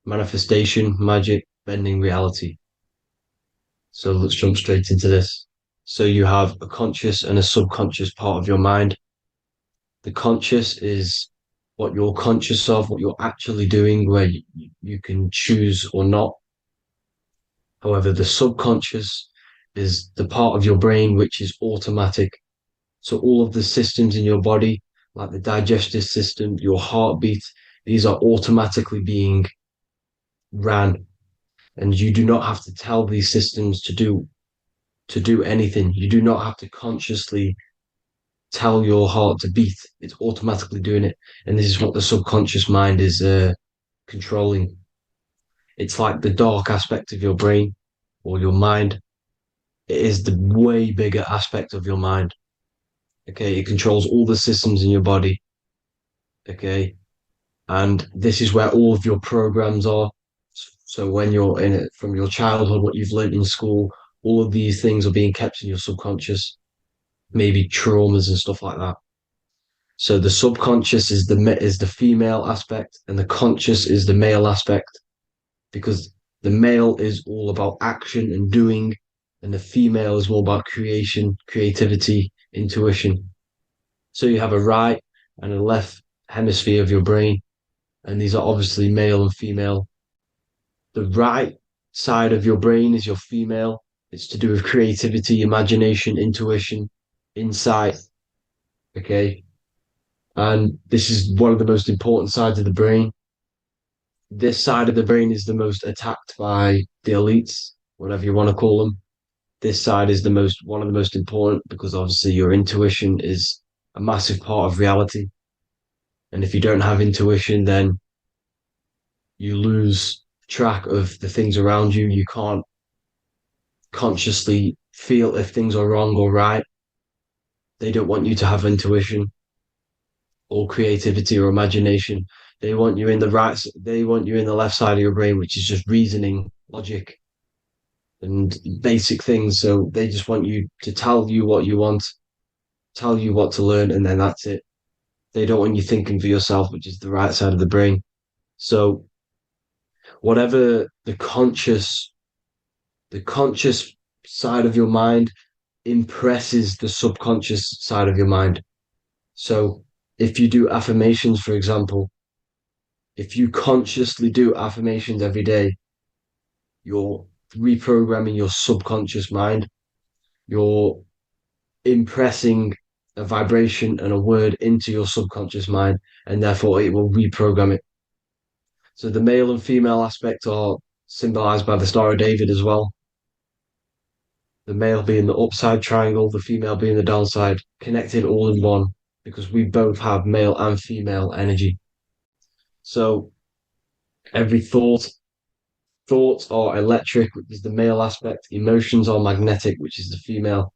manifestation, magic, bending reality. So let's jump straight into this. So you have a conscious and a subconscious part of your mind. The conscious is what you're conscious of, what you're actually doing, where you can choose or not. However, the subconscious is the part of your brain which is automatic. So all of the systems in your body, like the digestive system, your heartbeat, these are automatically being ran, and you do not have to tell these systems to do anything. You do not have to consciously tell your heart to beat. It's automatically doing it. And this is what the subconscious mind is controlling. It's like the dark aspect of your brain or your mind. It is the way bigger aspect of your mind. Okay. It controls all the systems in your body. Okay. And this is where all of your programs are. So when you're in it from your childhood, what you've learned in school, all of these things are being kept in your subconscious, maybe traumas and stuff like that. So the subconscious is the female aspect, and the conscious is the male aspect, because the male is all about action and doing, and the female is more about creation, creativity, intuition. So you have a right and a left hemisphere of your brain, and these are obviously male and female. The right side of your brain is your female. It's to do with creativity, imagination, intuition, insight. Okay. And this is one of the most important sides of the brain. This side of the brain is the most attacked by the elites, whatever you want to call them. This side is the most one of the most important because obviously your intuition is a massive part of reality. And if you don't have intuition, then you lose track of the things around you. You can't consciously feel if things are wrong or right. They don't want you to have intuition or creativity or imagination. They want you in the right, they want you in the left side of your brain, which is just reasoning, logic, and basic things. So they just want you to tell you what you want, tell you what to learn, and then that's it. They don't want you thinking for yourself, which is the right side of the brain. So whatever the conscious side of your mind impresses the subconscious side of your mind. So if you do affirmations, for example, if you consciously do affirmations every day, you're reprogramming your subconscious mind. You're impressing a vibration and a word into your subconscious mind, and therefore it will reprogram it. So the male and female aspect are symbolized by the Star of David as well. The male being the upside triangle, the female being the downside, connected all in one because we both have male and female energy. So every thoughts are electric, which is the male aspect. Emotions are magnetic, which is the female.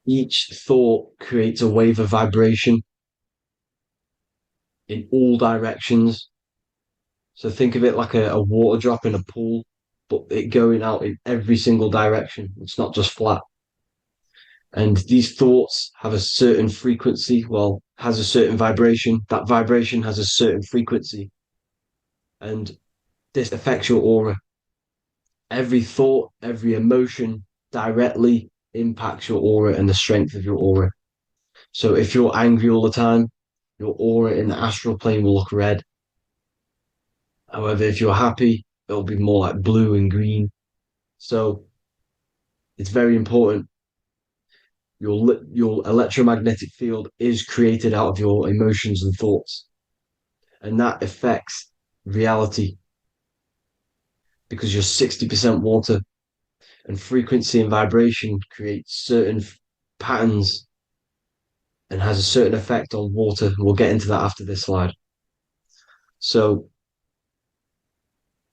Each thought creates a wave of vibration in all directions. So think of it like a water drop in a pool, but it going out in every single direction. It's not just flat. And these thoughts have a certain frequency, well, has a certain vibration. That vibration has a certain frequency. And this affects your aura. Every thought, every emotion directly impacts your aura and the strength of your aura. So if you're angry all the time, your aura in the astral plane will look red. However, if you're happy, it'll be more like blue and green. So it's very important. Your electromagnetic field is created out of your emotions and thoughts, and that affects reality because you're 60% water, and frequency and vibration create certain patterns and has a certain effect on water. We'll get into that after this slide. So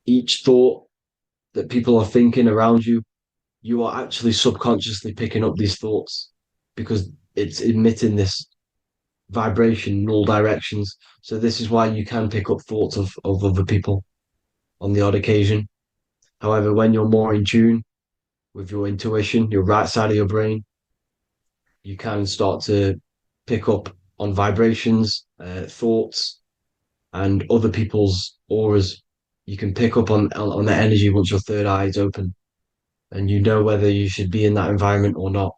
each thought that people are thinking around you, you are actually subconsciously picking up these thoughts because it's emitting this vibration in all directions. So this is why you can pick up thoughts of other people on the odd occasion. However, when you're more in tune with your intuition, your right side of your brain, you can start to pick up on vibrations, thoughts, and other people's auras. You can pick up on the energy once your third eye is open, and you know whether you should be in that environment or not.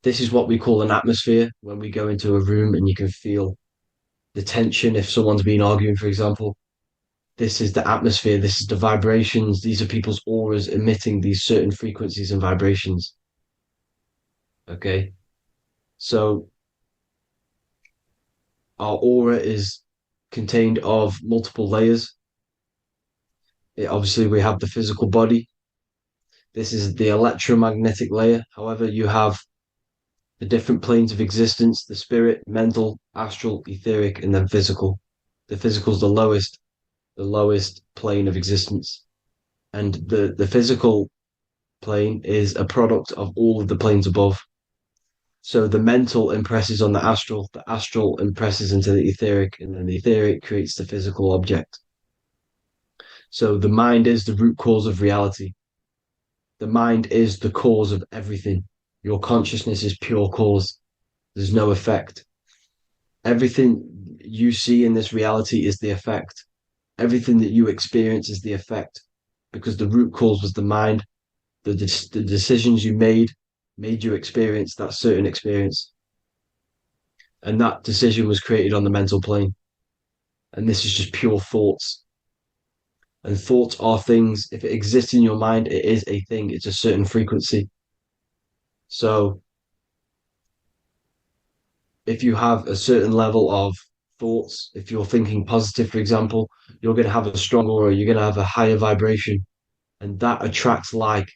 This is what we call an atmosphere when we go into a room and you can feel the tension if someone's been arguing, for example. This is the atmosphere, this is the vibrations, these are people's auras emitting these certain frequencies and vibrations. Okay. So our aura is contained of multiple layers. Obviously, we have the physical body. This is the electromagnetic layer. However, you have the different planes of existence, the spirit, mental, astral, etheric, and then physical. The physical is the lowest plane of existence. And the physical plane is a product of all of the planes above. So the mental impresses on the astral impresses into the etheric, and then the etheric creates the physical object. So the mind is the root cause of reality. The mind is the cause of everything. Your consciousness is pure cause. There's no effect. Everything you see in this reality is the effect. Everything that you experience is the effect because the root cause was the mind. The decisions you made you experience that certain experience. And that decision was created on the mental plane. And this is just pure thoughts. And thoughts are things. If it exists in your mind, it is a thing. It's a certain frequency. So if you have a certain level of thoughts, if you're thinking positive, for example, you're going to have a strong aura, you're going to have a higher vibration, and that attracts like.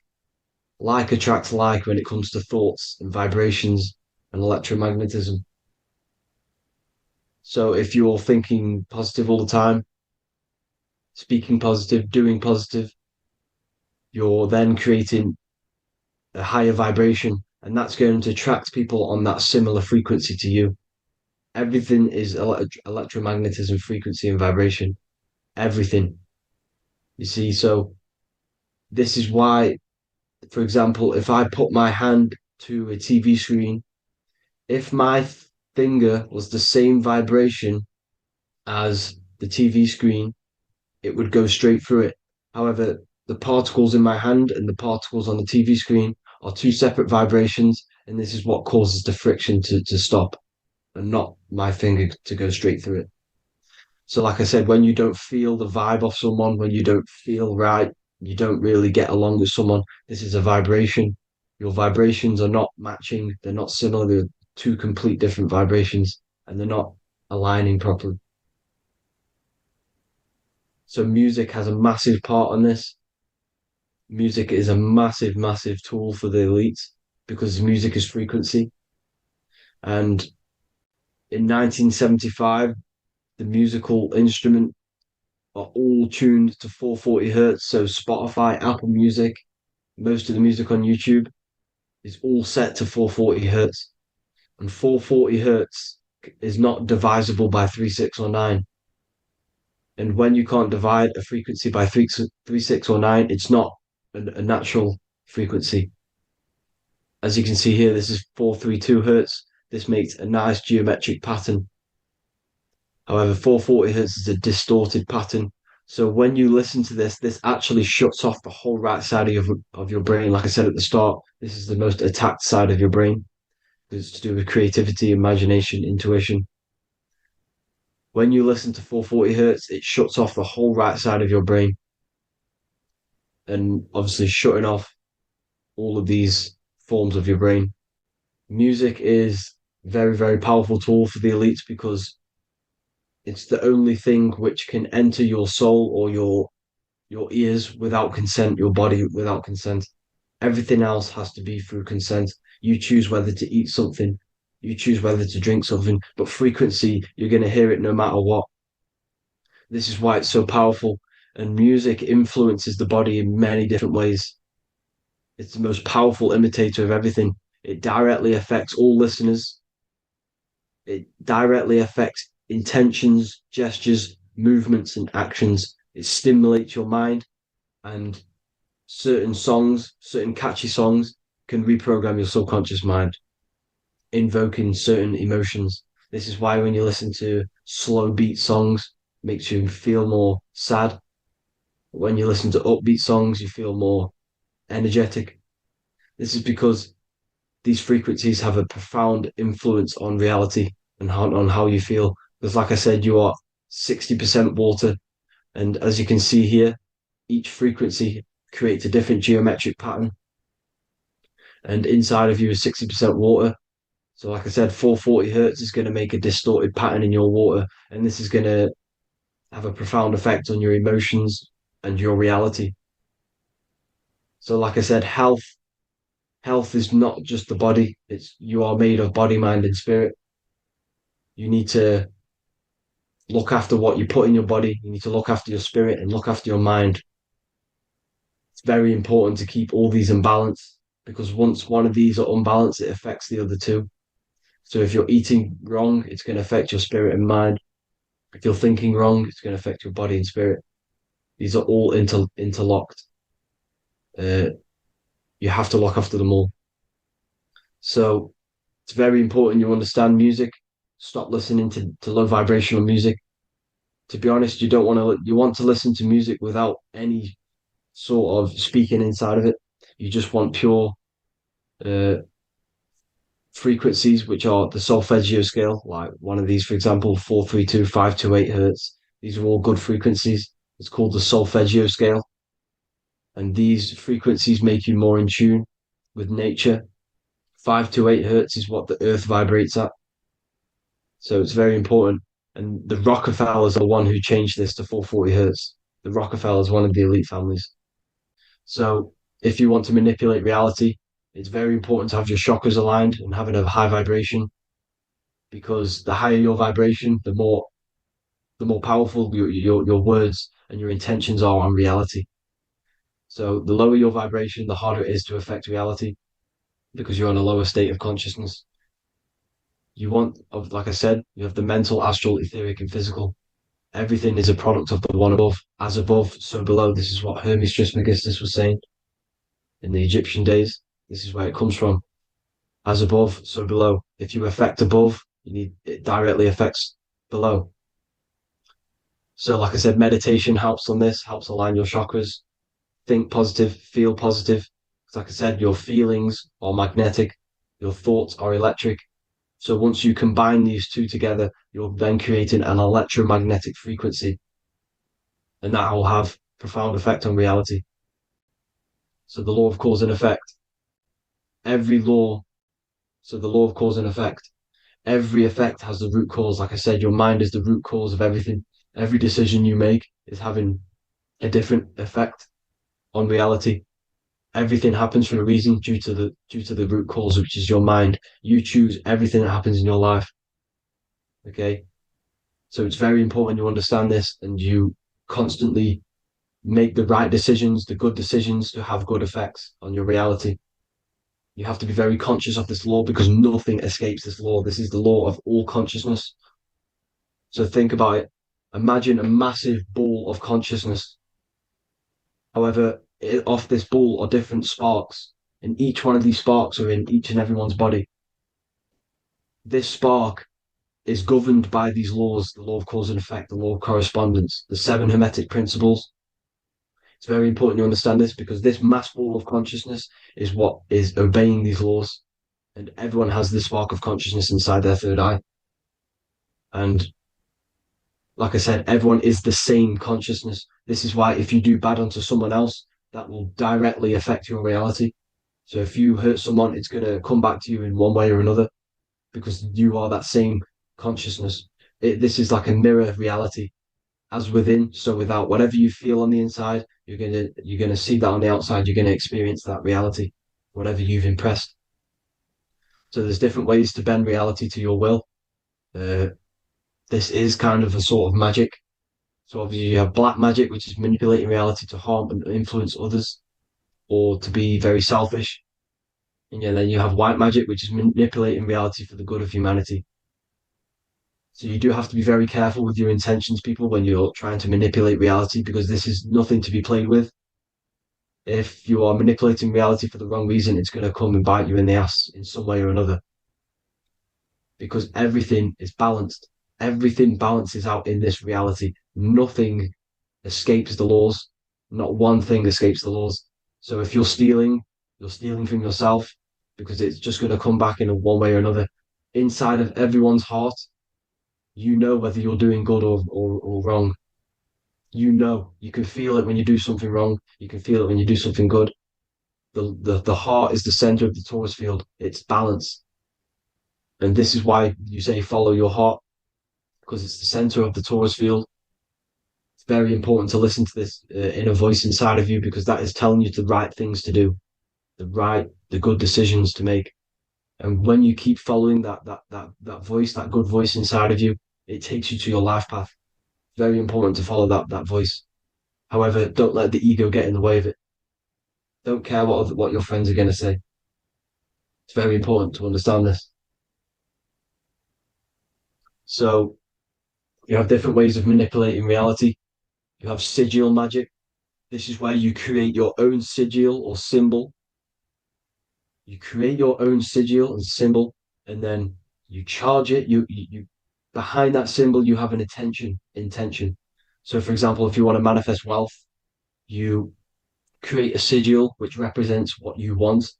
Like attracts like when it comes to thoughts and vibrations and electromagnetism. So if you're thinking positive all the time, speaking positive, doing positive, you're then creating a higher vibration, and that's going to attract people on that similar frequency to you. Everything is electromagnetism, frequency, and vibration. Everything. You see, so this is why, for example, if I put my hand to a TV screen, if my finger was the same vibration as the TV screen, it would go straight through it. However, the particles in my hand and the particles on the TV screen are two separate vibrations, and this is what causes the friction to stop and not my finger to go straight through it. So, like I said, when you don't feel the vibe of someone, when you don't feel right, you don't really get along with someone, this is a vibration. Your vibrations are not matching, they're not similar, they're two complete different vibrations, and they're not aligning properly. So, music has a massive part on this. Music is a massive, massive tool for the elites because music is frequency. And in 1975, the musical instrument are all tuned to 440 hertz. So Spotify, Apple Music, most of the music on YouTube is all set to 440 hertz. And 440 hertz is not divisible by 3, 6, or 9. And when you can't divide a frequency by 3, 6, or 9, it's not a natural frequency. As you can see here, this is 432 hertz. This makes a nice geometric pattern. However, 440 hertz is a distorted pattern. So when you listen to this, this actually shuts off the whole right side of your brain. Like I said at the start, this is the most attacked side of your brain. It's to do with creativity, imagination, intuition. When you listen to 440 hertz, it shuts off the whole right side of your brain. And obviously shutting off all of these forms of your brain. Music is very, very powerful tool for the elites because it's the only thing which can enter your soul or your ears without consent, your body without consent. Everything else has to be through consent. You choose whether to eat something, you choose whether to drink something, but frequency, you're going to hear it no matter what. This is why it's so powerful. And music influences the body in many different ways. It's the most powerful imitator of everything. It directly affects all listeners. It directly affects intentions, gestures, movements, and actions. It stimulates your mind, and certain songs, certain catchy songs, can reprogram your subconscious mind, invoking certain emotions. This is why when you listen to slow beat songs, makes you feel more sad. When you listen to upbeat songs, you feel more energetic. This is because these frequencies have a profound influence on reality and on how you feel. Because, like I said, you are 60% water. And as you can see here, each frequency creates a different geometric pattern. And inside of you is 60% water. So, like I said, 440 hertz is going to make a distorted pattern in your water. And this is going to have a profound effect on your emotions and your reality. So, like I said, health is not just the body. It's you are made of body, mind, and spirit. You need to look after what you put in your body. You need to look after your spirit and look after your mind. It's very important to keep all these in balance because once one of these are unbalanced, it affects the other two. So if you're eating wrong, it's going to affect your spirit and mind. If you're thinking wrong, it's going to affect your body and spirit. These are all interlocked. Uh, you have to look after them all. So it's very important you understand music. Stop listening to low vibrational music. To be honest, you want to listen to music without any sort of speaking inside of it. You just want pure uh, frequencies, which are the solfeggio scale, like one of these, for example, 432, 528 hertz. These are all good frequencies. It's called the solfeggio scale. And these frequencies make you more in tune with nature. 528 hertz is what the earth vibrates at. So it's very important. And the Rockefellers are the one who changed this to 440 hertz. The Rockefellers, one of the elite families. So if you want to manipulate reality, it's very important to have your chakras aligned and having a high vibration because the higher your vibration, the more powerful your words and your intentions are on reality. So the lower your vibration, the harder it is to affect reality because you're in a lower state of consciousness. Like I said, you have the mental, astral, etheric, and physical. Everything is a product of the one above. As above, so below. This is what Hermes Trismegistus was saying in the Egyptian days. This is where it comes from. As above, so below. If you affect above, it directly affects below. So, like I said, meditation helps on this, helps align your chakras. Think positive, feel positive. Like I said, your feelings are magnetic, your thoughts are electric. So once you combine these two together, you're then creating an electromagnetic frequency, and that will have profound effect on reality. So the law of cause and effect. Every law, so the law of cause and effect. Every effect has the root cause. Like I said, your mind is the root cause of everything. Every decision you make is having a different effect on reality. Everything happens for a reason due to the root cause, which is your mind. You choose everything that happens in your life. Okay. So it's very important you understand this and you constantly make the right decisions, the good decisions to have good effects on your reality. You have to be very conscious of this law because nothing escapes this law. This is the law of all consciousness. So think about it. Imagine a massive ball of consciousness. However, off this ball are different sparks, and each one of these sparks are in each and everyone's body. This spark is governed by these laws, the law of cause and effect, the law of correspondence, the seven hermetic principles. It's very important you understand this because this mass ball of consciousness is what is obeying these laws. And everyone has this spark of consciousness inside their third eye. And like I said, everyone is the same consciousness. This is why if you do bad onto someone else, that will directly affect your reality. So if you hurt someone, it's going to come back to you in one way or another because you are that same consciousness. This is like a mirror reality, as within, so without. Whatever you feel on the inside, you're gonna see that on the outside. You're gonna experience that reality, whatever you've impressed. So there's different ways to bend reality to your will. Uh, this is kind of a sort of magic. So obviously you have black magic, which is manipulating reality to harm and influence others, or to be very selfish. And yeah, then you have white magic, which is manipulating reality for the good of humanity. So you do have to be very careful with your intentions, people, when you're trying to manipulate reality, because this is nothing to be played with. If you are manipulating reality for the wrong reason, it's going to come and bite you in the ass in some way or another, because everything is balanced. Everything balances out in this reality. Nothing escapes the laws. Not one thing escapes the laws. So if you're stealing from yourself because it's just going to come back in a one way or another. Inside of everyone's heart, you know whether you're doing good or wrong. You know, you can feel it when you do something wrong. You can feel it when you do something good. The heart is the center of the torus field. It's balance. And this is why you say follow your heart, because it's the center of the torus field. It's very important to listen to this inner voice inside of you because that is telling you the right things to do, the good decisions to make. And when you keep following that voice, that good voice inside of you, it takes you to your life path. Very important to follow that voice. However, don't let the ego get in the way of it. Don't care what your friends are going to say. It's very important to understand this. So you have different ways of manipulating reality. You have sigil magic. This is where you create your own sigil or symbol. You create your own sigil and symbol, and then you charge it. You behind that symbol you have an intention. So, for example, if you want to manifest wealth, you create a sigil which represents what you want.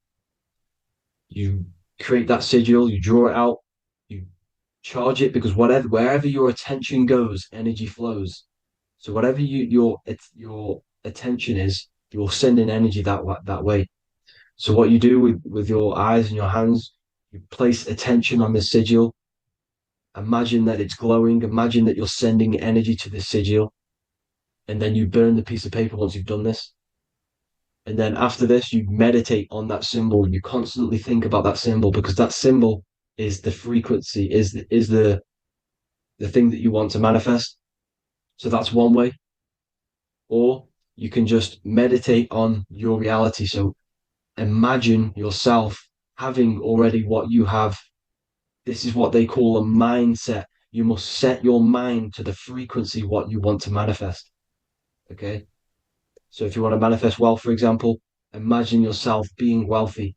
You create that sigil, you draw it out, you charge it because wherever your attention goes, energy flows. So whatever your attention is, you're sending energy that way. So what you do with your eyes and your hands, you place attention on the sigil. Imagine that it's glowing. Imagine that you're sending energy to the sigil, and then you burn the piece of paper once you've done this. And then after this, you meditate on that symbol. You constantly think about that symbol because that symbol is the frequency, is the thing that you want to manifest. So that's one way. Or you can just meditate on your reality. So imagine yourself having already what you have. This is what they call a mindset. You must set your mind to the frequency what you want to manifest. Okay. So if you want to manifest wealth, for example, imagine yourself being wealthy.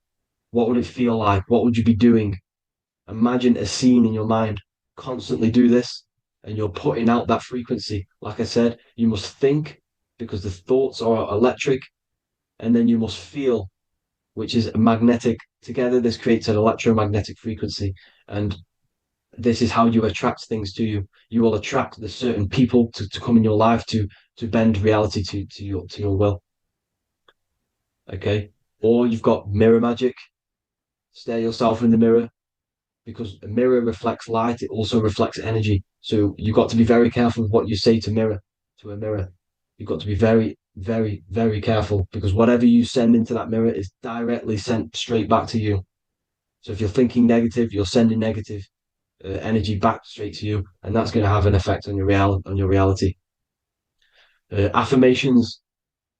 What would it feel like? What would you be doing? Imagine a scene in your mind. Constantly do this, and you're putting out that frequency. Like I said, you must think because the thoughts are electric, and then you must feel, which is magnetic. Together, this creates an electromagnetic frequency, and this is how you attract things to you. You will attract the certain people to come in your life to bend reality to your will. Okay. Or you've got mirror magic. Stare yourself in the mirror because a mirror reflects light, it also reflects energy. So you've got to be very careful with what you say to a mirror. You've got to be very, very, very careful because whatever you send into that mirror is directly sent straight back to you. So if you're thinking negative, you're sending negative energy back straight to you, and that's going to have an effect on your reality. Affirmations.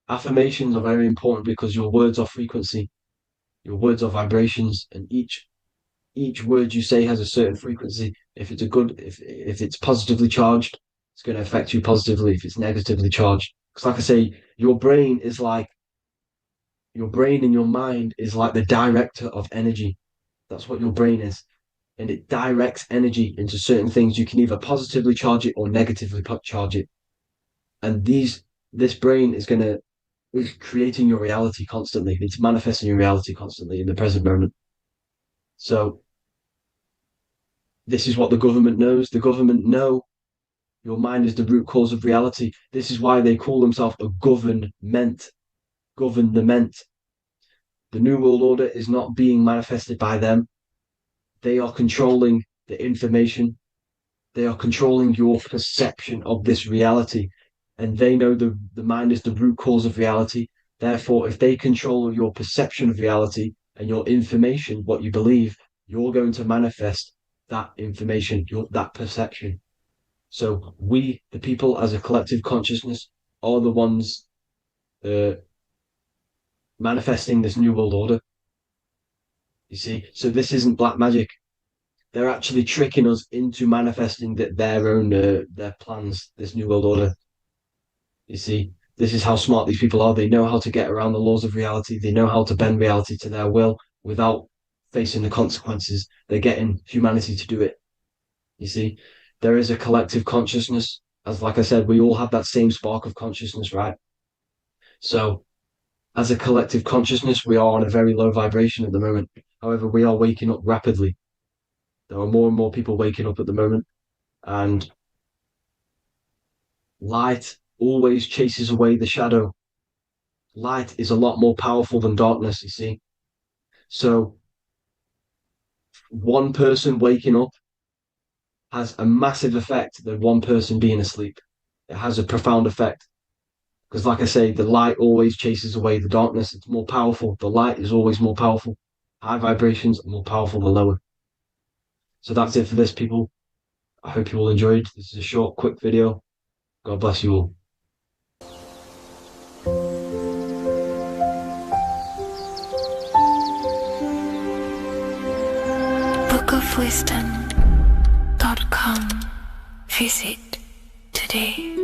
Affirmations are very important because your words are frequency, your words are vibrations, and each word you say has a certain frequency. If it's if it's positively charged, it's going to affect you positively. If it's negatively charged, because like I say, your brain and your mind is like the director of energy. That's what your brain is, and it directs energy into certain things. You can either positively charge it or negatively charge it, and this brain is creating your reality constantly. It's manifesting your reality constantly in the present moment. So this is what the government knows. The government know your mind is the root cause of reality. This is why they call themselves a government. Government. The New World Order is not being manifested by them. They are controlling the information. They are controlling your perception of this reality. And they know the mind is the root cause of reality. Therefore, if they control your perception of reality and your information, what you believe, you're going to manifest that information, that perception. So we, the people as a collective consciousness, are the ones uh, manifesting this new world order. You see, so this isn't black magic. They're actually tricking us into manifesting their own their plans, this new world order. You see, this is how smart these people are. They know how to get around the laws of reality. They know how to bend reality to their will without facing the consequences. They're getting humanity to do it. You see, there is a collective consciousness. As like I said, we all have that same spark of consciousness, right? So as a collective consciousness, we are on a very low vibration at the moment. However, we are waking up rapidly. There are more and more people waking up at the moment, and light always chases away the shadow. Light is a lot more powerful than darkness, you see. So one person waking up has a massive effect than one person being asleep. It has a profound effect. Because, like I say, the light always chases away the darkness. It's more powerful. The light is always more powerful. High vibrations are more powerful than lower. So that's it for this, people. I hope you all enjoyed. This is a short, quick video. God bless you all. bookofwisdom.com. Visit today.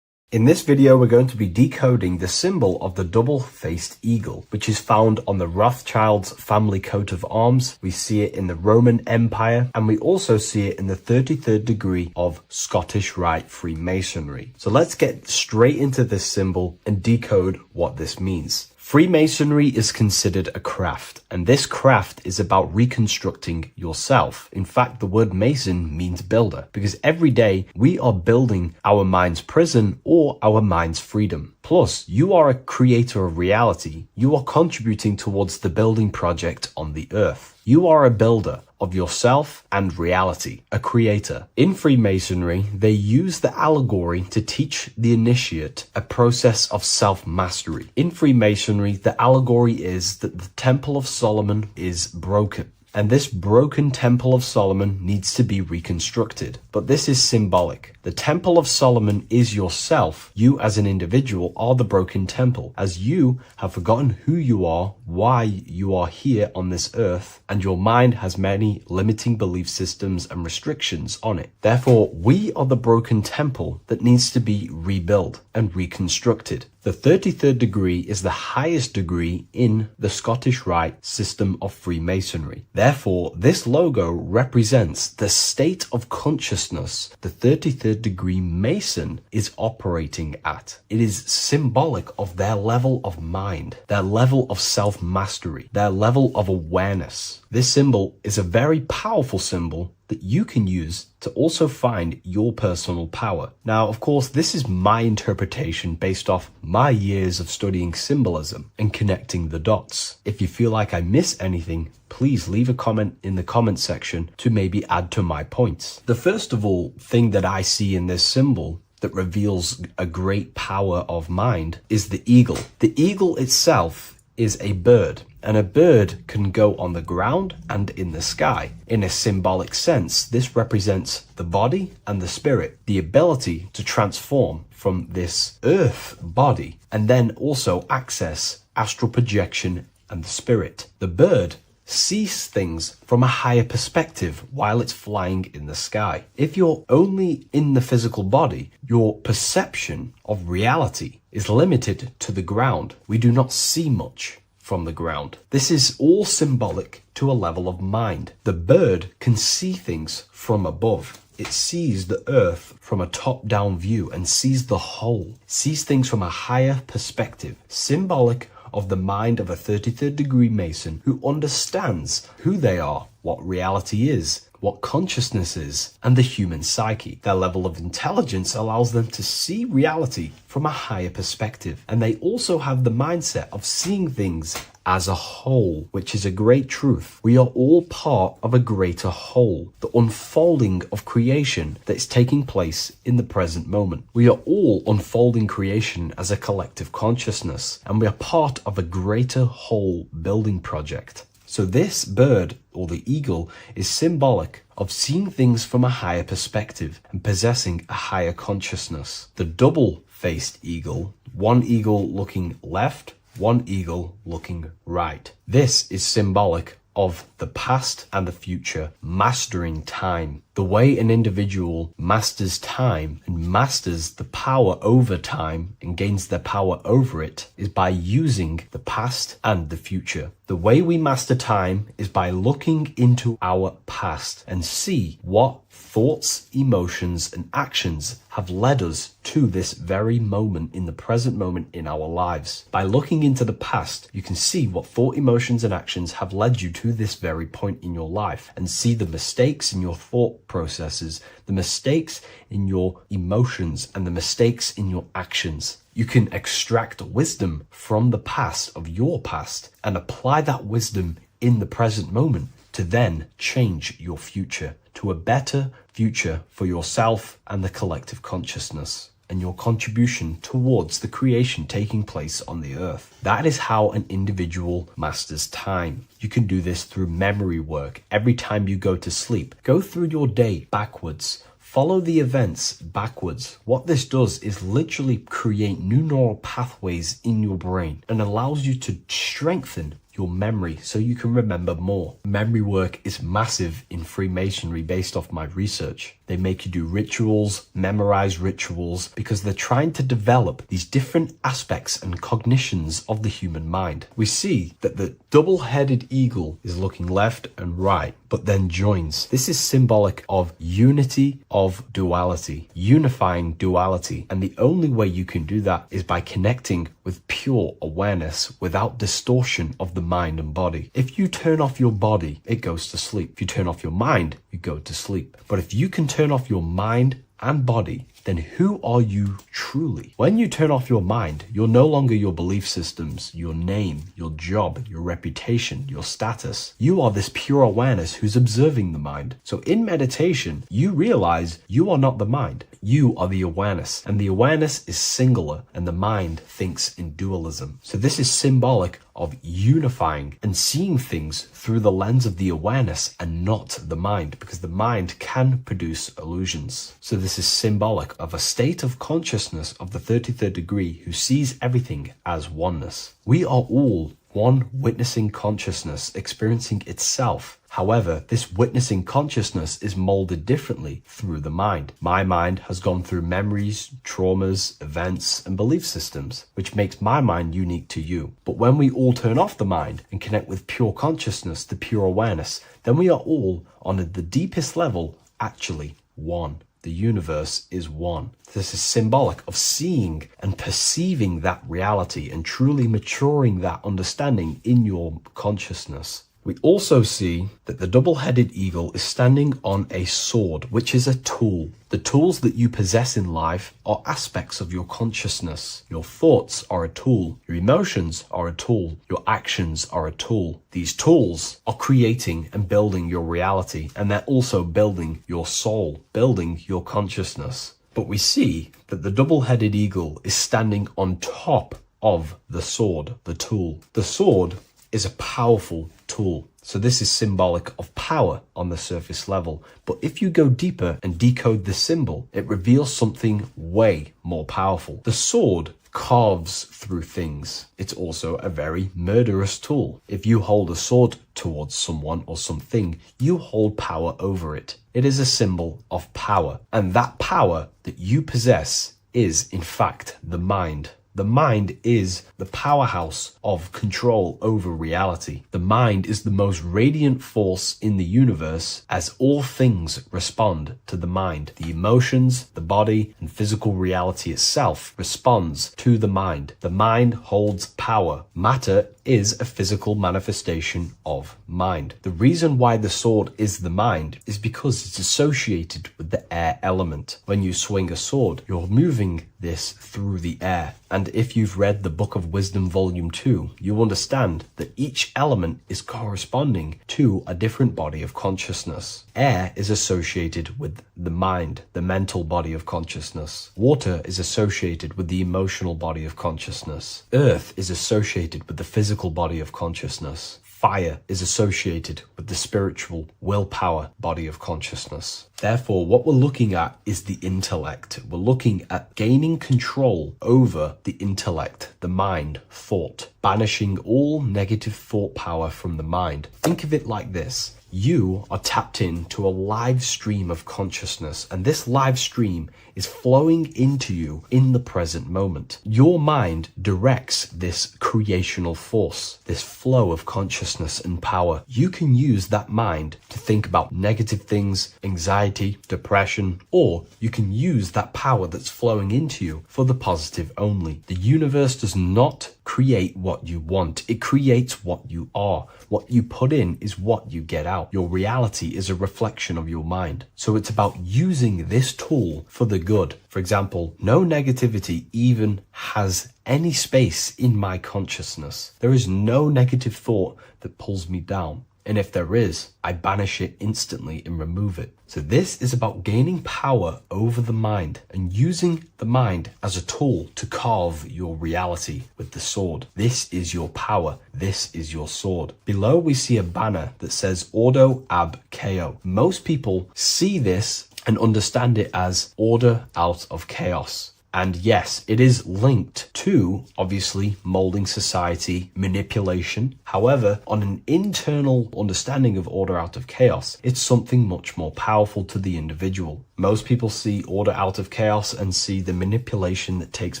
In this video, we're going to be decoding the symbol of the double-faced eagle, which is found on the Rothschild's family coat of arms. We see it in the Roman Empire, and we also see it in the 33rd degree of Scottish Rite Freemasonry. So let's get straight into this symbol and decode what this means. Freemasonry is considered a craft, and this craft is about reconstructing yourself. In fact, the word mason means builder, because every day we are building our mind's prison or our mind's freedom. Plus, you are a creator of reality. You are contributing towards the building project on the earth. You are a builder of yourself and reality, a creator. In Freemasonry, they use the allegory to teach the initiate a process of self-mastery. In Freemasonry, the allegory is that the Temple of Solomon is broken, and this broken Temple of Solomon needs to be reconstructed. But this is symbolic. The Temple of Solomon is yourself. You as an individual are the broken temple, as you have forgotten who you are, why you are here on this earth, and your mind has many limiting belief systems and restrictions on it. Therefore, we are the broken temple that needs to be rebuilt and reconstructed. The 33rd degree is the highest degree in the Scottish Rite system of Freemasonry. Therefore, this logo represents the state of consciousness the 33rd degree Mason is operating at. It is symbolic of their level of mind, their level of self-mastery, their level of awareness. This symbol is a very powerful symbol that you can use to also find your personal power. Now, of course, this is my interpretation based off my years of studying symbolism and connecting the dots. If you feel like I miss anything, please leave a comment in the comment section to maybe add to my points. The first of all thing that I see in this symbol that reveals a great power of mind is the eagle. The eagle itself is a bird, and a bird can go on the ground and in the sky. In a symbolic sense, this represents the body and the spirit, the ability to transform from this earth body and then also access astral projection and the spirit. The bird sees things from a higher perspective while it's flying in the sky. If you're only in the physical body, your perception of reality is limited to the ground. We do not see much from the ground. This is all symbolic to a level of mind. The bird can see things from above. It sees the earth from a top-down view and sees the whole, sees things from a higher perspective, symbolic of the mind of a 33rd degree Mason who understands who they are, what reality is, what consciousness is, and the human psyche. Their level of intelligence allows them to see reality from a higher perspective, and they also have the mindset of seeing things as a whole, which is a great truth. We are all part of a greater whole, the unfolding of creation that is taking place in the present moment. We are all unfolding creation as a collective consciousness, and we are part of a greater whole building project. So this bird, or the eagle, is symbolic of seeing things from a higher perspective and possessing a higher consciousness. The double-faced eagle, one eagle looking left, one eagle looking right. This is symbolic of the past and the future, mastering time. The The way an individual masters time and masters the power over time and gains their power over it is by using the past and the future. The way we master time is by looking into our past and see what thoughts, emotions, and actions have led us to this very moment in the present moment in our lives. By looking into the past, you can see what thought, emotions, and actions have led you to this very point in your life and see the mistakes in your thought processes, the mistakes in your emotions, and the mistakes in your actions. You can extract wisdom from the past of your past and apply that wisdom in the present moment to then change your future to a better future for yourself and the collective consciousness and your contribution towards the creation taking place on the earth. That is how an individual masters time. You can do this through memory work. Every time you go to sleep, go through your day backwards. Follow the events backwards. What this does is literally create new neural pathways in your brain and allows you to strengthen your memory so you can remember more. Memory work is massive in Freemasonry based off my research. They make you do rituals, memorize rituals, because they're trying to develop these different aspects and cognitions of the human mind. We see that the double-headed eagle is looking left and right, but then joins. This is symbolic of unity of duality, unifying duality. And the only way you can do that is by connecting with pure awareness without distortion of the mind and body. If you turn off your body, it goes to sleep. If you turn off your mind, you go to sleep. But if you can turn off your mind and body, then who are you truly? When you turn off your mind, you're no longer your belief systems, your name, your job, your reputation, your status. You are this pure awareness who's observing the mind. So in meditation, you realize you are not the mind. You are the awareness, and the awareness is singular, and the mind thinks in dualism. So this is symbolic of unifying and seeing things through the lens of the awareness and not the mind, because the mind can produce illusions. So this is symbolic of a state of consciousness of the 33rd degree who sees everything as oneness. We are all one witnessing consciousness experiencing itself. However, this witnessing consciousness is molded differently through the mind. My mind has gone through memories, traumas, events, and belief systems, which makes my mind unique to you. But when we all turn off the mind and connect with pure consciousness, the pure awareness, then we are all, on the deepest level, actually one. The universe is one. This is symbolic of seeing and perceiving that reality and truly maturing that understanding in your consciousness. We also see that the double-headed eagle is standing on a sword, which is a tool. The tools that you possess in life are aspects of your consciousness. Your thoughts are a tool. Your emotions are a tool. Your actions are a tool. These tools are creating and building your reality, and they're also building your soul, building your consciousness. But we see that the double-headed eagle is standing on top of the sword, the tool. The sword is a powerful tool. So this is symbolic of power on the surface level. But if you go deeper and decode the symbol, it reveals something way more powerful. The sword carves through things. It's also a very murderous tool. If you hold a sword towards someone or something, you hold power over it. It is a symbol of power. And that power that you possess is, in fact, the mind. The mind is the powerhouse of control over reality. The mind is the most radiant force in the universe, as all things respond to the mind. The emotions, the body, and physical reality itself responds to the mind. The mind holds power. Matter is a physical manifestation of mind. The reason why the sword is the mind is because it's associated with the air element. When you swing a sword, you're moving this through the air. And if you've read the Book of Wisdom Volume 2, you understand that each element is corresponding to a different body of consciousness. Air is associated with the mind, the mental body of consciousness. Water is associated with the emotional body of consciousness. Earth is associated with the physical body of consciousness. Fire is associated with the spiritual willpower body of consciousness. Therefore, what we're looking at is the intellect. We're looking at gaining control over the intellect, the mind, thought, banishing all negative thought power from the mind. Think of it like this. You are tapped into a live stream of consciousness, and this live stream is flowing into you in the present moment. Your mind directs this creational force, this flow of consciousness and power. You can use that mind to think about negative things, anxiety, depression, or you can use that power that's flowing into you for the positive only. The universe does not create what you want. It creates what you are. What you put in is what you get out. Your reality is a reflection of your mind. So it's about using this tool for the good. For example, no negativity even has any space in my consciousness. There is no negative thought that pulls me down. And if there is, I banish it instantly and remove it. So this is about gaining power over the mind and using the mind as a tool to carve your reality with the sword. This is your power. This is your sword. Below we see a banner that says Ordo ab Chaos. Most people see this and understand it as order out of chaos. And yes, it is linked to, obviously, molding society, manipulation. However, on an internal understanding of order out of chaos, it's something much more powerful to the individual. Most people see order out of chaos and see the manipulation that takes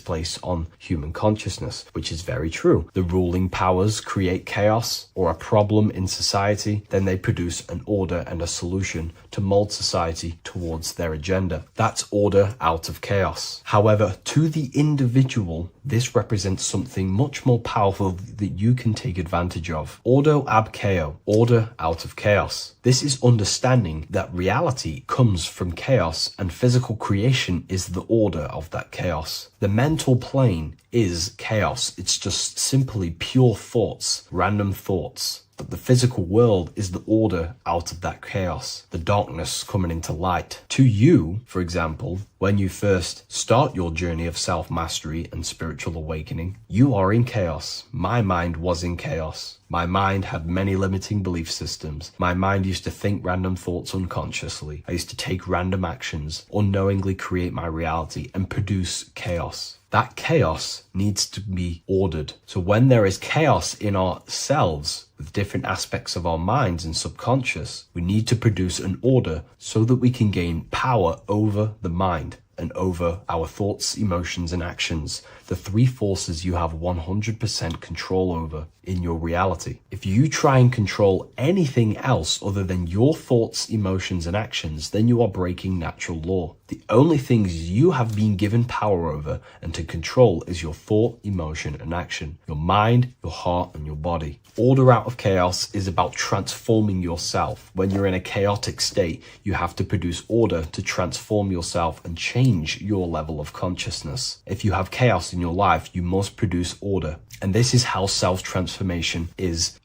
place on human consciousness, which is very true. The ruling powers create chaos or a problem in society, then they produce an order and a solution to mold society towards their agenda. That's order out of chaos. However, to the individual, this represents something much more powerful that you can take advantage of. Ordo ab chaos, order out of chaos. This is understanding that reality comes from chaos and physical creation is the order of that chaos. The mental plane is chaos. It's just simply pure thoughts, random thoughts. But the physical world is the order out of that chaos, the darkness coming into light. To you, for example, when you first start your journey of self-mastery and spiritual awakening, you are in chaos. My mind was in chaos. My mind had many limiting belief systems. My mind used to think random thoughts unconsciously. I used to take random actions, unknowingly create my reality and produce chaos. That chaos needs to be ordered. So when there is chaos in ourselves, with different aspects of our minds and subconscious, we need to produce an order so that we can gain power over the mind and over our thoughts, emotions, and actions, the three forces you have 100% control over in your reality. If you try and control anything else other than your thoughts, emotions, and actions, then you are breaking natural law. The only things you have been given power over and to control is your thought, emotion, and action, your mind, your heart, and your body. Order out of chaos is about transforming yourself. When you're in a chaotic state, you have to produce order to transform yourself and change your level of consciousness. If you have chaos in your life, you must produce order. And this is how self-transformation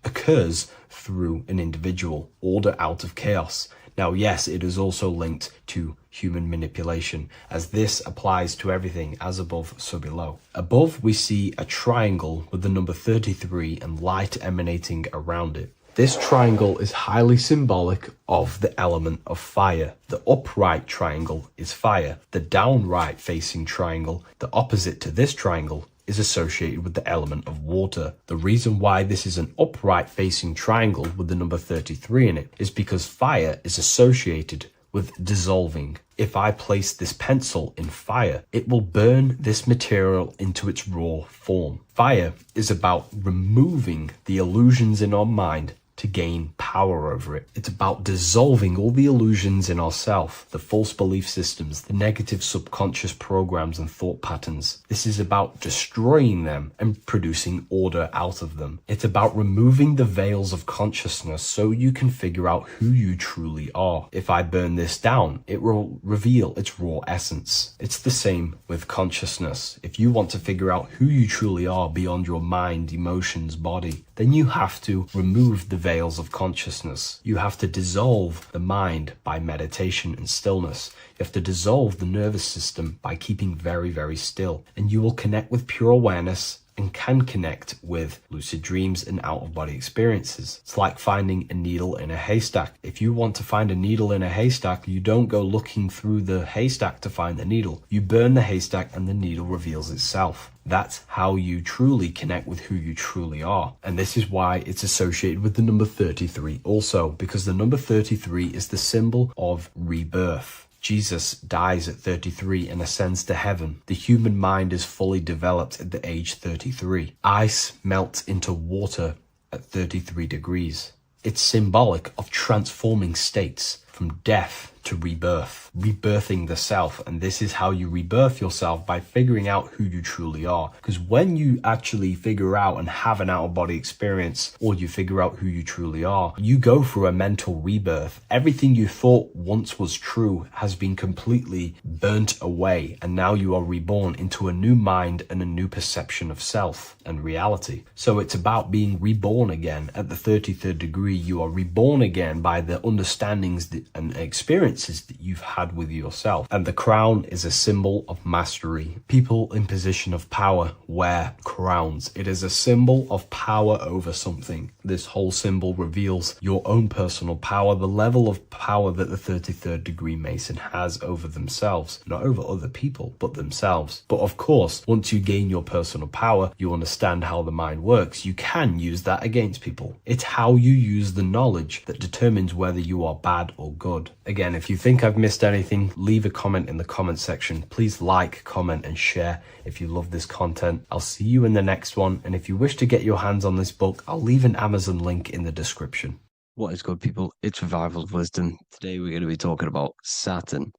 occurs through an individual. Order out of chaos. Now, yes, it is also linked to human manipulation, as this applies to everything as above, so below. Above, we see a triangle with the number 33 and light emanating around it. This triangle is highly symbolic of the element of fire. The upright triangle is fire. The downright facing triangle, the opposite to this triangle, is associated with the element of water. The reason why this is an upright facing triangle with the number 33 in it is because fire is associated with dissolving. If I place this pencil in fire, it will burn this material into its raw form. Fire is about removing the illusions in our mind to gain power over it. It's about dissolving all the illusions in ourself, the false belief systems, the negative subconscious programs and thought patterns. This is about destroying them and producing order out of them. It's about removing the veils of consciousness so you can figure out who you truly are. If I burn this down, it will reveal its raw essence. It's the same with consciousness. If you want to figure out who you truly are beyond your mind, emotions, body, then you have to remove the veils of consciousness. You have to dissolve the mind by meditation and stillness. You have to dissolve the nervous system by keeping very, very still. And you will connect with pure awareness and can connect with lucid dreams and out-of-body experiences. It's like finding a needle in a haystack. If you want to find a needle in a haystack, you don't go looking through the haystack to find the needle. You burn the haystack and the needle reveals itself. That's how you truly connect with who you truly are. And this is why it's associated with the number 33 also, because the number 33 is the symbol of rebirth. Jesus dies at 33 and ascends to heaven. The human mind is fully developed at the age 33. Ice melts into water at 33 degrees. It's symbolic of transforming states from death to rebirth, rebirthing the self. And this is how you rebirth yourself, by figuring out who you truly are. Because when you actually figure out and have an out-of-body experience, or you figure out who you truly are, you go through a mental rebirth. Everything you thought once was true has been completely burnt away, and now you are reborn into a new mind and a new perception of self and reality. So it's about being reborn again. At the 33rd degree, you are reborn again by the understandings and experiences that you've had with yourself. And the crown is a symbol of mastery. People in position of power wear crowns. It is a symbol of power over something. This whole symbol reveals your own personal power, the level of power that the 33rd degree Mason has over themselves, not over other people, but themselves. But of course, once you gain your personal power, you understand how the mind works. You can use that against people. It's how you use the knowledge that determines whether you are bad or good. Again, if you think I've missed anything, leave a comment in the comment section. Please like, comment, and share if you love this content. I'll see you in the next one. And if you wish to get your hands on this book, I'll leave an Amazon link in the description. What is good, people? It's Revival of Wisdom. Today we're going to be talking about Saturn.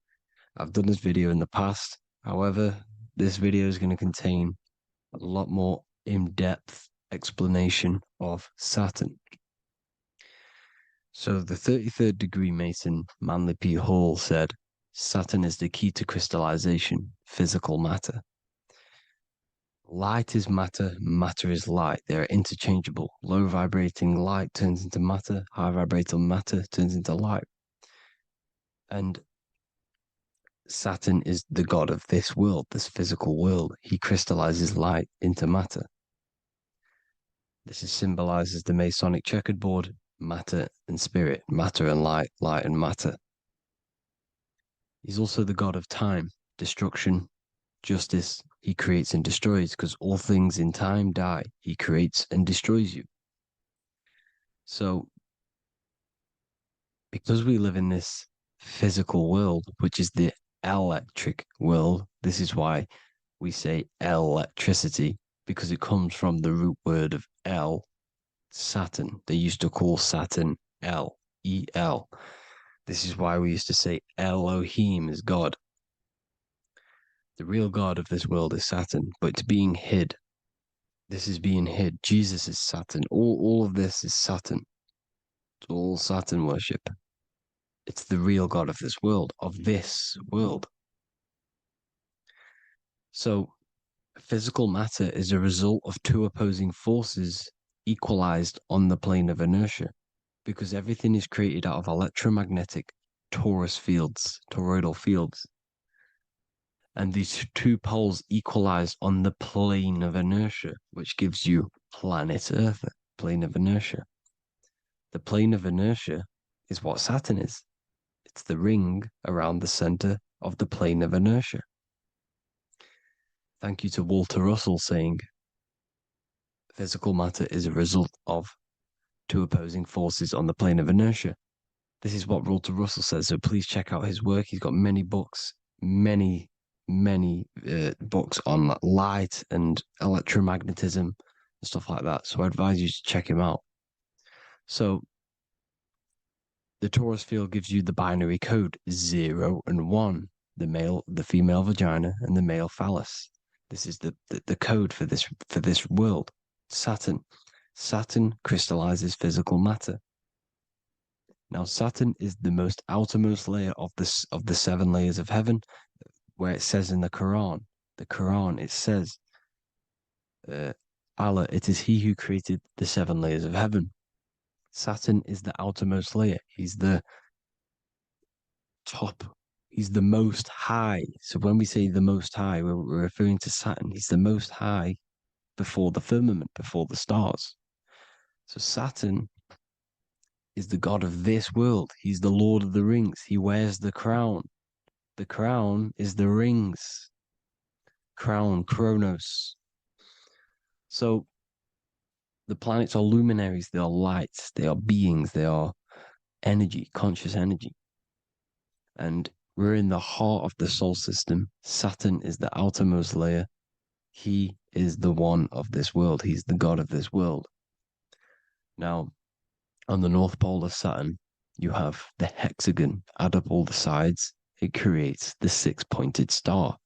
I've done this video in the past. However, this video is going to contain a lot more in-depth explanation of Saturn. So the 33rd degree Mason, Manly P. Hall, said, Saturn is the key to crystallization, physical matter. Light is matter, matter is light. They are interchangeable. Low vibrating light turns into matter, high vibrating matter turns into light. And Saturn is the god of this world, this physical world. He crystallizes light into matter. This is symbolized as the Masonic checkerboard, matter and spirit, matter and light, light and matter. He's also the god of time, destruction, justice. He creates and destroys, because all things in time die. He creates and destroys you. So, because we live in this physical world, which is the electric world, this is why we say electricity, because it comes from the root word of El, Saturn. They used to call Saturn El, E-L. This is why we used to say Elohim is God. The real God of this world is Saturn, but it's being hid. This is being hid. Jesus is Saturn. All of this is Saturn. It's all Saturn worship. It's the real God of this world, So, physical matter is a result of two opposing forces equalized on the plane of inertia, because everything is created out of electromagnetic toroidal fields. And these two poles equalize on the plane of inertia, which gives you planet Earth, plane of inertia. The plane of inertia is what Saturn is. It's the ring around the center of the plane of inertia. Thank you to Walter Russell saying, physical matter is a result of two opposing forces on the plane of inertia. This is what Walter Russell says, so please check out his work. He's got many books, many books on light and electromagnetism and stuff like that. So I advise you to check him out. So the torus field gives you the binary code 0 and 1, the female vagina and the male phallus. This is the code for this world. Saturn crystallizes physical matter. Now Saturn is the most outermost layer of the 7 layers of heaven, where it says in the Quran, it says, Allah, it is He who created the 7 layers of heaven. Saturn is the outermost layer. He's the top. He's the most high. So when we say the most high, we're referring to Saturn. He's the most high before the firmament, before the stars. So Saturn is the god of this world. He's the Lord of the Rings. He wears the crown. The crown is the rings. Crown, Kronos. So the planets are luminaries. They are lights. They are beings. They are energy, conscious energy. And we're in the heart of the solar system. Saturn is the outermost layer. He is the one of this world. He's the god of this world. Now, on the North Pole of Saturn, you have the hexagon. Add up all the sides, it creates the six-pointed star.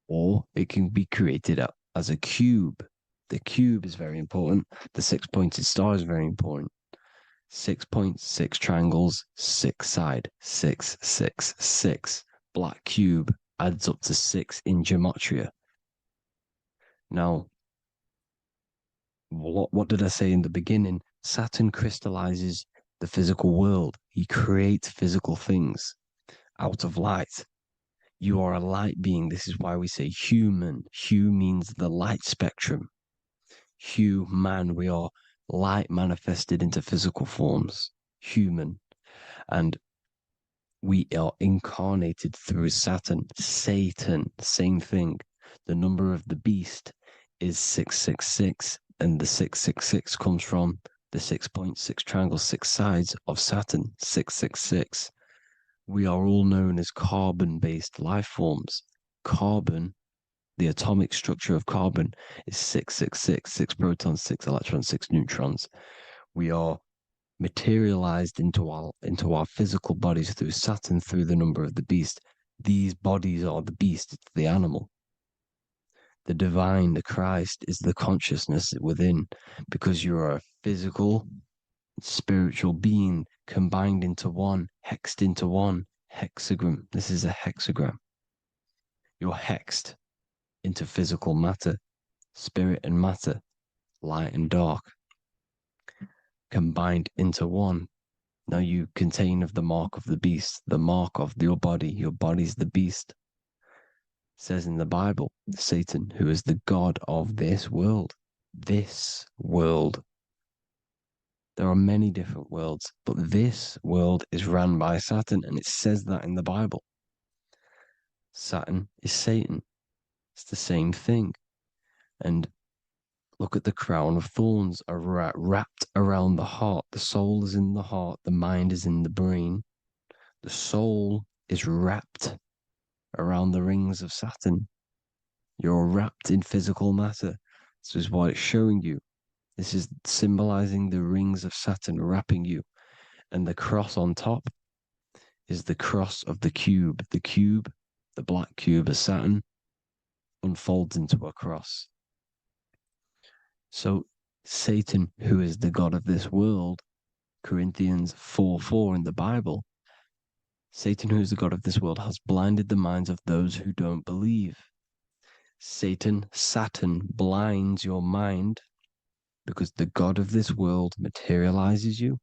Or it can be created as a cube. The cube is very important. The six-pointed star is very important. 6 points, 6 triangles, 6 side, 6, 6, 6. Black cube adds up to 6 in gematria. Now, what did I say in the beginning? Saturn crystallizes the physical world. He creates physical things out of light. You are a light being. This is why we say human. Hue means the light spectrum. Hue, man, we are light manifested into physical forms. Human. And we are incarnated through Saturn. Satan, same thing. The number of the beast is 666, and the 666 comes from the 6.6 triangle, 6 sides of Saturn, 666. We are all known as carbon-based life forms. Carbon, the atomic structure of carbon, is 666, 6 protons, 6 electrons, 6 neutrons. We are materialized into our physical bodies through Saturn, through the number of the beast. These bodies are the beast, it's the animal. The divine, the Christ, is the consciousness within, because you are a physical, spiritual being combined into one, hexed into one. Hexagram. This is a hexagram. You're hexed into physical matter, spirit and matter, light and dark, combined into one. Now you contain of the mark of the beast, the mark of your body. Your body's the beast. It says in the Bible, Satan, who is the god of this world. This world. There are many different worlds, but this world is run by Saturn, and it says that in the Bible. Saturn is Satan. It's the same thing. And look at the crown of thorns are wrapped around the heart. The soul is in the heart. The mind is in the brain. The soul is wrapped around the rings of Saturn. You're wrapped in physical matter. This is what it's showing you. This is symbolizing the rings of Saturn wrapping you. And the cross on top is the cross of the cube. The cube, the black cube of Saturn, unfolds into a cross. So Satan, who is the god of this world, Corinthians 4:4 in the Bible, Satan, who is the god of this world, has blinded the minds of those who don't believe. Satan blinds your mind because the god of this world materializes you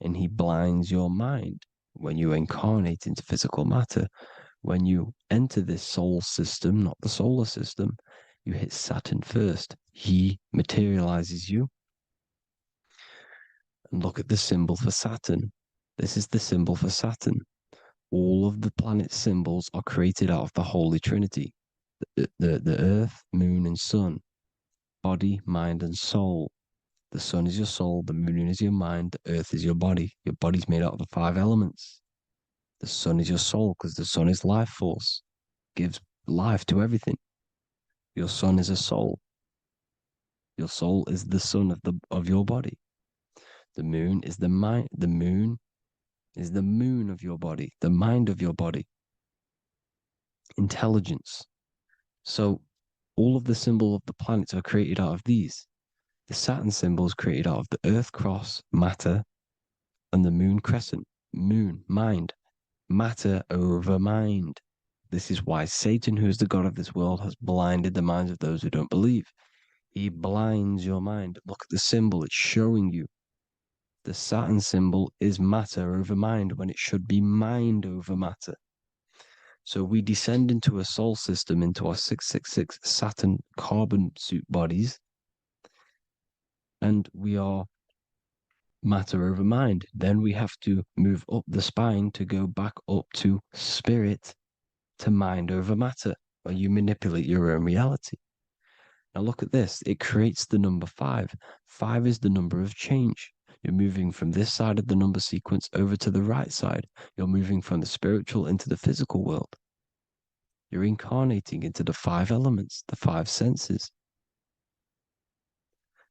and he blinds your mind when you incarnate into physical matter. When you enter this soul system, not the solar system, you hit Saturn first. He materializes you. And look at the symbol for Saturn. This is the symbol for Saturn. All of the planet symbols are created out of the Holy Trinity. The Earth, Moon, and Sun. Body, mind, and soul. The sun is your soul, the moon is your mind, the earth is your body. Your body's made out of the 5 elements. The sun is your soul because the sun is life force, gives life to everything. Your sun is a soul. Your soul is the sun of your body. The moon is the mind. The moon is the moon of your body, the mind of your body. Intelligence. So all of the symbol of the planets are created out of these. The Saturn symbol is created out of the Earth cross, matter, and the moon crescent, moon, mind, matter over mind. This is why Satan, who is the god of this world, has blinded the minds of those who don't believe. He blinds your mind. Look at the symbol, it's showing you. The Saturn symbol is matter over mind when it should be mind over matter. So we descend into a soul system, into our 666 Saturn carbon suit bodies, and we are matter over mind. Then we have to move up the spine to go back up to spirit, to mind over matter, where you manipulate your own reality. Now look at this. It creates the number 5. 5 is the number of change. You're moving from this side of the number sequence over to the right side. You're moving from the spiritual into the physical world. You're incarnating into the 5 elements, the 5 senses.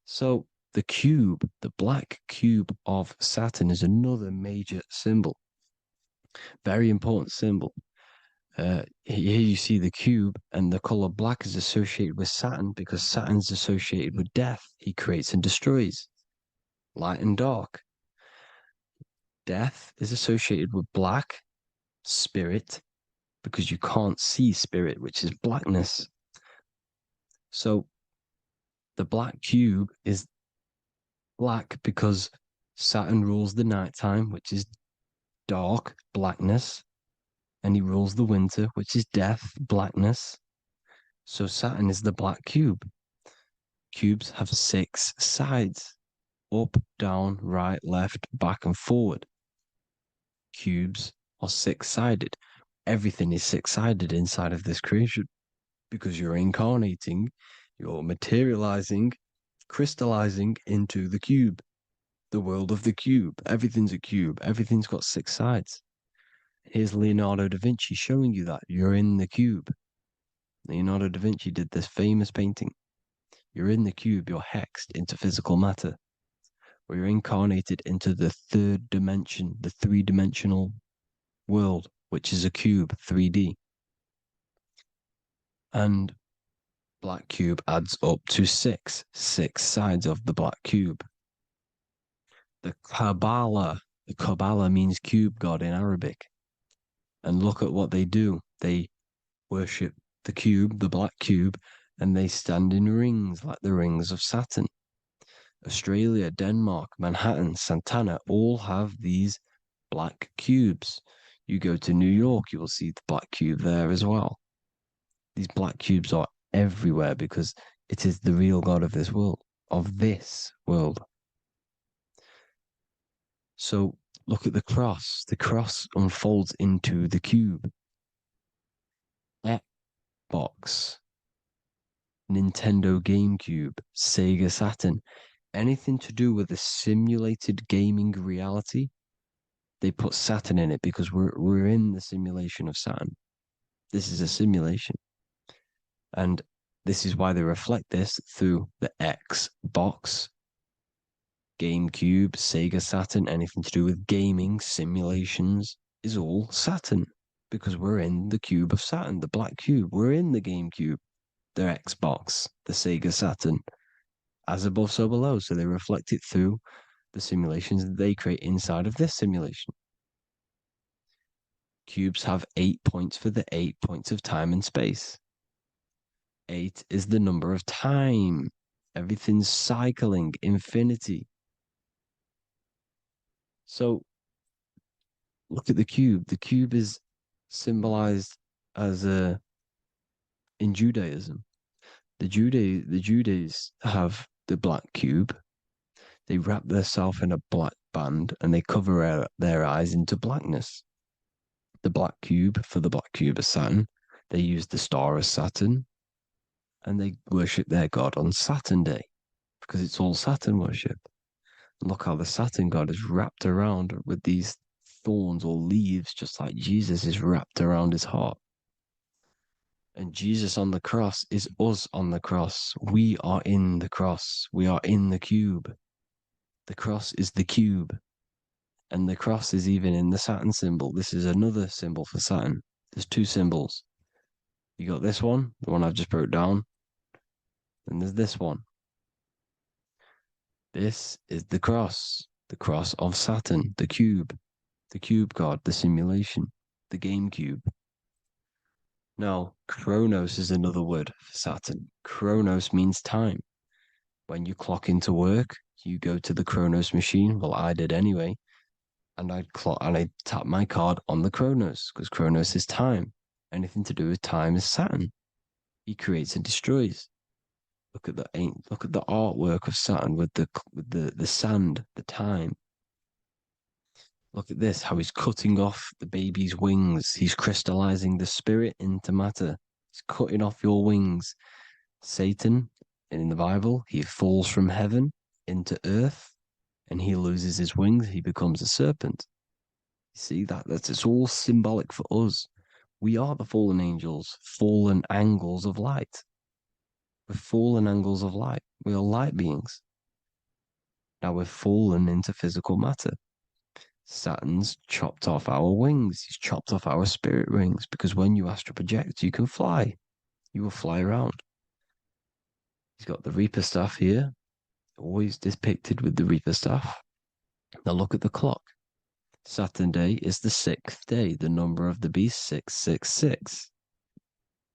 So the cube, the black cube of Saturn, is another major symbol. Very important symbol. Here you see the cube, and the color black is associated with Saturn because Saturn's associated with death. He creates and destroys, light and dark. Death is associated with black, spirit, because you can't see spirit, which is blackness. So the black cube is black because Saturn rules the nighttime, which is dark, blackness, and he rules the winter, which is death, blackness. So Saturn is the black cube. Cubes have 6 sides: up, down, right, left, back, and forward. Cubes are 6-sided. Everything is 6-sided inside of this creation because you're incarnating, you're materializing, crystallizing into the cube, the world of the cube. Everything's a cube. Everything's got 6 sides. Here's Leonardo da Vinci showing you that you're in the cube. Leonardo da Vinci did this famous painting. You're in the cube, you're hexed into physical matter, where you're incarnated into the 3rd dimension, the 3-dimensional world, which is a cube, 3D. And black cube adds up to 6 sides of the black cube. The Kabbalah means cube god in Arabic. And look at what they do. They worship the cube, the black cube, and they stand in rings like the rings of Saturn. Australia, Denmark, Manhattan, Santana all have these black cubes. You go to New York, you will see the black cube there as well. These black cubes are everywhere because it is the real God of this world, So look at the cross. The cross unfolds into the cube. Xbox, Nintendo GameCube, Sega Saturn, anything to do with a simulated gaming reality, they put Saturn in it because we're in the simulation of Saturn. This is a simulation. And this is why they reflect this through the Xbox, GameCube, Sega Saturn, anything to do with gaming, simulations, is all Saturn. Because we're in the cube of Saturn, the black cube. We're in the GameCube, the Xbox, the Sega Saturn. As above, so below. So they reflect it through the simulations that they create inside of this simulation. Cubes have 8 points for the 8 points of time and space. 8 is the number of time. Everything's cycling, infinity. So look at the cube. The cube is symbolized as in Judaism. The Judays have the black cube. They wrap themselves in a black band and they cover their eyes into blackness. The black cube, for the black cube of Saturn, they use the star of Saturn and they worship their god on Saturn Day because it's all Saturn worship. And look how the Saturn god is wrapped around with these thorns or leaves, just like Jesus is wrapped around his heart. And Jesus on the cross is us on the cross. We are in the cross. We are in the cube. The cross is the cube. And the cross is even in the Saturn symbol. This is another symbol for Saturn. There's 2 symbols. You got this one, the one I've just broke down. And there's this one. This is the cross of Saturn, the cube god, the simulation, the game cube. Now, Chronos is another word for Saturn. Chronos means time. When you clock into work, you go to the Chronos machine. Well, I did anyway. And I'd tap my card on the Chronos because Chronos is time. anything to do with time is Saturn. He creates and destroys. Look at the artwork of Saturn with the sand, the time. Look at this, how he's cutting off the baby's wings. He's crystallizing the spirit into matter. He's cutting off your wings. Satan, in the Bible, he falls from heaven into earth and he loses his wings. He becomes a serpent. You see that's it's all symbolic for us. We are the fallen angels, fallen angles of light. We're fallen angles of light. We are light beings. Now we're fallen into physical matter. Saturn's chopped off our wings. He's chopped off our spirit wings because when you astral project, you can fly. You will fly around. He's got the Reaper staff here, always depicted with the Reaper staff. Now look at the clock. Saturn day is the 6th day, the number of the beast 666.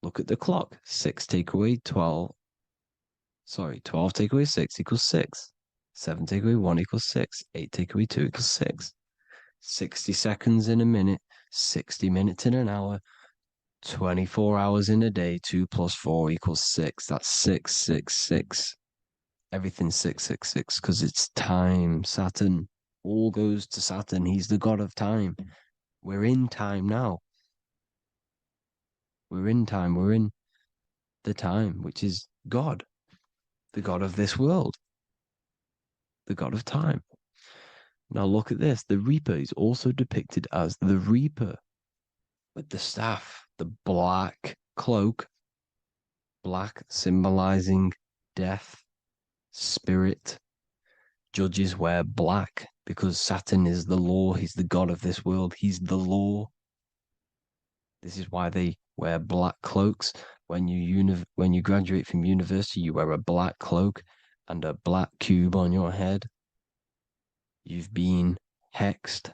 Look at the clock. 6 take away 12. Sorry, 12 take away 6 equals 6. 7 take away 1 equals 6. 8 take away 2 equals 6. 60 seconds in a minute, 60 minutes in an hour, 24 hours in a day, 2 plus 4 equals 6. That's 666. Everything's 666 because it's time. Saturn. All goes to Saturn. He's the god of time. We're in time now. We're in time. We're in the time, which is God, the god of this world, the god of time. Now look at this. The Reaper is also depicted as the Reaper with the staff, the black cloak, black symbolizing death, spirit. Judges wear black because Saturn is the law. He's the god of this world. He's the law. This is why they wear black cloaks. When you graduate from university, you wear a black cloak and a black cube on your head. You've been hexed.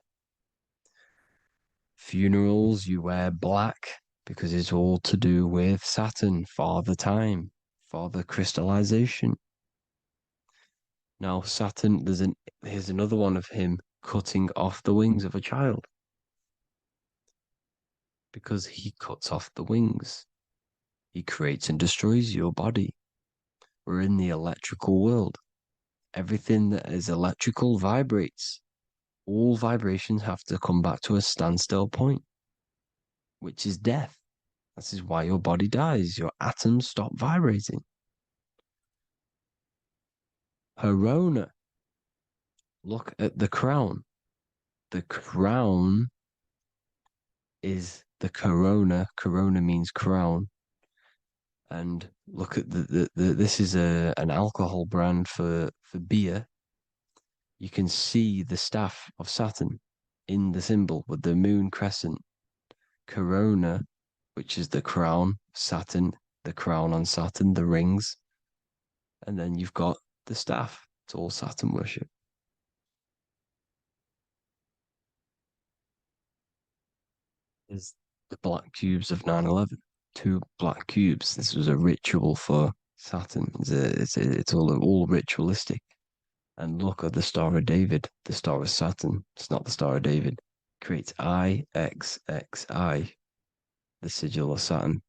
Funerals, you wear black because it's all to do with Saturn, Father Time, Father Crystallization. Now, Saturn, here's another one of him cutting off the wings of a child because he cuts off the wings. He creates and destroys your body. We're in the electrical world. Everything that is electrical vibrates. All vibrations have to come back to a standstill point, which is death. This is why your body dies. Your atoms stop vibrating. Corona. Look at the crown. The crown is the corona. Corona means crown. And look at this is an alcohol brand for beer. You can see the staff of Saturn in the symbol with the moon crescent. Corona, which is the crown, Saturn, the crown on Saturn, the rings. And then you've got the staff. It's all Saturn worship. Is the black cubes of 9/11. 2 black cubes. This was a ritual for Saturn. It's all ritualistic. And look at the Star of David, the Star of Saturn. It's not the Star of David. Creates IXXI, the sigil of Saturn.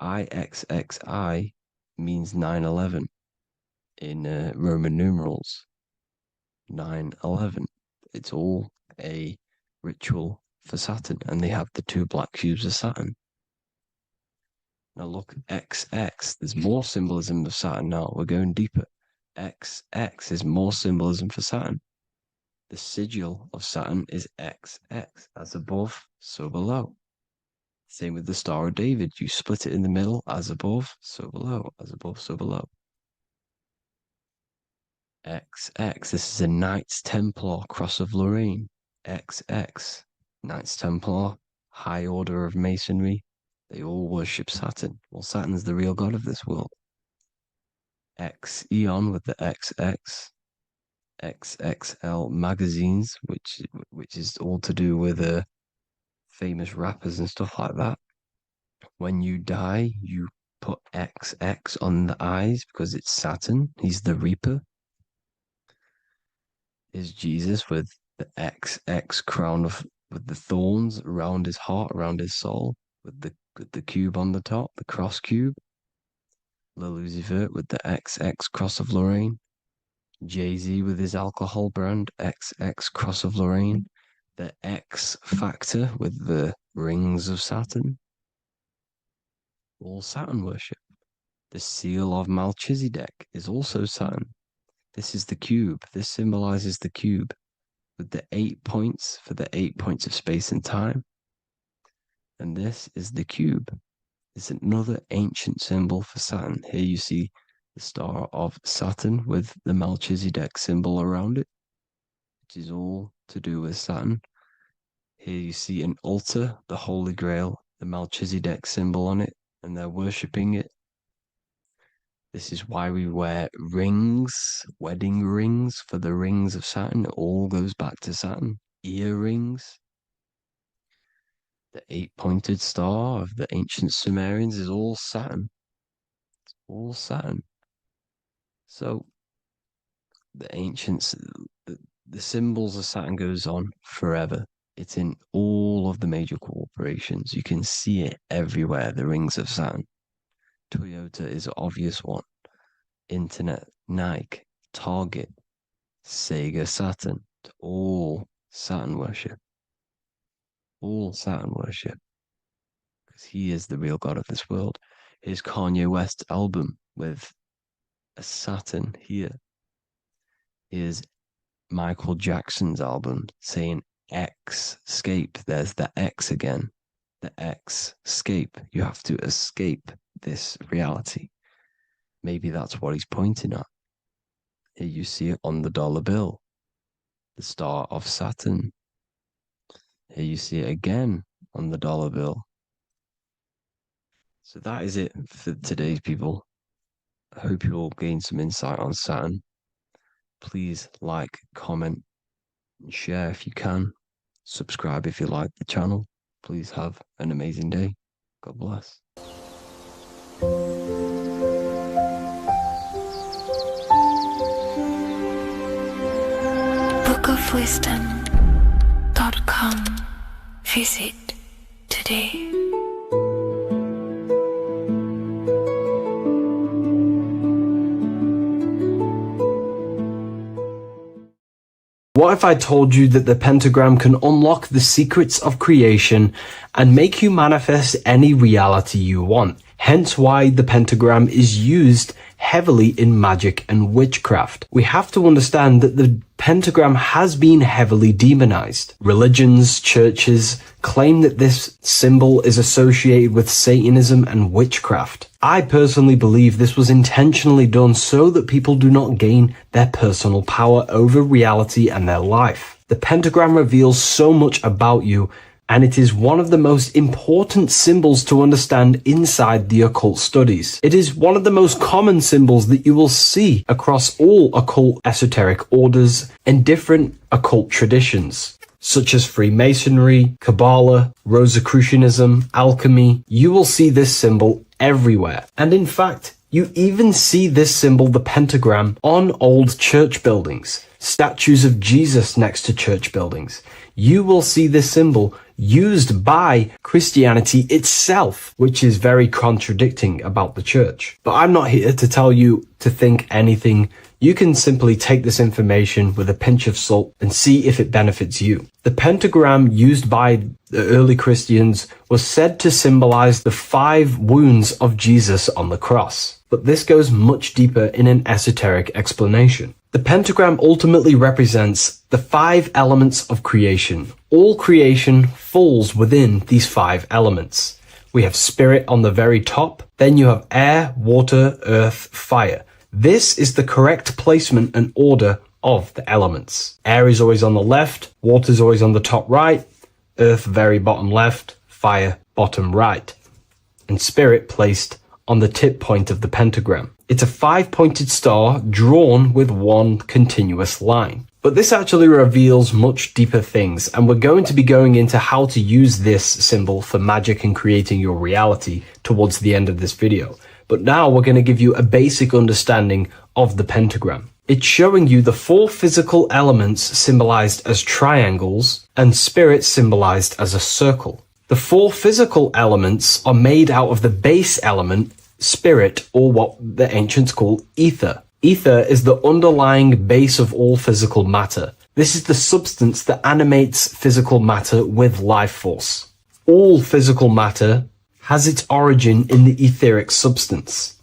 IXXI means 9/11 in Roman numerals. 9/11. It's all a ritual for Saturn, and they have the 2 black cubes of Saturn. Now look, XX. There's more symbolism of Saturn now. We're going deeper. XX is more symbolism for Saturn. The sigil of Saturn is XX. As above, so below. Same with the Star of David. You split it in the middle, as above, so below. As above, so below. XX. This is a Knights Templar Cross of Lorraine. XX. Knights Templar, High Order of Masonry. They all worship Saturn. Well, Saturn's the real god of this world. X Eon with the XX. XXL magazines, which is all to do with famous rappers and stuff like that. When you die, you put XX on the eyes because it's Saturn. He's the Reaper. Is Jesus with the XX crown with the thorns around his heart, around his soul. with the cube on the top, the cross cube. Lucifer with the XX Cross of Lorraine. Jay-Z with his alcohol brand, XX Cross of Lorraine. The X Factor with the rings of Saturn. All Saturn worship. The seal of Melchizedek is also Saturn. This is the cube. This symbolizes the cube with the 8 points for the 8 points of space and time. And this is the cube. It's another ancient symbol for Saturn. Here you see the star of Saturn with the Melchizedek symbol around it, which is all to do with Saturn. Here you see an altar, the Holy Grail, the Melchizedek symbol on it, and they're worshipping it. This is why we wear rings, wedding rings for the rings of Saturn. It all goes back to Saturn. Earrings. The 8-pointed star of the ancient Sumerians is all Saturn. It's all Saturn. So the ancients, the symbols of Saturn goes on forever. It's in all of the major corporations. You can see it everywhere, the rings of Saturn. Toyota is an obvious one. Internet, Nike, Target, Sega, Saturn. It's all Saturn worship. All Saturn worship. Because he is the real god of this world. Here's Kanye West's album with a Saturn here. Here's Michael Jackson's album saying X, escape. There's the X again. The X, escape. You have to escape this reality. Maybe that's what he's pointing at. Here you see it on the dollar bill. The star of Saturn. Here you see it again on the dollar bill. So that is it for today's people. I hope you all gain some insight on Saturn. Please like, comment, and share if you can. Subscribe if you like the channel. Please have an amazing day. God bless. bookofwisdom.com. Visit today. What if I told you that the pentagram can unlock the secrets of creation and make you manifest any reality you want? Hence why the pentagram is used heavily in magic and witchcraft. We have to understand that the pentagram has been heavily demonized. Religions, churches claim that this symbol is associated with Satanism and witchcraft. I personally believe this was intentionally done so that people do not gain their personal power over reality and their life. The pentagram reveals so much about you, and it is one of the most important symbols to understand inside the occult studies. It is one of the most common symbols that you will see across all occult esoteric orders and different occult traditions, such as Freemasonry, Kabbalah, Rosicrucianism, alchemy. You will see this symbol everywhere. And in fact, you even see this symbol, the pentagram, on old church buildings, statues of Jesus next to church buildings. You will see this symbol used by Christianity itself, which is very contradicting about the church. But I'm not here to tell you to think anything. You can simply take this information with a pinch of salt and see if it benefits you. The pentagram used by the early Christians was said to symbolize the 5 wounds of Jesus on the cross. But this goes much deeper in an esoteric explanation. The pentagram ultimately represents the 5 elements of creation. All creation falls within these 5 elements. We have spirit on the very top, then you have air, water, earth, fire. This is the correct placement and order of the elements. Air is always on the left, water is always on the top right, earth very bottom left, fire bottom right, and spirit placed on the tip point of the pentagram. It's a 5-pointed star drawn with one continuous line. But this actually reveals much deeper things, and we're going to be going into how to use this symbol for magic and creating your reality towards the end of this video. But now we're going to give you a basic understanding of the pentagram. It's showing you the 4 physical elements symbolized as triangles and spirit symbolized as a circle. The four physical elements are made out of the base element, spirit, or what the ancients call ether. Ether is the underlying base of all physical matter. This is the substance that animates physical matter with life force. All physical matter has its origin in the etheric substance,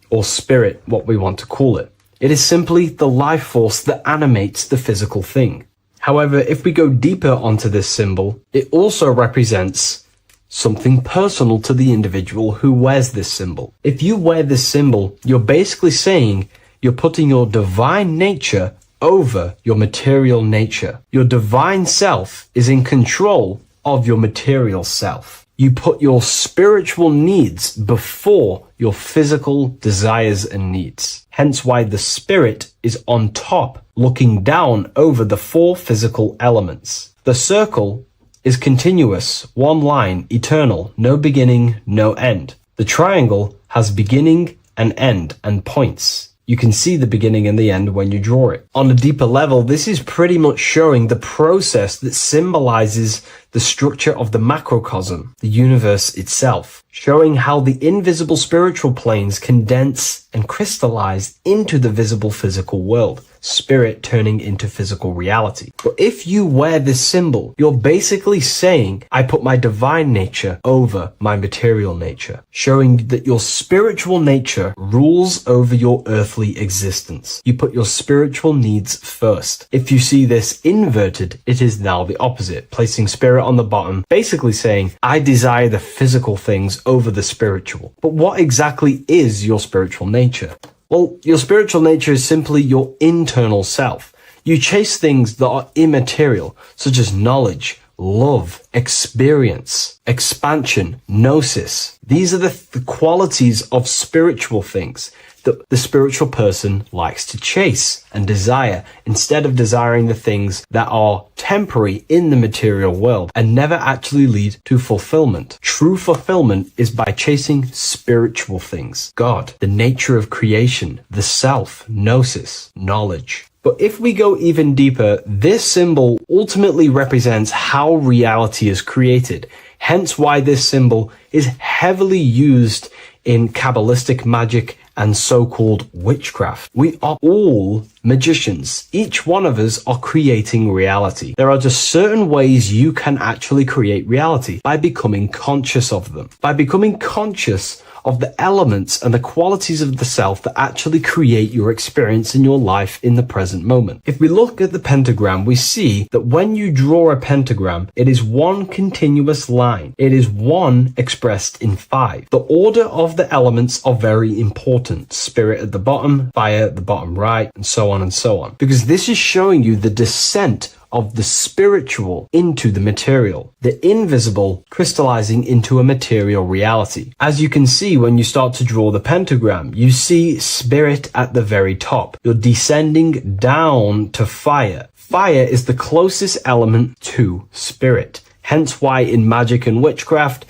or spirit, what we want to call it. It is simply the life force that animates the physical thing. However, if we go deeper onto this symbol, it also represents something personal to the individual who wears this symbol. If you wear this symbol, you're basically saying you're putting your divine nature over your material nature. Your divine self is in control of your material self. You put your spiritual needs before your physical desires and needs. Hence why the spirit is on top, looking down over the four physical elements. The circle is continuous, one line, eternal, no beginning, no end. The triangle has beginning and end and points. You can see the beginning and the end when you draw it. On a deeper level, this is pretty much showing the process that symbolizes the structure of the macrocosm, the universe itself, showing how the invisible spiritual planes condense and crystallize into the visible physical world, spirit turning into physical reality. But if you wear this symbol, you're basically saying, I put my divine nature over my material nature, showing that your spiritual nature rules over your earthly existence. You put your spiritual needs first. If you see this inverted, it is now the opposite, placing spirit on the bottom, basically saying, I desire the physical things over the spiritual. But what exactly is your spiritual nature? Well, your spiritual nature is simply your internal self. You chase things that are immaterial, such as knowledge, love, experience, expansion, gnosis. These are the qualities of spiritual things that the spiritual person likes to chase and desire, instead of desiring the things that are temporary in the material world and never actually lead to fulfillment. True fulfillment is by chasing spiritual things. God, the nature of creation, the self, gnosis, knowledge. But if we go even deeper, this symbol ultimately represents how reality is created. Hence why this symbol is heavily used in Kabbalistic magic and so-called witchcraft. We are all magicians. Each one of us are creating reality. There are just certain ways you can actually create reality by becoming conscious of them. By becoming conscious of the elements and the qualities of the self that actually create your experience in your life in the present moment. If we look at the pentagram, we see that when you draw a pentagram, it is one continuous line. It is one expressed in five. The order of the elements are very important. Spirit at the bottom, fire at the bottom right, and so on and so on. Because this is showing you the descent of the spiritual into the material, the invisible crystallizing into a material reality. As you can see when you start to draw the pentagram, you see spirit at the very top. You're descending down to fire. Fire is the closest element to spirit. Hence why in magic and witchcraft,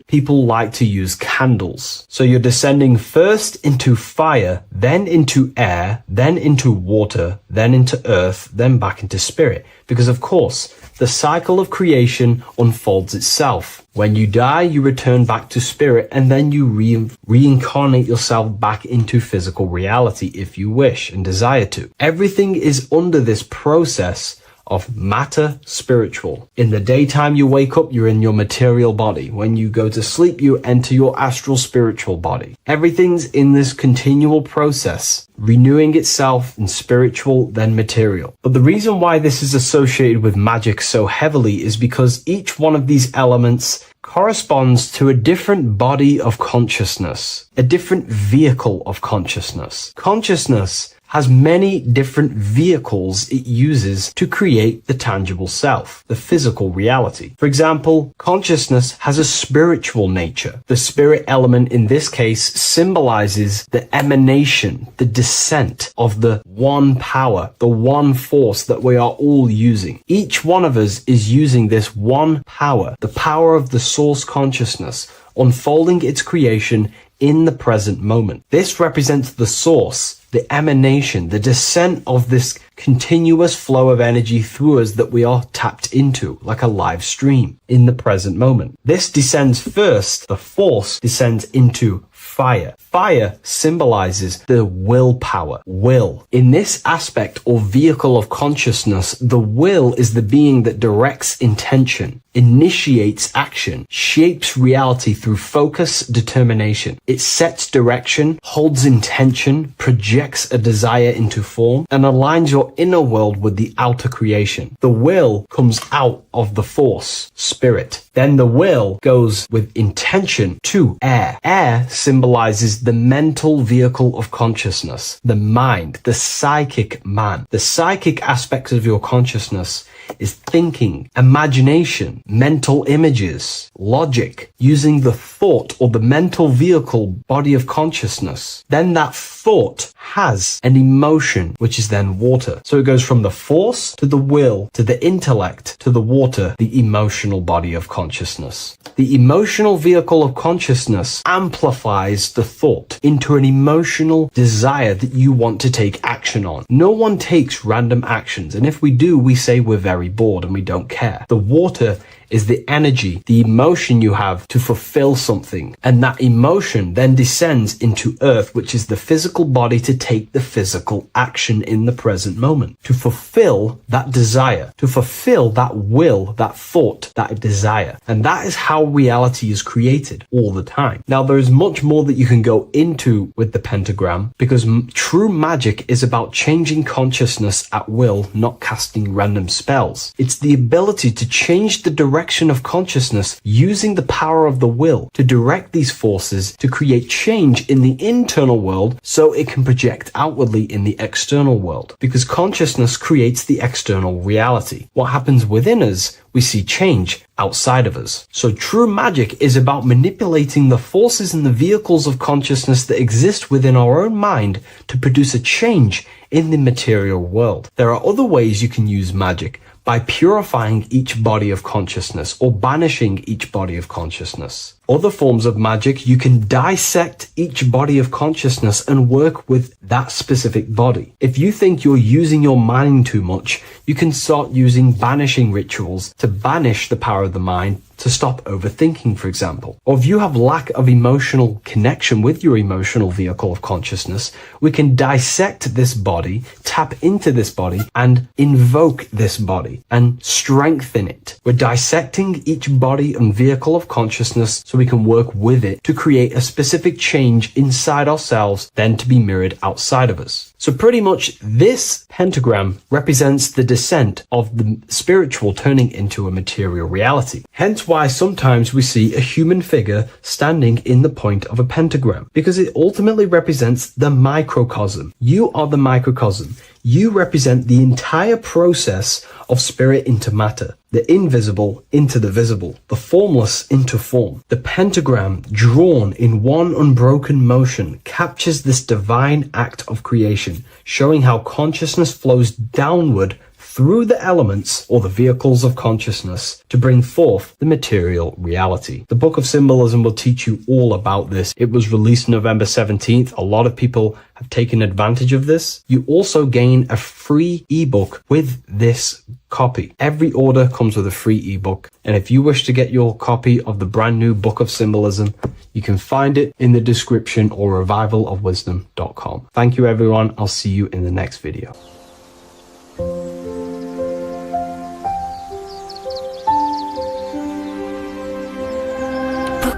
people like to use candles. So you're descending first into fire, then into air, then into water, then into earth, then back into spirit. Because of course, the cycle of creation unfolds itself. When you die, you return back to spirit, and then you reincarnate yourself back into physical reality if you wish and desire to. Everything is under this process of matter spiritual. In the daytime you wake up, you're in your material body. When you go to sleep, you enter your astral spiritual body. Everything's in this continual process, renewing itself in spiritual, then material. But the reason why this is associated with magic so heavily is because each one of these elements corresponds to a different body of consciousness, a different vehicle of consciousness. Consciousness has many different vehicles it uses to create the tangible self, the physical reality. For example, consciousness has a spiritual nature. The spirit element in this case symbolizes the emanation, the descent of the one power, the one force that we are all using. Each one of us is using this one power, the power of the source consciousness, unfolding its creation in the present moment. This represents the source, the emanation, the descent of this continuous flow of energy through us that we are tapped into, like a live stream in the present moment. This descends first, the force descends into fire. Fire symbolizes the willpower, will. In this aspect or vehicle of consciousness, the will is the being that directs intention, initiates action, shapes reality through focus, determination. It sets direction, holds intention, projects a desire into form, and aligns your inner world with the outer creation. The will comes out of the force, spirit. Then the will goes with intention to air. Air symbolizes the mental vehicle of consciousness, the mind, the psychic man. The psychic aspects of your consciousness is thinking, imagination, mental images, logic, using the thought or the mental vehicle body of consciousness. Then that thought has an emotion, which is then water. So it goes from the force to the will to the intellect to the water, the emotional body of consciousness. The emotional vehicle of consciousness amplifies the thought into an emotional desire that you want to take action on. No one takes random actions, and if we do, we say we're very bored and we don't care. The water is the energy, the emotion you have to fulfill something. And that emotion then descends into earth, which is the physical body to take the physical action in the present moment, to fulfill that desire, to fulfill that will, that thought, that desire. And that is how reality is created all the time. Now, there is much more that you can go into with the pentagram, because true magic is about changing consciousness at will, not casting random spells. It's the ability to change the direction of consciousness using the power of the will to direct these forces to create change in the internal world so it can project outwardly in the external world. Because consciousness creates the external reality. What happens within us, we see change outside of us. So true magic is about manipulating the forces and the vehicles of consciousness that exist within our own mind to produce a change in the material world. There are other ways you can use magic, by purifying each body of consciousness or banishing each body of consciousness. Other forms of magic, you can dissect each body of consciousness and work with that specific body. If you think you're using your mind too much, you can start using banishing rituals to banish the power of the mind, to stop overthinking, for example. Or if you have lack of emotional connection with your emotional vehicle of consciousness, we can dissect this body, tap into this body, and invoke this body and strengthen it. We're dissecting each body and vehicle of consciousness so we can work with it to create a specific change inside ourselves, then to be mirrored outside of us. So pretty much this pentagram represents the descent of the spiritual turning into a material reality. Hence why sometimes we see a human figure standing in the point of a pentagram, because it ultimately represents the microcosm. You are the microcosm. You represent the entire process of spirit into matter, the invisible into the visible, the formless into form. The pentagram, drawn in one unbroken motion, captures this divine act of creation, showing how consciousness flows downward through the elements or the vehicles of consciousness to bring forth the material reality. The Book of Symbolism will teach you all about this. It was released November 17th. A lot of people have taken advantage of this. You also gain a free ebook with this copy. Every order comes with a free ebook. And if you wish to get your copy of the brand new Book of Symbolism, you can find it in the description or revivalofwisdom.com. Thank you, everyone. I'll see you in the next video.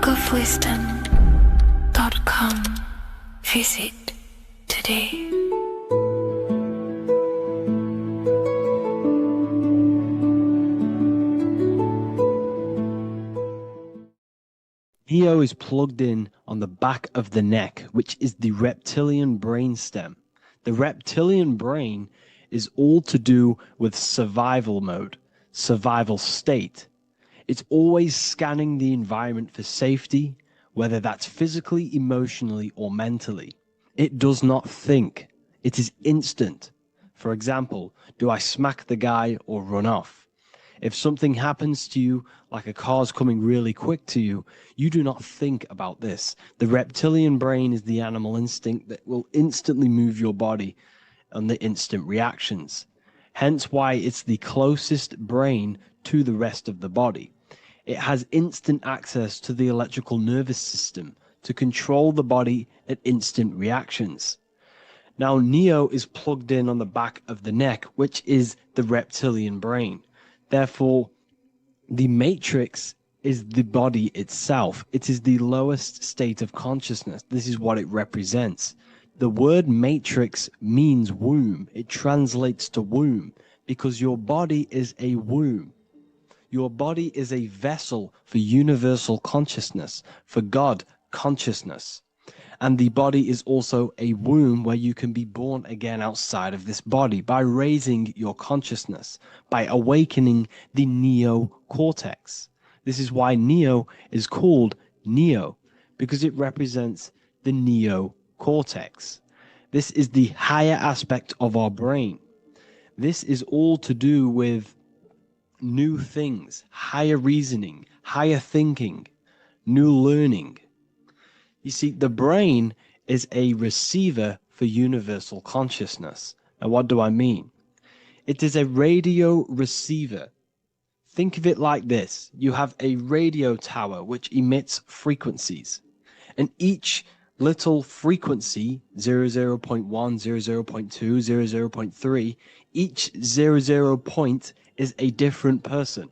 bookofwisdom.com. Visit today. Neo is plugged in on the back of the neck, which is the reptilian brain stem. The reptilian brain is all to do with survival mode, survival state. It's always scanning the environment for safety, whether that's physically, emotionally, or mentally. It does not think. It is instant. For example, do I smack the guy or run off? If something happens to you, like a car's coming really quick to you, you do not think about this. The reptilian brain is the animal instinct that will instantly move your body on the instant reactions. Hence why it's the closest brain to the rest of the body. It has instant access to the electrical nervous system to control the body at instant reactions. Now, Neo is plugged in on the back of the neck, which is the reptilian brain. Therefore, the matrix is the body itself. It is the lowest state of consciousness. This is what it represents. The word matrix means womb. It translates to womb because your body is a womb. Your body is a vessel for universal consciousness, for God consciousness. And the body is also a womb where you can be born again outside of this body by raising your consciousness, by awakening the neocortex. This is why Neo is called Neo, because it represents the neocortex. This is the higher aspect of our brain. This is all to do with new things, higher reasoning, higher thinking, new learning. You see, the brain is a receiver for universal consciousness. Now, what do I mean? It is a radio receiver. Think of it like this. You have a radio tower which emits frequencies, and each little frequency, 00.1, 00.2, 00.3, each 00 point is a different person.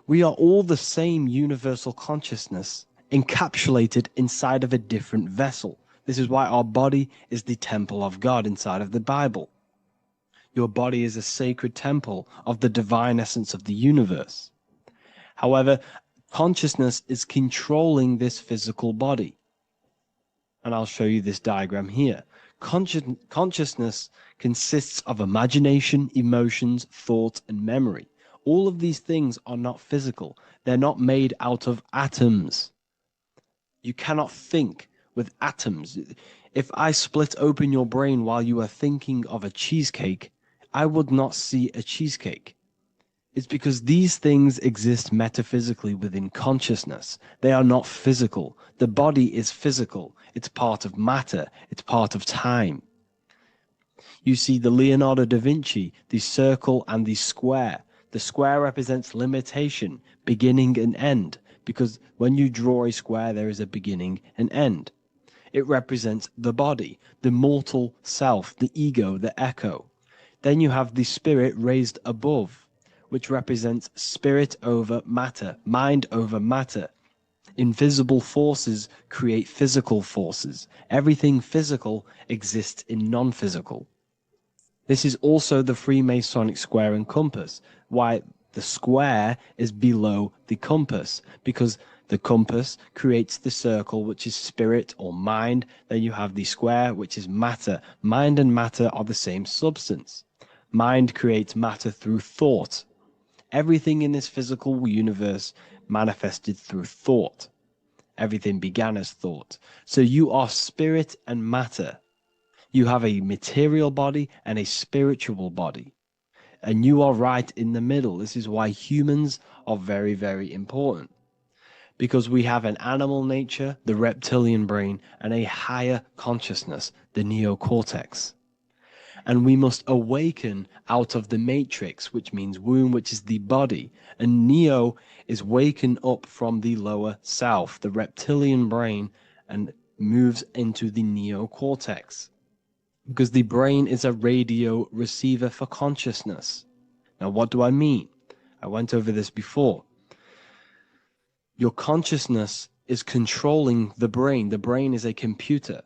We are all the same universal consciousness encapsulated inside of a different vessel. This is why our body is the temple of God inside of the Bible. Your body is a sacred temple of the divine essence of the universe. However, consciousness is controlling this physical body. And I'll show you this diagram here. Consciousness consists of imagination, emotions, thought, and memory. All of these things are not physical. They're not made out of atoms. You cannot think with atoms. If I split open your brain while you are thinking of a cheesecake, I would not see a cheesecake. It's because these things exist metaphysically within consciousness. They are not physical. The body is physical. It's part of matter. It's part of time. You see the Leonardo da Vinci, the circle and the square. The square represents limitation, beginning and end, because when you draw a square, there is a beginning and end. It represents the body, the mortal self, the ego, the echo. Then you have the spirit raised above, which represents spirit over matter, mind over matter. Invisible forces create physical forces. Everything physical exists in non-physical. This is also the Freemasonic square and compass, why the square is below the compass, because the compass creates the circle, which is spirit or mind. Then you have the square, which is matter. Mind and matter are the same substance. Mind creates matter through thought. Everything in this physical universe manifested through thought. Everything began as thought. So you are spirit and matter. You have a material body and a spiritual body. And you are right in the middle. This is why humans are very, very important. Because we have an animal nature, the reptilian brain, and a higher consciousness, the neocortex. And we must awaken out of the matrix, which means womb, which is the body. And Neo is waken up from the lower self, the reptilian brain, and moves into the neocortex. Because the brain is a radio receiver for consciousness. Now, what do I mean? I went over this before. Your consciousness is controlling the brain. The brain is a computer.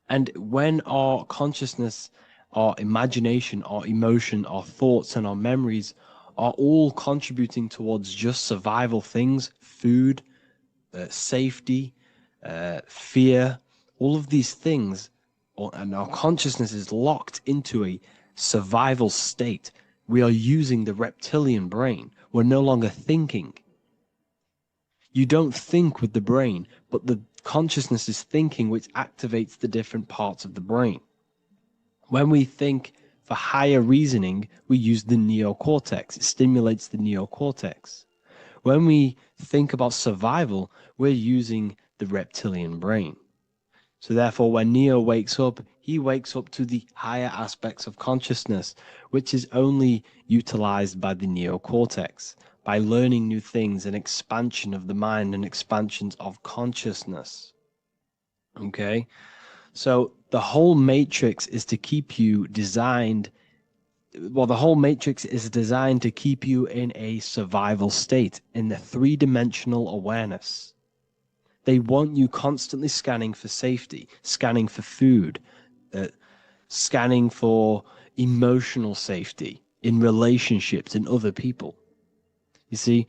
And when our consciousness, our imagination, our emotion, our thoughts, and our memories are all contributing towards just survival things, food, safety, fear, all of these things, and our consciousness is locked into a survival state, we are using the reptilian brain. We're no longer thinking. You don't think with the brain, but the consciousness is thinking, which activates the different parts of the brain. When we think, if For higher reasoning, we use the neocortex. It stimulates the neocortex. When we think about survival, we're using the reptilian brain. So therefore, when Neo wakes up, he wakes up to the higher aspects of consciousness, which is only utilized by the neocortex, by learning new things and expansion of the mind and expansions of consciousness. Okay? So the whole matrix is to keep you designed, well, the whole matrix is designed to keep you in a survival state, in the three-dimensional awareness. They want you constantly scanning for safety, scanning for food, scanning for emotional safety in relationships and other people. You see,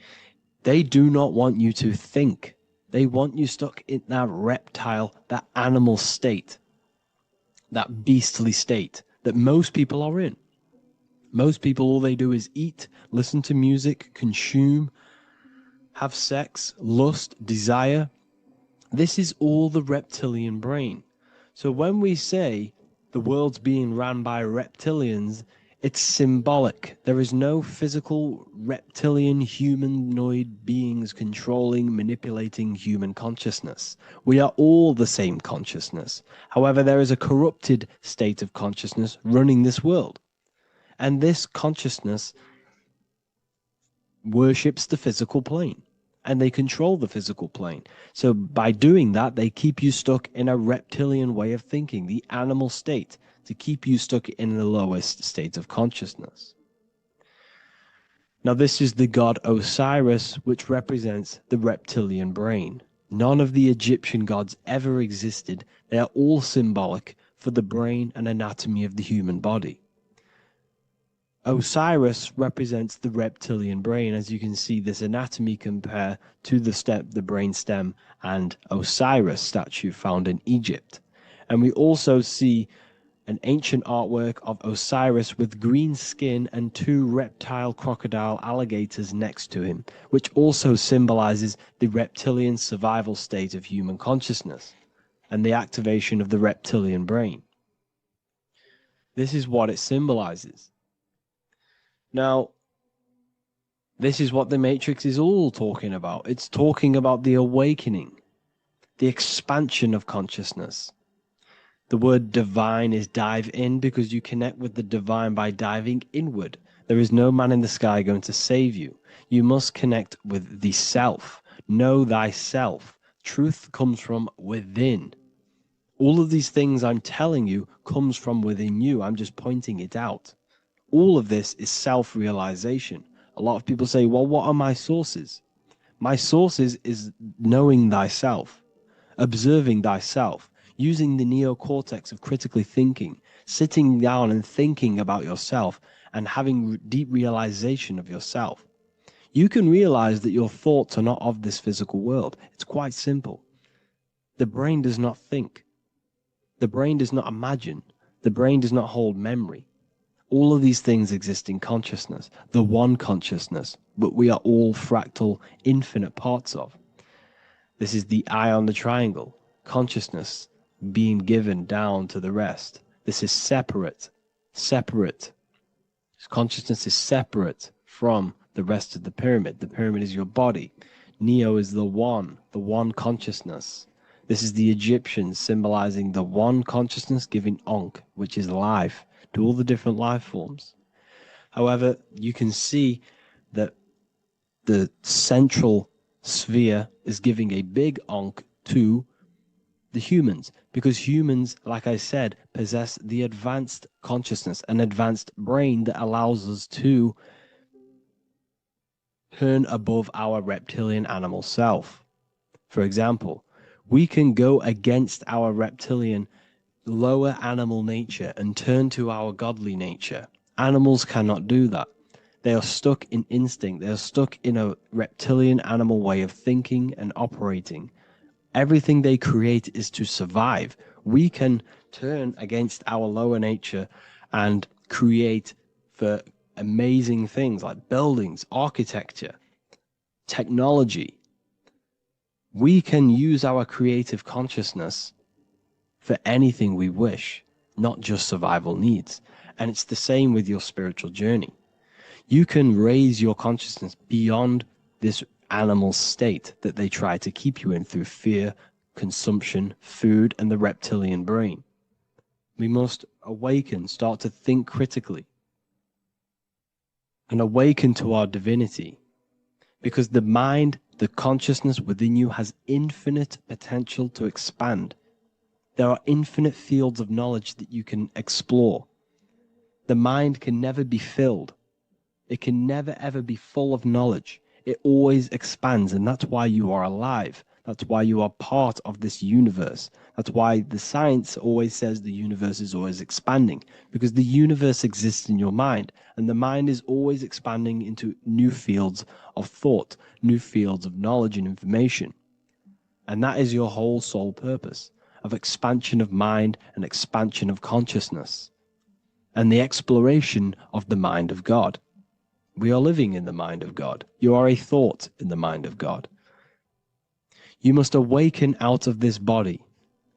they do not want you to think. They want you stuck in that reptile, that animal state, that beastly state that most people are in. Most people, all they do is eat, listen to music, consume, have sex, lust, desire. This is all the reptilian brain. So when we say the world's being ran by reptilians, it's symbolic. There is no physical reptilian humanoid beings controlling, manipulating human consciousness. We are all the same consciousness. However, there is a corrupted state of consciousness running this world. And this consciousness worships the physical plane. And they control the physical plane. So by doing that, they keep you stuck in a reptilian way of thinking, the animal state, to keep you stuck in the lowest state of consciousness. Now, this is the god Osiris, which represents the reptilian brain. None of the Egyptian gods ever existed. They are all symbolic for the brain and anatomy of the human body. Osiris represents the reptilian brain. As you can see, this anatomy compare to the brain stem and Osiris statue found in Egypt. And we also see an ancient artwork of Osiris with green skin and two reptile crocodile alligators next to him, which also symbolizes the reptilian survival state of human consciousness and the activation of the reptilian brain. This is what it symbolizes. Now, this is what the Matrix is all talking about. It's talking about the awakening, the expansion of consciousness. The word divine is dive in because you connect with the divine by diving inward. There is no man in the sky going to save you. You must connect with the self. Know thyself. Truth comes from within. All of these things I'm telling you comes from within you. I'm just pointing it out. All of this is self-realization. A lot of people say, well, what are my sources? My sources is knowing thyself, observing thyself, using the neocortex of critically thinking, sitting down and thinking about yourself and having deep realization of yourself. You can realize that your thoughts are not of this physical world. It's quite simple. The brain does not think. The brain does not imagine. The brain does not hold memory. All of these things exist in consciousness, the one consciousness, but we are all fractal, infinite parts of. This is the eye on the triangle, consciousness being given down to the rest. This is separate. Consciousness is separate from the rest of the pyramid. The pyramid is your body. Neo is the one consciousness. This is the Egyptians symbolizing the one consciousness giving Ankh, which is life, to all the different life forms. However, you can see that the central sphere is giving a big Ankh to the humans, because humans, like I said, possess the advanced consciousness, an advanced brain that allows us to turn above our reptilian animal self. For example, we can go against our reptilian lower animal nature and turn to our godly nature. Animals cannot do that. They are stuck in instinct. They are stuck in a reptilian animal way of thinking and operating. Everything they create is to survive. We can turn against our lower nature and create for amazing things like buildings, architecture, technology. We can use our creative consciousness for anything we wish, not just survival needs. And it's the same with your spiritual journey. You can raise your consciousness beyond this animal state that they try to keep you in through fear, consumption, food, and the reptilian brain. We must awaken, start to think critically, and awaken to our divinity. Because the mind, the consciousness within you has infinite potential to expand. There are infinite fields of knowledge that you can explore. The mind can never be filled. It can never ever be full of knowledge. It always expands, and that's why you are alive. That's why you are part of this universe. That's why the science always says the universe is always expanding, because the universe exists in your mind, and the mind is always expanding into new fields of thought, new fields of knowledge and information. And that is your whole sole purpose, of expansion of mind and expansion of consciousness, and the exploration of the mind of God. We are living in the mind of God. You are a thought in the mind of God. You must awaken out of this body.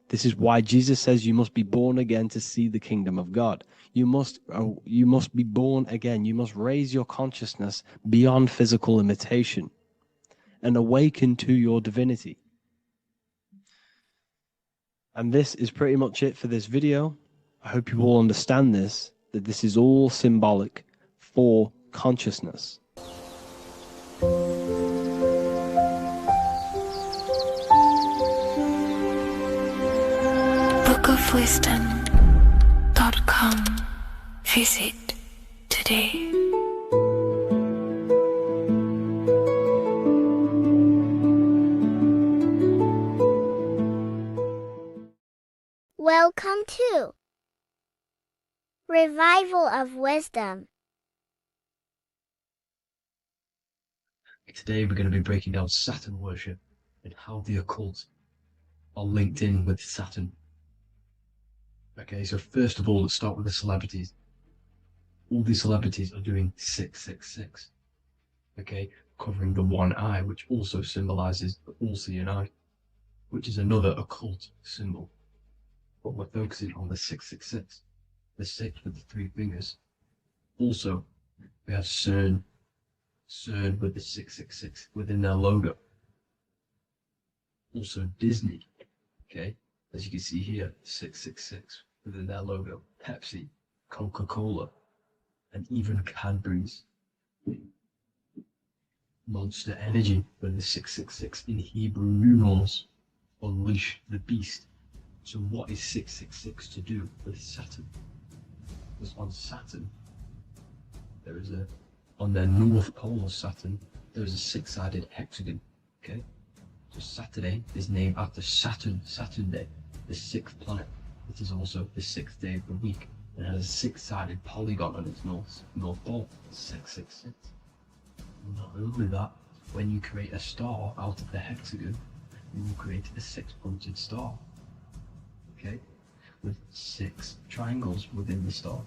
This is why Jesus says you must be born again to see the kingdom of God. You must be born again. You must raise your consciousness beyond physical limitation and awaken to your divinity. And this is pretty much it for this video. I hope you all understand this, that this is all symbolic for consciousness. bookofwisdom.com. Visit today. Welcome to Revival of Wisdom. Today we're going to be breaking down Saturn worship and how the occult are linked in with Saturn. Okay, so first of all, let's start with the celebrities. All these celebrities are doing 666. Okay, covering the one eye, which also symbolizes the all-seeing eye, which is another occult symbol. But we're focusing on the 666, the 6 with the 3 fingers. Also, we have CERN with the 666 within their logo. Also Disney, okay, as you can see here, 666 within their logo. Pepsi, Coca-Cola, and even Cadbury's. Monster Energy with the 666 in Hebrew numerals. Unleash the beast. So what is 666 to do with Saturn? Because on Saturn, on their north pole of Saturn, there is a 6-sided hexagon, okay? So Saturday is named after Saturn Day, the 6th planet. It is also the 6th day of the week, and has a 6-sided polygon on its north pole, 666. Not only that, when you create a star out of the hexagon, you will create a 6-pointed star, okay? With 6 triangles within the star,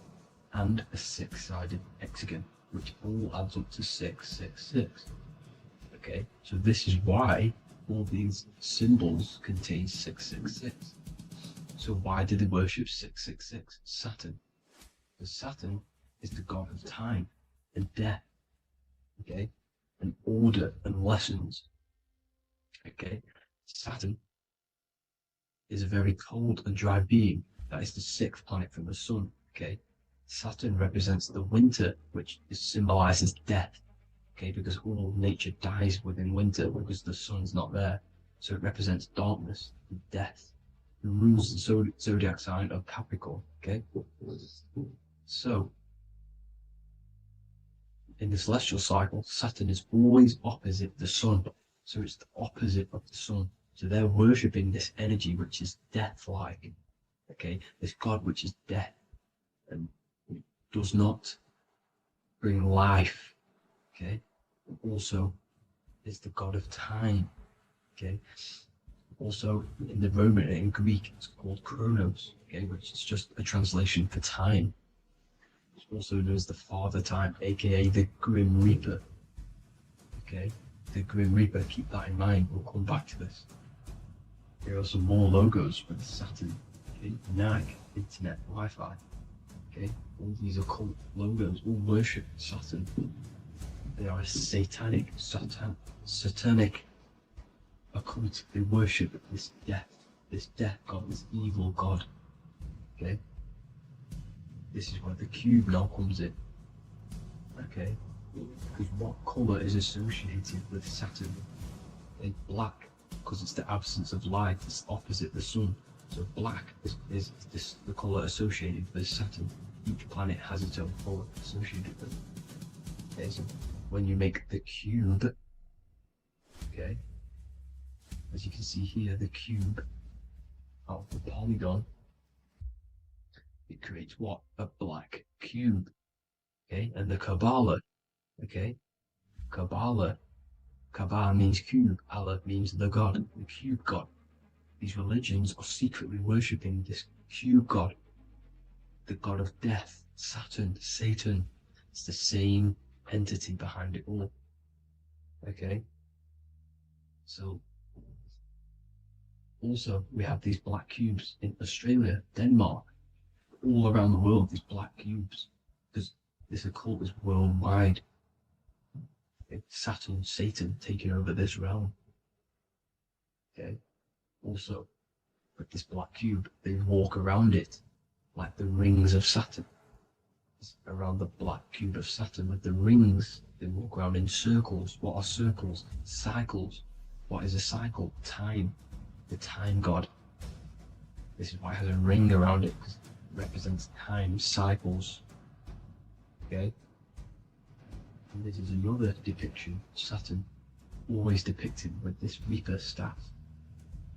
and a 6-sided hexagon, which all adds up to 666. Okay, so this is why all these symbols contain 666. So why do they worship 666? Saturn. Because Saturn is the god of time and death, okay, and order and lessons. Okay, Saturn is a very cold and dry being. That is the 6th planet from the sun. Okay, Saturn represents the winter, which symbolizes death, okay, because all nature dies within winter because the sun's not there. So it represents darkness and death. It rules the zodiac sign of Capricorn, okay? So, in the celestial cycle, Saturn is always opposite the sun. So it's the opposite of the sun. So they're worshipping this energy which is death-like, okay? This god which is death and does not bring life, okay? Also is the god of time, okay? Also in the Roman and in Greek it's called Chronos, okay, which is just a translation for time. It's also known as the Father Time, aka the Grim Reaper, okay? The Grim Reaper, keep that in mind, we'll come back to this. Here are some more logos for the Saturn, okay? NAG, Internet, Wi-Fi. Okay, all these occult logos all worship Saturn. They are a satanic occult. They worship this death god, this evil god. Okay, this is where the cube now comes in. Okay, because what color is associated with Saturn? It's black, because it's the absence of light. It's opposite the sun. So black is this the color associated with Saturn. Each planet has its own color associated with it. Okay, so when you make the cube, okay, as you can see here, the cube out of the polygon, it creates what? A black cube. Okay, and the Kabbalah, okay, Kabbalah means cube, Allah means the God, the cube God. These religions are secretly worshipping this cube God, the god of death, Saturn, Satan. It's the same entity behind it all. Okay, so also we have these black cubes in Australia, Denmark, all around the world, these black cubes, because this occult is worldwide. It's Saturn, Satan taking over this realm. Okay, also with this black cube, they walk around it like the rings of Saturn. It's around the black cube of Saturn with the rings, they walk around in circles. What are circles? Cycles. What is a cycle? Time. The time god. This is why it has a ring around it, because it represents time, cycles. Okay? And this is another depiction of Saturn, always depicted with this Reaper staff.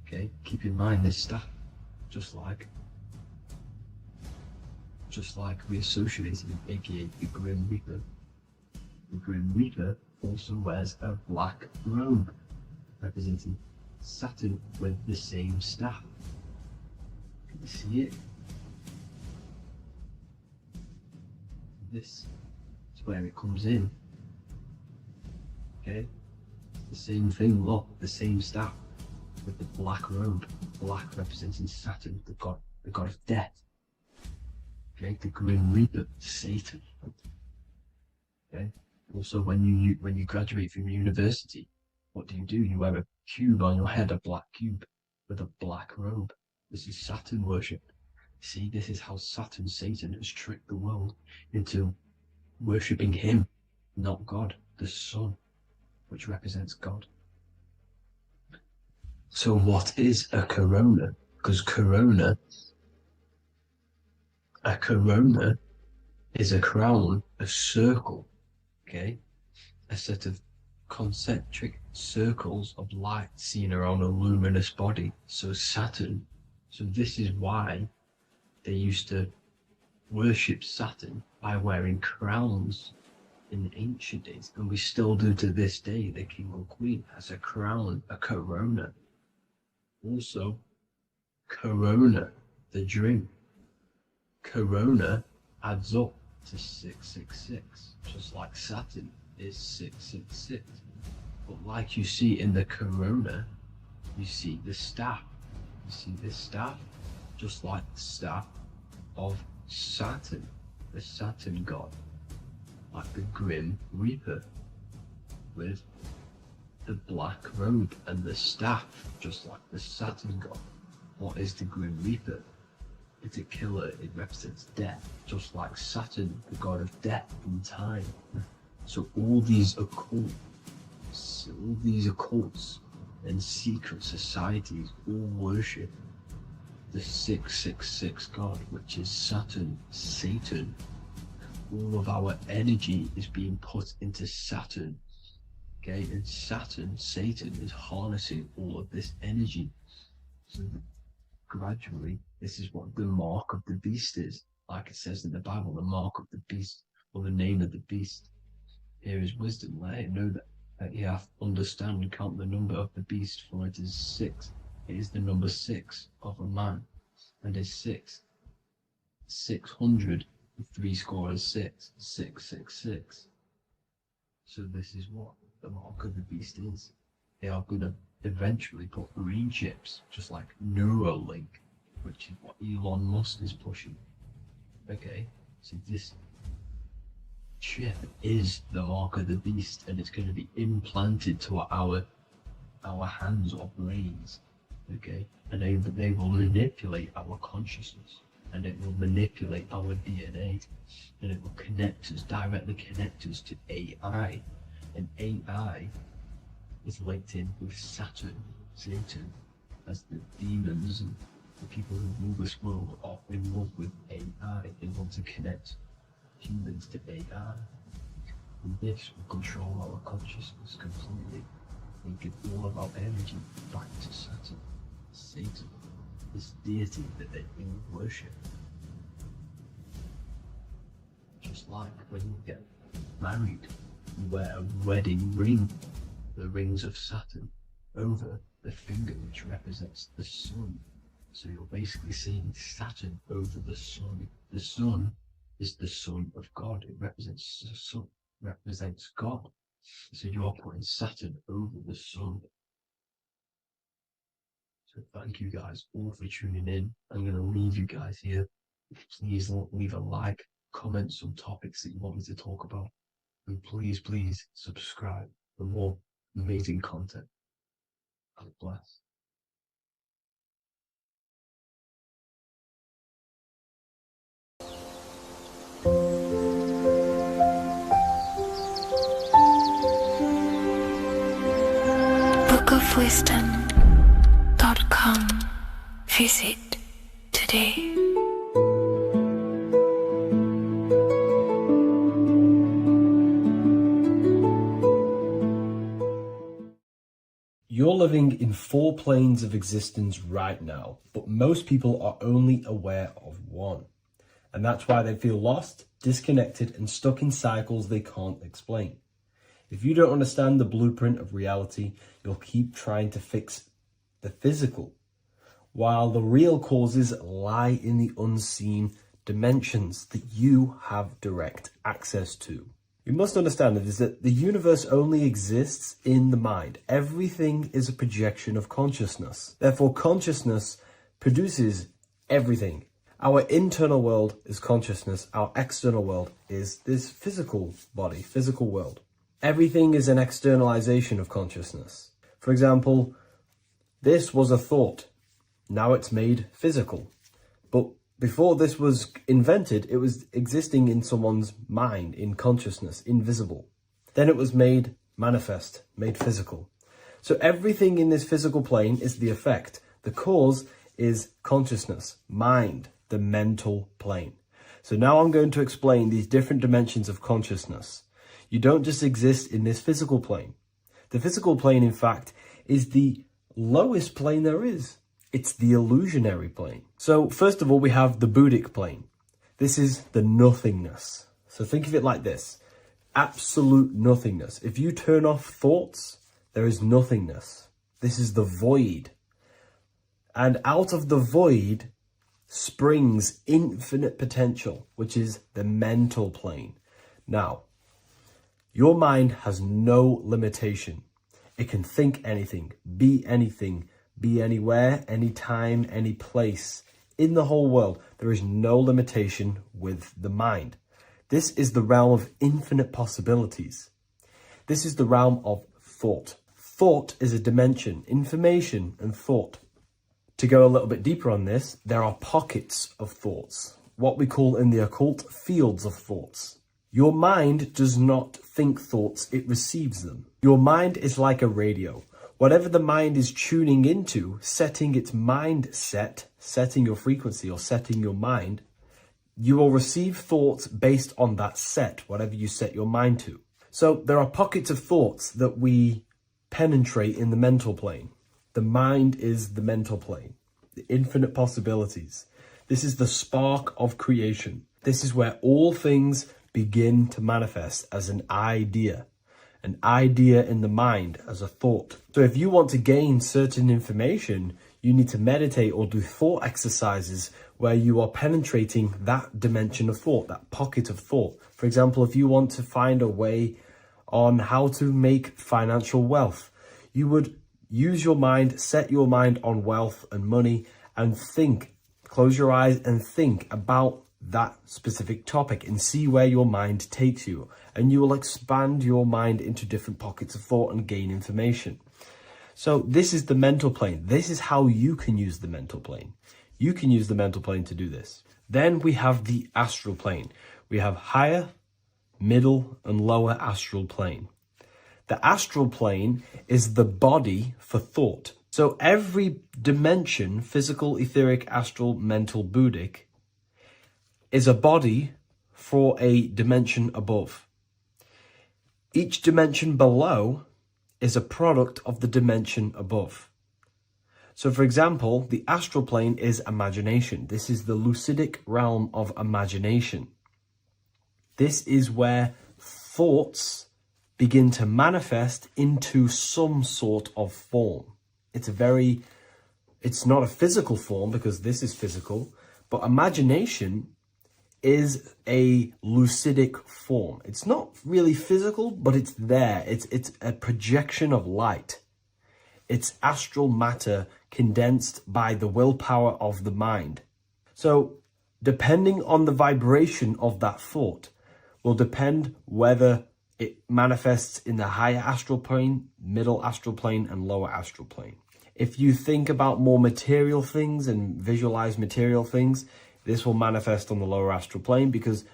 Okay? Keep in mind this staff, just like we associated with, aka the Grim Reaper. The Grim Reaper also wears a black robe, representing Saturn with the same staff. Can you see it? This is where it comes in. Okay? The same thing, look, the same staff with the black robe. Black representing Saturn, the god of death. Okay, the Grim Reaper, Satan. Okay. Also, when you graduate from university, what do? You wear a cube on your head, a black cube with a black robe. This is Saturn worship. See, this is how Saturn, Satan, has tricked the world into worshipping him, not God, the sun, which represents God. So what is a corona? Because a corona is a crown, a circle, okay? A set of concentric circles of light seen around a luminous body. So Saturn. So this is why they used to worship Saturn by wearing crowns in ancient days. And we still do to this day. The king or queen has a crown, a corona. Also, corona, the drink. Corona adds up to 666, just like Saturn is 666. But like you see in the corona, you see the staff. You see this staff, just like the staff of Saturn, the Saturn god, like the Grim Reaper, with the black robe and the staff, just like the Saturn god. What is the Grim Reaper? It's a killer. It represents death, just like Saturn, the god of death and time. So all these occults and secret societies all worship the 666 god, which is Saturn, Satan. All of our energy is being put into Saturn. Okay, and Saturn, Satan, is harnessing all of this energy. So gradually, this is what the mark of the beast is. Like it says in the Bible, the mark of the beast, or the name of the beast. Here is wisdom, let it know that you have to understand and count the number of the beast, for it is 6. It is the number 6 of a man, and is 600, 3 score is 6, 666. So this is what the mark of the beast is. They are going to eventually put green chips, just like Neuralink, which is what Elon Musk is pushing. Okay, So this chip is the mark of the beast, and it's going to be implanted to our hands or brains, okay? And they will manipulate our consciousness, and it will manipulate our DNA, and it will directly connect us to AI, and AI is linked in with Satan, as the demons and the people who rule this world are in love with AI. They want to connect humans to AI. And this will control our consciousness completely and give all of our energy back to Satan, this deity that they all worship. Just like when you get married, you wear a wedding ring, the rings of Saturn, over the finger, which represents the sun. So you're basically seeing Saturn over the sun. The sun is the son of God. It represents the sun, represents God. So you're putting Saturn over the sun. So thank you guys all for tuning in. I'm going to leave you guys here. Please leave a like, comment some topics that you want me to talk about. And please subscribe for more amazing content. God bless. bookofwisdom.com. Visit today. You're living in 4 planes of existence right now, but most people are only aware of one. And that's why they feel lost, disconnected, and stuck in cycles they can't explain. If you don't understand the blueprint of reality, you'll keep trying to fix the physical, while the real causes lie in the unseen dimensions that you have direct access to. You must understand that the universe only exists in the mind. Everything is a projection of consciousness. Therefore, consciousness produces everything. Our internal world is consciousness. Our external world is this physical body, physical world. Everything is an externalization of consciousness. For example, this was a thought. Now it's made physical. But before this was invented, it was existing in someone's mind, in consciousness, invisible. Then it was made manifest, made physical. So everything in this physical plane is the effect. The cause is consciousness, mind, the mental plane. So now I'm going to explain these different dimensions of consciousness. You don't just exist in this physical plane. The physical plane, in fact, is the lowest plane there is. It's the illusionary plane. So first of all, we have the Buddhic plane. This is the nothingness. So think of it like this. Absolute nothingness. If you turn off thoughts, there is nothingness. This is the void. And out of the void springs infinite potential, which is the mental plane. Now, your mind has no limitation. It can think anything, be anywhere, anytime, any place. In the whole world, there is no limitation with the mind. This is the realm of infinite possibilities. This is the realm of thought. Thought is a dimension, information and thought. To go a little bit deeper on this, there are pockets of thoughts, what we call in the occult fields of thoughts. Your mind does not think thoughts, it receives them. Your mind is like a radio. Whatever the mind is tuning into, setting its mindset, setting your frequency or setting your mind, you will receive thoughts based on that set, whatever you set your mind to. So there are pockets of thoughts that we penetrate in the mental plane. The mind is the mental plane, the infinite possibilities. This is the spark of creation. This is where all things begin to manifest as an idea in the mind as a thought. So if you want to gain certain information, you need to meditate or do thought exercises where you are penetrating that dimension of thought, that pocket of thought. For example, if you want to find a way on how to make financial wealth, you would use your mind, set your mind on wealth and money and think, close your eyes and think about that specific topic and see where your mind takes you. And you will expand your mind into different pockets of thought and gain information. So this is the mental plane. This is how you can use the mental plane. You can use the mental plane to do this. Then we have the astral plane. We have higher, middle, and lower astral plane. The astral plane is the body for thought. So every dimension, physical, etheric, astral, mental, Buddhic, is a body for a dimension above. Each dimension below is a product of the dimension above. So for example, the astral plane is imagination. This is the lucidic realm of imagination. This is where thoughts begin to manifest into some sort of form. It's not a physical form because this is physical, but imagination is a lucidic form. It's not really physical, but it's there. It's a projection of light. It's astral matter condensed by the willpower of the mind. So depending on the vibration of that thought will depend whether it manifests in the higher astral plane, middle astral plane, and lower astral plane. If you think about more material things and visualize material things, this will manifest on the lower astral plane because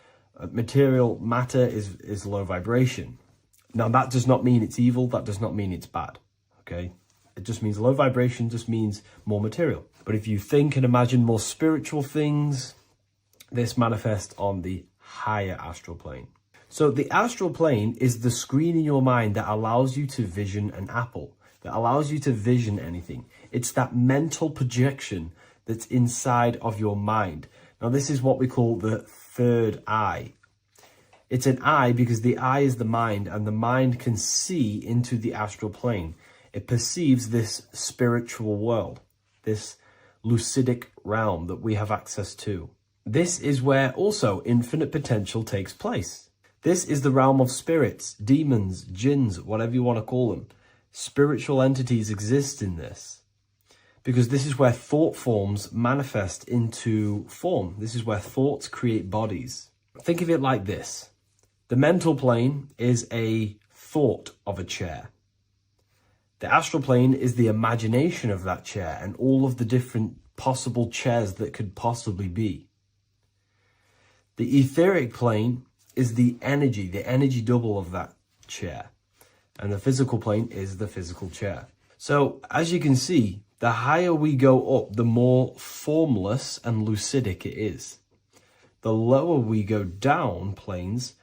material matter is low vibration. Now that does not mean it's evil, that does not mean it's bad, okay? It just means low vibration just means more material. But if you think and imagine more spiritual things, this manifests on the higher astral plane. So the astral plane is the screen in your mind that allows you to vision an apple, that allows you to vision anything. It's that mental projection that's inside of your mind. Now this is what we call the third eye. It's an eye because the eye is the mind, and the mind can see into the astral plane. It perceives this spiritual world, this lucidic realm that we have access to. This is where also infinite potential takes place. This is the realm of spirits, demons, jinns, whatever you want to call them. Spiritual entities exist in this because this is where thought forms manifest into form. This is where thoughts create bodies. Think of it like this. The mental plane is a thought of a chair. The astral plane is the imagination of that chair and all of the different possible chairs that could possibly be. The etheric plane is the energy double of that chair. And the physical plane is the physical chair. So as you can see, the higher we go up, the more formless and lucidic it is. The lower we go down planes,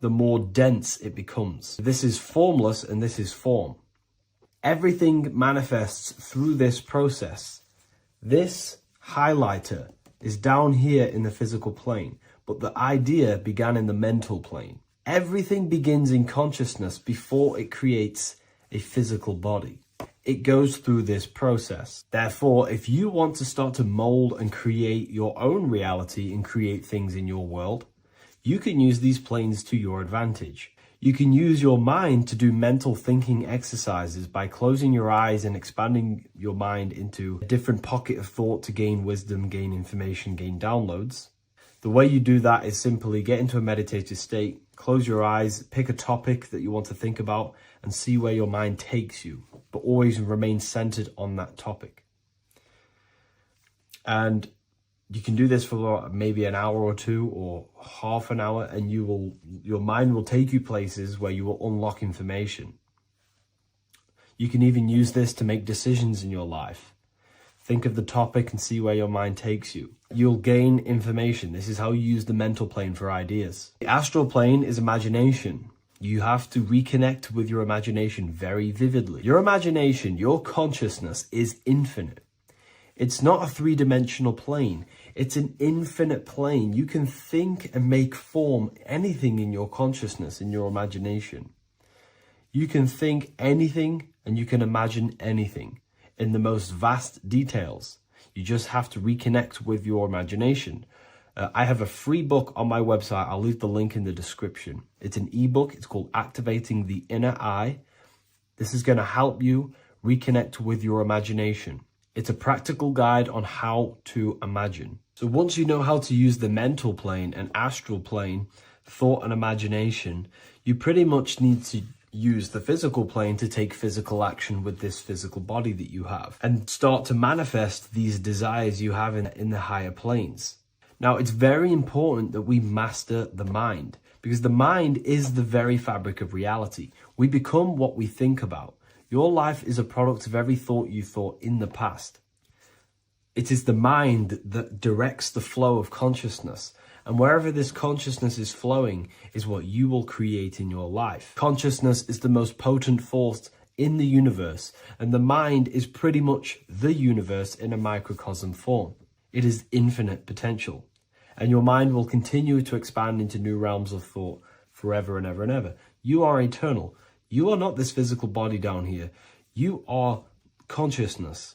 the more dense it becomes. This is formless and this is form. Everything manifests through this process. This highlighter is down here in the physical plane, but the idea began in the mental plane. Everything begins in consciousness before it creates a physical body. It goes through this process. Therefore, if you want to start to mold and create your own reality and create things in your world, you can use these planes to your advantage. You can use your mind to do mental thinking exercises by closing your eyes and expanding your mind into a different pocket of thought to gain wisdom, gain information, gain downloads. The way you do that is simply get into a meditative state, close your eyes, pick a topic that you want to think about and see where your mind takes you, but always remain centered on that topic. And you can do this for maybe an hour or two or half an hour, and your mind will take you places where you will unlock information. You can even use this to make decisions in your life. Think of the topic and see where your mind takes you. You'll gain information. This is how you use the mental plane for ideas. The astral plane is imagination. You have to reconnect with your imagination very vividly. Your imagination, your consciousness is infinite. It's not a three-dimensional plane. It's an infinite plane. You can think and make form anything in your consciousness, in your imagination. You can think anything and you can imagine anything in the most vast details. You just have to reconnect with your imagination. I have a free book on my website. I'll leave the link in the description. It's an ebook. It's called Activating the Inner Eye. This is going to help you reconnect with your imagination. It's a practical guide on how to imagine. So once you know how to use the mental plane and astral plane, thought and imagination, you pretty much need to use the physical plane to take physical action with this physical body that you have and start to manifest these desires you have in the higher planes. Now, it's very important that we master the mind, because the mind is the very fabric of reality. We become what we think about. Your life is a product of every thought you thought in the past. It is the mind that directs the flow of consciousness. And wherever this consciousness is flowing is what you will create in your life. Consciousness is the most potent force in the universe, and the mind is pretty much the universe in a microcosm form. It is infinite potential, and your mind will continue to expand into new realms of thought forever and ever and ever. You are eternal. You are not this physical body down here. You are consciousness,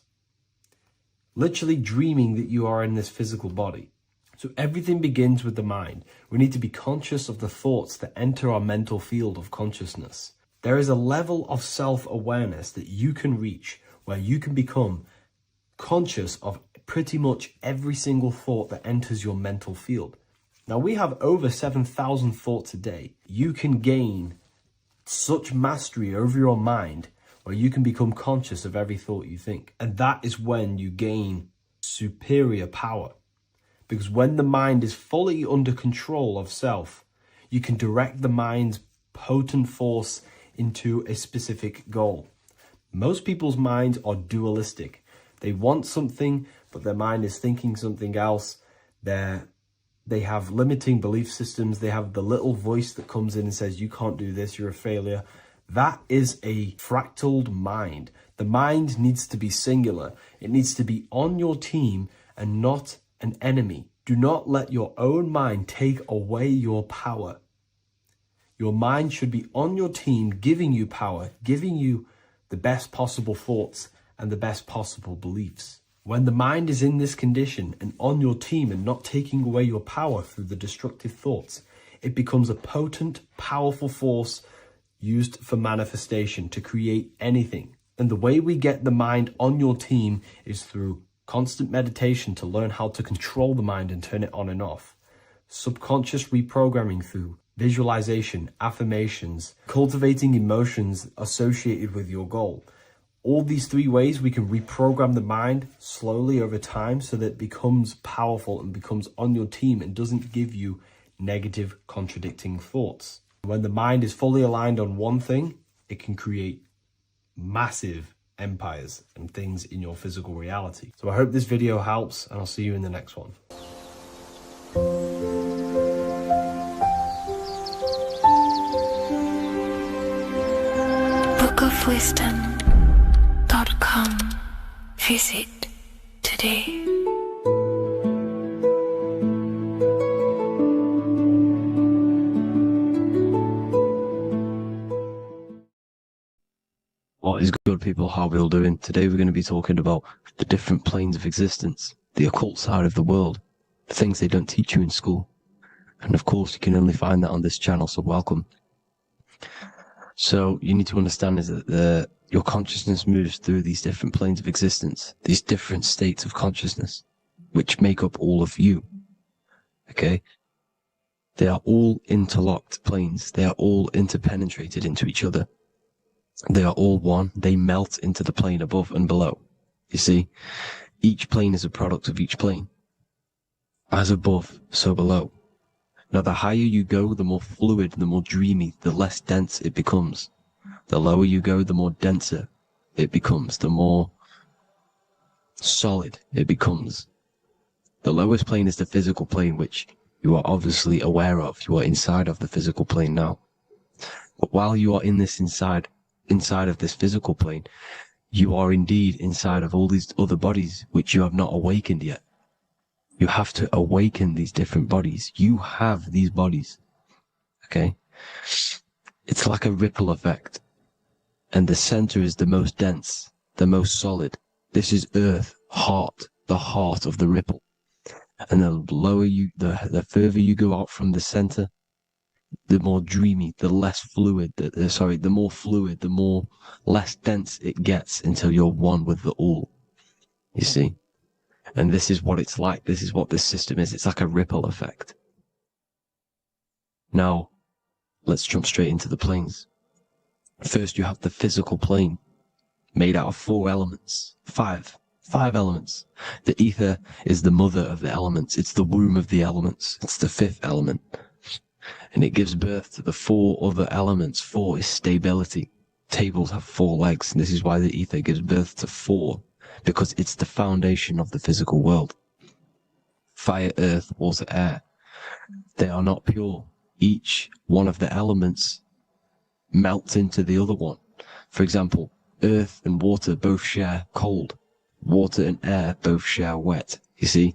literally dreaming that you are in this physical body. So everything begins with the mind. We need to be conscious of the thoughts that enter our mental field of consciousness. There is a level of self-awareness that you can reach where you can become conscious of pretty much every single thought that enters your mental field. Now, we have over 7,000 thoughts a day. You can gain such mastery over your mind where you can become conscious of every thought you think. And that is when you gain superior power. Because when the mind is fully under control of self, you can direct the mind's potent force into a specific goal. Most people's minds are dualistic. They want something, but their mind is thinking something else. They have limiting belief systems. They have the little voice that comes in and says, you can't do this, you're a failure. That is a fractaled mind. The mind needs to be singular. It needs to be on your team and not an enemy. Do not let your own mind take away your power. Your mind should be on your team, giving you power, giving you the best possible thoughts and the best possible beliefs. When the mind is in this condition and on your team and not taking away your power through the destructive thoughts, it becomes a potent, powerful force used for manifestation to create anything. And the way we get the mind on your team is through constant meditation to learn how to control the mind and turn it on and off. Subconscious reprogramming through visualization, affirmations, cultivating emotions associated with your goal. All these three ways we can reprogram the mind slowly over time so that it becomes powerful and becomes on your team and doesn't give you negative contradicting thoughts. When the mind is fully aligned on one thing, it can create massive empires and things in your physical reality. So I hope this video helps, and I'll see you in the next one. bookofwisdom.com. Visit today. What is good, people? How are we all doing? Today we're going to be talking about the different planes of existence, the occult side of the world, the things they don't teach you in school. And of course, you can only find that on this channel, so welcome. So you need to understand is that your consciousness moves through these different planes of existence, these different states of consciousness, which make up all of you. Okay? They are all interlocked planes. They are all interpenetrated into each other. They are all one. They melt into the plane above and below. You see, each plane is a product of each plane. As above, so below. Now, the higher you go, the more fluid, the more dreamy, the less dense it becomes. The lower you go, the more denser it becomes, the more solid it becomes. The lowest plane is the physical plane, which you are obviously aware of. You are inside of the physical plane now. But while you are in this inside of this physical plane, you are indeed inside of all these other bodies which you have not awakened yet. You have to awaken these different bodies. You have these bodies. Okay? It's like a ripple effect. And the center is the most dense, the most solid. This is earth, heart, the heart of the ripple. And the lower you, the further you go out from the center, the more dreamy, the less fluid, the more fluid, the more less dense it gets until you're one with the all. You see? And this is what it's like. This is what this system is. It's like a ripple effect. Now, let's jump straight into the planes. First, you have the physical plane, made out of 4 elements. Five elements. The ether is the mother of the elements. It's the womb of the elements. It's the 5th element. And it gives birth to the 4 other elements. 4 is stability. Tables have 4 legs, and this is why the ether gives birth to 4, because it's the foundation of the physical world. Fire, earth, water, air. They are not pure. Each one of the elements melts into the other one. For example, earth and water both share cold. Water and air both share wet. You see,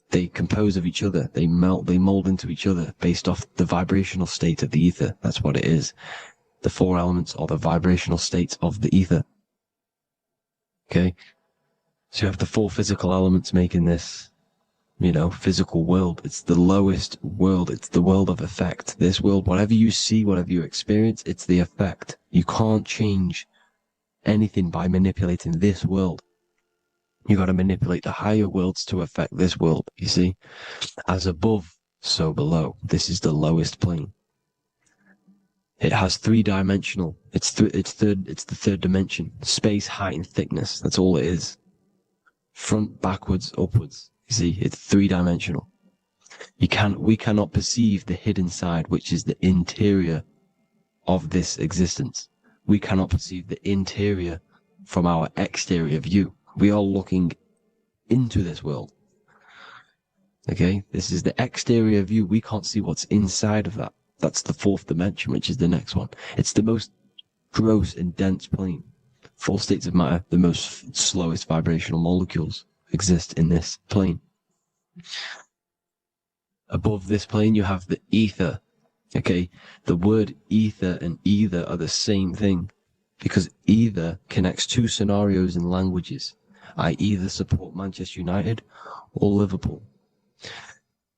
they compose of each other. They melt, they mold into each other based off the vibrational state of the ether. That's what it is. The 4 elements are the vibrational states of the ether. Okay? So you have the 4 physical elements making this, physical world. It's the lowest world. It's the world of effect. This world, whatever you see, whatever you experience, it's the effect. You can't change anything by manipulating this world. You got to manipulate the higher worlds to affect this world, you see? As above, so below. This is the lowest plane. It has 3-dimensional. It's the 3rd dimension. Space, height, and thickness. That's all it is. Front, backwards, upwards. You see, it's 3-dimensional. We cannot perceive the hidden side, which is the interior of this existence. We cannot perceive the interior from our exterior view. We are looking into this world. Okay, this is the exterior view. We can't see what's inside of that. That's the 4th dimension, which is the next one. It's the most gross and dense plane. 4 states of matter, the most slowest vibrational molecules exist in this plane. Above this plane, you have the ether. Okay, the word ether and either are the same thing, because either connects 2 scenarios in languages. I either support Manchester United or Liverpool.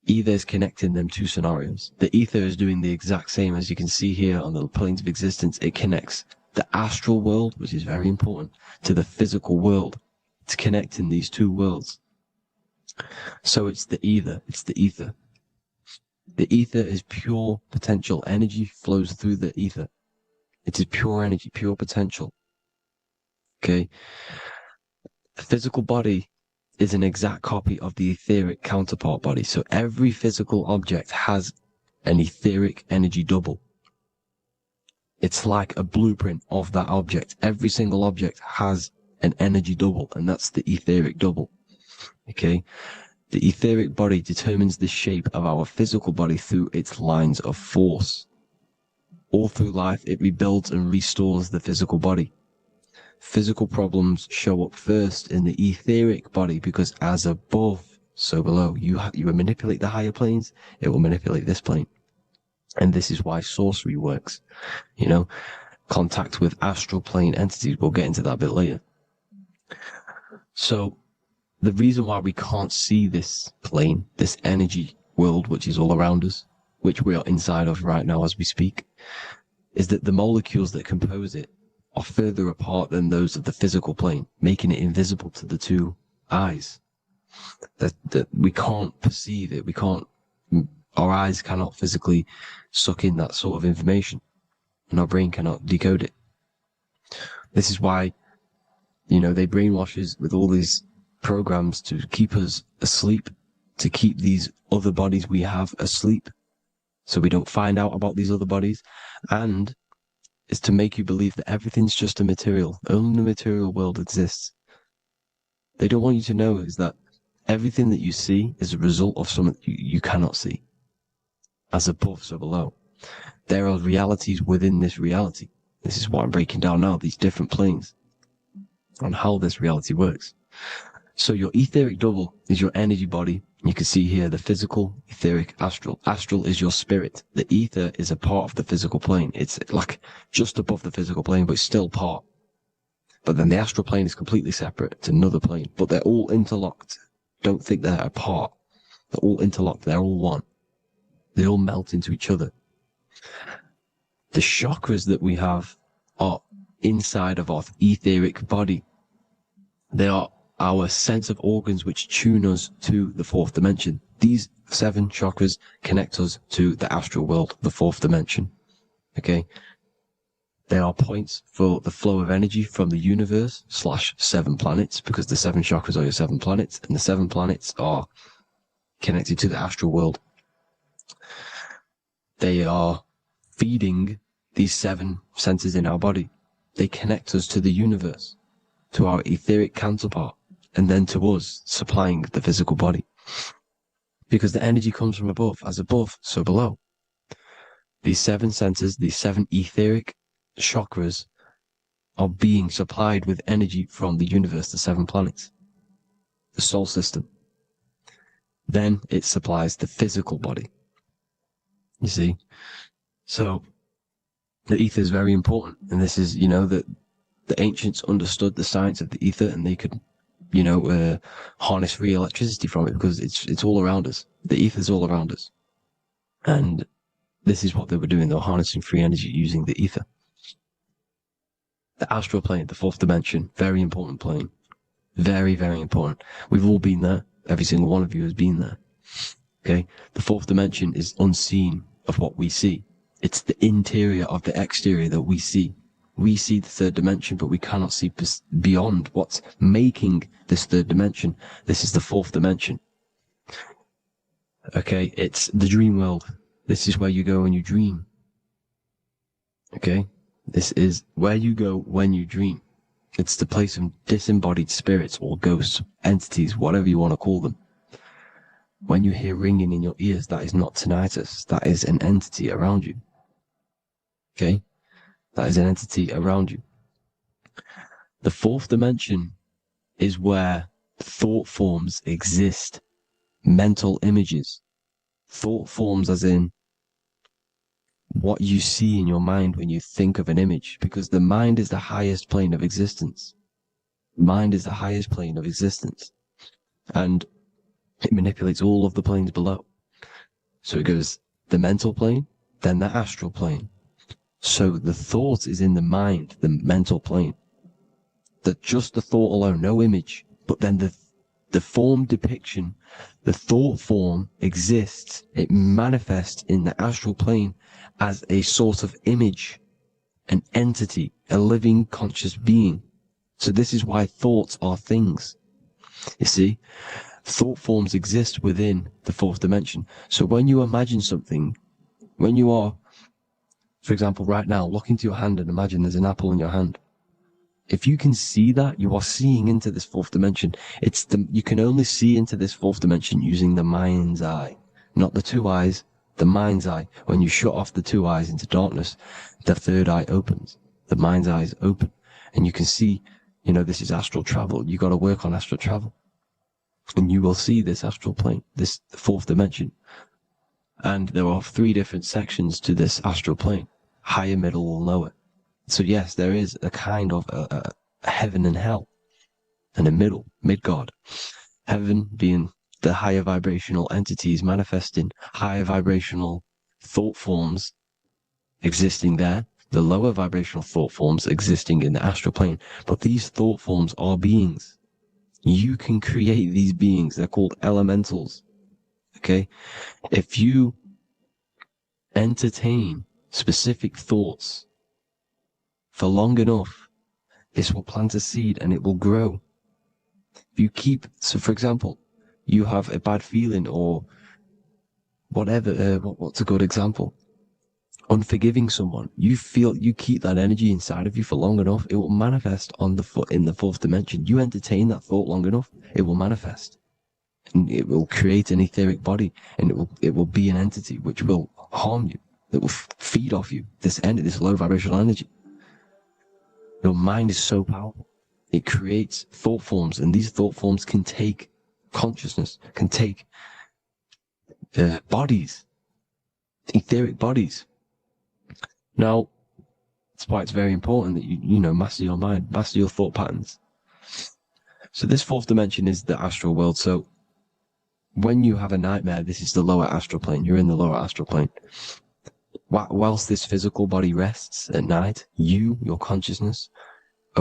Either is connecting them 2 scenarios. The ether is doing the exact same, as you can see here on the planes of existence. It connects the astral world, which is very important, to the physical world. It's connecting these 2 worlds. So it's the ether. It's the ether. The ether is pure potential. Energy flows through the ether. It is pure energy, pure potential. Okay? The physical body is an exact copy of the etheric counterpart body. So every physical object has an etheric energy double. It's like a blueprint of that object. Every single object has an energy double, and that's the etheric double. Okay? The etheric body determines the shape of our physical body through its lines of force. All through life, it rebuilds and restores the physical body. Physical problems show up first in the etheric body, because as above, so below. You manipulate the higher planes, it will manipulate this plane. And this is why sorcery works. Contact with astral plane entities. We'll get into that a bit later. So the reason why we can't see this plane, this energy world, which is all around us, which we are inside of right now as we speak, is that the molecules that compose it are further apart than those of the physical plane, making it invisible to the 2 eyes. That we can't perceive it. Our eyes cannot physically suck in that sort of information, and our brain cannot decode it. This is why, they brainwash us with all these programs to keep us asleep, to keep these other bodies we have asleep, so we don't find out about these other bodies, and is to make you believe that everything's just a material. Only the material world exists. They don't want you to know is that everything that you see is a result of something you cannot see. As above, so below. There are realities within this reality. This is what I'm breaking down now, these different planes, on how this reality works. So your etheric double is your energy body. You can see here the physical, etheric, astral. Astral is your spirit. The ether is a part of the physical plane. It's like just above the physical plane, but it's still part. But then the astral plane is completely separate. It's another plane, but they're all interlocked. Don't think they're apart. They're all interlocked. They're all one. They all melt into each other. The chakras that we have are inside of our etheric body. They are our sense of organs which tune us to the fourth dimension. These 7 chakras connect us to the astral world, the fourth dimension. Okay? They are points for the flow of energy from the universe / 7 planets, because the 7 chakras are your 7 planets, and the 7 planets are connected to the astral world. They are feeding these 7 centers in our body. They connect us to the universe, to our etheric counterpart, and then to us, supplying the physical body. Because the energy comes from above. As above, so below. These 7 centers, these 7 etheric chakras, are being supplied with energy from the universe, the 7 planets, the solar system. Then it supplies the physical body. You see? So the ether is very important. And this is, that the ancients understood the science of the ether, and they could, harness free electricity from it, because it's all around us. The ether is all around us. And this is what they were doing. They were harnessing free energy using the ether. The astral plane, the fourth dimension, very important plane. Very, very important. We've all been there. Every single one of you has been there. Okay? The fourth dimension is unseen of what we see. It's the interior of the exterior that we see. We see the third dimension, but we cannot see beyond what's making this third dimension. This is the fourth dimension. Okay? It's the dream world. This is where you go when you dream. Okay? This is where you go when you dream. It's the place of disembodied spirits or ghosts, entities, whatever you want to call them. When you hear ringing in your ears, that is not tinnitus. That is an entity around you. Okay? That is an entity around you. The fourth dimension is where thought forms exist. Mental images. Thought forms as in what you see in your mind when you think of an image, because the mind is the highest plane of existence. Mind is the highest plane of existence. And it manipulates all of the planes below. So it goes the mental plane, then the astral plane. So the thought is in the mind, the mental plane. That just the thought alone, no image, but then the form depiction, the thought form exists. It manifests in the astral plane as a sort of image, an entity, a living conscious being. So this is why thoughts are things. You see, thought forms exist within the fourth dimension. So when you imagine something, when you are, for example, right now, look into your hand and imagine there's an apple in your hand. If you can see that, you are seeing into this fourth dimension. You can only see into this fourth dimension using the mind's eye, not the 2 eyes, the mind's eye. When you shut off the 2 eyes into darkness, the third eye opens. The mind's eye is open. And you can see, this is astral travel. You got to work on astral travel. And you will see this astral plane, this fourth dimension. And there are 3 different sections to this astral plane. Higher, middle, or lower. So yes, there is a kind of a heaven and hell. And a middle, Midgard. Heaven being the higher vibrational entities manifesting higher vibrational thought forms existing there. The lower vibrational thought forms existing in the astral plane. But these thought forms are beings. You can create these beings. They're called elementals. Okay? If you entertain specific thoughts for long enough, this will plant a seed and it will grow. If you so for example, you have a bad feeling or whatever, what's a good example? Unforgiving someone. You keep that energy inside of you for long enough, it will manifest in the fourth dimension. You entertain that thought long enough, it will manifest. And it will create an etheric body, and it will be an entity which will harm you, that will feed off you, this low vibrational energy. Your mind is so powerful. It creates thought forms, and these thought forms can take consciousness, can take bodies, etheric bodies. Now, that's why it's very important that you master your mind, master your thought patterns. So this fourth dimension is the astral world. So when you have a nightmare, this is the lower astral plane. You're in the lower astral plane. Whilst this physical body rests at night, your consciousness,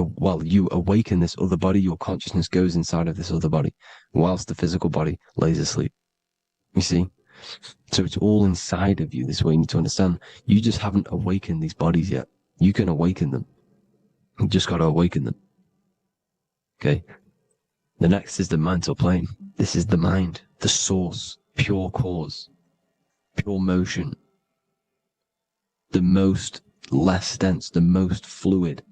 while you awaken this other body, your consciousness goes inside of this other body, whilst the physical body lays asleep. You see? So it's all inside of you. This is what you need to understand. You just haven't awakened these bodies yet. You can awaken them. You just got to awaken them. Okay? The next is the mental plane. This is the mind, the source, pure cause, pure motion, the most less dense, the most fluid.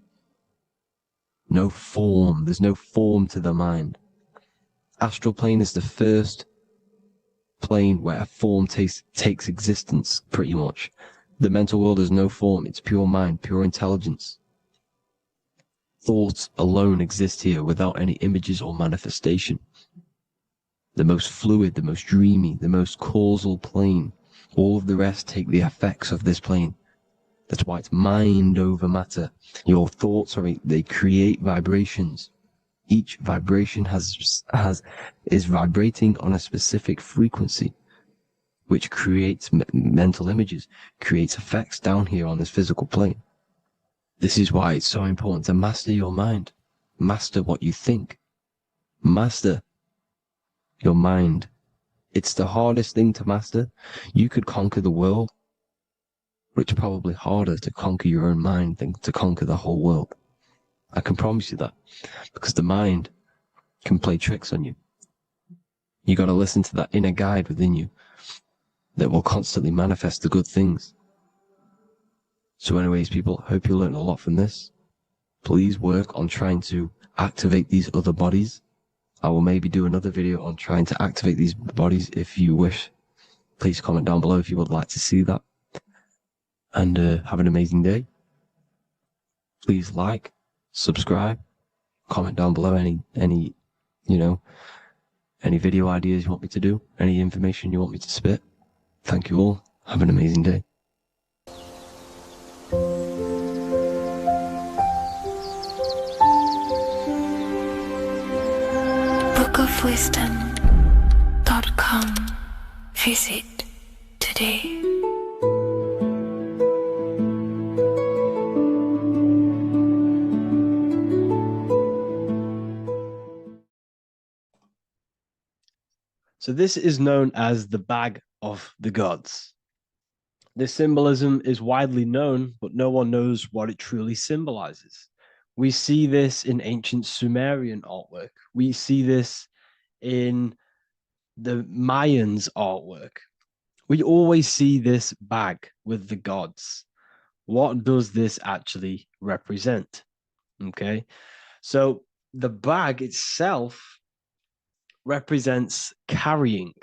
No form. There's no form to the mind. Astral plane is the first plane where a form takes existence, pretty much. The mental world has no form. It's pure mind, pure intelligence. Thoughts alone exist here without any images or manifestation. The most fluid, the most dreamy, the most causal plane. All of the rest take the effects of this plane. That's why it's mind over matter. Your thoughts they create vibrations. Each vibration is vibrating on a specific frequency, which creates mental images, creates effects down here on this physical plane. This is why it's so important to master your mind. Master what you think. Master your mind. It's the hardest thing to master. You could conquer the world, but it's probably harder to conquer your own mind than to conquer the whole world. I can promise you that, because the mind can play tricks on you. You got to listen to that inner guide within you that will constantly manifest the good things. So anyways, people, hope you learned a lot from this. Please work on trying to activate these other bodies. I will maybe do another video on trying to activate these bodies if you wish. Please comment down below if you would like to see that. And have an amazing day. Please like, subscribe, comment down below any video ideas you want me to do, any information you want me to spit. Thank you all. Have an amazing day. bookofwisdom.com. Visit today. So this is known as the bag of the gods. This symbolism is widely known, but no one knows what it truly symbolizes. We see this in ancient Sumerian artwork. We see this in the Mayans' artwork. We always see this bag with the gods. What does this actually represent? Okay, so the bag itself represents carrying.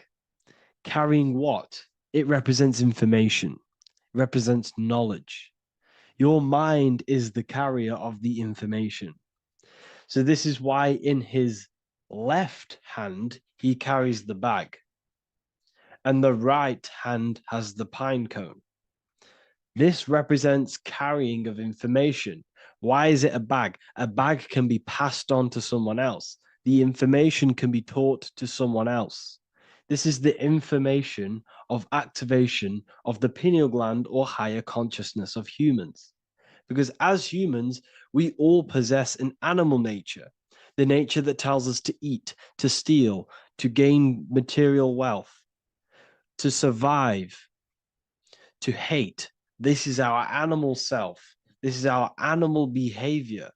Carrying what? It represents information, represents knowledge. Your mind is the carrier of the information. So this is why in his left hand, he carries the bag, and the right hand has the pine cone. This represents carrying of information. Why is it a bag? A bag can be passed on to someone else. The information can be taught to someone else. This is the information of activation of the pineal gland or higher consciousness of humans. Because as humans, we all possess an animal nature, the nature that tells us to eat, to steal, to gain material wealth, to survive, to hate. This is our animal self. This is our animal behavior.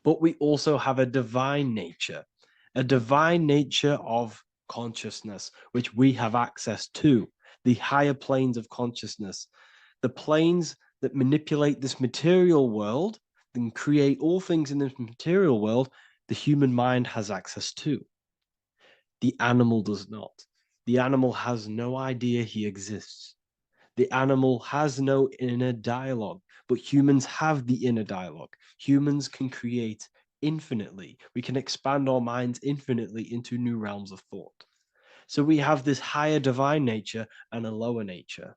But we also have a divine nature of consciousness, which we have access to, the higher planes of consciousness, the planes that manipulate this material world and create all things in this material world. The human mind has access to. The animal does not. The animal has no idea he exists. The animal has no inner dialogue, but humans have the inner dialogue. Humans can create infinitely. We can expand our minds infinitely into new realms of thought. So we have this higher divine nature and a lower nature.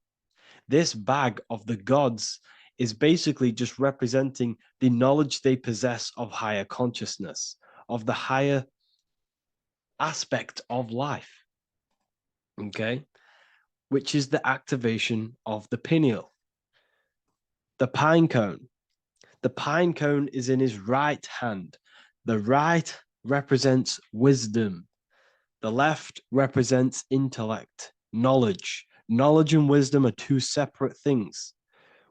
This bag of the gods is basically just representing the knowledge they possess of higher consciousness, of the higher aspect of life. Okay? Which is the activation of the pineal. The pine cone. The pine cone is in his right hand. The right represents wisdom. The left represents intellect, knowledge. Knowledge and wisdom are two separate things.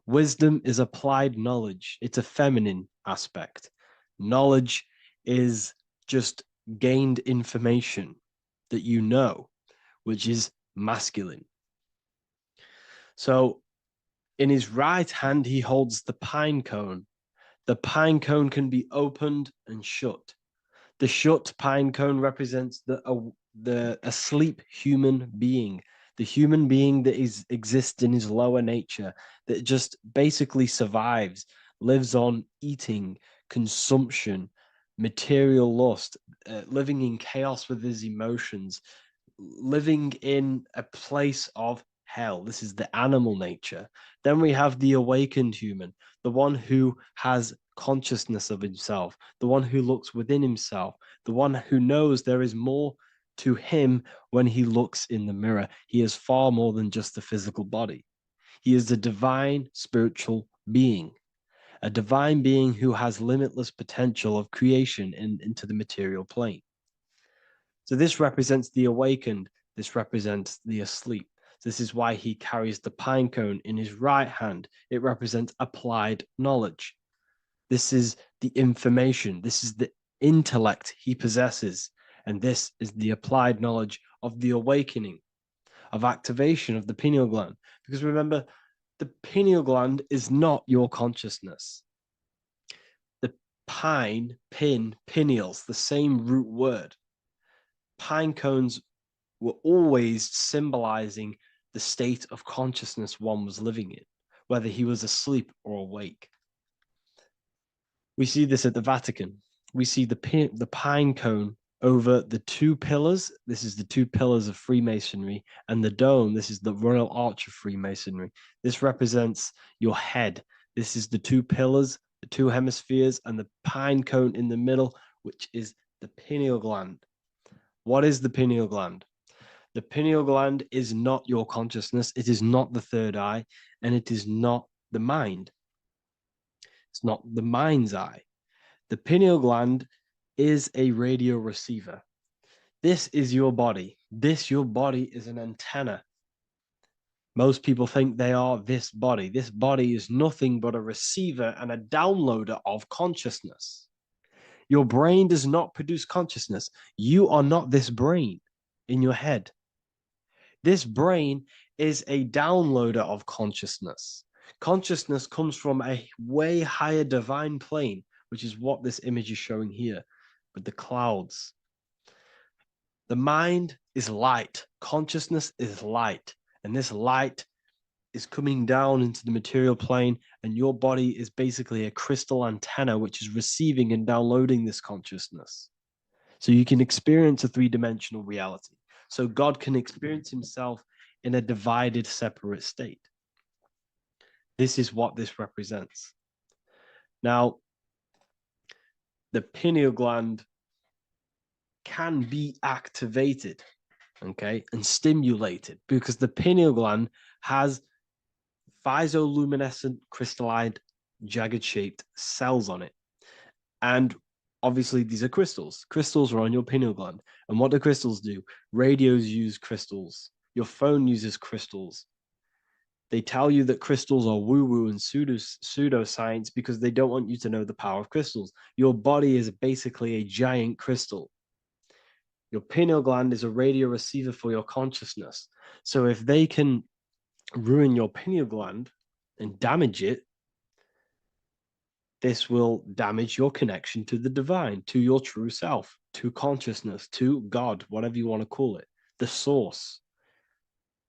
Wisdom is applied knowledge. It's a feminine aspect. Knowledge is just gained information that you know, which is masculine. So in his right hand, he holds the pine cone. The pine cone can be opened and shut. The shut pine cone represents the asleep human being, the human being that exists in his lower nature, that just basically survives, lives on eating, consumption, material lust, living in chaos with his emotions, living in a place of hell. This is the animal nature. Then we have the awakened human, the one who has consciousness of himself, the one who looks within himself, the one who knows there is more to him when he looks in the mirror. He is far more than just the physical body. He is a divine spiritual being, a divine being who has limitless potential of creation into the material plane. So this represents the awakened. This represents the asleep. This is why he carries the pine cone in his right hand. It represents applied knowledge. This is the information. This is the intellect he possesses. And this is the applied knowledge of the awakening, of activation of the pineal gland. Because remember, the pineal gland is not your consciousness. The pineals, the same root word. Pine cones were always symbolizing the state of consciousness one was living in, whether he was asleep or awake. We see this at the Vatican. We see the pine cone over the two pillars. This is the two pillars of Freemasonry, and the dome. This is the Royal Arch of Freemasonry. This represents your head. This is the two pillars, the two hemispheres, and the pine cone in the middle, which is the pineal gland. What is the pineal gland? The pineal gland is not your consciousness. It is not the third eye, and it is not the mind. It's not the mind's eye. The pineal gland is a radio receiver. This is your body. Your body is an antenna. Most people think they are this body. This body is nothing but a receiver and a downloader of consciousness. Your brain does not produce consciousness. You are not this brain in your head. This brain is a downloader of consciousness. Consciousness comes from a way higher divine plane, which is what this image is showing here with the clouds. The mind is light. Consciousness is light. And this light is coming down into the material plane, and your body is basically a crystal antenna which is receiving and downloading this consciousness. So you can experience a three-dimensional reality. So God can experience himself in a divided, separate state. This is what this represents. Now, the pineal gland can be activated, okay, and stimulated, because the pineal gland has phytoluminescent crystalline jagged shaped cells on it. And obviously these are crystals. Crystals are on your pineal gland. And what do crystals do? Radios use crystals. Your phone uses crystals. They tell you that crystals are woo-woo and pseudoscience because they don't want you to know the power of crystals. Your body is basically a giant crystal. Your pineal gland is a radio receiver for your consciousness. So if they can ruin your pineal gland and damage it, this will damage your connection to the divine, to your true self, to consciousness, to God, whatever you want to call it, the source.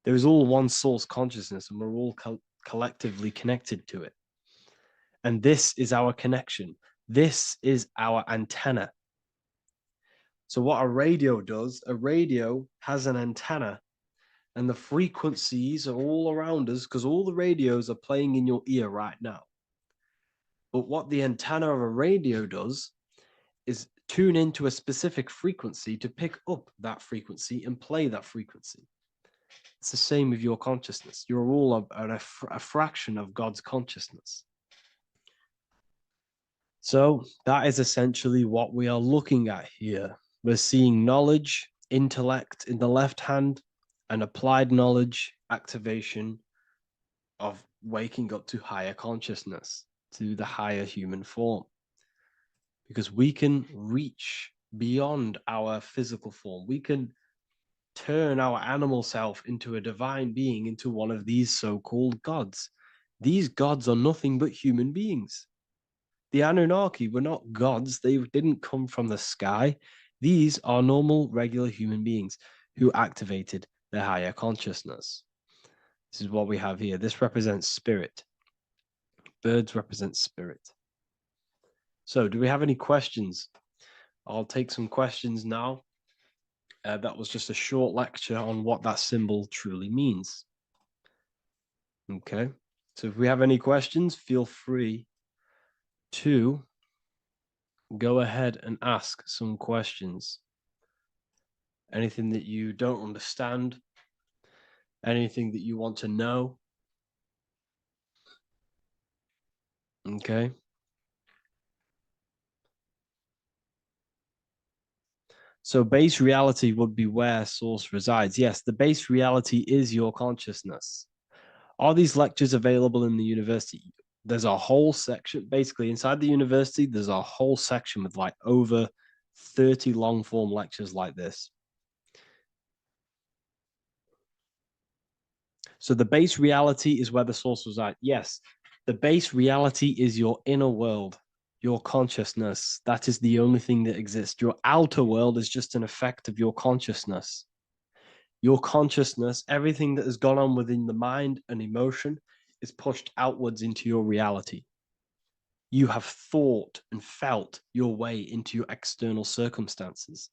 There is all one source consciousness, and we're all collectively connected to it. And this is our connection. This is our antenna. So what a radio does, a radio has an antenna, and the frequencies are all around us because all the radios are playing in your ear right now. But what the antenna of a radio does is tune into a specific frequency to pick up that frequency and play that frequency. It's the same with your consciousness. You're all a fraction of God's consciousness. So that is essentially what we are looking at here. We're seeing knowledge, intellect in the left hand, and applied knowledge, activation of waking up to higher consciousness, to the higher human form. Because we can reach beyond our physical form. We can turn our animal self into a divine being, into one of these so-called gods. These gods are nothing but human beings. The Anunnaki were not gods. They didn't come from the sky. These are normal, regular human beings who activated their higher consciousness. This is what we have here. This represents spirit. Birds represent spirit. So do we have any questions? I'll take some questions now. That was just a short lecture on what that symbol truly means. Okay, so if we have any questions, feel free to go ahead and ask some questions. Anything that you don't understand, anything that you want to know. Okay. So base reality would be where source resides. Yes, the base reality is your consciousness. Are these lectures available in the university? There's a whole section, basically inside the university, there's a whole section with like over 30 long form lectures like this. So the base reality is where the source resides. Yes, the base reality is your inner world, your consciousness. That is the only thing that exists. Your outer world is just an effect of your consciousness. Your consciousness, everything that has gone on within the mind and emotion, is pushed outwards into your reality. You have thought and felt your way into your external circumstances.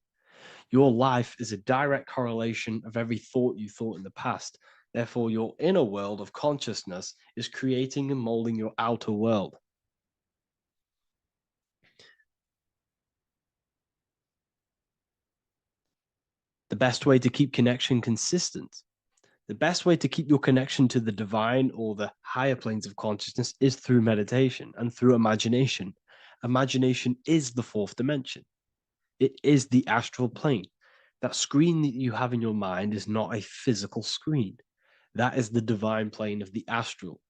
Your life is a direct correlation of every thought you thought in the past. Therefore, your inner world of consciousness is creating and molding your outer world. The best way to keep connection consistent, the best way to keep your connection to the divine or the higher planes of consciousness is through meditation and through imagination. Imagination is the fourth dimension. It is the astral plane. That screen that you have in your mind is not a physical screen. That is the divine plane of the astral.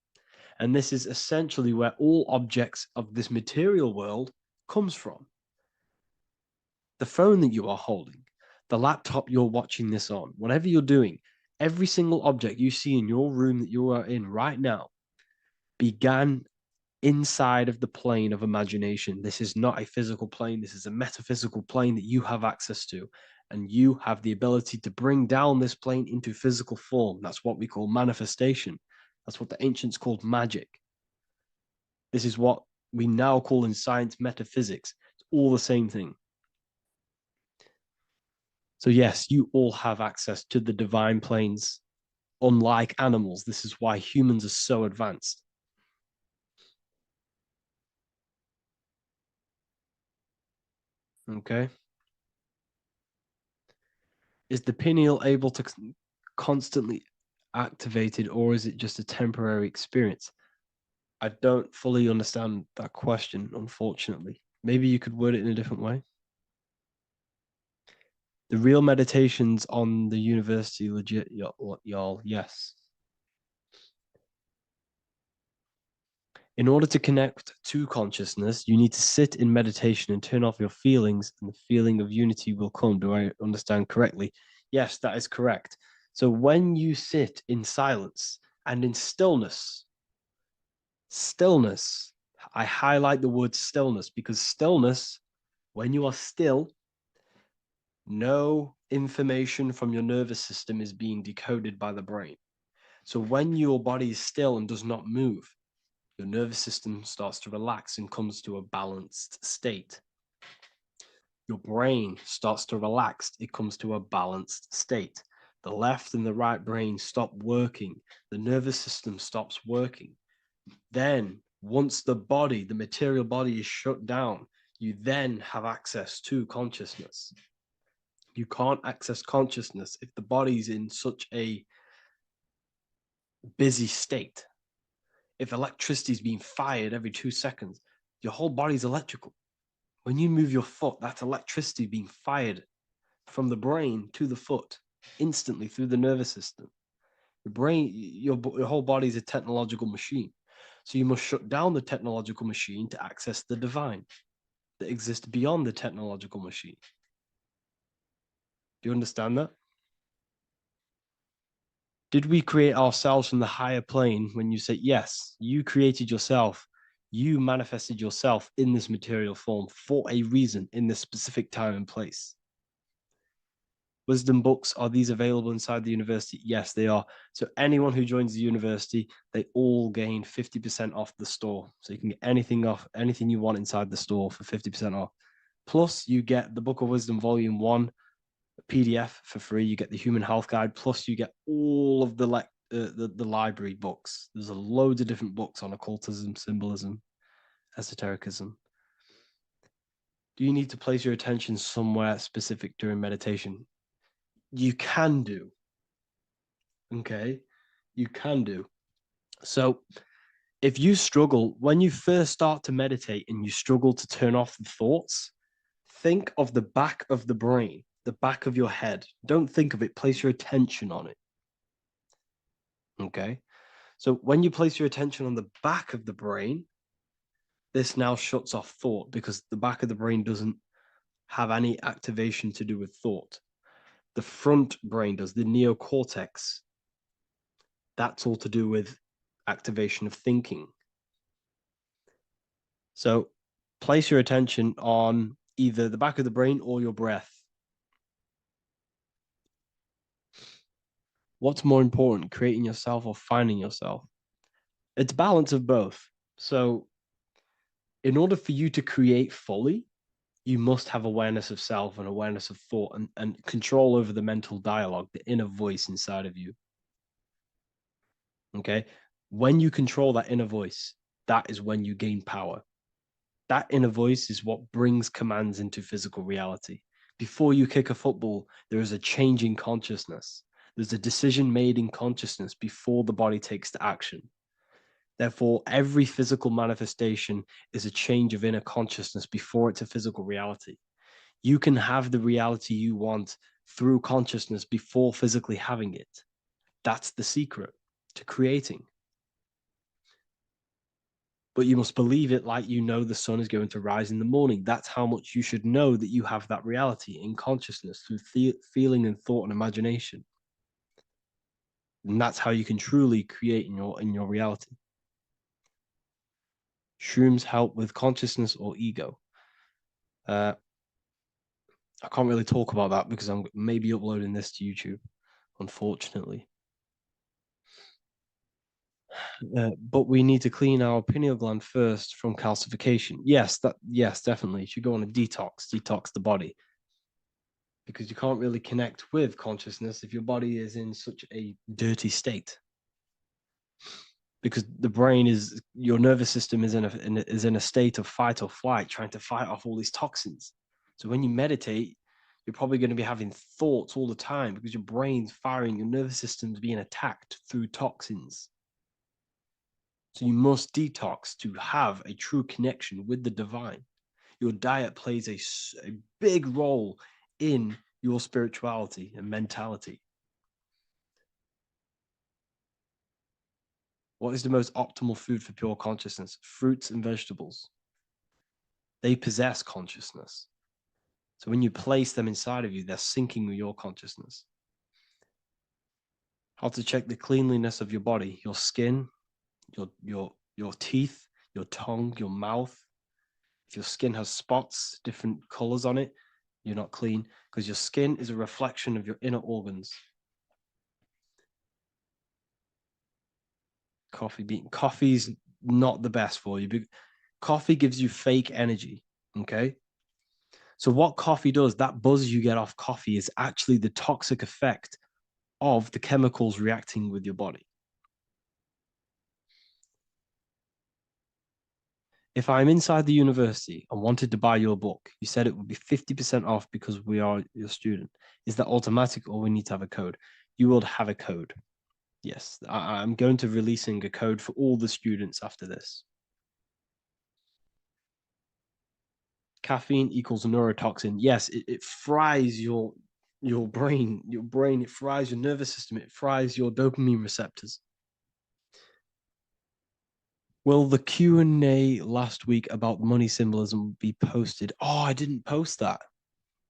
And this is essentially where all objects of this material world comes from. The phone that you are holding, the laptop you're watching this on, whatever you're doing, every single object you see in your room that you are in right now began inside of the plane of imagination. This is not a physical plane. This is a metaphysical plane that you have access to. And you have the ability to bring down this plane into physical form. That's what we call manifestation. That's what the ancients called magic. This is what we now call in science metaphysics. It's all the same thing. So yes, you all have access to the divine planes. Unlike animals, this is why humans are so advanced. Okay. Is the pineal able to constantly activated, or is it just a temporary experience? I don't fully understand that question, unfortunately. Maybe you could word it in a different way. The real meditations on the university, legit, y'all, yes. In order to connect to consciousness, you need to sit in meditation and turn off your feelings, and the feeling of unity will come. Do I understand correctly? Yes, that is correct. So when you sit in silence and in stillness, I highlight the word stillness because stillness, when you are still, no information from your nervous system is being decoded by the brain. So when your body is still and does not move, your nervous system starts to relax and comes to a balanced state. Your brain starts to relax, it comes to a balanced state. The left and the right brain stop working, the nervous system stops working. Then, once the body, the material body is shut down, you then have access to consciousness. You can't access consciousness if the body's in such a busy state. If electricity is being fired every 2 seconds, Your whole body's electrical. When you move your foot, that's electricity being fired from the brain to the foot instantly through the nervous system. Your brain, your whole body is a technological machine. So you must shut down the technological machine to access the divine that exists beyond the technological machine. Do you understand that? Did we create ourselves from the higher plane? When you say yes, you created yourself, you manifested yourself in this material form for a reason in this specific time and place. Wisdom books, are these available inside the university? Yes, they are. So anyone who joins the university, they all gain 50% off the store. So you can get anything off, anything you want inside the store for 50% off. Plus, you get the Book of Wisdom Volume 1 PDF for free. You get the Human Health Guide. Plus, you get all of the library books. There's a load of different books on occultism, symbolism, esotericism. Do you need to place your attention somewhere specific during meditation? You can do. Okay, you can do. So, if you struggle, when you first start to meditate and you struggle to turn off the thoughts, think of the back of the brain, the back of your head. Don't think of it, place your attention on it. Okay. So when you place your attention on the back of the brain, this now shuts off thought because the back of the brain doesn't have any activation to do with thought. The front brain does, the neocortex. That's all to do with activation of thinking. So place your attention on either the back of the brain or your breath. What's more important, creating yourself or finding yourself? It's balance of both. So in order for you to create fully, you must have awareness of self and awareness of thought and control over the mental dialogue, the inner voice inside of you. Okay. When you control that inner voice, that is when you gain power. That inner voice is what brings commands into physical reality. Before you kick a football, there is a change in consciousness. There's a decision made in consciousness before the body takes to action. Therefore, every physical manifestation is a change of inner consciousness before it's a physical reality. You can have the reality you want through consciousness before physically having it. That's the secret to creating. But you must believe it like you know the sun is going to rise in the morning. That's how much you should know that you have that reality in consciousness through feeling and thought and imagination. And that's how you can truly create in your reality. Shrooms help with consciousness or ego. I can't really talk about that because I'm maybe uploading this to YouTube, unfortunately. But we need to clean our pineal gland first from calcification. Yes, definitely. You should go on a detox the body. Because you can't really connect with consciousness if your body is in such a dirty state. Because the brain is, your nervous system is in a state of fight or flight, trying to fight off all these toxins. So when you meditate, you're probably going to be having thoughts all the time because your brain's firing, your nervous system's being attacked through toxins. So you must detox to have a true connection with the divine. Your diet plays a big role in your spirituality and mentality. What is the most optimal food for pure consciousness? Fruits and vegetables. They possess consciousness. So when you place them inside of you, they're syncing with your consciousness. How to check the cleanliness of your body, your skin, your teeth, your tongue, your mouth. If your skin has spots, different colors on it, you're not clean because your skin is a reflection of your inner organs. Coffee's not the best for you. Coffee gives you fake energy. Okay. So what coffee does, that buzz you get off coffee is actually the toxic effect of the chemicals reacting with your body. If I'm inside the university and wanted to buy your book, you said it would be 50% off because we are your student. Is that automatic or we need to have a code? You will have a code. Yes, I'm going to releasing a code for all the students after this. Caffeine equals neurotoxin. Yes, it fries your brain. It fries your nervous system. It fries your dopamine receptors. Will the Q&A last week about money symbolism be posted? Oh, I didn't post that.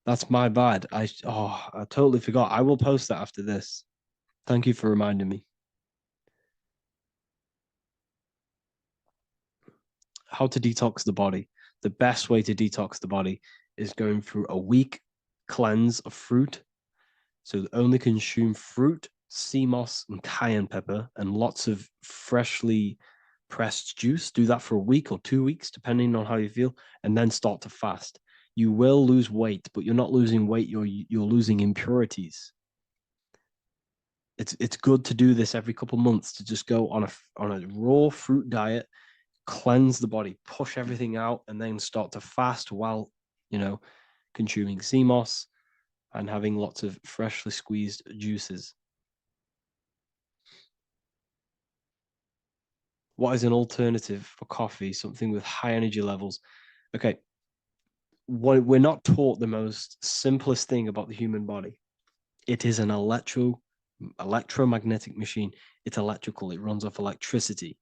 That's my bad. I totally forgot. I will post that after this. Thank you for reminding me. How to detox the body. The best way to detox the body is going through a week cleanse of fruit. So only consume fruit, sea moss, and cayenne pepper, and lots of freshly pressed juice. Do that for a week or 2 weeks, depending on how you feel, and then start to fast. You will lose weight, but you're not losing weight, you're losing impurities. It's good to do this every couple months, to just go on a raw fruit diet, cleanse the body, push everything out, and then start to fast while, consuming sea moss and having lots of freshly squeezed juices. What is an alternative for coffee? Something with high energy levels. Okay. We're not taught the most simplest thing about the human body. It is an electromagnetic machine. It's electrical. It runs off electricity.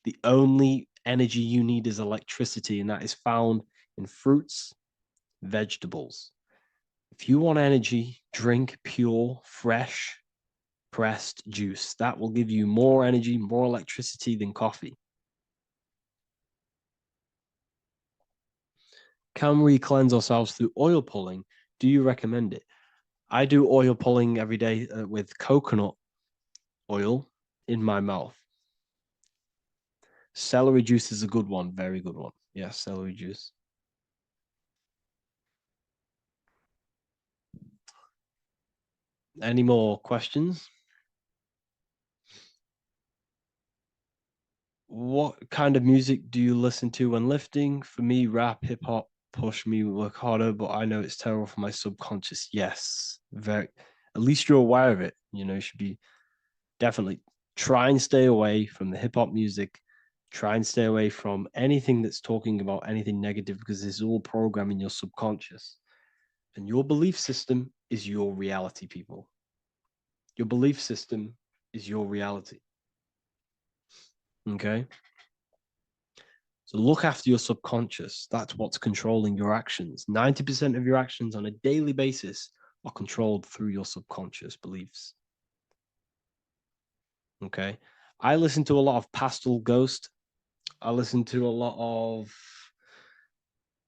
The only energy you need is electricity, and that is found in fruits, vegetables. If you want energy, drink pure, fresh, pressed juice. That will give you more energy, more electricity than coffee. Can we cleanse ourselves through oil pulling? Do you recommend it? I do oil pulling every day with coconut oil in my mouth. Celery juice is a good one. Very good one. Yes, celery juice. Any more questions? What kind of music do you listen to when lifting? For me, rap, hip hop push me work harder, but I know it's terrible for my subconscious. Yes, very. At least you're aware of it. You should be definitely try and stay away from the hip hop music. Try and stay away from anything that's talking about anything negative, because it's all programming your subconscious. And your belief system is your reality, people. Your belief system is your reality. Okay. So look after your subconscious. That's what's controlling your actions. 90% of your actions on a daily basis are controlled through your subconscious beliefs. Okay. I listen to a lot of Pastel Ghost. I listen to a lot of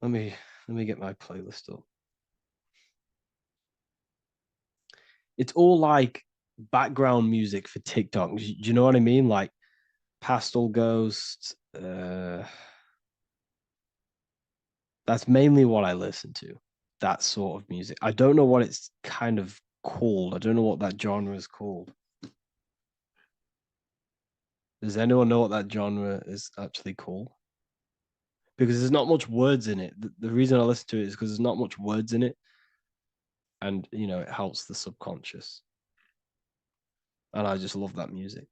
let me get my playlist up. It's all like background music for TikTok. Do you know what I mean? Like Pastel Ghost. That's mainly what I listen to. That sort of music. I don't know what it's kind of called. I don't know what that genre is called. Does anyone know what that genre is actually called? Because there's not much words in it. The reason I listen to it is because there's not much words in it. And, it helps the subconscious. And I just love that music.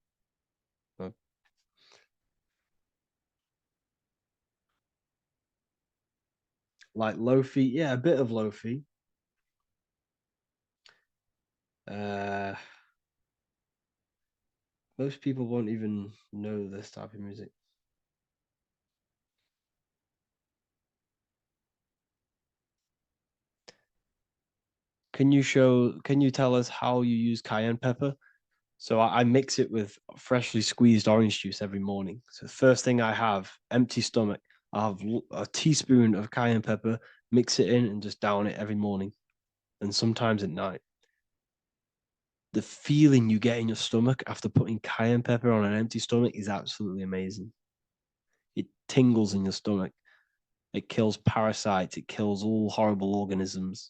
Like Lofi. Yeah, a bit of Lofi. Most people won't even know this type of music. Can you tell us how you use cayenne pepper? So I mix it with freshly squeezed orange juice every morning. So the first thing I have, empty stomach, I have a teaspoon of cayenne pepper, mix it in and just down it every morning. And sometimes at night. The feeling you get in your stomach after putting cayenne pepper on an empty stomach is absolutely amazing. It tingles in your stomach. It kills parasites. It kills all horrible organisms.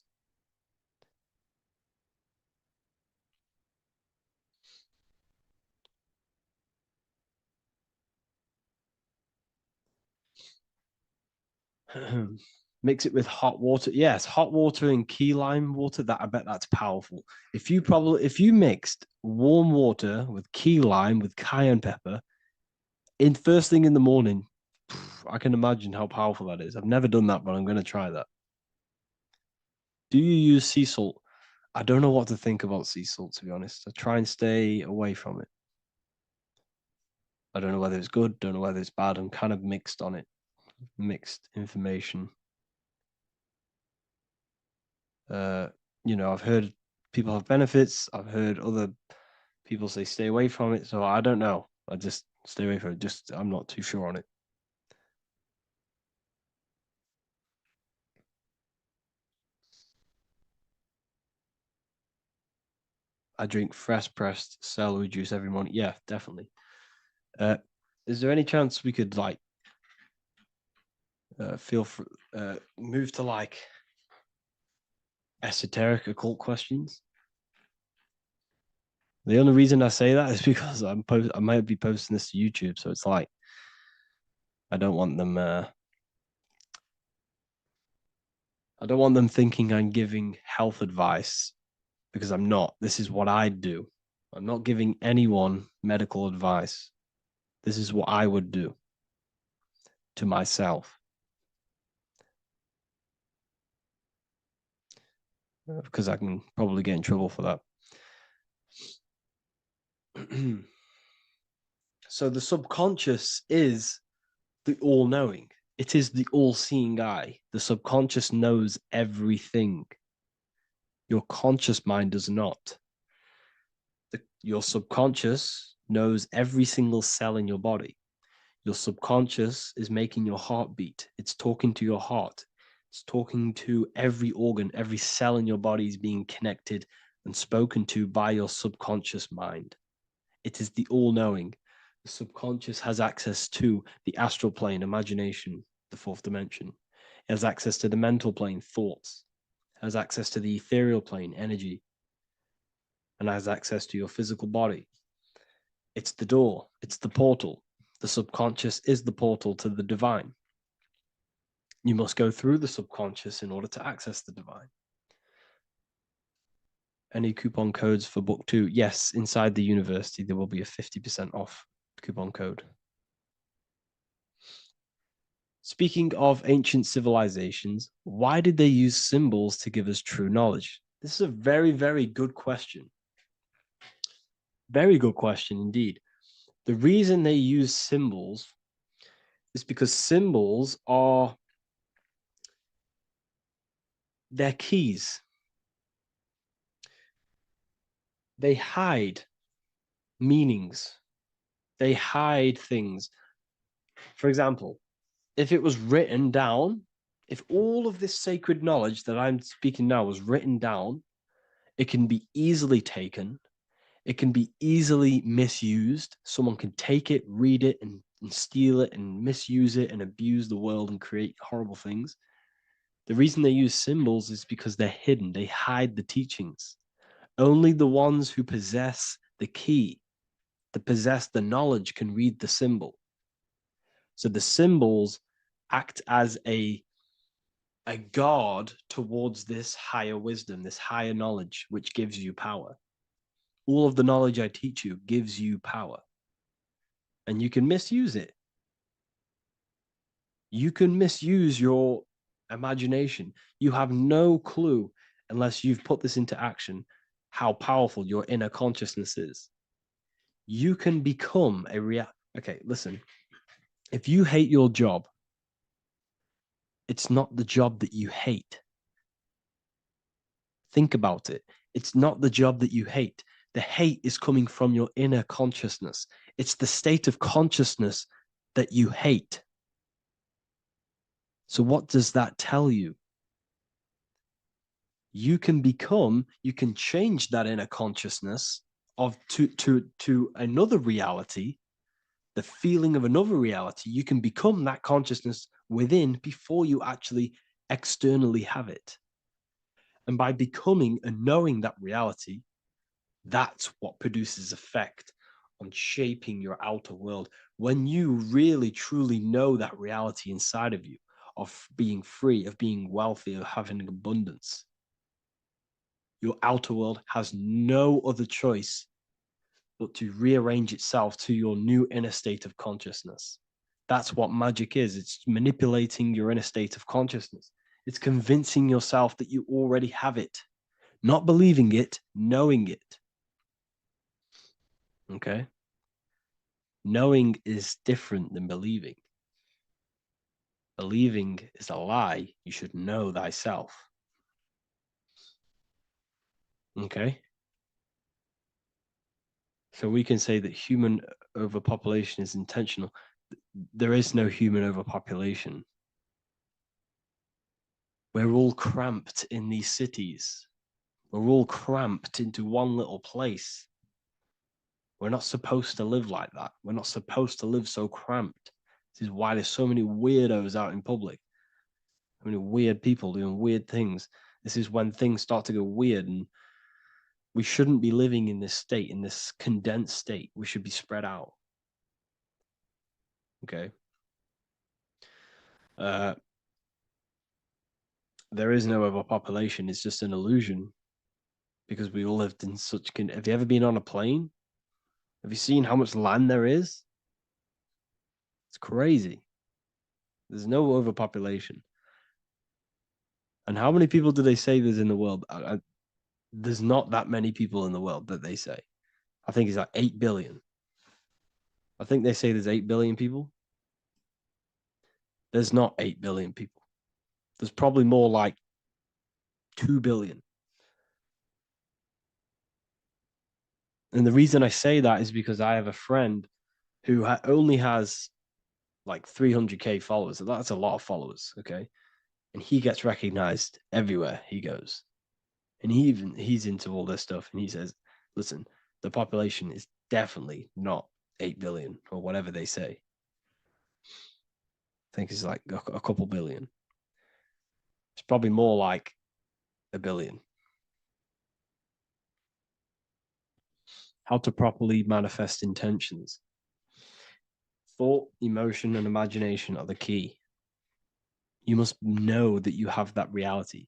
Mix it with hot water. Yes, hot water and key lime water. That I bet that's powerful. If you mixed warm water with key lime with cayenne pepper in first thing in the morning, I can imagine how powerful that is. I've never done that, but I'm going to try that. Do you use sea salt? I don't know what to think about sea salt, to be honest. I try and stay away from it. I don't know whether it's good, don't know whether it's bad. I'm kind of mixed on it, mixed information. I've heard people have benefits. I've heard other people say stay away from it. So I don't know. I just stay away from it. I'm not too sure on it. I drink fresh pressed celery juice every morning. Yeah, definitely. Is there any chance we could move to esoteric occult questions? The only reason I say that is because I might be posting this to YouTube, so it's like I don't want them. I don't want them thinking I'm giving health advice because I'm not. This is what I do. I'm not giving anyone medical advice. This is what I would do to myself. Because I can probably get in trouble for that. So the subconscious is the all-knowing. It is the all-seeing eye. The subconscious knows everything. Your conscious mind does not. Your subconscious knows every single cell in your body. Your subconscious is making your heart beat. It's talking to your heart. It's talking to every organ, every cell in your body is being connected and spoken to by your subconscious mind. It is the all-knowing. The subconscious has access to the astral plane, imagination, the fourth dimension. It has access to the mental plane, thoughts. It has access to the ethereal plane, energy. And has access to your physical body. It's the door. It's the portal. The subconscious is the portal to the divine. You must go through the subconscious in order to access the divine. Any coupon codes for book 2? Yes, inside the university, there will be a 50% off coupon code. Speaking of ancient civilizations, why did they use symbols to give us true knowledge? This is a very, very good question. Very good question indeed. The reason they use symbols is because symbols are their keys. They hide meanings. They hide things. For example, if it was written down, if all of this sacred knowledge that I'm speaking now was written down, it can be easily taken. It can be easily misused. Someone can take it, read it, and steal it and misuse it and abuse the world and create horrible things. The reason they use symbols is because they're hidden. They hide the teachings. Only the ones who possess the key, that possess the knowledge, can read the symbol. So the symbols act as a guard towards this higher wisdom, this higher knowledge, which gives you power. All of the knowledge I teach you gives you power. And you can misuse it. You can misuse your imagination. You have no clue, unless you've put this into action, how powerful your inner consciousness is. You can become a Okay, listen. If you hate your job, it's not the job that you hate. Think about it. It's not the job that you hate. The hate is coming from your inner consciousness. It's the state of consciousness that you hate. So what does that tell you? You can change that inner consciousness to another reality, the feeling of another reality. You can become that consciousness within before you actually externally have it. And by becoming and knowing that reality, that's what produces effect on shaping your outer world. When you really, truly know that reality inside of you, of being free, of being wealthy, of having abundance, your outer world has no other choice but to rearrange itself to your new inner state of consciousness. That's what magic is. It's manipulating your inner state of consciousness. It's convincing yourself that you already have it, not believing it, knowing it. Okay? Knowing is different than believing. Believing is a lie. You should know thyself. Okay? So we can say that human overpopulation is intentional. There is no human overpopulation. We're all cramped in these cities. We're all cramped into one little place. We're not supposed to live like that. We're not supposed to live so cramped. This is why there's so many weirdos out in public. So many weird people doing weird things. This is when things start to go weird, and we shouldn't be living in this state, in this condensed state. We should be spread out. Okay. There is no overpopulation. It's just an illusion because we all lived in such. Have you ever been on a plane? Have you seen how much land there is? It's crazy. There's no overpopulation. And how many people do they say there's in the world? There's not that many people in the world that they say. I think it's like 8 billion. I think they say there's 8 billion people. There's not 8 billion people. There's probably more like 2 billion. And the reason I say that is because I have a friend who only has like 300K followers. So that's a lot of followers, okay? And he gets recognized everywhere he goes. And he's into all this stuff. And he says, listen, the population is definitely not 8 billion or whatever they say. I think it's like a couple billion. It's probably more like a billion. How to properly manifest intentions. Thought, emotion, and imagination are the key. You must know that you have that reality.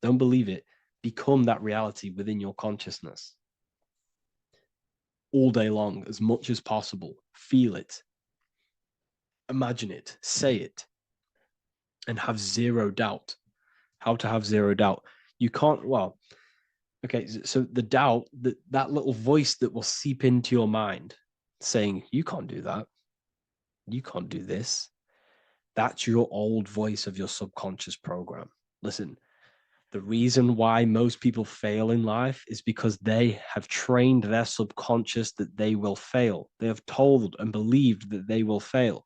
Don't believe it. Become that reality within your consciousness. All day long, as much as possible. Feel it. Imagine it. Say it. And have zero doubt. How to have zero doubt. You can't, well, okay, so the doubt, that little voice that will seep into your mind saying, you can't do that. You can't do this. That's your old voice of your subconscious program. Listen, the reason why most people fail in life is because they have trained their subconscious that they will fail. They have told and believed that they will fail.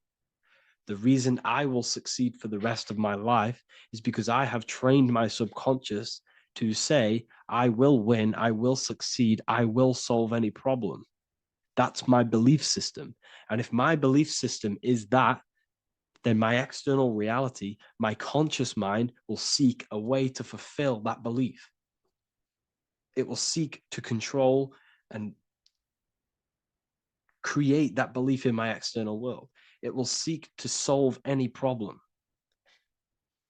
The reason I will succeed for the rest of my life is because I have trained my subconscious to say, I will win, I will succeed, I will solve any problem. That's my belief system. And if my belief system is that, then my external reality, my conscious mind will seek a way to fulfill that belief. It will seek to control and create that belief in my external world. It will seek to solve any problem.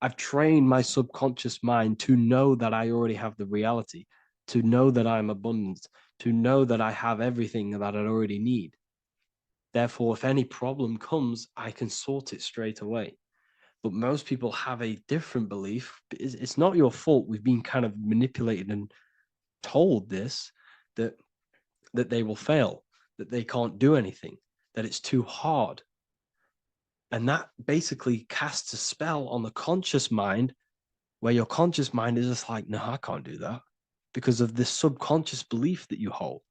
I've trained my subconscious mind to know that I already have the reality, to know that I'm abundant, to know that I have everything that I already need. Therefore, if any problem comes, I can sort it straight away. But most people have a different belief. It's not your fault. We've been kind of manipulated and told this, that they will fail, that they can't do anything, that it's too hard. And that basically casts a spell on the conscious mind, where your conscious mind is just like, no, I can't do that, because of this subconscious belief that you hold.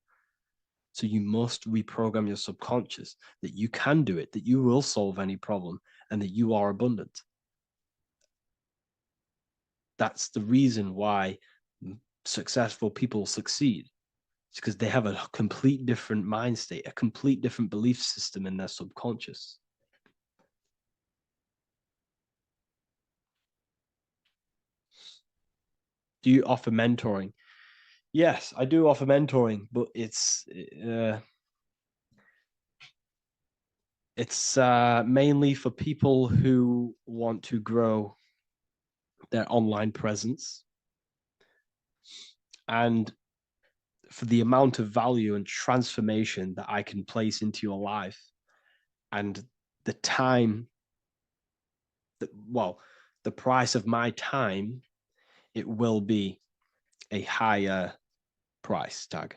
So you must reprogram your subconscious that you can do it, that you will solve any problem, and that you are abundant. That's the reason why successful people succeed. It's because they have a complete different mind state, a complete different belief system in their subconscious. Do you offer mentoring? Yes, I do offer mentoring, but it's mainly for people who want to grow their online presence, and for the amount of value and transformation that I can place into your life, and the time, the price of my time, it will be a higher price tag.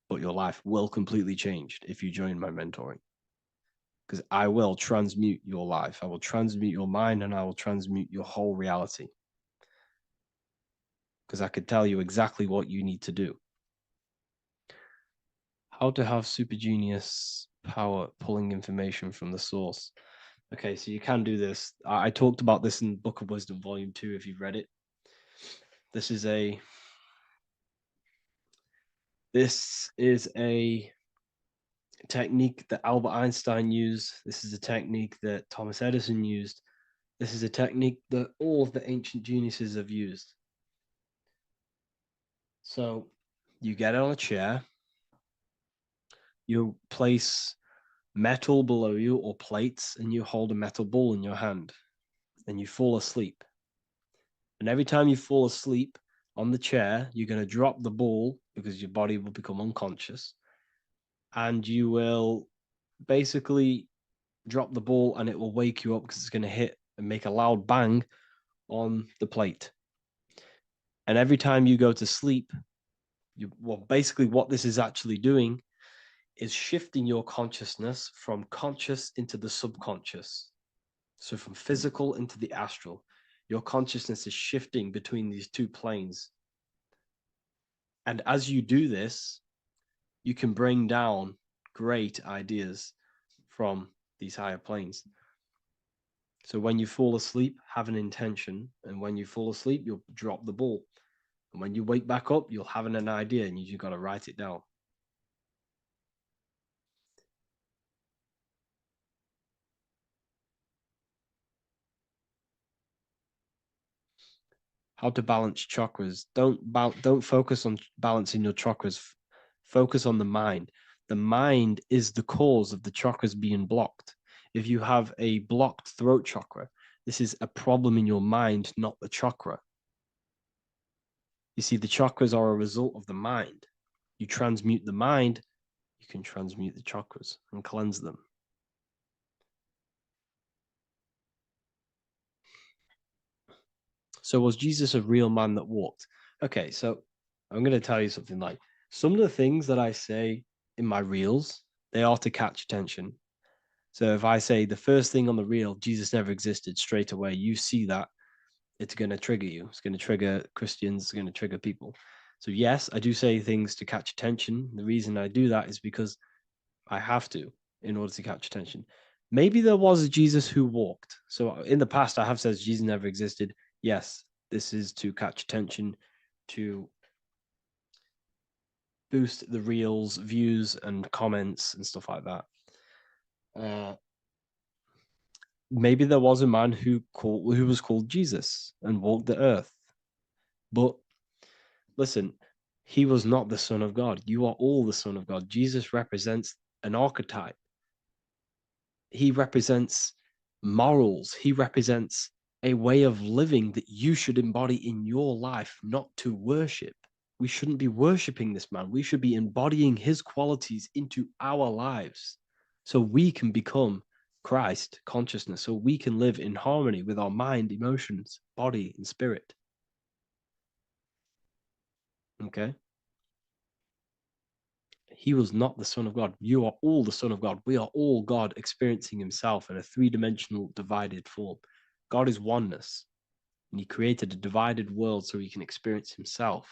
But your life will completely change if you join my mentoring. Because I will transmute your life. I will transmute your mind, and I will transmute your whole reality. Because I could tell you exactly what you need to do. How to have super genius power pulling information from the source. Okay, so you can do this. I talked about this in Book of Wisdom, Volume 2, if you've read it. This is a technique that Albert Einstein used. This is a technique that Thomas Edison used. This is a technique that all of the ancient geniuses have used. So you get on a chair, you place metal below you or plates, and you hold a metal ball in your hand, and you fall asleep. And every time you fall asleep on the chair, you're going to drop the ball because your body will become unconscious. And you will basically drop the ball and it will wake you up because it's going to hit and make a loud bang on the plate. And every time you go to sleep, basically what this is actually doing is shifting your consciousness from conscious into the subconscious. So from physical into the astral. Your consciousness is shifting between these two planes. And as you do this, you can bring down great ideas from these higher planes. So when you fall asleep, have an intention. And when you fall asleep, you'll drop the ball. And when you wake back up, you'll have an idea and you got to write it down. How to balance chakras. Don't focus on balancing your chakras. Focus on the mind. The mind is the cause of the chakras being blocked. If you have a blocked throat chakra, this is a problem in your mind, not the chakra. You see, the chakras are a result of the mind. You transmute the mind, you can transmute the chakras and cleanse them. So was Jesus a real man that walked? Okay, so I'm going to tell you something. Like, some of the things that I say in my reels, they are to catch attention. So if I say the first thing on the reel, Jesus never existed, straight away, you see that, it's going to trigger you. It's going to trigger Christians. It's going to trigger people. So yes, I do say things to catch attention. The reason I do that is because I have to in order to catch attention. Maybe there was a Jesus who walked. So in the past, I have said Jesus never existed. Yes, this is to catch attention, to boost the reels, views, and comments and stuff like that. Maybe there was a man who was called Jesus and walked the earth. But listen, he was not the Son of God. You are all the Son of God. Jesus represents an archetype. He represents morals. He represents a way of living that you should embody in your life, not to worship. We shouldn't be worshiping this man. We should be embodying his qualities into our lives so we can become Christ consciousness, so we can live in harmony with our mind, emotions, body, and spirit. Okay? He was not the Son of God. You are all the Son of God. We are all God experiencing himself in a three-dimensional divided form. God is oneness, and he created a divided world so he can experience himself.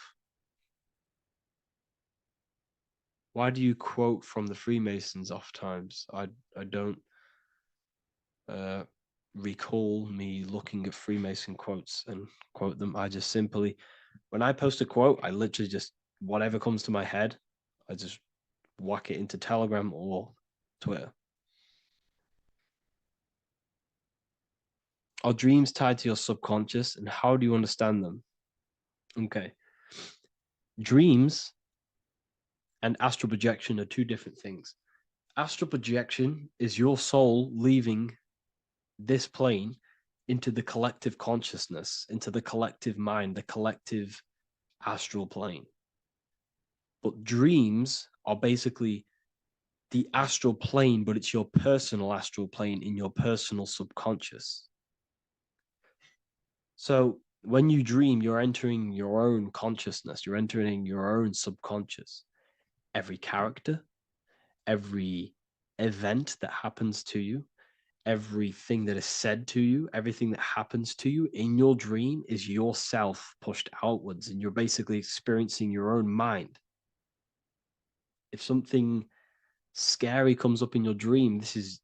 Why do you quote from the Freemasons oft times? I don't recall me looking at Freemason quotes and quote them. I just simply, when I post a quote, I literally just, whatever comes to my head, I just whack it into Telegram or Twitter. Are dreams tied to your subconscious, and how do you understand them? Okay. Dreams and astral projection are two different things. Astral projection is your soul leaving this plane into the collective consciousness, into the collective mind, the collective astral plane. But dreams are basically the astral plane, but it's your personal astral plane in your personal subconscious. So when you dream, you're entering your own consciousness, you're entering your own subconscious. Every character, every event that happens to you, everything that is said to you, everything that happens to you in your dream is yourself pushed outwards, and you're basically experiencing your own mind. If something scary comes up in your dream, this is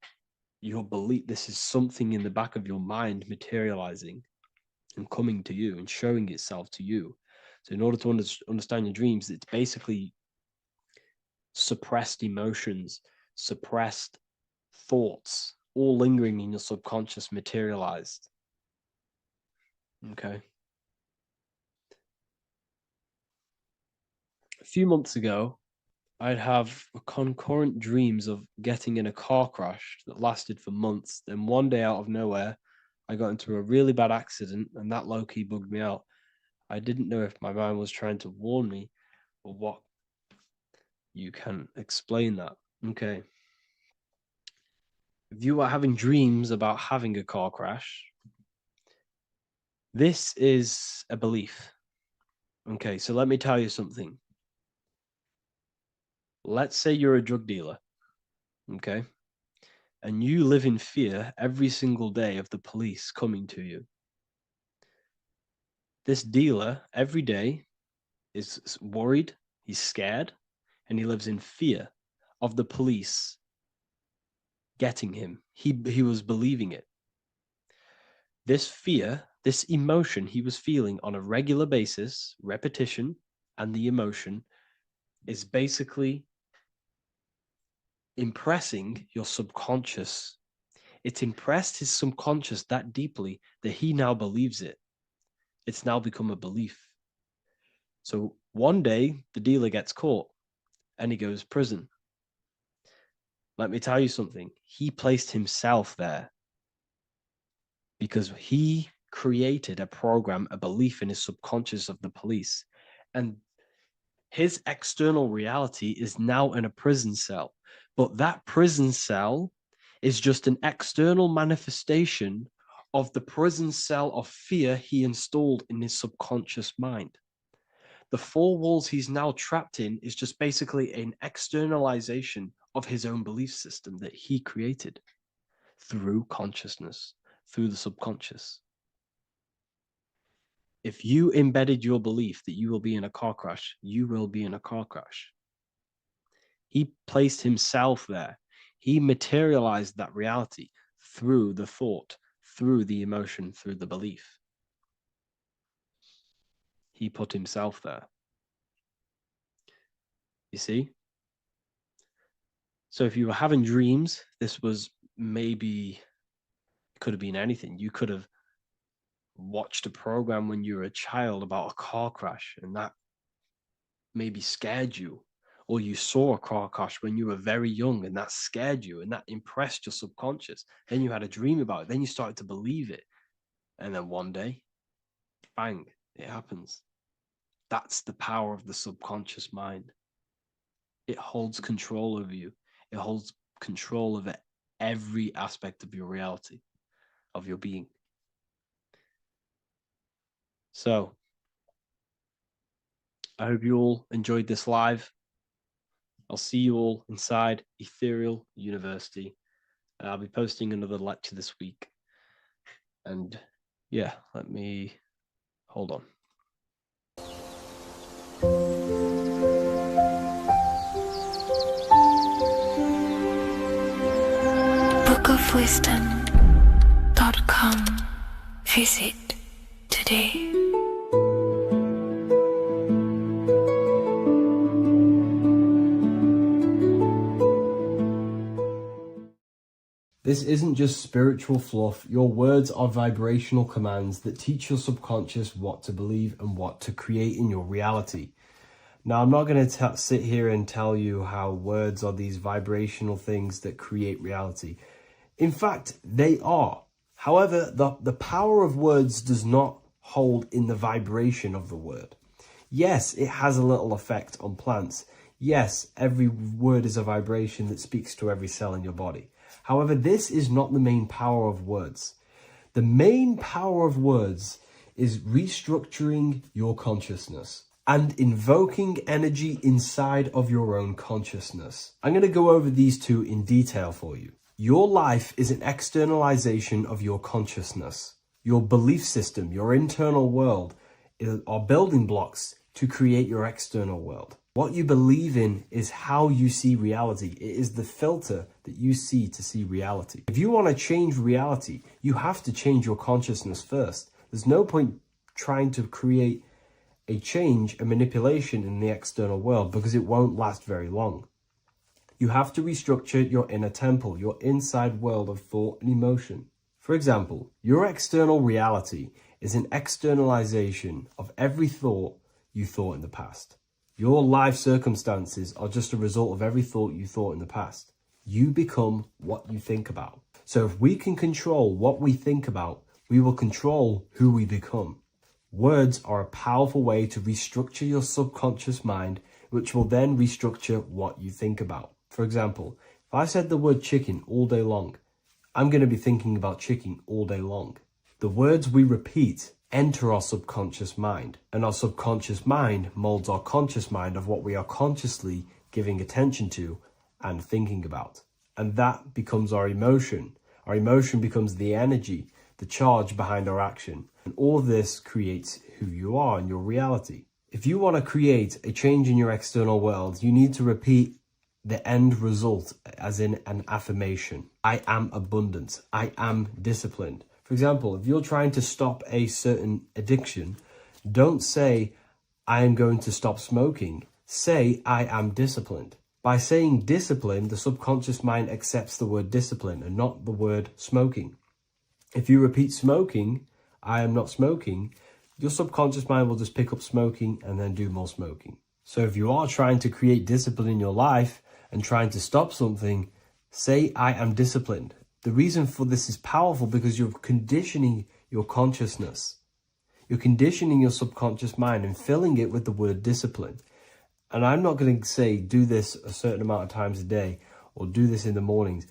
your belief, this is something in the back of your mind materializing and coming to you and showing itself to you. So in order to understand your dreams, it's basically suppressed emotions, suppressed thoughts, all lingering in your subconscious materialized. Okay. A few months ago, I'd have concurrent dreams of getting in a car crash that lasted for months. Then one day out of nowhere, I got into a really bad accident, and that low-key bugged me out. I didn't know if my mind was trying to warn me or what. You can explain that. Okay. If you are having dreams about having a car crash, this is a belief. Okay, so let me tell you something. Let's say you're a drug dealer, okay? And you live in fear every single day of the police coming to you. This dealer every day is worried, he's scared, and he lives in fear of the police getting him. He was believing it. This fear, this emotion he was feeling on a regular basis, repetition, and the emotion is basically impressing your subconscious. It's impressed his subconscious that deeply that he now believes it. It's now become a belief. So one day the dealer gets caught and he goes to prison. Let me tell you something. He placed himself there because he created a program, a belief in his subconscious of the police. And his external reality is now in a prison cell. But that prison cell is just an external manifestation of the prison cell of fear he installed in his subconscious mind. The four walls he's now trapped in is just basically an externalization of his own belief system that he created through consciousness, through the subconscious. If you embedded your belief that you will be in a car crash, you will be in a car crash. He placed himself there. He materialized that reality through the thought, through the emotion, through the belief. He put himself there. You see? So if you were having dreams, this was maybe, could have been anything. You could have watched a program when you were a child about a car crash, and that maybe scared you. Or you saw a car crash when you were very young, and that scared you, and that impressed your subconscious. Then you had a dream about it. Then you started to believe it. And then one day, bang, it happens. That's the power of the subconscious mind. It holds control over you. It holds control over every aspect of your reality, of your being. So, I hope you all enjoyed this live. I'll see you all inside Ethereal University. I'll be posting another lecture this week. And yeah, let me hold on. bookofwisdom.com. Visit today. This isn't just spiritual fluff. Your words are vibrational commands that teach your subconscious what to believe and what to create in your reality. Now, I'm not going to sit here and tell you how words are these vibrational things that create reality. In fact, they are. However, the power of words does not hold in the vibration of the word. Yes, it has a little effect on plants. Yes, every word is a vibration that speaks to every cell in your body. However, this is not the main power of words. The main power of words is restructuring your consciousness and invoking energy inside of your own consciousness. I'm going to go over these two in detail for you. Your life is an externalization of your consciousness. Your belief system, your internal world, are building blocks to create your external world. What you believe in is how you see reality. It is the filter that you see to see reality. If you want to change reality, you have to change your consciousness first. There's no point trying to create a change, a manipulation in the external world, because it won't last very long. You have to restructure your inner temple, your inside world of thought and emotion. For example, your external reality is an externalization of every thought you thought in the past. Your life circumstances are just a result of every thought you thought in the past. You become what you think about. So if we can control what we think about, we will control who we become. Words are a powerful way to restructure your subconscious mind, which will then restructure what you think about. For example, if I said the word chicken all day long, I'm going to be thinking about chicken all day long. The words we repeat enter our subconscious mind, and our subconscious mind molds our conscious mind of what we are consciously giving attention to and thinking about. And that becomes our emotion. Our emotion becomes the energy, the charge behind our action. And all of this creates who you are and your reality. If you want to create a change in your external world, you need to repeat the end result as in an affirmation. I am abundant. I am disciplined. For example, if you're trying to stop a certain addiction, don't say, I am going to stop smoking. Say, I am disciplined. By saying discipline, the subconscious mind accepts the word discipline and not the word smoking. If you repeat smoking, I am not smoking, your subconscious mind will just pick up smoking and then do more smoking. So if you are trying to create discipline in your life and trying to stop something, say, I am disciplined. The reason for this is powerful because you're conditioning your consciousness. You're conditioning your subconscious mind and filling it with the word discipline. And I'm not going to say do this a certain amount of times a day or do this in the mornings.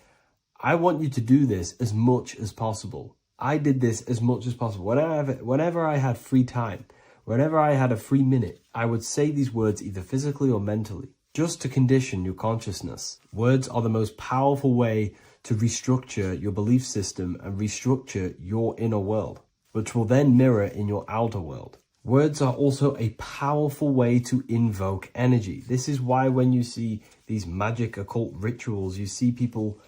I want you to do this as much as possible. I did this as much as possible. Whenever I had free time, whenever I had a free minute, I would say these words either physically or mentally, just to condition your consciousness. Words are the most powerful way to restructure your belief system and restructure your inner world, which will then mirror in your outer world. Words are also a powerful way to invoke energy. This is why when you see these magic occult rituals, you see people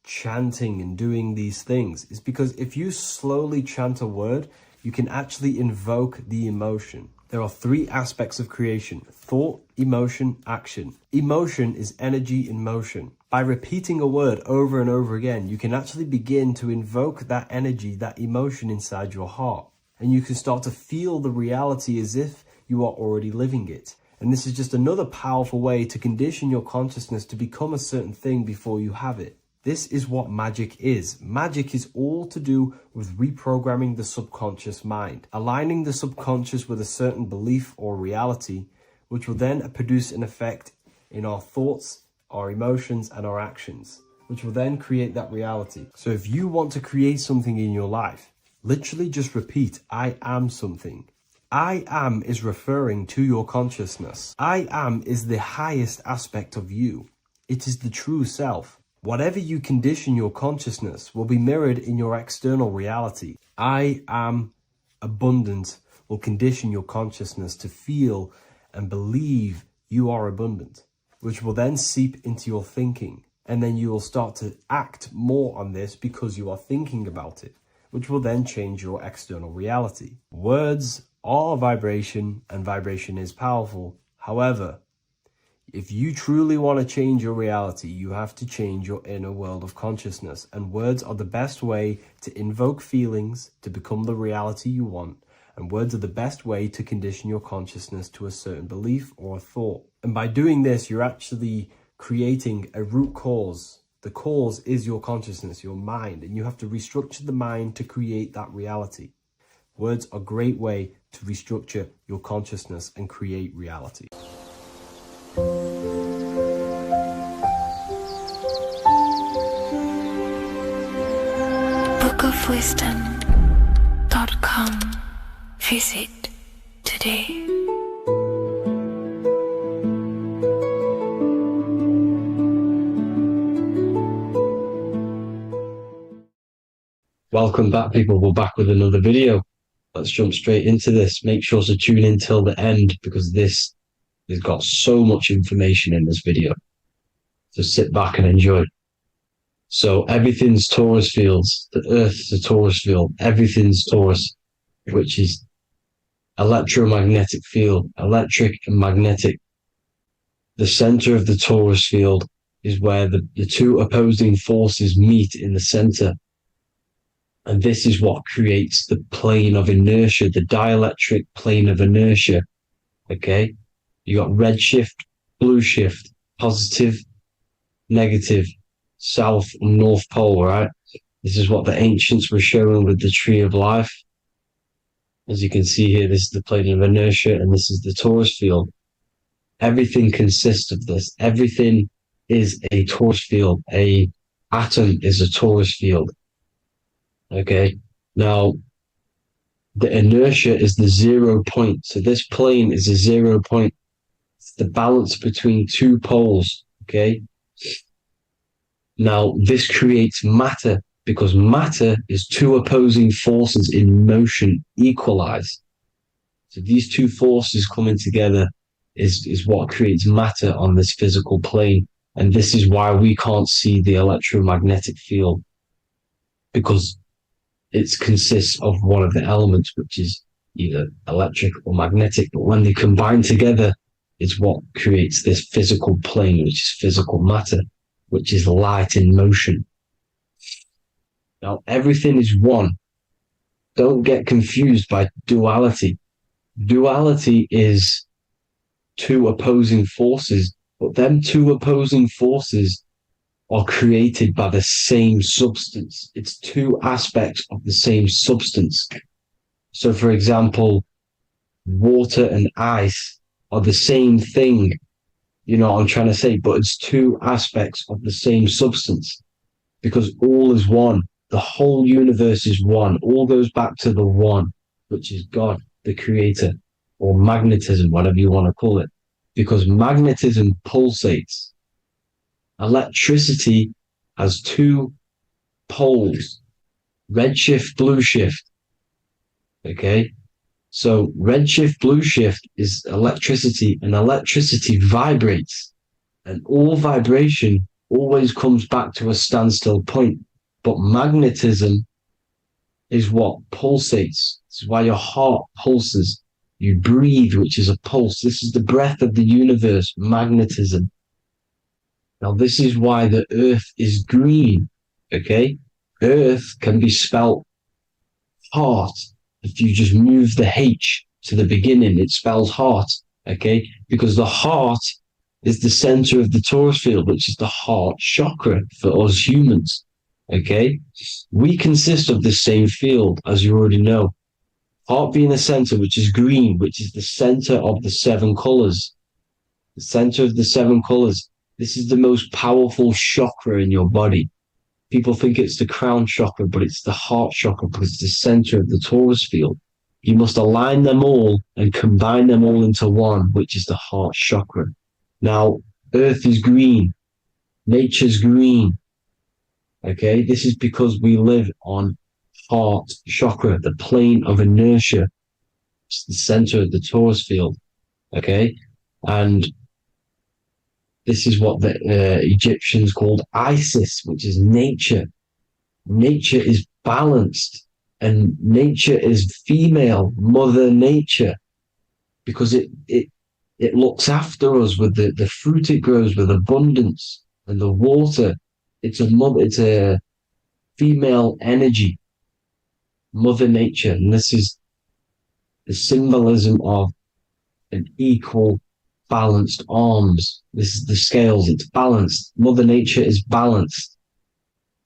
chanting and doing these things. It's because if you slowly chant a word, you can actually invoke the emotion. There are three aspects of creation: thought, emotion, action. Emotion is energy in motion. By repeating a word over and over again, you can actually begin to invoke that energy, that emotion inside your heart. And you can start to feel the reality as if you are already living it. And this is just another powerful way to condition your consciousness to become a certain thing before you have it. This is what magic is. Magic is all to do with reprogramming the subconscious mind, aligning the subconscious with a certain belief or reality, which will then produce an effect in our thoughts, our emotions, and our actions, which will then create that reality. So if you want to create something in your life, literally just repeat, I am something. I am is referring to your consciousness. I am is the highest aspect of you. It is the true self. Whatever you condition your consciousness will be mirrored in your external reality. I am abundant will condition your consciousness to feel and believe you are abundant, which will then seep into your thinking. And then you will start to act more on this because you are thinking about it, which will then change your external reality. Words are vibration, and vibration is powerful. However, if you truly want to change your reality, you have to change your inner world of consciousness. And words are the best way to invoke feelings to become the reality you want. And words are the best way to condition your consciousness to a certain belief or a thought. And by doing this, you're actually creating a root cause. The cause is your consciousness, your mind, and you have to restructure the mind to create that reality. Words are a great way to restructure your consciousness and create reality. wisdom.com. Visit today. Welcome back, people. We're back with another video. Let's jump straight into this. Make sure to tune in till the end because this has got so much information in this video. So sit back and enjoy. So everything's torus fields. The Earth's a torus field. Everything's torus, which is electromagnetic field, electric and magnetic. The center of the torus field is where the two opposing forces meet in the center. And this is what creates the plane of inertia, the dielectric plane of inertia. Okay? You got red shift, blue shift, positive, negative, south and north pole, right? This is what the ancients were showing with the tree of life. As you can see here, this is the plane of inertia and this is the torus field. Everything consists of this. Everything is a torus field. A atom is a torus field. Okay, now the inertia is the 0 point. So this plane is a 0 point. It's the balance between two poles. Okay, now this creates matter because matter is two opposing forces in motion equalized. So these two forces coming together is what creates matter on this physical plane. And this is why we can't see the electromagnetic field, because it consists of one of the elements, which is either electric or magnetic. But when they combine together, it's what creates this physical plane, which is physical matter, which is light in motion. Now, everything is one. Don't get confused by duality. Duality is two opposing forces, but them two opposing forces are created by the same substance. It's two aspects of the same substance. So, for example, water and ice are the same thing. You know what I'm trying to say? But it's two aspects of the same substance because all is one. The whole universe is one. All goes back to the one, which is God, the creator, or magnetism, whatever you want to call it, because magnetism pulsates. Electricity has two poles, red shift, blue shift. Okay, so red shift, blue shift is electricity, and electricity vibrates, and all vibration always comes back to a standstill point. But magnetism is what pulsates. This is why your heart pulses. You breathe, which is a pulse. This is the breath of the universe, magnetism. Now, this is why the earth is green, okay? Earth can be spelt heart. If you just move the H to the beginning, it spells heart, okay? Because the heart is the center of the torus field, which is the heart chakra for us humans, okay? We consist of the same field, as you already know. Heart being the center, which is green, which is the center of the seven colors. The center of the seven colors. This is the most powerful chakra in your body. People think it's the crown chakra, but it's the heart chakra because it's the center of the torus field. You must align them all and combine them all into one, which is the heart chakra. Now, Earth is green. Nature's green. Okay, this is because we live on heart chakra, the plane of inertia. It's the center of the torus field. Okay, and this is what the Egyptians called Isis, which is nature. Nature is balanced, and nature is female, Mother Nature, because it looks after us with the fruit it grows with abundance and the water. It's a female energy, Mother Nature, and this is the symbolism of an equal, balanced arms. This is the scales, it's balanced. Mother Nature is balanced.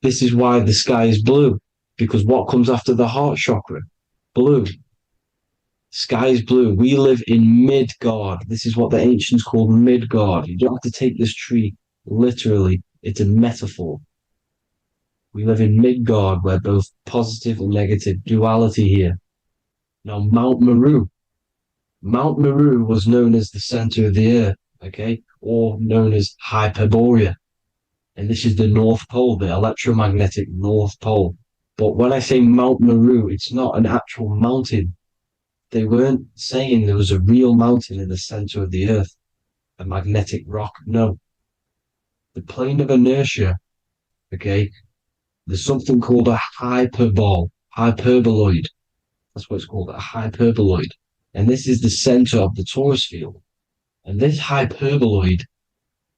This is why the sky is blue, because what comes after the heart chakra? Blue. Sky is blue. We live in Midgard. This is what the ancients called Midgard. You don't have to take this tree literally. It's a metaphor. We live in Midgard, where both positive and negative duality here. Now, Mount Meru. Mount Meru was known as the center of the Earth, okay, or known as Hyperborea. And this is the North Pole, the electromagnetic North Pole. But when I say Mount Meru, it's not an actual mountain. They weren't saying there was a real mountain in the center of the Earth, a magnetic rock. No. The plane of inertia, okay, there's something called a hyperboloid. That's what it's called, a hyperboloid. And this is the center of the torus field. And this hyperboloid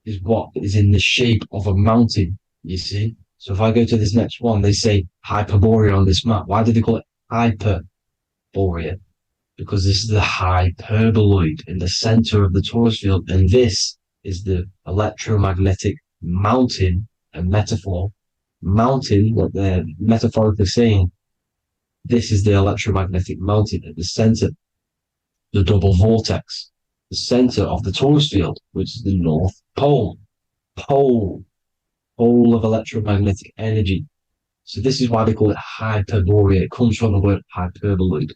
is what is in the shape of a mountain, you see? So if I go to this next one, they say Hyperborea on this map. Why do they call it Hyperborea? Because this is the hyperboloid in the center of the torus field. And this is the electromagnetic mountain, a metaphor. Mountain, what they're metaphorically saying, this is the electromagnetic mountain at the center, the double vortex, the center of the torus field, which is the North Pole. Pole of electromagnetic energy. So this is why they call it Hyperborea. It comes from the word hyperboloid.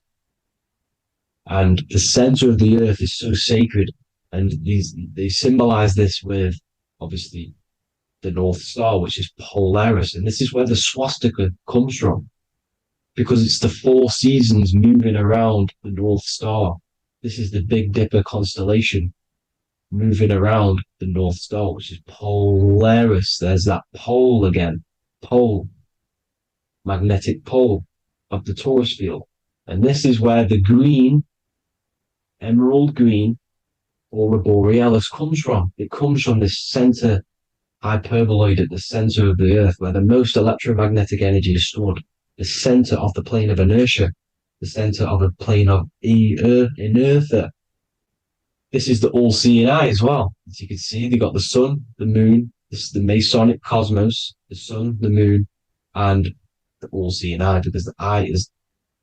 And the center of the Earth is so sacred. And they symbolize this with, obviously, the North Star, which is Polaris. And this is where the swastika comes from, because it's the 4 seasons moving around the North Star. This is the Big Dipper constellation moving around the North Star, which is Polaris. There's that pole again. Pole. Magnetic pole of the torus field. And this is where the green, emerald green, aurora borealis comes from. It comes from this center hyperboloid at the center of the Earth, where the most electromagnetic energy is stored. The center of the plane of inertia. The center of the plane of inertia. This is the all-seeing eye as well. As you can see, they got the sun, the moon. This is the Masonic cosmos, the sun, the moon, and the all-seeing eye, because the eye is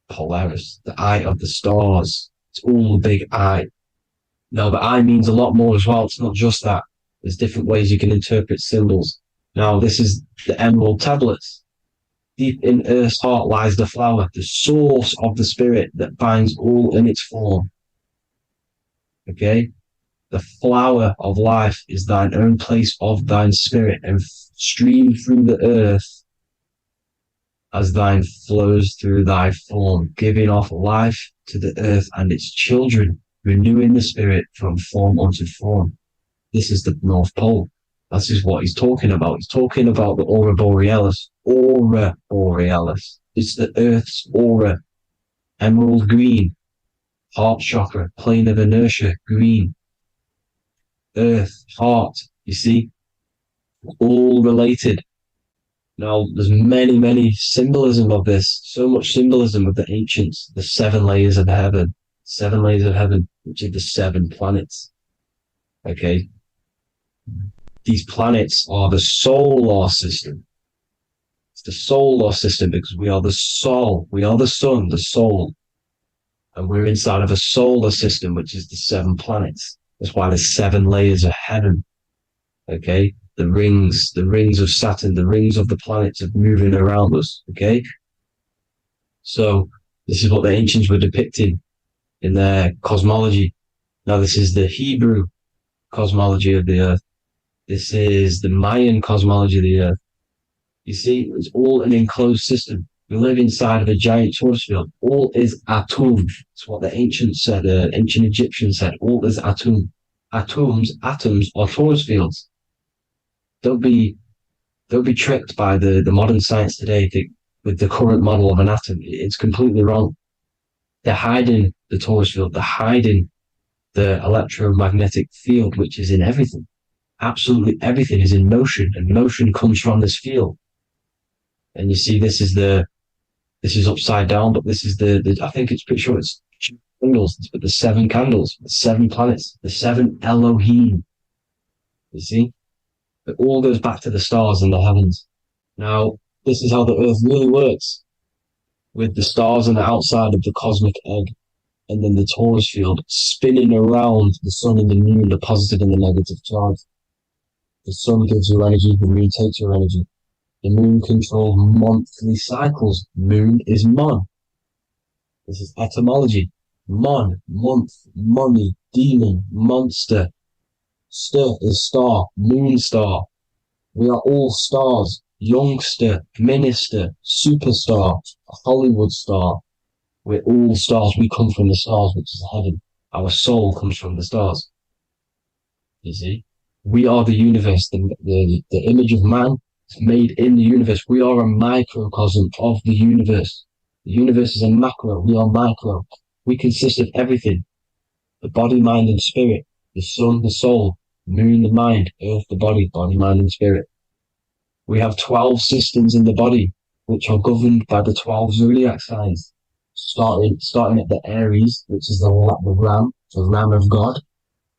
Polaris, the eye of the stars. It's all a big eye. Now, the eye means a lot more as well. It's not just that. There's different ways you can interpret symbols. Now, this is the emerald tablets. Deep in Earth's heart lies the flower, the source of the spirit that binds all in its form. Okay? The flower of life is thine own place of thine spirit, and stream through the earth as thine flows through thy form, giving off life to the earth and its children, renewing the spirit from form unto form. This is the North Pole. This is what he's talking about. He's talking about the aurora borealis. Aurora borealis. It's the Earth's aura. Emerald green. Heart chakra. Plane of inertia. Green. Earth. Heart. You see? All related. Now, there's many symbolism of this. So much symbolism of the ancients. The 7 layers of heaven. 7 layers of heaven, which are the 7 planets. Okay? These planets are the solar system. It's the solar system because we are the soul. We are the sun, the soul. And we're inside of a solar system, which is the 7 planets. That's why there's 7 layers of heaven. Okay? The rings of Saturn, the rings of the planets are moving around us. Okay? So this is what the ancients were depicting in their cosmology. Now this is the Hebrew cosmology of the Earth. This is the Mayan cosmology of the Earth. You see, it's all an enclosed system. We live inside of a giant torus field. All is atum. It's what the ancients said, ancient Egyptians said. All is atum. Atoms are torus fields. Don't be tricked by the modern science today with the current model of an atom. It's completely wrong. They're hiding the torus field. They're hiding the electromagnetic field, which is in everything. Absolutely everything is in motion, and motion comes from this field. And you see, this is upside down, but this is the I think it's pretty sure it's candles, but the 7 candles, the 7 planets, the 7 Elohim. You see, it all goes back to the stars and the heavens. Now, this is how the Earth really works, with the stars on the outside of the cosmic egg, and then the torus field spinning around the sun and the moon, the positive and the negative charge. The sun gives you energy, the moon takes your energy. The moon controls monthly cycles. Moon is mon. This is etymology. Mon, month, money, demon, monster. Stir is star, moon star. We are all stars. Youngster, minister, superstar, Hollywood star. We're all stars. We come from the stars, which is heaven. Our soul comes from the stars. You see? We are the universe. The image of man is made in the universe. We are a microcosm of the universe. The universe is a macro. We are micro. We consist of everything. The body, mind, and spirit. The sun, the soul. Moon, the mind. Earth, the body. Body, mind, and spirit. We have 12 systems in the body, which are governed by the 12 zodiac signs. Starting at the Aries, which is the ram of God,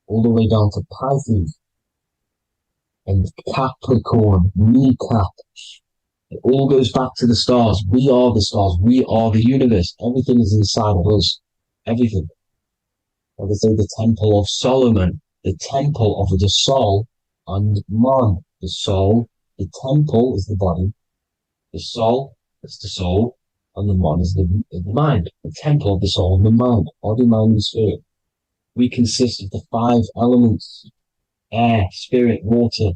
all the way down to Pisces and Capricorn, kneecap. It all goes back to the stars. We are the stars. We are the universe. Everything is inside of us. Everything. Like I say, the Temple of Solomon, the Temple of the Soul and Man. The soul, the temple is the body. The soul is the soul, and the man is the mind. The temple of the soul and the mind. Body, mind, and spirit. We consist of the 5 elements: air, spirit, water,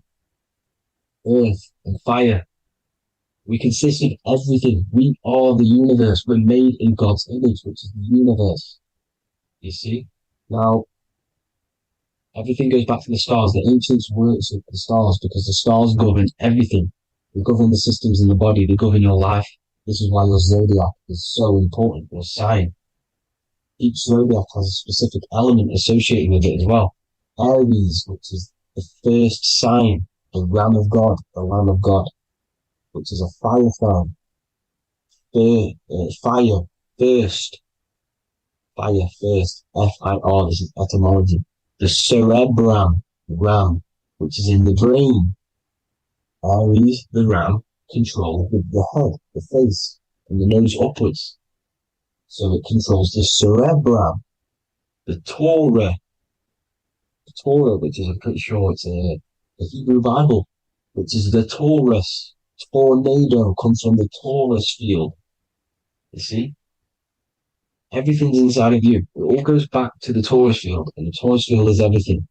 earth, and fire. We consist of everything. We are the universe. We're made in God's image, which is the universe. You see? Now, everything goes back to the stars. The ancients worshipped the stars because the stars govern everything. They govern the systems in the body. They govern your life. This is why your zodiac is so important, your sign. Each zodiac has a specific element associated with it as well. Aries, which is the first sign, the Ram of God, which is a fire sign. Fire, first. Fire, first. F-I-R, this is etymology. The cerebrum, ram, which is in the brain. Aries, the ram, controls the head, the face, and the nose upwards. So it controls the cerebrum. The Torah, which is, I'm pretty sure it's a Hebrew Bible, which is the Taurus. Tornado comes from the Taurus field. You see? Everything's inside of you. It all goes back to the Taurus field, and the Taurus field is everything.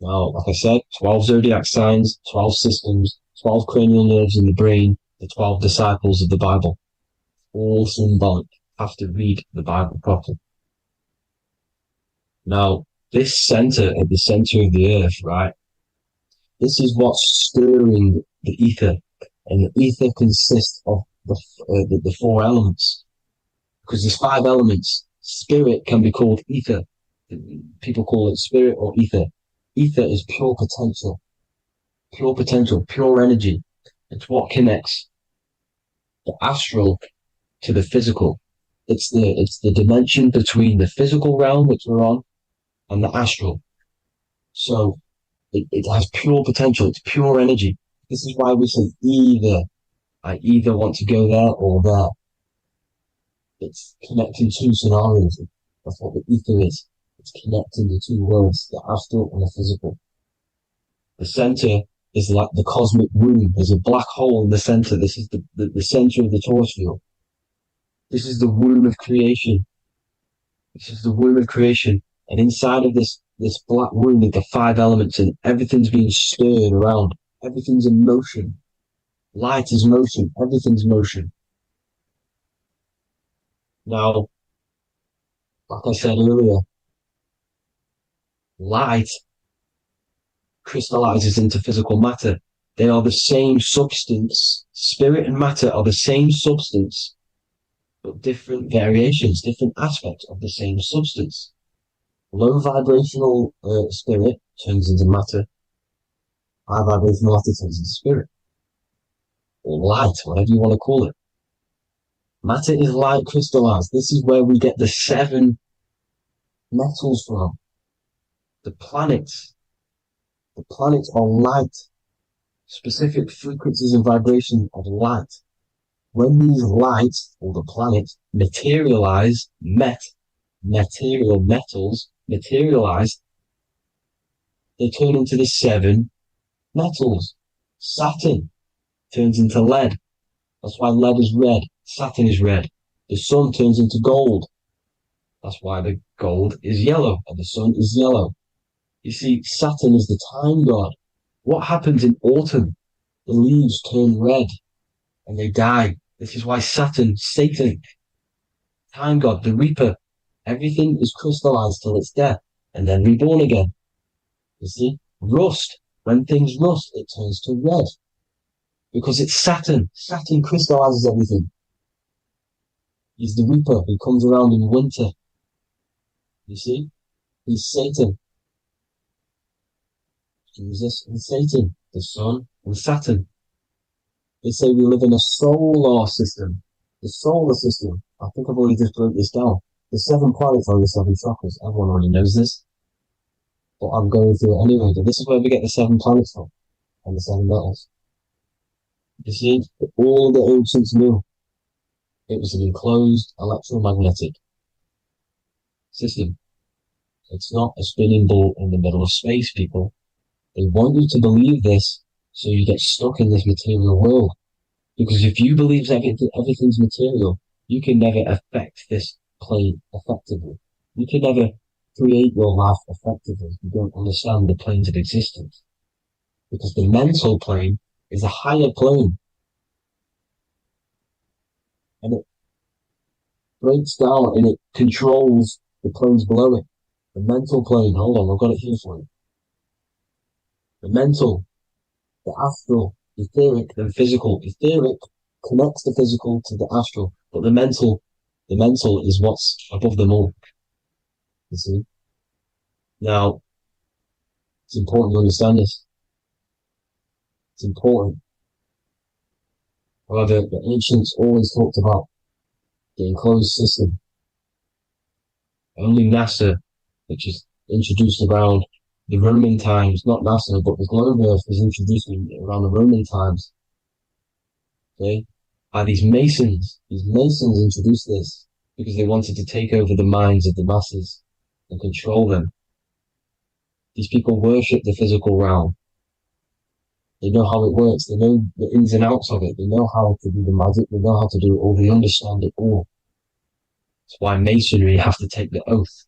Now, like I said, 12 zodiac signs, 12 systems, 12 cranial nerves in the brain, the 12 disciples of the Bible. All symbolic. Have to read the Bible properly. Now, this center, at the center of the earth, right? This is what's stirring the ether. And the ether consists of the 4 elements. Because there's 5 elements. Spirit can be called ether. People call it spirit or ether. Ether is pure potential, pure energy. It's what connects the astral to the physical. It's the dimension between the physical realm, which we're on, and the astral. So it has pure potential. It's pure energy. This is why we say either. I either want to go there or there. It's connecting 2 scenarios. That's what the ether is. It's connecting the 2 worlds, the astral and the physical. The center is like the cosmic womb. There's a black hole in the center. This is the center of the Taurus field. This is the womb of creation. And inside of this black womb are the 5 elements, and everything's being stirred around. Everything's in motion. Light is motion. Everything's motion. Now, like I said earlier, light crystallizes into physical matter. They are the same substance. Spirit and matter are the same substance, but different variations, different aspects of the same substance. Low vibrational spirit turns into matter. High vibrational matter turns into spirit. Or light, whatever you want to call it. Matter is light crystallized. This is where we get the 7 metals from. The planets are light, specific frequencies and vibrations of light. When these lights, or the planets, materialize, material metals materialize, they turn into the 7 metals. Saturn turns into lead. That's why lead is red. Saturn is red. The sun turns into gold. That's why the gold is yellow and the sun is yellow. You see, Saturn is the time god. What happens in autumn? The leaves turn red and they die. This is why Saturn, Satan, time god, the reaper, everything is crystallized till it's death and then reborn again. You see, rust, when things rust, it turns to red because it's Saturn. Saturn crystallizes everything. He's the reaper who comes around in winter. You see, he's Satan. Jesus and Satan, the sun and Saturn. They say we live in a solar system. The solar system. I think I've already just broke this down. The 7 planets are the 7 chakras. Everyone already knows this. But I'm going through it anyway. But this is where we get the 7 planets from. And the 7 metals. You see, all the ancients knew it was an enclosed electromagnetic system. It's not a spinning ball in the middle of space, people. They want you to believe this so you get stuck in this material world. Because if you believe everything's material, you can never affect this plane effectively. You can never create your life effectively if you don't understand the planes of existence. Because the mental plane is a higher plane. And it breaks down and it controls the planes below it. The mental plane, hold on, I've got it here for you. The mental, the astral, etheric, then physical. Etheric connects the physical to the astral, but the mental is what's above them all. You see? Now, it's important to understand this. It's important. However, the ancients always talked about the enclosed system. Only NASA, which is introduced around the Roman times, not NASA, but the globe Earth was introduced around the Roman times. Okay? By these Masons. These Masons introduced this because they wanted to take over the minds of the masses and control them. These people worship the physical realm. They know how it works. They know the ins and outs of it. They know how to do the magic. They know how to do it all. They understand it all. That's why Masonry have to take the oath.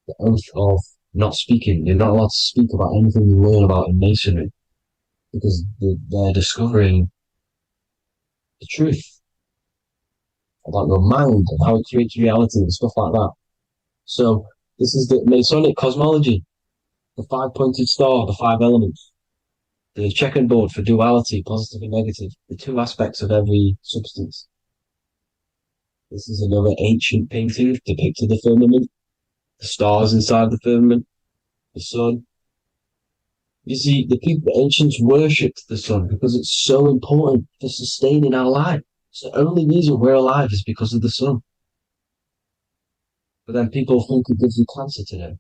The oath of not speaking. You're not allowed to speak about anything you learn about in Masonry because they're discovering the truth about your mind and how it creates reality and stuff like that. So this is the Masonic cosmology, the 5-pointed star, the 5 elements, the checkerboard for duality, positive and negative, the 2 aspects of every substance. This is another ancient painting depicting the firmament, the stars inside the firmament, the sun. You see, the ancients worshipped the sun because it's so important for sustaining our life. It's the only reason we're alive is because of the sun. But then people think it gives you cancer today.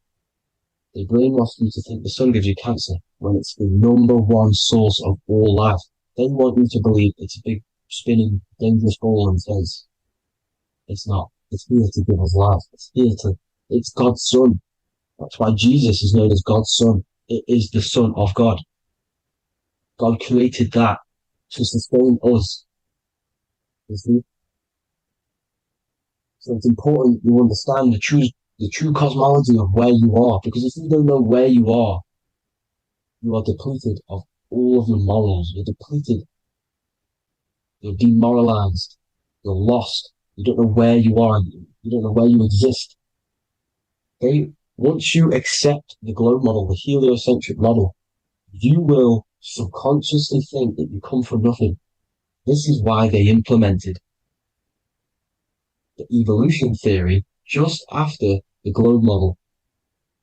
They brainwash you to think the sun gives you cancer when it's the #1 source of all life. They want you to believe it's a big, spinning, dangerous ball in space. It's not. It's here to give us life. It's God's son. That's why Jesus is known as God's son. It is the Son of God. God created that to sustain us. You see? So it's important you understand the true cosmology of where you are, because if you don't know where you are depleted of all of your morals. You're depleted. You're demoralized. You're lost. You don't know where you are. You don't know where you exist. Okay? Once you accept the globe model, the heliocentric model, you will subconsciously think that you come from nothing. This is why they implemented the evolution theory just after the globe model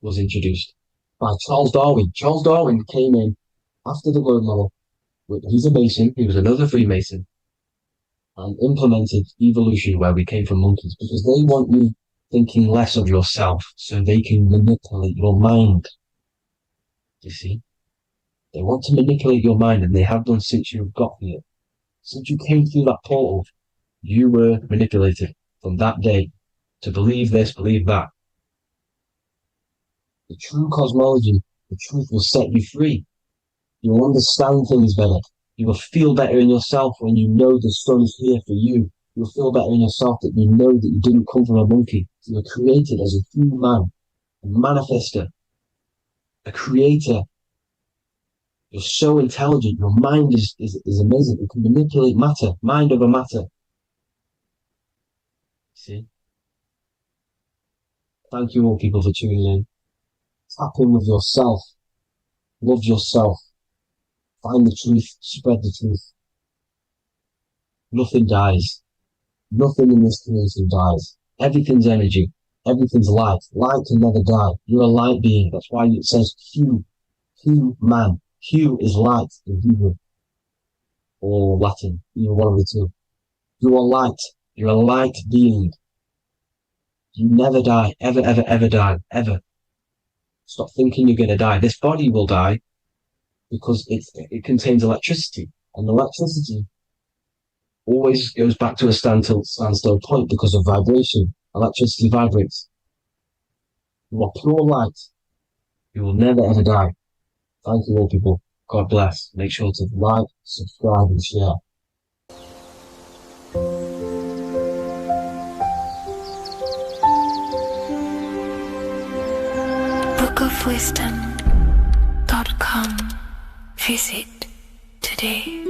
was introduced by Charles Darwin. Charles Darwin came in after the globe model. He's a Mason. He was another Freemason, and implemented evolution where we came from monkeys because they want you thinking less of yourself so they can manipulate your mind. You see? They want to manipulate your mind, and they have done since you got here. Since you came through that portal, you were manipulated from that day to believe this, believe that. The true cosmology, the truth will set you free. You will understand things better. You will feel better in yourself when you know the sun's here for you. You'll feel better in yourself that you know that you didn't come from a monkey. You were created as a human, a manifester, a creator. You're so intelligent. Your mind is amazing. You can manipulate matter, mind over matter. See? Thank you all people for tuning in. Tap in with yourself. Love yourself. Find the truth. Spread the truth. Nothing dies. Nothing in this creation dies. Everything's energy. Everything's light. Light can never die. You're a light being. That's why it says Q. Q man. Q is light in Hebrew or Latin. Either one of the two. You are light. You're a light being. You never die. Ever, ever, ever die. Ever. Stop thinking you're going to die. This body will die because it contains electricity. And electricity always goes back to a standstill point because of vibration. Electricity vibrates. You are pure light. You will never ever die. Thank you all people. God bless. Make sure to like, subscribe and share. bookofwisdom.com. Visit today.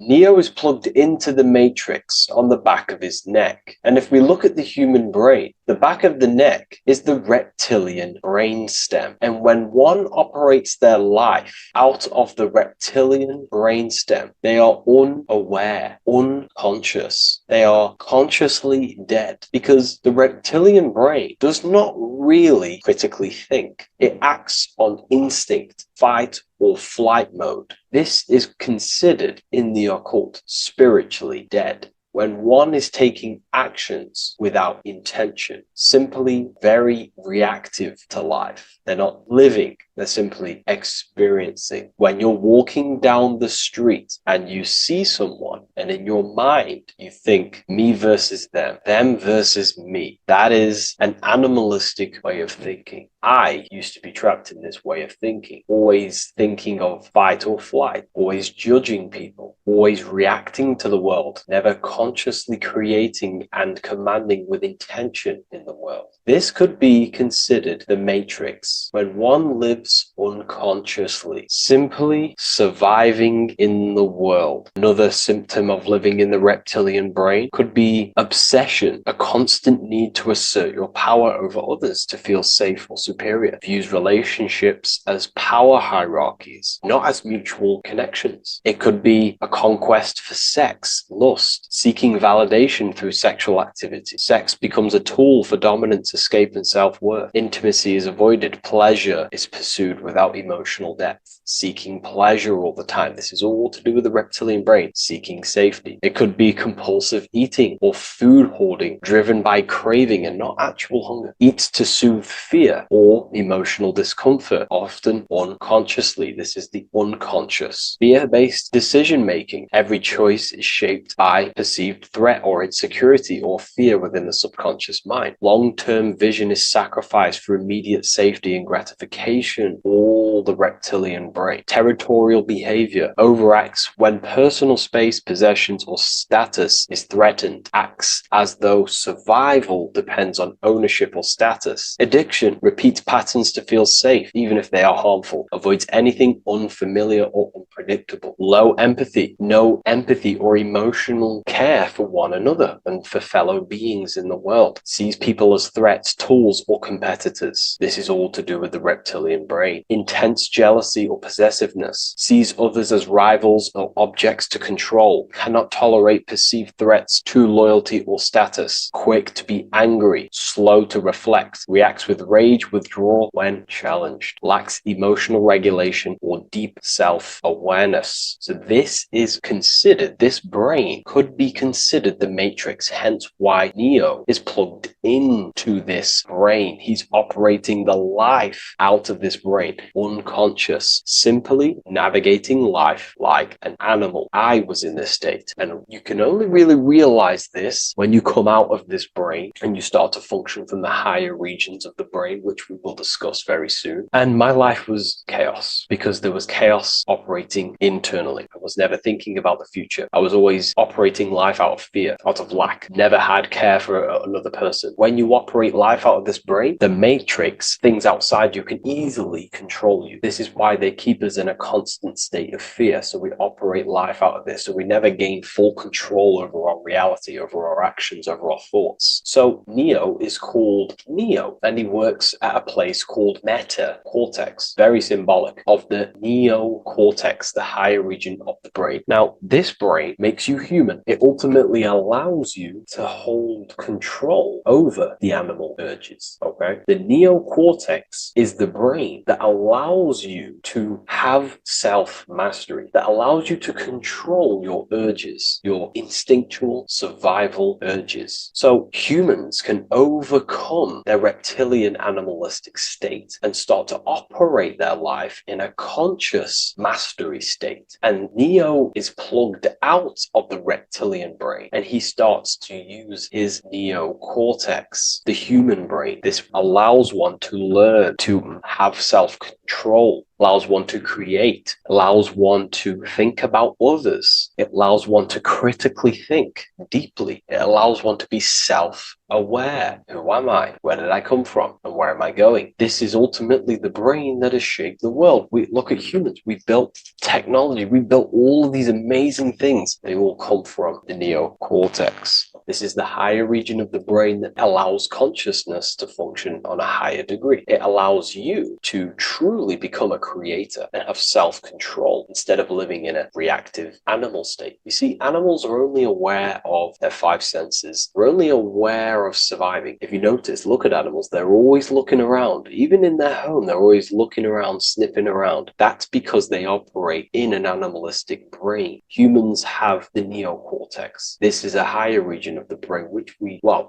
Neo is plugged into the matrix on the back of his neck. And if we look at the human brain, the back of the neck is the reptilian brain stem. And when one operates their life out of the reptilian brain stem, they are unaware, unconscious. They are consciously dead because the reptilian brain does not really critically think. It acts on instinct, fight or flight mode. This is considered in the occult spiritually dead. When one is taking actions without intention, simply very reactive to life. They're not living, they're simply experiencing. When you're walking down the street and you see someone and in your mind you think me versus them versus me. That is an animalistic way of thinking. I used to be trapped in this way of thinking, always thinking of fight or flight, always judging people, always reacting to the world, never consciously creating and commanding with intention in the world. This could be considered the matrix, when one lives unconsciously, simply surviving in the world. Another symptom of living in the reptilian brain could be obsession, a constant need to assert your power over others to feel safe or superior. Views relationships as power hierarchies, not as mutual connections. It could be a conquest for sex, lust, seeking validation through sexual activity. Sex becomes a tool for dominance, escape, and self-worth. Intimacy is avoided. Pleasure is pursued without emotional depth. Seeking pleasure all the time. This is all to do with the reptilian brain. Seeking safety. It could be compulsive eating or food hoarding, driven by craving and not actual hunger. Eat to soothe fear or emotional discomfort, often unconsciously. This is the unconscious. Fear-based decision-making. Every choice is shaped by perceived threat or insecurity or fear within the subconscious mind. Long-term vision is sacrificed for immediate safety and gratification. All the reptilian brain. Territorial behavior overacts when personal space, possessions, or status is threatened. Acts as though survival depends on ownership or status. Addiction repeats patterns to feel safe, even if they are harmful. Avoids anything unfamiliar or unpredictable. Low empathy. No empathy or emotional care for one another and for fellow beings in the world. Sees people as threats, tools, or competitors. This is all to do with the reptilian brain. Intense jealousy or possessiveness. Sees others as rivals or objects to control. Cannot tolerate perceived threats to loyalty or status. Quick to be angry. Slow to reflect. Reacts with rage, withdrawal when challenged. Lacks emotional regulation or deep self-awareness. So this is considered, this brain could be considered the matrix, hence why Neo is plugged into this brain. He's operating the life out of this brain. Unconscious, simply navigating life like an animal. I was in this state, and you can only really realize this when you come out of this brain and you start to function from the higher regions of the brain, which we will discuss very soon. And my life was chaos because there was chaos operating internally. I was never thinking about the future. I was always operating life out of fear, out of lack, never had care for another person. When you operate life out of this brain, the matrix, things outside you, can easily control you. This is why they keep us in a constant state of fear. So we operate life out of this. So we never gain full control over our reality, over our actions, over our thoughts. So Neo is called Neo, and he works at a place called meta cortex, very symbolic of the neocortex, the higher region of the brain. Now, this brain makes you human. It ultimately allows you to hold control over the animal urges. Okay, the neocortex is the brain that allows you to have self-mastery, that allows you to control your urges, your instinctual survival urges. So humans can overcome their reptilian animalistic state and start to operate their life in a conscious mastery state. And Neo is plugged out of the reptilian brain, and he starts to use his neocortex, the human brain. This allows one to learn to have self-control, allows one to create, allows one to think about others. It allows one to critically think deeply. It allows one to be self-aware. Who am I? Where did I come from? And where am I going? This is ultimately the brain that has shaped the world. We look at humans. We built technology. We built all of these amazing things. They all come from the neocortex. This is the higher region of the brain that allows consciousness to function on a higher degree. It allows you to truly become a creator and have self-control instead of living in a reactive animal state. You see, animals are only aware of their five senses. They're only aware of surviving. If you notice, look at animals. They're always looking around. Even in their home, they're always looking around, sniffing around. That's because they operate in an animalistic brain. Humans have the neocortex. This is a higher region of the brain, which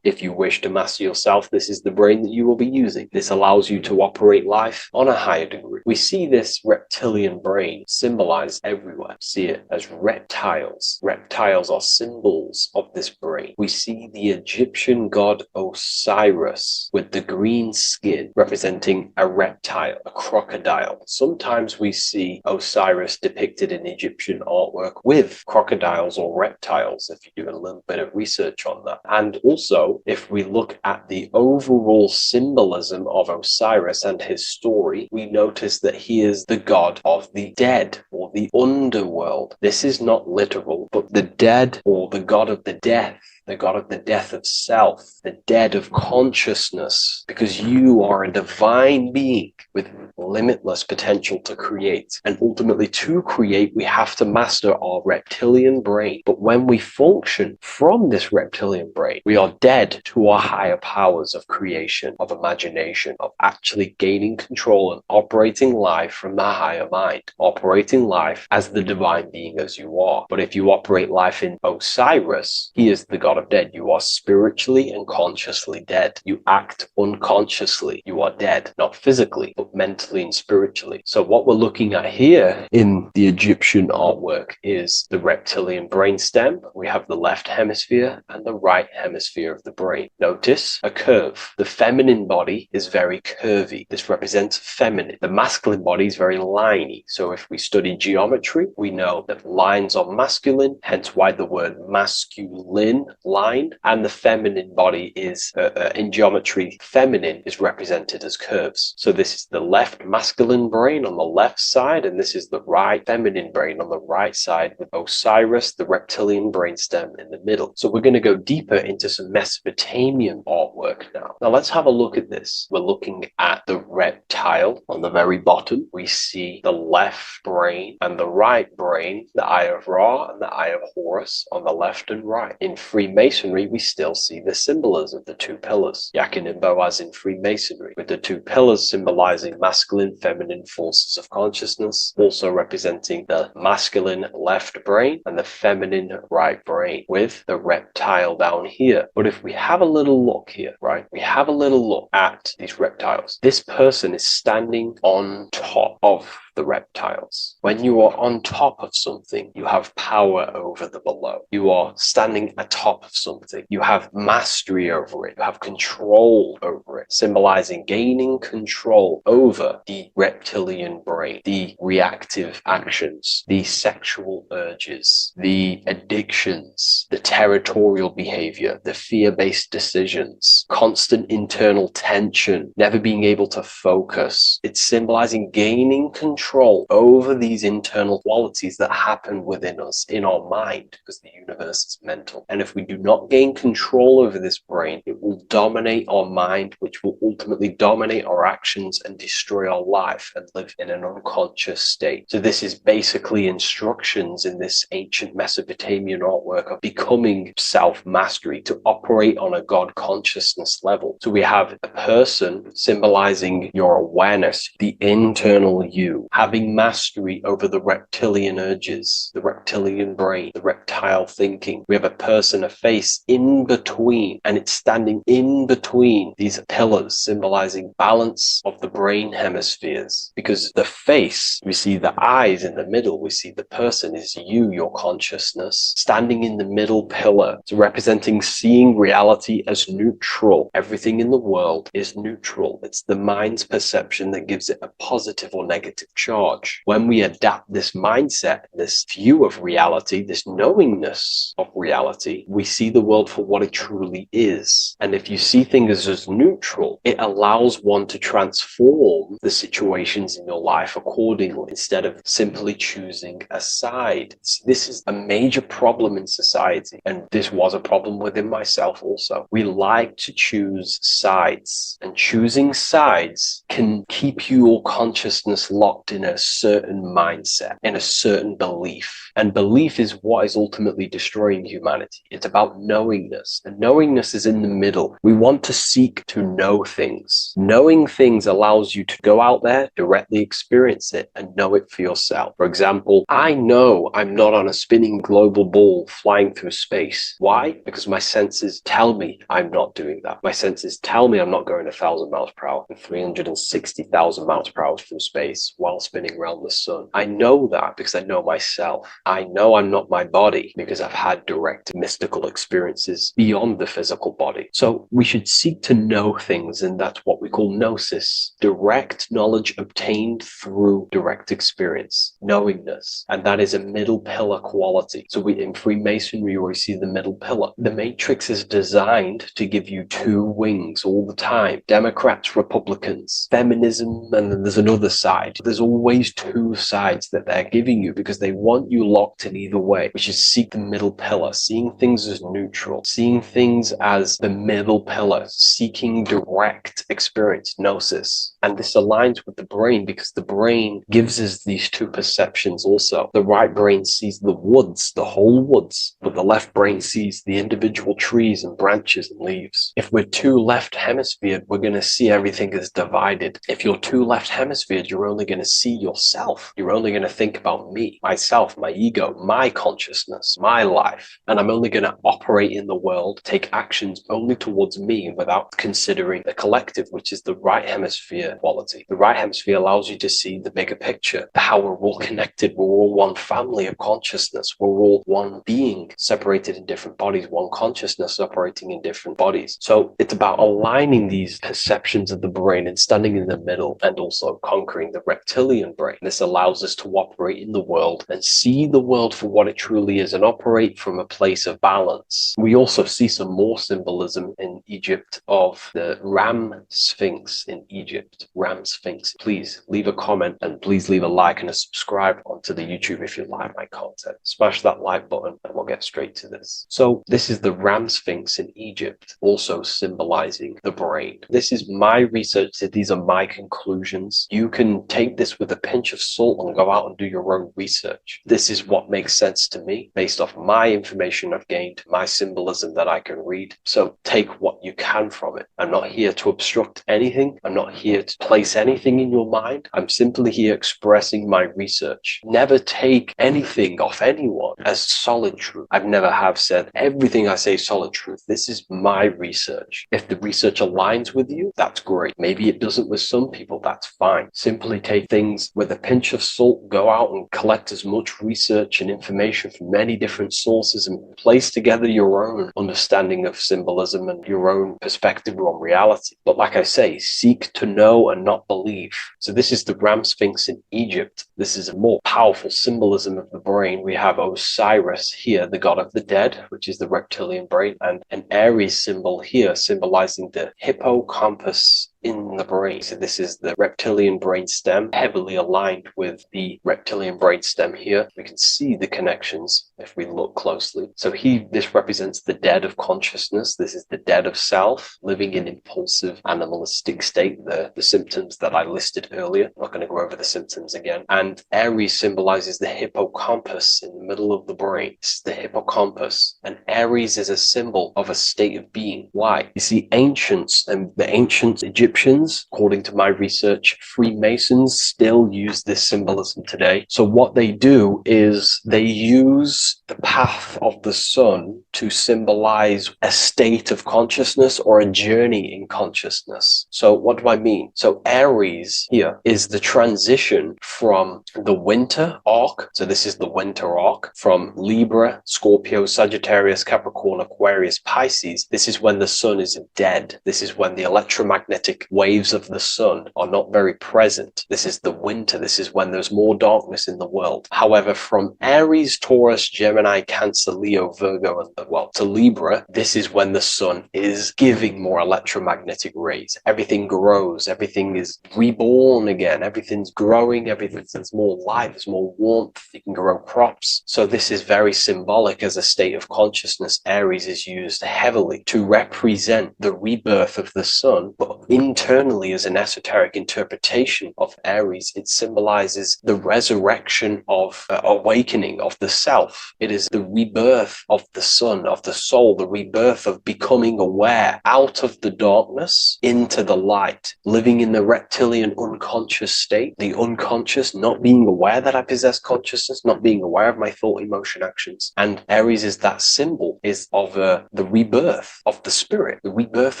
if you wish to master yourself, this is the brain that you will be using. This allows you to operate life on a higher degree. We see this reptilian brain symbolized everywhere. See it as reptiles. Reptiles are symbols of this brain. We see the Egyptian god Osiris with the green skin representing a reptile, a crocodile. Sometimes we see Osiris depicted in Egyptian artwork with crocodiles or reptiles, if you do a little bit of research on that. And also, if we look at the overall symbolism of Osiris and his story, we notice that he is the god of the dead or the underworld. This is not literal, but the dead or the god of the death, the god of the death of self, the dead of consciousness, because you are a divine being with limitless potential to create. And ultimately, to create, we have to master our reptilian brain. But when we function from this reptilian brain, we are dead to our higher powers of creation, of imagination, of actually gaining control and operating life from the higher mind, operating life as the divine being as you are. But if you operate life in Osiris, he is the god of dead. You are spiritually and consciously dead. You act unconsciously. You are dead, not physically, but mentally and spiritually. So what we're looking at here in the Egyptian artwork is the reptilian brainstem. We have the left hemisphere and the right hemisphere of the brain. Notice a curve. The feminine body is very curvy. This represents feminine. The masculine body is very liney. So if we study geometry, we know that lines are masculine, hence why the word masculine, line, and the feminine body is, in geometry, feminine is represented as curves. So this is the left masculine brain on the left side, and this is the right feminine brain on the right side, with Osiris, the reptilian brainstem, in the middle. So we're going to go deeper into some Mesopotamian artwork now. Now let's have a look at this. We're looking at the reptile on the very bottom. We see the left brain and the right brain, the Eye of Ra and the Eye of Horus on the left and right. In Freemasonry, we still see the symbolism of the two pillars. Yakin and Boaz in Freemasonry, with the two pillars symbolizing masculine, feminine forces of consciousness, also representing the masculine left brain and the feminine right brain, with the reptile down here. But if we have a little look here, right, we have a little look at these reptiles. This person is standing on top of the reptiles. When you are on top of something, you have power over the below. You are standing atop of something. You have mastery over it. You have control over it, symbolizing gaining control over the reptilian brain, the reactive actions, the sexual urges, the addictions, the territorial behavior, the fear-based decisions, constant internal tension, never being able to focus. It's symbolizing gaining control over these internal qualities that happen within us, in our mind, because the universe is mental. And if we do not gain control over this brain, it will dominate our mind, which will ultimately dominate our actions and destroy our life and live in an unconscious state. So this is basically instructions in this ancient Mesopotamian artwork of becoming self-mastery, to operate on a God consciousness level. So we have a person symbolizing your awareness, the internal you, having mastery over the reptilian urges, the reptilian brain, the reptile thinking. We have a person, a face in between, and it's standing in between these pillars, symbolizing balance of the brain hemispheres. Because the face, we see the eyes in the middle, we see the person is you, your consciousness, standing in the middle pillar. It's representing seeing reality as neutral. Everything in the world is neutral. It's the mind's perception that gives it a positive or negative charge. When we adapt this mindset, this view of reality, this knowingness of reality, we see the world for what it truly is. And if you see things as neutral, it allows one to transform the situations in your life accordingly, instead of simply choosing a side. This is a major problem in society, and this was a problem within myself also. We like to choose sides, and choosing sides can keep your consciousness locked in a certain mindset, in a certain belief. And belief is what is ultimately destroying humanity. It's about knowingness, and knowingness is in the middle. We want to seek to know things. Knowing things allows you to go out there, directly experience it, and know it for yourself. For example, I know I'm not on a spinning global ball flying through space. Why? Because my senses tell me I'm not doing that. My senses tell me I'm not going 1,000 miles per hour and 360,000 miles per hour through space while spinning around the sun. I know that because I know myself. I know I'm not my body because I've had direct mystical experiences beyond the physical body. So we should seek to know things, and that's what we call gnosis, direct knowledge obtained through direct experience, knowingness. And that is a middle pillar quality. So in Freemasonry, we see the middle pillar. The matrix is designed to give you two wings all the time: Democrats, Republicans, feminism, and then there's another side. There's always two sides that they're giving you because they want you locked in either way, which is seek the middle pillar, seeing things as neutral, seeing things as the middle pillar, seeking direct experience, gnosis. And this aligns with the brain because the brain gives us these two perceptions also. The right brain sees the woods, the whole woods, but the left brain sees the individual trees and branches and leaves. If we're too left hemisphered, we're going to see everything as divided. If you're too left hemisphered, you're only going to see yourself. You're only going to think about me, myself, my ego, my consciousness, my life. And I'm only going to operate in the world, take actions only towards me without considering the collective, which is the right hemisphere quality. The right hemisphere allows you to see the bigger picture, how we're all connected. We're all one family of consciousness. We're all one being separated in different bodies, one consciousness operating in different bodies. So it's about aligning these perceptions of the brain and standing in the middle, and also conquering the reptilian brain. This allows us to operate in the world and see the world for what it truly is and operate from a place of balance. We also see some more symbolism in Egypt of the Ram Sphinx in Egypt. Ram Sphinx. Please leave a comment, and please leave a like and a subscribe onto the YouTube if you like my content. Smash that like button and we'll get straight to this. So this is the Ram Sphinx in Egypt, also symbolizing the brain. This is my research. These are my conclusions. You can take this with a pinch of salt and go out and do your own research. This is what makes sense to me based off my information I've gained, my symbolism that I can read. So take what you can from it. I'm not here to obstruct anything. I'm not here to place anything in your mind. I'm simply here expressing my research. Never take anything off anyone as solid truth. I've never have said everything I say is solid truth. This is my research. If the research aligns with you, that's great. Maybe it doesn't with some people, that's fine. Simply take things with a pinch of salt, go out and collect as much research and information from many different sources and place together your own understanding of symbolism and your own perspective on reality. But like I say, seek to know and not believe. So this is the Ram Sphinx in Egypt. This is a more powerful symbolism of the brain. We have Osiris here, the god of the dead, which is the reptilian brain, and an Aries symbol here symbolizing the hippocampus in the brain. So this is the reptilian brain stem, heavily aligned with the reptilian brain stem here. We can see the connections if we look closely. So this represents the dead of consciousness. This is the dead of self, living in impulsive, animalistic state, the symptoms that I listed earlier. I'm not going to go over the symptoms again. And Aries symbolizes the hippocampus in the middle of the brain. This is the hippocampus. And Aries is a symbol of a state of being. Why? You see, ancients and the ancient Egyptians, according to my research, Freemasons still use this symbolism today. So what they do is they use the path of the sun to symbolize a state of consciousness or a journey in consciousness. So what do I mean? So Aries here is the transition from the winter arc. So this is the winter arc from Libra, Scorpio, Sagittarius, Capricorn, Aquarius, Pisces. This is when the sun is dead. This is when the electromagnetic waves of the sun are not very present. This is the winter. This is when there's more darkness in the world. However, from Aries, Taurus, Gemini, Cancer, Leo, Virgo, and to Libra, this is when the sun is giving more electromagnetic rays. Everything grows. Everything is reborn again. Everything's growing. There's more light. There's more warmth. You can grow crops. So this is very symbolic as a state of consciousness. Aries is used heavily to represent the rebirth of the sun, but internally as an esoteric interpretation of Aries, it symbolizes the resurrection of awakening of the self. It is the rebirth of the sun, of the soul, the rebirth of becoming aware out of the darkness into the light, living in the reptilian unconscious state, the unconscious, not being aware that I possess consciousness, not being aware of my thought, emotion, actions. And Aries is that symbol, is of the rebirth of the spirit, the rebirth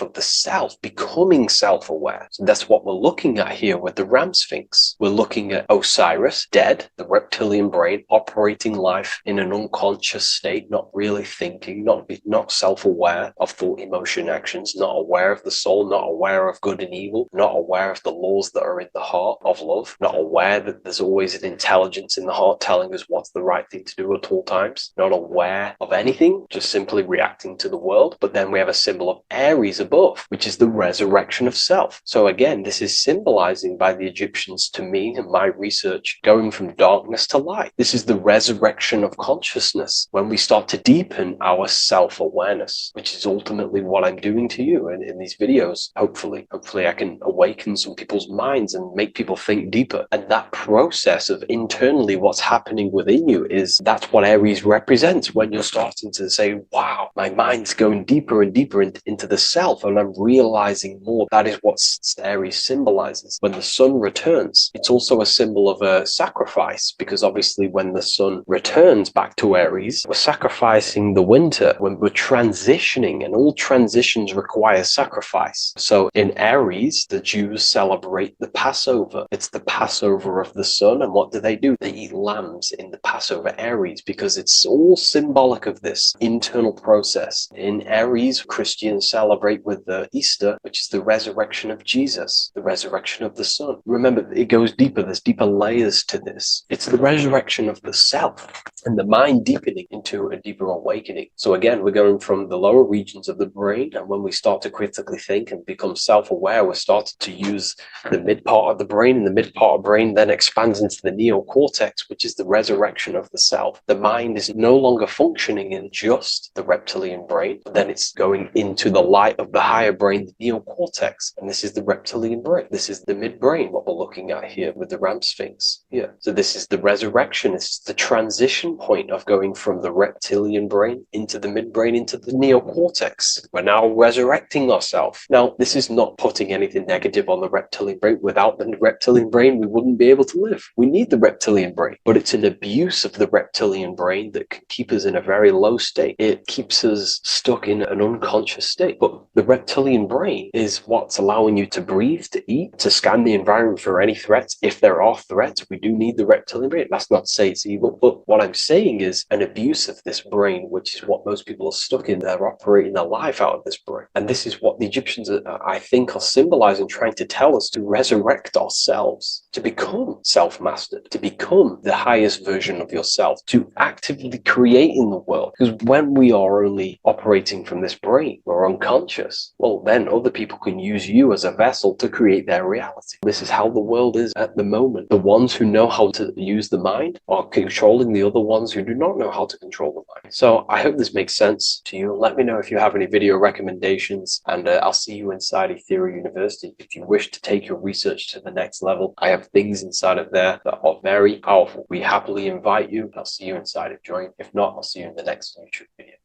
of the self, becoming self-aware. So that's what we're looking at here with the Ram Sphinx. We're looking at Osiris, dead, the reptilian brain, operating life in an unconscious state, not really thinking, not self-aware of thought, emotion, actions, not aware of the soul, not aware of good and evil, not aware of the laws that are in the heart of love, not aware that there's always an intelligence in the heart telling us what's the right thing to do at all times, not aware of anything, just simply reacting to the world. But then we have a symbol of Aries above, which is the resurrection of self. So again, this is symbolizing by the Egyptians to me and my research going from darkness to light. This is the resurrection of consciousness when we start to deepen our self-awareness, which is ultimately what I'm doing to you in these videos. Hopefully I can awaken some people's minds and make people think deeper. And that process of internally what's happening within you that's what Aries represents when you're starting to say, wow, my mind's going deeper and deeper into the self, and I'm realizing more. That is what Aries symbolizes. When the sun returns, it's also a symbol of a sacrifice, because obviously when the sun returns back to Aries, we're sacrificing the winter, when we're transitioning, and all transitions require sacrifice. So in Aries, the Jews celebrate the Passover. It's the Passover of the sun, and what do? They eat lambs in the Passover Aries, because it's all symbolic of this internal process. In Aries, Christians celebrate with the Easter, which is the resurrection of Jesus, the resurrection of the sun. Remember, it goes deeper. There's deeper layers to this. It's the resurrection of the self and the mind deepening into a deeper awakening. So again, we're going from the lower regions of the brain, and when we start to critically think and become self-aware, we're starting to use the mid part of the brain, and the mid part of the brain then expands into the neocortex, which is the resurrection of the self. The mind is no longer functioning in just the reptilian brain, but then it's going into the light of the higher brain, the neocortex, and this is the reptilian brain. This is the midbrain, what we're looking at here with the Ram Sphinx here. So this is the resurrection. It's the transition same point of going from the reptilian brain into the midbrain into the neocortex. We're now resurrecting ourselves. Now, this is not putting anything negative on the reptilian brain. Without the reptilian brain, we wouldn't be able to live. We need the reptilian brain, but it's an abuse of the reptilian brain that can keep us in a very low state. It keeps us stuck in an unconscious state. But the reptilian brain is what's allowing you to breathe, to eat, to scan the environment for any threats. If there are threats, we do need the reptilian brain. That's not to say it's evil, but what I'm saying is an abuse of this brain, which is what most people are stuck in. They're operating their life out of this brain. And this is what the Egyptians, I think, are symbolizing, trying to tell us to resurrect ourselves, to become self-mastered, to become the highest version of yourself, to actively create in the world. Because when we are only operating from this brain, we're unconscious, well, then other people can use you as a vessel to create their reality. This is how the world is at the moment. The ones who know how to use the mind are controlling the other ones who do not know how to control the mind. So I hope this makes sense to you. Let me know if you have any video recommendations, and I'll see you inside Ethereal University. If you wish to take your research to the next level, I have things inside of there that are very powerful. We happily invite you. I'll see you inside of Join. If not, I'll see you in the next YouTube video.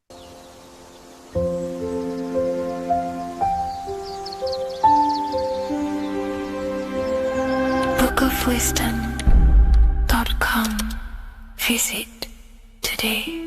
bookofwisdom.com. Visit today.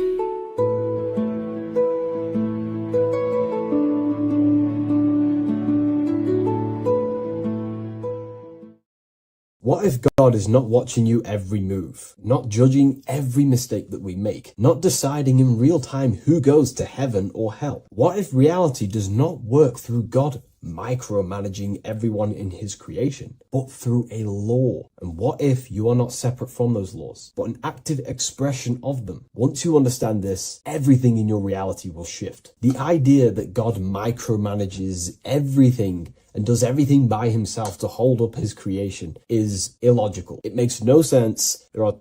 What if God is not watching you every move, not judging every mistake that we make, not deciding in real time who goes to heaven or hell? What if reality does not work through God micromanaging everyone in his creation, but through a law? And what if you are not separate from those laws, but an active expression of them? Once you understand this, everything in your reality will shift. The idea that God micromanages everything and does everything by himself to hold up his creation is illogical. It makes no sense. There are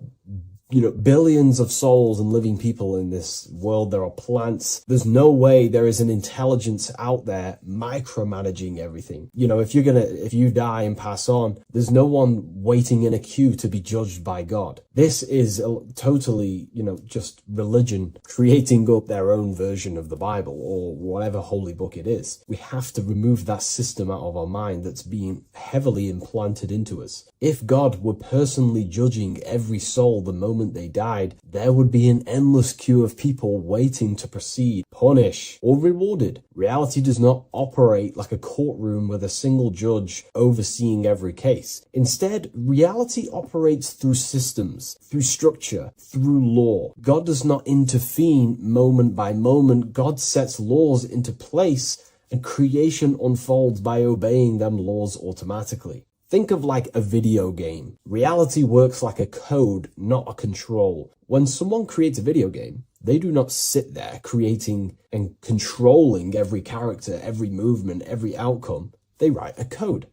billions of souls and living people in this world. There are plants. There's no way there is an intelligence out there micromanaging everything. If you die and pass on, there's no one waiting in a queue to be judged by God. This is totally, just religion creating up their own version of the Bible or whatever holy book it is. We have to remove that system out of our mind that's being heavily implanted into us. If God were personally judging every soul the moment they died, there would be an endless queue of people waiting to proceed, punish, or rewarded. Reality does not operate like a courtroom with a single judge overseeing every case. Instead, reality operates through systems, through structure, through law. God does not intervene moment by moment. God sets laws into place, and creation unfolds by obeying them laws automatically. Think of like a video game. Reality works like a code, not a control. When someone creates a video game, they do not sit there creating and controlling every character, every movement, every outcome. They write a code.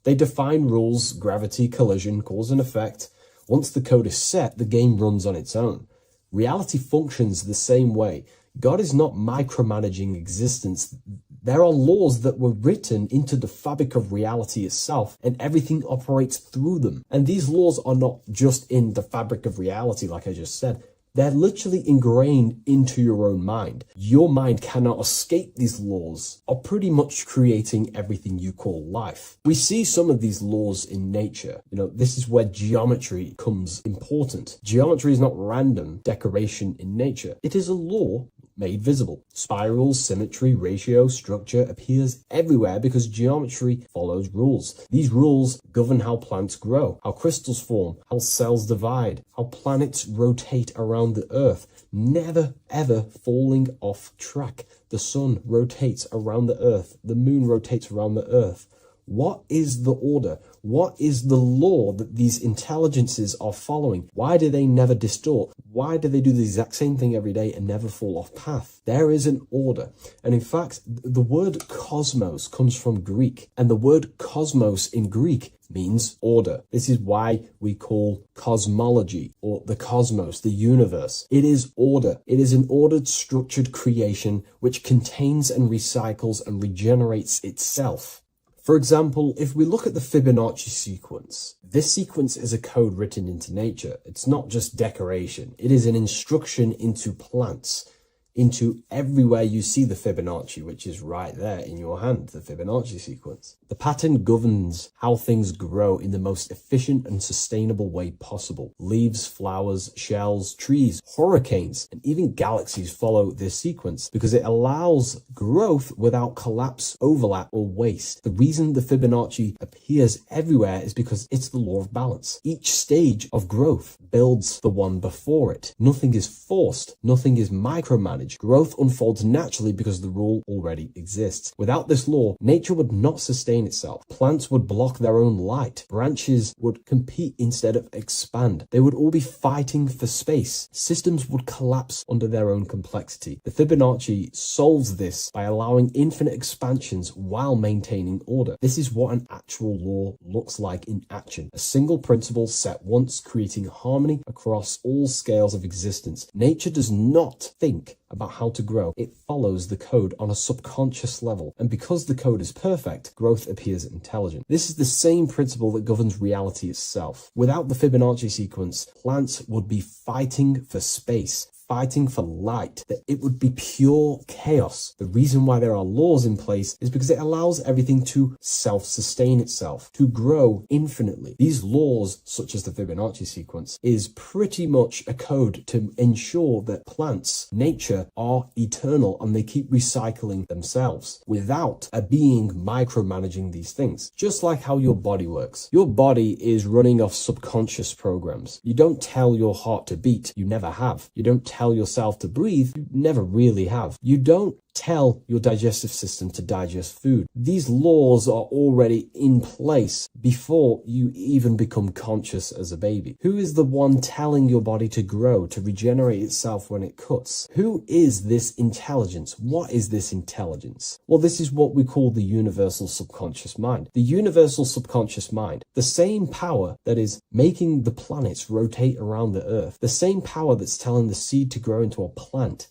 They define rules, gravity, collision, cause and effect. Once the code is set, the game runs on its own. Reality functions the same way. God is not micromanaging existence. There are laws that were written into the fabric of reality itself, and everything operates through them. And these laws are not just in the fabric of reality, like I just said. They're literally ingrained into your own mind. Your mind cannot escape these laws, are pretty much creating everything you call life. We see some of these laws in nature. This is where geometry comes important. Geometry is not random decoration in nature. It is a law made visible. Spirals, symmetry, ratio, structure appears everywhere because geometry follows rules. These rules govern how plants grow, how crystals form, how cells divide, how planets rotate around the Earth, never ever falling off track. The sun rotates around the Earth. The moon rotates around the Earth. What is the order? What is the law that these intelligences are following? Why do they never distort? Why do they do the exact same thing every day and never fall off path? There is an order. And in fact, the word cosmos comes from Greek, and the word cosmos in Greek means order. This is why we call cosmology or the cosmos, the universe. It is order. It is an ordered, structured creation which contains and recycles and regenerates itself. For example, if we look at the Fibonacci sequence, this sequence is a code written into nature. It's not just decoration. It is an instruction into plants, into everywhere you see the Fibonacci, which is right there in your hand, the Fibonacci sequence. The pattern governs how things grow in the most efficient and sustainable way possible. Leaves, flowers, shells, trees, hurricanes, and even galaxies follow this sequence because it allows growth without collapse, overlap, or waste. The reason the Fibonacci appears everywhere is because it's the law of balance. Each stage of growth builds the one before it. Nothing is forced. Nothing is micromanaged. Growth unfolds naturally because the rule already exists. Without this law, nature would not sustain itself. Plants would block their own light. Branches would compete instead of expand. They would all be fighting for space. Systems would collapse under their own complexity. The Fibonacci solves this by allowing infinite expansions while maintaining order. This is what an actual law looks like in action. A single principle set once, creating harmony across all scales of existence. Nature does not think about how to grow. It follows the code on a subconscious level. And because the code is perfect, growth appears intelligent. This is the same principle that governs reality itself. Without the Fibonacci sequence, plants would be fighting for space, fighting for light, that it would be pure chaos. The reason why there are laws in place is because it allows everything to self-sustain itself, to grow infinitely. These laws, such as the Fibonacci sequence, is pretty much a code to ensure that plants, nature, are eternal and they keep recycling themselves without a being micromanaging these things. Just like how your body works. Your body is running off subconscious programs. You don't tell your heart to beat, you never have. You don't tell yourself to breathe, you never really have. You don't tell your digestive system to digest food. These laws are already in place before you even become conscious as a baby. Who is the one telling your body to grow, to regenerate itself when it cuts? Who is this intelligence? What is this intelligence? Well, this is what we call the universal subconscious mind. The universal subconscious mind, the same power that is making the planets rotate around the earth, the same power that's telling the seed to grow into a plant,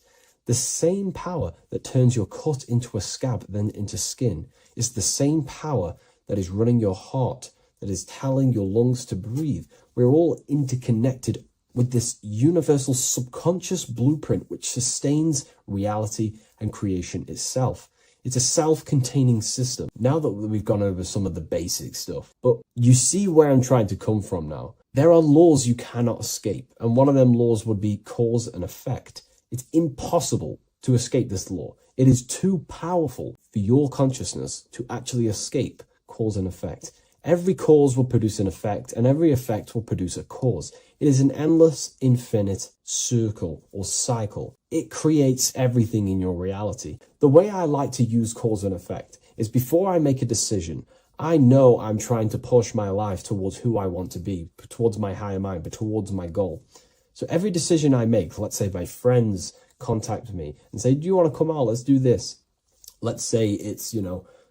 the same power that turns your cut into a scab, then into skin, is the same power that is running your heart, that is telling your lungs to breathe. We're all interconnected with this universal subconscious blueprint which sustains reality and creation itself. It's a self-containing system. Now that we've gone over some of the basic stuff, but you see where I'm trying to come from now. There are laws you cannot escape, and one of them laws would be cause and effect. It's impossible to escape this law. It is too powerful for your consciousness to actually escape cause and effect. Every cause will produce an effect, and every effect will produce a cause. It is an endless, infinite circle or cycle. It creates everything in your reality. The way I like to use cause and effect is before I make a decision, I know I'm trying to push my life towards who I want to be, towards my higher mind, but towards my goal. So every decision I make, let's say my friends contact me and say, do you want to come out? Let's do this. Let's say it's,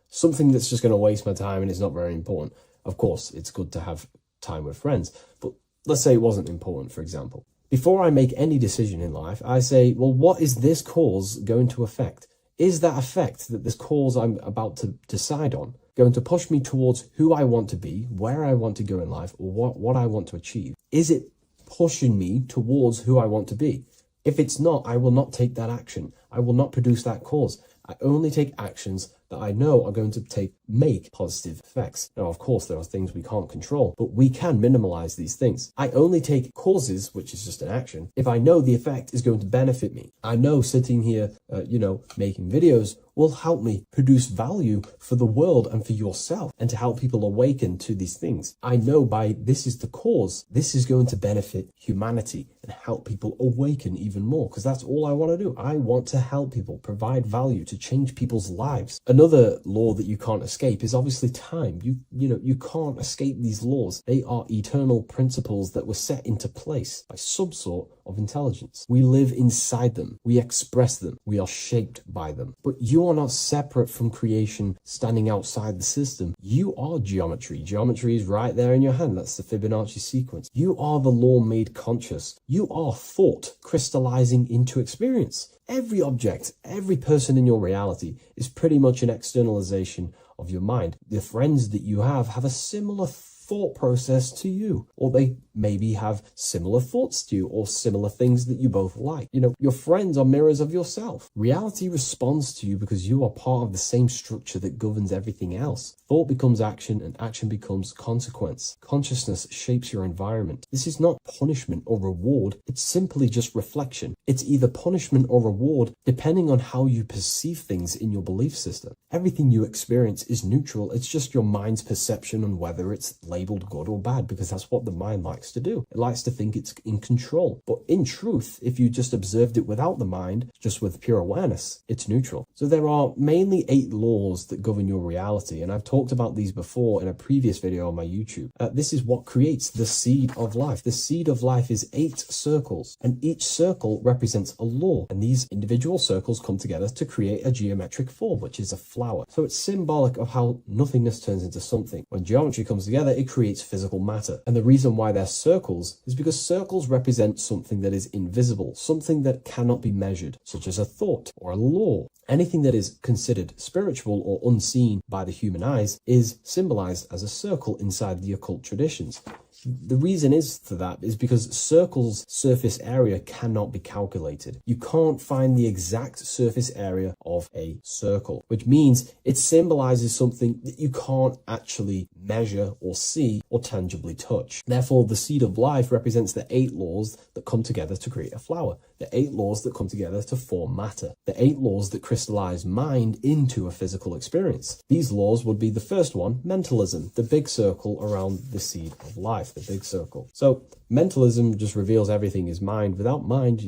something that's just going to waste my time and it's not very important. Of course, it's good to have time with friends, but let's say it wasn't important, for example. Before I make any decision in life, I say, well, what is this cause going to affect? Is that effect that this cause I'm about to decide on going to push me towards who I want to be, where I want to go in life, or what I want to achieve? Is it pushing me towards who I want to be? If it's not, I will not take that action. I will not produce that cause. I only take actions that I know are going to make positive effects. Now, of course, there are things we can't control, but we can minimize these things. I only take causes, which is just an action, if I know the effect is going to benefit me. I know sitting here, making videos will help me produce value for the world and for yourself and to help people awaken to these things. I know this is the cause, this is going to benefit humanity and help people awaken even more, because that's all I want to do. I want to help people, provide value to change people's lives. Another law that you can't escape is obviously time. You can't escape these laws. They are eternal principles that were set into place by some sort of intelligence. We live inside them. We express them. We are shaped by them. But you are not separate from creation standing outside the system. You are geometry. Geometry is right there in your hand. That's the Fibonacci sequence. You are the law made conscious. You are thought crystallizing into experience. Every object, every person in your reality is pretty much an externalization of your mind. The friends that you have a similar thought process to you, or they maybe have similar thoughts to you, or similar things that you both like. You know, your friends are mirrors of yourself. Reality responds to you because you are part of the same structure that governs everything else. Thought becomes action, and action becomes consequence. Consciousness shapes your environment. This is not punishment or reward, it's simply just reflection. It's either punishment or reward depending on how you perceive things in your belief system. Everything you experience is neutral, it's just your mind's perception on whether it's labeled good or bad, because that's what the mind likes to do. It likes to think it's in control. But in truth, if you just observed it without the mind, just with pure awareness, it's neutral. So there are mainly 8 laws that govern your reality, and I've talked about these before in a previous video on my YouTube. This is what creates the seed of life. The seed of life is 8 circles, and each circle represents a law, and these individual circles come together to create a geometric form, which is a flower. So it's symbolic of how nothingness turns into something. When geometry comes together, it creates physical matter. And the reason why they're circles is because circles represent something that is invisible, something that cannot be measured, such as a thought or a law. Anything that is considered spiritual or unseen by the human eyes is symbolized as a circle inside the occult traditions. The reason is for that is because circles' surface area cannot be calculated. You can't find the exact surface area of a circle, which means it symbolizes something that you can't actually measure or see or tangibly touch. Therefore, the seed of life represents the 8 laws that come together to create a flower, the 8 laws that come together to form matter, the 8 laws that crystallize mind into a physical experience. These laws would be the first one, mentalism, the big circle around the seed of life, the big circle. So mentalism just reveals everything is mind. Without mind,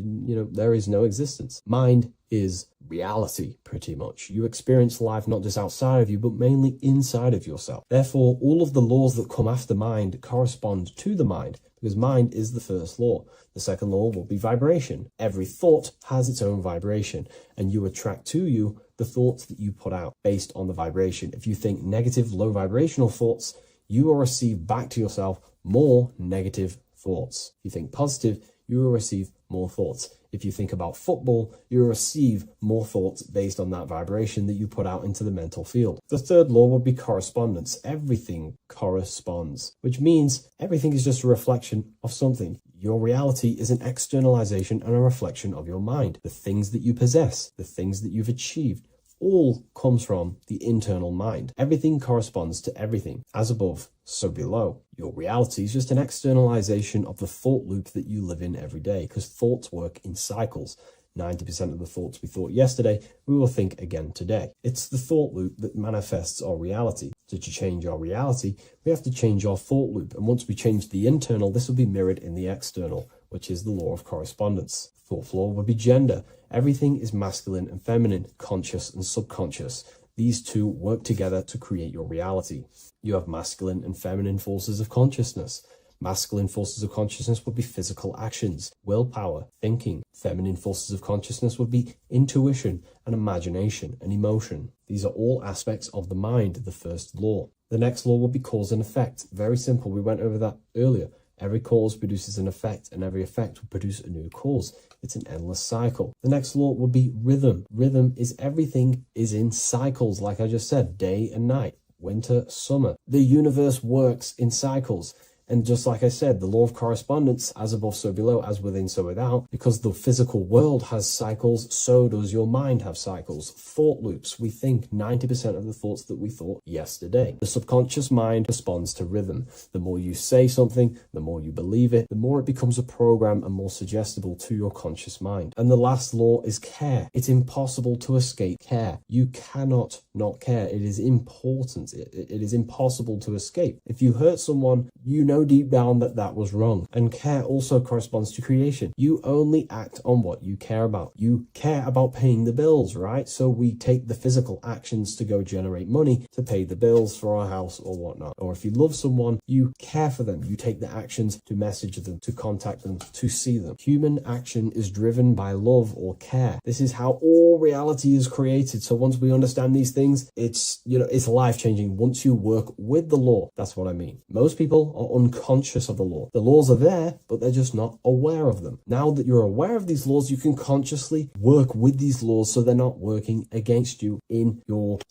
there is no existence. Mind is reality, pretty much. You experience life not just outside of you, but mainly inside of yourself. Therefore, all of the laws that come after mind correspond to the mind, because mind is the first law. The second law will be vibration. Every thought has its own vibration, and you attract to you the thoughts that you put out based on the vibration. If you think negative, low vibrational thoughts, you will receive back to yourself more negative thoughts. If you think positive, you will receive more thoughts. If you think about football, you will receive more thoughts based on that vibration that you put out into the mental field. The third law would be correspondence. Everything corresponds, which means everything is just a reflection of something. Your reality is an externalization and a reflection of your mind. The things that you possess, the things that you've achieved, all comes from the internal mind. Everything corresponds to everything. As above, so below. Your reality is just an externalization of the thought loop that you live in every day, because thoughts work in cycles. 90% of the thoughts we thought yesterday, we will think again today. It's the thought loop that manifests our reality. So to change our reality, we have to change our thought loop. And once we change the internal, this will be mirrored in the external, which is the law of correspondence. Fourth law would be gender. Everything is masculine and feminine, conscious and subconscious. These two work together to create your reality. You have masculine and feminine forces of consciousness. Masculine forces of consciousness would be physical actions, willpower, thinking. Feminine forces of consciousness would be intuition and imagination and emotion. These are all aspects of the mind, the first law. The next law would be cause and effect. Very simple. We went over that earlier. Every cause produces an effect, and every effect will produce a new cause. It's an endless cycle. The next law would be rhythm. Rhythm is everything is in cycles, like I just said, day and night, winter, summer. The universe works in cycles. And just like I said, the law of correspondence, as above, so below, as within, so without, because the physical world has cycles, so does your mind have cycles. Thought loops. We think 90% of the thoughts that we thought yesterday. The subconscious mind responds to rhythm. The more you say something, the more you believe it, the more it becomes a program and more suggestible to your conscious mind. And the last law is care. It's impossible to escape care. You cannot not care. It is important. It is impossible to escape. If you hurt someone, you know deep down that that was wrong. And care also corresponds to creation. You only act on what you care about. You care about paying the bills, right? So we take the physical actions to go generate money to pay the bills for our house or whatnot. Or if you love someone, you care for them. You take the actions to message them, to contact them, to see them. Human action is driven by love or care. This is how all reality is created. So once we understand these things, it's life-changing once you work with the law. That's what I mean. Most people are unconscious of the law. The laws are there, but they're just not aware of them. Now that you're aware of these laws, you can consciously work with these laws so they're not working against you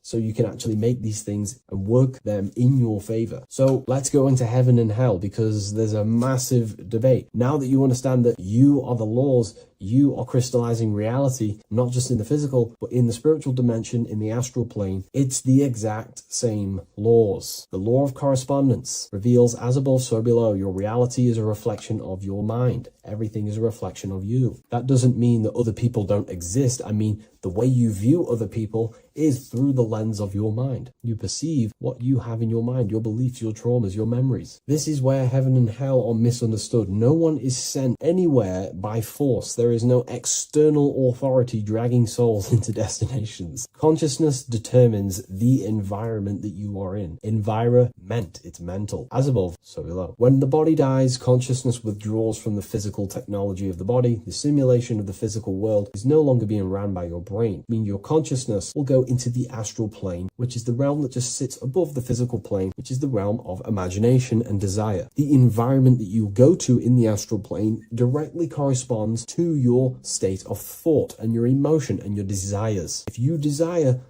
so you can actually make these things and work them in your favor. So let's go into heaven and hell, because there's a massive debate. Now that you understand that you are the laws, you are crystallizing reality, not just in the physical, but in the spiritual dimension, in the astral plane. It's the exact same laws. The law of correspondence reveals as above, so below. Your reality is a reflection of your mind. Everything is a reflection of you. That doesn't mean that other people don't exist. I mean, the way you view other people is through the lens of your mind. You perceive what you have in your mind, your beliefs, your traumas, your memories. This is where heaven and hell are misunderstood. No one is sent anywhere by force. There is no external authority dragging souls into destinations. Consciousness determines the environment that you are in. Environment, it's mental. As above, so below. When the body dies, consciousness withdraws from the physical technology of the body. The simulation of the physical world is no longer being ran by your brain. I mean, your consciousness will go into the astral plane, which is the realm that just sits above the physical plane, which is the realm of imagination and desire. The environment that you go to in the astral plane directly corresponds to your state of thought and your emotion and your desires. If you desire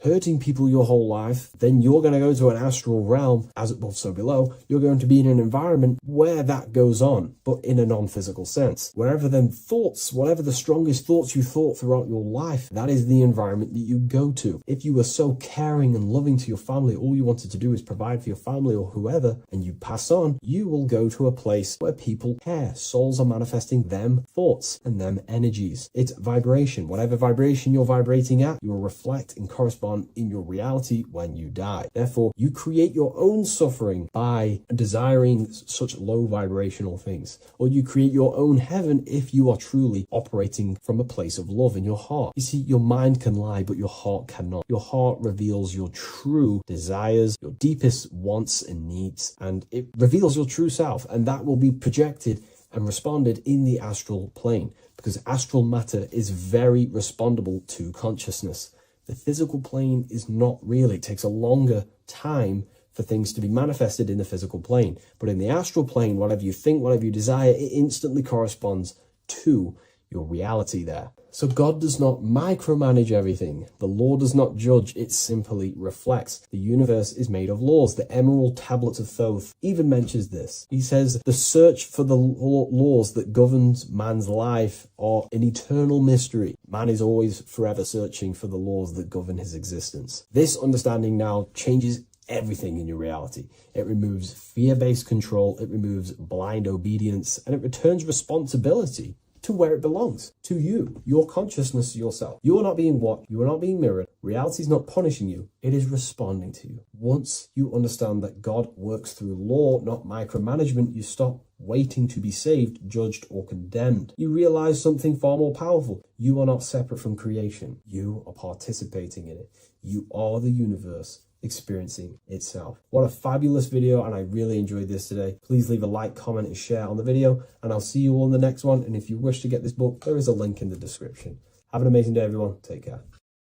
hurting people your whole life, then you're going to go to an astral realm, as above so below. You're going to be in an environment where that goes on, but in a non-physical sense. Wherever them thoughts, whatever the strongest thoughts you thought throughout your life, that is the environment that you go to. If you were so caring and loving to your family, all you wanted to do is provide for your family or whoever, and you pass on, you will go to a place where people care. Souls are manifesting them thoughts and them energies. It's vibration. Whatever vibration you're vibrating at, you will reflect and correspond in your reality when you die. Therefore, you create your own suffering by desiring such low vibrational things, or you create your own heaven if you are truly operating from a place of love in your heart. You see, your mind can lie, but your heart cannot. Your heart reveals your true desires, your deepest wants and needs, and it reveals your true self, and that will be projected and responded in the astral plane, because astral matter is very respondable to consciousness. The physical plane is not really. It takes a longer time for things to be manifested in the physical plane. But in the astral plane, whatever you think, whatever you desire, it instantly corresponds to your reality there. So God does not micromanage everything. The law does not judge, it simply reflects. The universe is made of laws. The Emerald Tablets of Thoth even mentions this. He says, the search for the laws that governs man's life are an eternal mystery. Man is always forever searching for the laws that govern his existence. This understanding now changes everything in your reality. It removes fear-based control, it removes blind obedience, and it returns responsibility to where it belongs, to you, your consciousness, yourself. You are not being watched, you are not being mirrored. Reality is not punishing you, it is responding to you. Once you understand that God works through law, not micromanagement, you stop waiting to be saved, judged, or condemned. You realize something far more powerful. You are not separate from creation. You are participating in it. You are the universe experiencing itself. What a fabulous video, and I really enjoyed this today. Please leave a like, comment, and share on the video, and I'll see you all in the next one. And if you wish to get this book, there is a link in the description. Have an amazing day, everyone. Take care.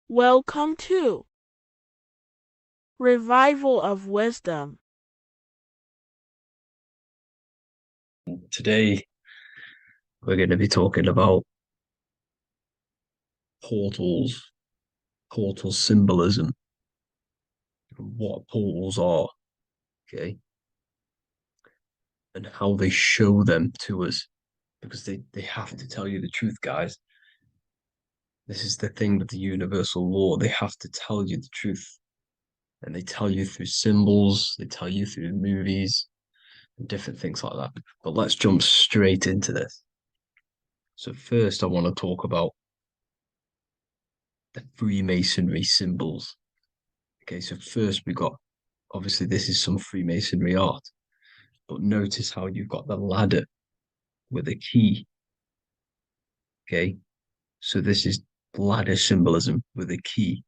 Welcome to Revival of Wisdom. Today, we're going to be talking about portals, portal symbolism, what portals are, okay, and how they show them to us, because they have to tell you the truth, guys. This is the thing with the universal law. They have to tell you the truth, and they tell you through symbols, they tell you through movies, and different things like that. But let's jump straight into this. So first, I want to talk about the Freemasonry symbols. Okay, so first we got, obviously this is some Freemasonry art, but notice how you've got the ladder with a key. Okay, so this is ladder symbolism with a key.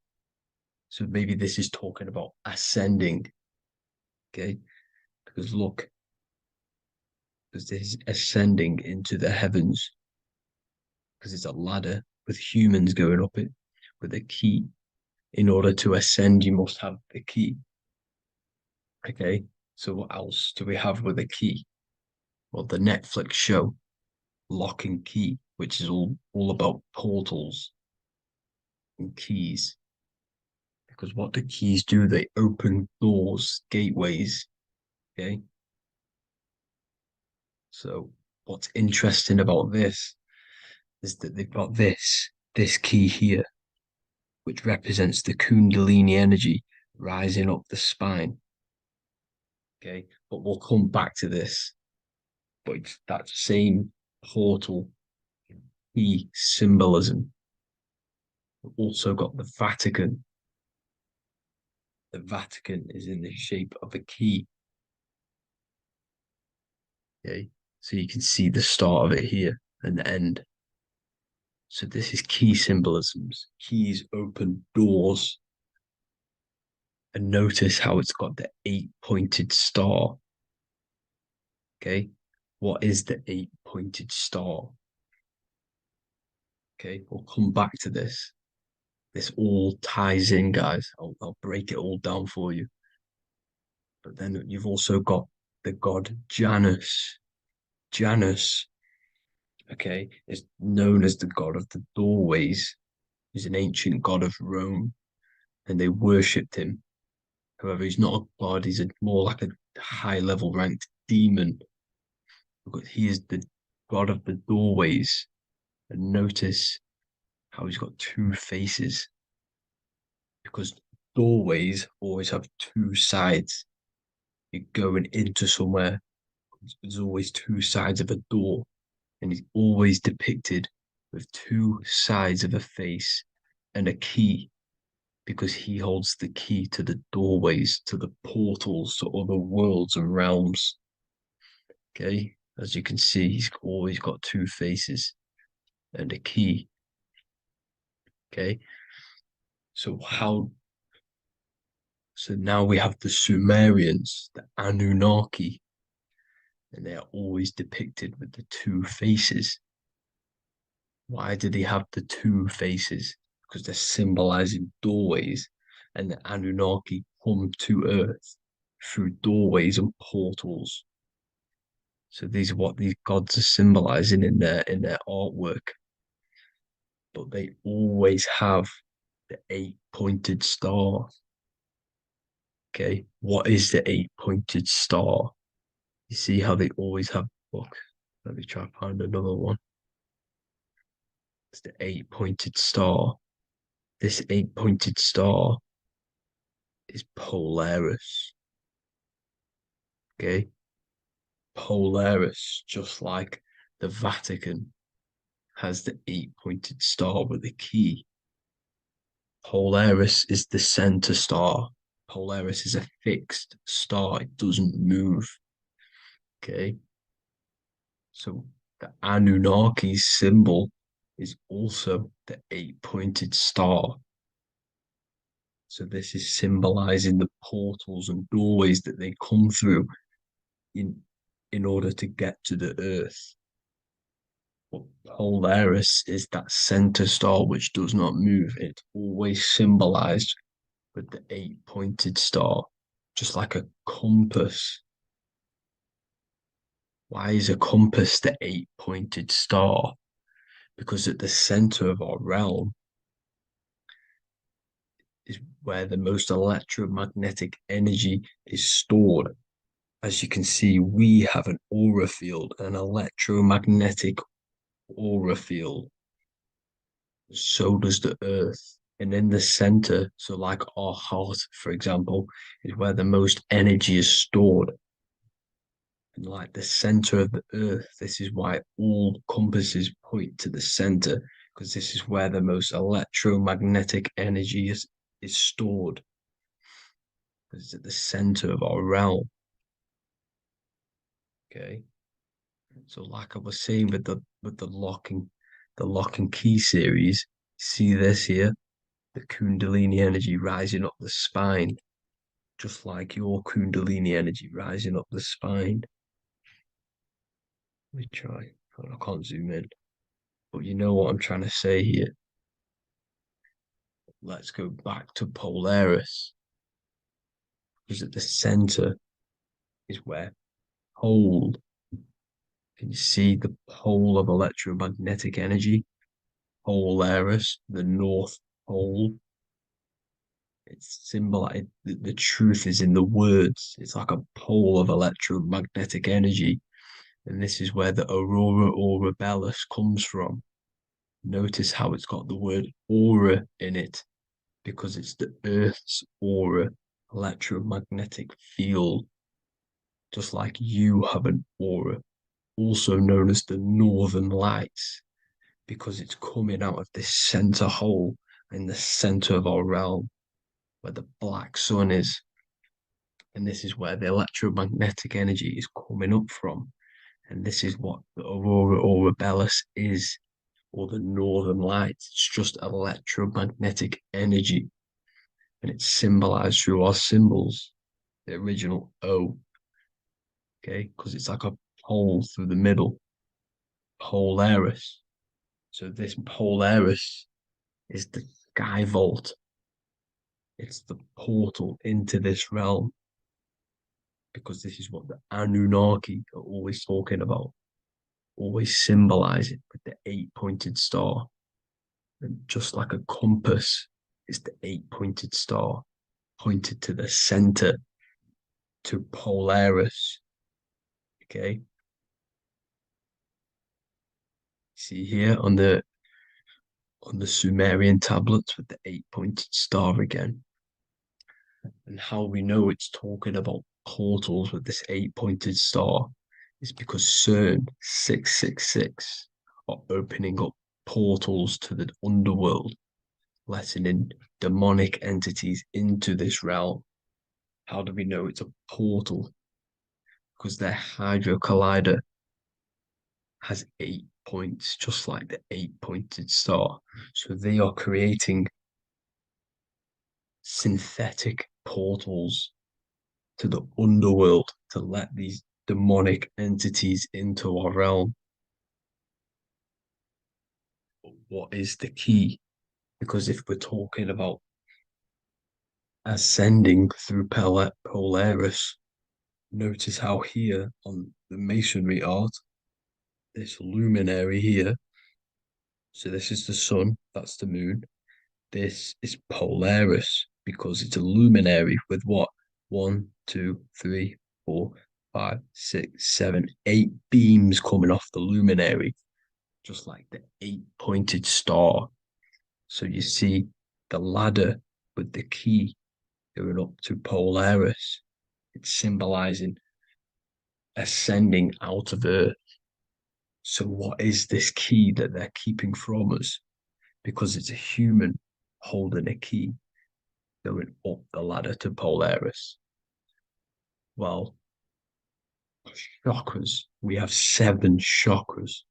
So maybe this is talking about ascending. Okay, because look, because this is ascending into the heavens, because it's a ladder with humans going up it with a key. In order to ascend, you must have the key. Okay, So what else do we have with a key? Well, the Netflix show Lock and Key, which is all about portals and keys. Because what do keys do? They open doors, gateways. Okay. So what's interesting about this is that they've got this key here, which represents the Kundalini energy rising up the spine. Okay, but we'll come back to this. But it's that same portal key symbolism. We've also got the Vatican. The Vatican is in the shape of a key. Okay, so you can see the start of it here and the end. So this is key symbolisms. Keys open doors. And notice how it's got the 8-pointed star. Okay, what is the 8-pointed star? Okay, we'll come back to this. This all ties in, guys. I'll break it all down for you. But then you've also got the god Janus. Janus, okay, is known as the god of the doorways. He's an ancient god of Rome, and they worshipped him. However, he's not a god, he's more like a high level ranked demon. Because he is the god of the doorways. And notice how he's got two faces. Because doorways always have two sides. You're going into somewhere, there's always two sides of a door. And he's always depicted with two sides of a face and a key, because he holds the key to the doorways, to the portals, to other worlds and realms. Okay, as you can see, he's always got two faces and a key. Okay, so now we have the Sumerians, the Anunnaki, and they are always depicted with the two faces. Why do they have the two faces? Because they're symbolizing doorways, and the Anunnaki come to Earth through doorways and portals. So these are what these gods are symbolizing in their artwork. But they always have the 8-pointed star. Okay, what is the 8-pointed star? You see how they always have. Look, let me try and find another one. It's the 8-pointed star. This 8-pointed star is Polaris. Okay, Polaris, just like the Vatican has the 8-pointed star with a key. Polaris is the center star. Polaris is a fixed star, it doesn't move. Okay, so the Anunnaki's symbol is also the 8-pointed star. So this is symbolizing the portals and doorways that they come through in order to get to the earth. But Polaris is that center star which does not move. It's always symbolized with the 8-pointed star, just like a compass. Why is a compass the 8-pointed star? Because at the center of our realm is where the most electromagnetic energy is stored. As you can see, we have an aura field, an electromagnetic aura field. So does the Earth. And in the center, so like our heart, for example, is where the most energy is stored. And like the center of the Earth, this is why all compasses point to the center, because this is where the most electromagnetic energy is stored. It's at the center of our realm. Okay. So like I was saying with the lock and key series, see this here? The Kundalini energy rising up the spine, just like your Kundalini energy rising up the spine. Let me try. I can't zoom in. But you know what I'm trying to say here. Let's go back to Polaris. Because at the center is where pole. Can you see the pole of electromagnetic energy? Polaris, the North Pole. It's symbolized. The truth is in the words. It's like a pole of electromagnetic energy. And this is where the aurora borealis comes from. Notice how it's got the word aura in it because it's the Earth's aura, electromagnetic field. Just like you have an aura, also known as the northern lights, because it's coming out of this center hole in the center of our realm where the black sun is. And this is where the electromagnetic energy is coming up from. And this is what the aurora borealis is, or the northern lights. It's just electromagnetic energy. And it's symbolized through our symbols, the original O, okay, because it's like a hole through the middle, Polaris. So this Polaris is the sky vault. It's the portal into this realm, because this is what the Anunnaki are always talking about, always symbolize it with the 8-pointed star. And just like a compass is the 8-pointed star pointed to the center, to Polaris. Okay. See here on the Sumerian tablets with the 8-pointed star again. And how we know it's talking about portals with this 8-pointed star is because CERN 666 are opening up portals to the underworld, letting in demonic entities into this realm. How do we know it's a portal? Because their Hydra Collider has 8 points, just like the 8-pointed star. So they are creating synthetic portals to the underworld to let these demonic entities into our realm. But what is the key? Because if we're talking about ascending through Polaris, notice how here on the masonry art, this luminary here, so this is the sun, that's the moon, this is Polaris because it's a luminary with what? 1, 2, 3, 4, 5, 6, 7, 8 beams coming off the luminary, just like the 8-pointed star. So you see the ladder with the key going up to Polaris. It's symbolizing ascending out of Earth. So what is this key that they're keeping from us? Because it's a human holding a key going up the ladder to Polaris. Well, chakras. We have 7 chakras.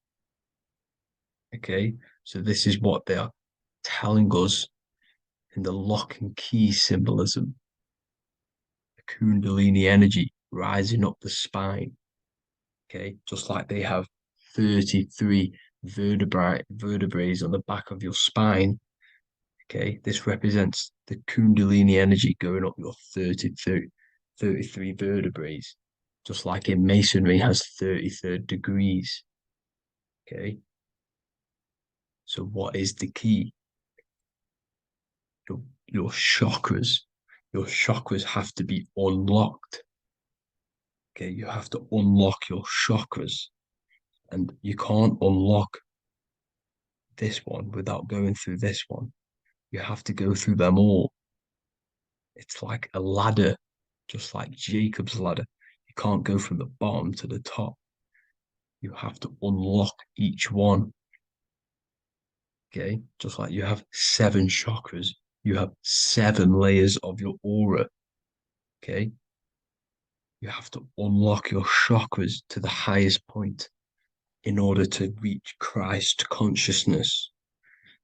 Okay, so this is what they are telling us in the lock and key symbolism. The Kundalini energy rising up the spine. Okay, just like they have 33 vertebrae on the back of your spine. Okay, this represents the Kundalini energy going up your 33 vertebrae, just like in masonry has 33rd degrees. Okay, so what is the key? Your chakras. Your chakras have to be unlocked. Okay, you have to unlock your chakras, and you can't unlock this one without going through this one. You have to go through them all. It's like a ladder, just like Jacob's ladder. You can't go from the bottom to the top. You have to unlock each one. Okay, just like you have 7 chakras, you have 7 layers of your aura. Okay, you have to unlock your chakras to the highest point in order to reach Christ consciousness.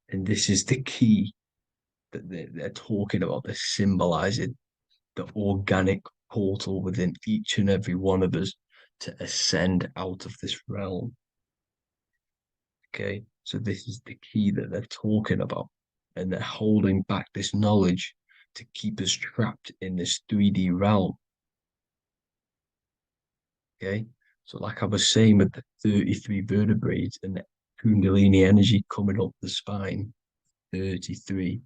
And this is the key that they're talking about. They're symbolizing the organic portal within each and every one of us to ascend out of this realm. Okay, so this is the key that they're talking about, and they're holding back this knowledge to keep us trapped in this 3D realm. Okay. So, like I was saying, with the 33 vertebrae and the Kundalini energy coming up the spine, 33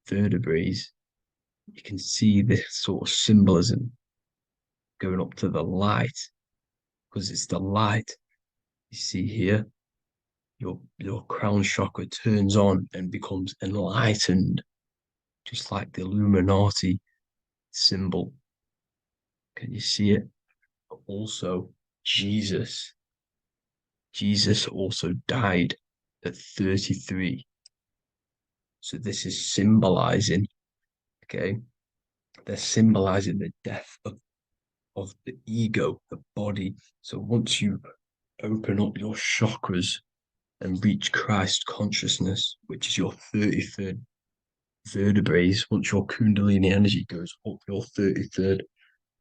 vertebrae, you can see this sort of symbolism going up to the light, because it's the light you see here. Your crown chakra turns on and becomes enlightened, just like the Illuminati symbol. Can you see it? But also, Jesus also died at 33. So this is symbolizing, okay? They're symbolizing the death of the ego, the body. So once you open up your chakras and reach Christ consciousness, which is your 33rd vertebrae, once your Kundalini energy goes up your 33rd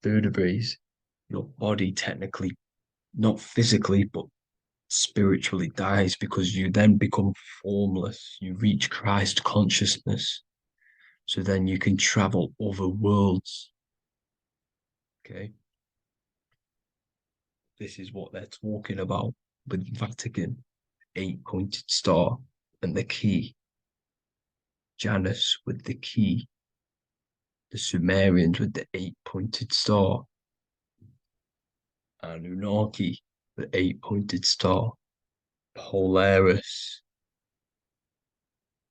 vertebrae, your body technically, not physically, but spiritually dies, because you then become formless. You reach Christ consciousness. So then you can travel other worlds. Okay. This is what they're talking about with Vatican, 8-pointed star, and the key. Janus with the key. The Sumerians with the 8-pointed star. Anunnaki, the 8-pointed star. Polaris,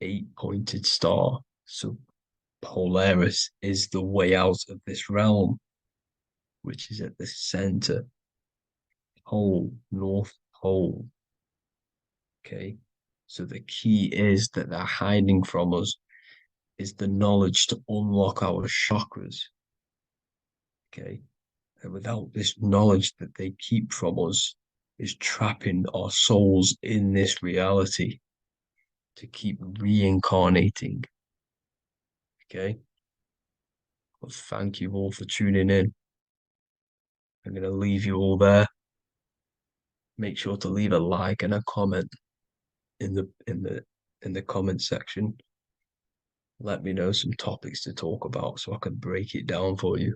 8-pointed star. So Polaris is the way out of this realm, which is at the center. Pole, North Pole. Okay. So the key is that they're hiding from us is the knowledge to unlock our chakras. Okay. And without this knowledge that they keep from us, is trapping our souls in this reality to keep reincarnating. Okay. Well, thank you all for tuning in. I'm going to leave you all there. Make sure to leave a like and a comment in the comment section. Let me know some topics to talk about so I can break it down for you.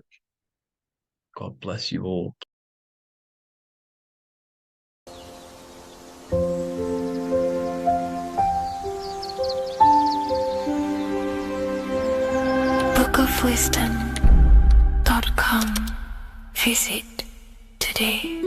God bless you all. bookofwisdom.com. Visit today.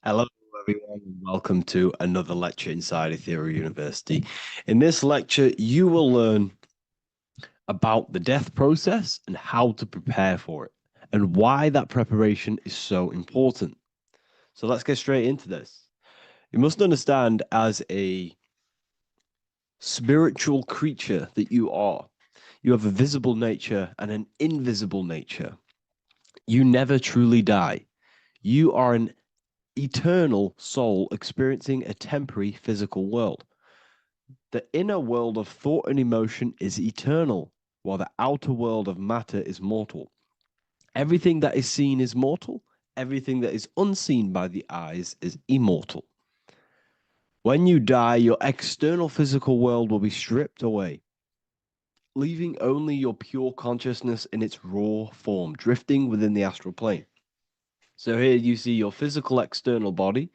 Hello, everyone, and welcome to another lecture inside Ethereal University. In this lecture, you will learn about the death process and how to prepare for it, and why that preparation is so important. So let's get straight into this. You must understand, as a spiritual creature that you are, you have a visible nature and an invisible nature. You never truly die. You are an eternal soul experiencing a temporary physical world. The inner world of thought and emotion is eternal, while the outer world of matter is mortal. Everything that is seen is mortal. Everything that is unseen by the eyes is immortal. When you die, your external physical world will be stripped away, leaving only your pure consciousness in its raw form, drifting within the astral plane. So here you see your physical external body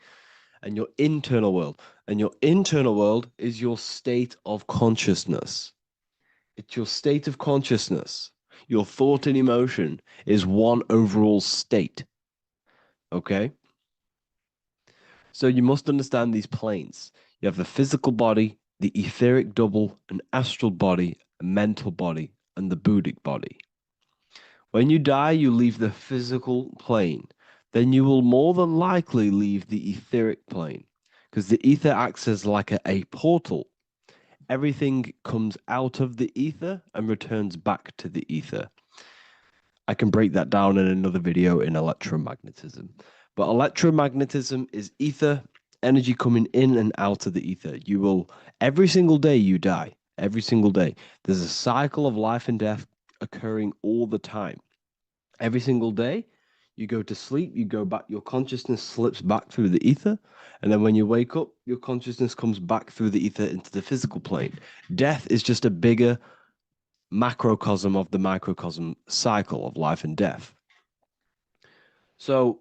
and your internal world. And your internal world is your state of consciousness. It's your state of consciousness. Your thought and emotion is one overall state. Okay? So you must understand these planes. You have the physical body, the etheric double, an astral body, a mental body, and the Buddhic body. When you die, you leave the physical plane. Then you will more than likely leave the etheric plane, because the ether acts as like a portal. Everything comes out of the ether and returns back to the ether. I can break that down in another video in electromagnetism. But electromagnetism is ether, energy coming in and out of the ether. You will, every single day you die, every single day. There's a cycle of life and death occurring all the time. Every single day, You go to sleep, you go back, your consciousness slips back through the ether. And then when you wake up, your consciousness comes back through the ether into the physical plane. Death is just a bigger macrocosm of the microcosm cycle of life and death. So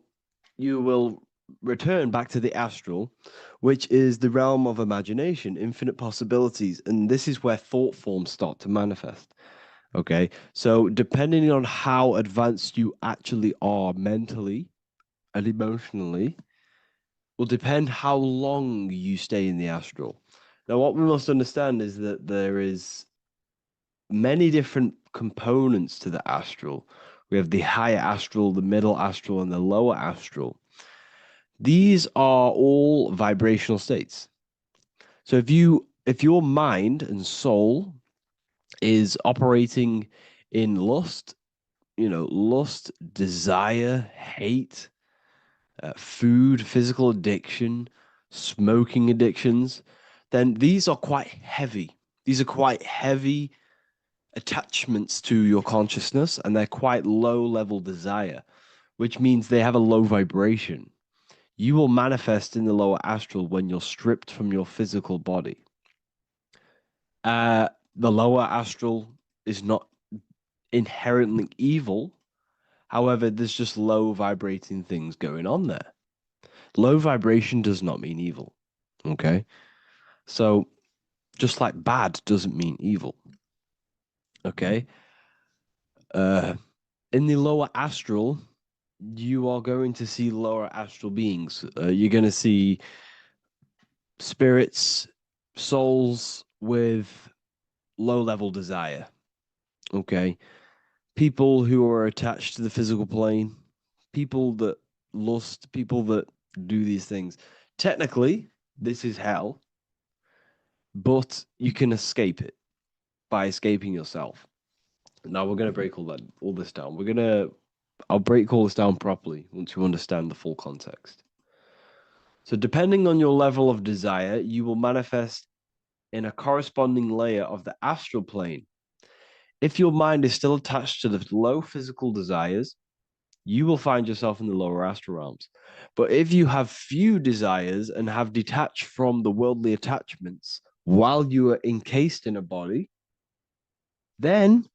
you will return back to the astral, which is the realm of imagination, infinite possibilities. And this is where thought forms start to manifest. Okay. So depending on how advanced you actually are mentally and emotionally, will depend how long you stay in the astral. Now, what we must understand is that there is many different components to the astral. We have the higher astral, the middle astral, and the lower astral. These are all vibrational states. So if your mind and soul is operating in lust, lust, desire, hate, food, physical addiction, smoking addictions, then these are quite heavy. These are quite heavy attachments to your consciousness, and they're quite low level desire, which means they have a low vibration. You will manifest in the lower astral when you're stripped from your physical body. The lower astral is not inherently evil. However, there's just low vibrating things going on there. Low vibration does not mean evil. Okay. So just like bad doesn't mean evil. Okay. In the lower astral, you are going to see lower astral beings. You're going to see spirits, souls with low level desire. Okay. People who are attached to the physical plane, people that lust, people that do these things. Technically, this is hell, but you can escape it by escaping yourself. Now we're going to break all this down. I'll break all this down properly once you understand the full context. So depending on your level of desire, you will manifest in a corresponding layer of the astral plane. If your mind is still attached to the low physical desires, you will find yourself in the lower astral realms. But if you have few desires and have detached from the worldly attachments while you are encased in a body, then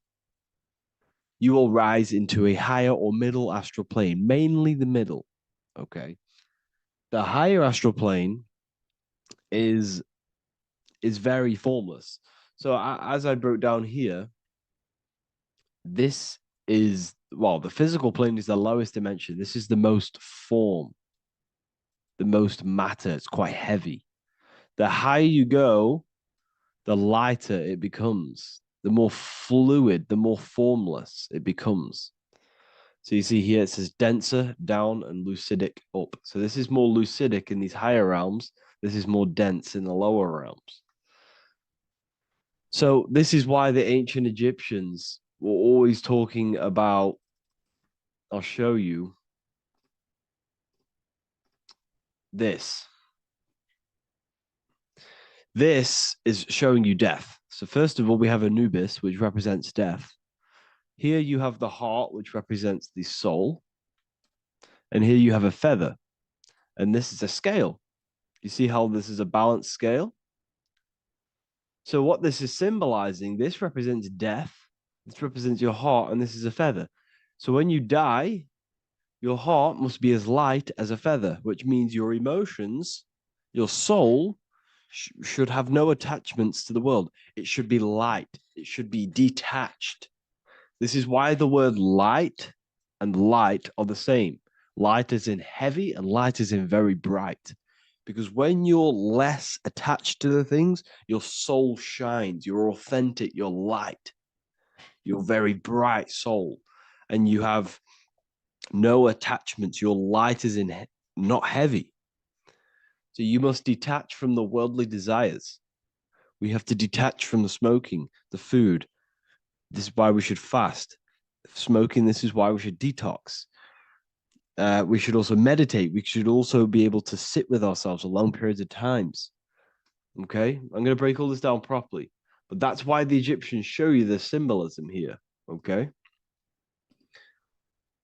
you will rise into a higher or middle astral plane, mainly the middle. Okay. The higher astral plane is very formless. So as I broke down here, this is, well, the physical plane is the lowest dimension. This is the most form, the most matter. It's quite heavy. The higher you go, the lighter it becomes, the more fluid, the more formless it becomes. So you see here it says denser down and lucidic up. So this is more lucidic in these higher realms. This is more dense in the lower realms. So this is why the ancient Egyptians were always talking about, I'll show you this. This is showing you death. So first of all, we have Anubis, which represents death. Here you have the heart, which represents the soul. And here you have a feather. And this is a scale. You see how this is a balanced scale? So what this is symbolizing, this represents death. This represents your heart, and this is a feather. So when you die, your heart must be as light as a feather, which means your emotions, your soul, should have no attachments to the world. It should be light. It should be detached. This is why the word light and light are the same. Light is in heavy and light is in very bright. Because when you're less attached to the things, your soul shines. You're authentic. You're light. You're very bright soul. And you have no attachments. Your light is in not heavy. So you must detach from the worldly desires. We have to detach from the smoking, the food. This is why we should fast. Smoking, this is why we should detox. We should also meditate. We should also be able to sit with ourselves for long periods of times. Okay, I'm going to break all this down properly. But that's why the Egyptians show you the symbolism here. Okay.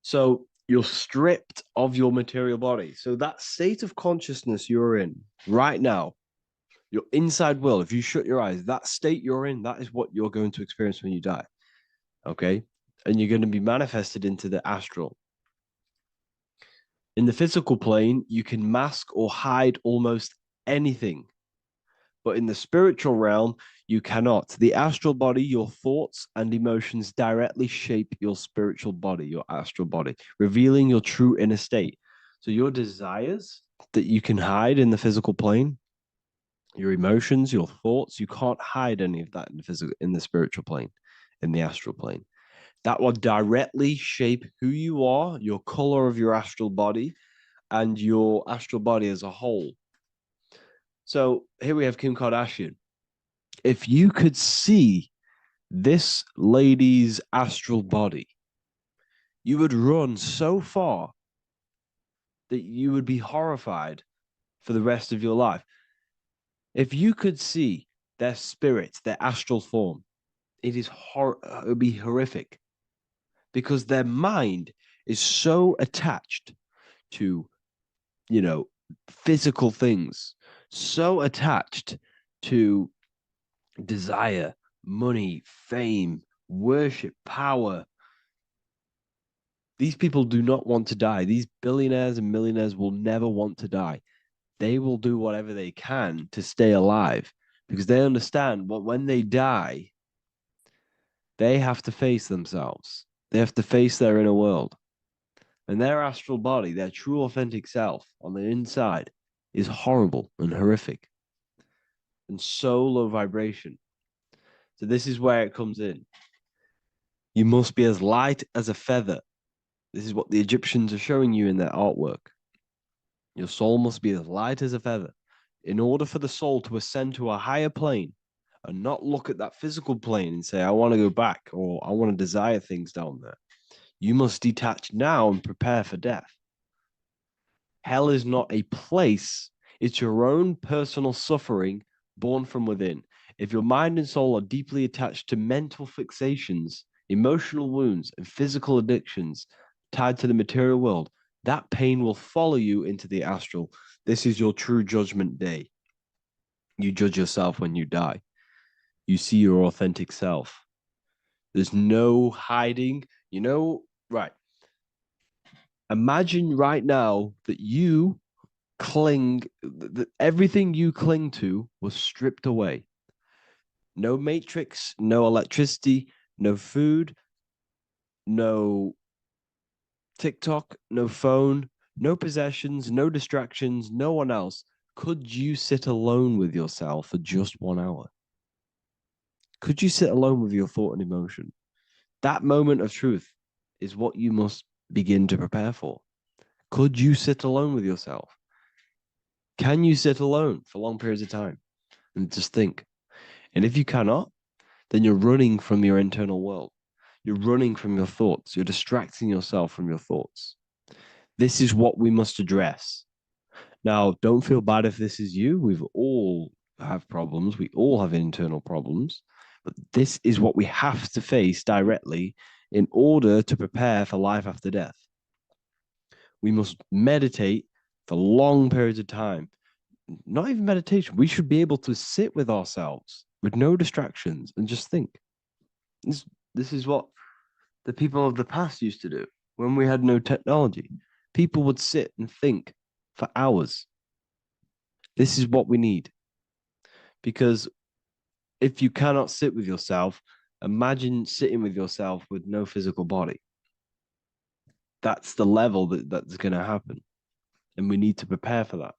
So You're stripped of your material body. So that state of consciousness you're in right now, your inside world, if you shut your eyes, that state you're in, that is what you're going to experience when you die. Okay? And you're going to be manifested into the astral. In the physical plane, you can mask or hide almost anything. But in the spiritual realm, you cannot. The astral body, your thoughts and emotions directly shape your spiritual body, your astral body, revealing your true inner state. So your desires that you can hide in the physical plane, your emotions, your thoughts, you can't hide any of that in the spiritual plane, in the astral plane. That will directly shape who you are, your color of your astral body, and your astral body as a whole. So here we have Kim Kardashian. If you could see this lady's astral body, you would run so far that you would be horrified for the rest of your life. If you could see their spirit, their astral form, it would be horrific because their mind is so attached to, physical things, so attached to desire, money, fame, worship, power. These people do not want to die. These billionaires and millionaires will never want to die. They will do whatever they can to stay alive because they understand what when they die, they have to face themselves. They have to face their inner world. And their astral body, their true authentic self on the inside is horrible and horrific and so low vibration. So this is where it comes in. You must be as light as a feather. This is what the Egyptians are showing you in their artwork. Your soul must be as light as a feather. In order for the soul to ascend to a higher plane and not look at that physical plane and say, I want to go back or I want to desire things down there, you must detach now and prepare for death. Hell is not a place, it's your own personal suffering born from within. If your mind and soul are deeply attached to mental fixations, emotional wounds, and physical addictions tied to the material world, that pain will follow you into the astral. This is your true judgment day. You judge yourself when you die. You see your authentic self. There's no hiding. Right. Imagine right now that you that everything you cling to was stripped away. No matrix, no electricity, no food, no TikTok, no phone, no possessions, no distractions, no one else. Could you sit alone with yourself for just 1 hour? Could you sit alone with your thought and emotion? That moment of truth is what you must begin to prepare for. Could you sit alone with yourself? Can you sit alone for long periods of time and just think? And if you cannot, then you're running from your internal world. You're running from your thoughts. You're distracting yourself from your thoughts. This is what we must address. Now, don't feel bad if this is you. We've all have problems. We all have internal problems. But this is what we have to face directly in order to prepare for life after death. We must meditate for long periods of time. Not even meditation. We should be able to sit with ourselves with no distractions and just think. This is what the people of the past used to do when we had no technology. People would sit and think for hours. This is what we need. Because if you cannot sit with yourself, imagine sitting with yourself with no physical body. That's the level that's going to happen. And we need to prepare for that.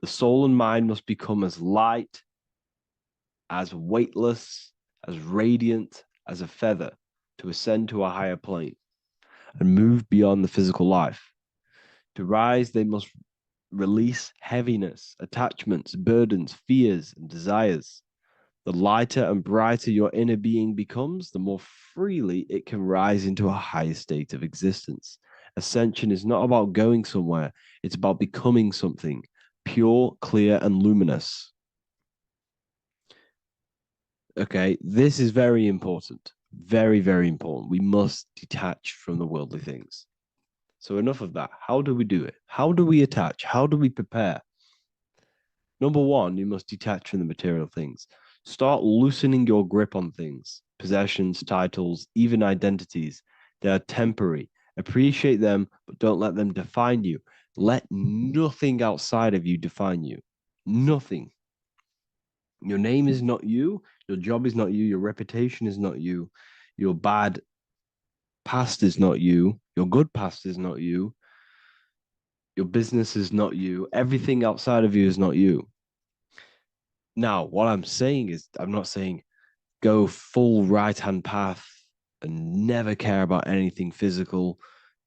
The soul and mind must become as light, as weightless, as radiant as a feather to ascend to a higher plane and move beyond the physical life. To rise, they must release heaviness, attachments, burdens, fears, and desires. The lighter and brighter your inner being becomes, the more freely it can rise into a higher state of existence. Ascension is not about going somewhere, it's about becoming something pure, clear, and luminous. Okay, this is very important. Very, very important. We must detach from the worldly things. So enough of that. How do we do it? How do we attach? How do we prepare? Number one, you must detach from the material things. Start loosening your grip on things, possessions, titles, even identities. They are temporary. Appreciate them, but don't let them define you. Let nothing outside of you define you. Nothing. Your name is not you. Your job is not you. Your reputation is not you. Your bad past is not you. Your good past is not you. Your business is not you. Everything outside of you is not you. Now, what I'm saying is, I'm not saying go full right hand path and never care about anything physical,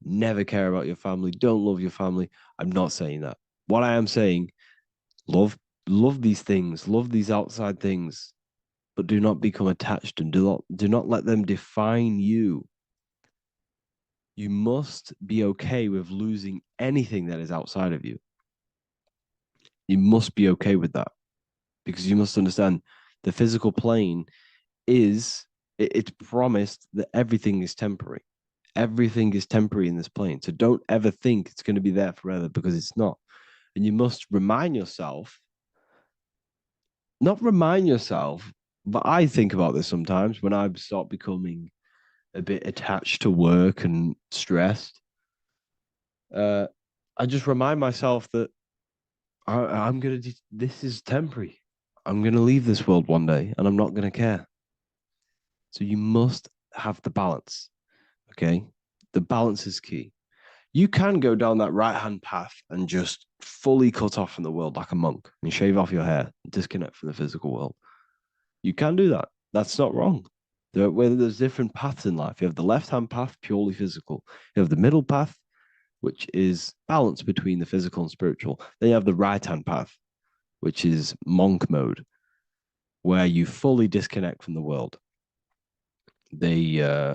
never care about your family, don't love your family. I'm not saying that. What I am saying, love these things, love these outside things, but do not become attached and do not let them define you. You must be okay with losing anything that is outside of you. You must be okay with that, because you must understand the physical plane is it's promised that everything is temporary. Everything is temporary in this plane. So don't ever think it's going to be there forever, because it's not. And you must remind yourself, not remind yourself, but I think about this sometimes when I start becoming a bit attached to work and stressed. I just remind myself that I'm going to, this is temporary. I'm going to leave this world one day and I'm not going to care. So you must have the balance. Okay. The balance is key. You can go down that right hand path and just fully cut off from the world like a monk and shave off your hair, disconnect from the physical world. You can do that. That's not wrong. There's different paths in life. You have the left hand path, purely physical. You have the middle path, which is balance between the physical and spiritual. Then you have the right hand path, which is monk mode, where you fully disconnect from the world. They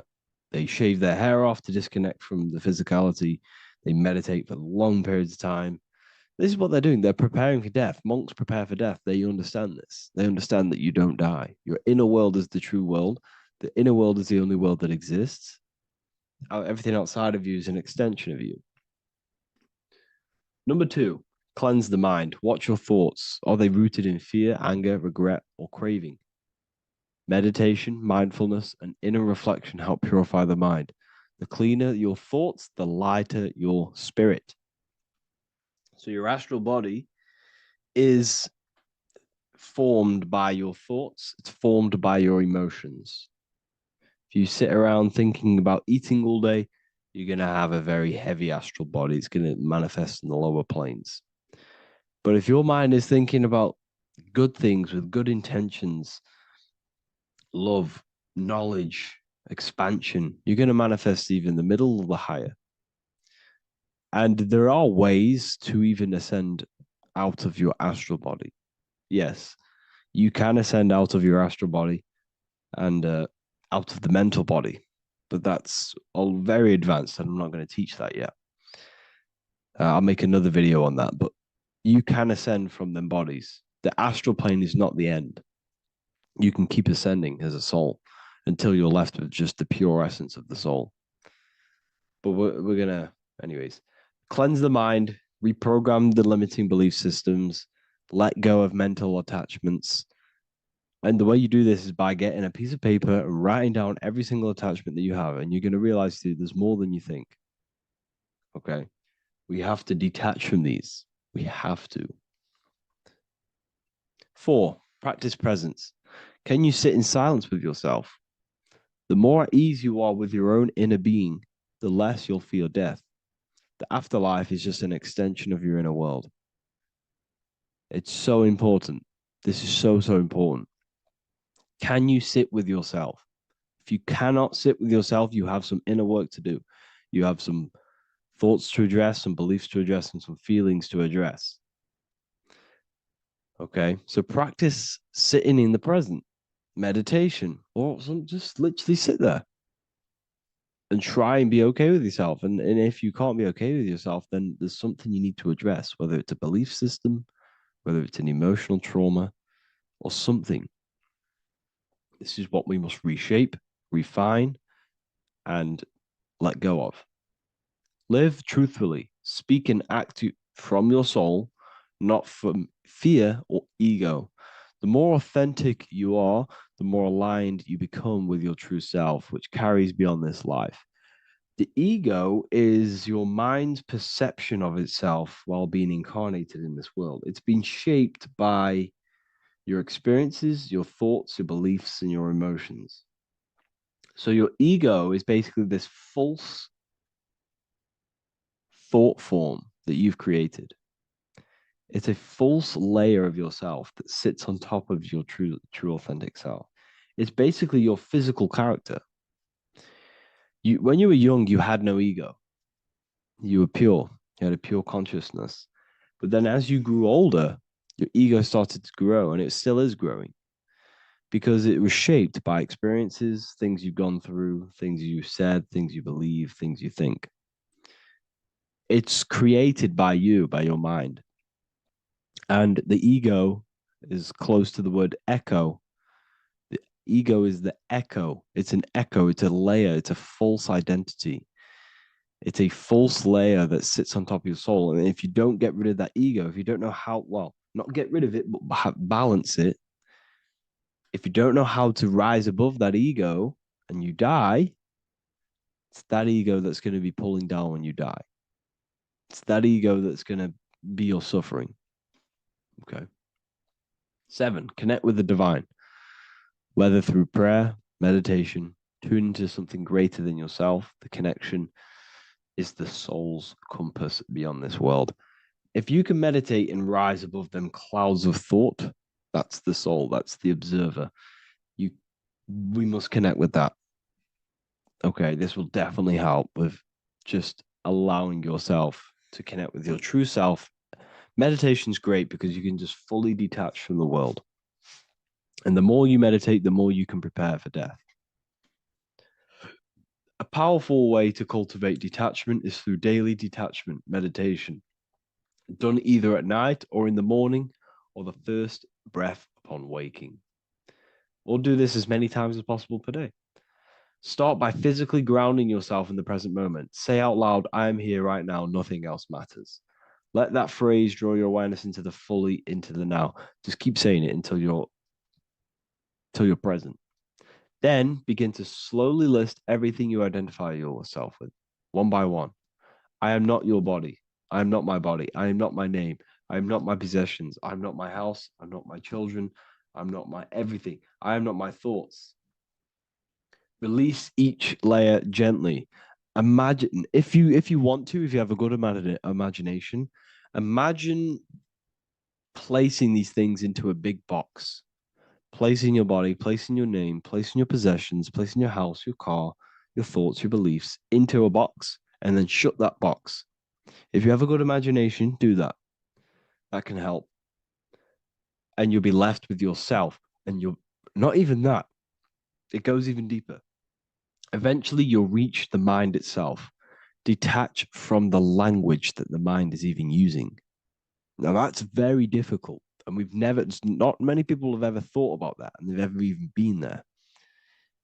shave their hair off to disconnect from the physicality. They meditate for long periods of time. This is what they're doing. They're preparing for death. Monks prepare for death. They understand this. They understand that you don't die. Your inner world is the true world. The inner world is the only world that exists. Everything outside of you is an extension of you. Number two, cleanse the mind. Watch your thoughts. Are they rooted in fear, anger, regret, or craving? Meditation, mindfulness, and inner reflection help purify the mind. The cleaner your thoughts, the lighter your spirit. So your astral body is formed by your thoughts. It's formed by your emotions. If you sit around thinking about eating all day, you're going to have a very heavy astral body. It's going to manifest in the lower planes. But if your mind is thinking about good things with good intentions, love, knowledge, expansion, you're going to manifest even the middle or the higher. And there are ways to even ascend out of your astral body. Yes, you can ascend out of your astral body and out of the mental body, but that's all very advanced, and I'm not going to teach that yet. I'll make another video on that, but you can ascend from them bodies. The astral plane is not the end. You can keep ascending as a soul until you're left with just the pure essence of the soul. But we're going to, anyways, cleanse the mind, reprogram the limiting belief systems, let go of mental attachments. And the way you do this is by getting a piece of paper and writing down every single attachment that you have. And you're going to realize, dude, there's more than you think. Okay. We have to detach from these. We have to. 4, practice presence. Can you sit in silence with yourself? The more at ease you are with your own inner being, the less you'll feel death. The afterlife is just an extension of your inner world. It's so important. This is so, so important. Can you sit with yourself? If you cannot sit with yourself, you have some inner work to do. You have some thoughts to address, some beliefs to address, and some feelings to address. Okay, so practice sitting in the present, meditation, or just literally sit there and try and be okay with yourself. And if you can't be okay with yourself, then there's something you need to address, whether it's a belief system, whether it's an emotional trauma, or something. This is what we must reshape, refine, and let go of. Live truthfully. Speak and act from your soul, not from fear or ego. The more authentic you are, the more aligned you become with your true self, which carries beyond this life. The ego is your mind's perception of itself while being incarnated in this world. It's been shaped by your experiences, your thoughts, your beliefs, and your emotions. So your ego is basically this false thought form that you've created. It's a false layer of yourself that sits on top of your true authentic self. It's basically your physical character. When you were young, you had no ego. You were pure. You had a pure consciousness. But then as you grew older, your ego started to grow, and it still is growing because it was shaped by experiences, things you've gone through, things you said, things you believe, things you think. It's created by you, by your mind. And the ego is close to the word echo. The ego is the echo. It's an echo. It's a layer. It's a false identity. It's a false layer that sits on top of your soul. And if you don't get rid of that ego, if you don't know how, well, not get rid of it, but balance it, if you don't know how to rise above that ego and you die, it's that ego that's going to be pulling down when you die. It's that ego that's going to be your suffering. Okay. 7, connect with the divine, whether through prayer, meditation, tune into something greater than yourself. The connection is the soul's compass beyond this world. If you can meditate and rise above them clouds of thought, that's the soul, that's the observer. We must connect with that. Okay, this will definitely help with just allowing yourself to connect with your true self. Meditation's great because you can just fully detach from the world. And the more you meditate, the more you can prepare for death. A powerful way to cultivate detachment is through daily detachment meditation, done either at night or in the morning or the first breath upon waking. Or do this as many times as possible per day. Start by physically grounding yourself in the present moment. Say out loud, I am here right now, nothing else matters. Let that phrase draw your awareness into the now. Just keep saying it until you're present. Then begin to slowly list everything you identify yourself with, one by one. I am not your body. I am not my body. I am not my name. I am not my possessions. I'm not my house. I'm not my children. I'm not my everything. I am not my thoughts. Release each layer gently. Imagine, if you want to, if you have a good imagination, imagine placing these things into a big box. Placing your body, placing your name, placing your possessions, placing your house, your car, your thoughts, your beliefs into a box, and then shut that box. If you have a good imagination, do that. That can help. And you'll be left with yourself. And you're not even that. It goes even deeper. Eventually, you'll reach the mind itself. Detach from the language that the mind is even using. Now, that's very difficult. And not many people have ever thought about that, and they've ever even been there.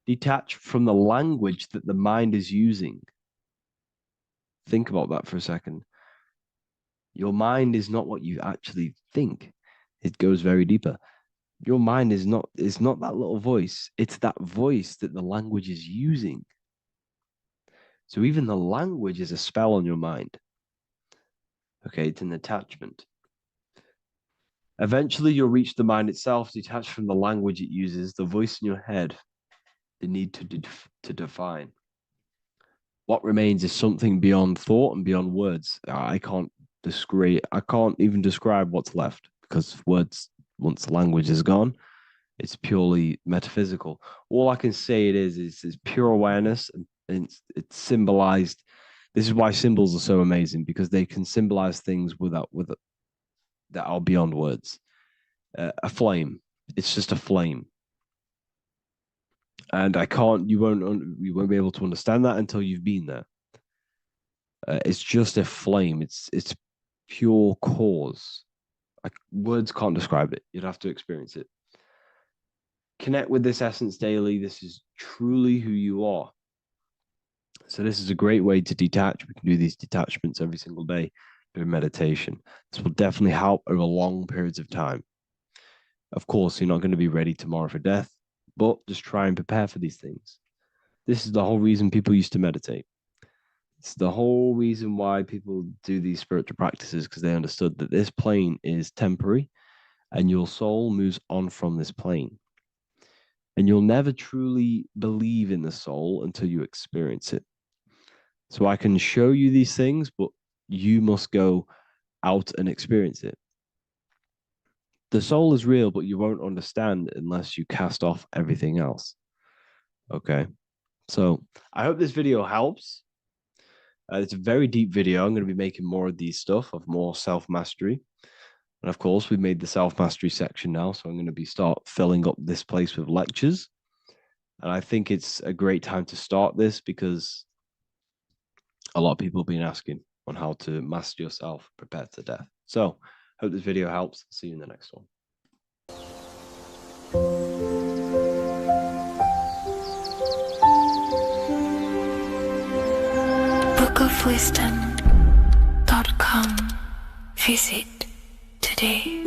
Detach from the language that the mind is using. Think about that for a second. Your mind is not what you actually think. It goes very deeper. Your mind is not that little voice. It's that voice that the language is using. So even the language is a spell on your mind. Okay, it's an attachment. Eventually, you'll reach the mind itself, detached from the language it uses, the voice in your head, the need to define. What remains is something beyond thought and beyond words. I can't even describe what's left because words, once the language is gone, it's purely metaphysical. All I can say is pure awareness, and it's symbolized. This is why symbols are so amazing, because they can symbolize things that are beyond words. A flame, it's just a flame, and you won't be able to understand that until you've been there. It's just a flame. It's pure cause. Words can't describe it. You'd have to experience it. Connect with this essence daily. This is truly who you are. So this is a great way to detach. We can do these detachments every single day during meditation. This will definitely help over long periods of time. Of course, you're not going to be ready tomorrow for death, but just try and prepare for these things. This is the whole reason people used to meditate. It's the whole reason why people do these spiritual practices, because they understood that this plane is temporary and your soul moves on from this plane. And you'll never truly believe in the soul until you experience it. So I can show you these things, but you must go out and experience it. The soul is real, but you won't understand unless you cast off everything else. Okay. So I hope this video helps. It's a very deep video. I'm going to be making more of these stuff, of more self-mastery. And of course, we've made the self-mastery section now. So I'm going to start filling up this place with lectures. And I think it's a great time to start this because a lot of people have been asking on how to master yourself, prepare to death. So hope this video helps. See you in the next one. bookofwisdom.com. Visit today.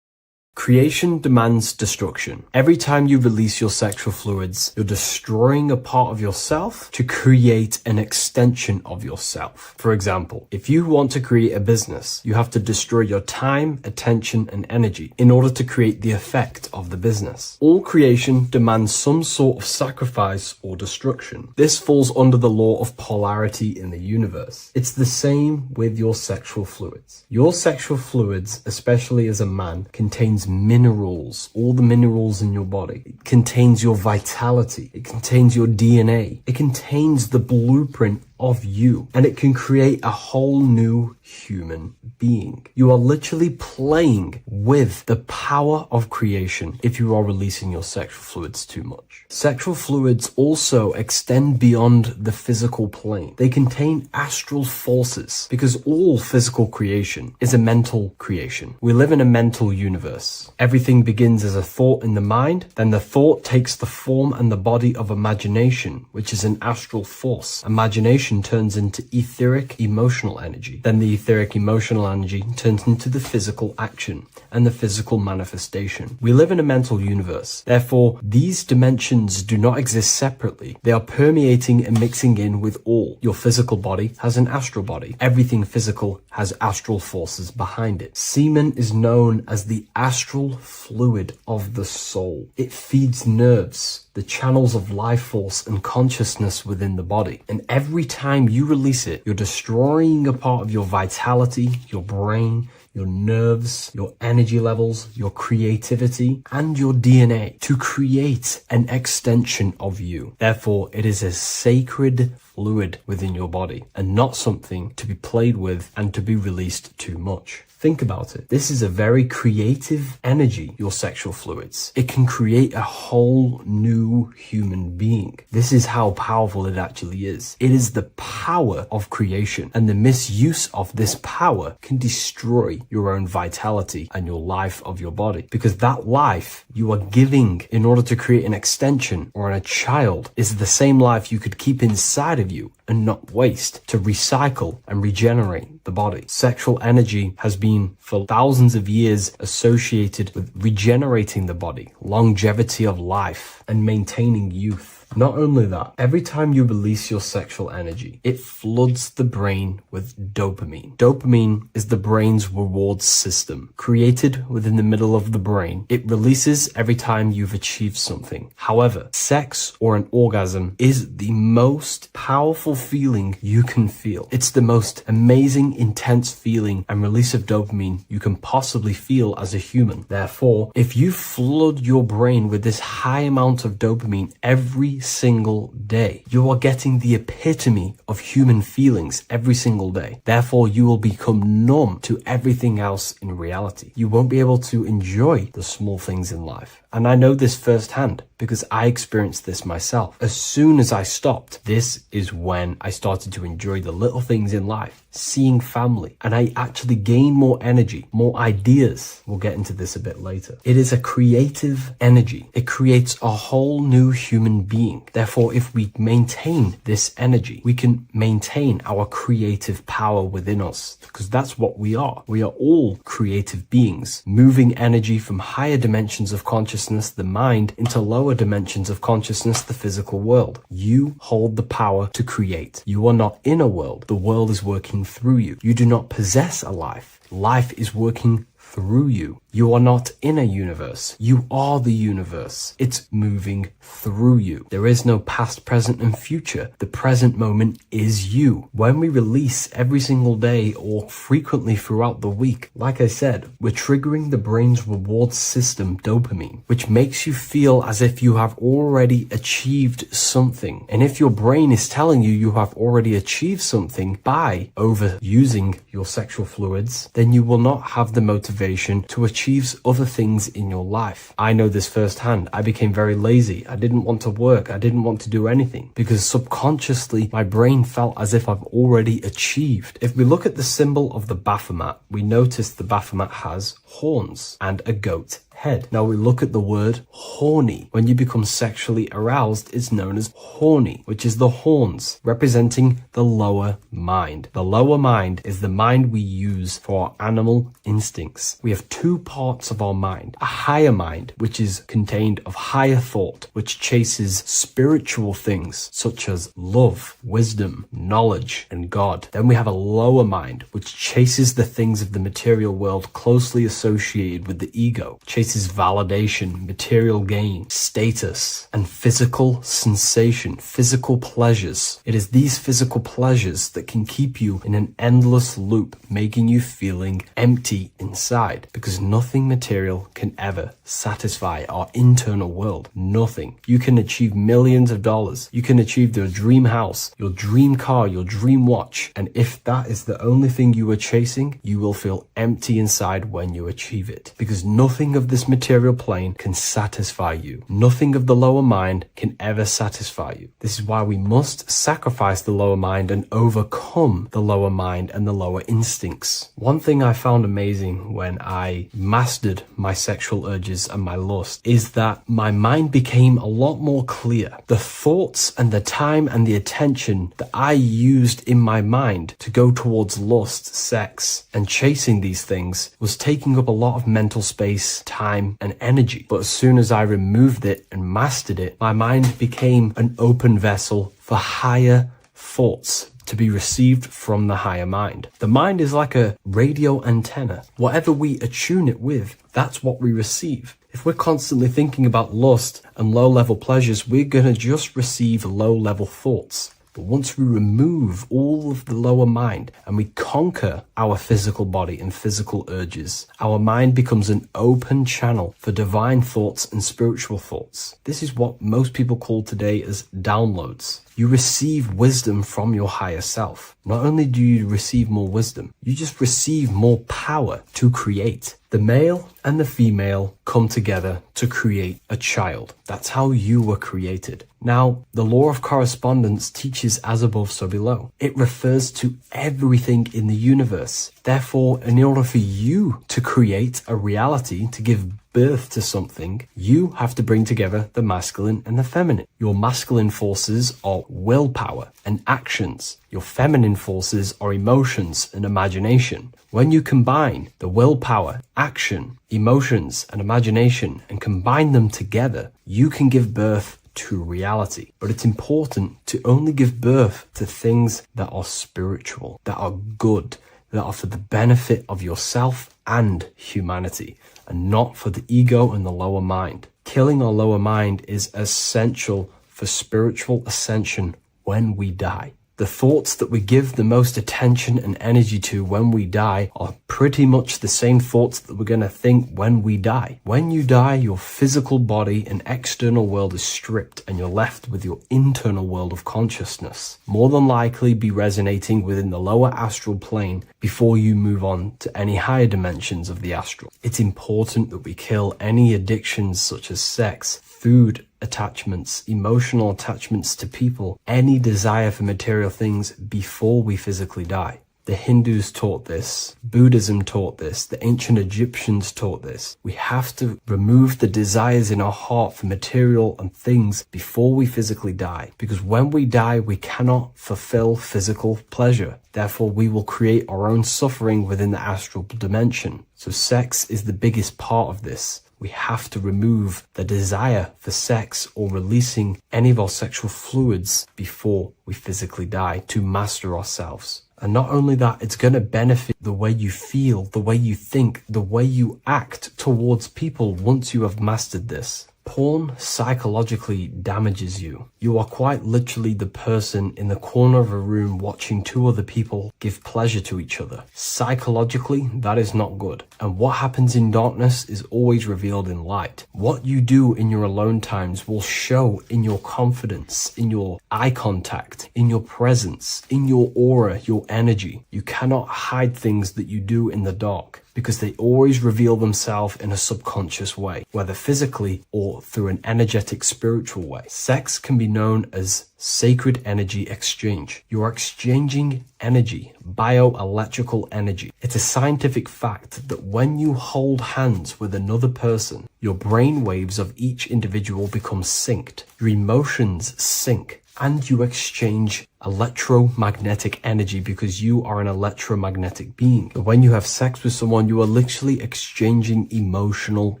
Creation demands destruction. Every time you release your sexual fluids, you're destroying a part of yourself to create an extension of yourself. For example, if you want to create a business, you have to destroy your time, attention, and energy in order to create the effect of the business. All creation demands some sort of sacrifice or destruction. This falls under the law of polarity in the universe. It's the same with your sexual fluids. Your sexual fluids, especially as a man, contains minerals, all the minerals in your body. It contains your vitality. It contains your DNA. It contains the blueprint of you, and it can create a whole new human being. You are literally playing with the power of creation if you are releasing your sexual fluids too much. Sexual fluids also extend beyond the physical plane. They contain astral forces because all physical creation is a mental creation. We live in a mental universe. Everything begins as a thought in the mind, then the thought takes the form and the body of imagination, which is an astral force. Imagination turns into etheric emotional energy. Then the etheric emotional energy turns into the physical action and the physical manifestation. We live in a mental universe. Therefore, these dimensions do not exist separately. They are permeating and mixing in with all. Your physical body has an astral body. Everything physical has astral forces behind it. Semen is known as the astral fluid of the soul. It feeds nerves, the channels of life force and consciousness within the body. And every time you release it, you're destroying a part of your vitality, your brain, your nerves, your energy levels, your creativity, and your DNA to create an extension of you. Therefore, it is a sacred fluid within your body and not something to be played with and to be released too much. Think about it. This is a very creative energy, your sexual fluids. It can create a whole new human being. This is how powerful it actually is. It is the power of creation, and the misuse of this power can destroy your own vitality and your life of your body, because that life you are giving in order to create an extension or a child is the same life you could keep inside of you and not waste to recycle and regenerate the body. Sexual energy has been for thousands of years associated with regenerating the body, longevity of life, and maintaining youth. Not only that, every time you release your sexual energy, it floods the brain with dopamine. Dopamine is the brain's reward system. Created within the middle of the brain, it releases every time you've achieved something. However, sex or an orgasm is the most powerful feeling you can feel. It's the most amazing, intense feeling and release of dopamine you can possibly feel as a human. Therefore, if you flood your brain with this high amount of dopamine every single day, you are getting the epitome of human feelings every single day. Therefore, you will become numb to everything else in reality. You won't be able to enjoy the small things in life. And I know this firsthand because I experienced this myself. As soon as I stopped, this is when I started to enjoy the little things in life. seeing family, and I actually gain more energy, more ideas. We'll get into this a bit later. It is a creative energy. It creates a whole new human being. Therefore, if we maintain this energy, we can maintain our creative power within us, because that's what we are. We are all creative beings, moving energy from higher dimensions of consciousness, the mind, into lower dimensions of consciousness, the physical world. You hold the power to create. You are not in a world. The world is working through you. You do not possess a life. Life is working through you. You are not in a universe. You are the universe. It's moving through you. There is no past, present, and future. The present moment is you. When we release every single day or frequently throughout the week, like I said, we're triggering the brain's reward system, dopamine, which makes you feel as if you have already achieved something. And if your brain is telling you you have already achieved something by overusing your sexual fluids, then you will not have the motivation to achieve other things in your life. I know this firsthand. I became very lazy. I didn't want to work. I didn't want to do anything because subconsciously my brain felt as if I've already achieved. If we look at the symbol of the Baphomet, we notice the Baphomet has horns and a goat head. Now we look at the word horny. When you become sexually aroused, it's known as horny, which is the horns, representing the lower mind. The lower mind is the mind we use for our animal instincts. We have two parts of our mind. A higher mind, which is contained of higher thought, which chases spiritual things such as love, wisdom, knowledge, and God. Then we have a lower mind, which chases the things of the material world closely associated with the ego, chases validation, material gain, status, and physical sensation, physical pleasures. It is these physical pleasures that can keep you in an endless loop, making you feeling empty inside, because nothing material can ever satisfy our internal world. Nothing. You can achieve millions of dollars. You can achieve your dream house, your dream car, your dream watch. And if that is the only thing you are chasing, you will feel empty inside when you achieve it, because nothing of this material plane can satisfy you. Nothing of the lower mind can ever satisfy you. This is why we must sacrifice the lower mind and overcome the lower mind and the lower instincts. One thing I found amazing when I mastered my sexual urges and my lust is that my mind became a lot more clear. The thoughts and the time and the attention that I used in my mind to go towards lust, sex, and chasing these things was taking up a lot of mental space, time, and energy. But as soon as I removed it and mastered it, my mind became an open vessel for higher thoughts to be received from the higher mind. The mind is like a radio antenna. Whatever we attune it with, that's what we receive. If we're constantly thinking about lust and low-level pleasures, we're going to just receive low-level thoughts. But once we remove all of the lower mind and we conquer our physical body and physical urges, our mind becomes an open channel for divine thoughts and spiritual thoughts. This is what most people call today as downloads. You receive wisdom from your higher self. Not only do you receive more wisdom, you just receive more power to create. The male and the female come together to create a child. That's how you were created. Now, the law of correspondence teaches as above, so below. It refers to everything in the universe. Therefore, in order for you to create a reality, to give birth to something, you have to bring together the masculine and the feminine. Your masculine forces are willpower and actions. Your feminine forces are emotions and imagination. When you combine the willpower, action, emotions, and imagination and combine them together, you can give birth to reality. But it's important to only give birth to things that are spiritual, that are good, that are for the benefit of yourself and humanity, and not for the ego and the lower mind. Killing our lower mind is essential for spiritual ascension when we die. The thoughts that we give the most attention and energy to when we die are pretty much the same thoughts that we're going to think when we die. When you die, your physical body and external world is stripped and you're left with your internal world of consciousness, more than likely be resonating within the lower astral plane before you move on to any higher dimensions of the astral. It's important that we kill any addictions such as sex, food attachments, emotional attachments to people, any desire for material things before we physically die. The Hindus taught this. Buddhism taught this. The ancient Egyptians taught this. We have to remove the desires in our heart for material and things before we physically die. Because when we die, we cannot fulfill physical pleasure. Therefore, we will create our own suffering within the astral dimension. So sex is the biggest part of this. We have to remove the desire for sex or releasing any of our sexual fluids before we physically die to master ourselves. And not only that, it's going to benefit the way you feel, the way you think, the way you act towards people once you have mastered this. Porn psychologically damages you. You are quite literally the person in the corner of a room watching two other people give pleasure to each other. Psychologically, that is not good. And what happens in darkness is always revealed in light. What you do in your alone times will show in your confidence, in your eye contact, in your presence, in your aura, your energy. You cannot hide things that you do in the dark, because they always reveal themselves in a subconscious way, whether physically or through an energetic spiritual way. Sex can be known as sacred energy exchange. You are exchanging energy, bioelectrical energy. It's a scientific fact that when you hold hands with another person, your brain waves of each individual become synced. Your emotions sync. And you exchange electromagnetic energy because you are an electromagnetic being. But when you have sex with someone, you are literally exchanging emotional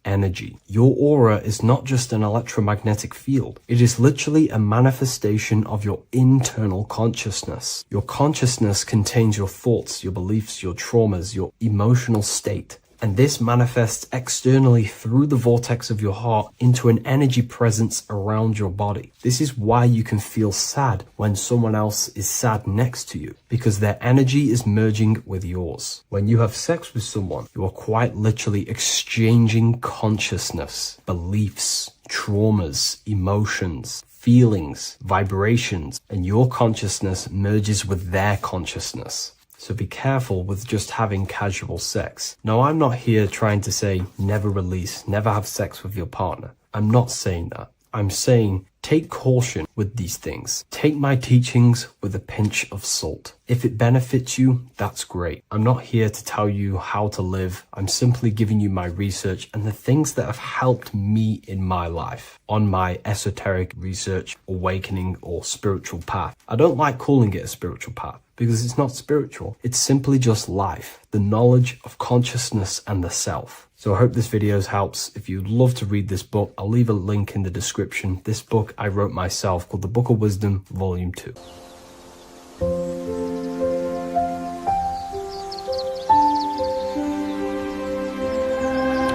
energy. Your aura is not just an electromagnetic field. It is literally a manifestation of your internal consciousness. Your consciousness contains your thoughts, your beliefs, your traumas, your emotional state. And this manifests externally through the vortex of your heart into an energy presence around your body. This is why you can feel sad when someone else is sad next to you, because their energy is merging with yours. When you have sex with someone, you are quite literally exchanging consciousness, beliefs, traumas, emotions, feelings, vibrations, and your consciousness merges with their consciousness. So be careful with just having casual sex. Now, I'm not here trying to say never release, never have sex with your partner. I'm not saying that. I'm saying take caution with these things. Take my teachings with a pinch of salt. If it benefits you, that's great. I'm not here to tell you how to live. I'm simply giving you my research and the things that have helped me in my life on my esoteric research, awakening, or spiritual path. I don't like calling it a spiritual path because it's not spiritual. It's simply just life, the knowledge of consciousness and the self. So I hope this video helps. If you'd love to read this book, I'll leave a link in the description. This book I wrote myself called The Book of Wisdom, Volume 2.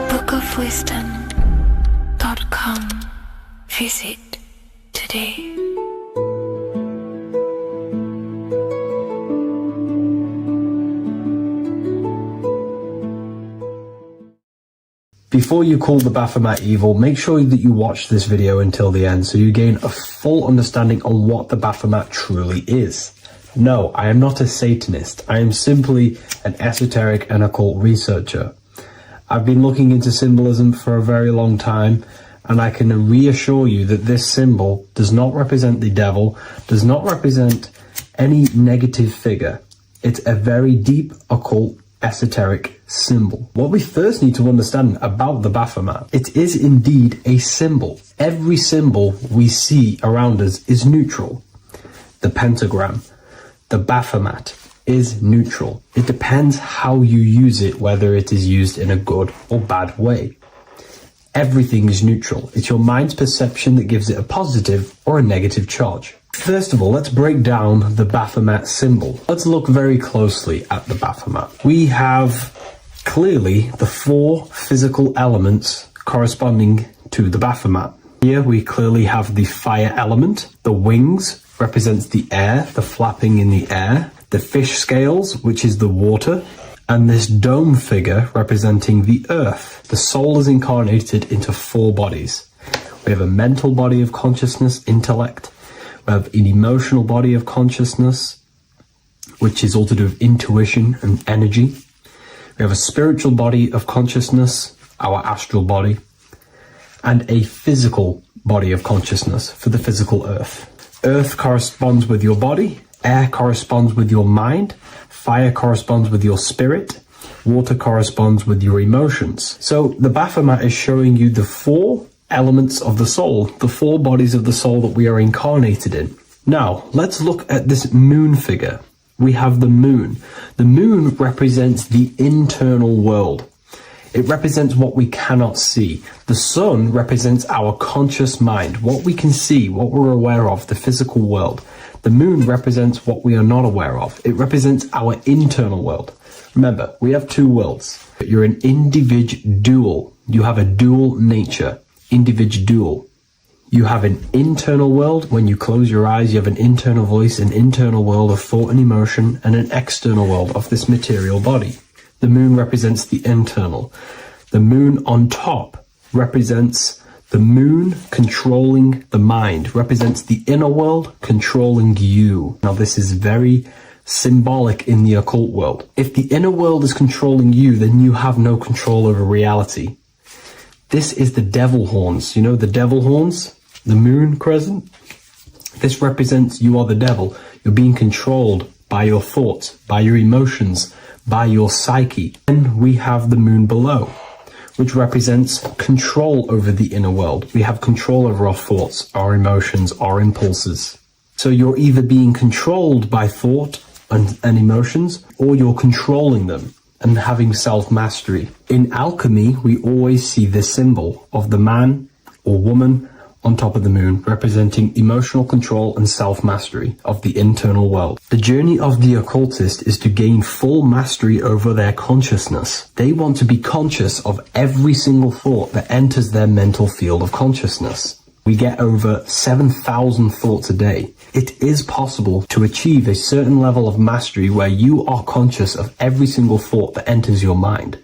bookofwisdom.com. Visit today. Before you call the Baphomet evil, make sure that you watch this video until the end so you gain a full understanding on what the Baphomet truly is. No, I am not a Satanist. I am simply an esoteric and occult researcher. I've been looking into symbolism for a very long time, and I can reassure you that this symbol does not represent the devil, does not represent any negative figure. It's a very deep occult esoteric symbol. What we first need to understand about the Baphomet, it is indeed a symbol. Every symbol we see around us is neutral. The pentagram, the Baphomet, is neutral. It depends how you use it, whether it is used in a good or bad way. Everything is neutral. It's your mind's perception that gives it a positive or a negative charge. First of all, let's break down the Baphomet symbol. Let's look very closely at the Baphomet. We have clearly the four physical elements corresponding to the Baphomet. Here we clearly have the fire element. The wings represents the air, the flapping in the air. The fish scales, which is the water. And this dome figure representing the earth. The soul is incarnated into four bodies. We have a mental body of consciousness, intellect. We have an emotional body of consciousness, which is all to do with intuition and energy. We have a spiritual body of consciousness, our astral body, and a physical body of consciousness for the physical earth. Earth corresponds with your body, air corresponds with your mind, fire corresponds with your spirit, water corresponds with your emotions. So the Baphomet is showing you the 4 elements of the soul, the 4 bodies of the soul that we are incarnated in. Now, let's look at this moon figure. We have the moon. The moon represents the internal world. It represents what we cannot see. The sun represents our conscious mind, what we can see, what we're aware of, the physical world. The moon represents what we are not aware of. It represents our internal world. Remember, we have 2 worlds. You're an individual. You have a dual nature. Individual. You have an internal world. When you close your eyes, you have an internal voice, an internal world of thought and emotion, and an external world of this material body. The moon represents the internal. The moon on top represents the moon controlling the mind, represents the inner world controlling you. Now, this is very symbolic in the occult world. If the inner world is controlling you, then you have no control over reality. This is the devil horns. You know the devil horns? The moon crescent? This represents you are the devil. You're being controlled by your thoughts, by your emotions, by your psyche. Then we have the moon below, which represents control over the inner world. We have control over our thoughts, our emotions, our impulses. So you're either being controlled by thought and emotions, or you're controlling them and having self-mastery. In alchemy, we always see this symbol of the man or woman on top of the moon, representing emotional control and self-mastery of the internal world. The journey of the occultist is to gain full mastery over their consciousness. They want to be conscious of every single thought that enters their mental field of consciousness. We get over 7,000 thoughts a day. It is possible to achieve a certain level of mastery where you are conscious of every single thought that enters your mind.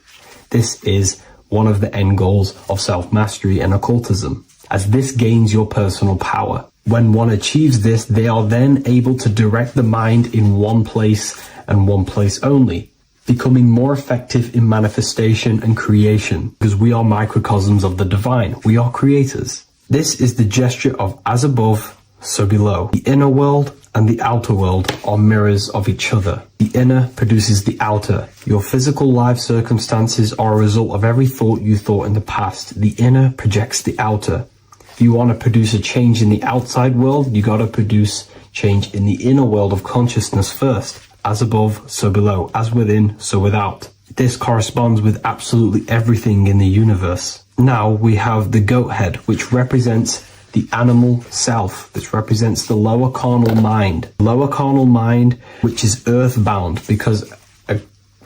This is one of the end goals of self-mastery and occultism, as this gains your personal power. When one achieves this, they are then able to direct the mind in one place and one place only, becoming more effective in manifestation and creation, because we are microcosms of the divine. We are creators. This is the gesture of as above, so below. The inner world and the outer world are mirrors of each other. The inner produces the outer. Your physical life circumstances are a result of every thought you thought in the past. The inner projects the outer. If you want to produce a change in the outside world, you got to produce change in the inner world of consciousness first. As above, so below. As within, so without. This corresponds with absolutely everything in the universe. Now we have the goat head, which represents the animal self. This represents the lower carnal mind. Lower carnal mind, which is earthbound, because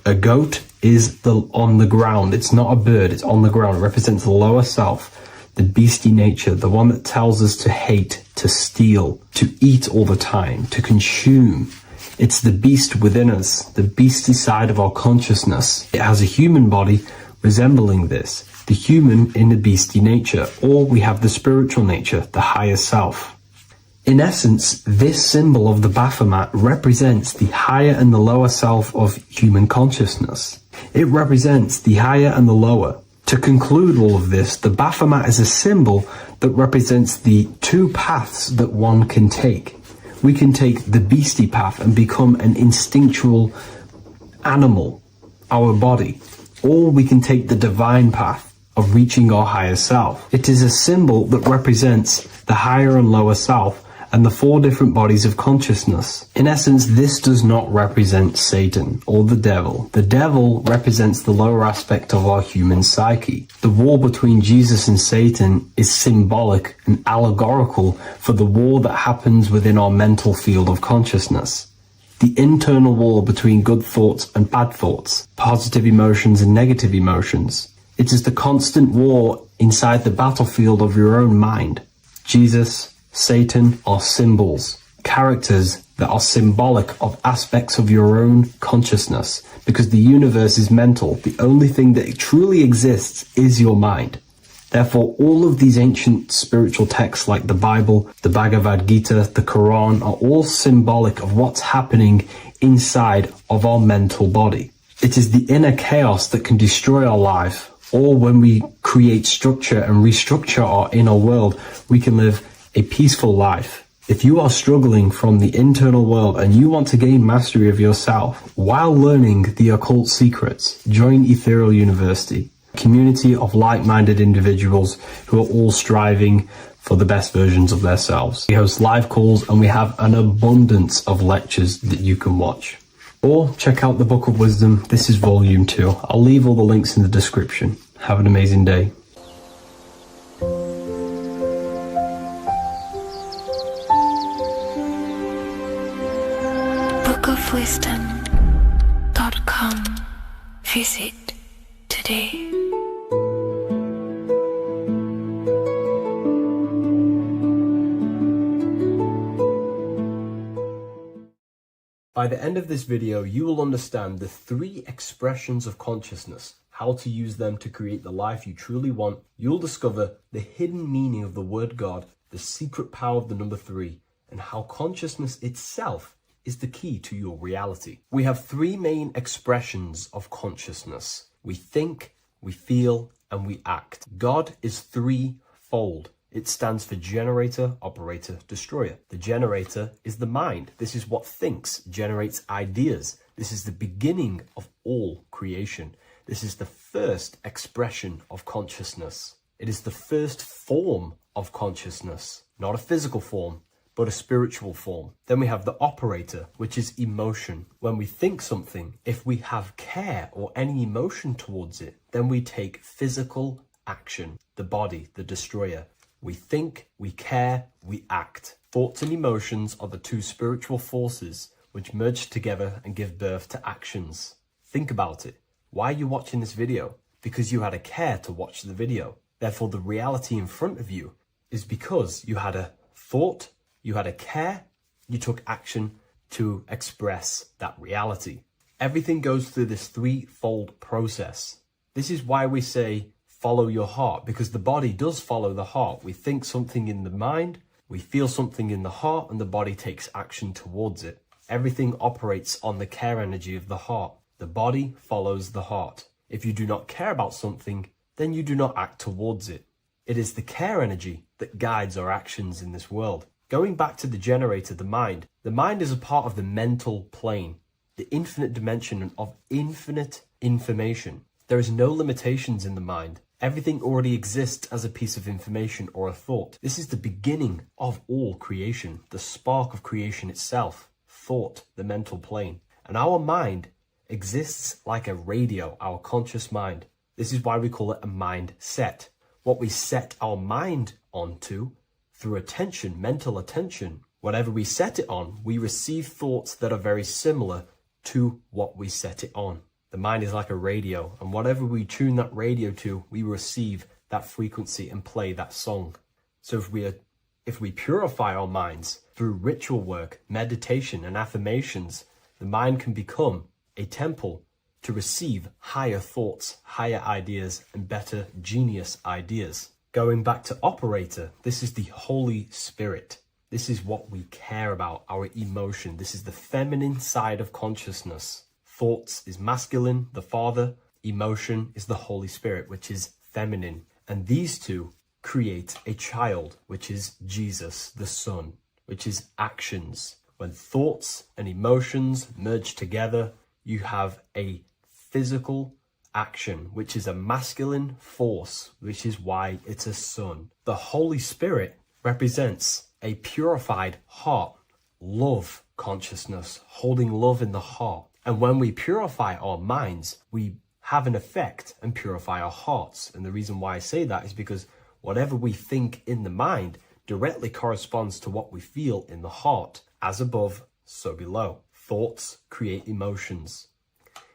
a goat is on the ground. It's not a bird, it's on the ground. It represents the lower self. The beastie nature, the one that tells us to hate, to steal, to eat all the time, to consume. It's the beast within us, the beastie side of our consciousness. It has a human body resembling this, the human in the beastie nature, or we have the spiritual nature, the higher self. In essence, this symbol of the Baphomet represents the higher and the lower self of human consciousness. It represents the higher and the lower. To conclude all of this, the Baphomet is a symbol that represents the 2 paths that one can take. We can take the beastie path and become an instinctual animal, our body, or we can take the divine path of reaching our higher self. It is a symbol that represents the higher and lower self and the 4 different bodies of consciousness. In essence, this does not represent Satan or the devil. The devil represents the lower aspect of our human psyche. The war between Jesus and Satan is symbolic and allegorical for the war that happens within our mental field of consciousness. The internal war between good thoughts and bad thoughts, positive emotions and negative emotions. It is the constant war inside the battlefield of your own mind. Jesus, Satan are symbols, characters that are symbolic of aspects of your own consciousness, because the universe is mental. The only thing that truly exists is your mind. Therefore, all of these ancient spiritual texts like the Bible, the Bhagavad Gita, the Quran are all symbolic of what's happening inside of our mental body. It is the inner chaos that can destroy our life, or when we create structure and restructure our inner world, we can live a peaceful life. If you are struggling from the internal world and you want to gain mastery of yourself while learning the occult secrets, join Ethereal University, a community of like-minded individuals who are all striving for the best versions of themselves. We host live calls and we have an abundance of lectures that you can watch. Or check out the Book of Wisdom. This is volume 2. I'll leave all the links in the description. Have an amazing day. bookofwisdom.com. Visit today. By the end of this video, you will understand the 3 expressions of consciousness, how to use them to create the life you truly want. You'll discover the hidden meaning of the word God, the secret power of the number 3, and how consciousness itself is the key to your reality. We have 3 main expressions of consciousness. We think, we feel, and we act. God is 3-fold. It stands for generator, operator, destroyer. The generator is the mind. This is what thinks, generates ideas. This is the beginning of all creation. This is the first expression of consciousness. It is the first form of consciousness, not a physical form, but a spiritual form. Then we have the operator, which is emotion. When we think something, if we have care or any emotion towards it, then we take physical action. The body, the destroyer. We think, we care, we act. Thoughts and emotions are the 2 spiritual forces which merge together and give birth to actions. Think about it. Why are you watching this video? Because you had a care to watch the video. Therefore, the reality in front of you is because you had a thought, you had a care, you took action to express that reality. Everything goes through this 3-fold process. This is why we say, follow your heart, because the body does follow the heart. We think something in the mind, we feel something in the heart, and the body takes action towards it. Everything operates on the care energy of the heart. The body follows the heart. If you do not care about something, then you do not act towards it. It is the care energy that guides our actions in this world. Going back to the generator, the mind is a part of the mental plane, the infinite dimension of infinite information. There is no limitations in the mind. Everything already exists as a piece of information or a thought. This is the beginning of all creation, the spark of creation itself, thought, the mental plane. And our mind exists like a radio, our conscious mind. This is why we call it a mindset. What we set our mind onto through attention, mental attention, whatever we set it on, we receive thoughts that are very similar to what we set it on. The mind is like a radio, and whatever we tune that radio to, we receive that frequency and play that song. So if we purify our minds through ritual work, meditation, and affirmations, the mind can become a temple to receive higher thoughts, higher ideas, and better genius ideas. Going back to operator, this is the Holy Spirit. This is what we care about, our emotion. This is the feminine side of consciousness. Thoughts is masculine, the Father. Emotion is the Holy Spirit, which is feminine. And these 2 create a child, which is Jesus, the Son, which is actions. When thoughts and emotions merge together, you have a physical action, which is a masculine force, which is why it's a son. The Holy Spirit represents a purified heart, love consciousness, holding love in the heart. And when we purify our minds, we have an effect and purify our hearts. And the reason why I say that is because whatever we think in the mind directly corresponds to what we feel in the heart. As above, so below. Thoughts create emotions.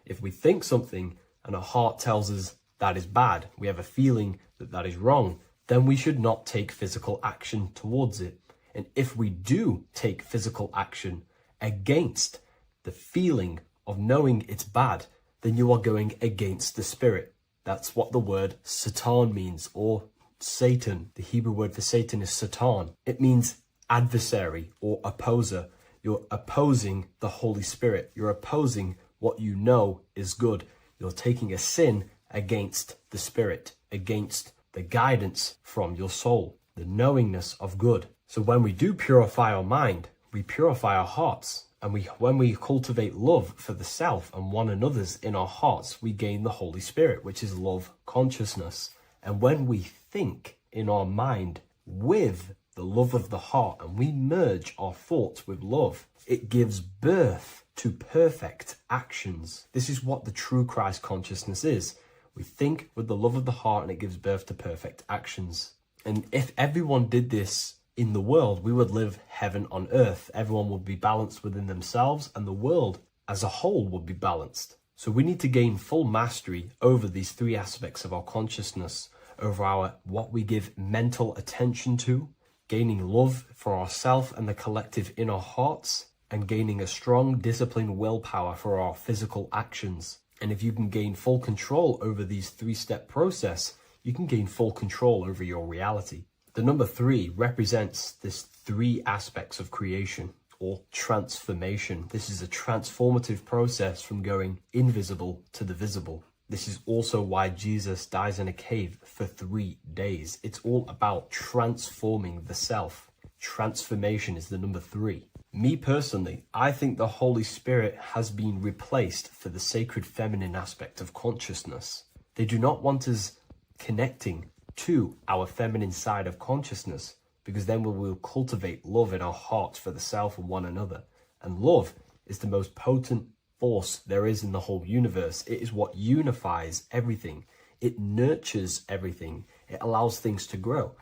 If we think something and our heart tells us that is bad, we have a feeling that that is wrong, then we should not take physical action towards it. And if we do take physical action against the feeling of knowing it's bad, then you are going against the spirit. That's what the word Satan means, or Satan. The Hebrew word for Satan is Satan. It means adversary or opposer. You're opposing the Holy Spirit. You're opposing what you know is good. You're taking a sin against the Spirit, against the guidance from your soul. the knowingness of good. So when we do purify our mind, we purify our hearts. And when we cultivate love for the self and one another's in our hearts, we gain the Holy Spirit, which is love consciousness. And when we think in our mind with the love of the heart and we merge our thoughts with love, it gives birth to perfect actions. This is what the true Christ consciousness is. We think with the love of the heart and it gives birth to perfect actions. And if everyone did this in the world, we would live heaven on earth. Everyone would be balanced within themselves and the world as a whole would be balanced. So we need to gain full mastery over these three aspects of our consciousness, over our what we give mental attention to, gaining love for ourselves and the collective in our hearts, and gaining a strong disciplined willpower for our physical actions. And if you can gain full control over these three-step process, you can gain full control over your reality. The number 3 represents this 3 aspects of creation or transformation. This is a transformative process from going invisible to the visible. This is also why Jesus dies in a cave for 3 days. It's all about transforming the self. Transformation is the number 3. Me personally, I think the Holy Spirit has been replaced for the sacred feminine aspect of consciousness. They do not want us connecting to our feminine side of consciousness, because then we will cultivate love in our hearts for the self and one another. And love is the most potent force there is in the whole universe. It is what unifies everything. It nurtures everything. It allows things to grow.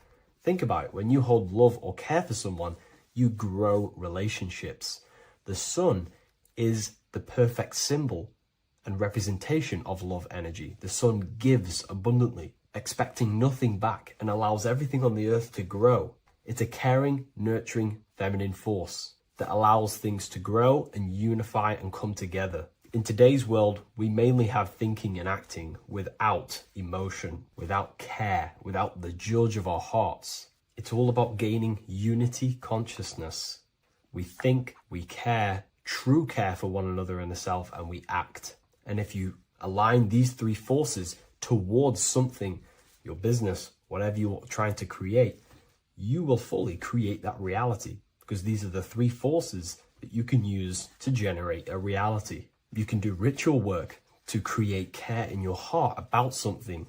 Think about it. When you hold love or care for someone, you grow relationships. The sun is the perfect symbol and representation of love energy. The sun gives abundantly, expecting nothing back, and allows everything on the earth to grow. It's a caring, nurturing, feminine force that allows things to grow and unify and come together. In today's world, we mainly have thinking and acting without emotion, without care, without the judge of our hearts. It's all about gaining unity consciousness. We think, we care, true care for one another and the self, and we act. And if you align these 3 forces towards something, your business, whatever you're trying to create, you will fully create that reality, because these are the 3 forces that you can use to generate a reality. You can do ritual work to create care in your heart about something,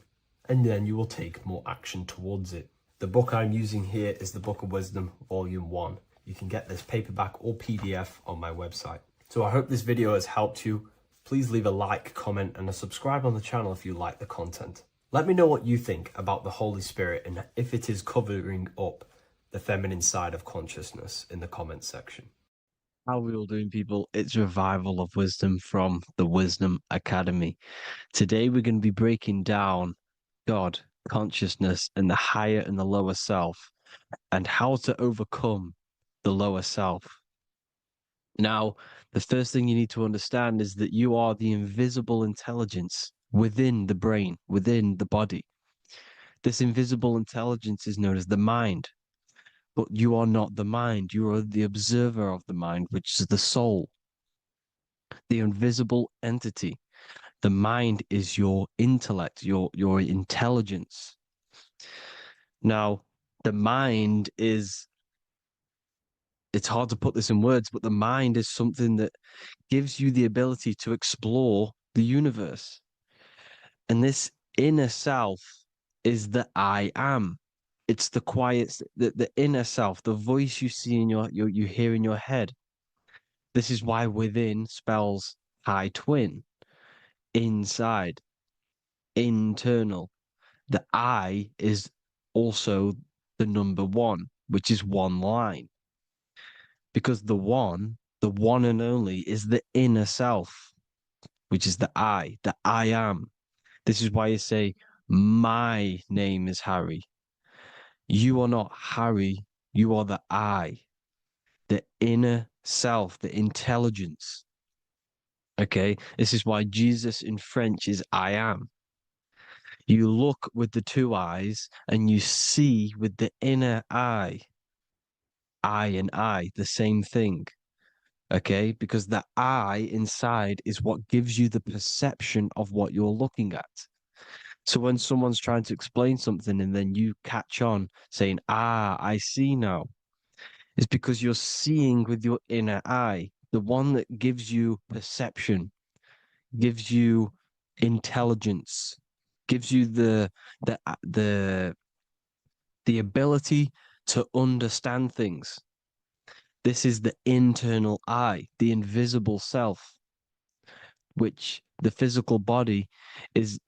and then you will take more action towards it. The book I'm using here is the Book of Wisdom, Volume 1. You can get this paperback or PDF on my website. So I hope this video has helped you. Please leave a like, comment, and a subscribe on the channel if you like the content. Let me know what you think about the Holy Spirit and if it is covering up the feminine side of consciousness in the comments section. How are we all doing, people? It's Revival of Wisdom from the Wisdom Academy. Today we're going to be breaking down God, consciousness, and the higher and the lower self, and how to overcome the lower self. Now, the first thing you need to understand is that you are the invisible intelligence within the brain, within the body. This invisible intelligence is known as the mind. But you are not the mind. You are the observer of the mind, which is the soul, the invisible entity. The mind is your intellect, your intelligence. Now, the mind is, it's hard to put this in words, but the mind is something that gives you the ability to explore the universe. And this inner self is the I am. It's the quiet, the inner self, the voice you see in you hear in your head. This is why within spells high twin, inside, internal. The I is also the number 1, which is one line. Because the one and only, is the inner self, which is the I am. This is why you say, my name is Harry. You are not Harry, you are the I, the inner self, the intelligence. Okay, this is why Jesus in French is I am. You look with the 2 eyes and you see with the inner eye. I and I, the same thing. Okay, because the I inside is what gives you the perception of what you're looking at. So when someone's trying to explain something and then you catch on saying, ah, I see now, it's because you're seeing with your inner eye, the one that gives you perception, gives you intelligence, gives you the ability to understand things. This is the internal eye, the invisible self, which the physical body is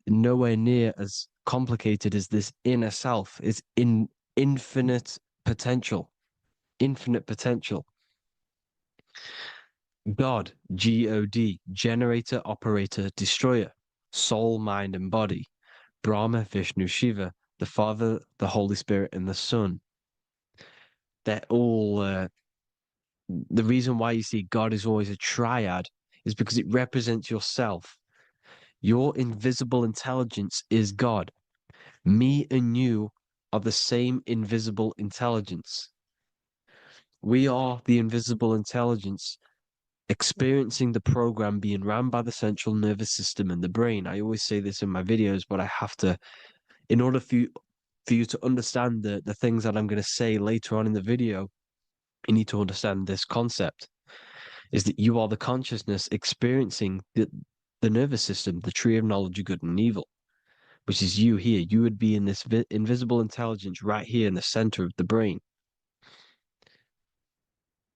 nowhere near as complicated as this inner self. It's in infinite potential, infinite potential. God, God, generator, operator, destroyer, soul, mind, and body. Brahma, Vishnu, Shiva, the Father, the Holy Spirit, and the Son. They're all the reason why you see God is always a triad is because it represents yourself. Your invisible intelligence is God. Me and you are the same invisible intelligence. We are the invisible intelligence experiencing the program being run by the central nervous system and the brain. I always say this in my videos, but I have to, in order for you to understand the things that I'm going to say later on in the video, you need to understand this concept is that you are the consciousness experiencing the nervous system, the tree of knowledge of good and evil, which is you here. You would be in this invisible intelligence right here in the center of the brain.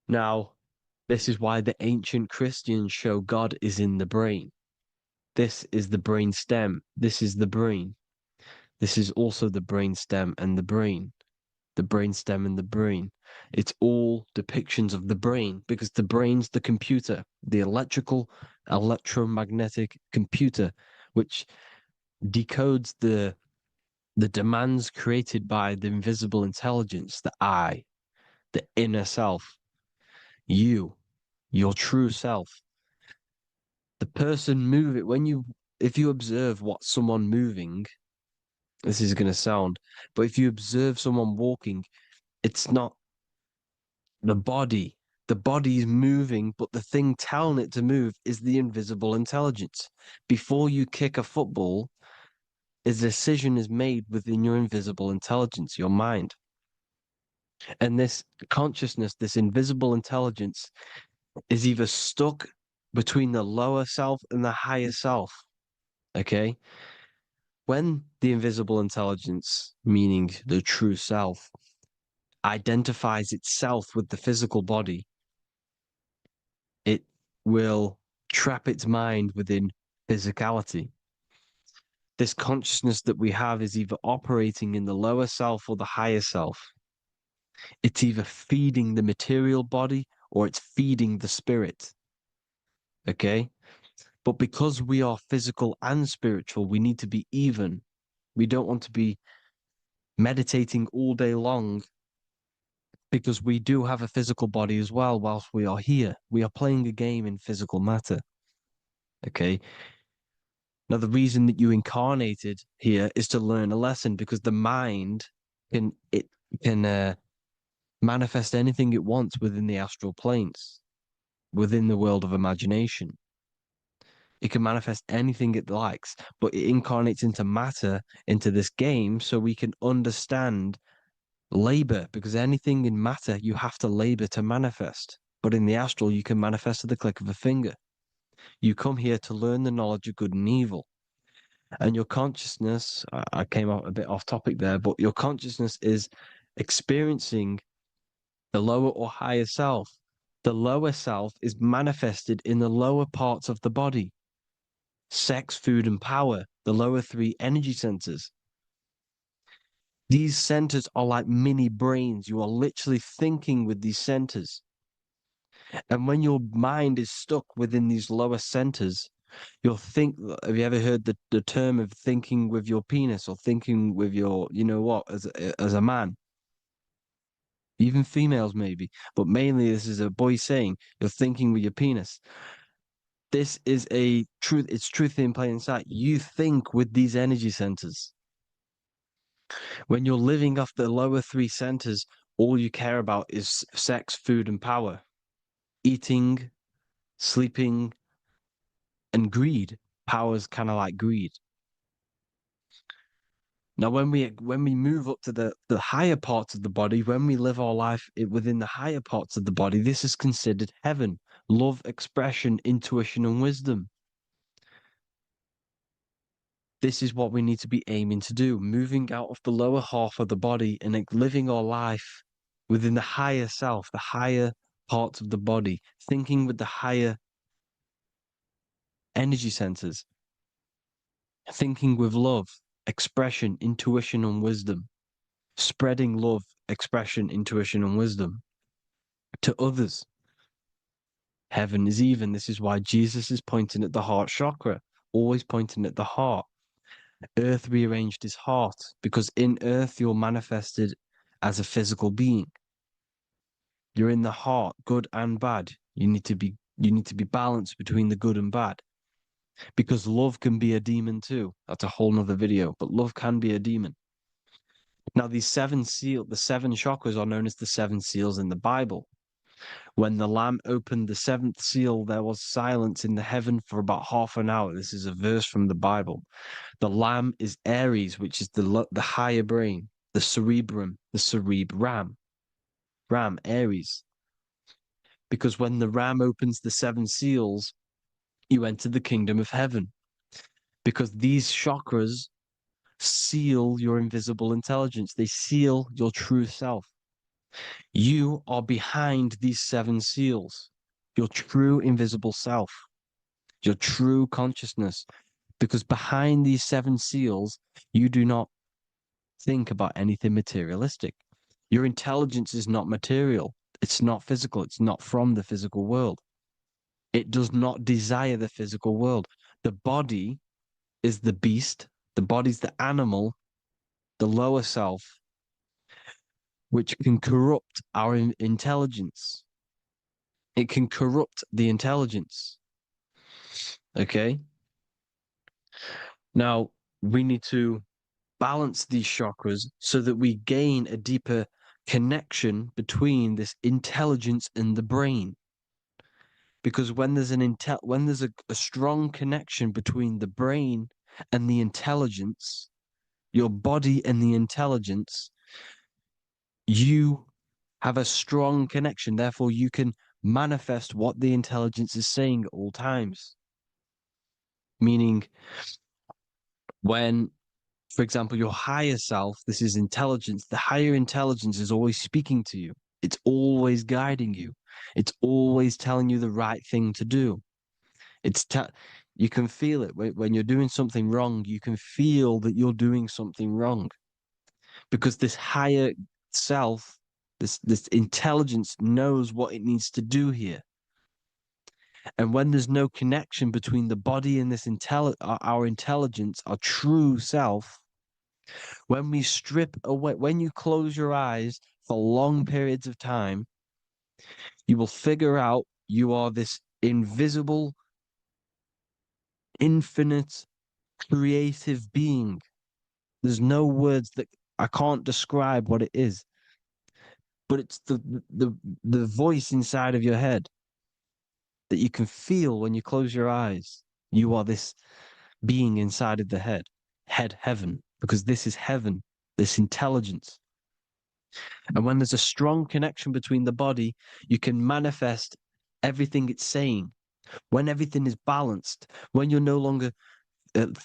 Now, this is why the ancient Christians show God is in the brain. This is the brain stem. This is the brain. This is also the brain stem and the brain. The brain stem and the brain. It's all depictions of the brain because the brain's the computer, the electromagnetic computer, which decodes the demands created by the invisible intelligence, the I, the inner self, you, your true self. The person moving, if you observe what someone moving, this is going to sound, but if you observe someone walking, it's not the body. The body is moving, but the thing telling it to move is the invisible intelligence. Before you kick a football, a decision is made within your invisible intelligence, your mind. And this consciousness, this invisible intelligence, is either stuck between the lower self and the higher self. Okay? When the invisible intelligence, meaning the true self, identifies itself with the physical body, it will trap its mind within physicality. This consciousness that we have is either operating in the lower self or the higher self. It's either feeding the material body or it's feeding the spirit. Okay? But because we are physical and spiritual, we need to be even. We don't want to be meditating all day long because we do have a physical body as well whilst we are here. We are playing a game in physical matter. Okay? Now, the reason that you incarnated here is to learn a lesson because the mind can manifest anything it wants within the astral planes, within the world of imagination. It can manifest anything it likes, but it incarnates into matter, into this game, so we can understand labor, because anything in matter, you have to labor to manifest. But in the astral, you can manifest at the click of a finger. You come here to learn the knowledge of good and evil. And your consciousness, I came out a bit off topic there, but your consciousness is experiencing the lower or higher self. The lower self is manifested in the lower parts of the body. Sex, food, and power, the lower three energy centers. These centers are like mini brains. You are literally thinking with these centers. And when your mind is stuck within these lower centers, you'll think, have you ever heard the term of thinking with your penis or thinking with your, you know what, as a man? Even females maybe, but mainly this is a boy saying, you're thinking with your penis. This is a truth. It's truth in plain sight. You think with these energy centers. When you're living off the lower three centers, all you care about is sex, food, and power. Eating, sleeping, and greed. Power's kind of like greed. Now, when we move up to the higher parts of the body, when we live our life within the higher parts of the body, this is considered heaven, love, expression, intuition, and wisdom. This is what we need to be aiming to do, moving out of the lower half of the body and living our life within the higher self, the higher parts of the body, thinking with the higher energy centers, thinking with love, expression, intuition, and wisdom, spreading love, expression, intuition, and wisdom to others. Heaven is even. This is why Jesus is pointing at the heart chakra, always pointing at the heart. Earth rearranged his heart because in earth you're manifested as a physical being. You're in the heart, good and bad. You need to be balanced between the good and bad. Because love can be a demon too. That's a whole nother video, but love can be a demon. Now, the seven chakras are known as the seven seals in the Bible. When the Lamb opened the seventh seal, there was silence in the heaven for about half an hour. This is a verse from the Bible. The Lamb is Aries, which is the higher brain, the cerebrum, Ram, Aries. Because when the Ram opens the seven seals, you enter the kingdom of heaven. Because these chakras seal your invisible intelligence. They seal your true self. You are behind these seven seals, your true invisible self, your true consciousness. Because behind these seven seals, you do not think about anything materialistic. Your intelligence is not material. It's not physical. It's not from the physical world. It does not desire the physical world. The body is the beast. The body's the animal, the lower self, which can corrupt our intelligence. It can corrupt the intelligence. Okay? Now, we need to balance these chakras so that we gain a deeper connection between this intelligence and the brain. Because when there's a strong connection between the brain and the intelligence, your body and the intelligence, you have a strong connection. Therefore, you can manifest what the intelligence is saying at all times. Meaning, when, for example, your higher self, this is intelligence, the higher intelligence is always speaking to you. It's always guiding you. It's always telling you the right thing to do. You can feel it when you're doing something wrong. You can feel that you're doing something wrong because this higher self, this intelligence knows what it needs to do here. And when there's no connection between the body and this our intelligence, our true self, when we strip away, when you close your eyes for long periods of time, you will figure out you are this invisible, infinite, creative being. There's no words that I can't describe what it is, but it's the voice inside of your head that you can feel when you close your eyes. You are this being inside of the heaven, because this is heaven, this intelligence. And when there's a strong connection between the body, you can manifest everything it's saying. When everything is balanced, when you're no longer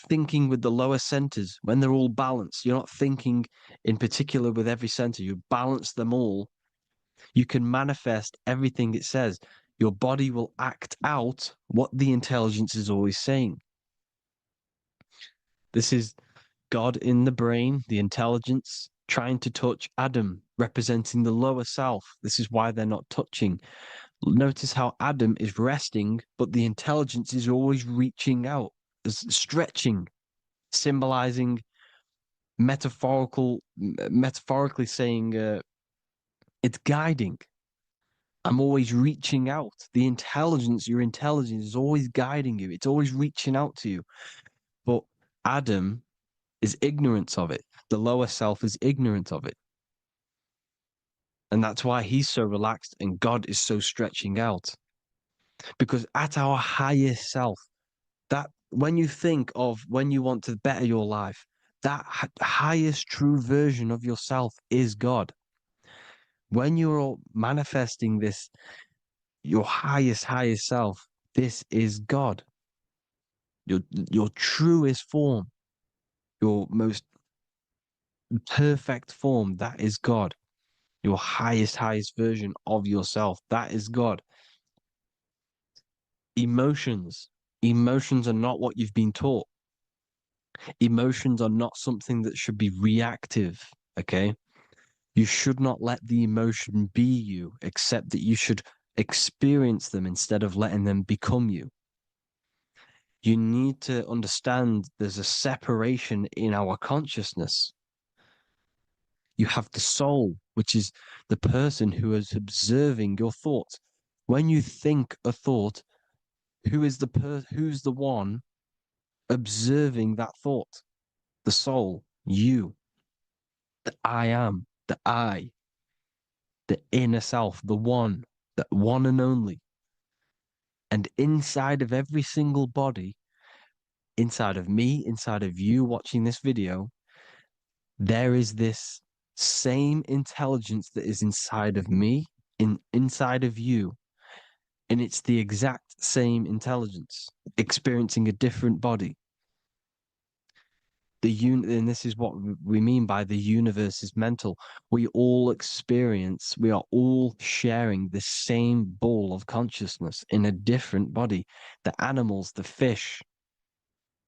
thinking with the lower centers, when they're all balanced, you're not thinking in particular with every center, you balance them all, you can manifest everything it says. Your body will act out what the intelligence is always saying. This is God in the brain, the intelligence, trying to touch Adam, representing the lower self. This is why they're not touching. Notice how Adam is resting, but the intelligence is always reaching out, stretching, symbolizing metaphorically saying it's guiding. I'm always reaching out. The intelligence, your intelligence is always guiding you. It's always reaching out to you. But Adam is ignorant of it. The lower self is ignorant of it. And that's why he's so relaxed and God is so stretching out. Because at our highest self, that when you think of when you want to better your life, That highest true version of yourself is God. When you're manifesting this, your highest self, this is God. Your truest form, your most perfect form, that is God. Your highest version of yourself, that is God. Emotions. Emotions are not what you've been taught. Emotions are not something that should be reactive, okay? You should not let the emotion be you, except that you should experience them instead of letting them become you. You need to understand there's a separation in our consciousness. You have the soul, which is the person who is observing your thoughts. When you think a thought, who's the one observing that thought? The soul, you, the I am, the I, the inner self, the one and only. And inside of every single body, inside of me, inside of you watching this video, there is this same intelligence that is inside of me, inside of you. And it's the exact same intelligence, experiencing a different body. And this is what we mean by the universe is mental. We all are all sharing the same ball of consciousness in a different body. The animals, the fish,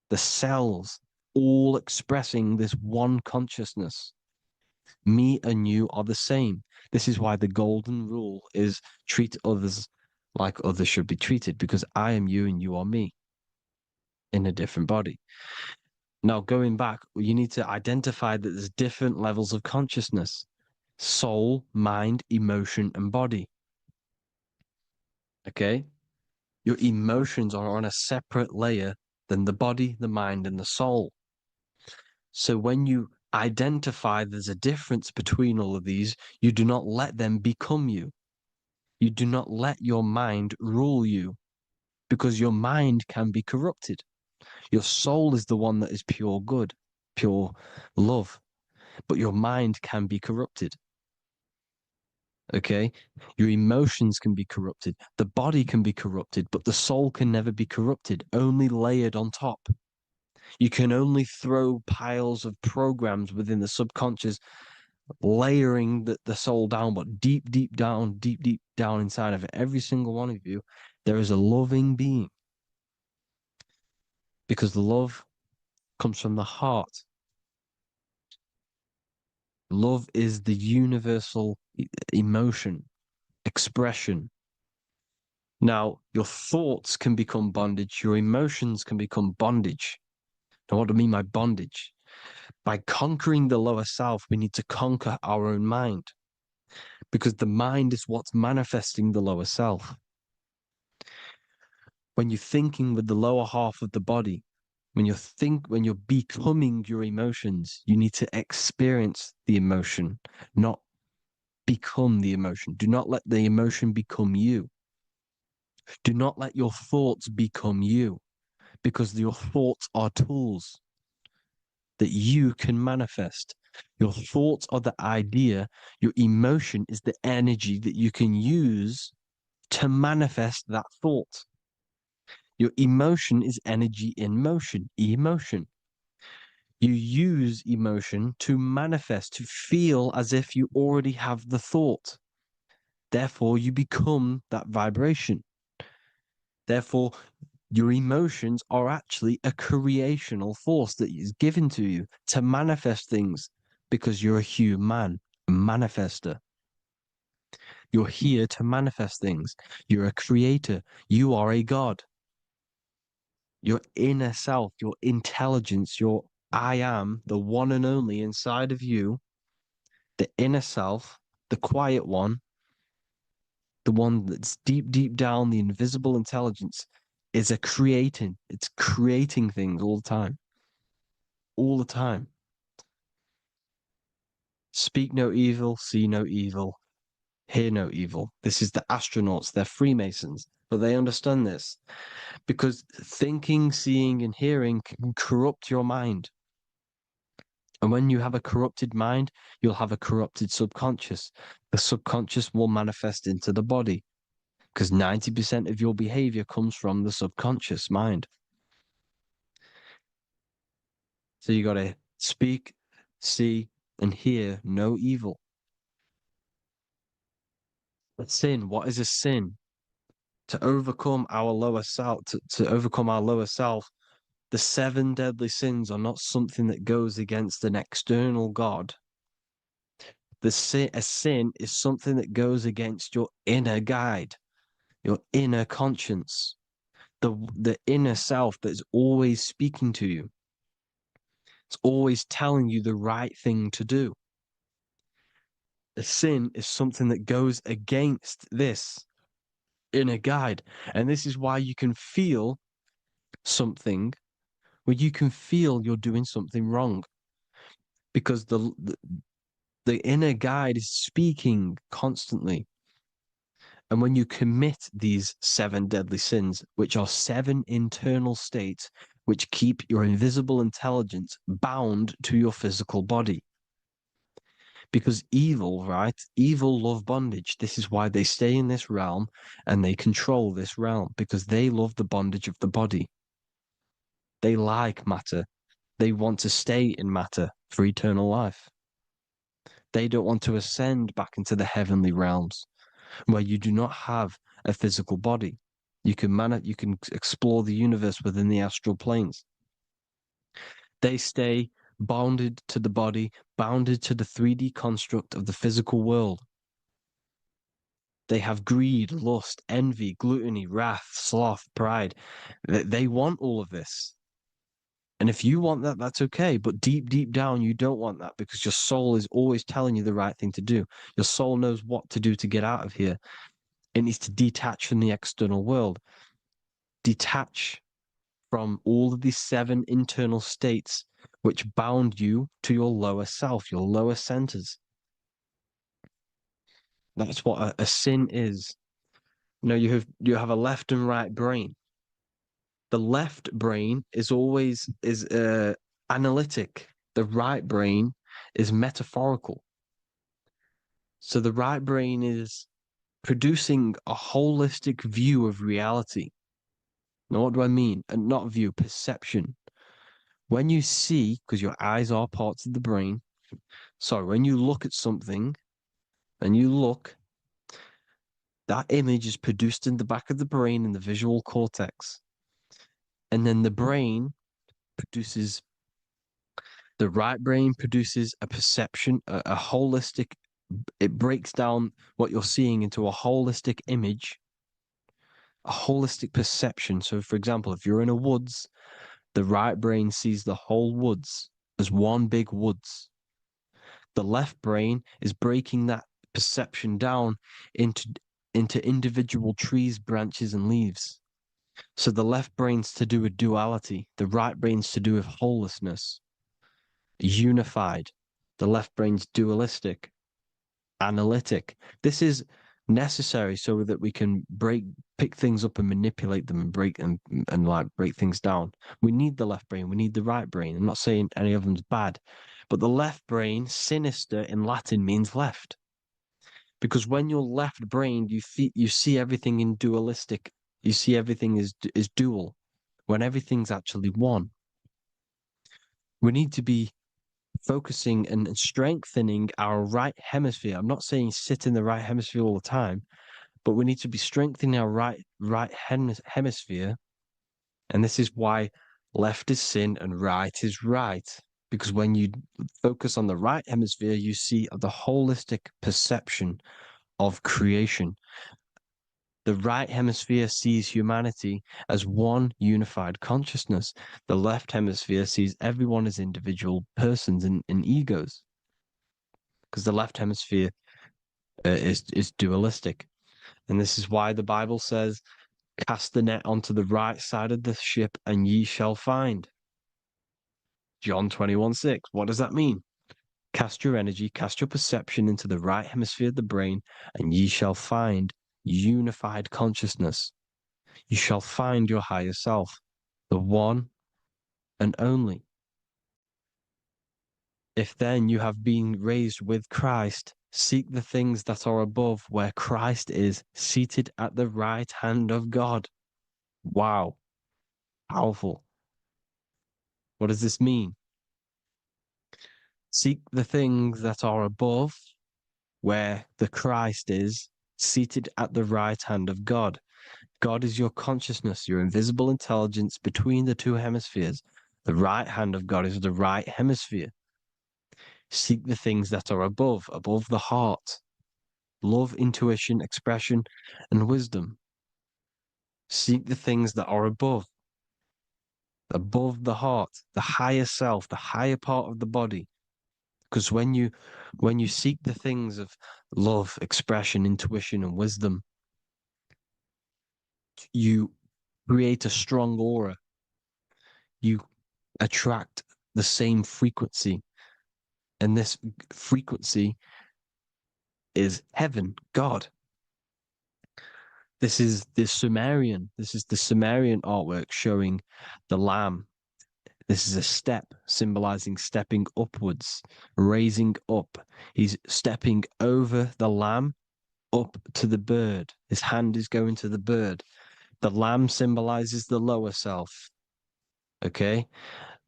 the cells, all expressing this one consciousness. Me and you are the same. This is why the golden rule is treat others like others should be treated, because I am you and you are me in a different body. Now, going back, you need to identify that there's different levels of consciousness: soul, mind, emotion, and body. Okay? Your emotions are on a separate layer than the body, the mind, and the soul. So when you identify there's a difference between all of these, you do not let them become you. You do not let your mind rule you, because your mind can be corrupted. Your soul is the one that is pure good, pure love, but your mind can be corrupted. Okay? Your emotions can be corrupted. The body can be corrupted, but the soul can never be corrupted, only layered on top. You can only throw piles of programs within the subconscious, layering the soul down, but deep down inside of it, every single one of you, there is a loving being. Because love comes from the heart. Love is the universal emotion, expression. Now, your thoughts can become bondage, your emotions can become bondage. Now, what do I mean by bondage? By conquering the lower self, we need to conquer our own mind, because the mind is what's manifesting the lower self. When you're thinking with the lower half of the body, when you're becoming your emotions, you need to experience the emotion, not become the emotion. Do not let the emotion become you. Do not let your thoughts become you, because your thoughts are tools that you can manifest. Your thoughts are the idea. Your emotion is the energy that you can use to manifest that thought. Your emotion is energy in motion, emotion. You use emotion to manifest, to feel as if you already have the thought. Therefore, you become that vibration. Therefore, your emotions are actually a creational force that is given to you to manifest things, because you're a human, a manifester. You're here to manifest things. You're a creator. You are a god. Your inner self, your intelligence, your I am, the one and only inside of you, the inner self, the quiet one, the one that's deep down, the invisible intelligence, is it's creating things all the time. All the time. Speak no evil, see no evil, hear no evil. This is the astronauts, they're Freemasons, but they understand this, because thinking, seeing, and hearing can corrupt your mind. And when you have a corrupted mind, you'll have a corrupted subconscious. The subconscious will manifest into the body because 90% of your behavior comes from the subconscious mind. So you got to speak, see, and hear no evil. A sin, what is a sin? To overcome our lower self, to overcome our lower self, the 7 deadly sins are not something that goes against an external God. A sin is something that goes against your inner guide, your inner conscience, the inner self that is always speaking to you. It's always telling you the right thing to do. A sin is something that goes against this inner guide. And this is why you can feel something where you can feel you're doing something wrong. Because the inner guide is speaking constantly. And when you commit these 7 deadly sins, which are 7 internal states which keep your invisible intelligence bound to your physical body. Because evil, right? Evil love bondage. This is why they stay in this realm and they control this realm, because they love the bondage of the body. They like matter. They want to stay in matter for eternal life. They don't want to ascend back into the heavenly realms where you do not have a physical body. You can explore the universe within the astral planes. They stay bounded to the body, bounded to the 3D construct of the physical world. They have greed, lust, envy, gluttony, wrath, sloth, pride. They want all of this. And if you want that, that's okay. But deep, deep down, you don't want that because your soul is always telling you the right thing to do. Your soul knows what to do to get out of here. It needs to detach from the external world. Detach from all of these 7 internal states which bound you to your lower self, your lower centers. That's what a sin is. You know, you have a left and right brain. The left brain is always analytic. The right brain is metaphorical. So the right brain is producing a holistic view of reality. Now, what do I mean? And not view, perception. When you see, because your eyes are parts of the brain, so when you look at something and you look, that image is produced in the back of the brain in the visual cortex. And then the right brain produces a perception, a holistic, it breaks down what you're seeing into a holistic image, a holistic perception. So, for example, if you're in a woods, the right brain sees the whole woods as one big woods. The left brain is breaking that perception down into individual trees, branches, and leaves. So the left brain's to do with duality, the right brain's to do with wholeness, unified. The left brain's dualistic, analytic. This is necessary so that we can pick things up and manipulate them and break things down. We need the left brain, we need the right brain. I'm not saying any of them's bad, but the left brain, sinister in Latin, means left. Because when you're left brained, you see everything in dualistic. You see everything is dual, when everything's actually one. We need to be focusing and strengthening our right hemisphere. I'm not saying sit in the right hemisphere all the time, but we need to be strengthening our right hemisphere. And this is why left is sin and right is right. Because when you focus on the right hemisphere, you see the holistic perception of creation. The right hemisphere sees humanity as one unified consciousness. The left hemisphere sees everyone as individual persons and egos. Because the left hemisphere is dualistic. And this is why the Bible says, cast the net onto the right side of the ship and ye shall find. John 21:6. What does that mean? Cast your energy, cast your perception into the right hemisphere of the brain, and ye shall find unified consciousness. You shall find your higher self, the one and only. If then you have been raised with Christ, seek the things that are above, where Christ is seated at the right hand of God. Wow. Powerful. What does this mean? Seek the things that are above, where the Christ is seated at the right hand of God. God is your consciousness, your invisible intelligence between the two hemispheres. The right hand of God is the right hemisphere. Seek the things that are above the heart. Love, intuition, expression, and wisdom. Seek the things that are above the heart, the higher self, the higher part of the body. Because when you seek the things of love, expression, intuition, and wisdom, you create a strong aura. You attract the same frequency. And this frequency is heaven, God. This is the Sumerian artwork showing the lamb. This is a step symbolizing stepping upwards, raising up. He's stepping over the lamb up to the bird. His hand is going to the bird. The lamb symbolizes the lower self. Okay?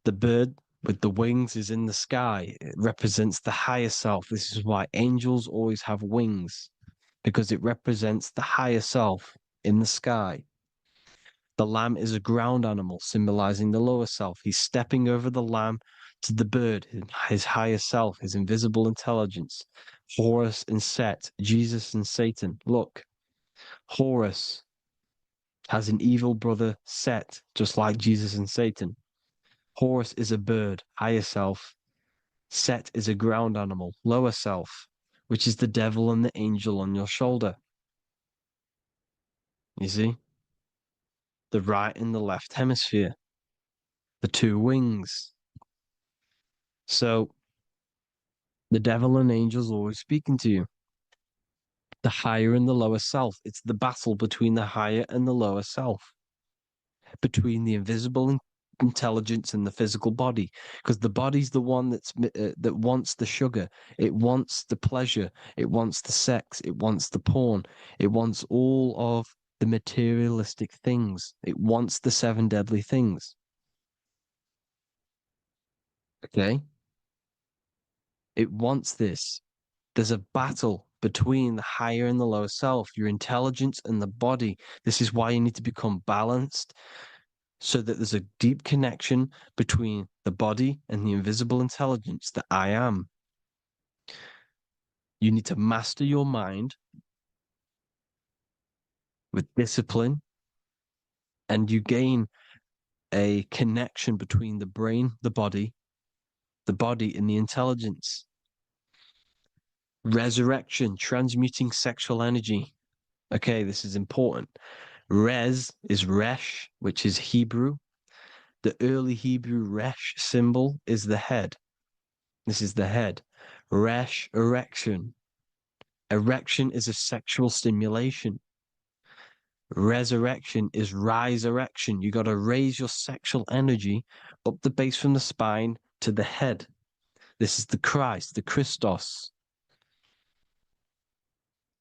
The bird with the wings is in the sky. It represents the higher self. This is why angels always have wings, because it represents the higher self in the sky. The lamb is a ground animal, symbolizing the lower self. He's stepping over the lamb to the bird, his higher self, his invisible intelligence. Horus and Set, Jesus and Satan. Look, Horus has an evil brother, Set, just like Jesus and Satan. Horus is a bird, higher self. Set is a ground animal, lower self, which is the devil and the angel on your shoulder. You see? The right and the left hemisphere, the two wings. So the devil and angels always speaking to you. The higher and the lower self. It's the battle between the higher and the lower self, between the invisible intelligence and the physical body, because the body's the one that wants the sugar, it wants the pleasure, it wants the sex, it wants the porn, it wants all of the materialistic things, it wants the seven deadly things. Okay, it wants this. There's a battle between the higher and the lower self, your intelligence and the body. This is why you need to become balanced, so that there's a deep connection between the body and the invisible intelligence, the I am. You need to master your mind with discipline, and you gain a connection between the brain, the body and the intelligence. Resurrection, transmuting sexual energy. Okay, this is important. Res is Resh, which is Hebrew. The early Hebrew Resh symbol is the head. This is the head. Resh, erection. Erection is a sexual stimulation. Resurrection is rise erection. You got to raise your sexual energy up the base from the spine to the head. This is the Christ, the Christos.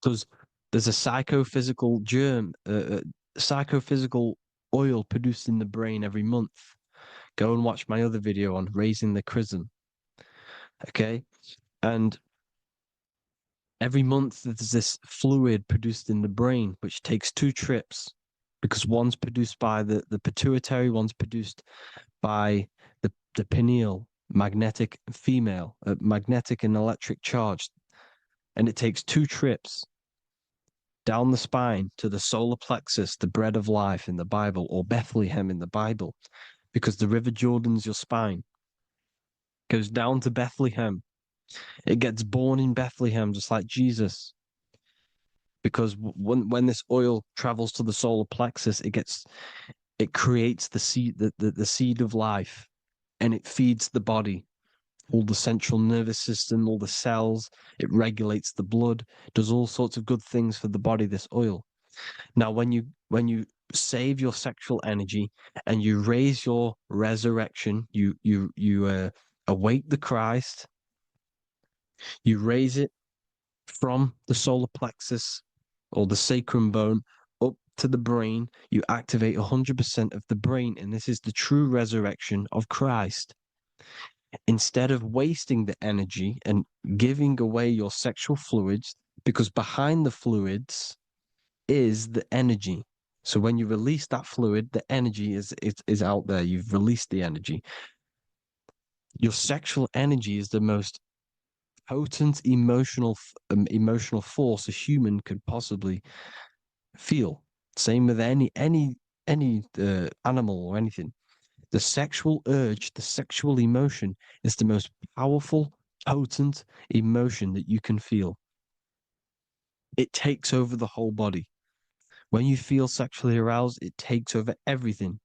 Because there's a psychophysical psychophysical oil produced in the brain every month. Go and watch my other video on raising the chrism. Okay? And every month there's this fluid produced in the brain, which takes 2 trips, because one's produced by the pituitary, one's produced by the pineal, magnetic female, magnetic and electric charge. And it takes 2 trips down the spine to the solar plexus, the bread of life in the Bible, or Bethlehem in the Bible, because the River Jordan's your spine. Goes down to Bethlehem. It gets born in Bethlehem, just like Jesus. Because when this oil travels to the solar plexus, it creates the seed, the seed of life, and it feeds the body, all the central nervous system, all the cells. It regulates the blood, does all sorts of good things for the body, this oil. Now, when you save your sexual energy and you raise your resurrection, you awake the Christ, You raise it from the solar plexus or the sacrum bone up to the brain. You activate 100% of the brain, and this is the true resurrection of Christ. Instead of wasting the energy and giving away your sexual fluids, because behind the fluids is the energy. So when you release that fluid, the energy is out there. You've released the energy. Your sexual energy is the most potent emotional force a human could possibly feel. Same with any animal or anything. The sexual urge, the sexual emotion is the most powerful, potent emotion that you can feel. It takes over the whole body. When you feel sexually aroused, it takes over everything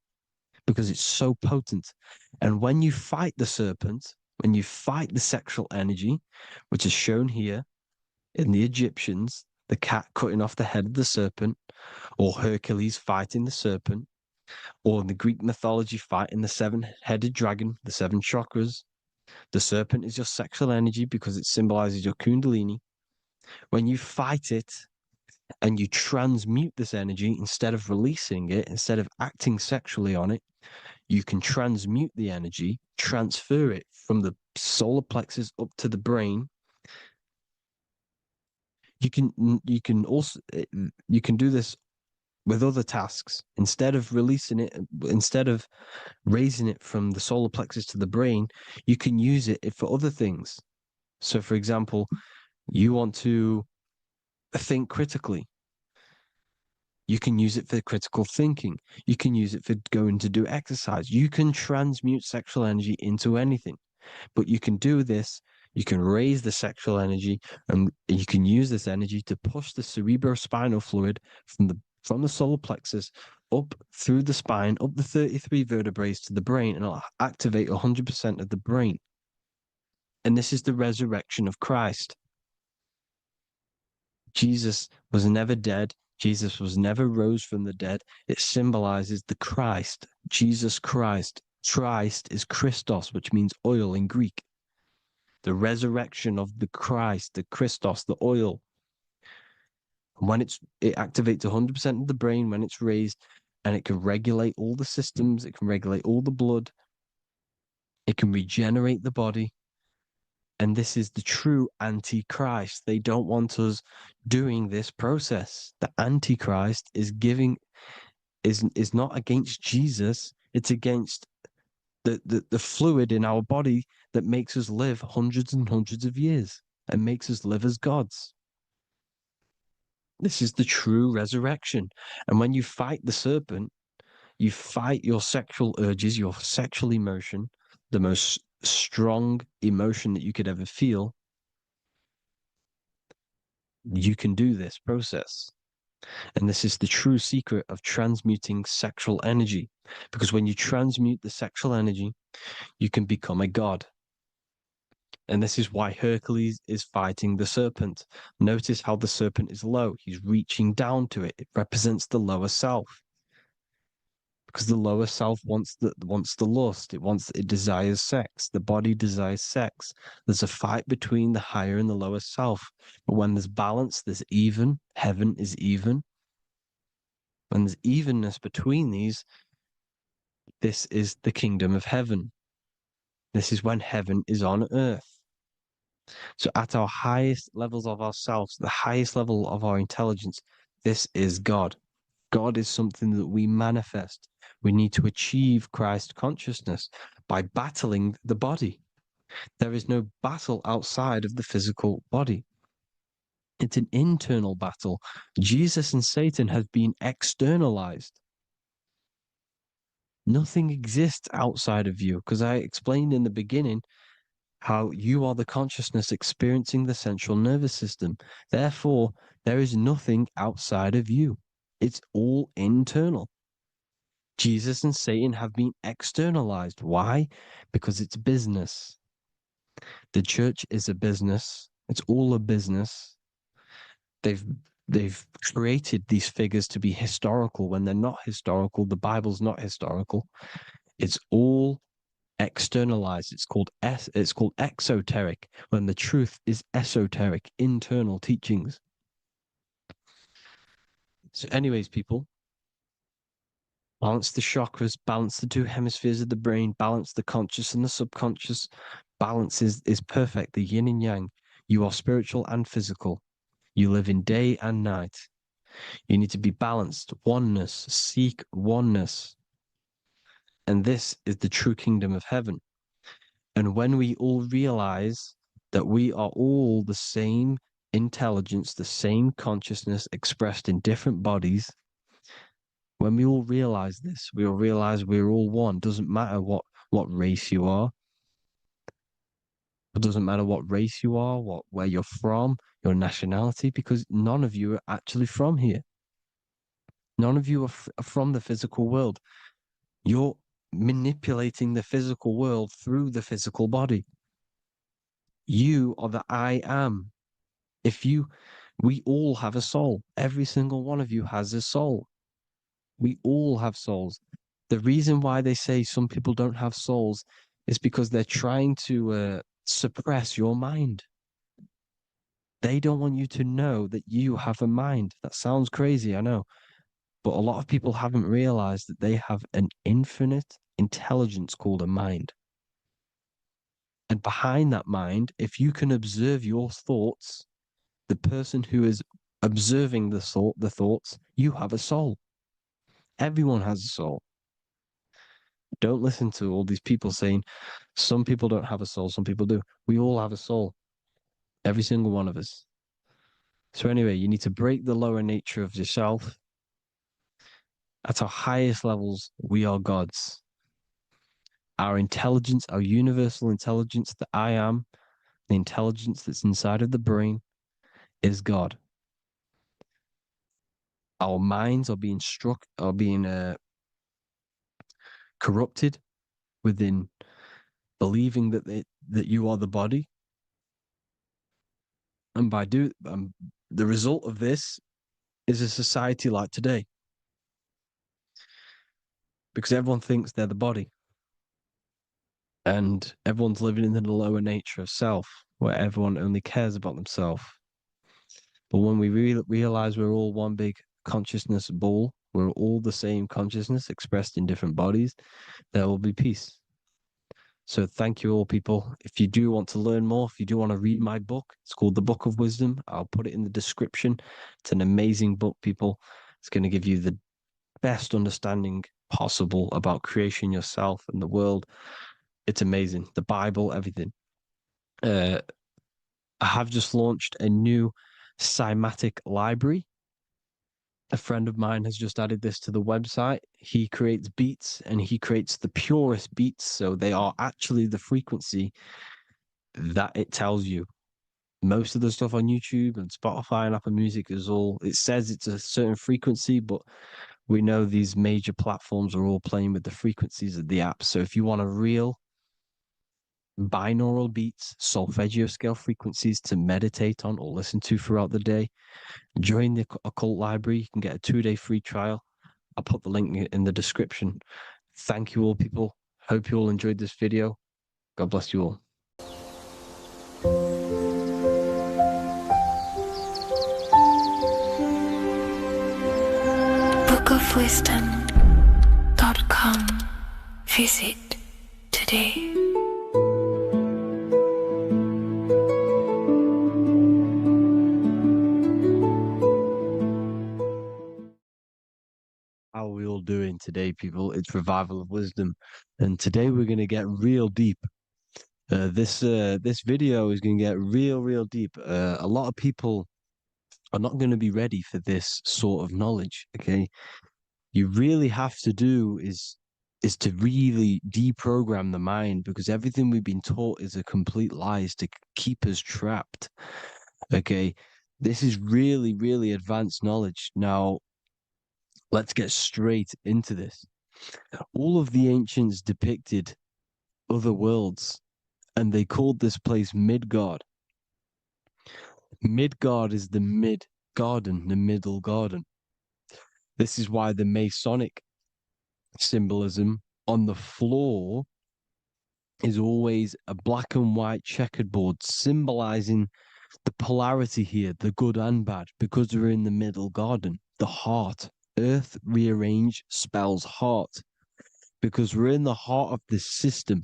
because it's so potent. And when you fight the serpent, when you fight the sexual energy, which is shown here in the Egyptians, the cat cutting off the head of the serpent, or Hercules fighting the serpent, or in the Greek mythology fighting the seven-headed dragon, the seven chakras. The serpent is your sexual energy because it symbolizes your kundalini. When you fight it and you transmute this energy instead of releasing it, instead of acting sexually on it, you can transmute the energy, transfer it from the solar plexus up to the brain. You can do this with other tasks. Instead of releasing it, instead of raising it from the solar plexus to the brain, you can use it for other things. So, for example, you want to think critically. You can use it for critical thinking. You can use it for going to do exercise. You can transmute sexual energy into anything. But you can do this, you can raise the sexual energy, and you can use this energy to push the cerebrospinal fluid from the solar plexus up through the spine, up the 33 vertebrae to the brain, and it'll activate 100% of the brain. And this is the resurrection of Christ. Jesus was never dead. Jesus was never rose from the dead. It symbolizes the Christ, Jesus Christ. Christ is Christos, which means oil in Greek. The resurrection of the Christ, the Christos, the oil. When it activates 100% of the brain when it's raised, and it can regulate all the systems, it can regulate all the blood, it can regenerate the body. And this is the true antichrist. They don't want us doing this process. The antichrist is not against Jesus, it's against the fluid in our body that makes us live hundreds and hundreds of years and makes us live as gods. This is the true resurrection. And when you fight the serpent, you fight your sexual urges, your sexual emotion, the most strong emotion that you could ever feel. You can do this process. And this is the true secret of transmuting sexual energy. Because when you transmute the sexual energy, you can become a god. And this is why Hercules is fighting the serpent. Notice how the serpent is low. He's reaching down to it. It represents the lower self. Because the lower self wants the lust. It desires sex. The body desires sex. There's a fight between the higher and the lower self. But when there's balance, there's even. Heaven is even. When there's evenness between these, this is the kingdom of heaven. This is when heaven is on earth. So at our highest levels of ourselves, the highest level of our intelligence, this is God. God is something that we manifest. We need to achieve Christ consciousness by battling the body. There is no battle outside of the physical body. It's an internal battle. Jesus and Satan have been externalized. Nothing exists outside of you, because I explained in the beginning how you are the consciousness experiencing the central nervous system. Therefore, there is nothing outside of you. It's all internal. Jesus and Satan have been externalized. Why? Because it's business. The church is a business. It's all a business. They've created these figures to be historical when they're not historical. The Bible's not historical. It's all externalized. It's called exoteric, when the truth is esoteric, internal teachings. So, anyways, people, balance the chakras, balance the two hemispheres of the brain, balance the conscious and the subconscious. Balance is perfect, the yin and yang. You are spiritual and physical. You live in day and night. You need to be balanced. Oneness. Seek oneness. And this is the true kingdom of heaven. And when we all realize that we are all the same intelligence, the same consciousness expressed in different bodies, when we all realize this, we all realize we're all one. Doesn't matter what race you are. It doesn't matter what race you are, where you're from, your nationality, because none of you are actually from here. None of you are from the physical world. You're manipulating the physical world through the physical body. You are the I am. We all have a soul. Every single one of you has a soul. We all have souls. The reason why they say some people don't have souls is because they're trying to suppress your mind. They don't want you to know that you have a mind. That sounds crazy, I know. But a lot of people haven't realized that they have an infinite intelligence called a mind. And behind that mind, if you can observe your thoughts, the person who is observing the thoughts, you have a soul. Everyone has a soul. Don't listen to all these people saying some people don't have a soul, some people do. We all have a soul. Every single one of us. So anyway, you need to break the lower nature of yourself. At our highest levels, we are gods. Our intelligence, our universal intelligence, the I am, the intelligence that's inside of the brain, is God. Our minds are being corrupted within believing that you are the body, and the result of this is a society like today, because everyone thinks they're the body, and everyone's living in the lower nature of self, where everyone only cares about themselves. But when we realize we're all one big consciousness ball, we're all the same consciousness expressed in different bodies, there will be peace. So thank you all, people. If you do want to learn more, if you do want to read my book, it's called The Book of Wisdom. I'll put it in the description. It's an amazing book, people. It's going to give you the best understanding possible about creation, yourself, and the world. It's amazing. The Bible, everything. I have just launched a new cymatic library. A friend of mine has just added this to the website. He creates beats, and he creates the purest beats. So they are actually the frequency that it tells you. Most of the stuff on YouTube and Spotify and Apple Music it says it's a certain frequency, but we know these major platforms are all playing with the frequencies of the app. So if you want a real binaural beats, solfeggio scale frequencies to meditate on or listen to throughout the day, join the Occult Library. You can get a 2-day free trial. I'll put the link in the description. Thank you all, people. Hope you all enjoyed this video. God bless you all. bookofwisdom.com. Visit today. How are we all doing today, people? It's Revival of Wisdom, and today we're going to get real deep. This video is going to get real deep. A lot of people are not going to be ready for this sort of knowledge. Okay, you really have to do is to really deprogram the mind, because everything we've been taught is a complete lie, is to keep us trapped. Okay, this is really advanced knowledge. Now, let's get straight into this. All of the ancients depicted other worlds, and they called this place Midgard. Midgard is the mid garden, the middle garden. This is why the Masonic symbolism on the floor is always a black and white checkered board symbolizing the polarity here, the good and bad, because we're in the middle garden, the heart. Earth rearranged spells heart because we're in the heart of this system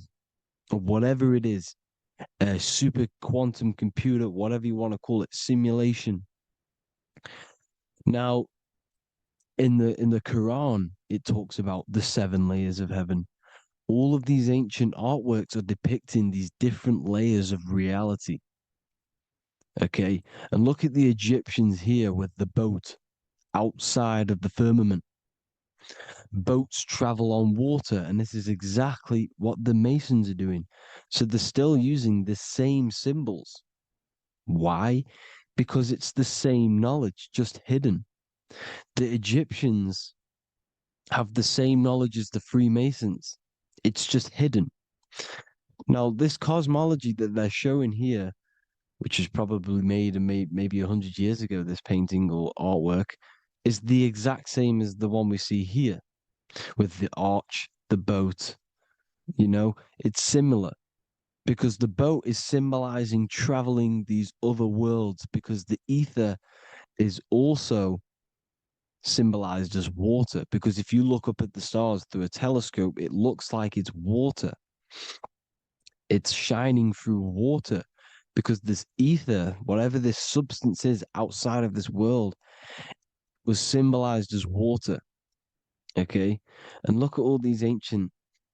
of whatever it is, a super quantum computer, whatever you want to call it, simulation. Now, in the Quran, it talks about the 7 layers of heaven. All of these ancient artworks are depicting these different layers of reality. Okay, and look at the Egyptians here with the boat outside of the firmament. Boats travel on water, and this is exactly what the Masons are doing. So they're still using the same symbols. Why? Because it's the same knowledge, just hidden. The Egyptians have the same knowledge as the Freemasons. It's just hidden. Now, this cosmology that they're showing here, which is probably made maybe 100 years ago, this painting or artwork, is the exact same as the one we see here with the arch, the boat. It's similar because the boat is symbolizing traveling these other worlds because the ether is also symbolized as water. Because if you look up at the stars through a telescope, it looks like it's water. It's shining through water because this ether, whatever this substance is outside of this world, was symbolized as water. Okay. And look at all these ancient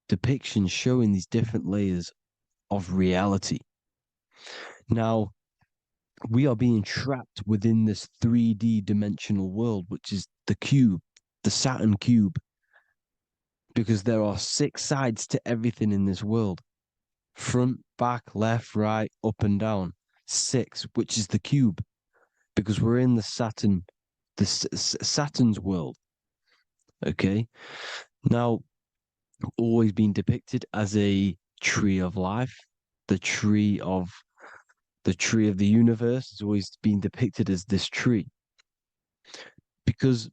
depictions showing these different layers of reality. Now, we are being trapped within this 3D dimensional world, which is the cube, the Saturn cube, because there are 6 sides to everything in this world. Front, back, left, right, up and down. 6, which is the cube, because we're in the Saturn's world. Okay. Now, always been depicted as a tree of life, the tree of the universe has always been depicted as this tree. Because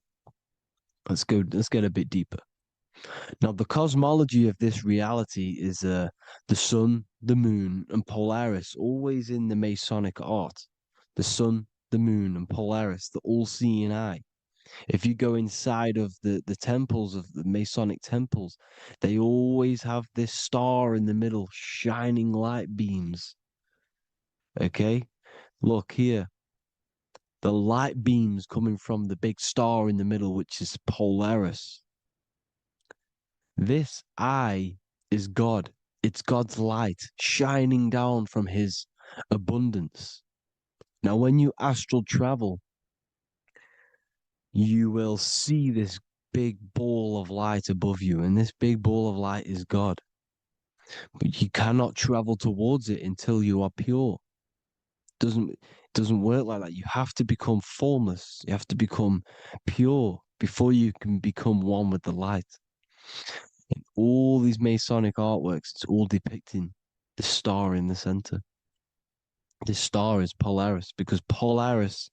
let's get a bit deeper. Now, the cosmology of this reality is the sun, the moon, and Polaris, always in the Masonic art. The sun, the moon, and Polaris, the all-seeing eye. If you go inside of the temples of the Masonic temples, they always have this star in the middle, shining light beams. Okay? Look here. The light beams coming from the big star in the middle, which is Polaris. This eye is God. It's God's light shining down from his abundance. Now, when you astral travel, you will see this big ball of light above you, and this big ball of light is God. But you cannot travel towards it until you are pure. It doesn't work like that. You have to become formless. You have to become pure before you can become one with the light. In all these Masonic artworks, it's all depicting the star in the center. This star is Polaris because Polaris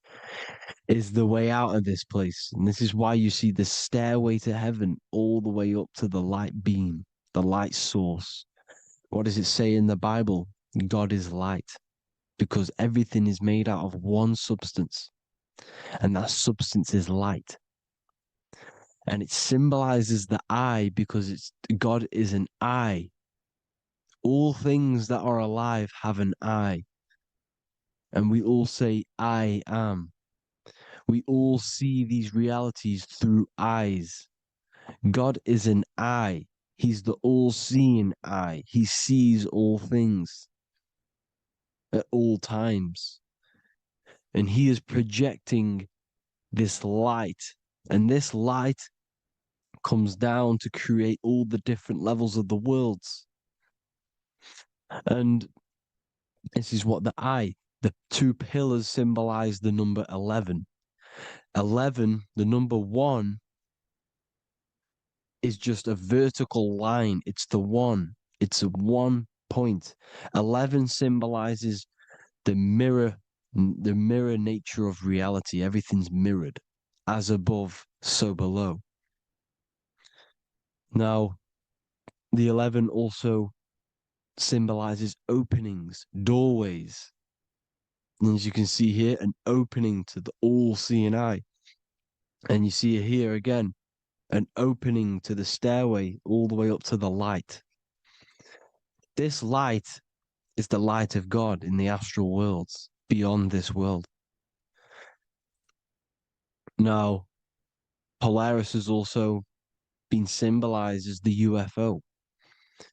is the way out of this place. And this is why you see the stairway to heaven all the way up to the light beam, the light source. What does it say in the Bible? God is light because everything is made out of one substance, and that substance is light. And it symbolizes the eye because God is an eye. All things that are alive have an eye. And we all say, I am. We all see these realities through eyes. God is an eye. He's the all-seeing eye. He sees all things at all times. And he is projecting this light. And this light comes down to create all the different levels of the worlds. And this is what the 2 pillars symbolize the number 11. 11, the number 1, is just a vertical line. It's the 1. It's a 1 point. 11 symbolizes the mirror nature of reality. Everything's mirrored. As above, so below. Now, the 11 also symbolizes openings, doorways. And as you can see here, an opening to the all-seeing eye. And you see here again, an opening to the stairway all the way up to the light. This light is the light of God in the astral worlds, beyond this world. Now, Polaris has also been symbolized as the UFO.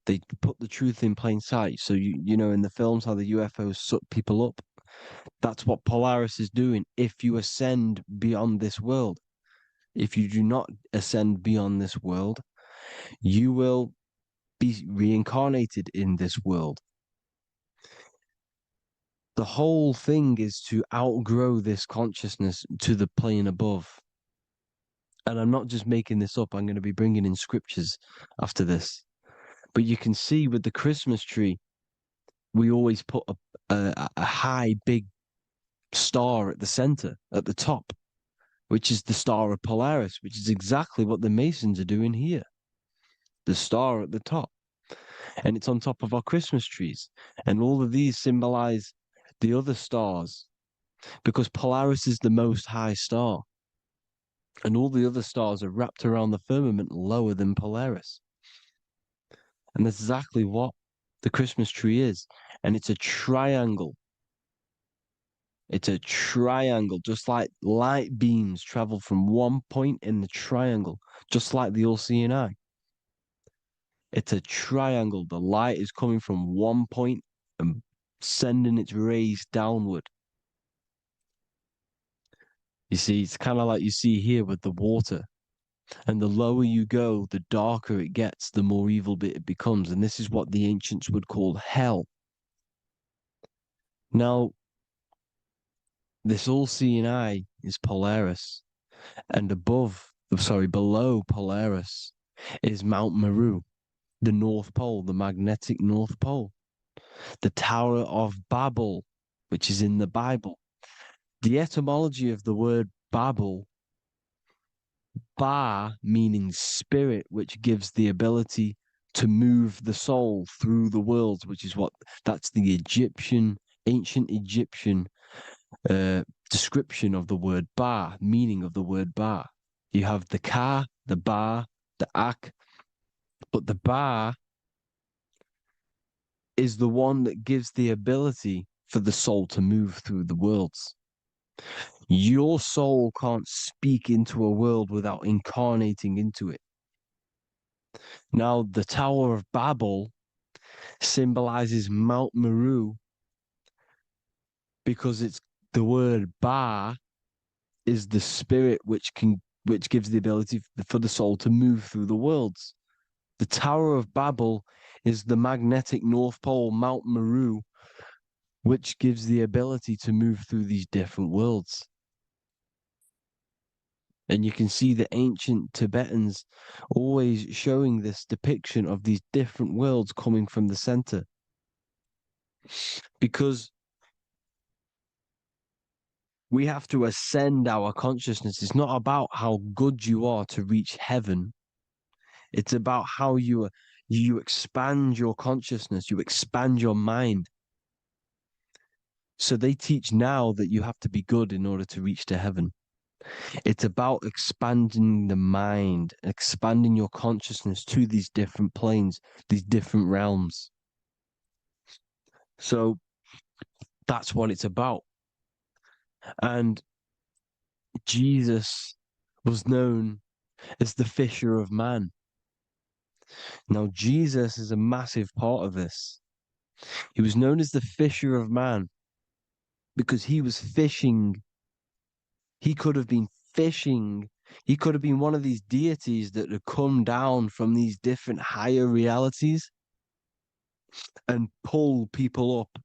They put the truth in plain sight. So, you know, in the films, how the UFOs suck people up. That's what Polaris is doing. If you ascend beyond this world, if you do not ascend beyond this world, you will be reincarnated in this world. The whole thing is to outgrow this consciousness to the plane above. And I'm not just making this up. I'm going to be bringing in scriptures after this. But you can see with the Christmas tree, we always put a high, big star at the center, at the top, which is the star of Polaris, which is exactly what the Masons are doing here. The star at the top. And it's on top of our Christmas trees. And all of these symbolize the other stars, because Polaris is the most high star. And all the other stars are wrapped around the firmament lower than Polaris. And that's exactly what the Christmas tree is. And it's a triangle. It's a triangle, just like light beams travel from one point in the triangle, just like the all-seeing eye. It's a triangle. The light is coming from one point and sending its rays downward. You see, it's kind of like you see here with the water. And the lower you go, the darker it gets, the more evil it becomes. And this is what the ancients would call hell. Now, this all-seeing eye is Polaris. And below Polaris is Mount Meru, the North Pole, the magnetic North Pole. The Tower of Babel, which is in the Bible. The etymology of the word Babel, Ba meaning spirit, which gives the ability to move the soul through the worlds, which is that's the ancient Egyptian description of the word Ba, meaning of the word Ba. You have the Ka, the Ba, the Ak, but the Ba is the one that gives the ability for the soul to move through the worlds. Your soul can't speak into a world without incarnating into it. Now, the Tower of Babel symbolizes Mount Meru because it's the word Ba is the spirit which gives the ability for the soul to move through the worlds. The Tower of Babel is the magnetic North Pole, Mount Meru, which gives the ability to move through these different worlds. And you can see the ancient Tibetans always showing this depiction of these different worlds coming from the center. Because we have to ascend our consciousness. It's not about how good you are to reach heaven. It's about how you expand your consciousness, you expand your mind. So they teach now that you have to be good in order to reach to heaven. It's about expanding the mind, expanding your consciousness to these different planes, these different realms. So that's what it's about. And Jesus was known as the fisher of man. Now, Jesus is a massive part of this. He was known as the fisher of man because he was fishing. He could have been fishing. He could have been one of these deities that had come down from these different higher realities and pull people up.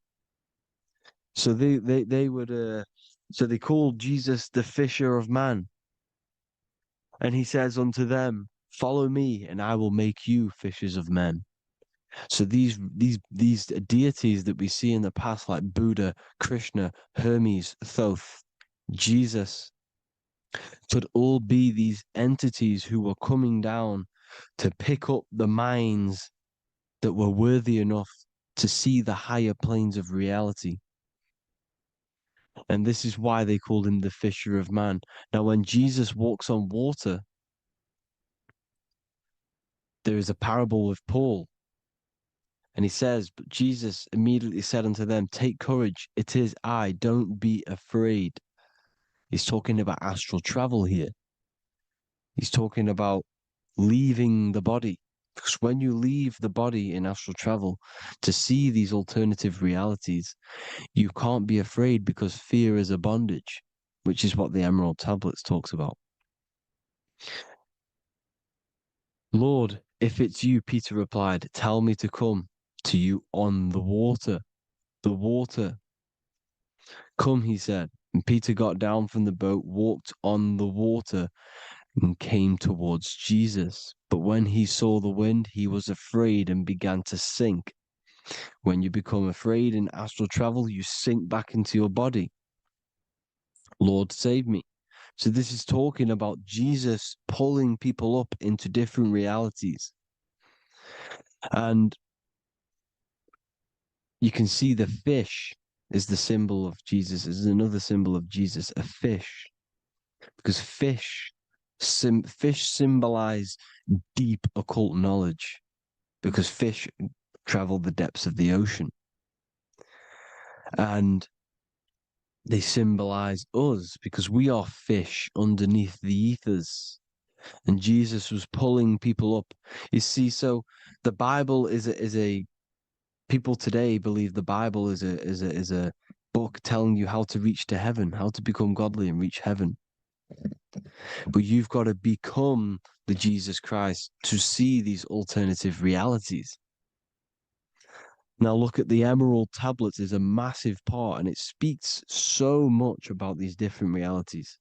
So they would so they called Jesus the fisher of man. And he says unto them, follow me and I will make you fishers of men. So these deities that we see in the past, like Buddha, Krishna, Hermes, Thoth, Jesus, could all be these entities who were coming down to pick up the minds that were worthy enough to see the higher planes of reality. And this is why they called him the fisher of man. Now, when Jesus walks on water, there is a parable with Paul. And he says, but Jesus immediately said unto them, take courage, it is I, don't be afraid. He's talking about astral travel here. He's talking about leaving the body. Because when you leave the body in astral travel to see these alternative realities, you can't be afraid because fear is a bondage, which is what the Emerald Tablets talks about. Lord, if it's you, Peter replied, tell me to come to you on the water. The water. Come, he said. And Peter got down from the boat, walked on the water, and came towards Jesus. But when he saw the wind, he was afraid and began to sink. When you become afraid in astral travel, you sink back into your body. Lord, save me. So this is talking about Jesus pulling people up into different realities. And you can see the fish is the symbol of Jesus. Is another symbol of Jesus, a fish. Because fish symbolize deep occult knowledge. Because fish travel the depths of the ocean. And they symbolize us because we are fish underneath the ethers. And Jesus was pulling people up. You see, so the Bible is a people today believe the Bible is a book telling you how to reach to heaven, how to become godly and reach heaven. But you've got to become the Jesus Christ to see these alternative realities. Now look at the Emerald Tablets is a massive part, and it speaks so much about these different realities.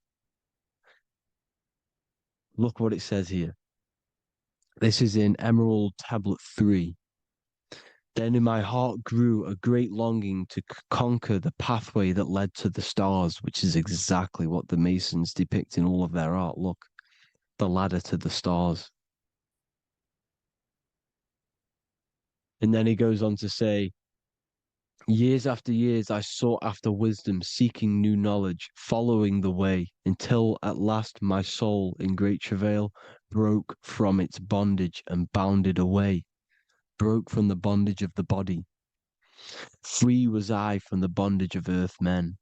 Look what it says here. This is in Emerald Tablet 3. Then in my heart grew a great longing to conquer the pathway that led to the stars, which is exactly what the Masons depict in all of their art. Look, the ladder to the stars. And then he goes on to say, years after years, I sought after wisdom, seeking new knowledge, following the way, until at last my soul, in great travail, broke from its bondage and bounded away, broke from the bondage of the body. Free was I from the bondage of earth men.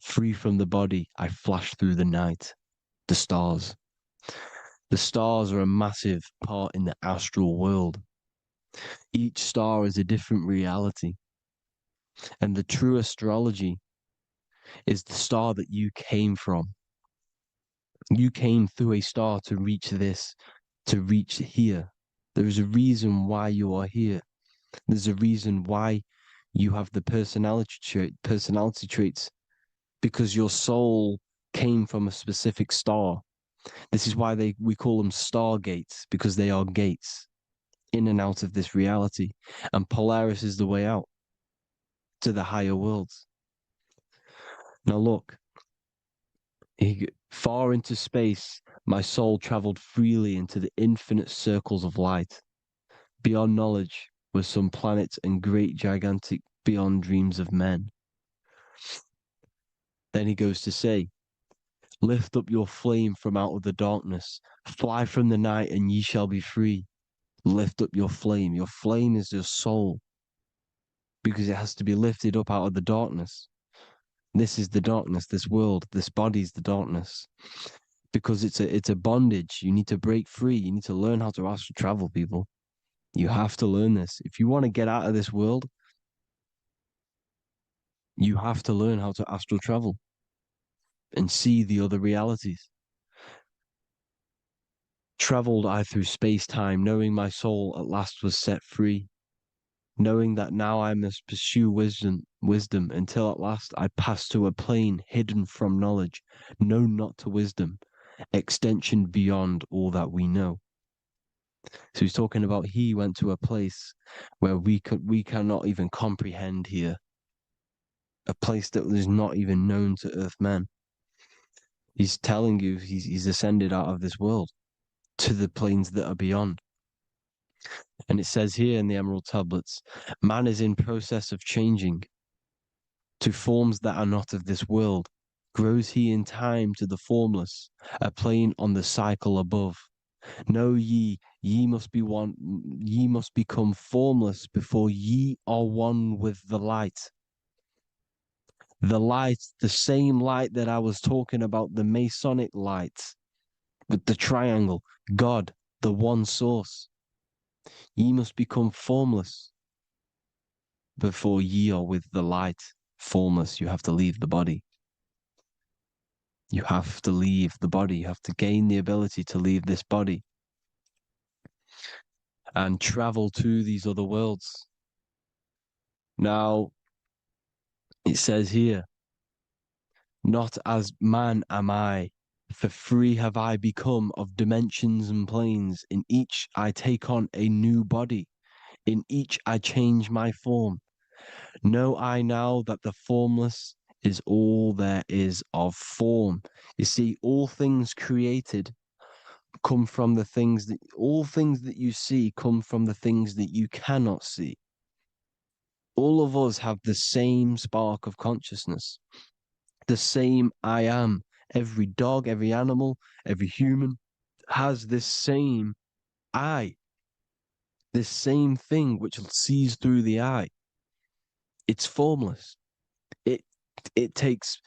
Free from the body, I flashed through the night. The stars. The stars are a massive part in the astral world. Each star is a different reality. And the true astrology is the star that you came from. You came through a star to reach this, to reach here. There is a reason why you are here. There's a reason why you have the personality traits, because your soul came from a specific star. This is why we call them stargates, because they are gates in and out of this reality. And Polaris is the way out to the higher worlds. Now look, far into space, my soul traveled freely into the infinite circles of light. Beyond knowledge were some planets and great gigantic beyond dreams of men. Then he goes to say, lift up your flame from out of the darkness, fly from the night and ye shall be free. Lift up your flame. Your flame is your soul, because it has to be lifted up out of the darkness. This is the darkness, this world, this body's the darkness. Because it's a bondage. You need to break free. You need to learn how to astral travel, people. You have to learn this. If you want to get out of this world, you have to learn how to astral travel and see the other realities. Traveled I through space-time, knowing my soul at last was set free, knowing that now I must pursue wisdom until at last I pass to a plane hidden from knowledge, known not to wisdom, extension beyond all that we know. So he's talking about he went to a place where we cannot even comprehend here, a place that was not even known to earth men. He's telling you he's ascended out of this world to the planes that are beyond. And it says here in the Emerald Tablets, man is in process of changing to forms that are not of this world. Grows he in time to the formless, a plane on the cycle above. Know ye, ye must be one, ye must become formless before ye are one with the light. The light, the same light that I was talking about, the Masonic light with the triangle, God, the one source. Ye must become formless before ye are with the light. Formless, you have to leave the body. You have to leave the body. You have to gain the ability to leave this body and travel to these other worlds. Now, it says here, not as man am I, for free have I become of dimensions and planes. In each I take on a new body. In each I change my form. Know I now that the formless is all there is of form. You see, all things created come from the things that, all things that you see come from the things that you cannot see. All of us have the same spark of consciousness, the same I am. Every dog, every animal, every human has this same I, this same thing which sees through the eye. It's formless. It it takes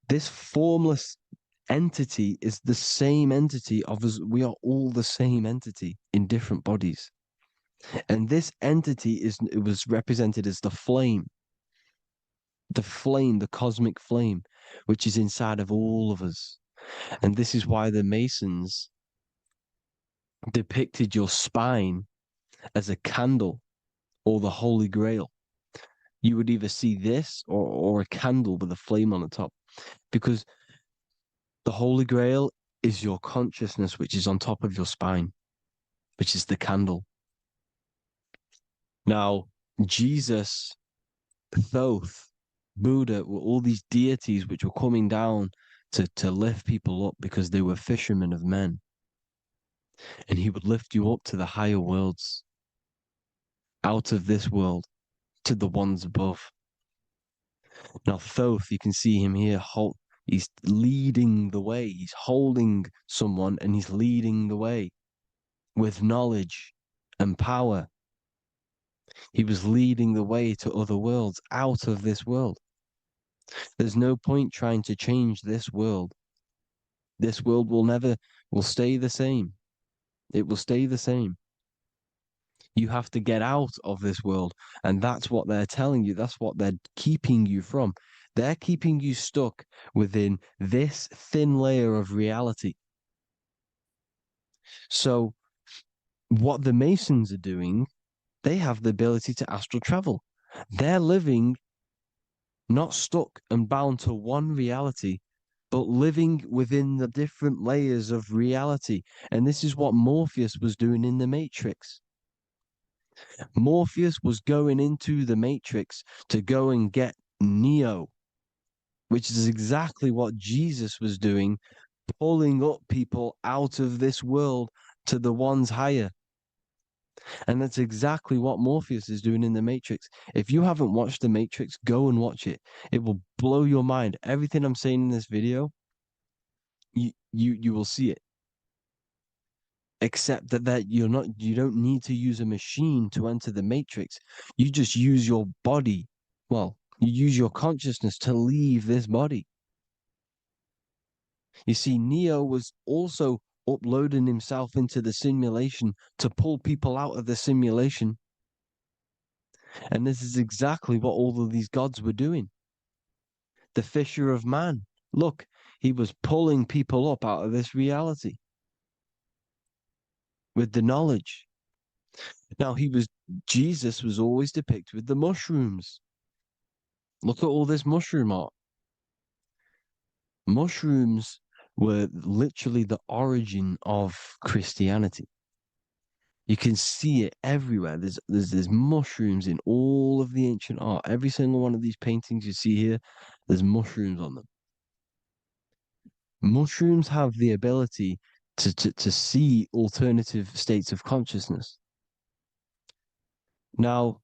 this formless entity is the same entity of us. We are all the same entity in different bodies. And this entity it was represented as the flame, the cosmic flame, which is inside of all of us. And this is why the Masons depicted your spine as a candle or the Holy Grail. You would either see this or a candle with a flame on the top, because the Holy Grail is your consciousness, which is on top of your spine, which is the candle. Now, Jesus, Thoth, Buddha were all these deities which were coming down to lift people up because they were fishermen of men. And he would lift you up to the higher worlds, out of this world, to the ones above. Now, Thoth, you can see him here, he's leading the way. He's holding someone and he's leading the way with knowledge and power. He was leading the way to other worlds, out of this world. There's no point trying to change this world. This world will stay the same. It will stay the same. You have to get out of this world. And that's what they're telling you. That's what they're keeping you from. They're keeping you stuck within this thin layer of reality. So what the Masons are doing, they have the ability to astral travel. They're living not stuck and bound to one reality, but living within the different layers of reality. And this is what Morpheus was doing in the Matrix. Morpheus was going into the Matrix to go and get Neo, which is exactly what Jesus was doing, pulling up people out of this world to the ones higher. And that's exactly what Morpheus is doing in the Matrix. If you haven't watched the Matrix, go and watch it. It will blow your mind. Everything I'm saying in this video, you will see it. Except that you don't need to use a machine to enter the Matrix. You just use your body. Well, you use your consciousness to leave this body. You see, Neo was also uploading himself into the simulation to pull people out of the simulation. And this is exactly what all of these gods were doing. The fisher of man. Look, he was pulling people up out of this reality with the knowledge. Now, Jesus was always depicted with the mushrooms. Look at all this mushroom art. Mushrooms were literally the origin of Christianity. You can see it everywhere. There's mushrooms in all of the ancient art. Every single one of these paintings you see here, there's mushrooms on them. Mushrooms have the ability to see alternative states of consciousness. Now,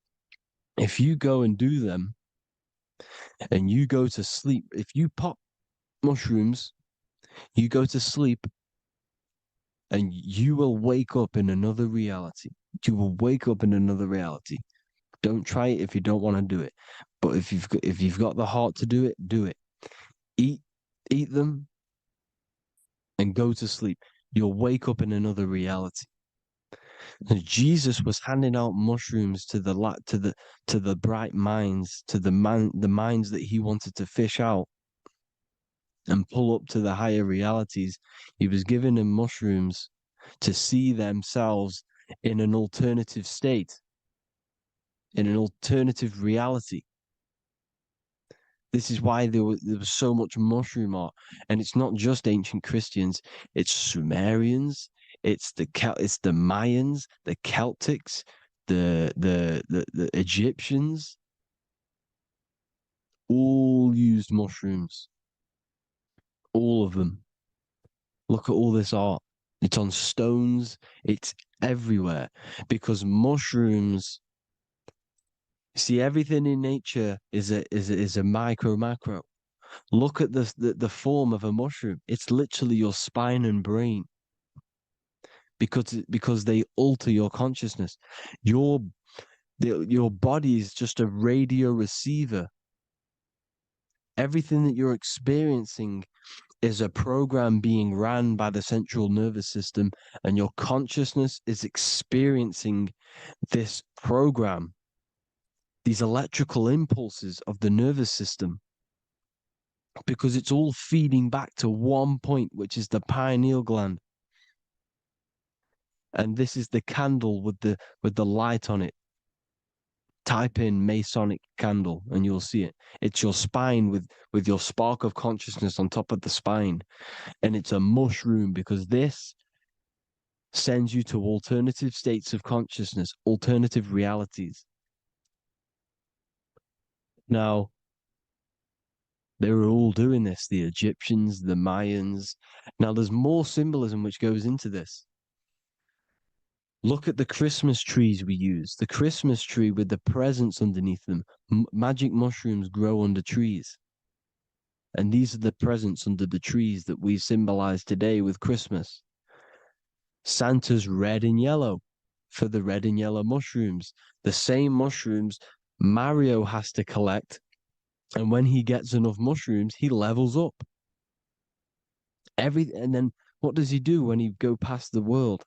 if you go and do them and you go to sleep, if you pop mushrooms, you go to sleep and you will wake up in another reality. You will wake up in another reality. Don't try it if you don't want to do it. But if you've got the heart to do it, do it. Eat them and go to sleep. You'll wake up in another reality. And Jesus was handing out mushrooms to the bright minds, to the minds that he wanted to fish out and pull up to the higher realities. He was giving them mushrooms to see themselves in an alternative state, in an alternative reality. This is why there was so much mushroom art, and it's not just ancient Christians; it's Sumerians, it's the Mayans, the Celtics, the Egyptians, all used mushrooms, all of them. Look at all this art; it's on stones, it's everywhere, because mushrooms. See, everything in nature is a micro macro. Look at the form of a mushroom. It's literally your spine and brain because they alter your consciousness. Your body is just a radio receiver. Everything that you're experiencing is a program being ran by the central nervous system, and your consciousness is experiencing this program, these electrical impulses of the nervous system, because it's all feeding back to one point, which is the pineal gland. And this is the candle with the light on it. Type in Masonic candle and you'll see it. It's your spine with your spark of consciousness on top of the spine. And it's a mushroom because this sends you to alternative states of consciousness, alternative realities. Now, they were all doing this, the Egyptians, the Mayans. Now, there's more symbolism which goes into this. Look at the Christmas trees we use. The Christmas tree with the presents underneath them. Magic mushrooms grow under trees. And these are the presents under the trees that we symbolize today with Christmas. Santa's red and yellow for the red and yellow mushrooms. The same mushrooms Mario has to collect. And when he gets enough mushrooms, he levels up. And then what does he do when he go past the world?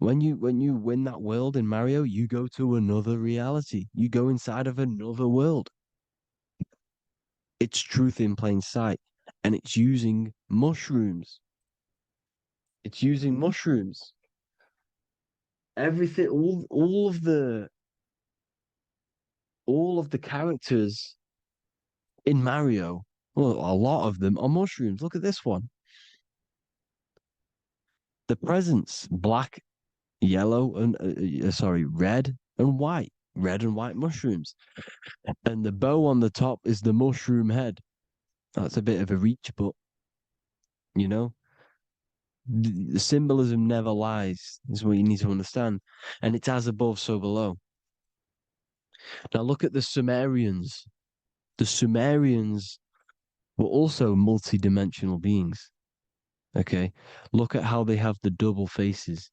When you win that world in Mario, you go to another reality. You go inside of another world. It's truth in plain sight. And it's using mushrooms. It's using mushrooms. Everything, all of the characters in Mario, well, a lot of them are mushrooms. Look at this one. The presents, black, yellow, and red and white. Red and white mushrooms. And the bow on the top is the mushroom head. That's a bit of a reach, but the symbolism never lies, is what you need to understand. And it's as above, so below. Now look at the Sumerians. The Sumerians were also multi-dimensional beings. Okay, look at how they have the double faces.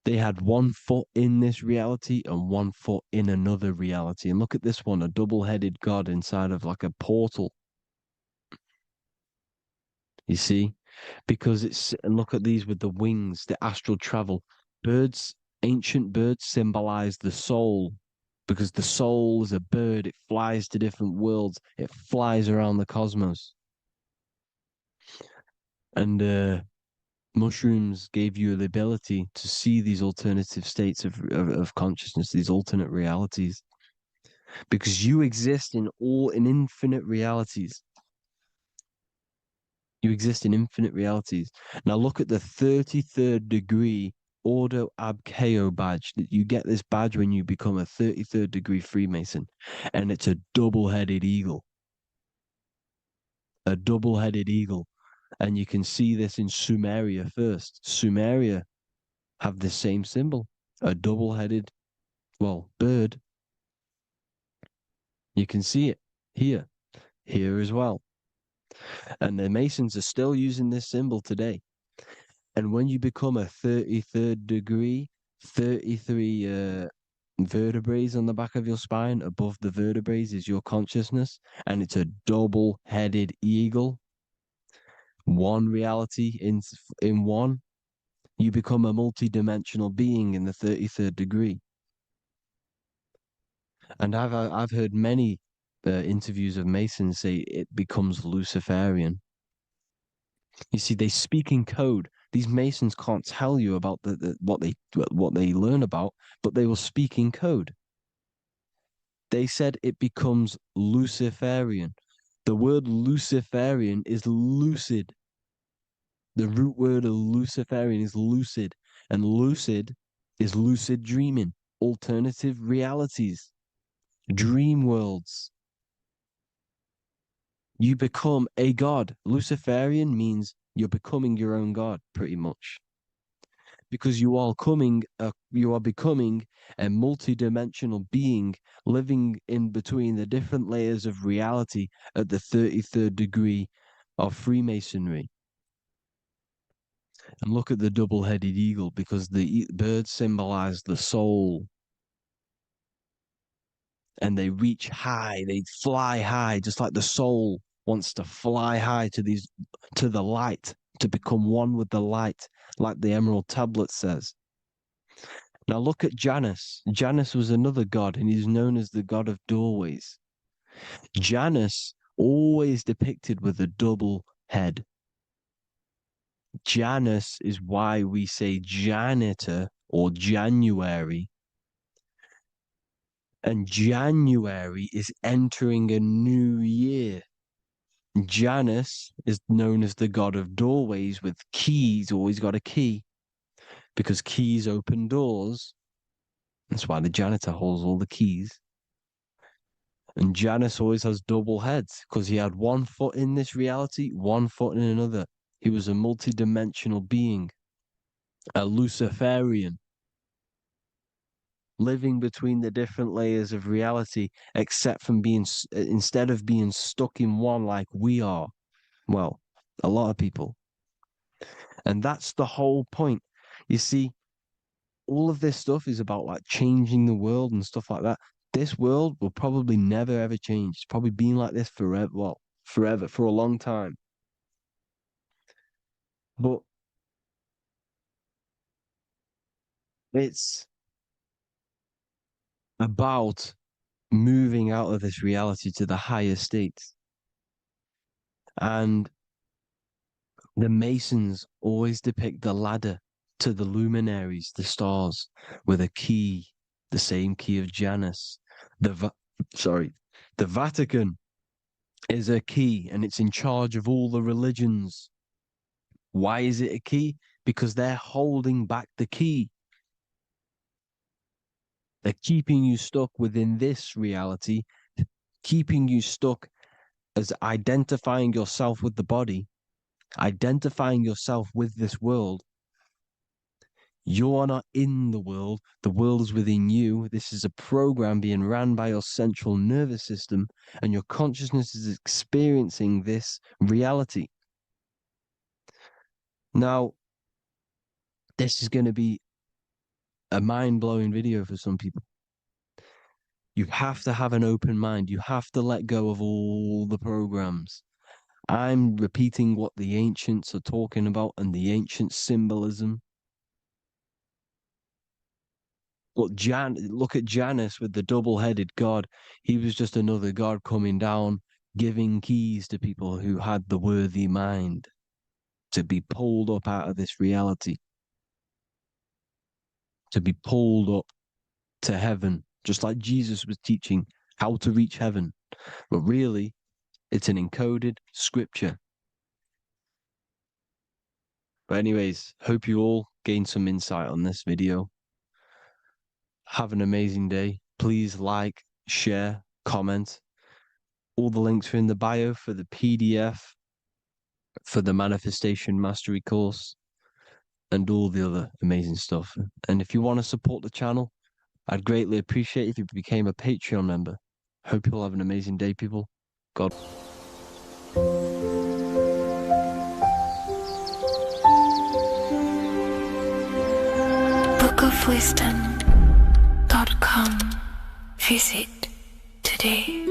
They had 1 foot in this reality and 1 foot in another reality. And look at this one, a double-headed god inside of like a portal. You see? Because and look at these with the wings, the astral travel. Birds, ancient birds symbolize the soul. Because the soul is a bird, it flies to different worlds. It flies around the cosmos. And mushrooms gave you the ability to see these alternative states of consciousness, these alternate realities. Because you exist in infinite realities. You exist in infinite realities. Now look at the 33rd degree Ordo Ab Chao badge. You get this badge when you become a 33rd degree Freemason. And it's a double-headed eagle. A double-headed eagle. And you can see this in Sumeria first. Sumeria have the same symbol. A double-headed Well, bird. You can see it here, here as well. And the Masons are still using this symbol today. And when you become a 33rd degree, 33 vertebrae on the back of your spine, above the vertebrae is your consciousness, and it's a double-headed eagle. One reality in one, you become a multi-dimensional being in the 33rd degree. And I've heard many interviews of Masons say it becomes Luciferian. You see, they speak in code. These Masons can't tell you about what they learn about, but they will speak in code. They said it becomes Luciferian. The word Luciferian is lucid. The root word of Luciferian is lucid, and lucid is lucid dreaming, alternative realities, dream worlds. You become a god. Luciferian means you're becoming your own god, pretty much, because you are becoming a multi-dimensional being living in between the different layers of reality at the 33rd degree of Freemasonry. And look at the double-headed eagle, because the birds symbolize the soul. And they reach high, they fly high, just like the soul wants to fly high to the light, to become one with the light, like the Emerald Tablet says. Now look at Janus. Janus was another god, and he's known as the god of doorways. Janus always depicted with a double head. Janus is why we say janitor or January. And January is entering a new year. Janus is known as the god of doorways with keys, always got a key, because keys open doors. That's why the janitor holds all the keys. And Janus always has double heads, because he had one foot in this reality, one foot in another. He was a multi-dimensional being, a Luciferian, living between the different layers of reality, instead of being stuck in one like we are. Well, a lot of people. And that's the whole point. You see, all of this stuff is about like changing the world and stuff like that. This world will probably never ever change. It's probably been like this forever. Well, forever, for a long time. But it's about moving out of this reality to the higher states. And the Masons always depict the ladder to the luminaries, the stars, with a key, the same key of Janus. The Vatican is a key, and it's in charge of all the religions. Why is it a key? Because they're holding back the key. They're keeping you stuck within this reality, keeping you stuck as identifying yourself with the body, identifying yourself with this world. You are not in the world is within you. This is a program being ran by your central nervous system, and your consciousness is experiencing this reality. Now, this is going to be a mind-blowing video for some people. You have to have an open mind. You have to let go of all the programs. I'm repeating what the ancients are talking about and the ancient symbolism. Look at Janus with the double-headed god. He was just another god coming down, giving keys to people who had the worthy mind to be pulled up out of this reality, to be pulled up to heaven, just like Jesus was teaching how to reach heaven. But really, it's an encoded scripture. But anyways, hope you all gained some insight on this video. Have an amazing day. Please like, share, comment. All the links are in the bio for the PDF, for the Manifestation Mastery course, and all the other amazing stuff. And if you want to support the channel, I'd greatly appreciate if you became a Patreon member. Hope you all have an amazing day, people. God. bookofwisdom.com. Visit today.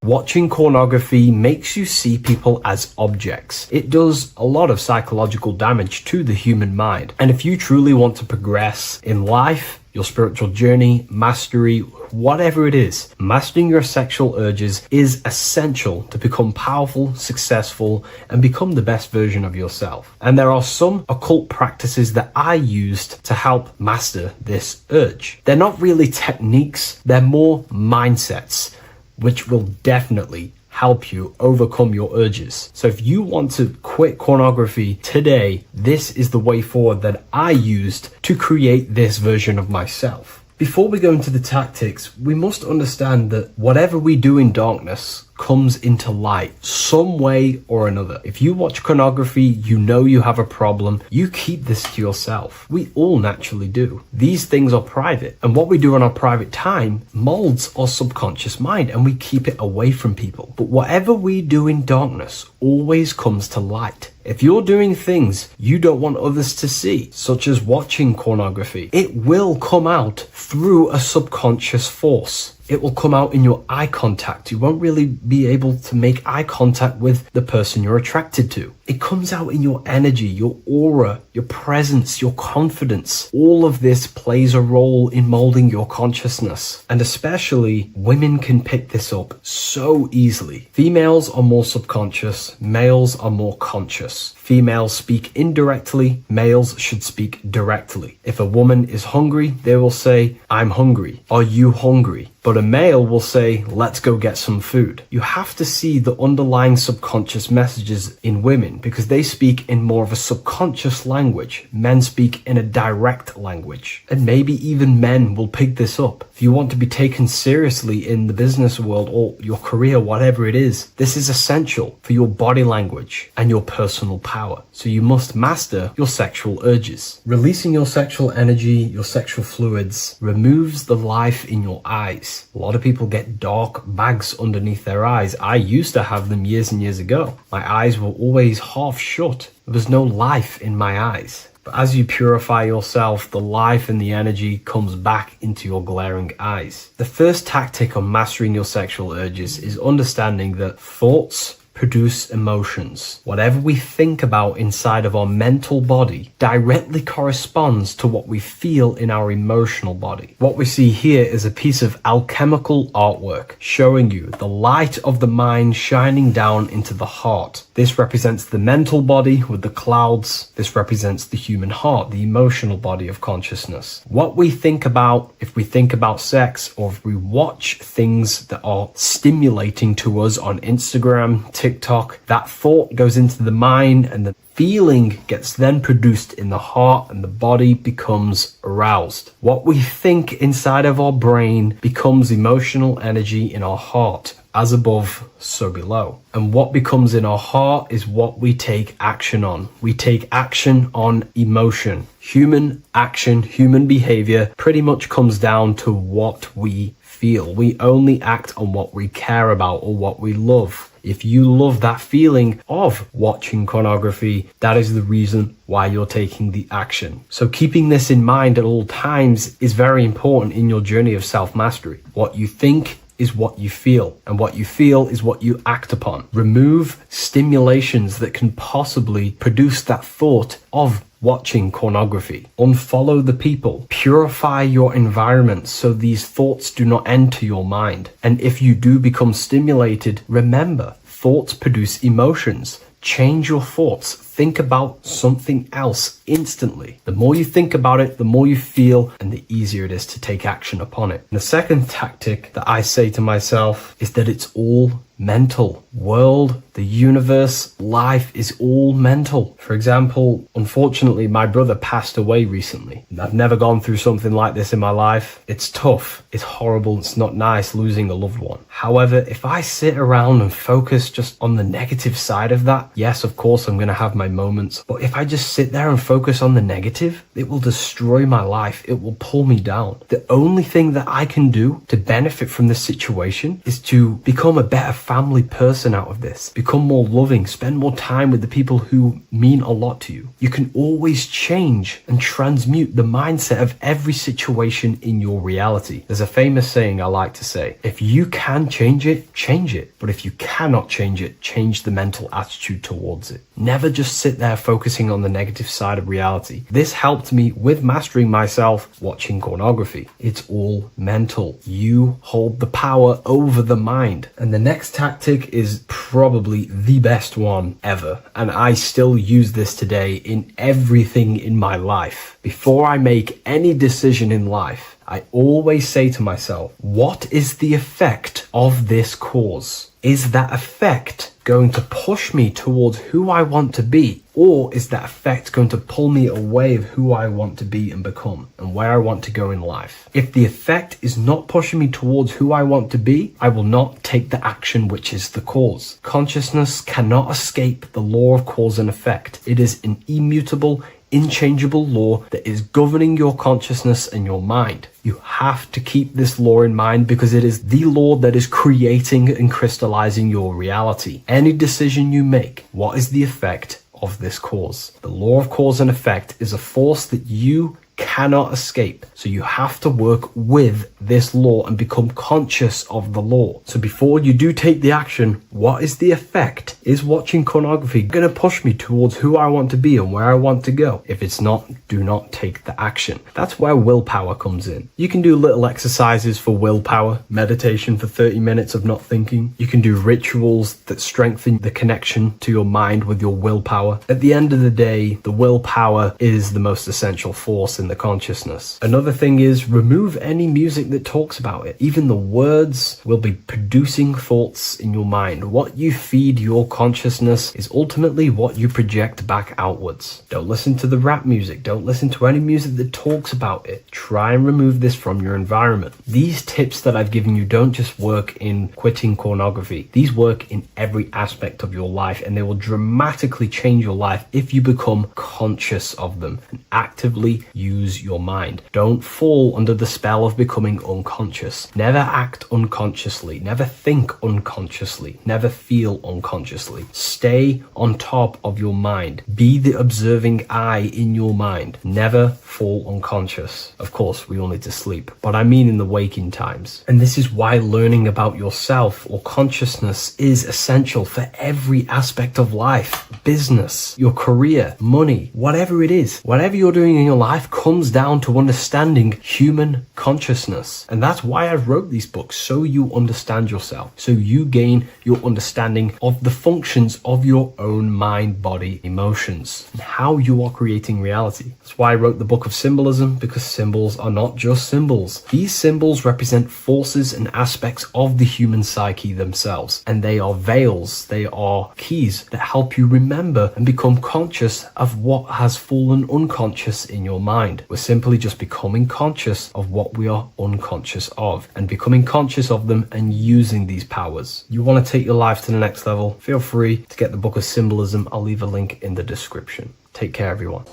Watching pornography makes you see people as objects. It does a lot of psychological damage to the human mind. And if you truly want to progress in life, your spiritual journey, mastery, whatever it is, mastering your sexual urges is essential to become powerful, successful, and become the best version of yourself. And there are some occult practices that I used to help master this urge. They're not really techniques, they're more mindsets, which will definitely help you overcome your urges. So if you want to quit pornography today, this is the way forward that I used to create this version of myself. Before we go into the tactics, we must understand that whatever we do in darkness comes into light some way or another. If you watch pornography, you know you have a problem, you keep this to yourself. We all naturally do. These things are private, and what we do in our private time molds our subconscious mind, and we keep it away from people. But whatever we do in darkness always comes to light. If you're doing things you don't want others to see, such as watching pornography, it will come out through a subconscious force. It will come out in your eye contact. You won't really be able to make eye contact with the person you're attracted to. It comes out in your energy, your aura, your presence, your confidence. All of this plays a role in molding your consciousness. And especially women can pick this up so easily. Females are more subconscious, males are more conscious. Females speak indirectly, males should speak directly. If a woman is hungry, they will say, "I'm hungry." "Are you hungry?" But a male will say, "Let's go get some food." You have to see the underlying subconscious messages in women because they speak in more of a subconscious language. Men speak in a direct language. And maybe even men will pick this up. If you want to be taken seriously in the business world or your career, whatever it is, this is essential for your body language and your personal power. So you must master your sexual urges. Releasing your sexual energy, your sexual fluids, removes the life in your eyes. A lot of people get dark bags underneath their eyes. I used to have them years and years ago. My eyes were always half shut. There was no life in my eyes. But as you purify yourself, the life and the energy comes back into your glaring eyes. The first tactic on mastering your sexual urges is understanding that thoughts produce emotions. Whatever we think about inside of our mental body directly corresponds to what we feel in our emotional body. What we see here is a piece of alchemical artwork showing you the light of the mind shining down into the heart. This represents the mental body with the clouds. This represents the human heart, the emotional body of consciousness. What we think about, if we think about sex, or if we watch things that are stimulating to us on Instagram, TikTok, that thought goes into the mind and the feeling gets then produced in the heart and the body becomes aroused. What we think inside of our brain becomes emotional energy in our heart. As above, so below. And what becomes in our heart is what we take action on. We take action on emotion. Human action, human behavior pretty much comes down to what we feel. We only act on what we care about or what we love. If you love that feeling of watching pornography, that is the reason why you're taking the action. So keeping this in mind at all times is very important in your journey of self-mastery. What you think is what you feel, and what you feel is what you act upon. Remove stimulations that can possibly produce that thought of watching pornography. Unfollow the people. Purify your environment so these thoughts do not enter your mind. And if you do become stimulated, remember, thoughts produce emotions. Change your thoughts. Think about something else instantly. The more you think about it, the more you feel, and the easier it is to take action upon it. And the second tactic that I say to myself is that it's all mental. World The universe, life is all mental. For example, unfortunately, my brother passed away recently. I've never gone through something like this in my life. It's tough. It's horrible. It's not nice losing a loved one. However, if I sit around and focus just on the negative side of that, yes, of course, I'm going to have my moments. But if I just sit there and focus on the negative, it will destroy my life. It will pull me down. The only thing that I can do to benefit from this situation is to become a better family person out of this. Become more loving. Spend more time with the people who mean a lot to you. You can always change and transmute the mindset of every situation in your reality. There's a famous saying I like to say, if you can change it, change it. But if you cannot change it, change the mental attitude towards it. Never just sit there focusing on the negative side of reality. This helped me with mastering myself watching pornography. It's all mental. You hold the power over the mind. And the next tactic is probably the best one ever. And I still use this today in everything in my life. Before I make any decision in life, I always say to myself, what is the effect of this cause? Is that effect going to push me towards who I want to be? Or is that effect going to pull me away of who I want to be and become and where I want to go in life? If the effect is not pushing me towards who I want to be, I will not take the action which is the cause. Consciousness cannot escape the law of cause and effect. It is an immutable, inchangeable law that is governing your consciousness and your mind. You have to keep this law in mind because it is the law that is creating and crystallizing your reality. Any decision you make, what is the effect of this cause? The law of cause and effect is a force that you cannot escape. So you have to work with this law and become conscious of the law. So before you do take the action, what is the effect? Is watching pornography going to push me towards who I want to be and where I want to go? If it's not, do not take the action. That's where willpower comes in. You can do little exercises for willpower, meditation for 30 minutes of not thinking. You can do rituals that strengthen the connection to your mind with your willpower. At the end of the day, the willpower is the most essential force in the consciousness. Another thing is remove any music that talks about it. Even the words will be producing thoughts in your mind. What you feed your consciousness is ultimately what you project back outwards. Don't listen to the rap music. Don't listen to any music that talks about it. Try and remove this from your environment. These tips that I've given you don't just work in quitting pornography. These work in every aspect of your life, and they will dramatically change your life if you become conscious of them and actively use your mind. Don't fall under the spell of becoming unconscious. Never act unconsciously. Never think unconsciously. Never feel unconsciously. Stay on top of your mind. Be the observing eye in your mind. Never fall unconscious. Of course, we all need to sleep, but I mean in the waking times. And this is why learning about yourself or consciousness is essential for every aspect of life. Business, your career, money, whatever it is. Whatever you're doing in your life comes down to understanding human consciousness. And that's why I wrote these books, so you understand yourself, so you gain your understanding of the functions of your own mind, body, emotions, and how you are creating reality. That's why I wrote the book of symbolism, because symbols are not just symbols. These symbols represent forces and aspects of the human psyche themselves, and they are veils, they are keys that help you remember and become conscious of what has fallen unconscious in your mind. We're simply just becoming conscious of what we are unconscious of and becoming conscious of them and using these powers. You want to take your life to the next level? Feel free to get the book of symbolism. I'll leave a link in the description. Take care, everyone.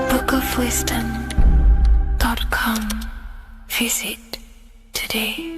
bookofwisdom.com. Visit today.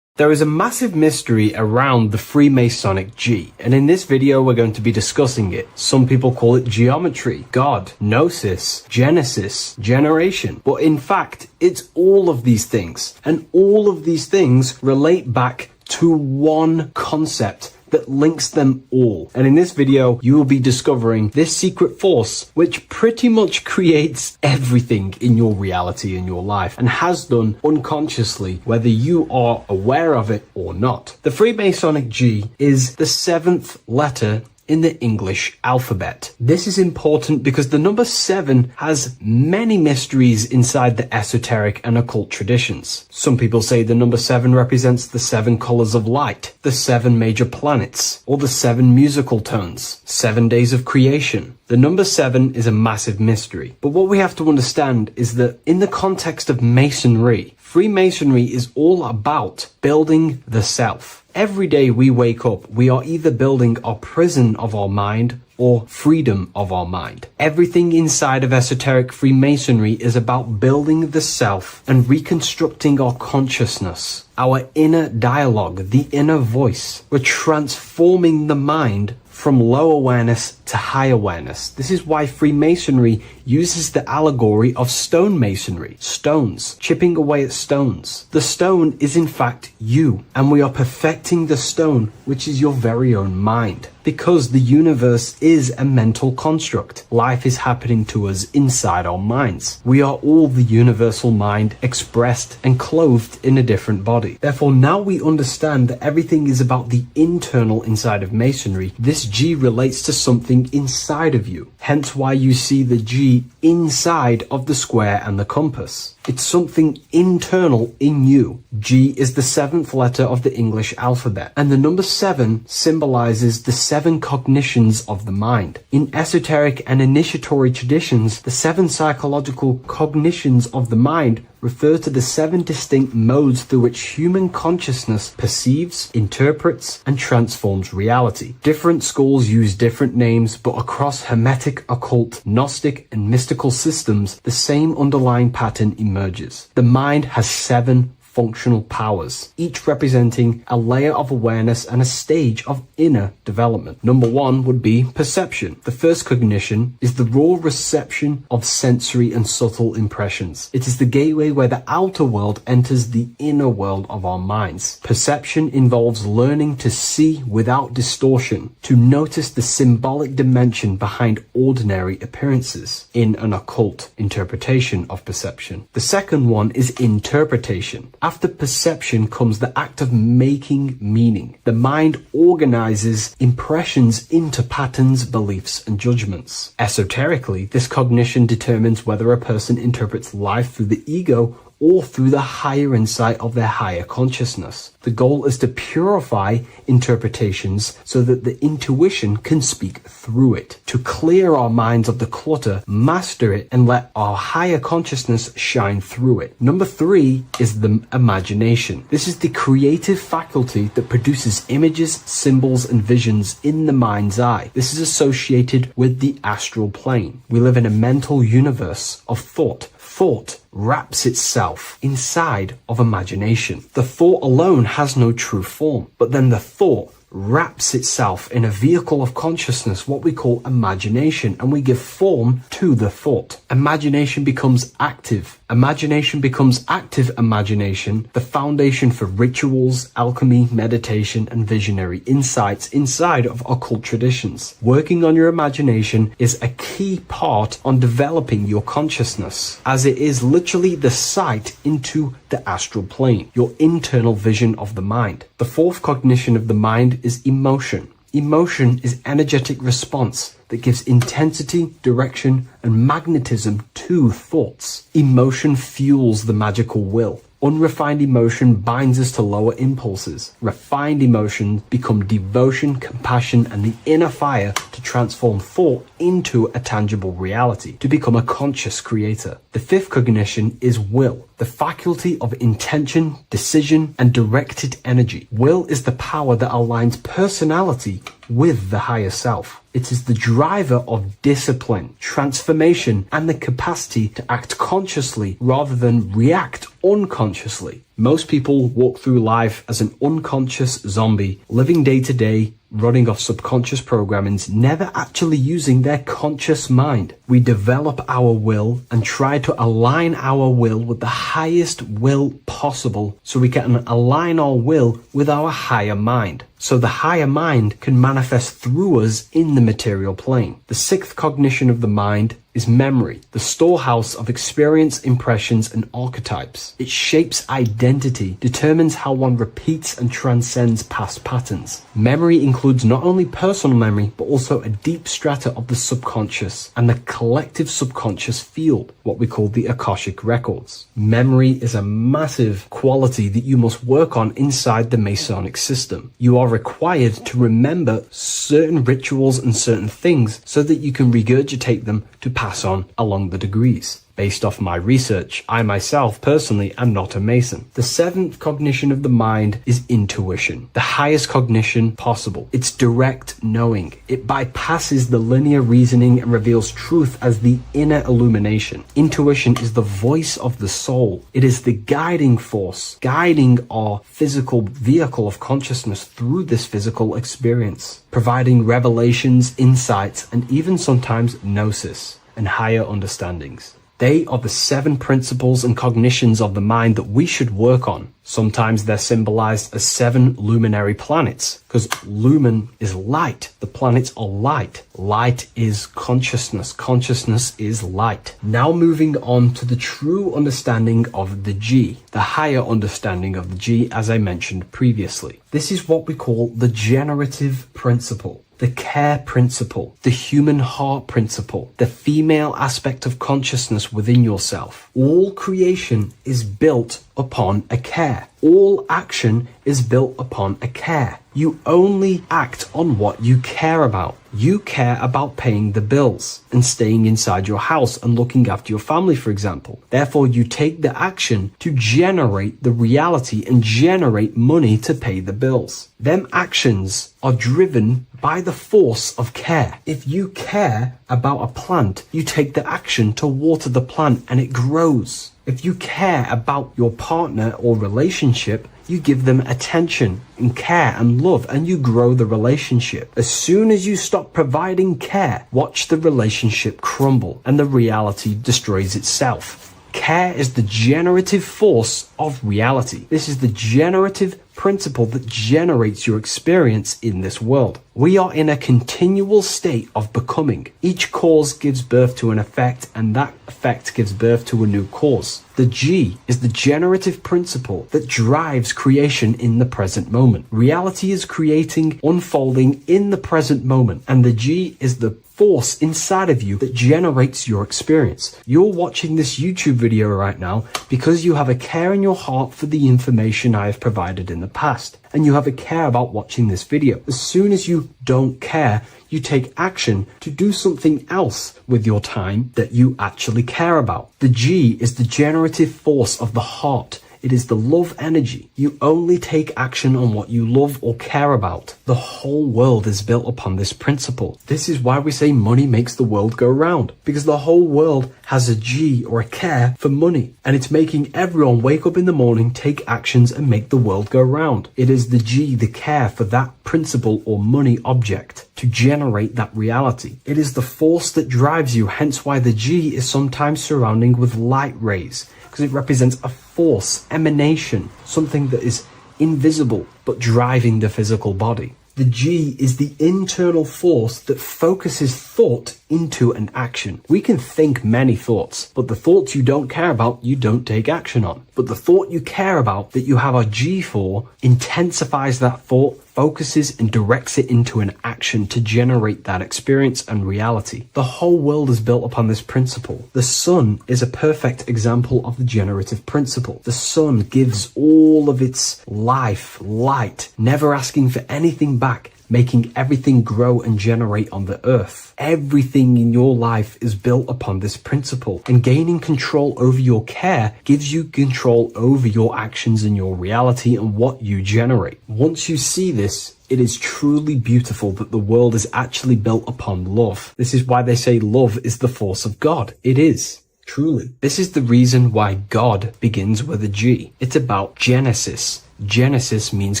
There is a massive mystery around the Freemasonic G, and in this video we're going to be discussing it. Some people call it geometry, God, gnosis, genesis, generation, but in fact it's all of these things, and all of these things relate back to one concept that links them all. And in this video, you will be discovering this secret force, which pretty much creates everything in your reality in your life and has done unconsciously, whether you are aware of it or not. The Freemasonic G is the 7th letter in the English alphabet. This is important because the number 7 has many mysteries inside the esoteric and occult traditions. Some people say the number 7 represents the 7 colors of light, the 7 major planets, or the 7 musical tones, 7 days of creation. The number 7 is a massive mystery. But what we have to understand is that in the context of Masonry, Freemasonry is all about building the self. Every day we wake up, we are either building our prison of our mind or freedom of our mind. Everything inside of esoteric Freemasonry is about building the self and reconstructing our consciousness, our inner dialogue, the inner voice. We're transforming the mind from low awareness to high awareness. This is why Freemasonry uses the allegory of stonemasonry, stones, chipping away at stones. The stone is in fact you, and we are perfecting the stone, which is your very own mind. Because the universe is a mental construct. Life is happening to us inside our minds. We are all the universal mind expressed and clothed in a different body. Therefore, now we understand that everything is about the internal inside of Masonry. This G relates to something inside of you. Hence why you see the G inside of the square and the compass. It's something internal in you. G is the 7th letter of the English alphabet, and the number 7 symbolizes the 7 cognitions of the mind. In esoteric and initiatory traditions, the 7 psychological cognitions of the mind refer to the 7 distinct modes through which human consciousness perceives, interprets, and transforms reality. Different schools use different names, but across Hermetic, occult, Gnostic, and mystical systems, the same underlying pattern emerges. The mind has 7 functional powers, each representing a layer of awareness and a stage of inner development. Number 1 would be perception. The first cognition is the raw reception of sensory and subtle impressions. It is the gateway where the outer world enters the inner world of our minds. Perception involves learning to see without distortion, to notice the symbolic dimension behind ordinary appearances in an occult interpretation of perception. The second one is interpretation. After perception comes the act of making meaning. The mind organizes impressions into patterns, beliefs, and judgments. Esoterically, this cognition determines whether a person interprets life through the ego or through the higher insight of their higher consciousness. The goal is to purify interpretations so that the intuition can speak through it, to clear our minds of the clutter, master it, and let our higher consciousness shine through it. Number 3 is the imagination. This is the creative faculty that produces images, symbols, and visions in the mind's eye. This is associated with the astral plane. We live in a mental universe of thought. Thought wraps itself inside of imagination. The thought alone has no true form, but then the thought wraps itself in a vehicle of consciousness, what we call imagination, and we give form to the thought. Imagination becomes active. Imagination becomes active imagination, the foundation for rituals, alchemy, meditation, and visionary insights inside of occult traditions. Working on your imagination is a key part on developing your consciousness, as it is literally the sight into the astral plane, your internal vision of the mind. The fourth cognition of the mind is emotion. Emotion is energetic response that gives intensity, direction, and magnetism to thoughts. Emotion fuels the magical will. Unrefined emotion binds us to lower impulses. Refined emotions become devotion, compassion, and the inner fire to transform thought into a tangible reality, to become a conscious creator. The fifth cognition is will, the faculty of intention, decision, and directed energy. Will is the power that aligns personality with the higher self. It is the driver of discipline, transformation, and the capacity to act consciously rather than react unconsciously. Most people walk through life as an unconscious zombie, living day to day, running off subconscious programmings, never actually using their conscious mind. We develop our will and try to align our will with the highest will possible so we can align our will with our higher mind. so the higher mind can manifest through us in the material plane. The sixth cognition of the mind is memory, the storehouse of experience, impressions, and archetypes. It shapes identity, determines how one repeats and transcends past patterns. Memory includes not only personal memory, but also a deep strata of the subconscious and the collective subconscious field, what we call the Akashic records. Memory is a massive quality that you must work on inside the Masonic system. You are required to remember certain rituals and certain things so that you can regurgitate them to pass on along the degrees. Based off my research, I myself personally am not a Mason. The seventh cognition of the mind is intuition, the highest cognition possible. It's direct knowing. It bypasses the linear reasoning and reveals truth as the inner illumination. Intuition is the voice of the soul. It is the guiding force, guiding our physical vehicle of consciousness through this physical experience, providing revelations, insights, and even sometimes gnosis and higher understandings. They are the seven principles and cognitions of the mind that we should work on. Sometimes they're symbolized as seven luminary planets, because lumen is light. The planets are light. Light is consciousness. Consciousness is light. Now moving on to the true understanding of the G, the higher understanding of the G, as I mentioned previously. This is what we call the generative principle, the care principle, the human heart principle, the female aspect of consciousness within yourself. All creation is built upon a care. All action is built upon a care. You only act on what you care about. You care about paying the bills and staying inside your house and looking after your family, for example. Therefore, you take the action to generate the reality and generate money to pay the bills. Them actions are driven by the force of care. If you care about a plant, you take the action to water the plant and it grows. If you care about your partner or relationship, you give them attention and care and love, and you grow the relationship. As soon as you stop providing care, watch the relationship crumble and the reality destroys itself. Care is the generative force of reality. This is the generative principle that generates your experience in this world. We are in a continual state of becoming. Each cause gives birth to an effect, and that effect gives birth to a new cause. The G is the generative principle that drives creation in the present moment. Reality is creating, unfolding in the present moment, and the G is the force inside of you that generates your experience. You're watching this YouTube video right now because you have a care in your heart for the information I have provided in the past, and you have a care about watching this video. As soon as you don't care, you take action to do something else with your time that you actually care about. The G is the generative force of the heart. It is the love energy. You only take action on what you love or care about. The whole world is built upon this principle. This is why we say money makes the world go round, because the whole world has a G or a care for money, and it's making everyone wake up in the morning, take actions, and make the world go round. It is the G, the care for that principle or money object to generate that reality. It is the force that drives you, hence why the G is sometimes surrounding with light rays, because it represents a force, emanation, something that is invisible but driving the physical body. The G is the internal force that focuses thought into an action. We can think many thoughts, but the thoughts you don't care about, you don't take action on. But the thought you care about, that you have a G for, intensifies that thought, focuses and directs it into an action to generate that experience and reality. The whole world is built upon this principle. The sun is a perfect example of the generative principle. The sun gives all of its life, light, never asking for anything back, making everything grow and generate on the earth. Everything in your life is built upon this principle, and gaining control over your care gives you control over your actions and your reality and what you generate. Once you see this, it is truly beautiful that the world is actually built upon love. This is why they say love is the force of God. It is. Truly. This is the reason why God begins with a G. It's about Genesis. Genesis means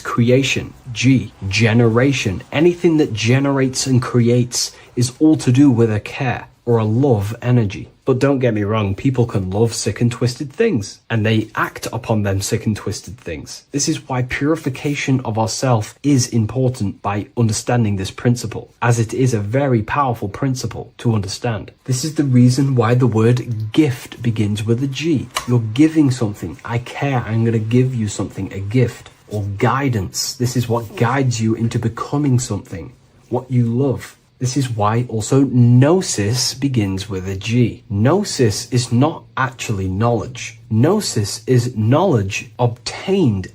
creation. G, generation. Anything that generates and creates is all to do with a care or a love energy. But don't get me wrong, people can love sick and twisted things, and they act upon them sick and twisted things. This is why purification of ourself is important by understanding this principle, as it is a very powerful principle to understand. This is the reason why the word gift begins with a G. You're giving something. I care. I'm going to give you something, a gift. Or guidance. This is what guides you into becoming something, what you love. This is why also gnosis begins with a G. Gnosis is not actually knowledge. Gnosis is knowledge attained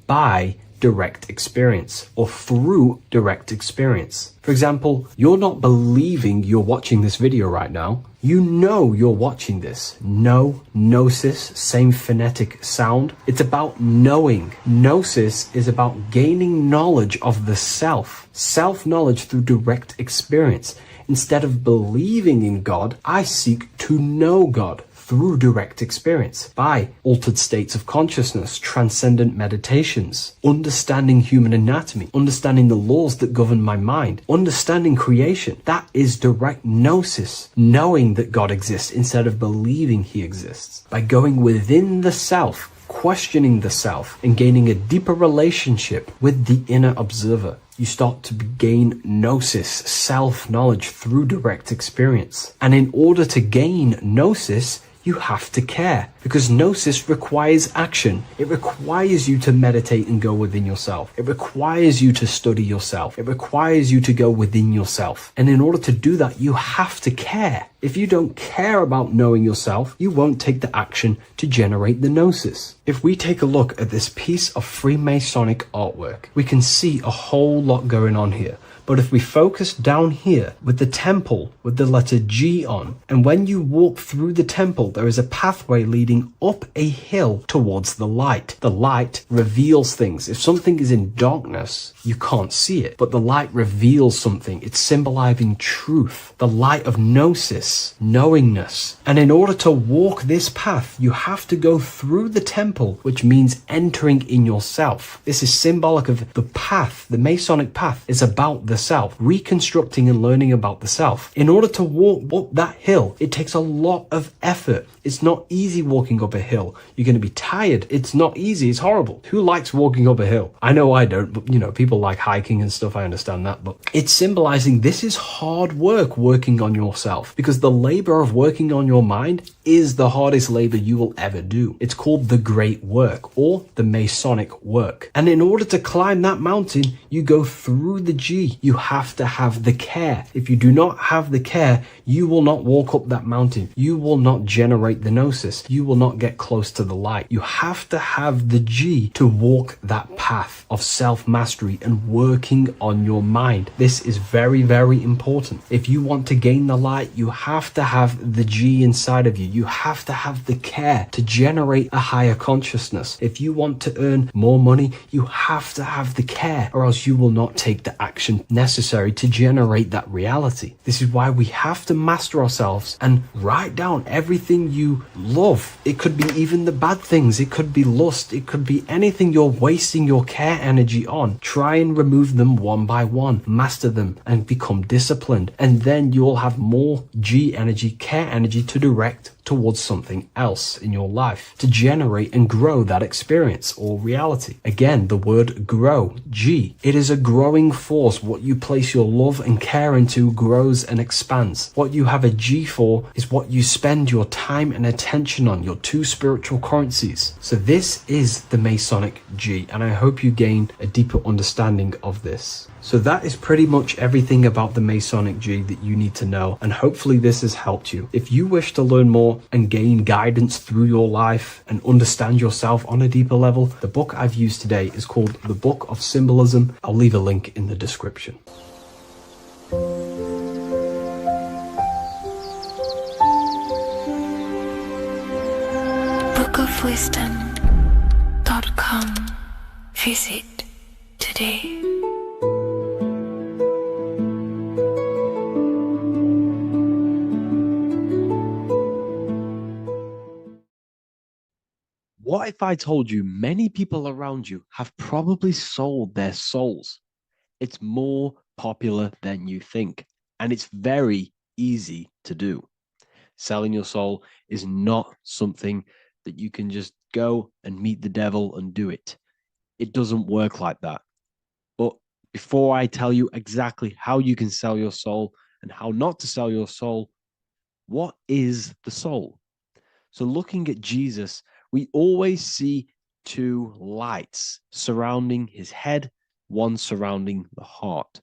by direct experience or through direct experience. For example, you're not believing you're watching this video right now. You know you're watching this. Know, gnosis, same phonetic sound. It's about knowing. Gnosis is about gaining knowledge of the self. Self-knowledge through direct experience. Instead of believing in God, I seek to know God through direct experience, by altered states of consciousness, transcendent meditations, understanding human anatomy, understanding the laws that govern my mind, understanding creation. That is direct gnosis, knowing that God exists instead of believing he exists. By going within the self, questioning the self, and gaining a deeper relationship with the inner observer. You start to gain gnosis, self-knowledge through direct experience. And in order to gain gnosis, you have to care, because gnosis requires action. It requires you to meditate and go within yourself. It requires you to study yourself. It requires you to go within yourself. And in order to do that, you have to care. If you don't care about knowing yourself, you won't take the action to generate the gnosis. If we take a look at this piece of Freemasonic artwork, we can see a whole lot going on here. But if we focus down here with the temple with the letter G on, and when you walk through the temple, there is a pathway leading up a hill towards the light. The light reveals things. If something is in darkness, you can't see it, but the light reveals something. It's symbolizing truth, the light of gnosis, knowingness. And in order to walk this path, you have to go through the temple, which means entering in yourself. This is symbolic of the path. The Masonic path is about the self, reconstructing and learning about the self. In order to walk up that hill, it takes a lot of effort. It's not easy walking up a hill. You're going to be tired. It's not easy. It's horrible. Who likes walking up a hill? I know I don't, but people like hiking and stuff. I understand that, but it's symbolizing this is hard work, working on yourself, because the labor of working on your mind is the hardest labor you will ever do. It's called the great work or the Masonic work. And in order to climb that mountain, you go through the G. You have to have the care. If you do not have the care, you will not walk up that mountain. You will not generate the gnosis. You will not get close to the light. You have to have the G to walk that path of self-mastery and working on your mind. This is very, very important. If you want to gain the light, you have to have the G inside of you. You have to have the care to generate a higher consciousness. If you want to earn more money, you have to have the care, or else you will not take the action necessary to generate that reality. This is why we have to master ourselves and write down everything you love. It could be even the bad things. It could be lust. It could be anything you're wasting your care energy on. Try and remove them one by one. Master them and become disciplined. And then you will have more G energy, care energy to direct towards something else in your life to generate and grow that experience or reality. Again, the word grow, G. It is a growing force. What you place your love and care into grows and expands. What you have a G for is what you spend your time and attention on, your two spiritual currencies. So this is the Masonic G, and I hope you gain a deeper understanding of this. So that is pretty much everything about the Masonic G that you need to know, and hopefully this has helped you. If you wish to learn more and gain guidance through your life and understand yourself on a deeper level, the book I've used today is called The Book of Symbolism. I'll leave a link in the description. bookofwisdom.com. Visit today. What if I told you many people around you have probably sold their souls? It's more popular than you think, and it's very easy to do. Selling your soul is not something that you can just go and meet the devil and do it. It doesn't work like that. But before I tell you exactly how you can sell your soul and how not to sell your soul, what is the soul? So looking at Jesus, we always see two lights surrounding his head, one surrounding the heart.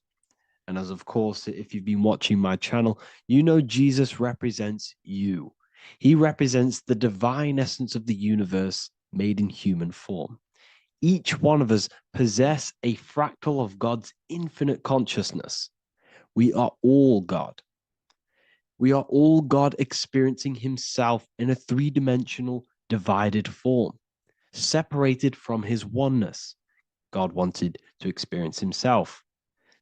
And as of course, if you've been watching my channel, you know Jesus represents you. He represents the divine essence of the universe made in human form. Each one of us possess a fractal of God's infinite consciousness. We are all God. We are all God experiencing himself in a three-dimensional divided form, separated from his oneness. God wanted to experience himself,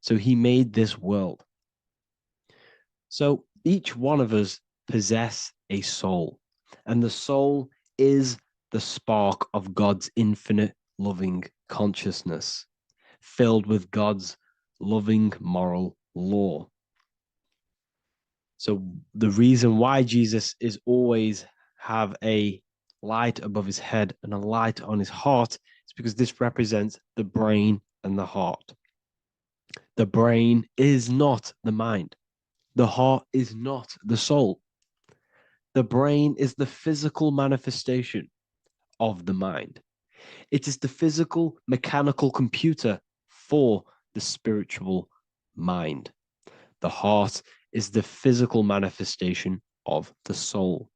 so he made this world. So each one of us possess a soul, and the soul is the spark of God's infinite loving consciousness, filled with God's loving moral law. So the reason why Jesus is always have a light above his head and a light on his heart is because this represents the brain and the heart. The brain is not the mind. The heart is not the soul. The brain is the physical manifestation of the mind. It is the physical mechanical computer for the spiritual mind. The heart is the physical manifestation of the soul.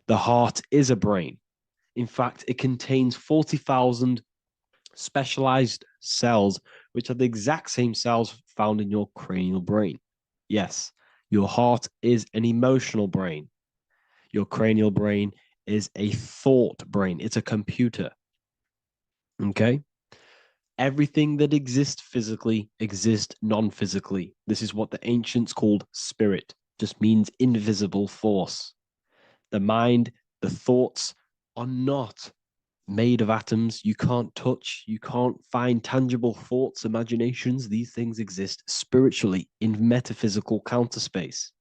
The heart is a brain. In fact, it contains 40,000 specialized cells, which are the exact same cells found in your cranial brain. Yes, your heart is an emotional brain. Your cranial brain is a thought brain. It's a computer. Okay? Everything that exists physically exists non-physically. This is what the ancients called spirit. Just means invisible force. The mind, the thoughts are not made of atoms. You can't touch, you can't find tangible thoughts, imaginations. These things exist spiritually in metaphysical counterspace.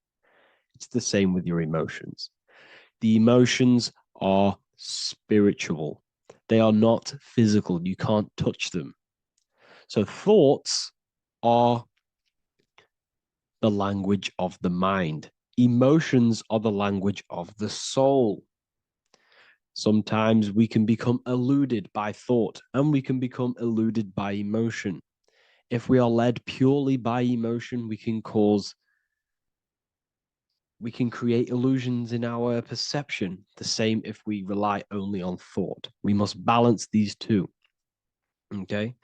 It's the same with your emotions. The emotions are spiritual. They are not physical. You can't touch them. So thoughts are the language of the mind. Emotions are the language of the soul. Sometimes we can become eluded by thought and we can become eluded by emotion. If we are led purely by emotion, we can create illusions in our perception. The same if we rely only on thought. We must balance these two. Okay?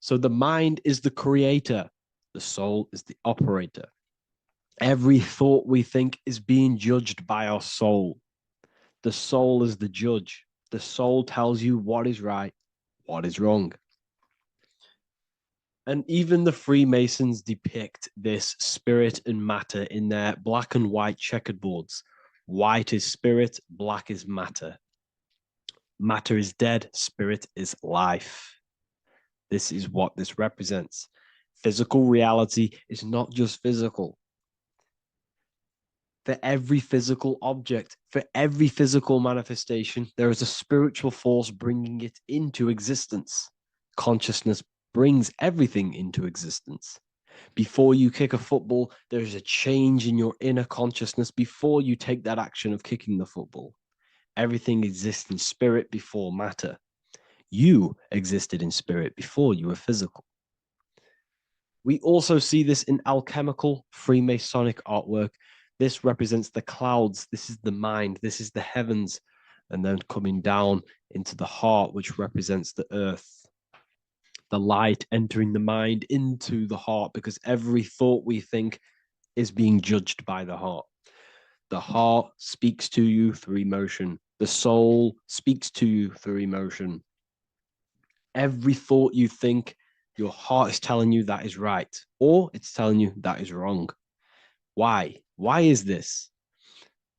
So the mind is the creator. The soul is the operator. Every thought we think is being judged by our soul. The soul is the judge. The soul tells you what is right, what is wrong. And even the Freemasons depict this spirit and matter in their black and white checkerboards. White is spirit, black is matter. Matter is dead, spirit is life. This is what this represents. Physical reality is not just physical. For every physical object, for every physical manifestation, there is a spiritual force bringing it into existence. Consciousness brings everything into existence. Before you kick a football, there is a change in your inner consciousness before you take that action of kicking the football. Everything exists in spirit before matter. You existed in spirit before you were physical. We also see this in alchemical Freemasonic artwork. This represents the clouds. This is the mind. This is the heavens. And then coming down into the heart, which represents the earth. The light entering the mind into the heart, because every thought we think is being judged by the heart. The heart speaks to you through emotion. The soul speaks to you through emotion. Every thought you think, your heart is telling you that is right, or it's telling you that is wrong. Why? Why is this?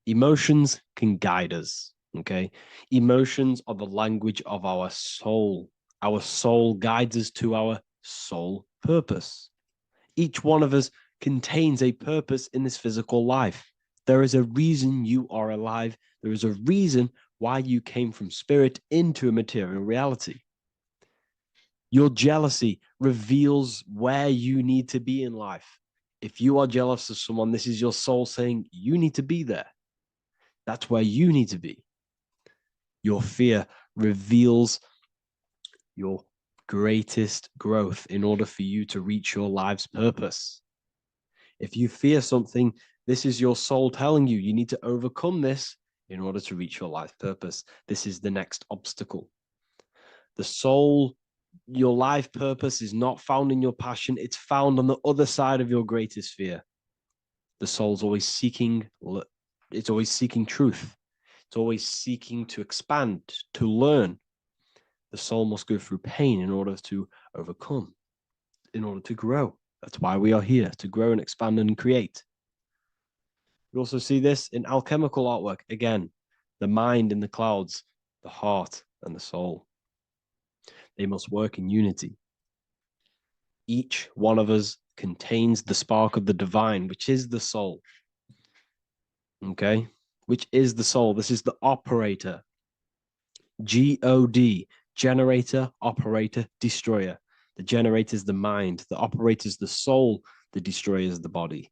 Emotions can guide us, okay? Emotions are the language of our soul. Our soul guides us to our soul purpose. Each one of us contains a purpose in this physical life. There is a reason you are alive. There is a reason why you came from spirit into a material reality. Your jealousy reveals where you need to be in life. If you are jealous of someone, this is your soul saying you need to be there. That's where you need to be. Your fear reveals your greatest growth in order for you to reach your life's purpose. If you fear something, this is your soul telling you need to overcome this in order to reach your life purpose. This is the next obstacle. The soul, your life purpose is not found in your passion. It's found on the other side of your greatest fear. The soul's always seeking, it's always seeking truth. It's always seeking to expand, to learn. The soul must go through pain in order to overcome, in order to grow. That's why we are here, to grow and expand and create. You also see this in alchemical artwork. Again, the mind in the clouds, the heart and the soul. They must work in unity. Each one of us contains the spark of the divine, which is the soul. Okay? Which is the soul. This is the operator. G-O-D, generator, operator, destroyer. The generator is the mind. The operator is the soul. The destroyer is the body.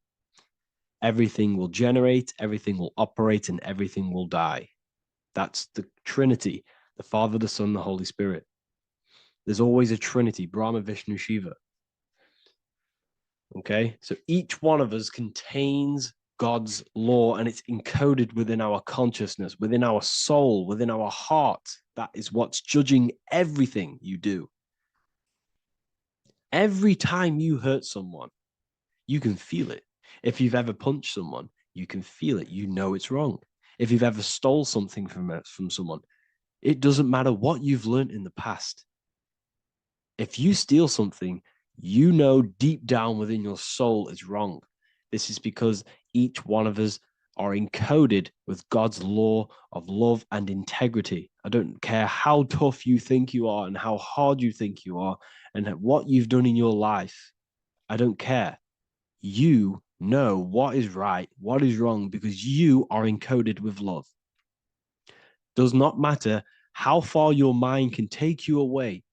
Everything will generate, everything will operate, and everything will die. That's the Trinity, the Father, the Son, the Holy Spirit. There's always a Trinity, Brahma, Vishnu, Shiva. Okay? So each one of us contains God's law, and it's encoded within our consciousness, within our soul, within our heart. That is what's judging everything you do. Every time you hurt someone, you can feel it. If you've ever punched someone, you can feel it. You know it's wrong. If you've ever stole something from someone, it doesn't matter what you've learned in the past. If you steal something, you know deep down within your soul it's wrong. This is because each one of us are encoded with God's law of love and integrity. I don't care how tough you think you are and how hard you think you are and what you've done in your life. I don't care. You know what is right, what is wrong, because you are encoded with love. Does not matter how far your mind can take you away,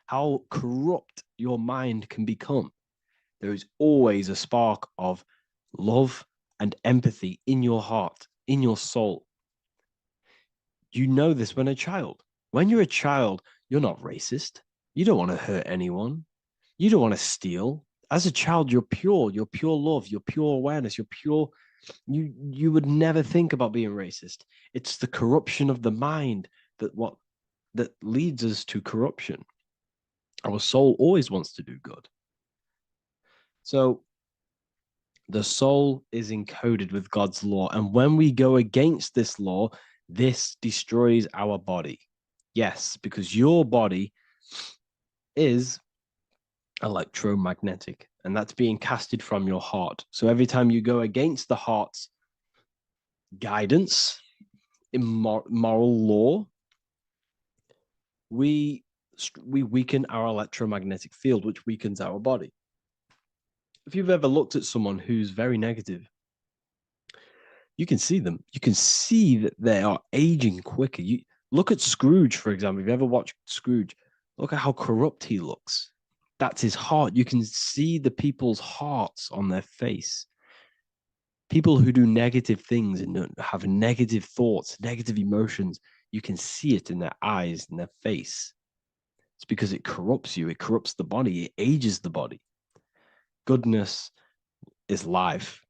how corrupt your mind can become. There is always a spark of love and empathy in your heart, in your soul. You know this when a child. When you're a child, you're not racist. You don't want to hurt anyone. You don't want to steal. As a child, you're pure love, you're pure awareness, you're pure. You would never think about being racist. It's the corruption of the mind that leads us to corruption. Our soul always wants to do good. So the soul is encoded with God's law. And when we go against this law, this destroys our body. Yes, because your body is electromagnetic, and that's being casted from your heart. So every time you go against the heart's guidance in moral law, we weaken our electromagnetic field, which weakens our body. If you've ever looked at someone who's very negative, you can see them. You can see that they are aging quicker. You look at Scrooge, for example. If you ever watched Scrooge, look at how corrupt he looks. That's his heart. You can see the people's hearts on their face. People who do negative things and have negative thoughts, negative emotions, you can see it in their eyes and their face. It's because it corrupts you. It corrupts the body. It ages the body. Goodness is life.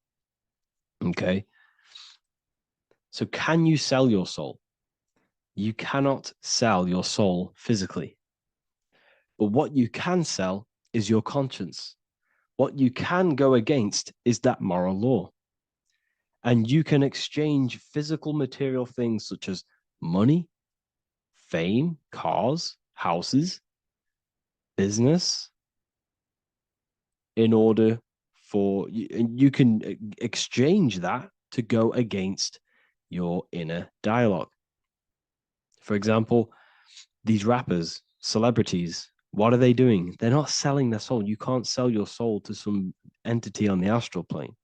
Okay? So can you sell your soul? You cannot sell your soul physically. But what you can sell is your conscience. What you can go against is that moral law. And you can exchange physical material things such as money, fame, cars, houses, business, in order for you can exchange that to go against your inner dialogue. For example, these rappers, celebrities, what are they doing? They're not selling their soul. You can't sell your soul to some entity on the astral plane.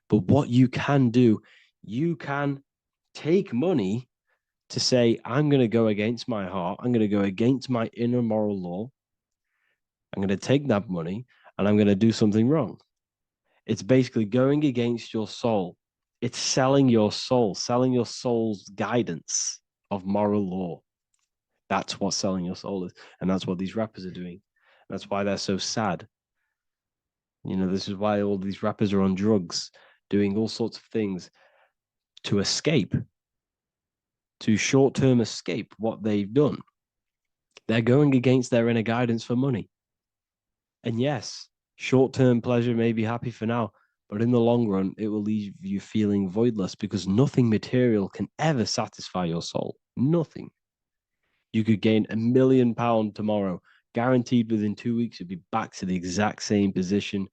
But what you can do, you can take money to say, I'm going to go against my heart. I'm going to go against my inner moral law. I'm going to take that money and I'm going to do something wrong. It's basically going against your soul. It's selling your soul's guidance of moral law. That's what selling your soul is. And that's what these rappers are doing. That's why they're so sad. You know, this is why all these rappers are on drugs, doing all sorts of things to escape, to short-term escape what they've done. They're going against their inner guidance for money. And yes, short-term pleasure may be happy for now, but in the long run, it will leave you feeling voidless because nothing material can ever satisfy your soul. Nothing. You could gain £1 million tomorrow, guaranteed within 2 weeks, you'll be back to the exact same position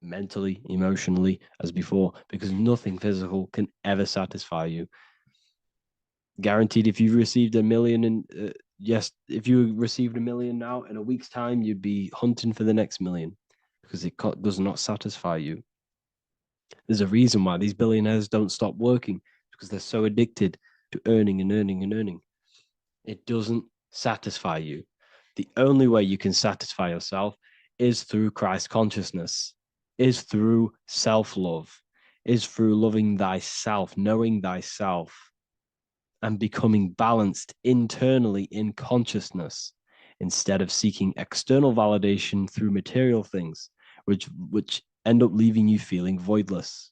mentally, emotionally as before, because nothing physical can ever satisfy you. Guaranteed, if you received $1 million if you received $1 million now, in a week's time, you'd be hunting for the next million because it does not satisfy you. There's a reason why these billionaires don't stop working, because they're so addicted to earning and earning and earning. It doesn't satisfy you. The only way you can satisfy yourself is through Christ consciousness, is through self-love, is through loving thyself, knowing thyself, and becoming balanced internally in consciousness instead of seeking external validation through material things, which end up leaving you feeling voidless,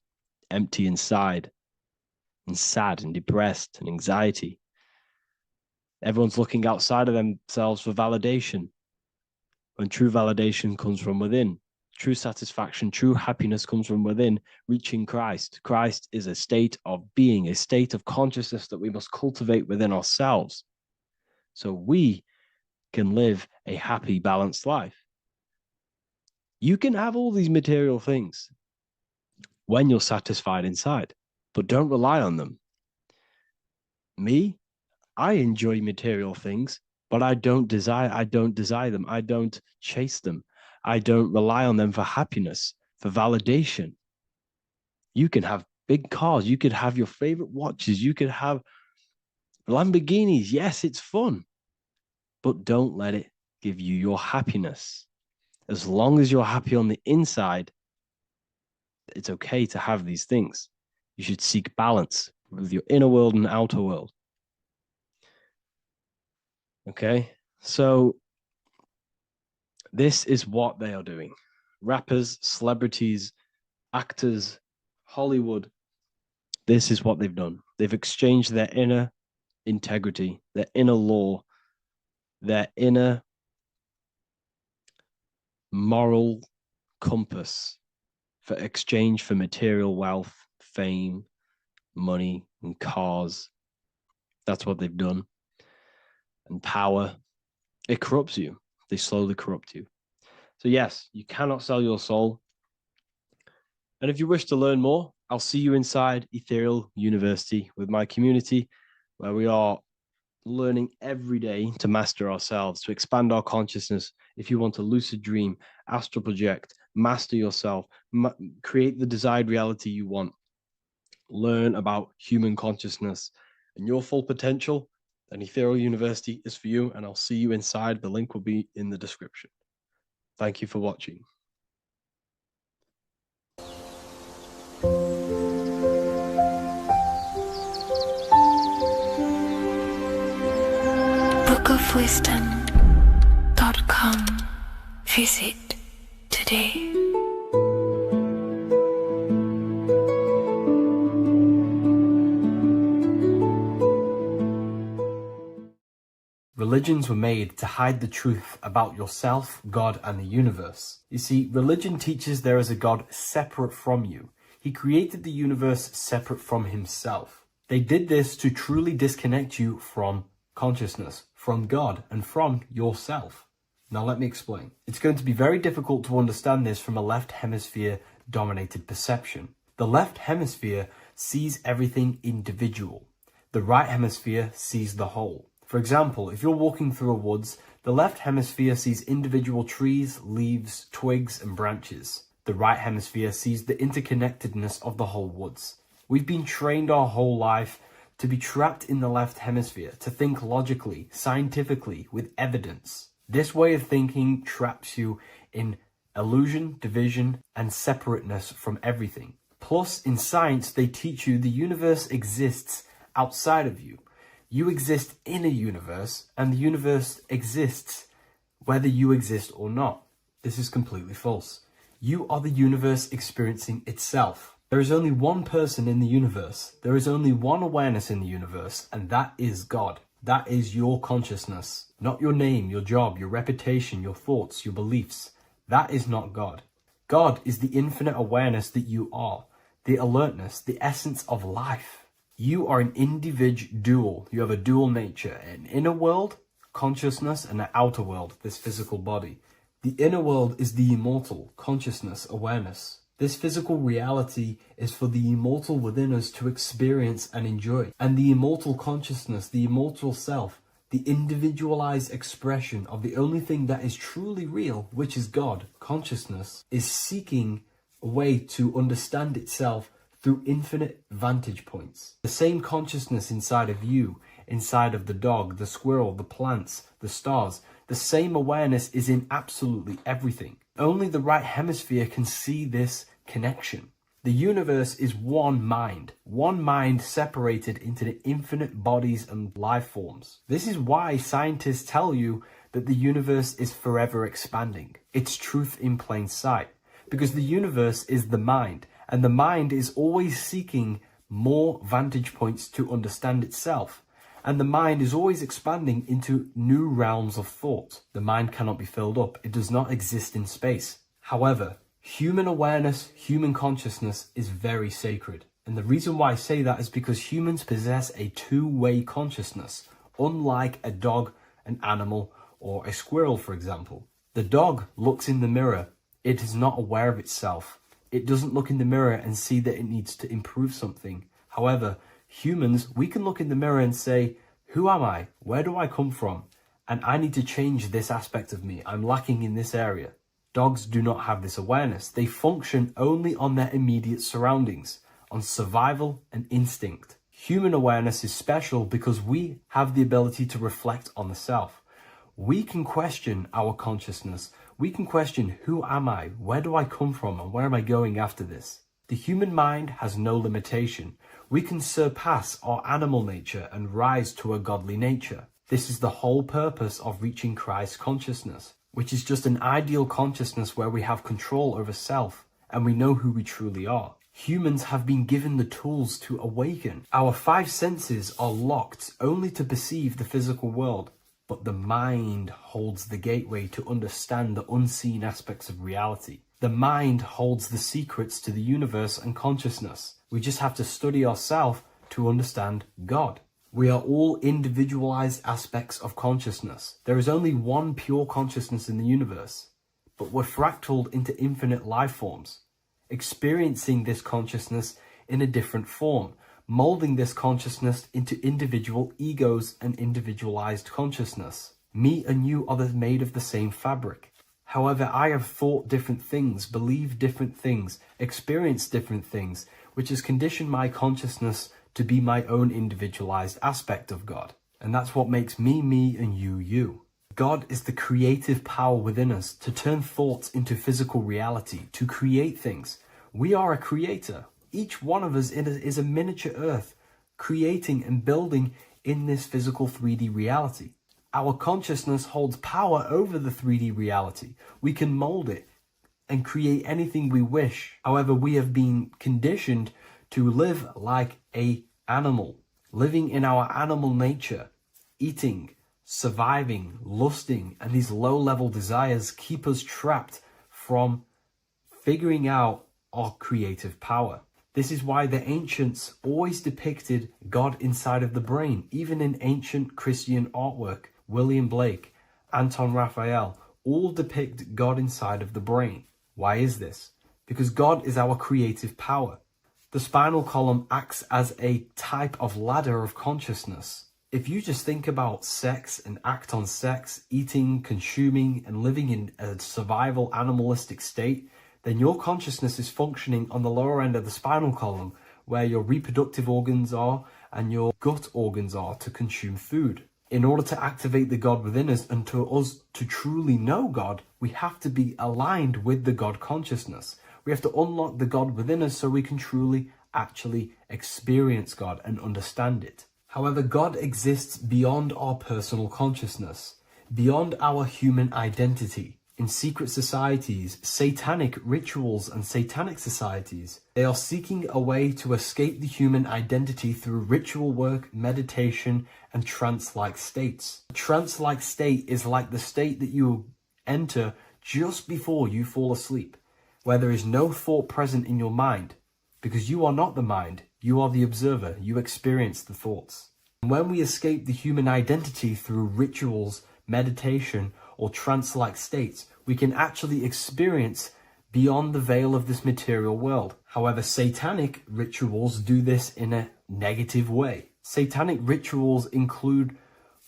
empty inside, and sad and depressed and anxiety. Everyone's looking outside of themselves for validation, when true validation comes from within. True satisfaction, true happiness comes from within, reaching Christ. Christ is a state of being, a state of consciousness that we must cultivate within ourselves so we can live a happy, balanced life. You can have all these material things when you're satisfied inside, but don't rely on them. Me, I enjoy material things, but I don't desire them. I don't chase them. I don't rely on them for happiness, for validation. You can have big cars. You could have your favorite watches. You could have Lamborghinis. Yes, it's fun, but don't let it give you your happiness. As long as you're happy on the inside, it's okay to have these things. You should seek balance with your inner world and outer world. Okay, so this is what they are doing. Rappers, celebrities, actors, Hollywood, this is what they've done. They've exchanged their inner integrity, their inner law, their inner moral compass for exchange for material wealth, fame, money, and cars. That's what they've done. And power. It corrupts you. They slowly corrupt you. So yes, you cannot sell your soul. And if you wish to learn more, I'll see you inside Ethereal University with my community, where we are learning every day to master ourselves, to expand our consciousness. If you want to lucid dream, astral project, master yourself, create the desired reality you want, learn about human consciousness and your full potential, then Ethereal University is for you, and I'll see you inside. The link will be in the description. Thank you for watching. bookofwisdom.com. Visit today. Religions were made to hide the truth about yourself, God, and the universe. You see, religion teaches there is a God separate from you. He created the universe separate from himself. They did this to truly disconnect you from consciousness, from God, and from yourself. Now let me explain. It's going to be very difficult to understand this from a left hemisphere dominated perception. The left hemisphere sees everything individual. The right hemisphere sees the whole. For example, if you're walking through a woods, the left hemisphere sees individual trees, leaves, twigs, and branches. The right hemisphere sees the interconnectedness of the whole woods. We've been trained our whole life to be trapped in the left hemisphere, to think logically, scientifically, with evidence. This way of thinking traps you in illusion, division, and separateness from everything. Plus, in science, they teach you the universe exists outside of you. You exist in a universe, and the universe exists whether you exist or not. This is completely false. You are the universe experiencing itself. There is only one person in the universe. There is only one awareness in the universe, and that is God. That is your consciousness. Not your name, your job, your reputation, your thoughts, your beliefs. That is not God. God is the infinite awareness that you are, the alertness, the essence of life. You are an individual. You have a dual nature, an inner world, consciousness, and an outer world, this physical body. The inner world is the immortal, consciousness, awareness. This physical reality is for the immortal within us to experience and enjoy. And the immortal consciousness, the immortal self, the individualized expression of the only thing that is truly real, which is God, consciousness, is seeking a way to understand itself through infinite vantage points. The same consciousness inside of you, inside of the dog, the squirrel, the plants, the stars, the same awareness is in absolutely everything. Only the right hemisphere can see this connection. The universe is one mind separated into the infinite bodies and life forms. This is why scientists tell you that the universe is forever expanding. It's truth in plain sight. Because the universe is the mind, and the mind is always seeking more vantage points to understand itself. And the mind is always expanding into new realms of thought. The mind cannot be filled up. It does not exist in space. However, human awareness, human consciousness is very sacred. And the reason why I say that is because humans possess a two-way consciousness, unlike a dog, an animal, or a squirrel, for example. The dog looks in the mirror. It is not aware of itself. It doesn't look in the mirror and see that it needs to improve something. However, humans, we can look in the mirror and say, who am I? Where do I come from? And I need to change this aspect of me. I'm lacking in this area. Dogs do not have this awareness. They function only on their immediate surroundings, on survival and instinct. Human awareness is special because we have the ability to reflect on the self. We can question our consciousness. We can question, who am I? Where do I come from? And where am I going after this? The human mind has no limitation. We can surpass our animal nature and rise to a godly nature. This is the whole purpose of reaching Christ consciousness, which is just an ideal consciousness where we have control over self and we know who we truly are. Humans have been given the tools to awaken. Our five senses are locked only to perceive the physical world, but the mind holds the gateway to understand the unseen aspects of reality. The mind holds the secrets to the universe and consciousness. We just have to study ourselves to understand God. We are all individualized aspects of consciousness. There is only one pure consciousness in the universe, but we're fractaled into infinite life forms, experiencing this consciousness in a different form, molding this consciousness into individual egos and individualized consciousness. Me and you are made of the same fabric. However, I have thought different things, believed different things, experienced different things, which has conditioned my consciousness to be my own individualized aspect of God. And that's what makes me, me, and you, you. God is the creative power within us to turn thoughts into physical reality, to create things. We are a creator. Each one of us is a miniature earth, creating and building in this physical 3D reality. Our consciousness holds power over the 3D reality. We can mold it and create anything we wish. However, we have been conditioned to live like an animal, living in our animal nature, eating, surviving, lusting, and these low-level desires keep us trapped from figuring out our creative power. This is why the ancients always depicted God inside of the brain. Even in ancient Christian artwork, William Blake, Anton Raphael, all depict God inside of the brain. Why is this? Because God is our creative power. The spinal column acts as a type of ladder of consciousness. If you just think about sex and act on sex, eating, consuming, and living in a survival animalistic state, then your consciousness is functioning on the lower end of the spinal column, where your reproductive organs are and your gut organs are to consume food. In order to activate the God within us and to us to truly know God, we have to be aligned with the God consciousness. We have to unlock the God within us so we can truly actually experience God and understand it. However, God exists beyond our personal consciousness, beyond our human identity. In secret societies, satanic rituals and satanic societies, they are seeking a way to escape the human identity through ritual work, meditation, and trance-like states. A trance-like state is like the state that you enter just before you fall asleep, where there is no thought present in your mind, because you are not the mind, you are the observer, you experience the thoughts. And when we escape the human identity through rituals, meditation, or trance-like states, we can actually experience beyond the veil of this material world. However, satanic rituals do this in a negative way. Satanic rituals include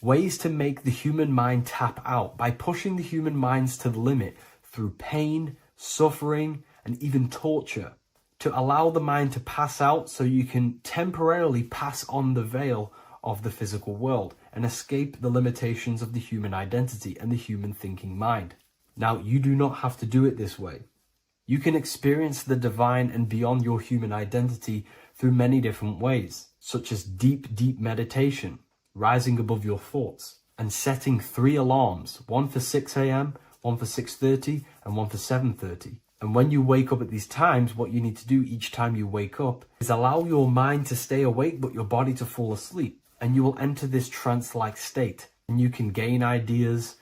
ways to make the human mind tap out by pushing the human minds to the limit through pain, suffering, and even torture, to allow the mind to pass out so you can temporarily pass on the veil of the physical world and escape the limitations of the human identity and the human thinking mind. Now, you do not have to do it this way. You can experience the divine and beyond your human identity through many different ways, such as deep, deep meditation, rising above your thoughts, and setting 3 alarms, one for 6 a.m., one for 6:30, and one for 7:30. And when you wake up at these times, what you need to do each time you wake up is allow your mind to stay awake but your body to fall asleep. And you will enter this trance-like state. And you can gain ideas,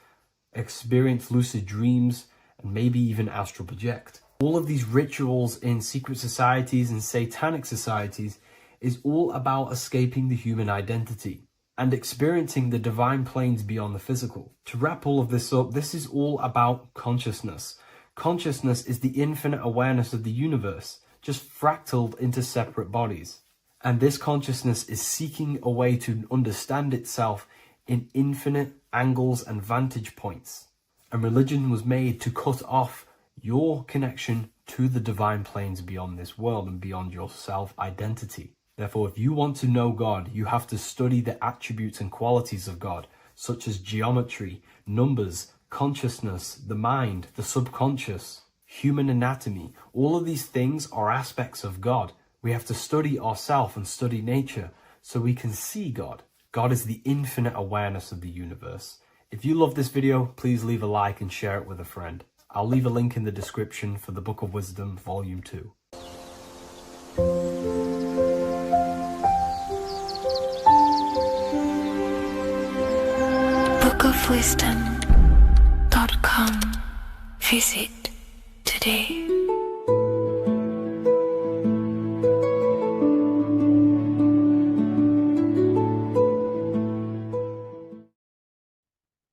experience lucid dreams, and maybe even astral project. All of these rituals in secret societies and satanic societies is all about escaping the human identity and experiencing the divine planes beyond the physical. To wrap all of this up, this is all about consciousness. Consciousness is the infinite awareness of the universe, just fractaled into separate bodies. And this consciousness is seeking a way to understand itself in infinite angles and vantage points. And religion was made to cut off your connection to the divine planes beyond this world and beyond your self-identity. Therefore, if you want to know God, you have to study the attributes and qualities of God, such as geometry, numbers, consciousness, the mind, the subconscious, human anatomy. All of these things are aspects of God. We have to study ourselves and study nature so we can see God. God is the infinite awareness of the universe. If you love this video, please leave a like and share it with a friend. I'll leave a link in the description for the Book of Wisdom, Volume 2. bookofwisdom.com. Visit today.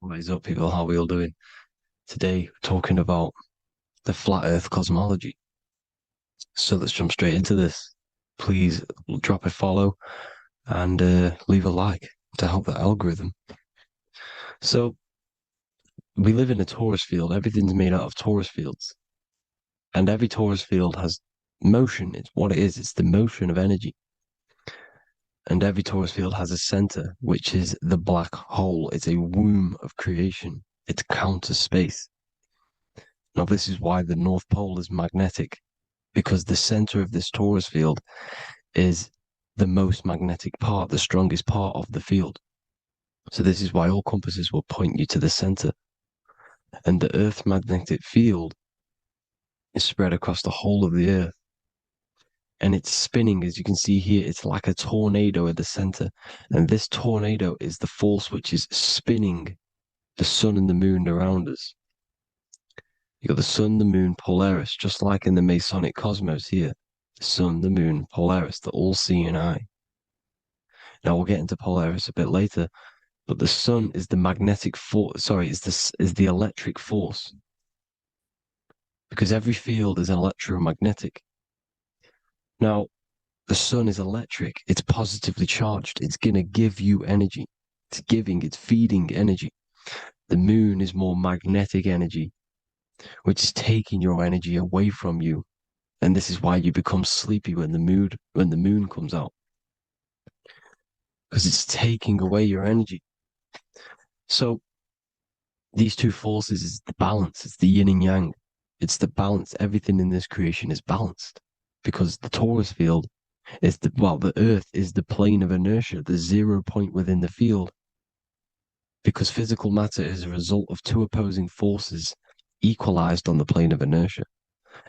What is up, people? How are we all doing? Today, we're talking about the flat earth cosmology. So let's jump straight into this. Please drop a follow and leave a like to help the algorithm. So we live in a torus field. Everything's made out of torus fields. And every torus field has motion. It's what it is. It's the motion of energy. And every torus field has a center, which is the black hole. It's a womb of creation. It's counter space. Now, this is why the North Pole is magnetic, because the center of this torus field is the most magnetic part, the strongest part of the field. So this is why all compasses will point you to the center. And the Earth's magnetic field is spread across the whole of the Earth. And it's spinning, as you can see here. It's like a tornado at the center. And this tornado is the force which is spinning the sun and the moon around us. You got the sun, the moon, Polaris, just like in the Masonic cosmos here. The sun, the moon, Polaris, the all-seeing eye. Now we'll get into Polaris a bit later, but the sun is the magnetic force. Sorry, is the electric force, because every field is electromagnetic. Now, the sun is electric. It's positively charged. It's gonna give you energy. It's feeding energy. The moon is more magnetic energy. which is taking your energy away from you. And this is why you become sleepy when the moon comes out. Because it's taking away your energy. So these two forces is the balance, it's the yin and yang. It's the balance. Everything in this creation is balanced. Because the torus field is the earth is the plane of inertia, the 0 point within the field. Because physical matter is a result of two opposing forces equalized on the plane of inertia.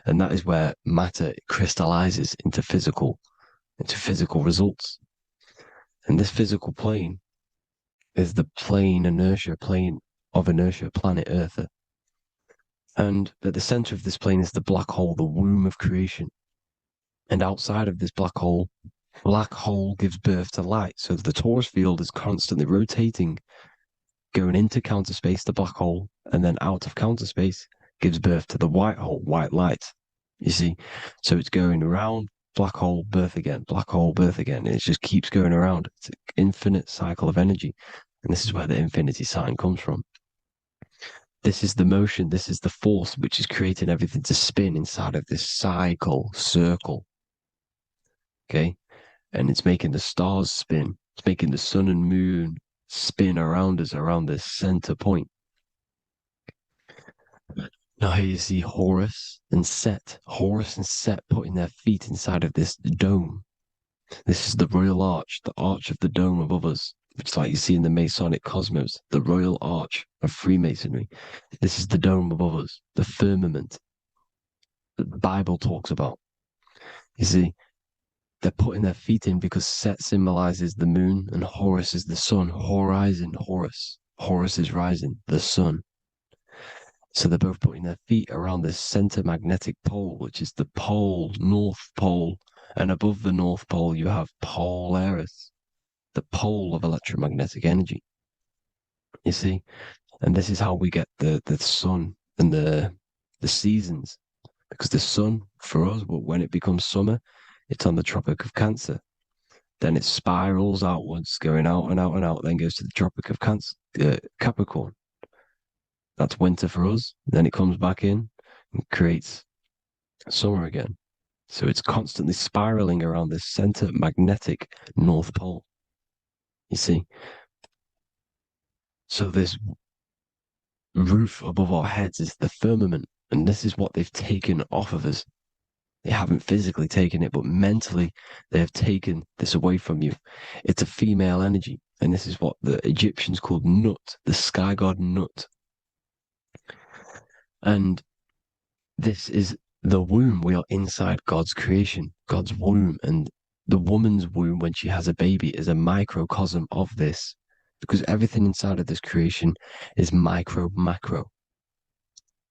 And that is where matter crystallizes into physical results. And this physical plane is the plane of inertia, planet Earth. And at the center of this plane is the black hole, the womb of creation. And outside of this black hole gives birth to light. So the torus field is constantly rotating, going into counter space, the black hole, and then out of counter space gives birth to the white hole, white light. You see? So it's going around, black hole, birth again, black hole, birth again. And it just keeps going around. It's an infinite cycle of energy. And this is where the infinity sign comes from. This is the motion, this is the force which is creating everything to spin inside of this circle. Okay? And it's making the stars spin. It's making the sun and moon spin around us, around this center point. Now here you see Horus and Set putting their feet inside of this dome. This is the royal arch, the arch of the dome above us, which is like you see in the Masonic cosmos, the royal arch of Freemasonry. This is the dome above us, the firmament that the Bible talks about. You see, they're putting their feet in because Set symbolizes the moon and Horus is the sun. Horizon, Horus. Horus is rising, the sun. So they're both putting their feet around this center magnetic pole, which is the pole, North Pole. And above the North Pole, you have Polaris, the pole of electromagnetic energy. You see? And this is how we get the sun and the seasons. Because the sun, for us, when it becomes summer, it's on the Tropic of Cancer. Then it spirals outwards, going out and out and out, then goes to the Tropic of Capricorn. That's winter for us. Then it comes back in and creates summer again. So it's constantly spiraling around this center magnetic North Pole. You see? So this roof above our heads is the firmament. And this is what they've taken off of us. They haven't physically taken it, but mentally they have taken this away from you. It's a female energy. And this is what the Egyptians called Nut, the sky god Nut. And this is the womb. We are inside God's creation, God's womb. And the woman's womb, when she has a baby, is a microcosm of this. Because everything inside of this creation is macro.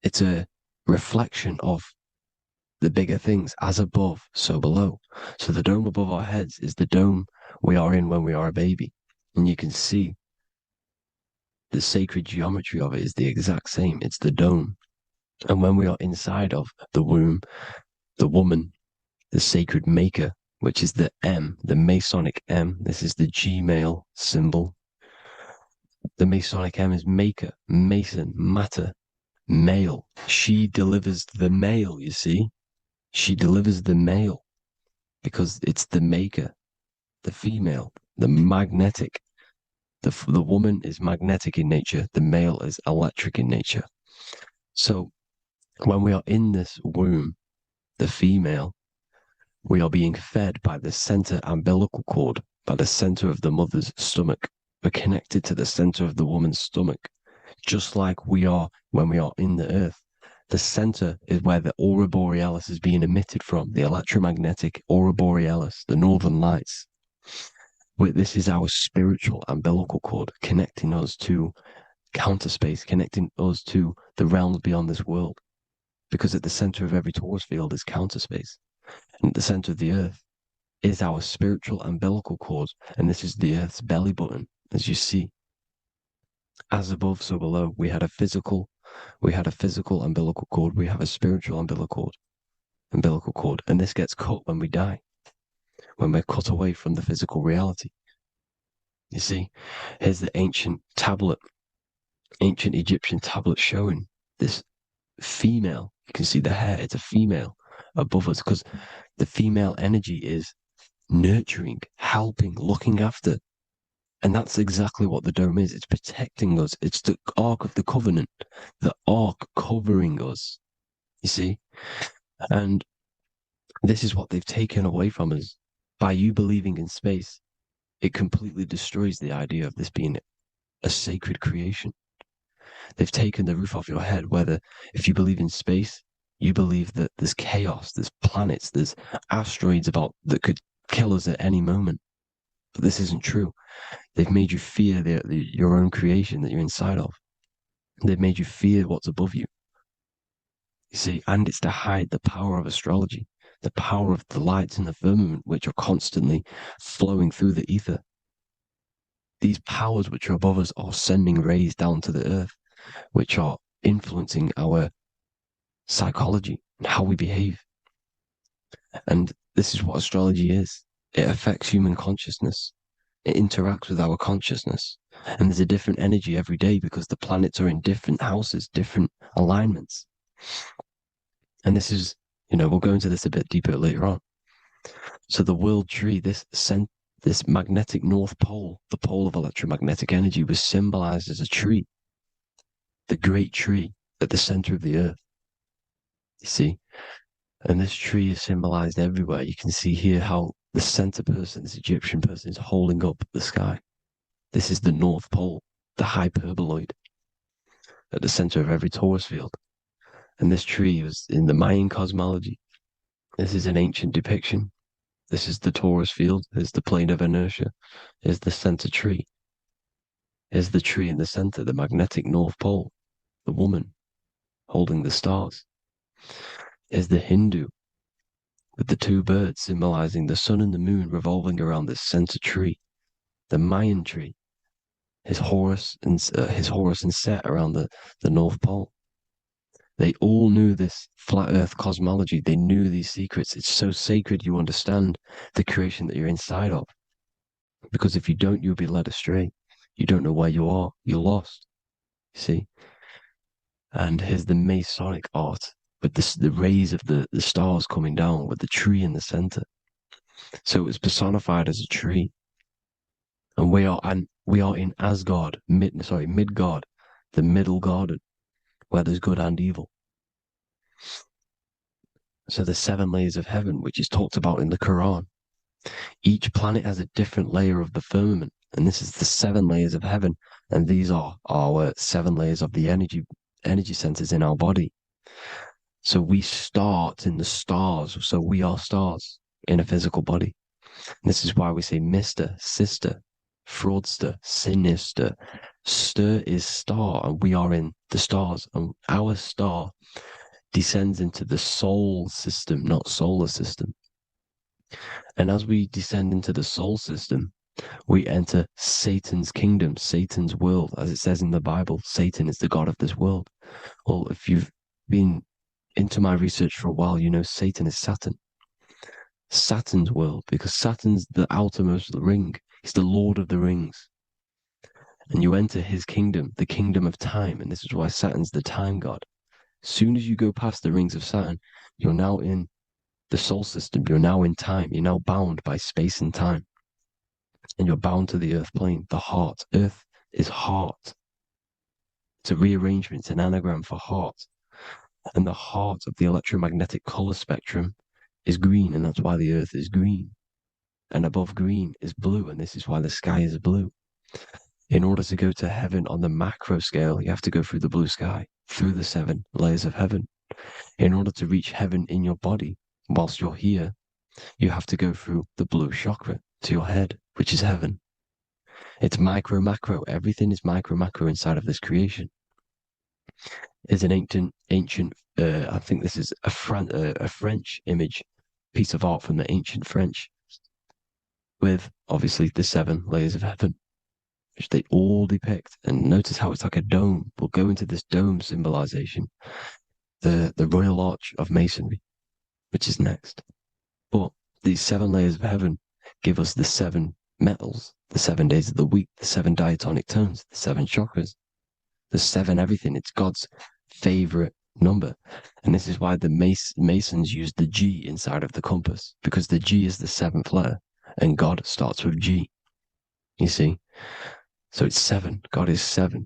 It's a reflection of the bigger things, as above, so below. So the dome above our heads is the dome we are in when we are a baby. And you can see the sacred geometry of it is the exact same. It's the dome. And when we are inside of the womb, the woman, the sacred maker, which is the M, the Masonic M, this is the Gmail symbol. The Masonic M is maker, mason, matter, male. She delivers the male, you see. She delivers the male because it's the maker, the female, the magnetic. The woman is magnetic in nature. The male is electric in nature. So when we are in this womb, the female, we are being fed by the center umbilical cord, by the center of the mother's stomach. We're connected to the center of the woman's stomach, just like we are when we are in the earth. The center is where the aurora borealis is being emitted from, the electromagnetic aurora borealis, the northern lights. This is our spiritual umbilical cord, connecting us to counter space, connecting us to the realms beyond this world. Because at the center of every torus field is counter space. And at the center of the earth is our spiritual umbilical cord. And this is the earth's belly button, as you see. As above, so below. We had a physical umbilical cord. We have a spiritual umbilical cord. And this gets cut when we die, when we're cut away from the physical reality. You see, here's the ancient Egyptian tablet showing this female. You can see the hair, it's a female above us because the female energy is nurturing, helping, looking after. And that's exactly what the dome is. It's protecting us. It's the Ark of the Covenant, the Ark covering us, you see? And this is what they've taken away from us. By you believing in space, it completely destroys the idea of this being a sacred creation. They've taken the roof off your head, whether if you believe in space, you believe that there's chaos, there's planets, there's asteroids about that could kill us at any moment. But this isn't true. They've made you fear your own creation that you're inside of. They've made you fear what's above you. You see, and it's to hide the power of astrology, the power of the lights in the firmament, which are constantly flowing through the ether. These powers which are above us are sending rays down to the earth, which are influencing our psychology and how we behave. And this is what astrology is. It affects human consciousness. It interacts with our consciousness. And there's a different energy every day because the planets are in different houses, different alignments. And this is, we'll go into this a bit deeper later on. So the world tree, this magnetic north pole, the pole of electromagnetic energy, was symbolized as a tree, the great tree at the center of the earth. You see? And this tree is symbolized everywhere. You can see here how the center person, this Egyptian person, is holding up the sky. This is the North Pole, the hyperboloid, at the center of every torus field. And this tree was in the Mayan cosmology. This is an ancient depiction. This is the torus field. There's the plane of inertia. Here's the center tree. Here's the tree in the center, the magnetic North Pole, the woman holding the stars. Is the Hindu with the two birds symbolizing the sun and the moon revolving around this center tree. The Mayan tree, his Horus and Set around the North Pole. They all knew this flat earth cosmology. They knew these secrets. It's so sacred you understand the creation that you're inside of. Because if you don't, you'll be led astray. You don't know where you are. You're lost. You see? And here's the Masonic art with the rays of the stars coming down with the tree in the center. So it was personified as a tree. And we are in Asgard, Midgard, the middle garden, where there's good and evil. So the 7 layers of heaven, which is talked about in the Quran. Each planet has a different layer of the firmament, and this is the 7 layers of heaven, and these are our 7 layers of the energy centers in our body. So we start in the stars, so we are stars in a physical body. And this is why we say Mr., Sister, Fraudster, Sinister. Stir is star, and we are in the stars, and our star descends into the soul system, not solar system. And as we descend into the soul system, we enter Satan's kingdom, Satan's world. As it says in the Bible, Satan is the god of this world. Well, if you've been into my research for a while, you know Satan is Saturn. Saturn's world, because Saturn's the outermost ring. He's the Lord of the Rings. And you enter his kingdom, the kingdom of time. And this is why Saturn's the time god. As soon as you go past the rings of Saturn, you're now in the soul system. You're now in time. You're now bound by space and time. And you're bound to the earth plane, the heart. Earth is heart. It's a rearrangement, it's an anagram for heart. And the heart of the electromagnetic color spectrum is green, and that's why the earth is green. And above green is blue, and this is why the sky is blue. In order to go to heaven on the macro scale, you have to go through the blue sky, through the 7 layers of heaven. In order to reach heaven in your body, whilst you're here, you have to go through the blue chakra to your head, which is heaven. It's micro, macro. Everything is micro, macro inside of this creation. Is an ancient. I think this is a French image, piece of art from the ancient French, with obviously the 7 layers of heaven, which they all depict. And notice how it's like a dome. We'll go into this dome symbolization, the Royal Arch of Masonry, which is next. But these 7 layers of heaven give us the 7 metals, the 7 days of the week, the 7 diatonic tones, the 7 chakras, the 7 everything. It's God's favorite number. And this is why the Masons use the G inside of the compass, because the G is the seventh letter, and God starts with G. You see? So it's 7. God is 7.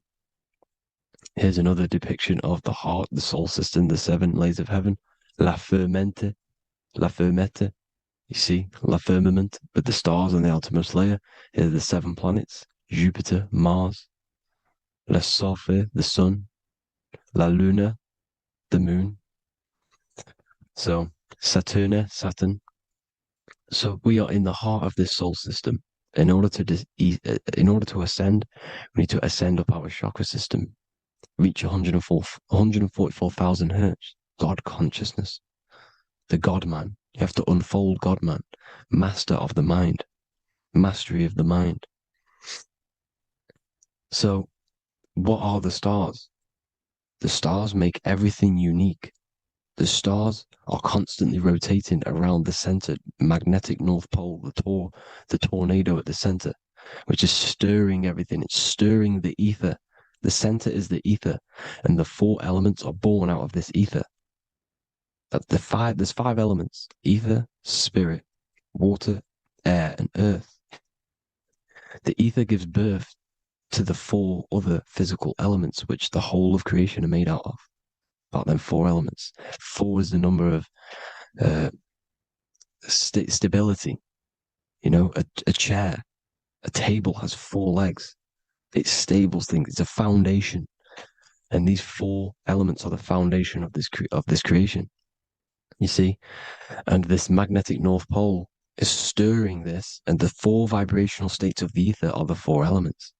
Here's another depiction of the heart, the soul system, the 7 layers of heaven. La fermente, la fermette. You see, la firmament, with the stars on the outermost layer. Here are the 7 planets: Jupiter, Mars, la Sophie, the sun, la luna, the moon. So Saturn. So we are in the heart of this soul system. In order to ascend, we need to ascend up our chakra system, reach 144,000 hertz. God consciousness, the God man. You have to unfold God man, master of the mind, mastery of the mind. So, what are the stars? The stars make everything unique. The stars are constantly rotating around the center, magnetic North Pole, the tornado at the center, which is stirring everything. It's stirring the ether. The center is the ether, and the 4 elements are born out of this ether. There's 5 elements: ether, spirit, water, air, and earth. The ether gives birth to the 4 other physical elements, which the whole of creation are made out of. About them 4 elements. 4 is the number of stability. You know, a chair, a table has 4 legs. It's stable thing. It's a foundation, and these 4 elements are the foundation of this creation. You see, and this magnetic North Pole is stirring this, and the 4 vibrational states of the ether are the 4 elements.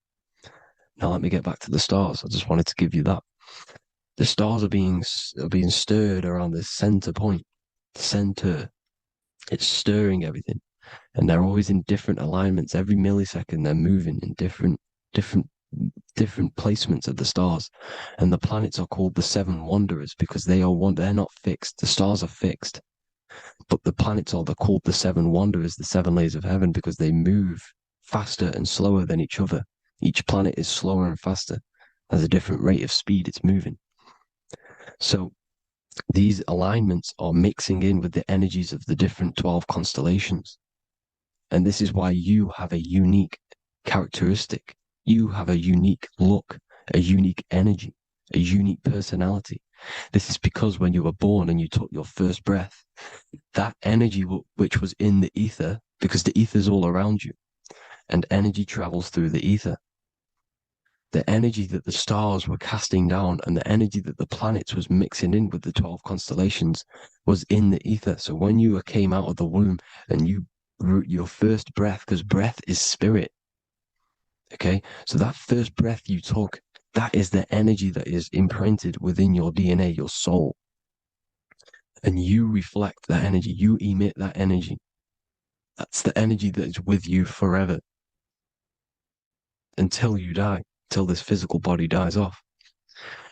Now let me get back to the stars. I just wanted to give you that. The stars are being stirred around this center point, center. It's stirring everything, and they're always in different alignments. Every millisecond, they're moving in different placements of the stars. And the planets are called the 7 wanderers because they're not fixed. The stars are fixed, but the planets they're called the 7 wanderers, the 7 layers of heaven, because they move faster and slower than each other. Each planet is slower and faster, has a different rate of speed it's moving. So these alignments are mixing in with the energies of the different 12 constellations. And this is why you have a unique characteristic. You have a unique look, a unique energy, a unique personality. This is because when you were born and you took your first breath, that energy which was in the ether, because the ether is all around you, and energy travels through the ether. The energy that the stars were casting down and the energy that the planets was mixing in with the 12 constellations was in the ether. So when you came out of the womb and your first breath, because breath is spirit, okay? So that first breath you took, that is the energy that is imprinted within your DNA, your soul. And you reflect that energy, you emit that energy. That's the energy that is with you forever until you die, till this physical body dies off.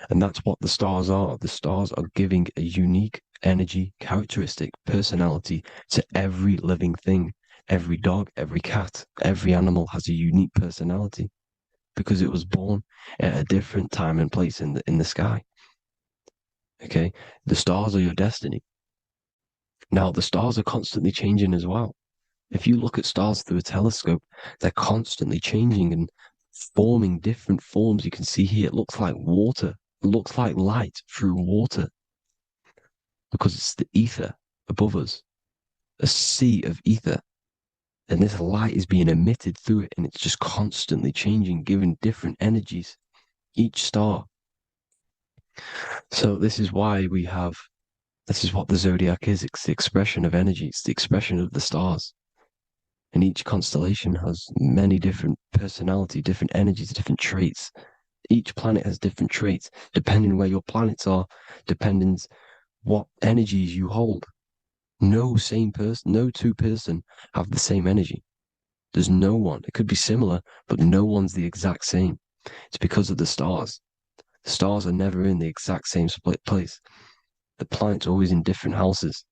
And that's what the stars are. The stars are giving a unique energy, characteristic, personality to every living thing. Every dog, every cat, every animal has a unique personality because it was born at a different time and place in the sky. Okay, the stars are your destiny. Now, the stars are constantly changing as well. If you look at stars through a telescope, they're constantly changing and forming different forms. You can see here, it looks like water. It looks like light through water because it's the ether above us, a sea of ether. And this light is being emitted through it, and it's just constantly changing, giving different energies, each star. So this is why this is what the zodiac is. It's the expression of energy. It's the expression of the stars. And each constellation has many different personality, different energies, different traits. Each planet has different traits, depending where your planets are, depends what energies you hold. No two person have the same energy. There's no one. It could be similar, but no one's the exact same. It's because of the stars. The stars are never in the exact same split place. The planets are always in different houses.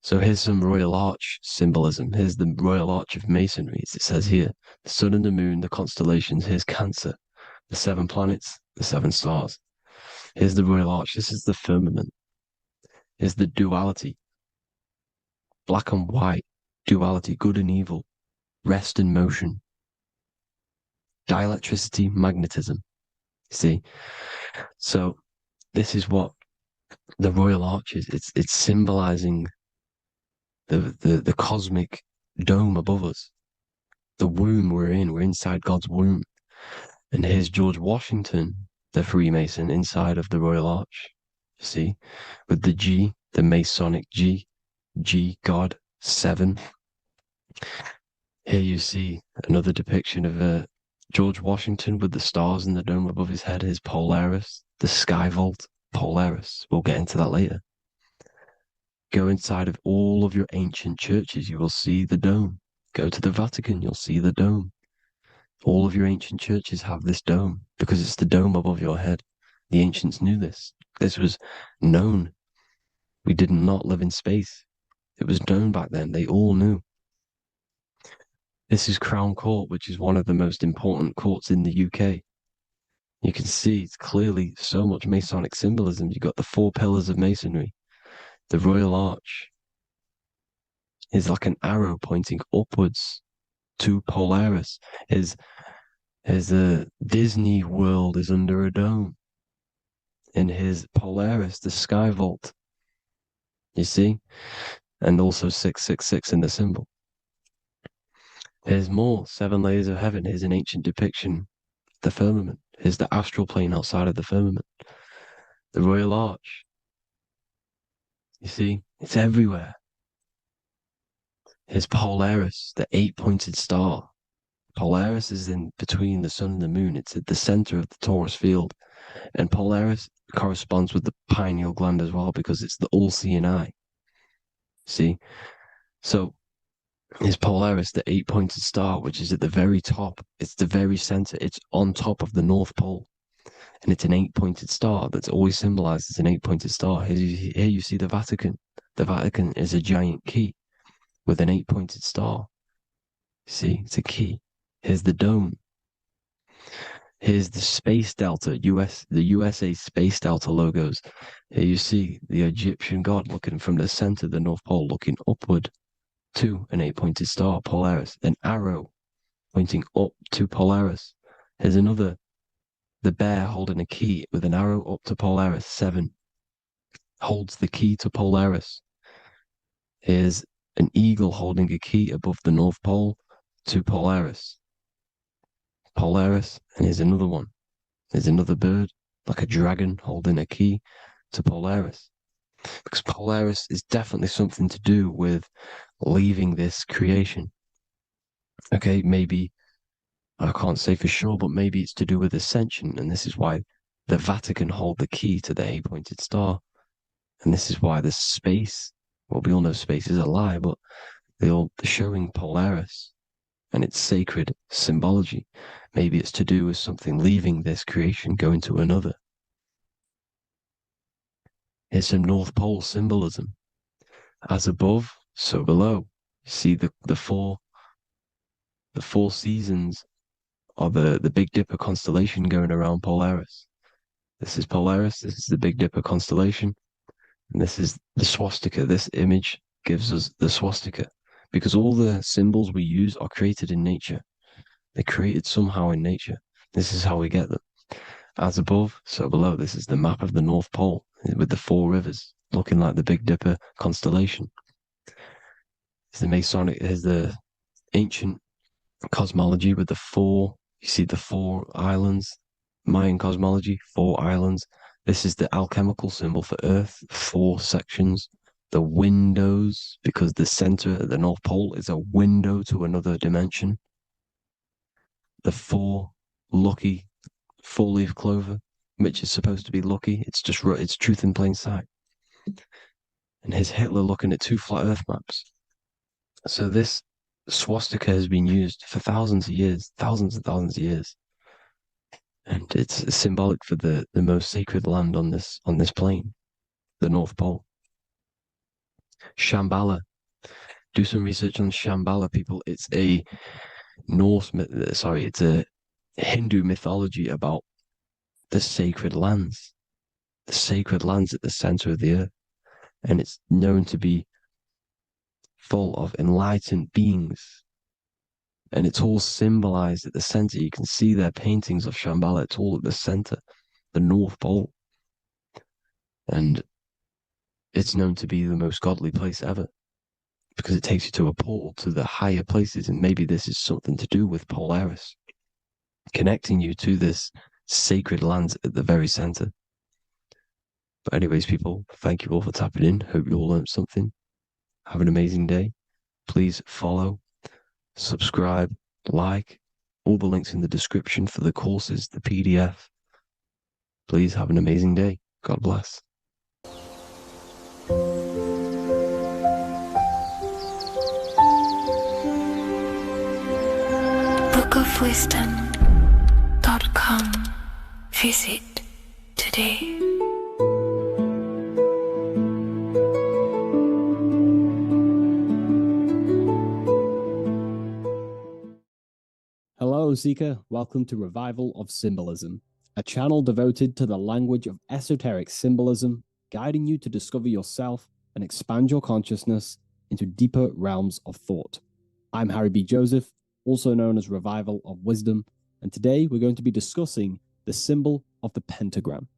So here's some Royal Arch symbolism. Here's the Royal Arch of Masonry. As it says here, the sun and the moon, the constellations. Here's Cancer, the 7 planets, the 7 stars. Here's the Royal Arch. This is the firmament. Here's the duality. Black and white, duality, good and evil, rest and motion, dielectricity, magnetism. See? So this is what the Royal Arch is. It's symbolizing the cosmic dome above us. The womb we're in. We're inside God's womb. And here's George Washington, the Freemason, inside of the Royal Arch. See? With the G, the Masonic G, God, 7. Here you see another depiction of George Washington with the stars in the dome above his head, his Polaris, the sky vault, Polaris. We'll get into that later. Go inside of all of your ancient churches, you will see the dome. Go to the Vatican, you'll see the dome. All of your ancient churches have this dome because it's the dome above your head. The ancients knew this. This was known. We did not live in space. It was known back then. They all knew. This is Crown Court, which is one of the most important courts in the UK. You can see it's clearly so much Masonic symbolism. You've got the 4 pillars of Masonry. The Royal Arch is like an arrow pointing upwards to Polaris. As the Disney World is under a dome. And his Polaris, the sky vault. You see? And also 666 in the symbol. Here's more 7 layers of heaven. Here's an ancient depiction. The firmament. Here's the astral plane outside of the firmament. The Royal Arch. You see? It's everywhere. Here's Polaris, the 8-pointed star. Polaris is in between the sun and the moon. It's at the center of the Taurus field. And Polaris corresponds with the pineal gland as well because it's the all-seeing eye. See? So, is Polaris, the 8-pointed star, which is at the very top. It's the very center. It's on top of the North Pole. And it's an 8-pointed star that's always symbolized as an 8-pointed star. Here you see the Vatican. The Vatican is a giant key with an 8-pointed star. See, it's a key. Here's the dome. Here's the Space Delta, the USA Space Delta logos. Here you see the Egyptian god looking from the center of the North Pole, looking upward to an 8-pointed star, Polaris. An arrow pointing up to Polaris. Here's another, the bear holding a key with an arrow up to Polaris, 7. Holds the key to Polaris. Here's an eagle holding a key above the North Pole to Polaris. Polaris, and here's another one. There's another bird, like a dragon, holding a key to Polaris. Because Polaris is definitely something to do with leaving this creation. Okay, maybe, I can't say for sure, but maybe it's to do with ascension, and this is why the Vatican hold the key to the 8-pointed star. And this is why the space, well, we all know space is a lie, but they're showing Polaris and its sacred symbology. Maybe it's to do with something leaving this creation, going to another. Here's some North Pole symbolism. As above, so below. You see the four seasons of the Big Dipper constellation going around Polaris. This is Polaris, this is the Big Dipper constellation, and this is the swastika. This image gives us the swastika, because all the symbols we use are created in nature. They're created somehow in nature. This is how we get them. As above, so below. This is the map of the North Pole with the 4 rivers, looking like the Big Dipper constellation. It's the Masonic, there's the ancient cosmology with the 4, you see the 4 islands, Mayan cosmology, 4 islands. This is the alchemical symbol for Earth, 4 sections. The windows, because the center of the North Pole is a window to another dimension. The 4 lucky 4-leaf clover, which is supposed to be lucky. It's truth in plain sight. And here's Hitler looking at 2 flat Earth maps. So this swastika has been used for thousands of years, thousands and thousands of years. And it's symbolic for the most sacred land on this plane, the North Pole. Shambhala. Do some research on Shambhala, people. It's a it's a Hindu mythology about the sacred lands. the sacred lands at the center of the earth. And it's known to be full of enlightened beings. And it's all symbolized at the center. You can see their paintings of Shambhala. It's all at the center, the North Pole. And it's known to be the most godly place ever because it takes you to a portal to the higher places. And maybe this is something to do with Polaris, connecting you to this sacred land at the very center. But anyways, people, thank you all for tapping in. Hope you all learned something. Have an amazing day. Please follow, subscribe, like, all the links in the description for the courses, the PDF. Please have an amazing day. God bless. bookofwisdom.com. Visit today. Hello, Seeker. Welcome to Revival of Symbolism, a channel devoted to the language of esoteric symbolism, guiding you to discover yourself and expand your consciousness into deeper realms of thought. I'm Harry B. Joseph, also known as Revival of Wisdom, and today we're going to be discussing the symbol of the pentagram.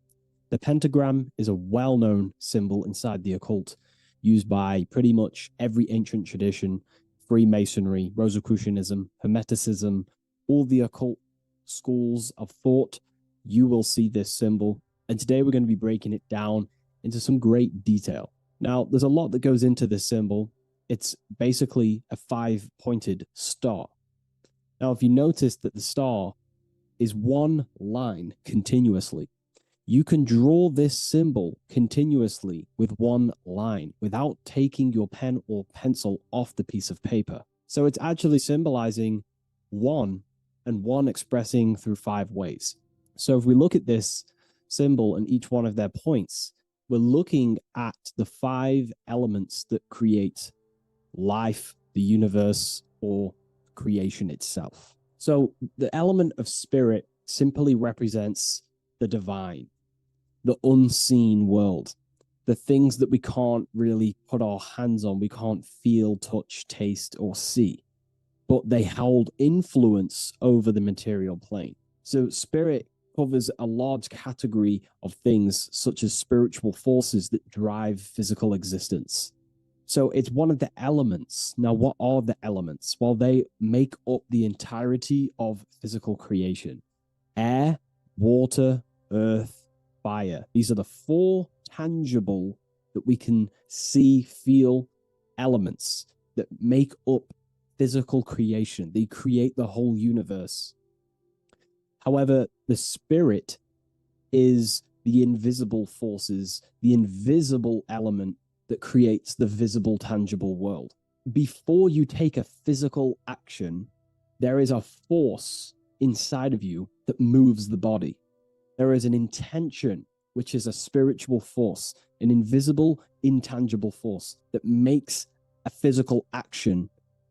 The pentagram is a well-known symbol inside the occult, used by pretty much every ancient tradition, Freemasonry, Rosicrucianism, Hermeticism, all the occult schools of thought. You will see this symbol. And today we're going to be breaking it down into some great detail. Now, there's a lot that goes into this symbol. It's basically a 5-pointed star. Now, if you notice that the star is one line continuously, you can draw this symbol continuously with one line without taking your pen or pencil off the piece of paper. So it's actually symbolizing one, and one expressing through 5 ways. So if we look at this symbol and each one of their points, we're looking at the 5 elements that create life, the universe, or creation itself. So the element of spirit simply represents the divine, the unseen world, the things that we can't really put our hands on, we can't feel, touch, taste, or see, but they hold influence over the material plane. So spirit covers a large category of things such as spiritual forces that drive physical existence. So it's one of the elements. Now, what are the elements? Well, they make up the entirety of physical creation. Air, water, earth, fire. These are the 4 tangible that we can see, feel elements that make up physical creation. They create the whole universe. However, the spirit is the invisible forces, the invisible element that creates the visible, tangible world. Before you take a physical action, there is a force inside of you that moves the body. There is an intention, which is a spiritual force, an invisible, intangible force that makes a physical action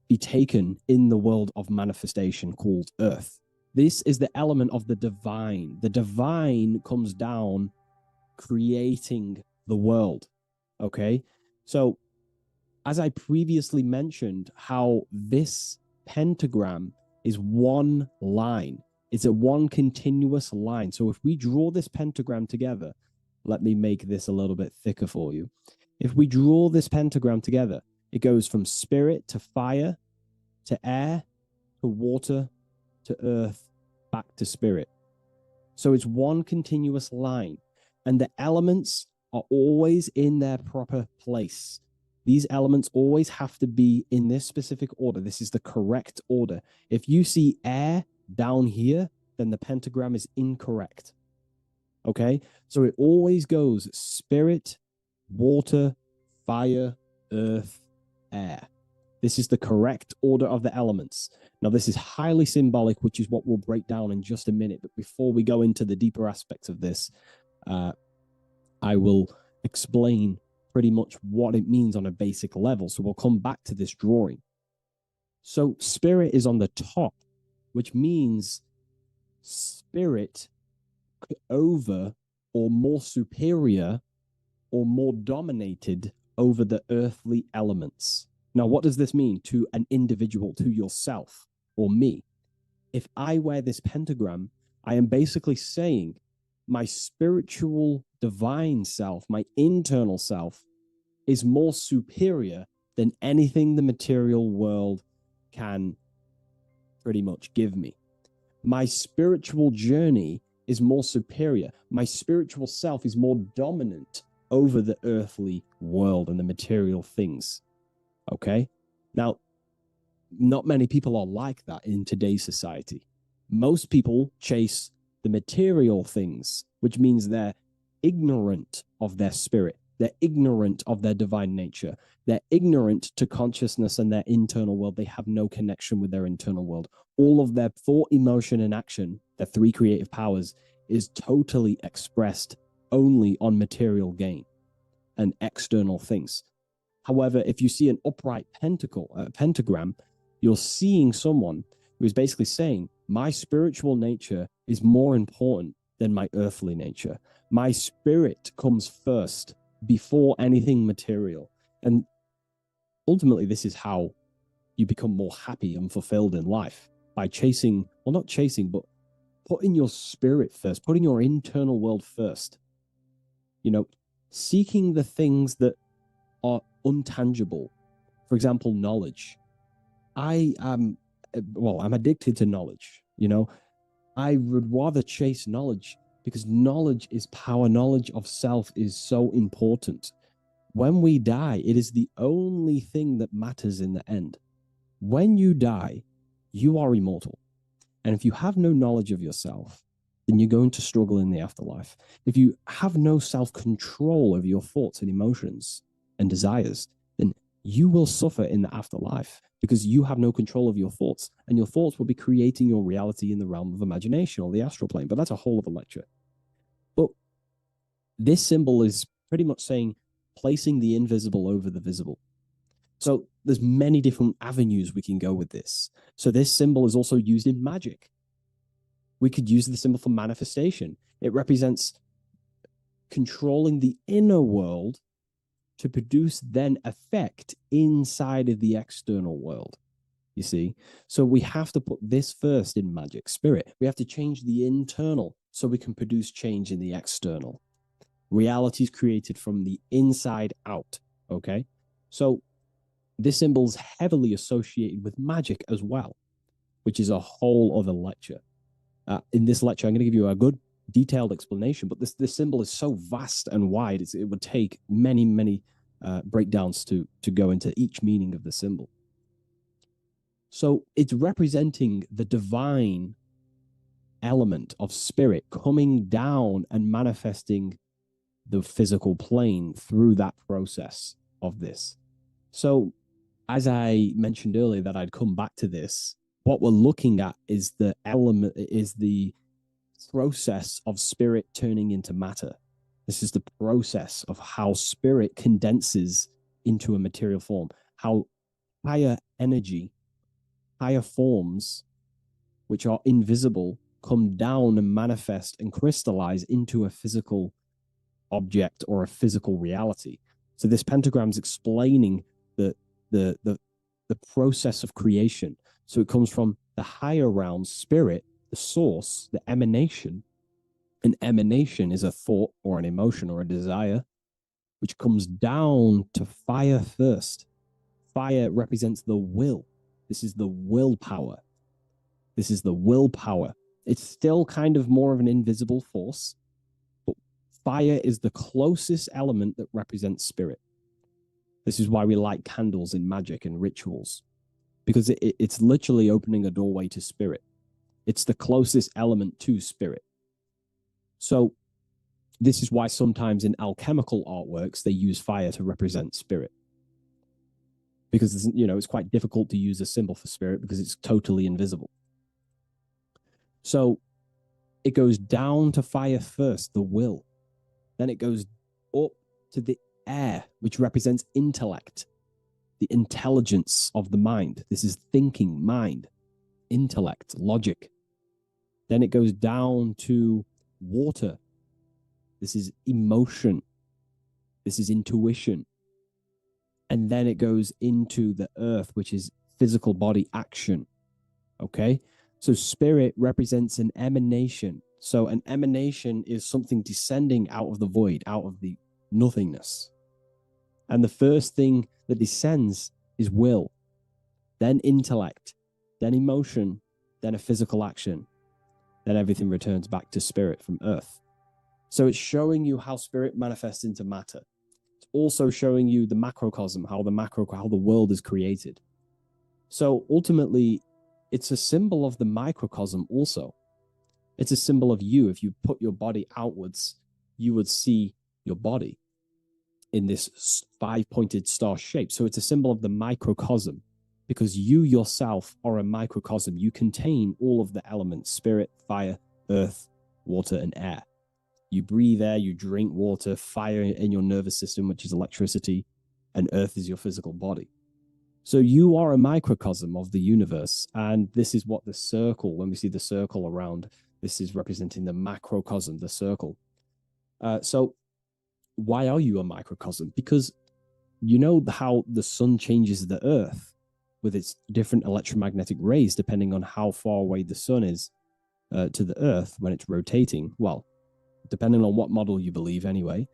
be taken in the world of manifestation called Earth. This is the element of the divine. The divine comes down creating the world. Okay? So, as I previously mentioned, how this pentagram is one line. It's a one continuous line. So if we draw this pentagram together, let me make this a little bit thicker for you. If we draw this pentagram together, it goes from spirit to fire, to air, to water, to earth, back to spirit. So it's one continuous line, and the elements are always in their proper place. These elements always have to be in this specific order. This is the correct order. If you see air down here, then the pentagram is incorrect. Okay? So it always goes spirit, water, fire, earth, air. This is the correct order of the elements. Now, this is highly symbolic, which is what we'll break down in just a minute. But before we go into the deeper aspects of this, I will explain pretty much what it means on a basic level. So we'll come back to this drawing. So spirit is on the top, which means spirit over or more superior or more dominated over the earthly elements. Now, what does this mean to an individual, to yourself or me? If I wear this pentagram, I am basically saying my spiritual divine self, my internal self, is more superior than anything the material world can pretty much give me. My spiritual journey is more superior. My spiritual self is more dominant over the earthly world and the material things. Okay? Now, not many people are like that in today's society. Most people chase the material things, which means they're ignorant of their spirit. They're ignorant of their divine nature. They're ignorant to consciousness and their internal world. They have no connection with their internal world. All of their thought, emotion, and action, their three creative powers, is totally expressed only on material gain and external things. However, if you see an upright pentagram, you're seeing someone who is basically saying, my spiritual nature is more important than my earthly nature. My spirit comes first before anything material. And ultimately, this is how you become more happy and fulfilled in life, by chasing, well, not chasing, but putting your spirit first, putting your internal world first. You know, seeking the things that are untangible. For example, knowledge. I'm addicted to knowledge. You know, I would rather chase knowledge because knowledge is power. Knowledge of self is so important. When we die, it is the only thing that matters in the end. When you die, you are immortal. And if you have no knowledge of yourself, then you're going to struggle in the afterlife. If you have no self-control over your thoughts and emotions and desires, then you will suffer in the afterlife because you have no control of your thoughts, and your thoughts will be creating your reality in the realm of imagination or the astral plane. But that's a whole other lecture. But this symbol is pretty much saying placing the invisible over the visible. So there's many different avenues we can go with this. So this symbol is also used in magic. We could use the symbol for manifestation. It represents controlling the inner world to produce then effect inside of the external world. You see? So we have to put this first in magic spirit. We have to change the internal so we can produce change in the external. Reality is created from the inside out. Okay? So this symbol is heavily associated with magic as well, which is a whole other lecture. In this lecture, I'm going to give you a good detailed explanation, but this symbol is so vast and wide, it would take many breakdowns to go into each meaning of the symbol. So it's representing the divine element of spirit coming down and manifesting the physical plane through that process of this. So as I mentioned earlier that I'd come back to this, what we're looking at is the process of spirit turning into matter. This is the process of how spirit condenses into a material form, how higher energy, higher forms, which are invisible, come down and manifest and crystallize into a physical object or a physical reality. So this pentagram is explaining the process of creation. So it comes from the higher realm, spirit, the source, the emanation. An emanation is a thought or an emotion or a desire, which comes down to fire first. Fire represents the will. This is the willpower. This is the willpower. It's still kind of more of an invisible force, but fire is the closest element that represents spirit. This is why we light candles in magic and rituals, because it's literally opening a doorway to spirit. It's the closest element to spirit. So this is why sometimes in alchemical artworks, they use fire to represent spirit. Because, it's quite difficult to use a symbol for spirit because it's totally invisible. So it goes down to fire first, the will. Then it goes up to the air, which represents intellect, the intelligence of the mind. This is thinking, mind, intellect, logic. Then it goes down to water, This is emotion. This is intuition. And then it goes into the earth, which is physical body action. Okay? So spirit represents an emanation. So an emanation is something descending out of the void, out of the nothingness. And the first thing that descends is will, then intellect, then emotion, then a physical action. Then everything returns back to spirit from earth. So it's showing you how spirit manifests into matter. It's also showing you the macrocosm, how the world is created. So ultimately, it's a symbol of the microcosm also. It's a symbol of you. If you put your body outwards, you would see your body in this 5-pointed star shape. So it's a symbol of the microcosm, because you yourself are a microcosm. You contain all of the elements: spirit, fire, earth, water, and air. You breathe air, you drink water, fire in your nervous system, which is electricity, and earth is your physical body. So you are a microcosm of the universe. And this is what the circle, when we see the circle around, this is representing the macrocosm, the circle. So why are you a microcosm? Because you know how the sun changes the earth with its different electromagnetic rays, depending on how far away the sun is to the earth when it's rotating. Well, depending on what model you believe anyway,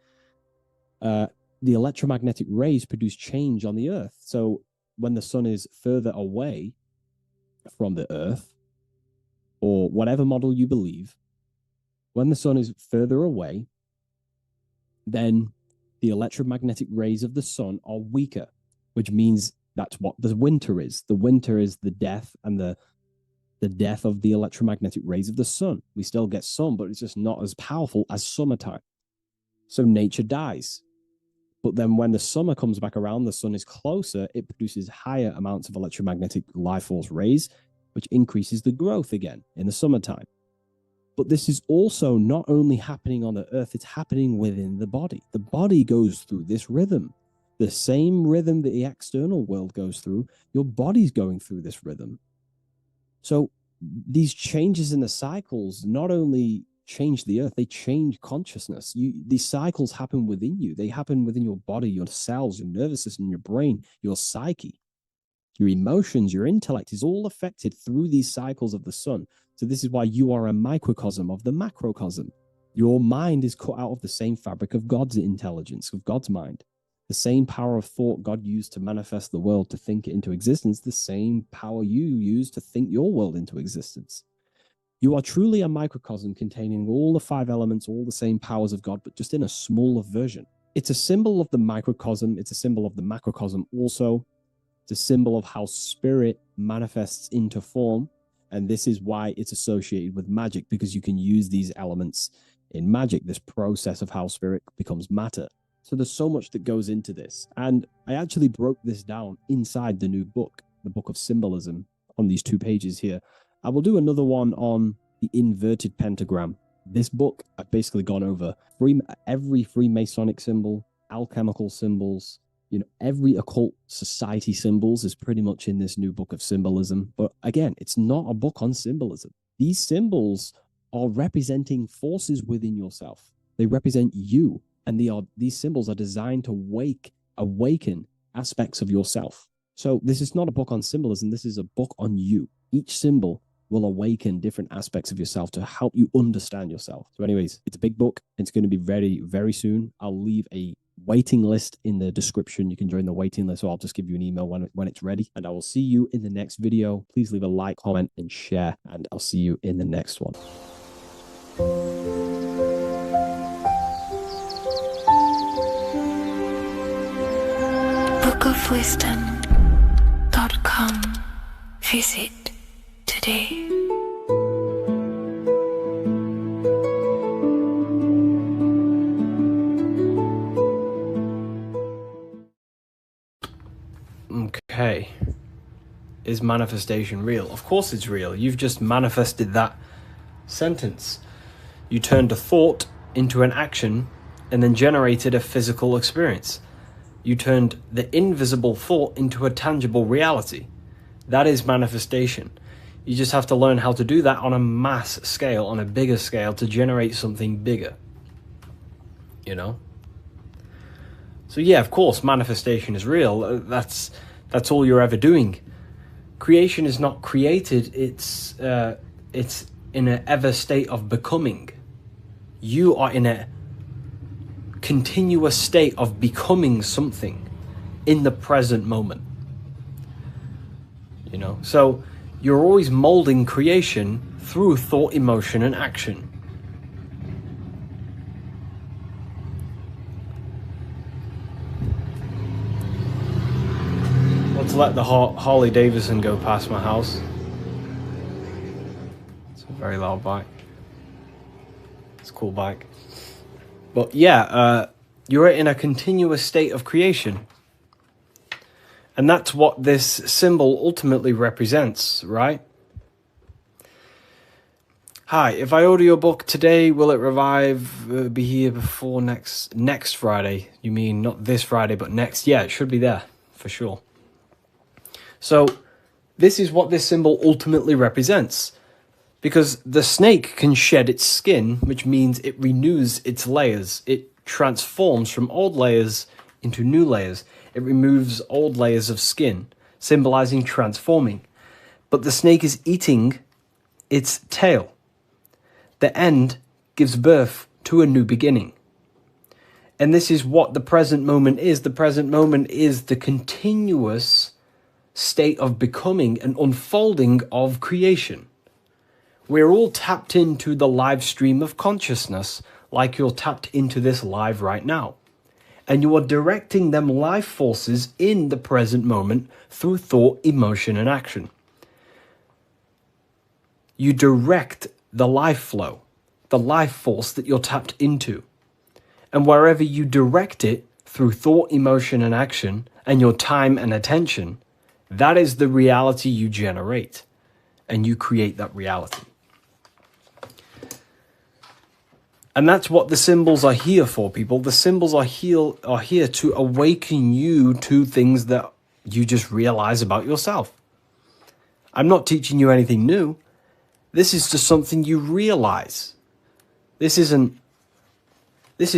the electromagnetic rays produce change on the earth. So when the sun is further away from the earth, or whatever model you believe, when the sun is further away, then the electromagnetic rays of the sun are weaker, which means that's what the winter is. The winter is the death and the death of the electromagnetic rays of the sun. We still get sun, but it's just not as powerful as summertime. So nature dies. But then when the summer comes back around, the sun is closer, it produces higher amounts of electromagnetic life force rays, which increases the growth again in the summertime. But this is also not only happening on the earth, it's happening within the body. The body goes through this rhythm. The same rhythm that the external world goes through, your body's going through this rhythm. So these changes in the cycles not only change the earth, they change consciousness. These cycles happen within you. They happen within your body, your cells, your nervous system, your brain, your psyche. Your emotions, your intellect is all affected through these cycles of the sun. So this is why you are a microcosm of the macrocosm. Your mind is cut out of the same fabric of God's intelligence, of God's mind. The same power of thought God used to manifest the world, to think it into existence, the same power you use to think your world into existence. You are truly a microcosm containing all the 5 elements, all the same powers of God, but just in a smaller version. It's a symbol of the microcosm. It's a symbol of the macrocosm also. It's a symbol of how spirit manifests into form. And this is why it's associated with magic, because you can use these elements in magic, this process of how spirit becomes matter. So there's so much that goes into this. And I actually broke this down inside the new book, the Book of Symbolism, on these 2 pages here. I will do another one on the inverted pentagram. This book, I've basically gone over every Freemasonic symbol, alchemical symbols, every occult society symbols is pretty much in this new Book of Symbolism. But again, it's not a book on symbolism. These symbols are representing forces within yourself. They represent you. And these symbols are designed to awaken aspects of yourself. So this is not a book on symbolism. This is a book on you. Each symbol will awaken different aspects of yourself to help you understand yourself. So anyways, it's a big book. It's going to be very, very soon. I'll leave a waiting list in the description. You can join the waiting list, or I'll just give you an email when it's ready. And I will see you in the next video. Please leave a like, comment, and share. And I'll see you in the next one. bookofwisdom.com. Visit today. Okay. Is manifestation real? Of course it's real. You've just manifested that sentence. You turned a thought into an action and then generated a physical experience. You turned the invisible thought into a tangible reality. That is manifestation. You just have to learn how to do that on a mass scale, on a bigger scale, to generate something bigger. you know? So yeah, of course, manifestation is real. That's all you're ever doing. Creation is not created. It's in an ever state of becoming. You are in a continuous state of becoming something in the present moment. You know, so you're always molding creation through thought, emotion, and action. Let's let the Harley Davidson go past my house. It's a very loud bike. It's a cool bike. But yeah, you're in a continuous state of creation. And that's what this symbol ultimately represents, right? Hi, if I order your book today, will it be here before next Friday? You mean not this Friday, but next? Yeah, it should be there, for sure. So, this is what this symbol ultimately represents. Because the snake can shed its skin, which means it renews its layers. It transforms from old layers into new layers. It removes old layers of skin, symbolizing transforming. But the snake is eating its tail. The end gives birth to a new beginning. And this is what the present moment is. The present moment is the continuous state of becoming and unfolding of creation. We're all tapped into the live stream of consciousness, like you're tapped into this live right now. And you are directing them life forces in the present moment through thought, emotion, and action. You direct the life flow, the life force that you're tapped into. And wherever you direct it through thought, emotion, and action, and your time and attention, that is the reality you generate. And you create that reality. And that's what the symbols are here for, people. The symbols are here to awaken you to things that you just realize about yourself. I'm not teaching you anything new. This is just something you realize. This is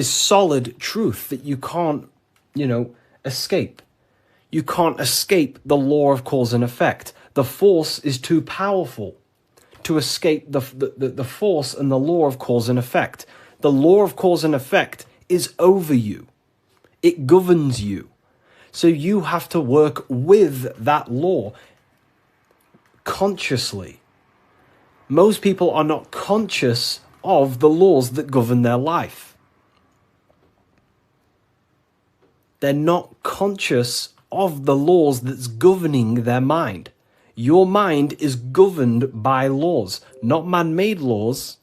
solid truth that you can't, escape. You can't escape the law of cause and effect. The force is too powerful to escape the force and the law of cause and effect. The law of cause and effect is over you. It governs you. So you have to work with that law consciously. Most people are not conscious of the laws that govern their life. They're not conscious of the laws that's governing their mind. Your mind is governed by laws, not man-made laws,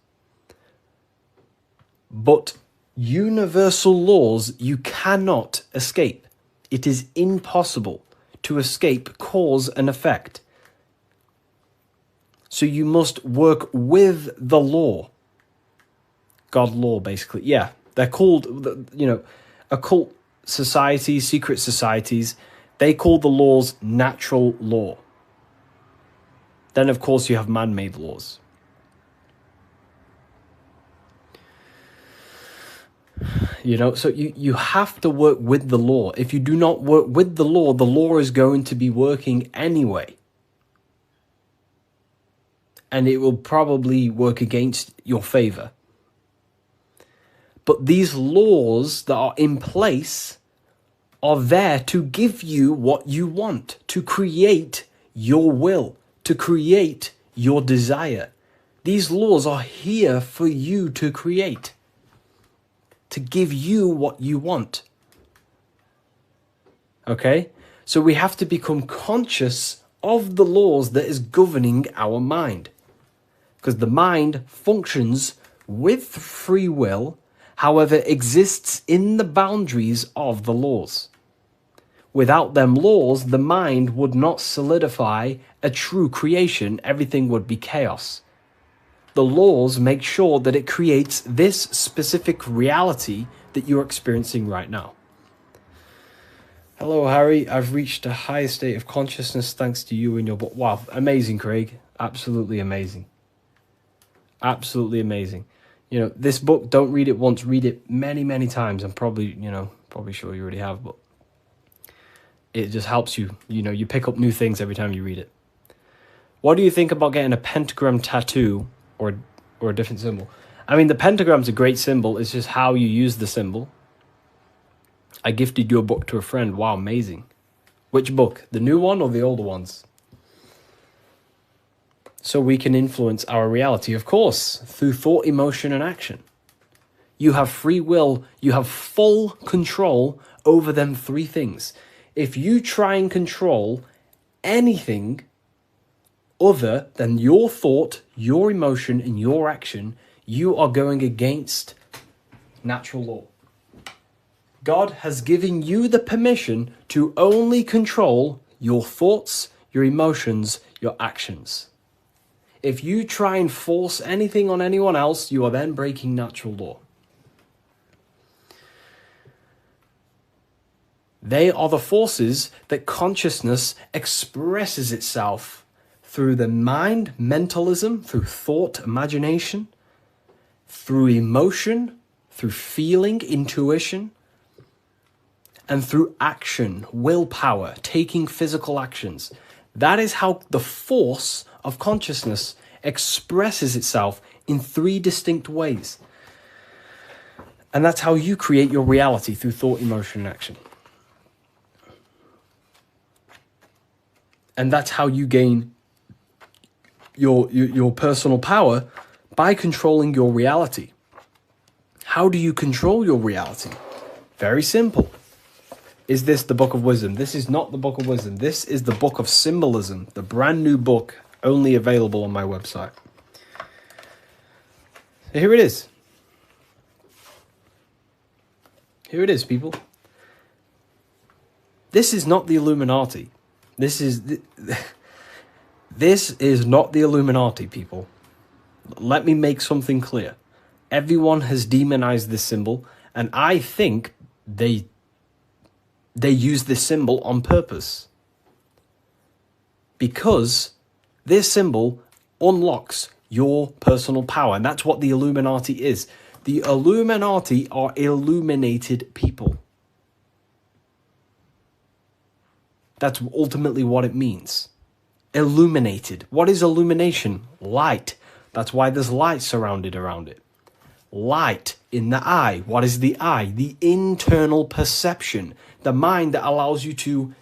but universal laws you cannot escape. It is impossible to escape cause and effect. So you must work with the law. God law, basically. Yeah, they're called, occult societies, secret societies, they call the laws natural law. Then, of course, you have man-made laws. So you have to work with the law. If you do not work with the law is going to be working anyway. And it will probably work against your favor. But these laws that are in place are there to give you what you want, to create your will, to create your desire. These laws are here for you to create, to give you what you want. Okay? So we have to become conscious of the laws that is governing our mind. Because the mind functions with free will, however, exists in the boundaries of the laws. Without them laws, the mind would not solidify a true creation. Everything would be chaos. The laws make sure that it creates this specific reality that you're experiencing right now. Hello, Harry. I've reached a higher state of consciousness thanks to you and your book. Wow, amazing, Craig. Absolutely amazing. Absolutely amazing. You know, this book, don't read it once, read it many, many times. I'm probably sure you already have, but it just helps you. You know, you pick up new things every time you read it. What do you think about getting a pentagram tattoo or a different symbol? I mean, the pentagram's a great symbol. It's just how you use the symbol. I gifted your book to a friend. Wow, amazing. Which book? The new one or the older ones? So we can influence our reality, of course, through thought, emotion, and action. You have free will. You have full control over them three things. If you try and control anything other than your thought, your emotion, and your action, you are going against natural law. God has given you the permission to only control your thoughts, your emotions, your actions. If you try and force anything on anyone else, you are then breaking natural law. They are the forces that consciousness expresses itself through the mind, mentalism, through thought, imagination, through emotion, through feeling, intuition, and through action, willpower, taking physical actions. That is how the force of consciousness expresses itself in three distinct ways. And that's how you create your reality, through thought, emotion, and action. And that's how you gain your personal power, by controlling your reality. How do you control your reality? Very simple. Is this the Book of Wisdom? This is not the Book of Wisdom. This is the Book of Symbolism, the brand new book, only available on my website. So here it is. Here it is, people. This is not the Illuminati. This is not the Illuminati, people. Let me make something clear. Everyone has demonized this symbol, and I think they use this symbol on purpose. Because this symbol unlocks your personal power, and that's what the Illuminati is. The Illuminati are illuminated people. That's ultimately what it means. Illuminated. What is illumination? Light. That's why there's light surrounded around it. Light in the eye. What is the eye? The internal perception. The mind that allows you to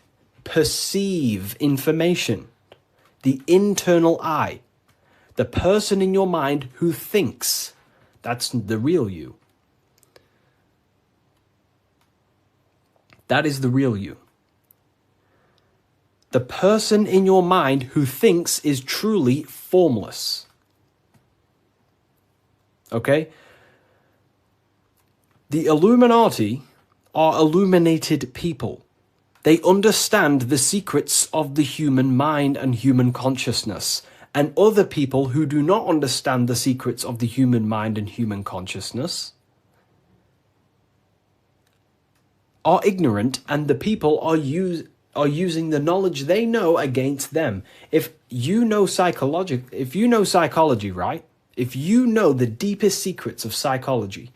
perceive information. The internal eye. The person in your mind who thinks. That's the real you. That is the real you. The person in your mind who thinks is truly formless. Okay? The Illuminati are illuminated people. They understand the secrets of the human mind and human consciousness. And other people who do not understand the secrets of the human mind and human consciousness are ignorant, and the people are using the knowledge they know against them. If you know psychology, right? If you know the deepest secrets of psychology,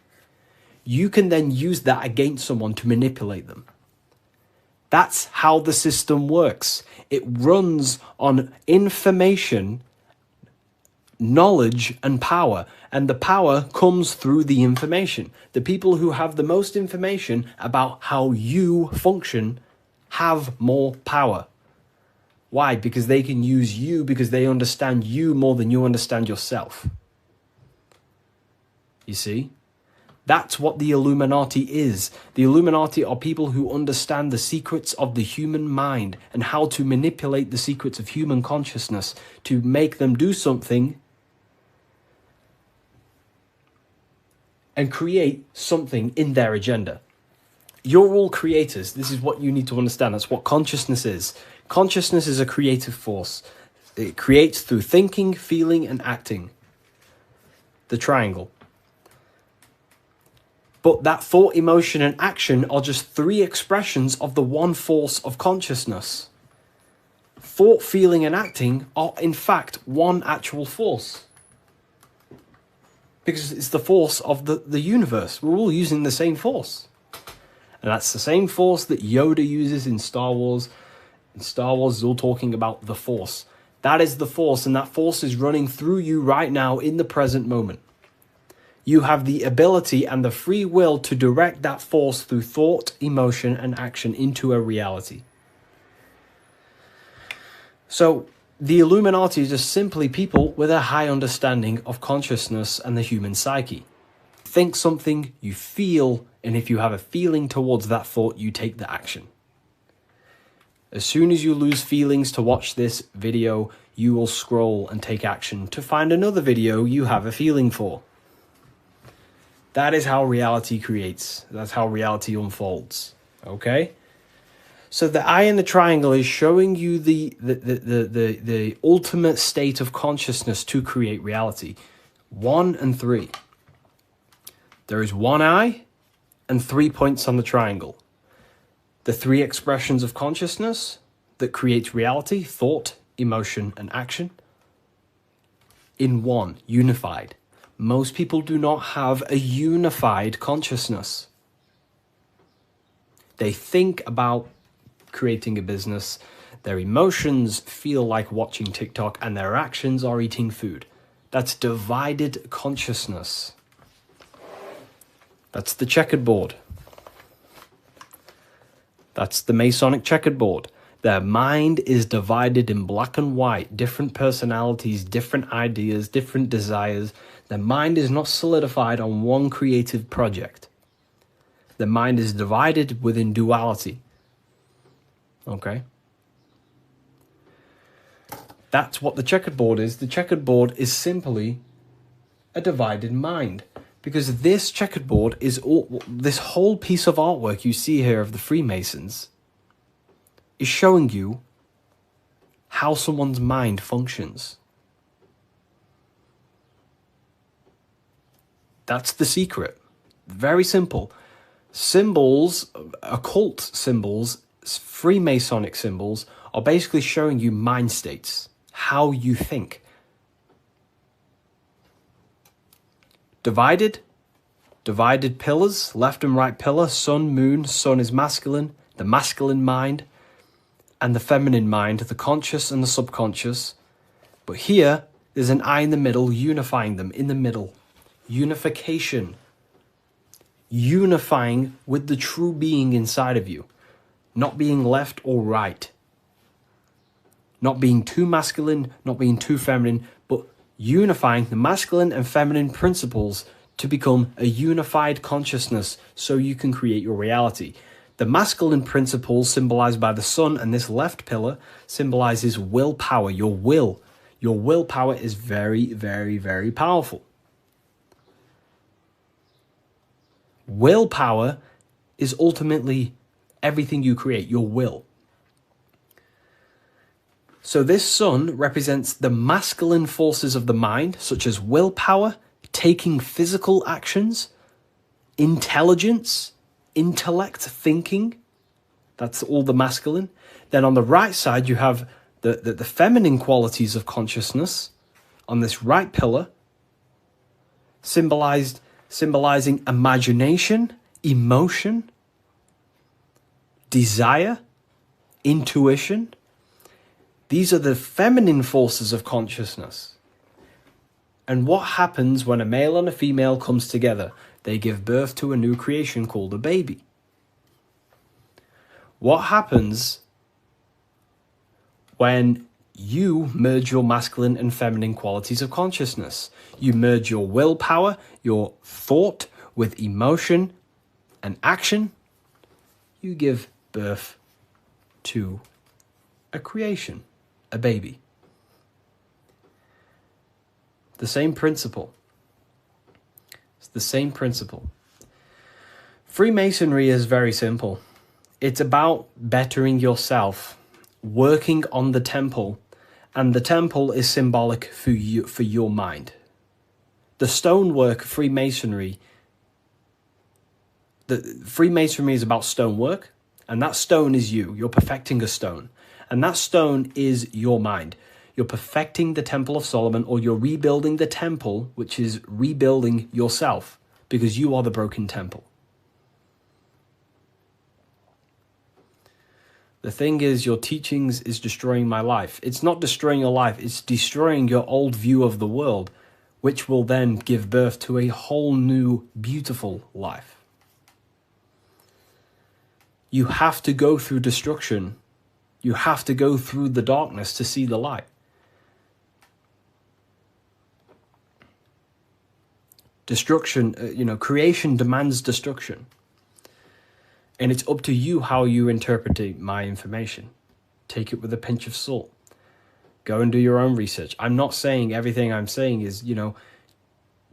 you can then use that against someone to manipulate them. That's how the system works. It runs on information, knowledge, and power. And the power comes through the information. The people who have the most information about how you function have more power. Why? Because they can use you, because they understand you more than you understand yourself. You see? That's what the Illuminati is. The Illuminati are people who understand the secrets of the human mind and how to manipulate the secrets of human consciousness to make them do something and create something in their agenda. You're all creators. This is what you need to understand. That's what consciousness is. Consciousness is a creative force. It creates through thinking, feeling, and acting. The triangle. But that thought, emotion, and action are just three expressions of the one force of consciousness. Thought, feeling, and acting are in fact one actual force. because it's the force of the universe. We're all using the same force. And that's the same force that Yoda uses in Star Wars. In Star Wars, is all talking about the force. That is the force, and that force is running through you right now in the present moment. You have the ability and the free will to direct that force through thought, emotion, and action into a reality. So, the Illuminati is just simply people with a high understanding of consciousness and the human psyche. Think something, you feel, and if you have a feeling towards that thought, you take the action. As soon as you lose feelings to watch this video, you will scroll and take action to find another video you have a feeling for. That is how reality creates. That's how reality unfolds. Okay? So the eye in the triangle is showing you the ultimate state of consciousness to create reality. 1 and 3. There is one eye and 3 points on the triangle. The 3 expressions of consciousness that creates reality, thought, emotion, and action, in one, unified. Most people do not have a unified consciousness. They think about creating a business, their emotions feel like watching TikTok, and their actions are eating food. That's divided consciousness. That's the checkered board. That's the Masonic checkered board. Their mind is divided in black and white, different personalities, different ideas, different desires. Their mind is not solidified on one creative project. The mind is divided within duality. Okay? That's what the checkered board is. The checkered board is simply a divided mind. Because this checkered board is all, this whole piece of artwork you see here of the Freemasons is showing you how someone's mind functions. That's the secret. Very simple. Symbols, occult symbols, Freemasonic symbols are basically showing you mind states, how you think. Divided pillars, left and right pillar, sun, moon. Sun is masculine, the masculine mind, and the feminine mind, the conscious and the subconscious. But here, there's an eye in the middle, unifying them in the middle. Unification. Unifying with the true being inside of you. Not being left or right. Not being too masculine, not being too feminine, but unifying the masculine and feminine principles to become a unified consciousness so you can create your reality. The masculine principles symbolized by the sun, and this left pillar symbolizes willpower, your will. Your willpower is very, very, very powerful. Willpower is ultimately everything you create, your will. So this sun represents the masculine forces of the mind, such as willpower, taking physical actions, intelligence, intellect, thinking. That's all the masculine. Then on the right side, you have the feminine qualities of consciousness on this right pillar, symbolizing imagination, emotion, desire, intuition. These are the feminine forces of consciousness. And what happens when a male and a female comes together? They give birth to a new creation called a baby. What happens when you merge your masculine and feminine qualities of consciousness? You merge your willpower, your thought with emotion and action. You give birth to a creation, a baby. The same principle. It's the same principle. Freemasonry is very simple. It's about bettering yourself, working on the temple, and the temple is symbolic for you, for your mind. The stonework Freemasonry, Freemasonry is about stonework, and that stone is you. You're perfecting a stone, and that stone is your mind. You're perfecting the Temple of Solomon, or you're rebuilding the temple, which is rebuilding yourself, because you are the broken temple. The thing is, your teachings is destroying my life. It's not destroying your life, it's destroying your old view of the world, which will then give birth to a whole new, beautiful life. You have to go through destruction. You have to go through the darkness to see the light. Destruction, creation demands destruction. And it's up to you how you interpret my information. Take it with a pinch of salt. Go and do your own research. I'm not saying everything I'm saying is,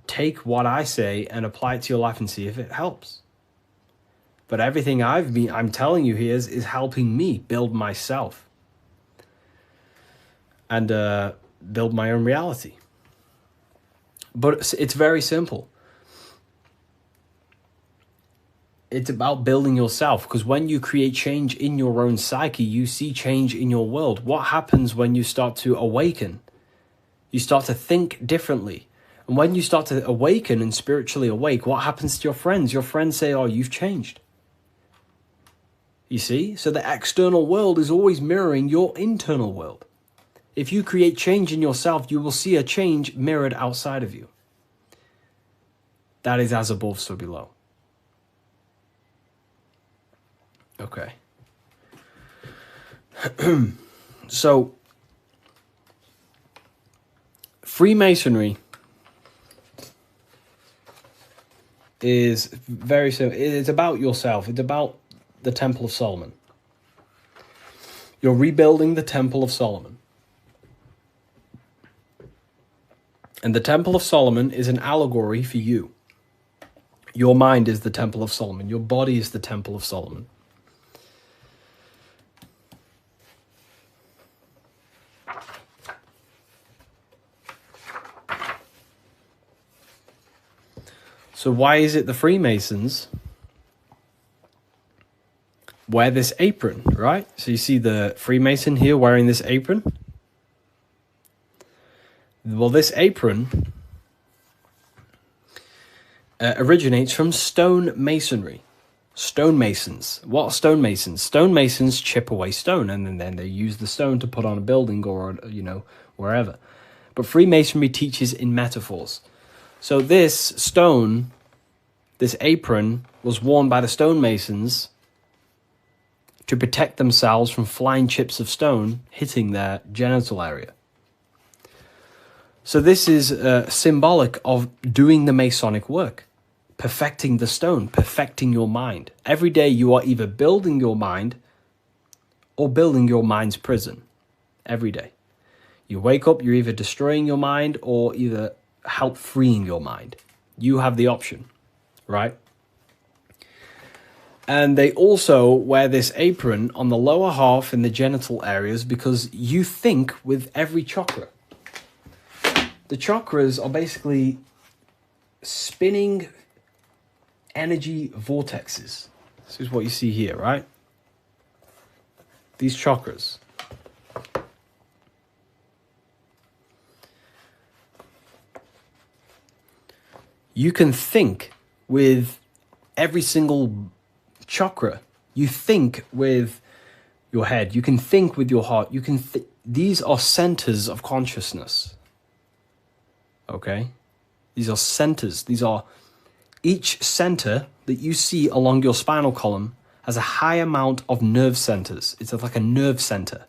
take what I say and apply it to your life and see if it helps. But everything I'm telling you here is helping me build myself and build my own reality. But it's very simple. It's about building yourself, because when you create change in your own psyche, you see change in your world. What happens when you start to awaken? You start to think differently. And when you start to awaken and spiritually awake, what happens to your friends? Your friends say, oh, you've changed. You see? So the external world is always mirroring your internal world. If you create change in yourself, you will see a change mirrored outside of you. That is as above, so below. Okay. So, Freemasonry is very simple. It's about yourself. It's about the Temple of Solomon. You're rebuilding the Temple of Solomon. And the Temple of Solomon is an allegory for you. Your mind is the Temple of Solomon. Your body is the Temple of Solomon. So why is it the Freemasons wear this apron, right? So you see the Freemason here wearing this apron. Well, this apron originates from stone masonry. Stonemasons. What are stonemasons? Stonemasons chip away stone, and then they use the stone to put on a building or, wherever. But Freemasonry teaches in metaphors. So this stone, this apron, was worn by the stonemasons to protect themselves from flying chips of stone hitting their genital area. So this is symbolic of doing the Masonic work, perfecting the stone, perfecting your mind. Every day you are either building your mind or building your mind's prison. Every day. You wake up, you're either destroying your mind or either help freeing your mind. You have the option, right? And they also wear this apron on the lower half in the genital areas because you think with every chakra. The chakras are basically spinning energy vortexes. This is what you see here, right? These chakras. You can think with every single chakra. You think with your head. You can think with your heart. You can. These are centers of consciousness. Okay? These are centers. These are each center that you see along your spinal column has a high amount of nerve centers. It's like a nerve center.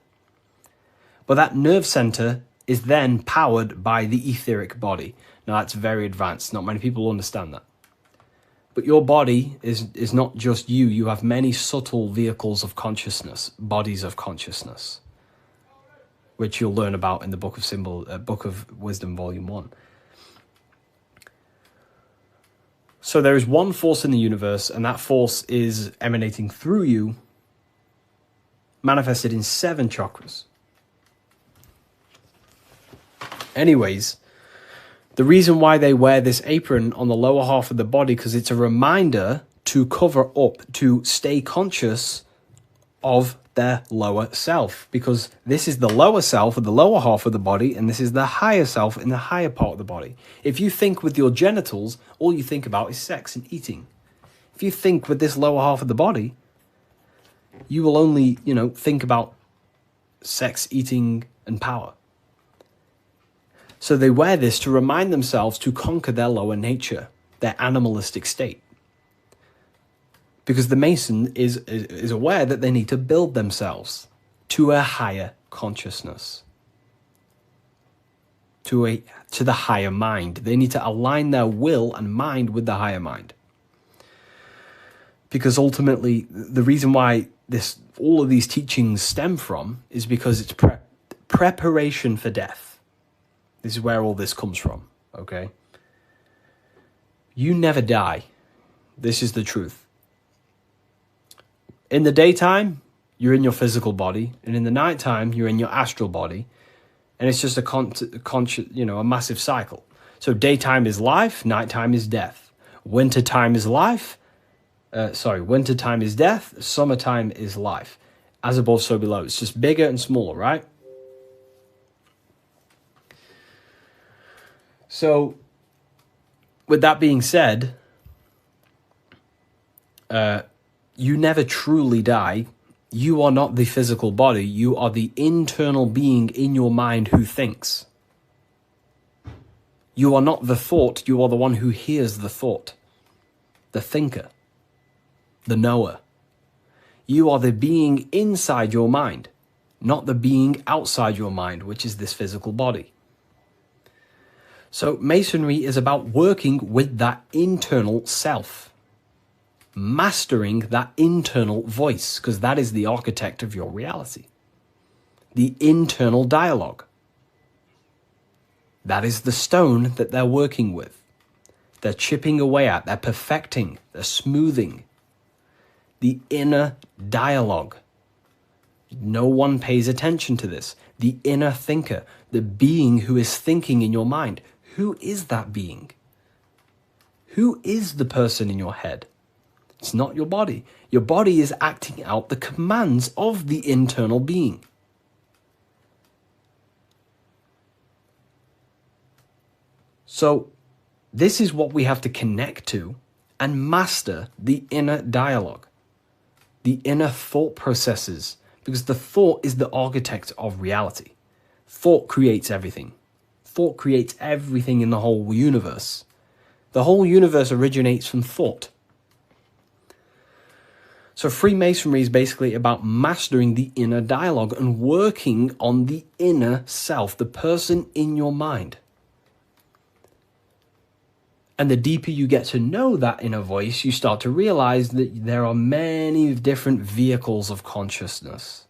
But that nerve center is then powered by the etheric body. Now, that's very advanced. Not many people understand that. But your body is not just you. You have many subtle vehicles of consciousness, bodies of consciousness, which you'll learn about in the Book of Wisdom, Volume 1. So there is one force in the universe, and that force is emanating through you, manifested in 7 chakras. Anyways, the reason why they wear this apron on the lower half of the body, because it's a reminder to cover up, to stay conscious of their lower self, because this is the lower self or the lower half of the body, and this is the higher self in the higher part of the body. If you think with your genitals, all you think about is sex and eating. If you think with this lower half of the body, you will only, think about sex, eating, and power. So they wear this to remind themselves to conquer their lower nature, their animalistic state. Because the Mason is aware that they need to build themselves to a higher consciousness, to the higher mind. They need to align their will and mind with the higher mind. Because ultimately, the reason why all of these teachings stem from is because it's preparation for death. This is where all this comes from, okay? You never die. This is the truth. In the daytime, you're in your physical body, and in the nighttime, you're in your astral body, and it's just a massive cycle. So daytime is life, nighttime is death. Wintertime is life. Wintertime is death. Summertime is life. As above, so below. It's just bigger and smaller, right? So, with that being said, you never truly die. You are not the physical body. You are the internal being in your mind who thinks. You are not the thought. You are the one who hears the thought. The thinker. The knower. You are the being inside your mind, not the being outside your mind, which is this physical body. So Masonry is about working with that internal self, mastering that internal voice, because that is the architect of your reality. The internal dialogue. That is the stone that they're working with. They're chipping away at, they're perfecting, they're smoothing. The inner dialogue. No one pays attention to this. The inner thinker, the being who is thinking in your mind. Who is that being? Who is the person in your head? It's not your body. Your body is acting out the commands of the internal being. So, this is what we have to connect to and master the inner dialogue. The inner thought processes, because the thought is the architect of reality. Thought creates everything. Thought creates everything in the whole universe. The whole universe originates from thought. So Freemasonry is basically about mastering the inner dialogue and working on the inner self, the person in your mind. And the deeper you get to know that inner voice, you start to realize that there are many different vehicles of consciousness.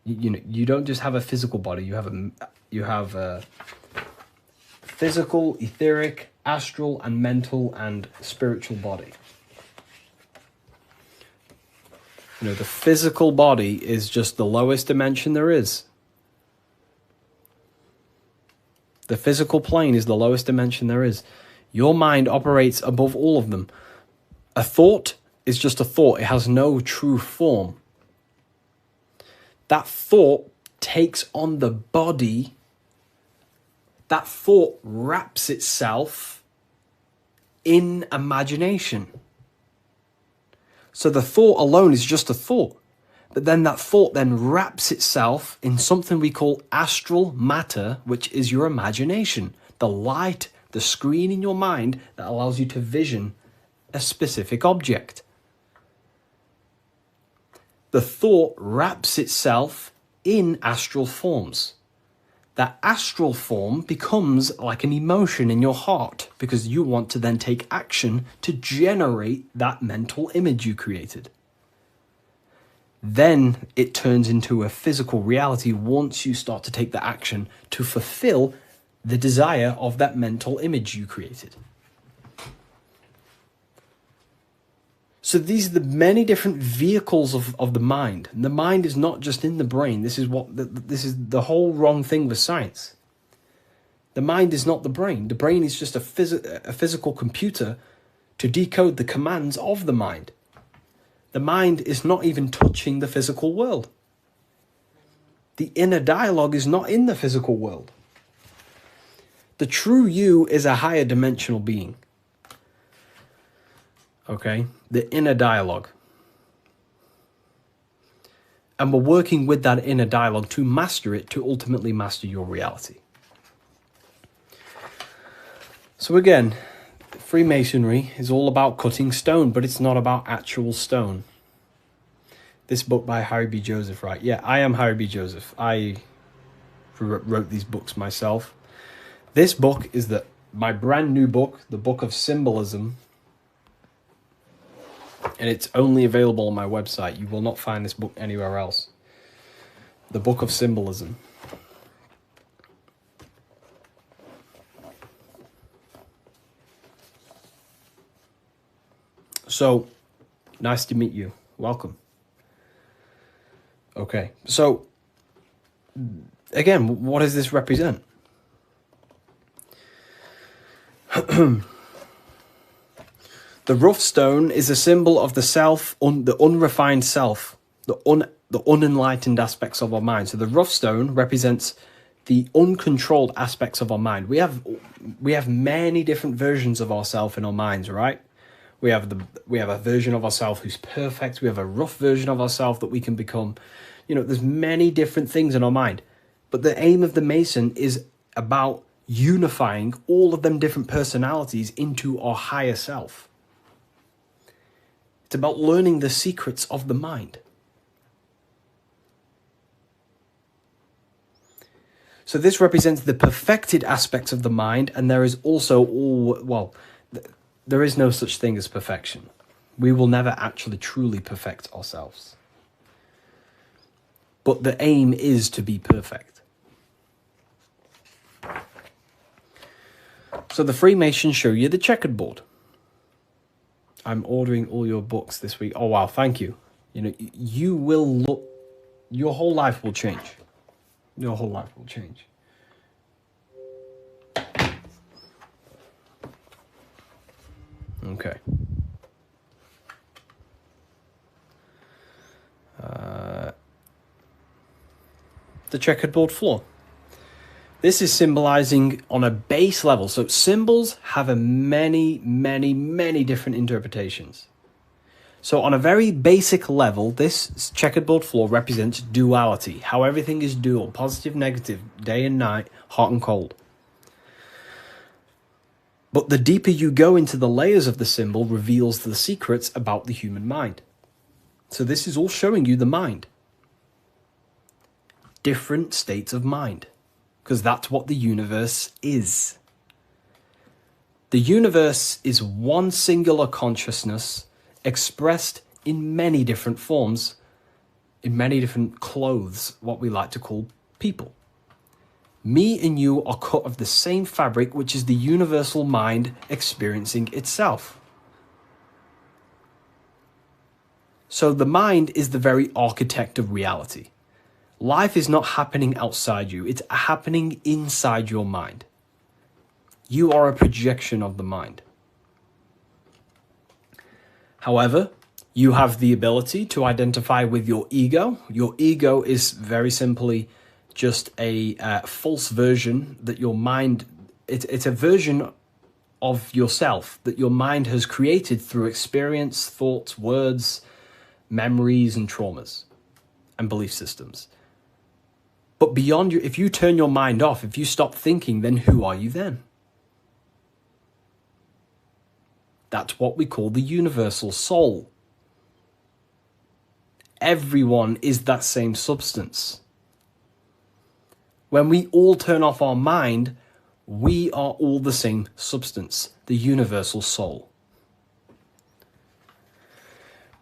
You don't just have a physical body. You have a physical, etheric, astral, and mental and spiritual body. The physical body is just the lowest dimension there is. The physical plane is the lowest dimension there is. Your mind operates above all of them. A thought is just a thought. It has no true form. That thought takes on the body. That thought wraps itself in imagination. So the thought alone is just a thought. But then that thought then wraps itself in something we call astral matter, which is your imagination. The light, the screen in your mind that allows you to vision a specific object. The thought wraps itself in astral forms. That astral form becomes like an emotion in your heart because you want to then take action to generate that mental image you created. Then it turns into a physical reality once you start to take the action to fulfill the desire of that mental image you created. So these are the many different vehicles of the mind. And the mind is not just in the brain. This is the whole wrong thing with science. The mind is not the brain. The brain is just a physical computer to decode the commands of the mind. The mind is not even touching the physical world. The inner dialogue is not in the physical world. The true you is a higher dimensional being. Okay? The inner dialogue. And we're working with that inner dialogue to master it, to ultimately master your reality. So again, Freemasonry is all about cutting stone, but it's not about actual stone. This book by Harry B. Joseph, right? Yeah, I am Harry B. Joseph. I wrote these books myself. This book is my brand new book, the Book of Symbolism. And it's only available on my website. You will not find this book anywhere else. The Book of Symbolism. So, nice to meet you. Welcome. Okay, so, again, what does this represent? The rough stone is a symbol of the self, the unrefined self, the unenlightened aspects of our mind. So the rough stone represents the uncontrolled aspects of our mind. We have many different versions of ourselves in our minds, right? We have a version of ourselves who's perfect. We have a rough version of ourselves that we can become. There's many different things in our mind. But the aim of the Mason is about unifying all of them different personalities into our higher self. It's about learning the secrets of the mind. So this represents the perfected aspects of the mind, and there is also there is no such thing as perfection. We will never actually truly perfect ourselves. But the aim is to be perfect. So the Freemasons show you the checkered board. I'm ordering all your books this week. Oh, wow, thank you. You will look, your whole life will change. Your whole life will change. Okay. The checkered board floor. This is symbolizing on a base level. So symbols have many different interpretations. So on a very basic level, this checkered board floor represents duality, how everything is dual, positive, negative, day and night, hot and cold. But the deeper you go into the layers of the symbol reveals the secrets about the human mind. So this is all showing you the mind. Different states of mind. Because that's what the universe is. The universe is one singular consciousness expressed in many different forms, in many different clothes, what we like to call people. Me and you are cut of the same fabric, which is the universal mind experiencing itself. So the mind is the very architect of reality. Life is not happening outside you, it's happening inside your mind. You are a projection of the mind. However, you have the ability to identify with your ego. Your ego is very simply just a false version that your mind, it's a version of yourself that your mind has created through experience, thoughts, words, memories, and traumas, and belief systems. But beyond you, if you turn your mind off, if you stop thinking, then who are you then? That's what we call the universal soul. Everyone is that same substance. When we all turn off our mind, we are all the same substance, the universal soul.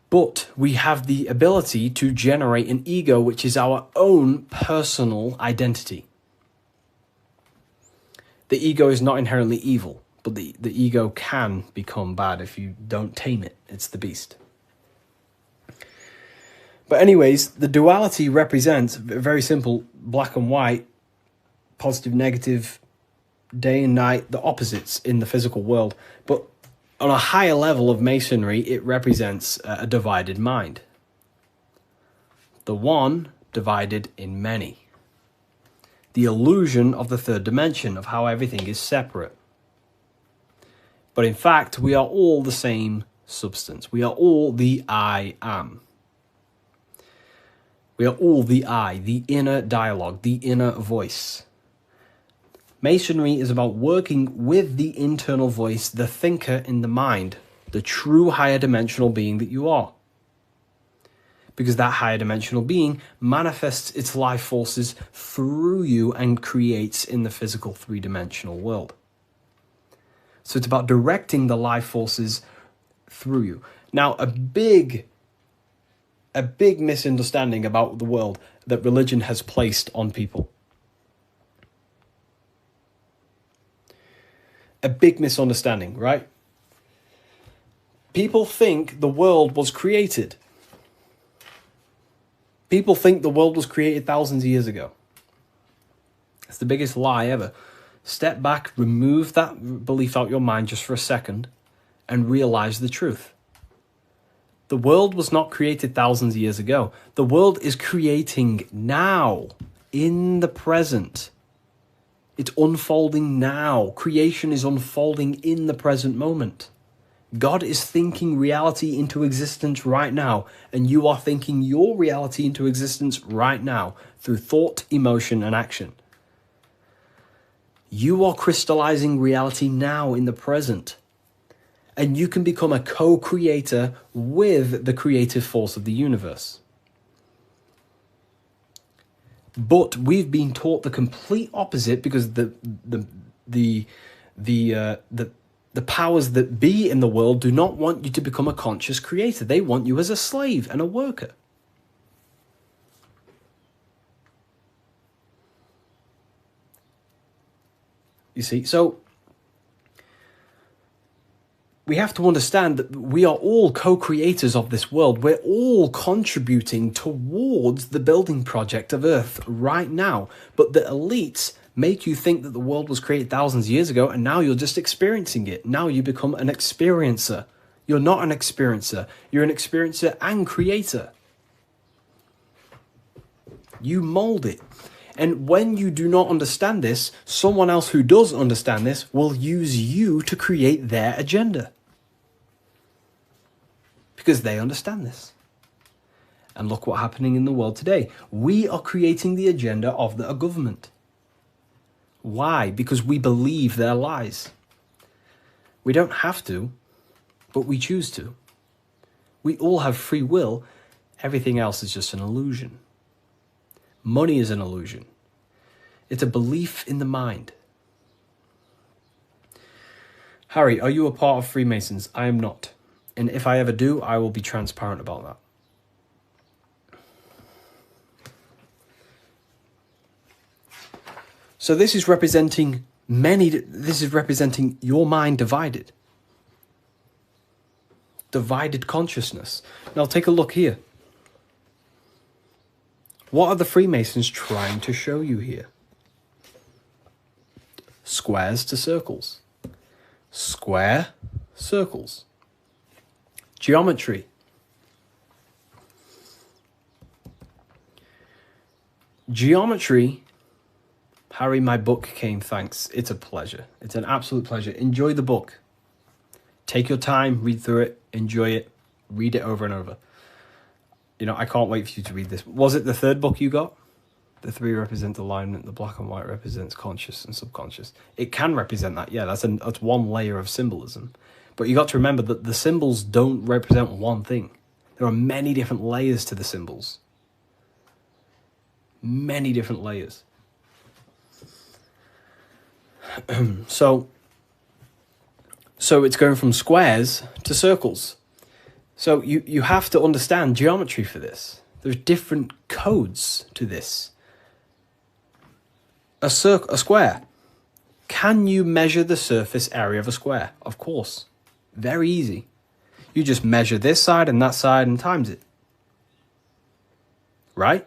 But we have the ability to generate an ego, which is our own personal identity. The ego is not inherently evil, but the ego can become bad if you don't tame it. It's the beast. But anyways, the duality represents, very simple, black and white, positive, negative, day and night, the opposites in the physical world. But On a higher level of masonry, it represents a divided mind. The one divided in many. The illusion of the third dimension, of how everything is separate. But in fact, we are all the same substance. We are all the I am. We are all the I, the inner dialogue, the inner voice. Masonry is about working with the internal voice, the thinker in the mind, the true higher dimensional being that you are. Because that higher dimensional being manifests its life forces through you and creates in the physical three-dimensional world. So it's about directing the life forces through you. Now, a big misunderstanding about the world that religion has placed on people. A big misunderstanding, right? People think the world was created. People think the world was created thousands of years ago. It's the biggest lie ever. Step back, remove that belief out your mind just for a second, and realize the truth. The world was not created thousands of years ago. The world is creating now, in the present. It's unfolding now. Creation is unfolding in the present moment. God is thinking reality into existence right now, and you are thinking your reality into existence right now through thought, emotion, and action. You are crystallizing reality now in the present, and you can become a co-creator with the creative force of the universe. But we've been taught the complete opposite because the powers that be in the world do not want you to become a conscious creator. They want you as a slave and a worker. You see, so we have to understand that we are all co-creators of this world. We're all contributing towards the building project of Earth right now. But the elites make you think that the world was created thousands of years ago, and now you're just experiencing it. Now you become an experiencer. You're not an experiencer. You're an experiencer and creator. You mold it. And when you do not understand this, someone else who does understand this will use you to create their agenda. Because they understand this. And look what's happening in the world today. We are creating the agenda of the government. Why? Because we believe their lies. We don't have to, but we choose to. We all have free will. Everything else is just an illusion. Money is an illusion. It's a belief in the mind. Harry, are you a part of Freemasons? I am not. And if I ever do, I will be transparent about that. So this is representing your mind divided. Divided consciousness. Now take a look here. What are the Freemasons trying to show you here? Squares to circles. Square, circles. Geometry. Geometry. Harry, my book came, thanks. It's a pleasure. It's an absolute pleasure. Enjoy the book. Take your time, read through it, enjoy it, read it over and over. You know, I can't wait for you to read this. Was it the third book you got? The three represent alignment, the black and white represents conscious and subconscious. It can represent that, yeah, that's one layer of symbolism. But you got to remember that the symbols don't represent one thing. There are many different layers to the symbols. Many different layers. So it's going from squares to circles. So you have to understand geometry for this. There's different codes to this. A square. Can you measure the surface area of a square? Of course. Very easy. You just measure this side and that side and times it. Right?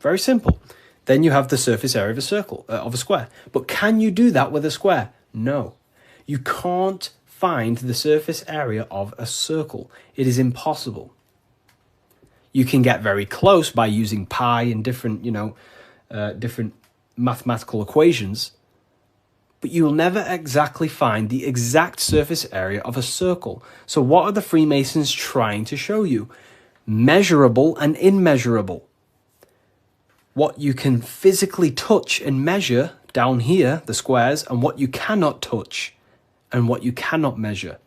Very simple. Then you have the surface area of a circle, of a square. But can you do that with a square? No. You can't find the surface area of a circle. It is impossible. You can get very close by using pi and different, different mathematical equations, but you will never exactly find the exact surface area of a circle. So what are the Freemasons trying to show you? Measurable and immeasurable. What you can physically touch and measure down here, the squares, and what you cannot touch and what you cannot measure.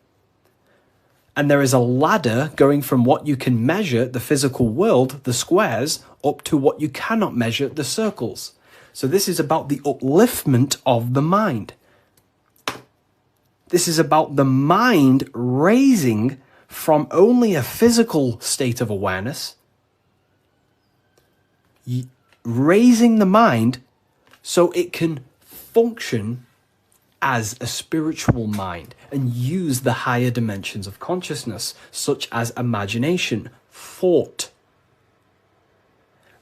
And there is a ladder going from what you can measure, the physical world, the squares, up to what you cannot measure, the circles. So this is about the upliftment of the mind. This is about the mind raising from only a physical state of awareness, raising the mind so it can function as a spiritual mind and use the higher dimensions of consciousness, such as imagination, thought.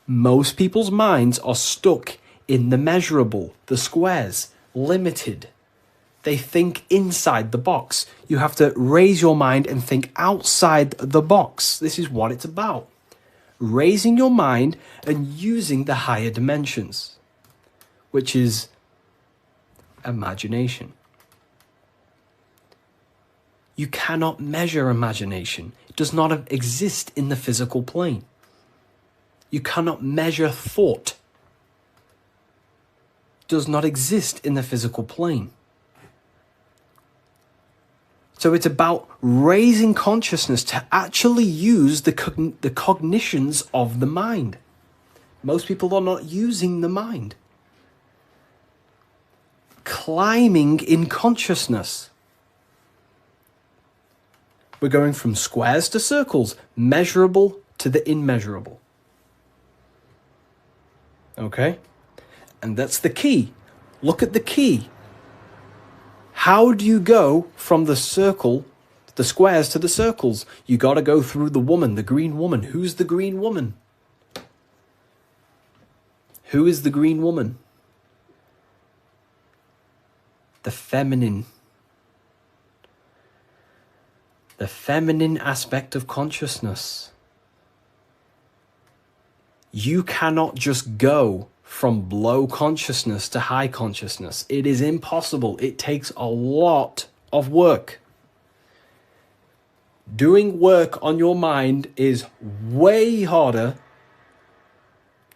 Most people's minds are stuck in the measurable, the squares, limited. They think inside the box. You have to raise your mind and think outside the box. This is what it's about. Raising your mind and using the higher dimensions, which is imagination. You cannot measure imagination. It does not exist in the physical plane. You cannot measure thought. It does not exist in the physical plane. So it's about raising consciousness to actually use the cognitions of the mind. Most people are not using the mind. Climbing in consciousness. We're going from squares to circles, measurable to the immeasurable. Okay? And that's the key. Look at the key. How do you go from the circle, the squares to the circles? You got to go through the woman, the green woman. Who's the green woman? Who is the green woman? The feminine. The feminine aspect of consciousness. You cannot just go from low consciousness to high consciousness. It is impossible. It takes a lot of work. Doing work on your mind is way harder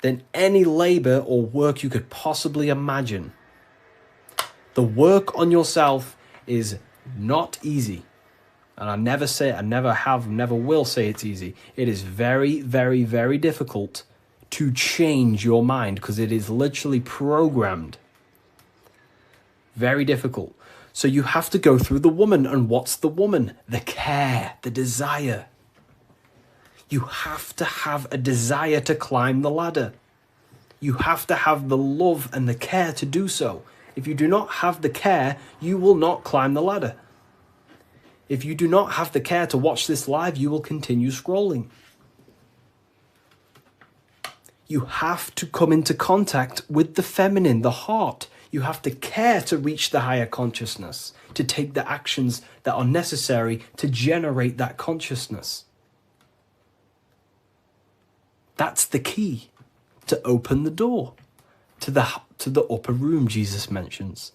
than any labor or work you could possibly imagine. The work on yourself is not easy. And I never will say it's easy. It is very, very, very difficult to change your mind because it is literally programmed. Very difficult. So you have to go through the woman. And what's the woman? The care, the desire. You have to have a desire to climb the ladder. You have to have the love and the care to do so. If you do not have the care, you will not climb the ladder. If you do not have the care to watch this live, you will continue scrolling. You have to come into contact with the feminine, the heart. You have to care to reach the higher consciousness, to take the actions that are necessary to generate that consciousness. That's the key to open the door to the upper room Jesus mentions.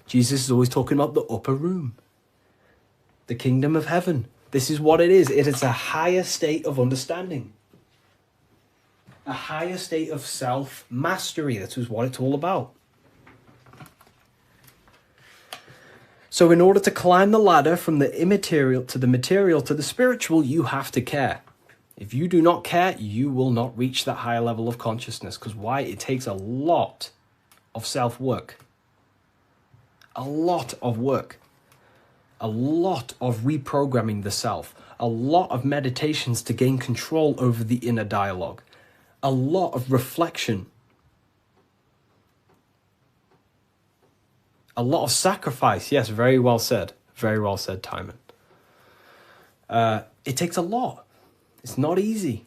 Jesus is always talking about the upper room, the kingdom of heaven. This is what it is. It is a higher state of understanding. A higher state of self-mastery. That is what it's all about. So in order to climb the ladder from the immaterial to the material to the spiritual, you have to care. If you do not care, you will not reach that higher level of consciousness. Because why? It takes a lot of self-work. A lot of work. A lot of reprogramming the self. A lot of meditations to gain control over the inner dialogue. A lot of reflection. A lot of sacrifice. Yes, very well said. Very well said, Timon. It takes a lot. It's not easy.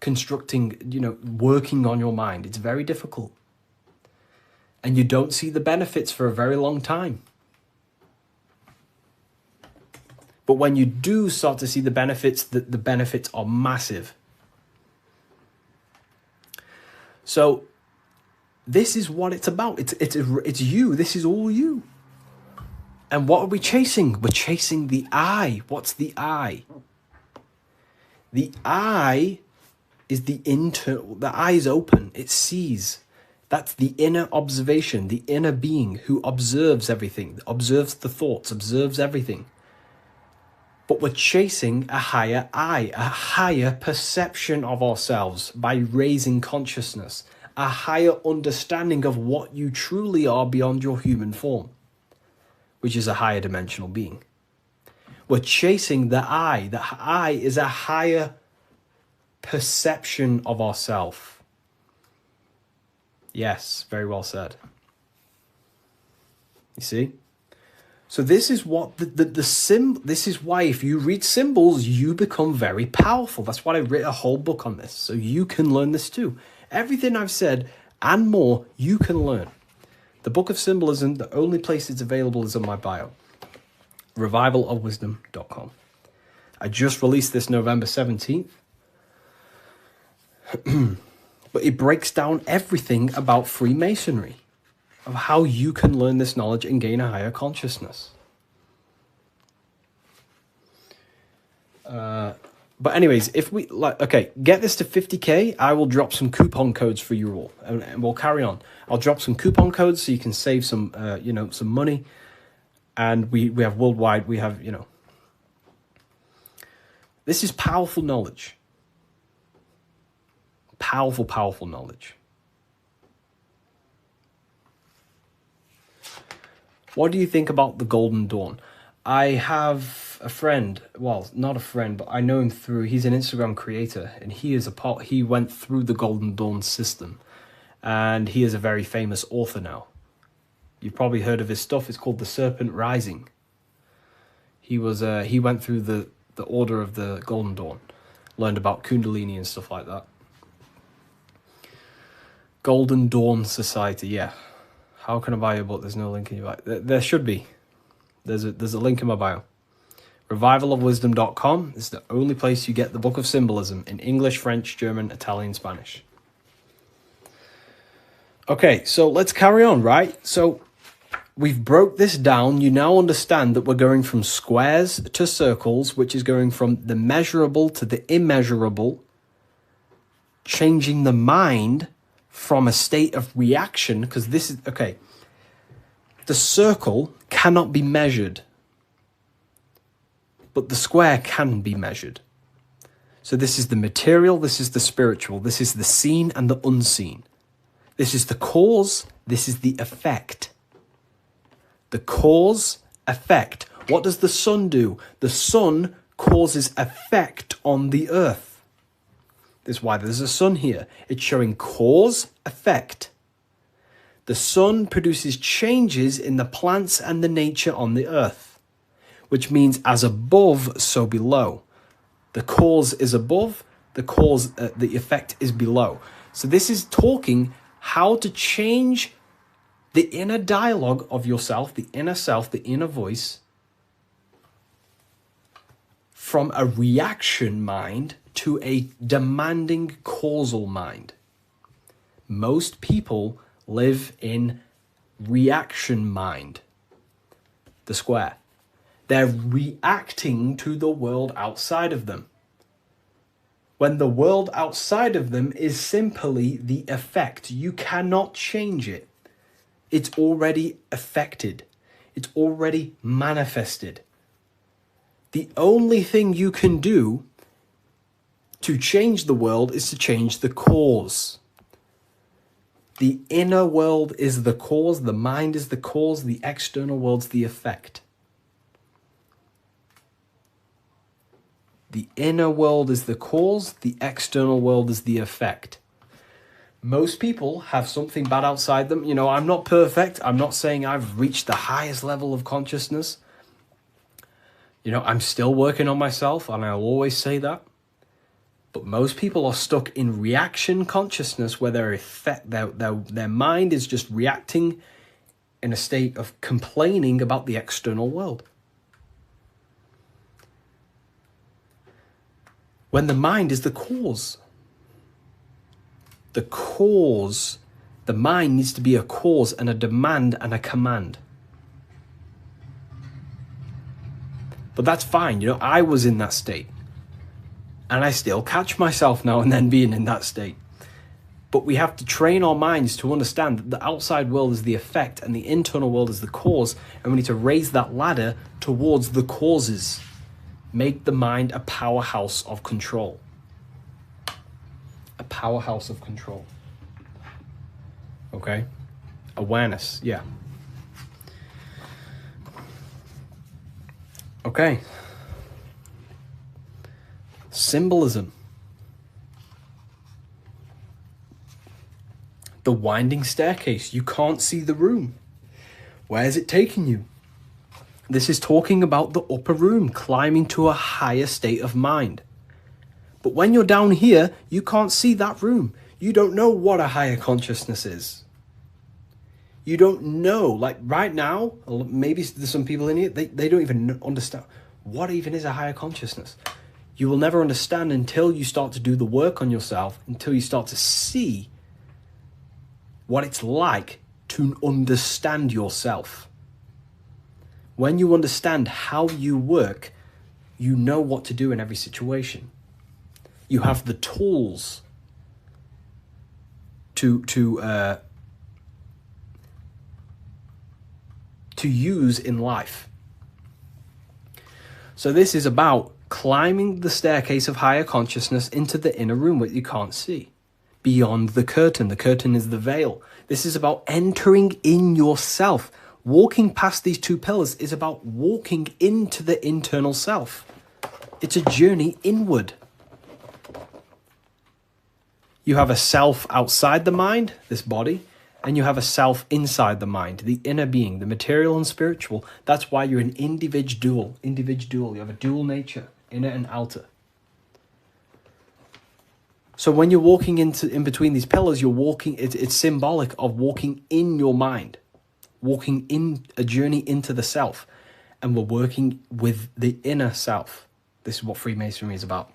Constructing, working on your mind. It's very difficult. And you don't see the benefits for a very long time. But when you do start to see the benefits, the benefits are massive. So this is what it's about. It's you. This is all you. And what are we chasing? We're chasing the I. What's the I? The I is the eye is open. It sees. That's the inner observation, the inner being who observes everything, observes the thoughts, observes everything. But we're chasing a higher I, a higher perception of ourselves by raising consciousness, a higher understanding of what you truly are beyond your human form, which is a higher dimensional being. We're chasing the I. The I is a higher perception of ourselves. Yes, very well said. You see? So this is what this is why if you read symbols, you become very powerful. That's why I wrote a whole book on this. So you can learn this too. Everything I've said and more, you can learn. The Book of Symbolism, the only place it's available is on my bio. Revivalofwisdom.com. I just released this November 17th. But it breaks down everything about Freemasonry, of how you can learn this knowledge and gain a higher consciousness. But anyways, if we get this to 50k, I will drop some coupon codes for you all, and we'll carry on. I'll drop some coupon codes so you can save some, some money. And we have worldwide. We have, this is powerful knowledge. Powerful, powerful knowledge. What do you think about the Golden Dawn? I have a friend, well, not a friend, but I know him he's an Instagram creator, and he went through the Golden Dawn system, and he is a very famous author now. You've probably heard of his stuff. It's called The Serpent Rising. He went through the order of the Golden Dawn, learned about Kundalini and stuff like that. Golden Dawn Society, yeah. How can I buy your book? There's no link in your bio. There should be. There's a link in my bio. Revivalofwisdom.com is the only place you get the Book of Symbolism in English, French, German, Italian, Spanish. Okay, so let's carry on, right? So we've broke this down. You now understand that we're going from squares to circles, which is going from the measurable to the immeasurable, changing the mind from a state of reaction, because this is, okay, the circle cannot be measured, but the square can be measured. So this is the material, this is the spiritual, this is the seen and the unseen. This is the cause, this is the effect. The cause, effect. What does the sun do? The sun causes effect on the earth. This is why there's a sun here. It's showing cause, effect. The sun produces changes in the plants and the nature on the earth, which means as above, so below. The cause is above, the effect is below. So this is talking how to change the inner dialogue of yourself, the inner self, the inner voice, from a reaction mind to a demanding causal mind. Most people live in reaction mind, the square. They're reacting to the world outside of them, when the world outside of them is simply the effect. You cannot change it. It's already affected. It's already manifested. The only thing you can do to change the world is to change the cause. The inner world is the cause, the mind is the cause, the external world's the effect. The inner world is the cause, the external world is the effect. Most people have something bad outside them. I'm not perfect. I'm not saying I've reached the highest level of consciousness. I'm still working on myself, and I'll always say that. But most people are stuck in reaction consciousness, where their mind is just reacting in a state of complaining about the external world. when the mind is the cause. The cause, the mind needs to be a cause and a demand and a command. But that's fine, I was in that state. And I still catch myself now and then being in that state. But we have to train our minds to understand that the outside world is the effect and the internal world is the cause. And we need to raise that ladder towards the causes. Make the mind a powerhouse of control. A powerhouse of control. Okay? Awareness, yeah. Okay. Symbolism. The winding staircase. You can't see the room. Where is it taking you? This is talking about the upper room, climbing to a higher state of mind. But when you're down here, you can't see that room. You don't know what a higher consciousness is. You don't know, like right now, maybe there's some people in here, they don't even understand what even is a higher consciousness. You will never understand until you start to do the work on yourself, until you start to see what it's like to understand yourself. When you understand how you work, you know what to do in every situation. You have the tools to use in life. So this is about climbing the staircase of higher consciousness into the inner room that you can't see. Beyond the curtain. The curtain is the veil. This is about entering in yourself. Walking past these two pillars is about walking into the internal self. It's a journey inward. You have a self outside the mind, this body, and you have a self inside the mind, the inner being, the material and spiritual. That's why you're an individual. You have a dual nature, inner and outer. So when you're walking in between these pillars, you're walking, it's symbolic of walking in your mind, walking in a journey into the self. And we're working with the inner self. This is what Freemasonry is about.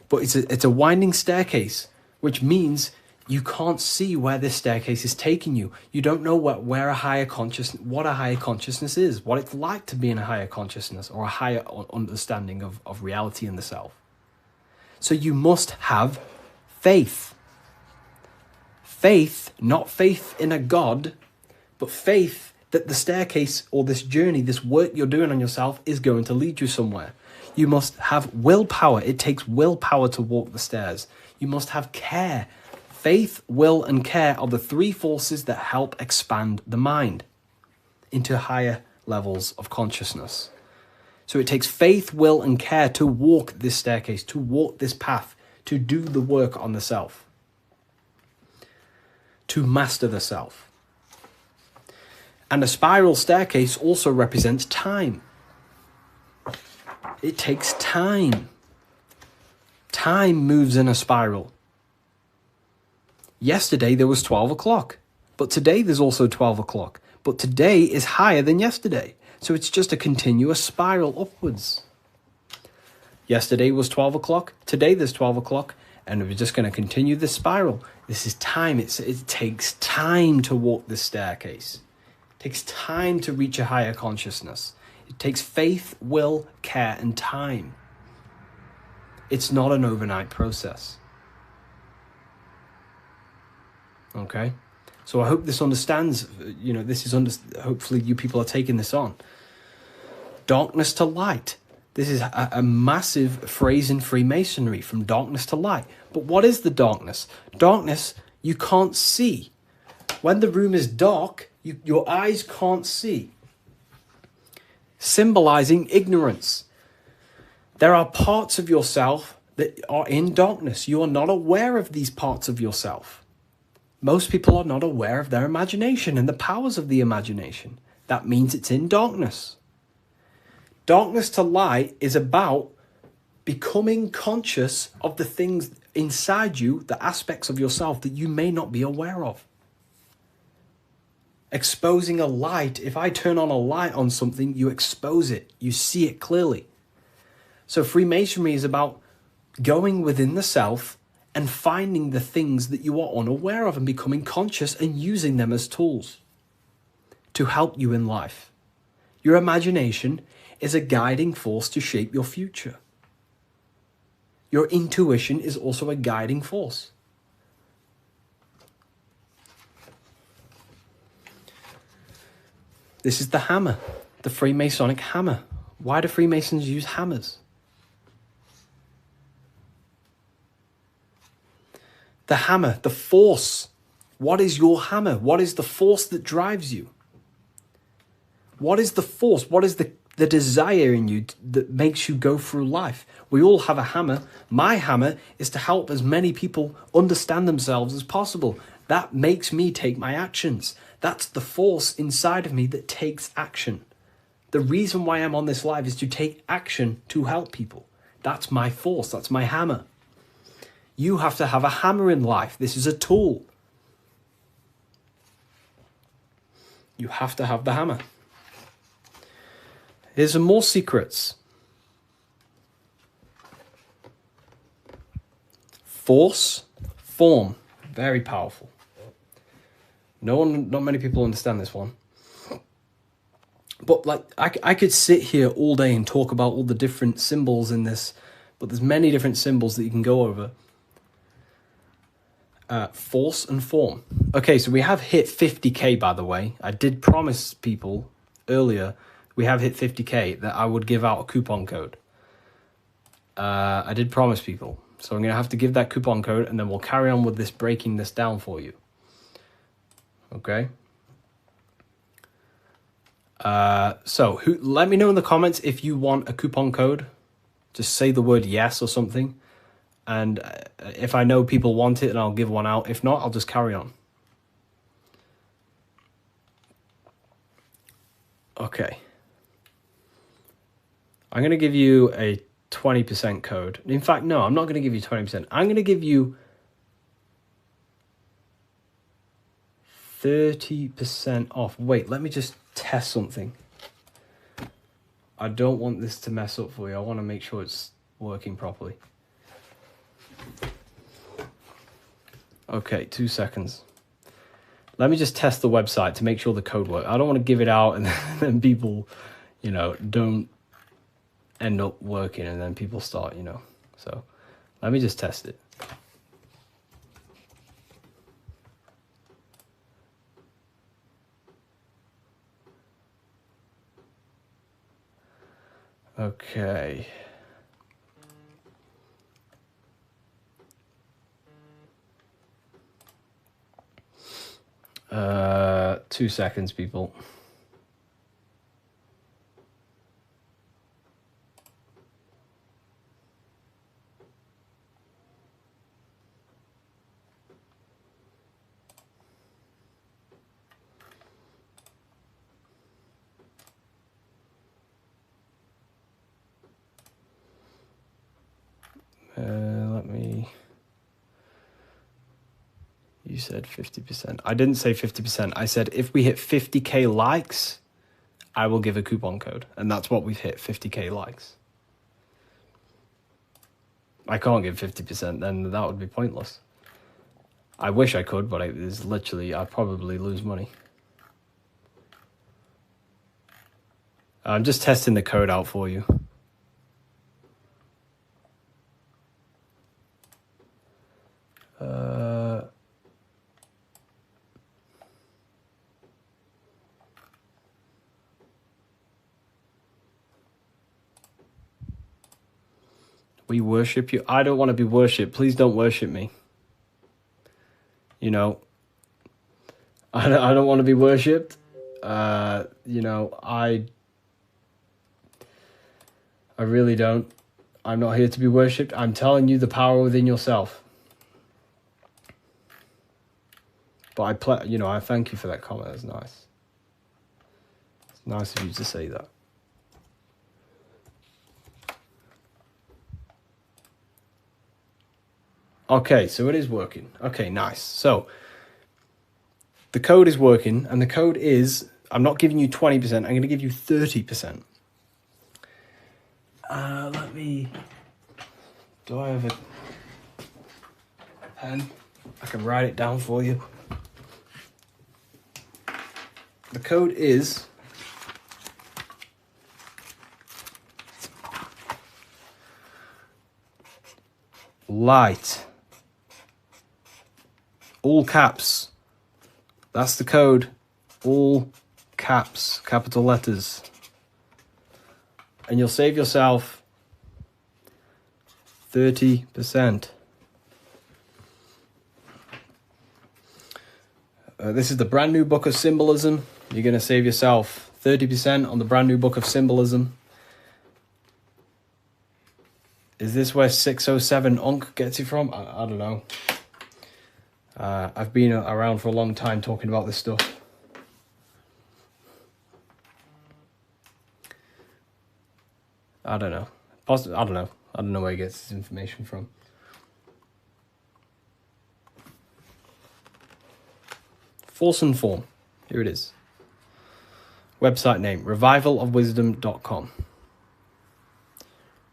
But it's a winding staircase, which means you can't see where this staircase is taking you. You don't know what a higher consciousness is, what it's like to be in a higher consciousness or a higher understanding of reality in the self. So you must have faith. Faith, not faith in a God, but faith that the staircase or this journey, this work you're doing on yourself is going to lead you somewhere. You must have willpower. It takes willpower to walk the stairs. You must have care. Faith, will, and care are the three forces that help expand the mind into higher levels of consciousness. So it takes faith, will, and care to walk this staircase, to walk this path, to do the work on the self, to master the self. And a spiral staircase also represents time. It takes time. Time moves in a spiral. Yesterday there was 12 o'clock, but today there's also 12 o'clock. But today is higher than yesterday. So it's just a continuous spiral upwards. Yesterday was 12 o'clock, today there's 12 o'clock, and we're just going to continue this spiral. This is time. It takes time to walk this staircase. It takes time to reach a higher consciousness. It takes faith, will, care, and time. It's not an overnight process. Okay? So I hope this understands, hopefully you people are taking this on. Darkness to light. This is a massive phrase in Freemasonry, from darkness to light. But what is the darkness? Darkness, you can't see. When the room is dark, your eyes can't see. Symbolizing ignorance. There are parts of yourself that are in darkness. You are not aware of these parts of yourself. Most people are not aware of their imagination and the powers of the imagination. That means it's in darkness. Darkness to light is about becoming conscious of the things inside you, the aspects of yourself that you may not be aware of. Exposing a light. If I turn on a light on something, you expose it. You see it clearly. So Freemasonry is about going within the self and finding the things that you are unaware of and becoming conscious and using them as tools to help you in life. Your imagination is a guiding force to shape your future. Your intuition is also a guiding force. This is the hammer, the Freemasonic hammer. Why do Freemasons use hammers? The hammer, the force. What is your hammer? What is the force that drives you? What is the force? What is the desire in you that makes you go through life? We all have a hammer. My hammer is to help as many people understand themselves as possible. That makes me take my actions. That's the force inside of me that takes action. The reason why I'm on this live is to take action to help people. That's my force. That's my hammer. You have to have a hammer in life. This is a tool. You have to have the hammer. Here's some more secrets. Force, form, very powerful. Not many people understand this one. But like, I could sit here all day and talk about all the different symbols in this, but there's many different symbols that you can go over. Force and form. Okay, so we have hit 50k, by the way. I did promise people earlier, we have hit 50k, that I would give out a coupon code. I did promise people. So I'm going to have to give that coupon code, and then we'll carry on with this, breaking this down for you. Okay? Let me know in the comments if you want a coupon code. Just say the word yes or something. And if I know people want it, then I'll give one out. If not, I'll just carry on. Okay. I'm going to give you a 20% code. In fact, no, I'm not going to give you 20%. I'm going to give you 30% off. Wait, let me just test something. I don't want this to mess up for you. I want to make sure it's working properly. Okay, 2 seconds. Let me just test the website to make sure the code works. I don't want to give it out and then people, don't end up working and then people start, So let me just test it. Okay. 2 seconds, people. You said 50%. I didn't say 50%. I said if we hit 50k likes, I will give a coupon code. And that's what we've hit, 50k likes. I can't give 50%, then that would be pointless. I wish I could, but it's literally, I'd probably lose money. I'm just testing the code out for you. We worship you. I don't want to be worshipped. Please don't worship me. I don't want to be worshipped. I really don't. I'm not here to be worshipped. I'm telling you the power within yourself. But I thank you for that comment. That's nice. It's nice of you to say that. Okay, so it is working. Okay, nice. So the code is working, and the code is, I'm not giving you 20%, I'm going to give you 30%. Let me Do I have a pen? I can write it down for you. The code is light. All caps. That's the code. All caps, capital letters. And you'll save yourself 30%. This is the brand new book of symbolism. You're going to save yourself 30% on the brand new book of symbolism. Is this where 607 Unk gets it from? I don't know. I've been around for a long time talking about this stuff. I don't know. I don't know. I don't know where he gets his information from. Fulson form. Here it is. Website name, revivalofwisdom.com.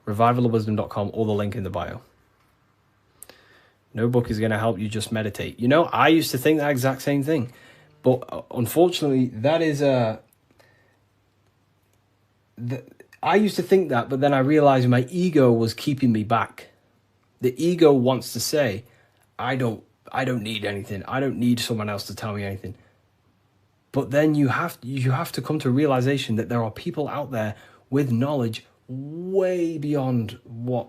Revivalofwisdom.com, or the link in the bio. No book is going to help you just meditate. You know, I used to think that exact same thing. But unfortunately, that is I used to think that, but then I realized my ego was keeping me back. The ego wants to say, I don't need anything. I don't need someone else to tell me anything. But then you have to come to a realization that there are people out there with knowledge way beyond what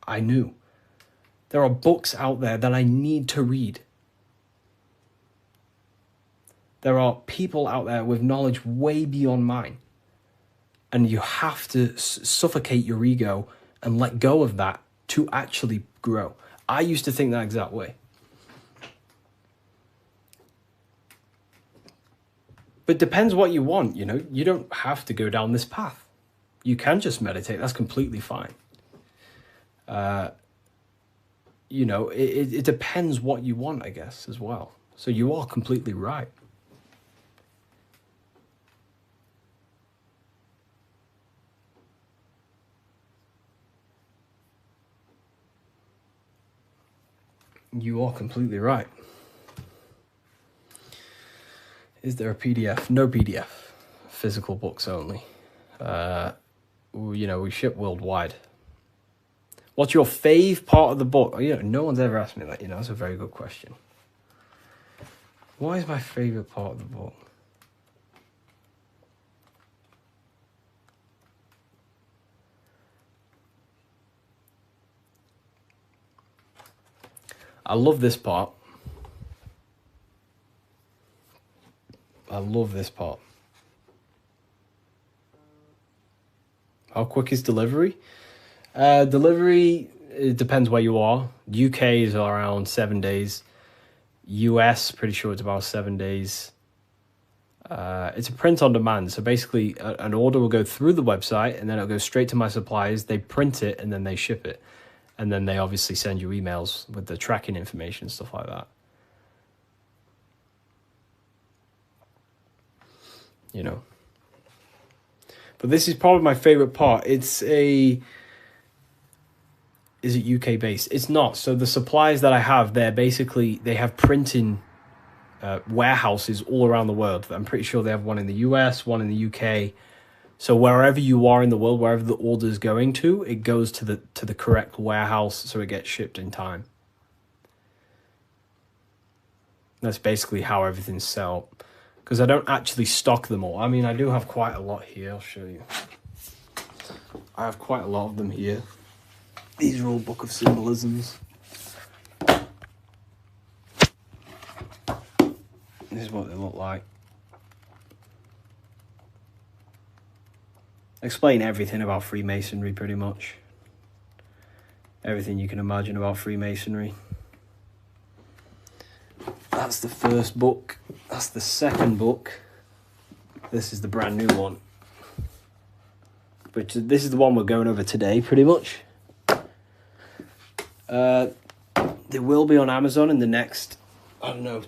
I knew. There are books out there that I need to read. There are people out there with knowledge way beyond mine. And you have to suffocate your ego and let go of that to actually grow. I used to think that exact way. But it depends what you want, you know. You don't have to go down this path. You can just meditate. That's completely fine. You know, it depends what you want, I guess, as well. So you are completely right. You are completely right. Is there a PDF? No PDF. Physical books only. You know, we ship worldwide. What's your fave part of the book? Oh, you know, no one's ever asked me that. You know, that's a very good question. What is my favorite part of the book? I love this part. I love this part. How quick is delivery? Delivery, it depends where you are. UK is around 7 days. US, pretty sure it's about 7 days. It's a print on demand. So basically, an order will go through the website and then it'll go straight to my suppliers. They print it and then they ship it. And then they obviously send you emails with the tracking information, stuff like that. You know. But this is probably my favorite part. Is it UK based? It's not. So the supplies that I have, they have printing warehouses all around the world. I'm pretty sure they have one in the US, one in the UK. So wherever you are in the world, wherever the order is going to, it goes to the correct warehouse, so it gets shipped in time. That's basically how everything's set up. Because I don't actually stock them all. I mean, I do have quite a lot here. I'll show you. I have quite a lot of them here. These are all Book of Symbolisms. This is what they look like. Explain everything about Freemasonry, pretty much. Everything you can imagine about Freemasonry. That's the first book. That's the second book. This is the brand new one. But this is the one we're going over today, pretty much. They will be on Amazon in the next, I don't know,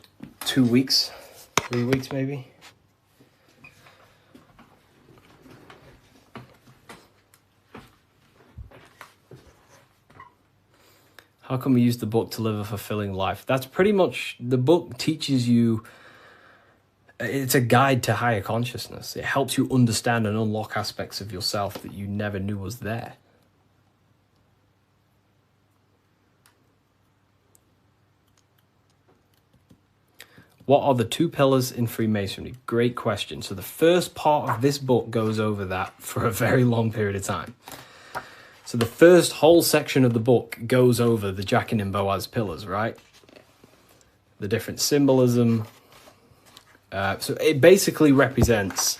2 weeks, 3 weeks maybe. How can we use the book to live a fulfilling life? That's pretty much, the book teaches you, it's a guide to higher consciousness. It helps you understand and unlock aspects of yourself that you never knew was there. What are the 2 pillars in Freemasonry? Great question. So the first part of this book goes over that for a very long period of time. So the first whole section of the book goes over the Jachin and Boaz pillars, right? The different symbolism. So it basically represents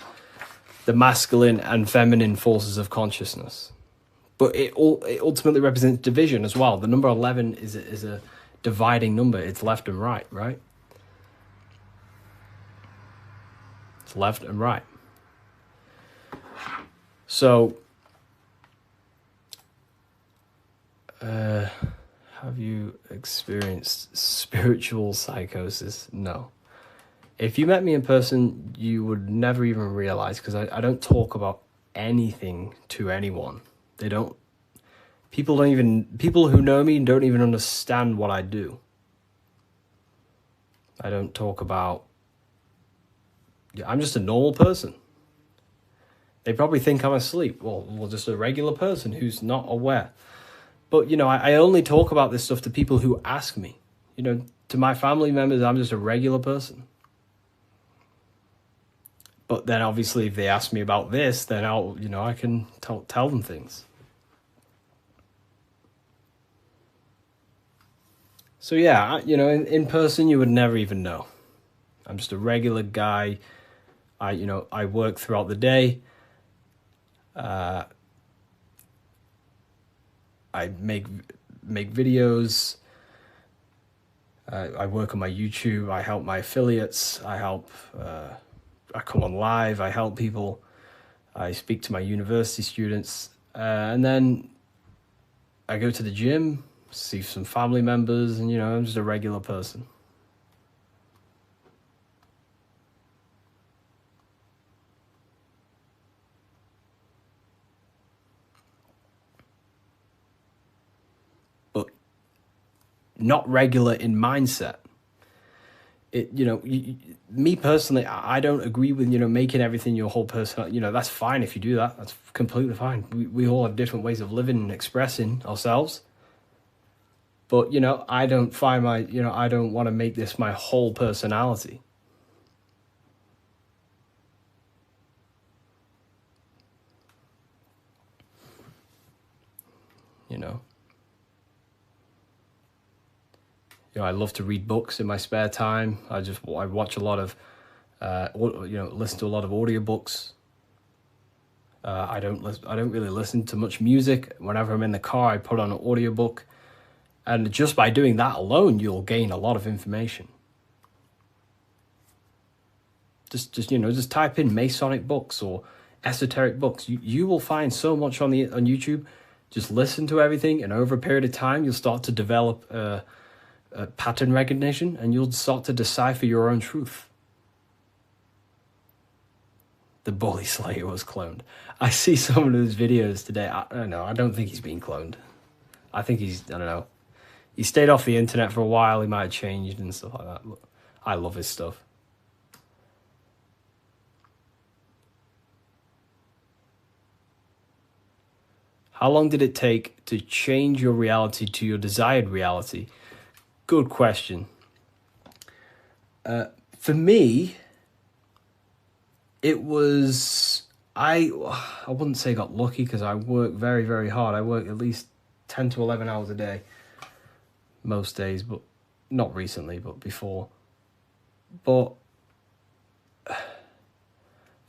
the masculine and feminine forces of consciousness. But it ultimately represents division as well. The number 11 is a dividing number. It's left and right, right? It's left and right. So, have you experienced spiritual psychosis? No. If you met me in person, you would never even realize, because I don't talk about anything to anyone. People who know me don't even understand what I do. I don't talk about, I'm just a normal person. They probably think I'm asleep. Well, just a regular person who's not aware. But, I only talk about this stuff to people who ask me. To my family members, I'm just a regular person. But then obviously if they ask me about this, then I can tell them things. So yeah, in person you would never even know. I'm just a regular guy. I work throughout the day. I make videos. I work on my YouTube. I help my affiliates. I come on live. I help people. I speak to my university students. And then I go to the gym, see some family members, and, I'm just a regular person. But not regular in mindset. Me personally, I don't agree with, making everything your whole person. That's fine if you do that. That's completely fine. We all have different ways of living and expressing ourselves. But, I don't find I don't want to make this my whole personality. I love to read books in my spare time. I watch a lot of, listen to a lot of audiobooks. I don't really listen to much music. Whenever I'm in the car, I put on an audiobook. And just by doing that alone, you'll gain a lot of information. Just type in Masonic books or esoteric books. You will find so much on YouTube. Just listen to everything, and over a period of time, you'll start to develop a pattern recognition, and you'll start to decipher your own truth. The Bully Slayer was cloned. I see some of his videos today. I don't know. I don't think he's being cloned. I think I don't know. He stayed off the internet for a while. He might have changed and stuff like that. But I love his stuff. How long did it take to change your reality to your desired reality? Good question. For me, it was, I wouldn't say got lucky, because I work very, very hard. I work at least 10 to 11 hours a day most days, but not recently, but before. But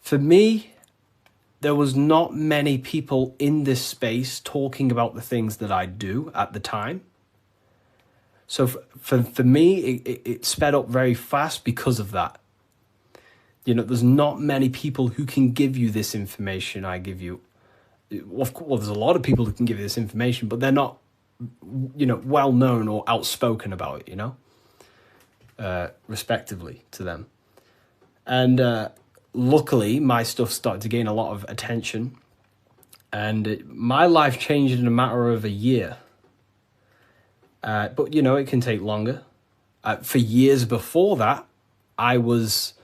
for me, there was not many people in this space talking about the things that I do at the time. So for me, it sped up very fast because of that. There's not many people who can give you this information I give you. Of course, there's a lot of people who can give you this information, but they're not, well known or outspoken about it, respectively to them. And luckily, my stuff started to gain a lot of attention, and my life changed in a matter of a year. But, you know, it can take longer. For years before that, I was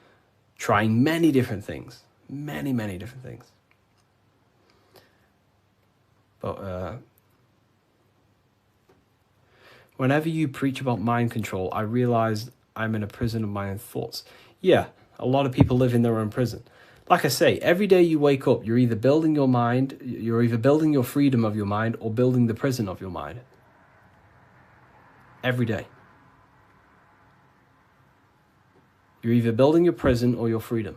trying many different things. Many different things. But whenever you preach about mind control, I realize I'm in a prison of my own thoughts. Yeah, a lot of people live in their own prison. Like I say, every day you wake up, you're either building your mind, you're either building your freedom of your mind or building the prison of your mind. Every day. You're either building your prison or your freedom.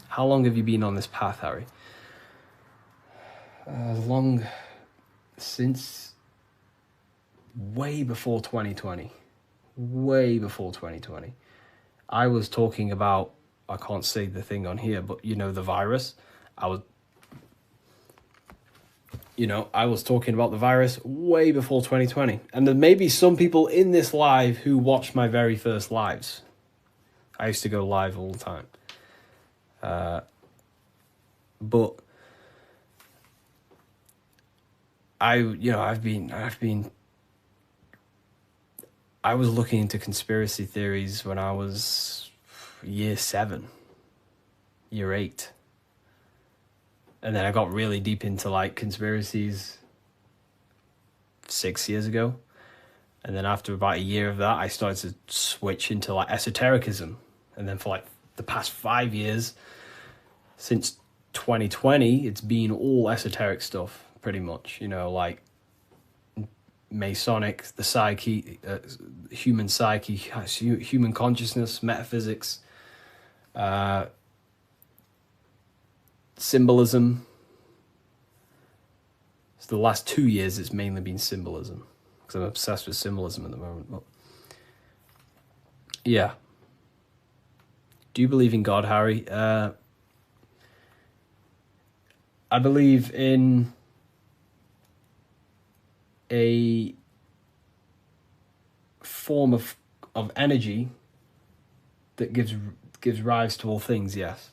How long have you been on this path, Harry? Long since way before 2020. Way before 2020. I was talking about, I can't say the thing on here, but you know, the virus. I was talking about the virus way before 2020. And there may be some people in this live who watched my very first lives. I used to go live all the time. But I was looking into conspiracy theories when I was year 7, year 8. And then I got really deep into like conspiracies 6 years ago. And then after about a year of that, I started to switch into like esotericism. And then for like the past 5 years, since 2020, it's been all esoteric stuff, pretty much. You know, like Masonic, the psyche, human psyche, human consciousness, metaphysics, symbolism. So the last 2 years, it's mainly been symbolism, because I'm obsessed with symbolism at the moment. But yeah. Do you believe in God, Harry? I believe in a form of energy that gives rise to all things, yes.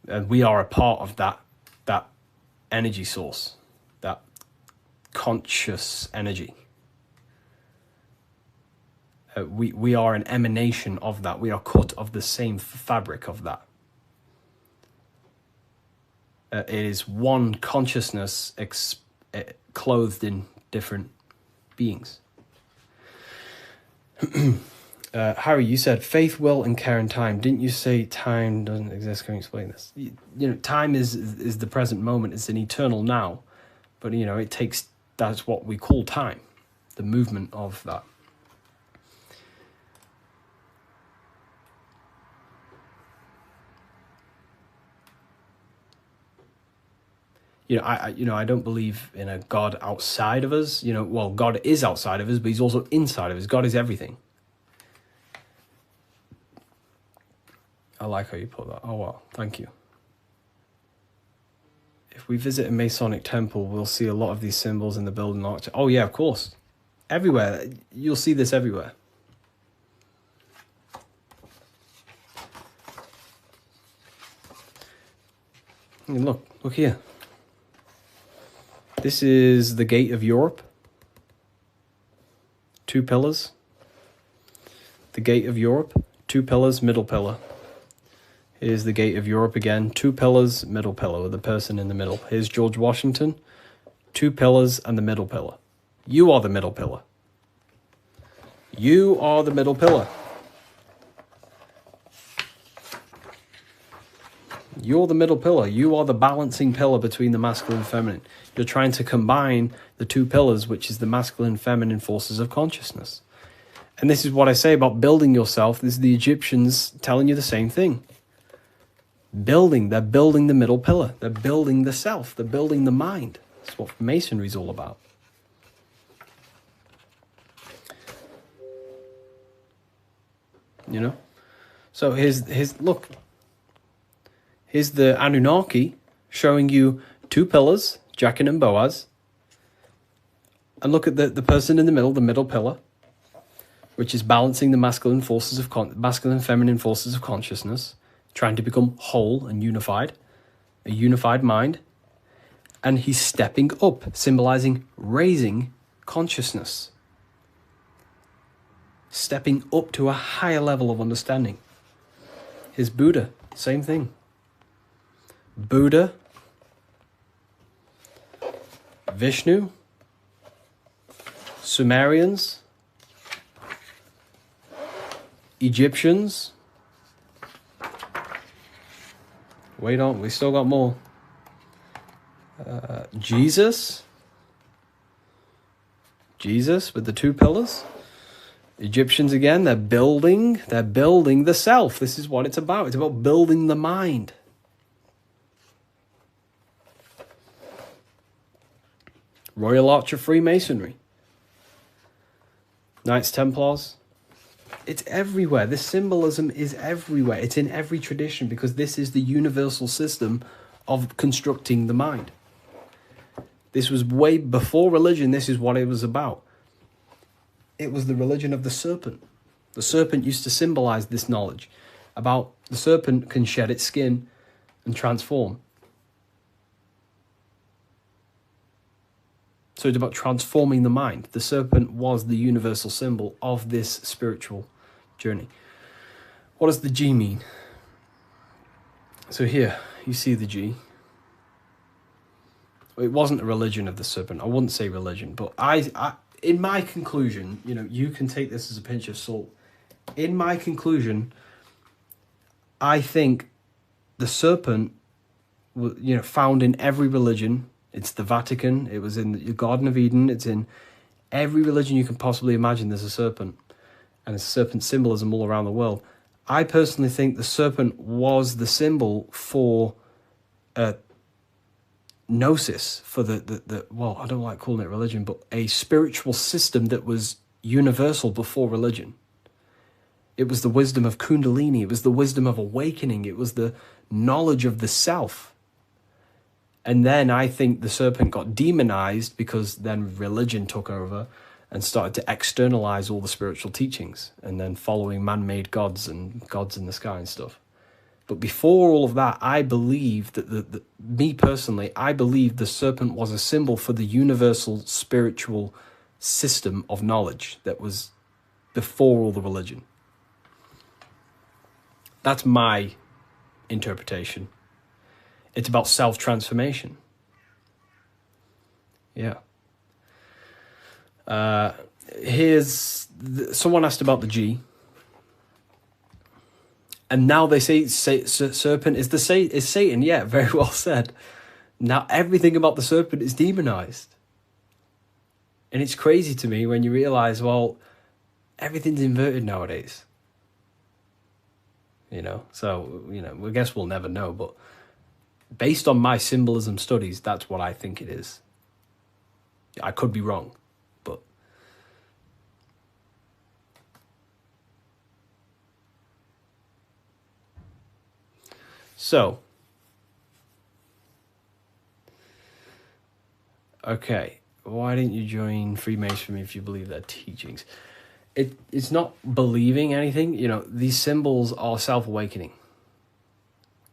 And we are a part of that energy source, that conscious energy. We are an emanation of that. We are cut of the same fabric of that. It is one consciousness clothed in different beings. Harry, you said faith, will, and care and time. Didn't you say time doesn't exist? Can you explain this? You know, time is the present moment. It's an eternal now. But, you know, that's what we call time. The movement of that. I don't believe in a God outside of us. You know, well, God is outside of us, but he's also inside of us. God is everything. I like how you put that. Oh, wow. Thank you. If we visit a Masonic temple, we'll see a lot of these symbols in the building architecture. Oh, yeah, of course. Everywhere. You'll see this everywhere. And look here. This is the gate of Europe. 2 pillars. The gate of Europe, 2 pillars, middle pillar. Here's the gate of Europe again, 2 pillars, middle pillar, with the person in the middle. Here's George Washington, 2 pillars and the middle pillar. You are the middle pillar. You are the middle pillar. You're the middle pillar. You are the balancing pillar between the masculine and feminine. You're trying to combine the 2 pillars, which is the masculine and feminine forces of consciousness. And this is what I say about building yourself. This is the Egyptians telling you the same thing. They're building the middle pillar. They're building the self. They're building the mind. That's what Masonry is all about. You know? So look. Here's the Anunnaki showing you 2 pillars, Jachin and Boaz. And look at the person in the middle pillar, which is balancing the masculine and feminine forces of consciousness, trying to become whole and unified, a unified mind. And he's stepping up, symbolizing raising consciousness. Stepping up to a higher level of understanding. Here's Buddha, same thing. Buddha, Vishnu, Sumerians, Egyptians. Wait on, we still got more. Jesus with the 2 pillars. Egyptians again, they're building the self. This is what it's about. It's about building the mind. Royal Arch of Freemasonry. Knights Templars. It's everywhere. This symbolism is everywhere. It's in every tradition because this is the universal system of constructing the mind. This was way before religion. This is what it was about. It was the religion of the serpent. The serpent used to symbolize this knowledge about the serpent can shed its skin and transform. So it's about transforming the mind. The serpent was the universal symbol of this spiritual journey. What does the G mean? So here, you see the G. It wasn't a religion of the serpent. I wouldn't say religion, but I in my conclusion, you can take this as a pinch of salt. In my conclusion, I think the serpent, found in every religion. It's the Vatican. It was in the Garden of Eden. It's in every religion you can possibly imagine. There's a serpent, and there's serpent symbolism all around the world. I personally think the serpent was the symbol for gnosis, for the well, I don't like calling it religion, but a spiritual system that was universal before religion. It was the wisdom of Kundalini. It was the wisdom of awakening. It was the knowledge of the self. And then I think the serpent got demonized because then religion took over and started to externalize all the spiritual teachings and then following man-made gods and gods in the sky and stuff. But before all of that, I believe that me personally, I believe the serpent was a symbol for the universal spiritual system of knowledge that was before all the religion. That's my interpretation. It's about self-transformation. Yeah. Someone asked about the G. And now they say serpent is Satan. Yeah, very well said. Now everything about the serpent is demonized. And it's crazy to me when you realize, well, everything's inverted nowadays. So, I guess we'll never know. But based on my symbolism studies, that's what I think it is. I could be wrong, but... So, okay, why didn't you join Freemasonry if you believe their teachings? It's not believing anything. These symbols are self-awakening.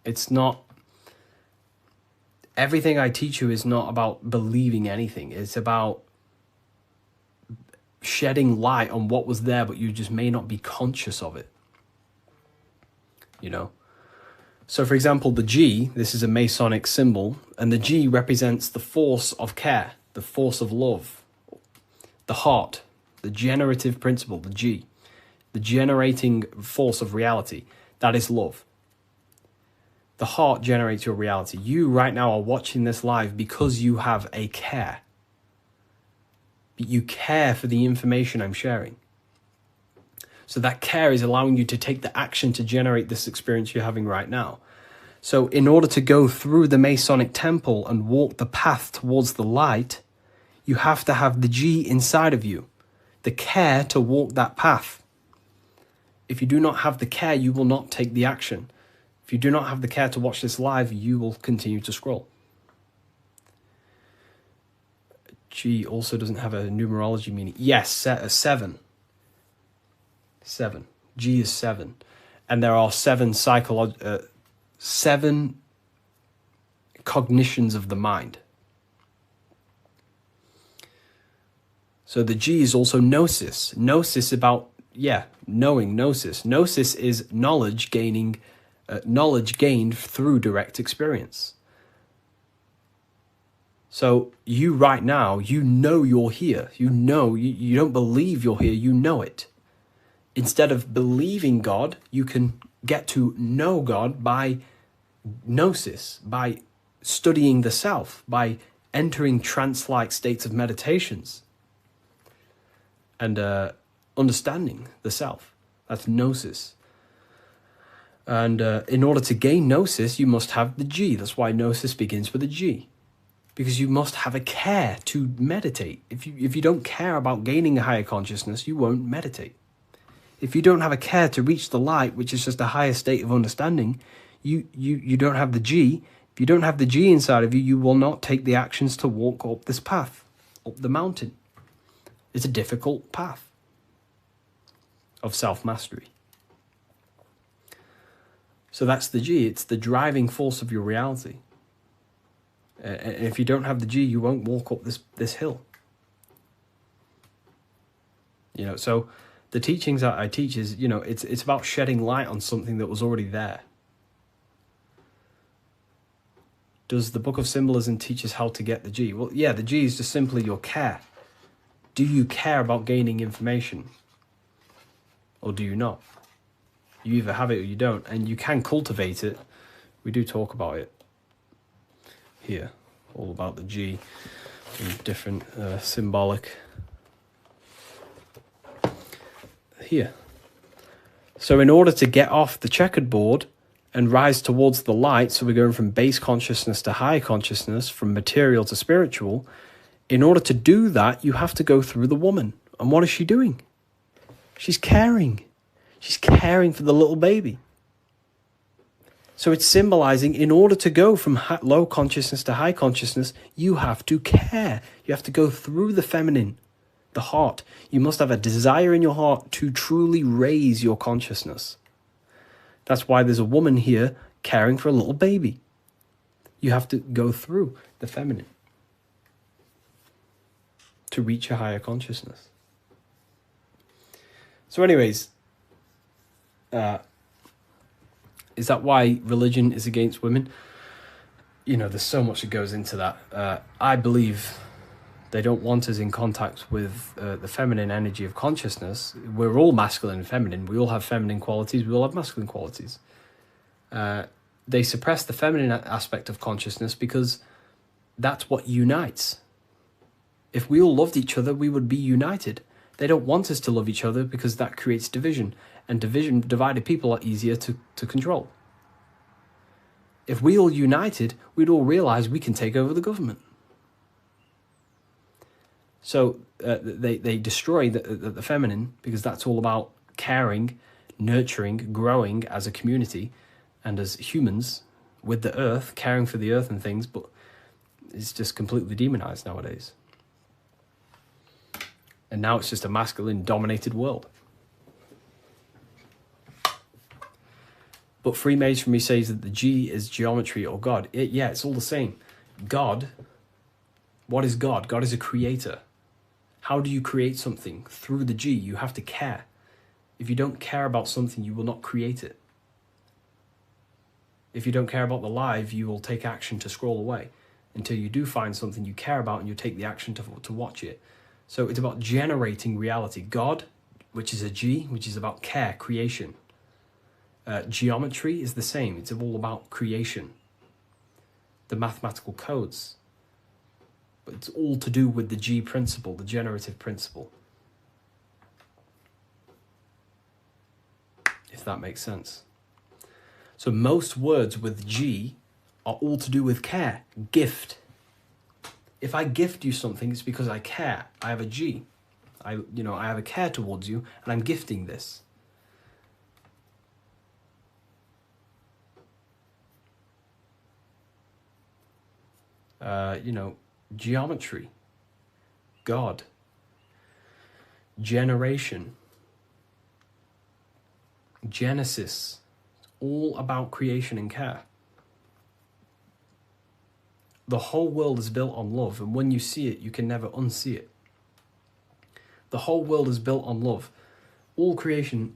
It's not... Everything I teach you is not about believing anything. It's about shedding light on what was there, but you just may not be conscious of it. So, for example, the G, this is a Masonic symbol, and the G represents the force of care, the force of love, the heart, the generative principle, the G, the generating force of reality. That is love. The heart generates your reality. You right now are watching this live because you have a care. You care for the information I'm sharing. So that care is allowing you to take the action to generate this experience you're having right now. So in order to go through the Masonic temple and walk the path towards the light, you have to have the G inside of you, the care to walk that path. If you do not have the care, you will not take the action. If you do not have the care to watch this live, you will continue to scroll. G also doesn't have a numerology meaning. Yes, 7. 7. G is 7. And there are 7 cognitions of the mind. So the G is also gnosis. Gnosis about, knowing, gnosis. Gnosis is knowledge gained through direct experience. So you right now, you know you're here. You know, you don't believe you're here, you know it. Instead of believing God, you can get to know God by gnosis, by studying the self, by entering trance-like states of meditations and understanding the self. That's gnosis. And in order to gain gnosis, you must have the G. That's why gnosis begins with a G. Because you must have a care to meditate. If you don't care about gaining a higher consciousness, you won't meditate. If you don't have a care to reach the light, which is just a higher state of understanding, you don't have the G. If you don't have the G inside of you, you will not take the actions to walk up this path, up the mountain. It's a difficult path of self-mastery. So that's the G. It's the driving force of your reality. And if you don't have the G, you won't walk up this hill. So the teachings that I teach is, it's about shedding light on something that was already there. Does the Book of Symbolism teach us how to get the G? Well, yeah, the G is just simply your care. Do you care about gaining information? Or do you not? You either have it or you don't, and you can cultivate it. We do talk about it here, all about the G and different symbolic here. So in order to get off the checkered board and rise towards the light, so we're going from base consciousness to high consciousness, from material to spiritual, in order to do that, you have to go through the woman. And what is she doing? She's caring. She's caring for the little baby. So it's symbolizing, in order to go from low consciousness to high consciousness, you have to care. You have to go through the feminine, the heart. You must have a desire in your heart to truly raise your consciousness. That's why there's a woman here caring for a little baby. You have to go through the feminine to reach a higher consciousness. So anyways, is that why religion is against women? There's so much that goes into that. I believe they don't want us in contact with the feminine energy of consciousness. We're all masculine and feminine. We all have feminine qualities. We all have masculine qualities. They suppress the feminine aspect of consciousness because that's what unites. If we all loved each other, we would be united. They don't want us to love each other because that creates division. And divided people are easier to control. If we all united, we'd all realize we can take over the government. So they destroy the feminine because that's all about caring, nurturing, growing as a community and as humans with the earth, caring for the earth and things, but it's just completely demonized nowadays. And now it's just a masculine-dominated world. But Freemasonry says that the G is geometry or God. It's all the same. God, what is God? God is a creator. How do you create something? Through the G, you have to care. If you don't care about something, you will not create it. If you don't care about the live, you will take action to scroll away until you do find something you care about and you take the action to watch it. So it's about generating reality. God, which is a G, which is about care, creation. Geometry is the same. It's all about creation. The mathematical codes. But it's all to do with the G principle, the generative principle. If that makes sense. So most words with G are all to do with care. Gift. If I gift you something, it's because I care. I have a G. I have a care towards you, and I'm gifting this. Geometry, God, generation, Genesis, all about creation and care. The whole world is built on love, and when you see it, you can never unsee it. The whole world is built on love. All creation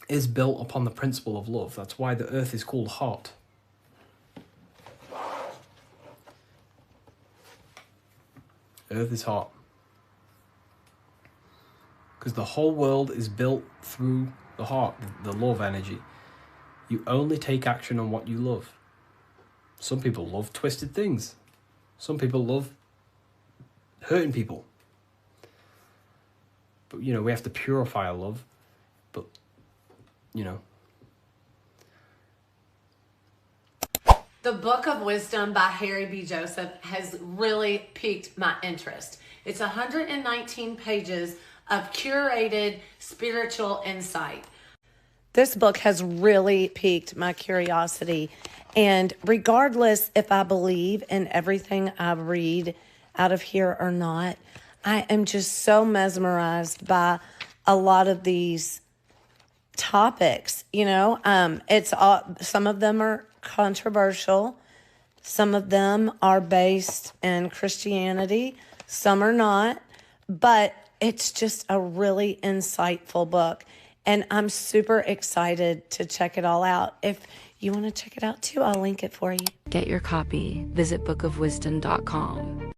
is built upon the principle of love. That's why the earth is called hot. Earth is hot. Because the whole world is built through the heart, the love energy. You only take action on what you love. Some people love twisted things. Some people love hurting people. But, we have to purify our love. But, The Book of Wisdom by Harry B. Joseph has really piqued my interest. It's 119 pages of curated spiritual insight. This book has really piqued my curiosity. And regardless if I believe in everything I read out of here or not, I am just so mesmerized by a lot of these topics. It's all, some of them are controversial. Some of them are based in Christianity. Some are not. But it's just a really insightful book. And I'm super excited to check it all out. If you want to check it out too, I'll link it for you. Get your copy. Visit bookofwisdom.com.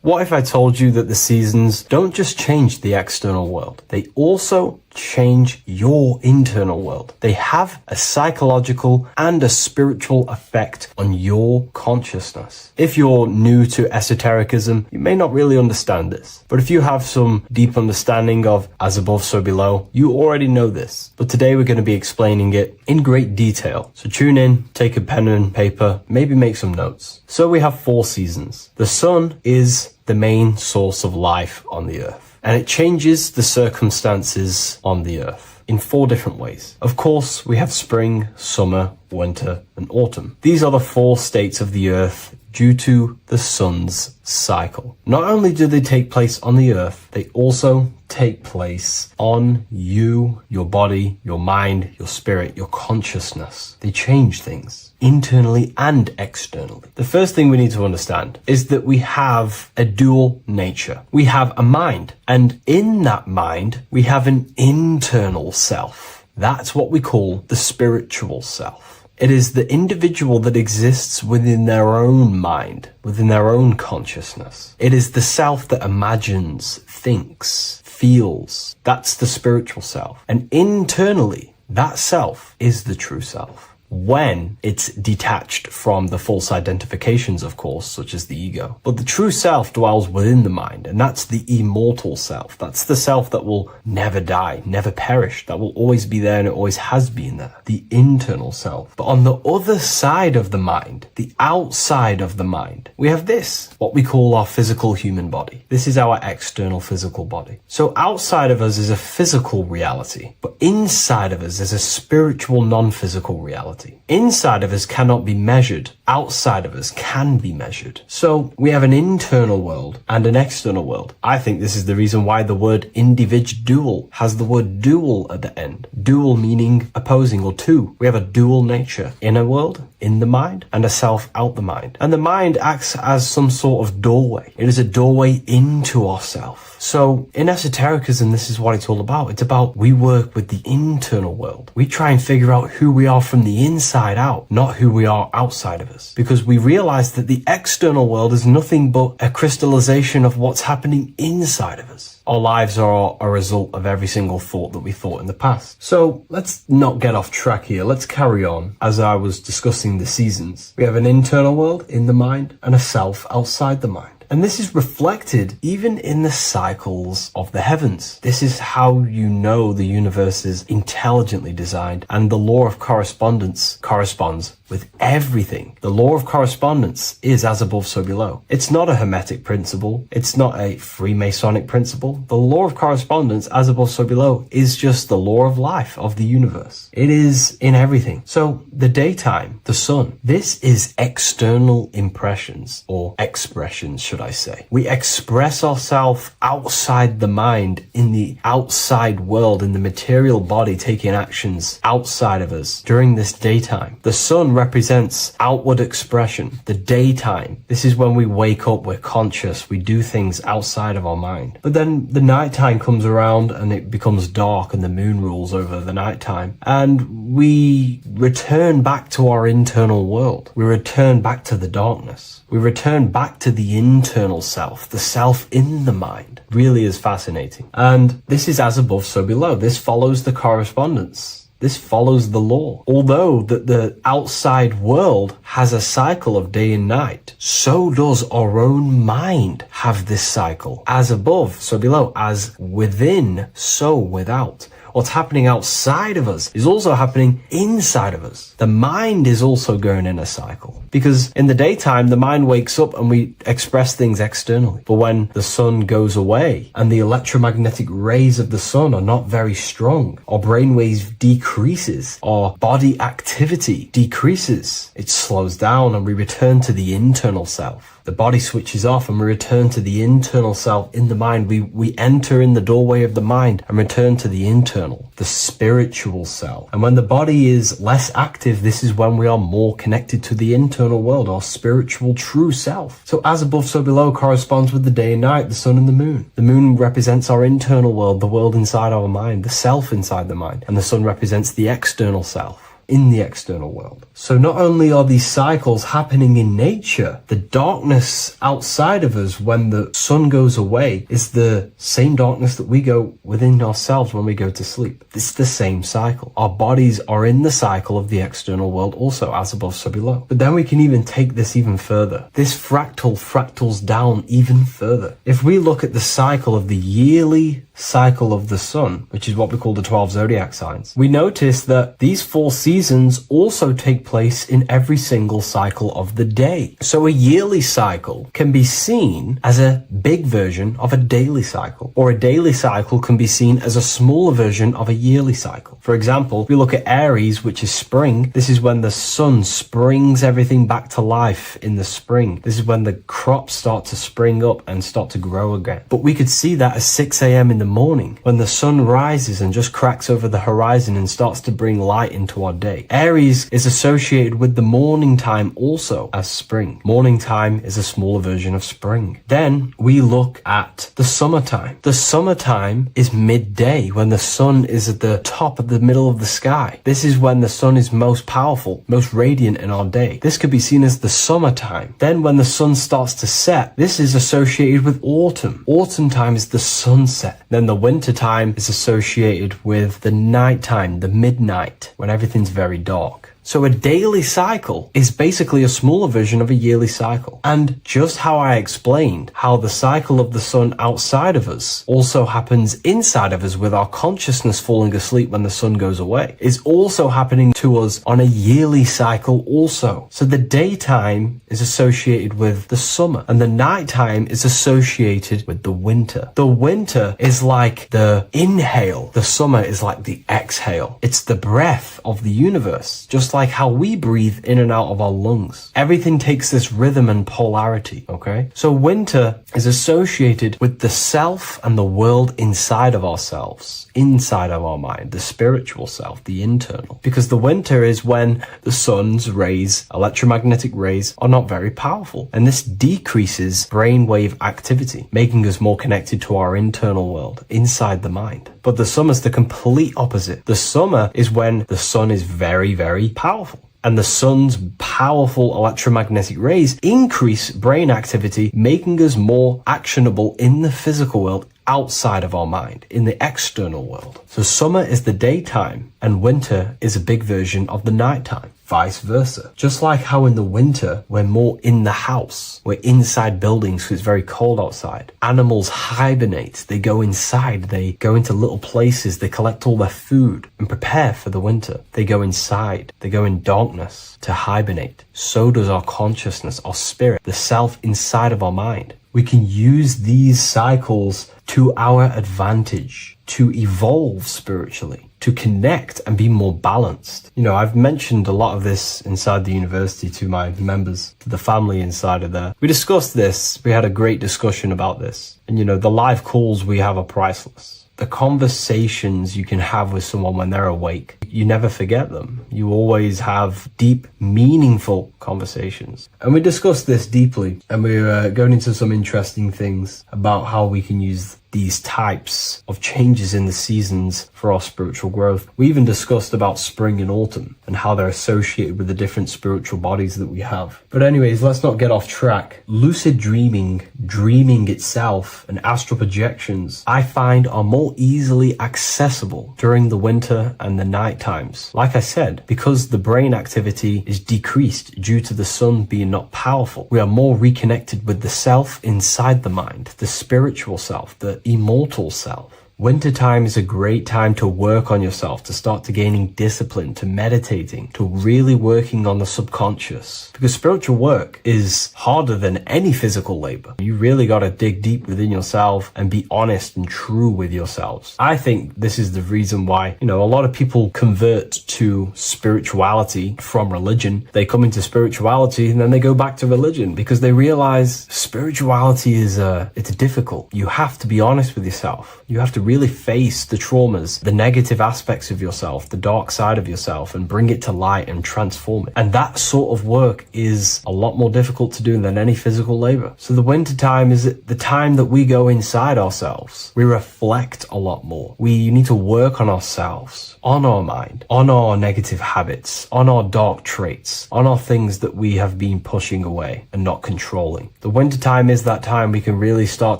What if I told you that the seasons don't just change the external world, they also change your internal world? They have a psychological and a spiritual effect on your consciousness. If you're new to esotericism, you may not really understand this. But if you have some deep understanding of as above, so below, you already know this. But today we're going to be explaining it in great detail. So tune in, take a pen and paper, maybe make some notes. So we have 4 seasons. The sun is the main source of life on the earth, and it changes the circumstances on the earth in 4 different ways. Of course, we have spring, summer, winter, and autumn. These are the 4 states of the earth due to the sun's cycle. Not only do they take place on the earth, they also take place on you, your body, your mind, your spirit, your consciousness. They change things internally and externally. The first thing we need to understand is that we have a dual nature. We have a mind, and in that mind, we have an internal self. That's what we call the spiritual self. It is the individual that exists within their own mind, within their own consciousness. It is the self that imagines, thinks, feels. That's the spiritual self. And internally, that self is the true self. When it's detached from the false identifications, of course, such as the ego. But the true self dwells within the mind, and that's the immortal self. That's the self that will never die, never perish, that will always be there, and it always has been there. The internal self. But on the other side of the mind, the outside of the mind, we have this, what we call our physical human body. This is our external physical body. So outside of us is a physical reality, but inside of us is a spiritual non-physical reality. Inside of us cannot be measured. Outside of us can be measured. So we have an internal world and an external world. I think this is the reason why the word individual has the word dual at the end. Dual meaning opposing or two. We have a dual nature. Inner world, in the mind, and a self out the mind. And the mind acts as some sort of doorway. It is a doorway into ourself. So in esotericism, this is what it's all about. It's about we work with the internal world. We try and figure out who we are from the inside out, not who we are outside of us. Because we realize that the external world is nothing but a crystallization of what's happening inside of us. Our lives are a result of every single thought that we thought in the past. So let's not get off track here. Let's carry on. As I was discussing the seasons, we have an internal world in the mind and a self outside the mind. And this is reflected even in the cycles of the heavens. This is how you know the universe is intelligently designed, and the law of correspondence corresponds with everything. The law of correspondence is as above, so below. It's not a hermetic principle. It's not a Freemasonic principle. The law of correspondence, as above, so below, is just the law of life of the universe. It is in everything. So the daytime, the sun, this is external impressions or expressions, should I say. We express ourselves outside the mind, in the outside world, in the material body, taking actions outside of us during this daytime. The sun represents outward expression, the daytime. This is when we wake up, we're conscious, we do things outside of our mind. But then the nighttime comes around and it becomes dark and the moon rules over the nighttime. And we return back to our internal world. We return back to the darkness. We return back to the internal self, the self in the mind. Really is fascinating. And this is as above, so below. This follows the correspondence. This follows the law. Although the outside world has a cycle of day and night, so does our own mind have this cycle. As above, so below. As within, so without. What's happening outside of us is also happening inside of us. The mind is also going in a cycle. Because in the daytime, the mind wakes up and we express things externally. But when the sun goes away and the electromagnetic rays of the sun are not very strong, our brainwave decreases, our body activity decreases. It slows down and we return to the internal self. The body switches off and we return to the internal self in the mind. We enter in the doorway of the mind and return to the internal, the spiritual self. And when the body is less active, this is when we are more connected to the internal world, our spiritual true self. So as above, so below corresponds with the day and night, the sun and the moon. The moon represents our internal world, the world inside our mind, the self inside the mind. And the sun represents the external self in the external world. So not only are these cycles happening in nature, the darkness outside of us when the sun goes away is the same darkness that we go within ourselves when we go to sleep. It's the same cycle. Our bodies are in the cycle of the external world also, as above, so below. But then we can even take this even further. This fractals down even further. If we look at the cycle of the yearly cycle of the sun, which is what we call the 12 zodiac signs, we notice that these 4 seasons also take place in every single cycle of the day. So a yearly cycle can be seen as a big version of a daily cycle, or a daily cycle can be seen as a smaller version of a yearly cycle. For example, if we look at Aries, which is spring, this is when the sun springs everything back to life in the spring. This is when the crops start to spring up and start to grow again. But we could see that at 6 a.m. in the morning, when the sun rises and just cracks over the horizon and starts to bring light into our day. Aries is associated with the morning time also as spring. Morning time is a smaller version of spring. Then we look at the summertime. The summertime is midday, when the sun is at the top of the middle of the sky. This is when the sun is most powerful, most radiant in our day. This could be seen as the summertime. Then when the sun starts to set, this is associated with autumn. Autumn time is the sunset. Then the winter time is associated with the nighttime, the midnight, when everything's very dark. So a daily cycle is basically a smaller version of a yearly cycle. And just how I explained how the cycle of the sun outside of us also happens inside of us with our consciousness falling asleep when the sun goes away, is also happening to us on a yearly cycle also. So the daytime is associated with the summer and the nighttime is associated with the winter. The winter is like the inhale. The summer is like the exhale. It's the breath of the universe, just like how we breathe in and out of our lungs. Everything takes this rhythm and polarity, okay? So winter is associated with the self and the world inside of ourselves, inside of our mind, the spiritual self, the internal. Because the winter is when the sun's rays, electromagnetic rays, are not very powerful. And this decreases brainwave activity, making us more connected to our internal world, inside the mind. But the summer's the complete opposite. The summer is when the sun is very, very powerful. And the sun's powerful electromagnetic rays increase brain activity, making us more actionable in the physical world outside of our mind, in the external world. So summer is the daytime and winter is a big version of the nighttime. Vice versa. Just like how in the winter, we're more in the house. We're inside buildings because it's very cold outside. Animals hibernate. They go inside. They go into little places. They collect all their food and prepare for the winter. They go inside. They go in darkness to hibernate. So does our consciousness, our spirit, the self inside of our mind. We can use these cycles to our advantage, to evolve spiritually, to connect and be more balanced. You know, I've mentioned a lot of this inside the university to my members, to the family inside of there. We discussed this. We had a great discussion about this. And, you know, the live calls we have are priceless. the conversations you can have with someone when they're awake, you never forget them. You always have deep, meaningful conversations. And we discussed this deeply, and we're going into some interesting things about how we can use these types of changes in the seasons for our spiritual growth. We even discussed about spring and autumn and how they're associated with the different spiritual bodies that we have. But anyways, let's not get off track. Lucid dreaming, dreaming itself, and astral projections, I find are more easily accessible during the winter and the night times. Like I said, because the brain activity is decreased due to the sun being not powerful, we are more reconnected with the self inside the mind, the spiritual self, the immortal self. Wintertime is a great time to work on yourself, to start to gaining discipline, to meditating, to really working on the subconscious. Because spiritual work is harder than any physical labor. You really got to dig deep within yourself and be honest and true with yourselves. I think this is the reason why, a lot of people convert to spirituality from religion. They come into spirituality and then they go back to religion because they realize spirituality is it's difficult. You have to be honest with yourself. You have to really face the traumas, the negative aspects of yourself, the dark side of yourself, and bring it to light and transform it. And that sort of work is a lot more difficult to do than any physical labor. So the winter time is the time that we go inside ourselves. We reflect a lot more. We need to work on ourselves, on our mind, on our negative habits, on our dark traits, on our things that we have been pushing away and not controlling. The winter time is that time we can really start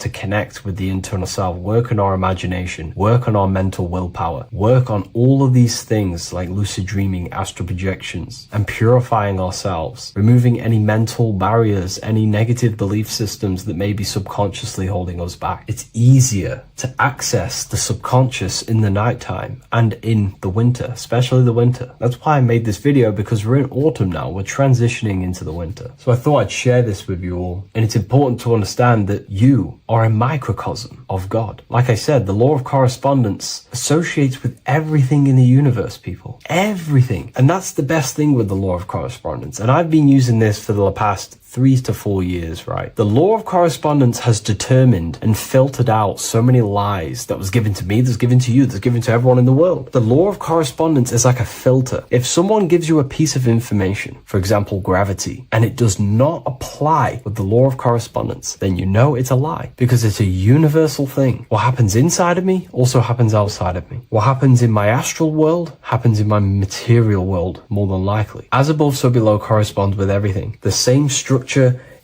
to connect with the internal self, work on our imagination, work on our mental willpower, work on all of these things like lucid dreaming, astral projections, and purifying ourselves, removing any mental barriers, any negative belief systems that may be subconsciously holding us back. It's easier to access the subconscious in the nighttime and in the winter, especially the winter. That's why I made this video, because we're in autumn now. We're transitioning into the winter. So I thought I'd share this with you all. And it's important to understand that you are a microcosm of God. Like I said, the law of correspondence associates with everything in the universe, people. Everything. And that's the best thing with the law of correspondence. And I've been using this for the past 3 to 4 years, right? The law of correspondence has determined and filtered out so many lies that was given to me, that's given to you, that's given to everyone in the world. The law of correspondence is like a filter. If someone gives you a piece of information, for example, gravity, and it does not apply with the law of correspondence, then you know it's a lie, because it's a universal thing. What happens inside of me also happens outside of me. What happens in my astral world happens in my material world, more than likely. As above, so below corresponds with everything. The same structure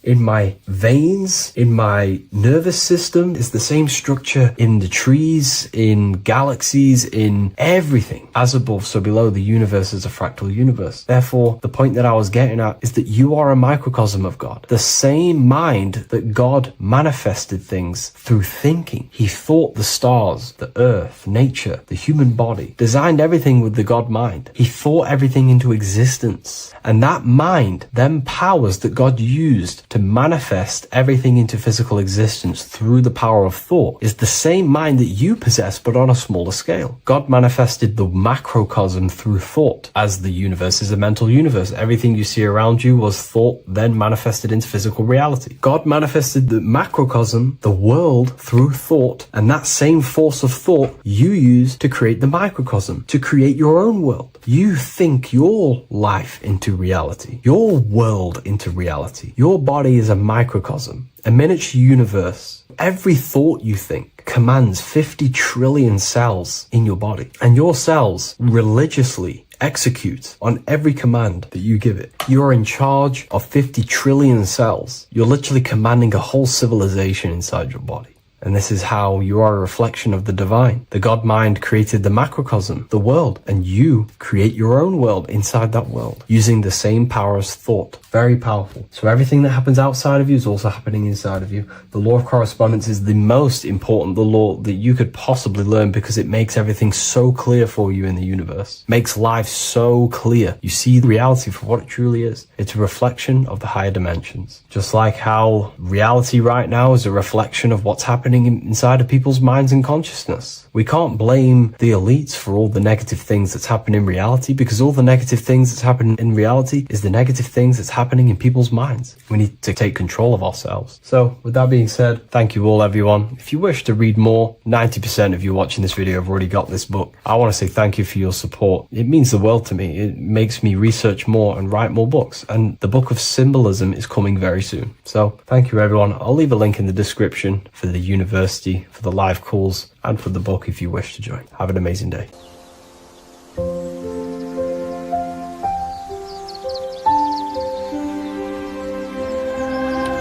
in my veins, in my nervous system, is the same structure in the trees, in galaxies, in everything. As above, so below. The universe is a fractal universe. Therefore, the point that I was getting at is that you are a microcosm of God. The same mind that God manifested things through thinking. He thought the stars, the earth, nature, the human body, designed everything with the God mind. He thought everything into existence. And that mind then powers that God used to manifest everything into physical existence through the power of thought is the same mind that you possess, but on a smaller scale. God manifested the macrocosm through thought. As the universe is a mental universe, everything you see around you was thought, then manifested into physical reality. God manifested the macrocosm, the world, through thought, and that same force of thought you use to create the microcosm, to create your own world. You think your life into reality, your world into reality. Your body is a microcosm, a miniature universe. Every thought you think commands 50 trillion cells in your body, and your cells religiously execute on every command that you give it. You're in charge of 50 trillion cells. You're literally commanding a whole civilization inside your body. And this is how you are a reflection of the divine. The God mind created the macrocosm, the world, and you create your own world inside that world using the same power as thought. Very powerful. So everything that happens outside of you is also happening inside of you. The law of correspondence is the most important, the law that you could possibly learn, because it makes everything so clear for you in the universe. Makes life so clear. You see the reality for what it truly is. It's a reflection of the higher dimensions. Just like how reality right now is a reflection of what's happening happening inside of people's minds and consciousness. We can't blame the elites for all the negative things that's happening in reality, because all the negative things that's happening in reality is the negative things that's happening in people's minds. We need to take control of ourselves. So with that being said, thank you all, everyone. If you wish to read more, 90% of you watching this video have already got this book. I want to say thank you for your support. It means the world to me. It makes me research more and write more books, and the Book of Symbolism is coming very soon. So thank you, everyone. I'll leave a link in the description for the university, for the live calls, and for the book if you wish to join. Have an amazing day.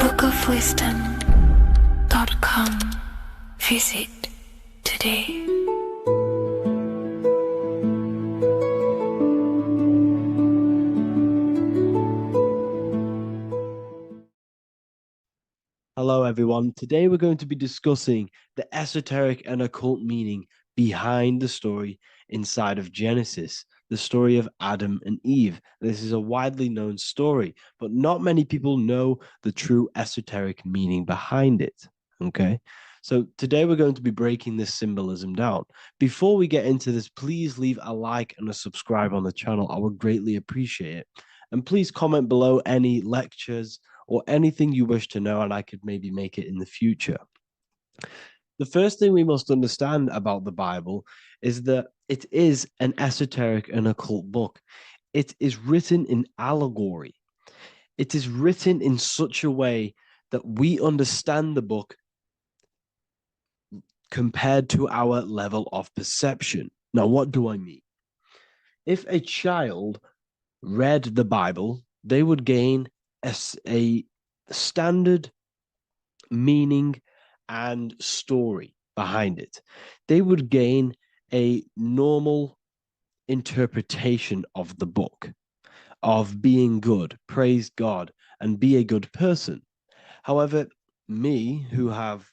bookofwisdom.com. Visit today. Hello, everyone. Today we're going to be discussing the esoteric and occult meaning behind the story inside of Genesis, the story of Adam and Eve. This is a widely known story, but not many people know the true esoteric meaning behind it. Okay, so today we're going to be breaking this symbolism down. Before we get into this, please leave a like and a subscribe on the channel. I would greatly appreciate it. And please comment below any lectures or anything you wish to know, and I could maybe make it in the future. The first thing we must understand about the Bible is that it is an esoteric and occult book. It is written in allegory. It is written in such a way that we understand the book compared to our level of perception. Now, what do I mean? If a child read the Bible, they would gain a standard meaning and story behind it. They would gain a normal interpretation of the book, of being good, praise God, and be a good person. However, me, who have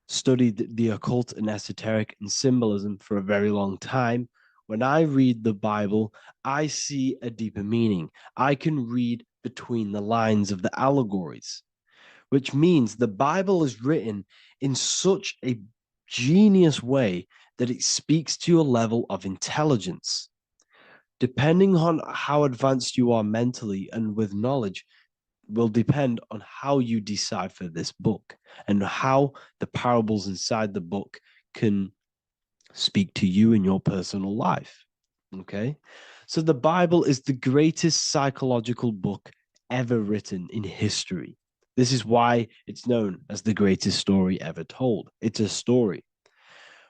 studied the occult and esoteric and symbolism for a very long time, when I read the Bible, I see a deeper meaning. I can read between the lines of the allegories, which means the Bible is written in such a genius way that it speaks to your level of intelligence. Depending on how advanced you are mentally and with knowledge, will depend on how you decipher this book and how the parables inside the book can speak to you in your personal life. Okay, so the Bible is the greatest psychological book ever written in history. This is why it's known as the greatest story ever told. It's a story.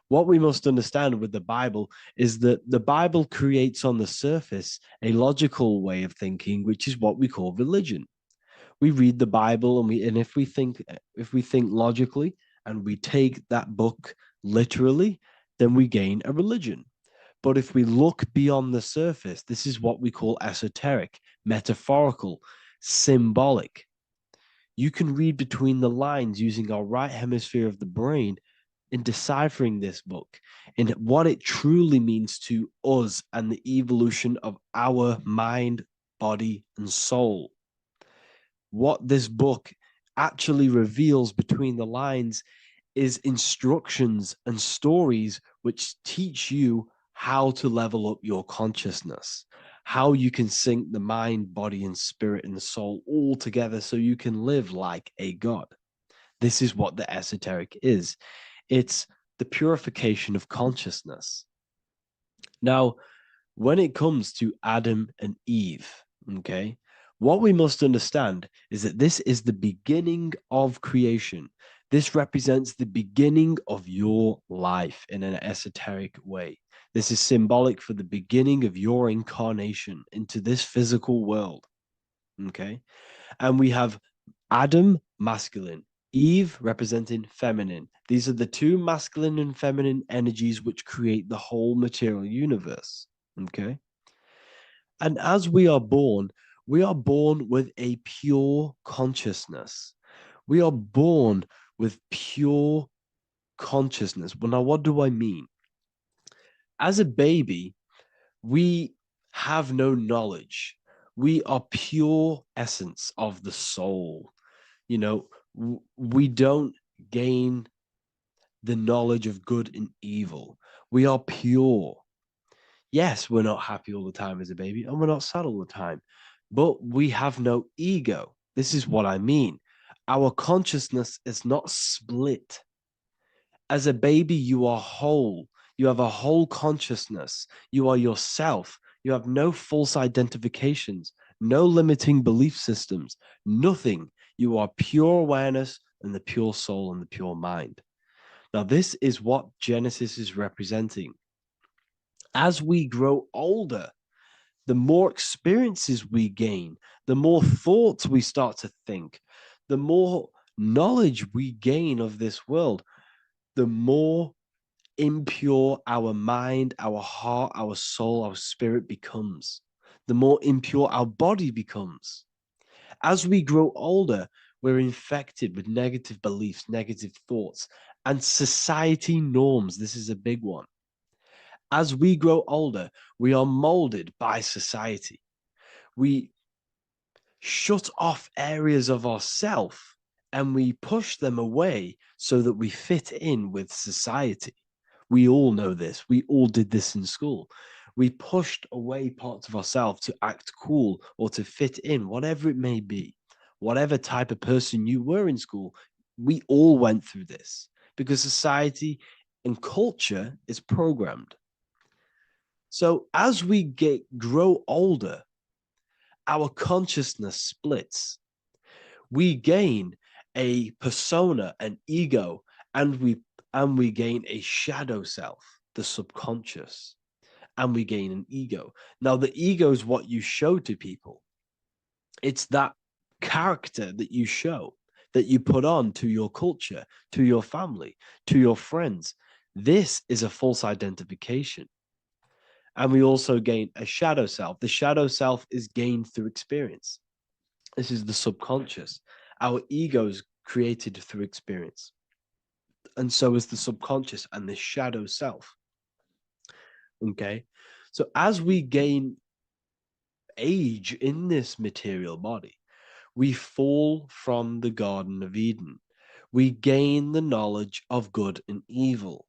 What we must understand with the Bible is that the Bible creates on the surface a logical way of thinking, which is what we call religion. We read the Bible and if we think logically and we take that book literally, then we gain a religion. But if we look beyond the surface, this is what we call esoteric, metaphorical, symbolic. You can read between the lines using our right hemisphere of the brain in deciphering this book and what it truly means to us and the evolution of our mind, body, and soul. What this book actually reveals between the lines is instructions and stories which teach you how to level up your consciousness, how you can sync the mind, body, and spirit and the soul all together so you can live like a god. This is what the esoteric is. It's the purification of consciousness. Now, when it comes to Adam and Eve, okay, what we must understand is that this is the beginning of creation. This represents the beginning of your life in an esoteric way. This is symbolic for the beginning of your incarnation into this physical world. Okay. And we have Adam, masculine, Eve representing feminine. These are the two masculine and feminine energies which create the whole material universe. Okay. And as we are born with a pure consciousness. We are born with pure consciousness. Well, now, what do I mean? As a baby, we have no knowledge. We are pure essence of the soul. You know, we don't gain the knowledge of good and evil. We are pure. Yes, we're not happy all the time as a baby, and we're not sad all the time, but we have no ego. This is what I mean. Our consciousness is not split. As a baby, you are whole. You have a whole consciousness. You are yourself. You have no false identifications, no limiting belief systems, nothing. You are pure awareness and the pure soul and the pure mind. Now, this is what Genesis is representing. As we grow older, the more experiences we gain, the more thoughts we start to think, the more knowledge we gain of this world, the more impure our mind, our heart, our soul, our spirit becomes, the more impure our body becomes. As we grow older, we're infected with negative beliefs, negative thoughts, and society norms. This is a big one. As we grow older, we are molded by society. We shut off areas of ourself and we push them away so that we fit in with society. We all know this. We all did this in school. We pushed away parts of ourselves to act cool or to fit in, whatever it may be. Whatever type of person you were in school, we all went through this because society and culture is programmed. So as we grow older, our consciousness splits. We gain a persona, an ego, and we gain a shadow self, the subconscious, and we gain an ego. Now, the ego is what you show to people. It's that character that you show, that you put on to your culture, to your family, to your friends. This is a false identification. And we also gain a shadow self. The shadow self is gained through experience. This is the subconscious. Our ego is created through experience. And so is the subconscious and the shadow self. Okay. So as we gain age in this material body, we fall from the Garden of Eden. We gain the knowledge of good and evil.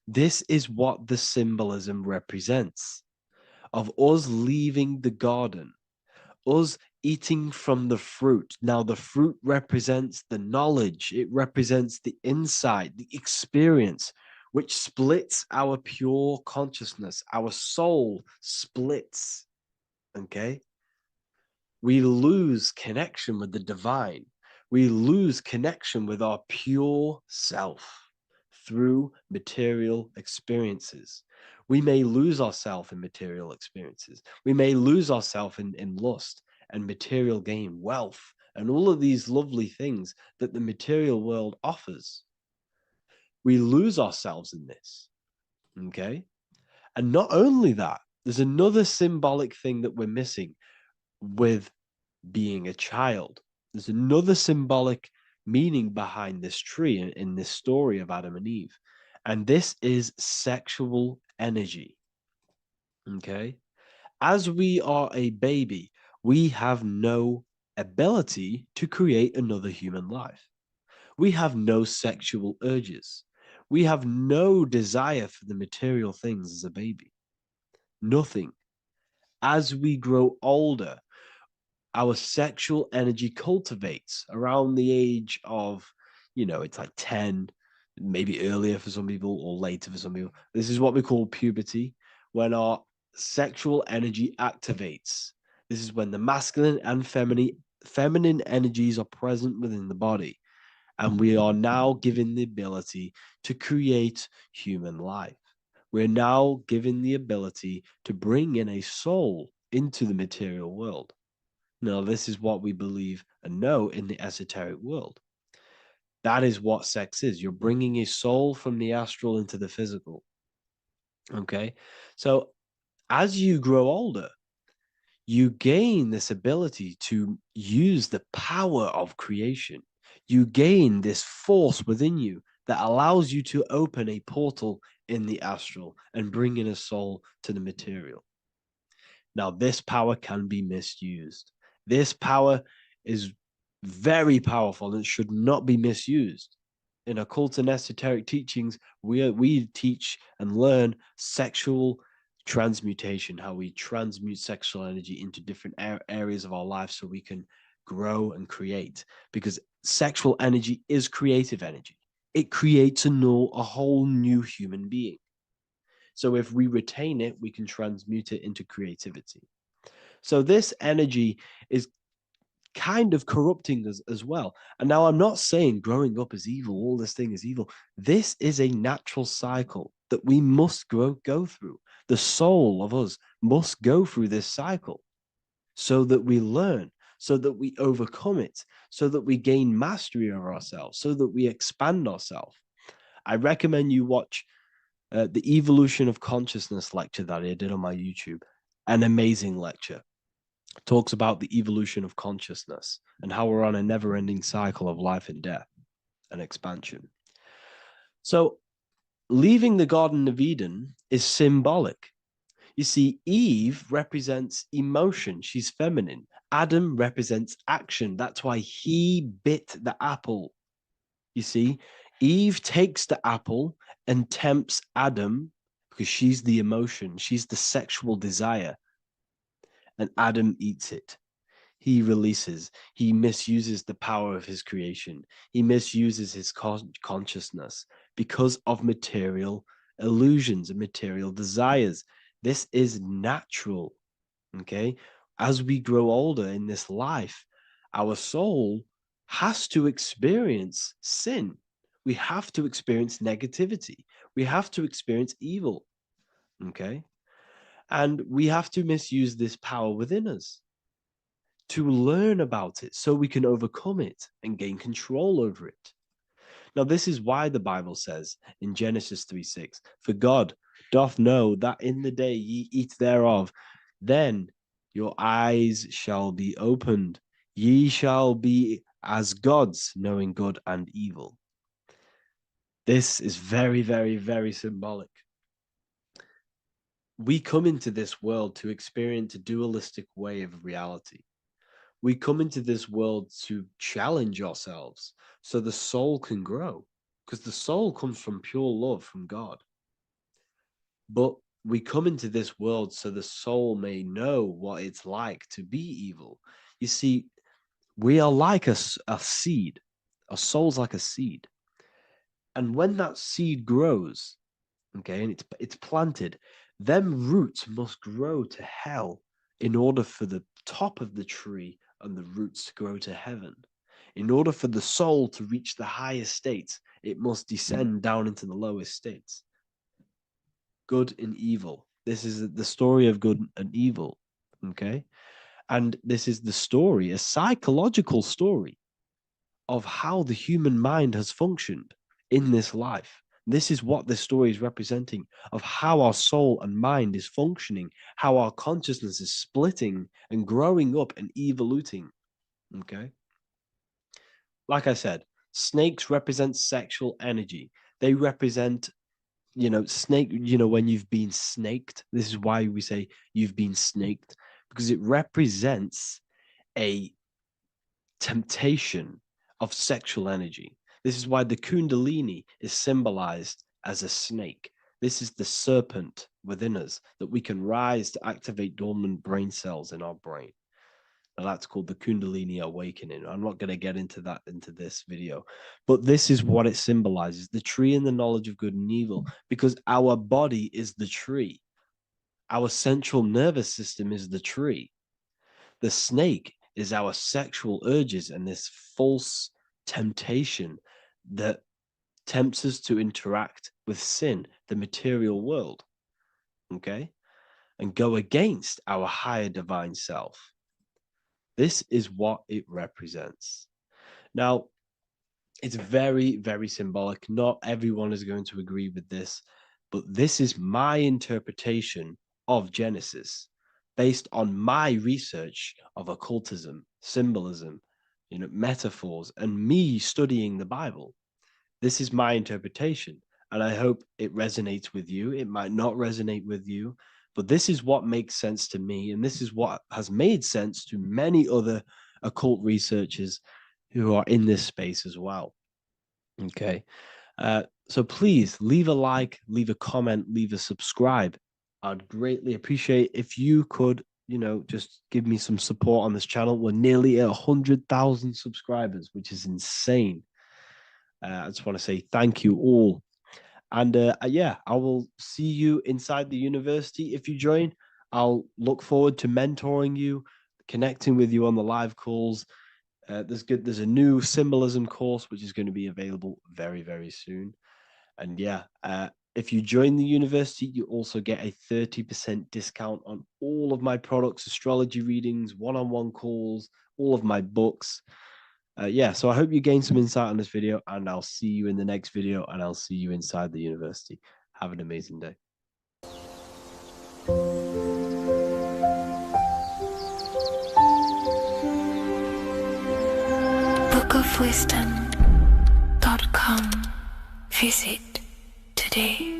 This is what the symbolism represents of us leaving the garden, us eating from the fruit. Now, the fruit represents the knowledge, it represents the insight, the experience, which splits our pure consciousness. Our soul splits. Okay? We lose connection with the divine. We lose connection with our pure self through material experiences. We may lose ourselves in material experiences. We may lose ourselves in lust and material gain, wealth, and all of these lovely things that the material world offers. We lose ourselves in this. Okay? And not only that, there's another symbolic thing that we're missing with being a child. There's another symbolic meaning behind this tree in this story of Adam and Eve. And this is sexual energy. Okay? As we are a baby, we have no ability to create another human life. We have no sexual urges. We have no desire for the material things as a baby. Nothing. As we grow older, our sexual energy cultivates around the age of, it's like 10, maybe earlier for some people or later for some people. This is what we call puberty, when our sexual energy activates. This is when the masculine and feminine energies are present within the body. And we are now given the ability to create human life. We're now given the ability to bring in a soul into the material world. Now, this is what we believe and know in the esoteric world. That is what sex is. You're bringing a soul from the astral into the physical. Okay? So, as you grow older, you gain this ability to use the power of creation. You gain this force within you that allows you to open a portal in the astral and bring in a soul to the material. Now, this power can be misused. This power is very powerful and it should not be misused. in occult and esoteric teachings, we teach and learn sexual transmutation, how we transmute sexual energy into different areas of our life so we can grow and create. Because sexual energy is creative energy. It creates a whole new human being. So if we retain it, we can transmute it into creativity. So this energy is kind of corrupting us as well. And now I'm not saying growing up is evil, all this thing is evil. This is a natural cycle that we must go through. The soul of us must go through this cycle so that we learn, so that we overcome it, so that we gain mastery over ourselves, so that we expand ourselves. I recommend you watch the Evolution of Consciousness lecture that I did on my YouTube. An amazing lecture. Talks about the evolution of consciousness and how we're on a never-ending cycle of life and death and expansion. So leaving the Garden of Eden is symbolic. You see, Eve represents emotion. She's feminine. Adam represents action. That's why he bit the apple. You see, Eve takes the apple and tempts Adam because she's the emotion. She's the sexual desire. And Adam eats it. He releases, he misuses the power of his creation. He misuses his consciousness because of material illusions and material desires. This is natural, okay? As we grow older in this life, our soul has to experience sin. We have to experience negativity. We have to experience evil, okay? And we have to misuse this power within us to learn about it so we can overcome it and gain control over it. Now, this is why the Bible says in Genesis 3:6, for God doth know that in the day ye eat thereof, then your eyes shall be opened. Ye shall be as gods, knowing good and evil. This is very, very, very symbolic. We come into this world to experience a dualistic way of reality. We come into this world to challenge ourselves so the soul can grow, because the soul comes from pure love from God. But we come into this world so the soul may know what it's like to be evil. You see, we are like a seed. Our soul's like a seed. And when that seed grows, okay, and it's planted, them roots must grow to hell in order for the top of the tree and the roots to grow to heaven. In order for the soul to reach the highest states, it must descend down into the lowest states. Good and evil. This is the story of good and evil, okay? And this is the story, a psychological story of how the human mind has functioned in this life. This is what this story is representing of how our soul and mind is functioning, how our consciousness is splitting and growing up and evoluting. Okay. Like I said, snakes represent sexual energy. They represent, snake, when you've been snaked. This is why we say you've been snaked, because it represents a temptation of sexual energy. This is why the Kundalini is symbolized as a snake. This is the serpent within us that we can rise to activate dormant brain cells in our brain. Now that's called the Kundalini awakening. I'm not going to get into that into this video, but this is what it symbolizes, the tree and the knowledge of good and evil, because our body is the tree. Our central nervous system is the tree. The snake is our sexual urges and this false temptation that tempts us to interact with sin, the material world, okay, and go against our higher divine self. This is what it represents. Now, it's very, very symbolic. Not everyone is going to agree with this, but this is my interpretation of Genesis based on my research of occultism, symbolism, metaphors, and me studying the Bible. This is my interpretation, and I hope it resonates with you. It might not resonate with you, but this is what makes sense to me, and this is what has made sense to many other occult researchers who are in this space as well. Okay. So please leave a like, leave a comment, leave a subscribe. I'd greatly appreciate if you could, just give me some support on this channel. We're nearly at 100,000 subscribers, which is insane. I just want to say thank you all. And yeah, I will see you inside the university if you join. I'll look forward to mentoring you, connecting with you on the live calls. There's a new symbolism course which is going to be available very, very soon. And yeah, if you join the university, you also get a 30% discount on all of my products, astrology readings, one-on-one calls, all of my books. Yeah, so I hope you gain some insight on this video, and I'll see you in the next video, and I'll see you inside the university. Have an amazing day. bookofwisdom.com. Visit today.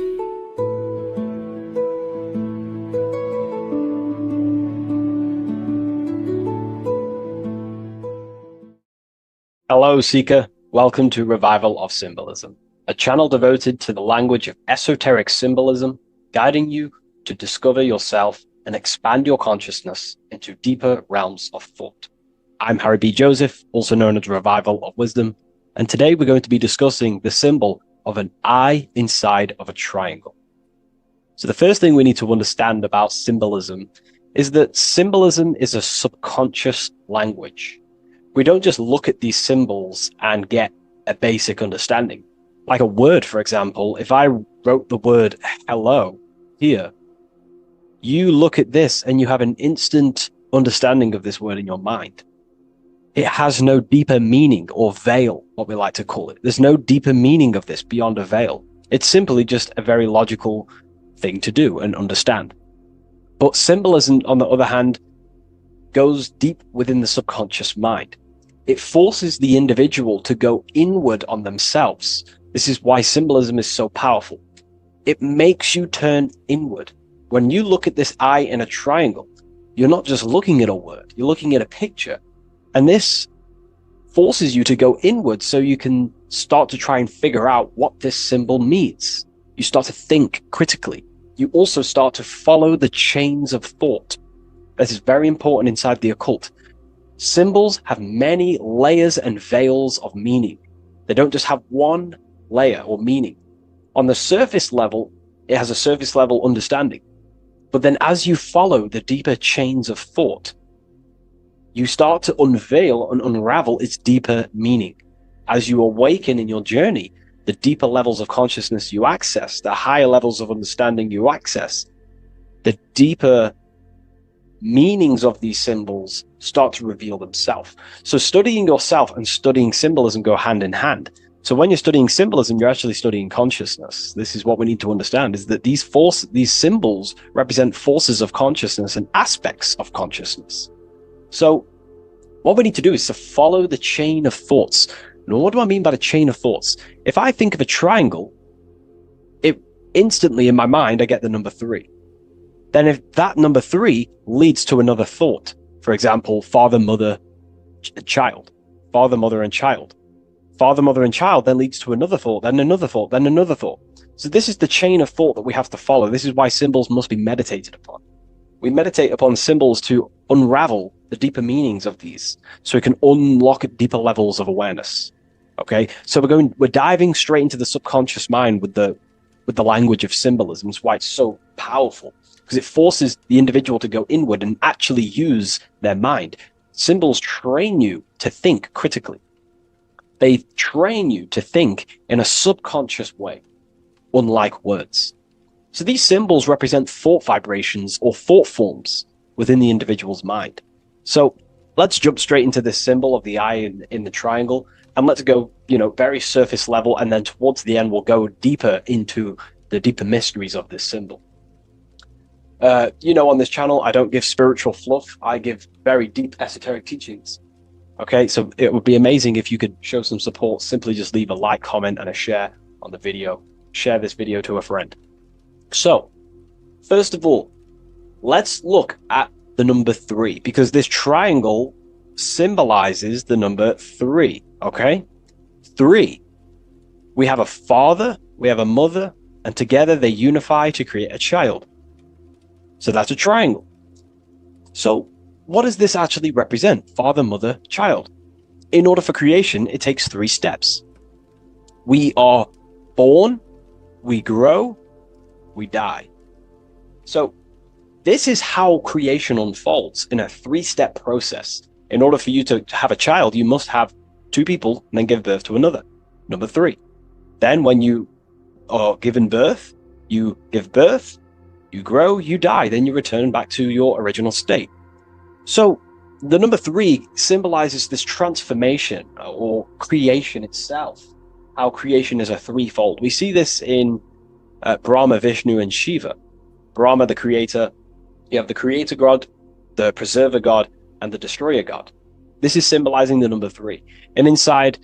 Hello, Seeker. Welcome to Revival of Symbolism, a channel devoted to the language of esoteric symbolism, guiding you to discover yourself and expand your consciousness into deeper realms of thought. I'm Harry B. Joseph, also known as Revival of Wisdom, and today we're going to be discussing the symbol of an eye inside of a triangle. So the first thing we need to understand about symbolism is that symbolism is a subconscious language. We don't just look at these symbols and get a basic understanding. Like a word, for example, if I wrote the word hello here, you look at this and you have an instant understanding of this word in your mind. It has no deeper meaning, or veil, what we like to call it. There's no deeper meaning of this beyond a veil. It's simply just a very logical thing to do and understand. But symbolism, on the other hand, goes deep within the subconscious mind. It forces the individual to go inward on themselves. This is why symbolism is so powerful. It makes you turn inward. When you look at this eye in a triangle, you're not just looking at a word, you're looking at a picture. And this forces you to go inward so you can start to try and figure out what this symbol means. You start to think critically. You also start to follow the chains of thought. This is very important inside the occult. Symbols have many layers and veils of meaning. They don't just have one layer or meaning. On the surface level, it has a surface level understanding. But then as you follow the deeper chains of thought, you start to unveil and unravel its deeper meaning. As you awaken in your journey, the deeper levels of consciousness you access, the higher levels of understanding you access, the deeper meanings of these symbols start to reveal themselves. So studying yourself and studying symbolism go hand in hand. So when you're studying symbolism, you're actually studying consciousness. This is what we need to understand, is that these symbols represent forces of consciousness and aspects of consciousness. So what we need to do is to follow the chain of thoughts. Now, what do I mean by the chain of thoughts? If I think of a triangle, it instantly in my mind, I get the number 3. Then if that number 3 leads to another thought, for example, father, mother, child, father, mother, and child. Father, mother, and child then leads to another thought, then another thought, then another thought. So this is the chain of thought that we have to follow. This is why symbols must be meditated upon. We meditate upon symbols to unravel the deeper meanings of these, so we can unlock deeper levels of awareness. Okay, so we're diving straight into the subconscious mind with the language of symbolism. It's why it's so powerful, because it forces the individual to go inward and actually use their mind. Symbols train you to think critically. They train you to think in a subconscious way, unlike words. So these symbols represent thought vibrations or thought forms within the individual's mind. So let's jump straight into this symbol of the eye in the triangle, and let's go, very surface level, and then towards the end, we'll go deeper into the deeper mysteries of this symbol. On this channel, I don't give spiritual fluff. I give very deep esoteric teachings. Okay, so it would be amazing if you could show some support. Simply just leave a like, comment, and a share on the video. Share this video to a friend. So, first of all, let's look at the number 3, because this triangle symbolizes the number 3, okay? 3. We have a father, we have a mother, and together they unify to create a child. So that's a triangle. So what does this actually represent? Father, mother, child. In order for creation, it takes 3 steps. We are born, we grow, we die. So this is how creation unfolds in a 3-step process. In order for you to have a child, you must have 2 people and then give birth to another. Number 3. Then when you are given birth, you give birth, you grow, you die, then you return back to your original state. So the number 3 symbolizes this transformation or creation itself, how creation is a 3-fold. We see this in Brahma, Vishnu, and Shiva. Brahma, the creator, you have the creator god, the preserver god, and the destroyer god. This is symbolizing the number 3. And inside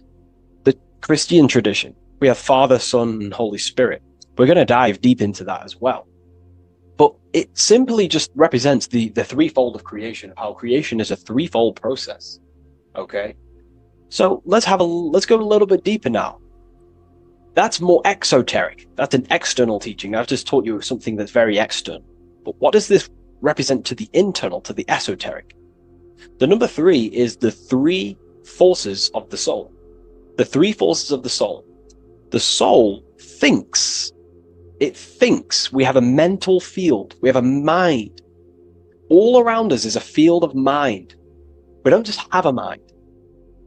the Christian tradition, we have Father, Son, and Holy Spirit. We're going to dive deep into that as well. But it simply just represents the 3-fold of creation, how creation is a 3-fold process. Okay? So let's go a little bit deeper now. That's more exoteric. That's an external teaching. I've just taught you something that's very external. But what does this represent to the internal, to the esoteric? The number 3 is the 3 forces of the soul. The 3 forces of the soul. The soul thinks. It thinks. We have a mental field. We have a mind. All around us is a field of mind. We don't just have a mind.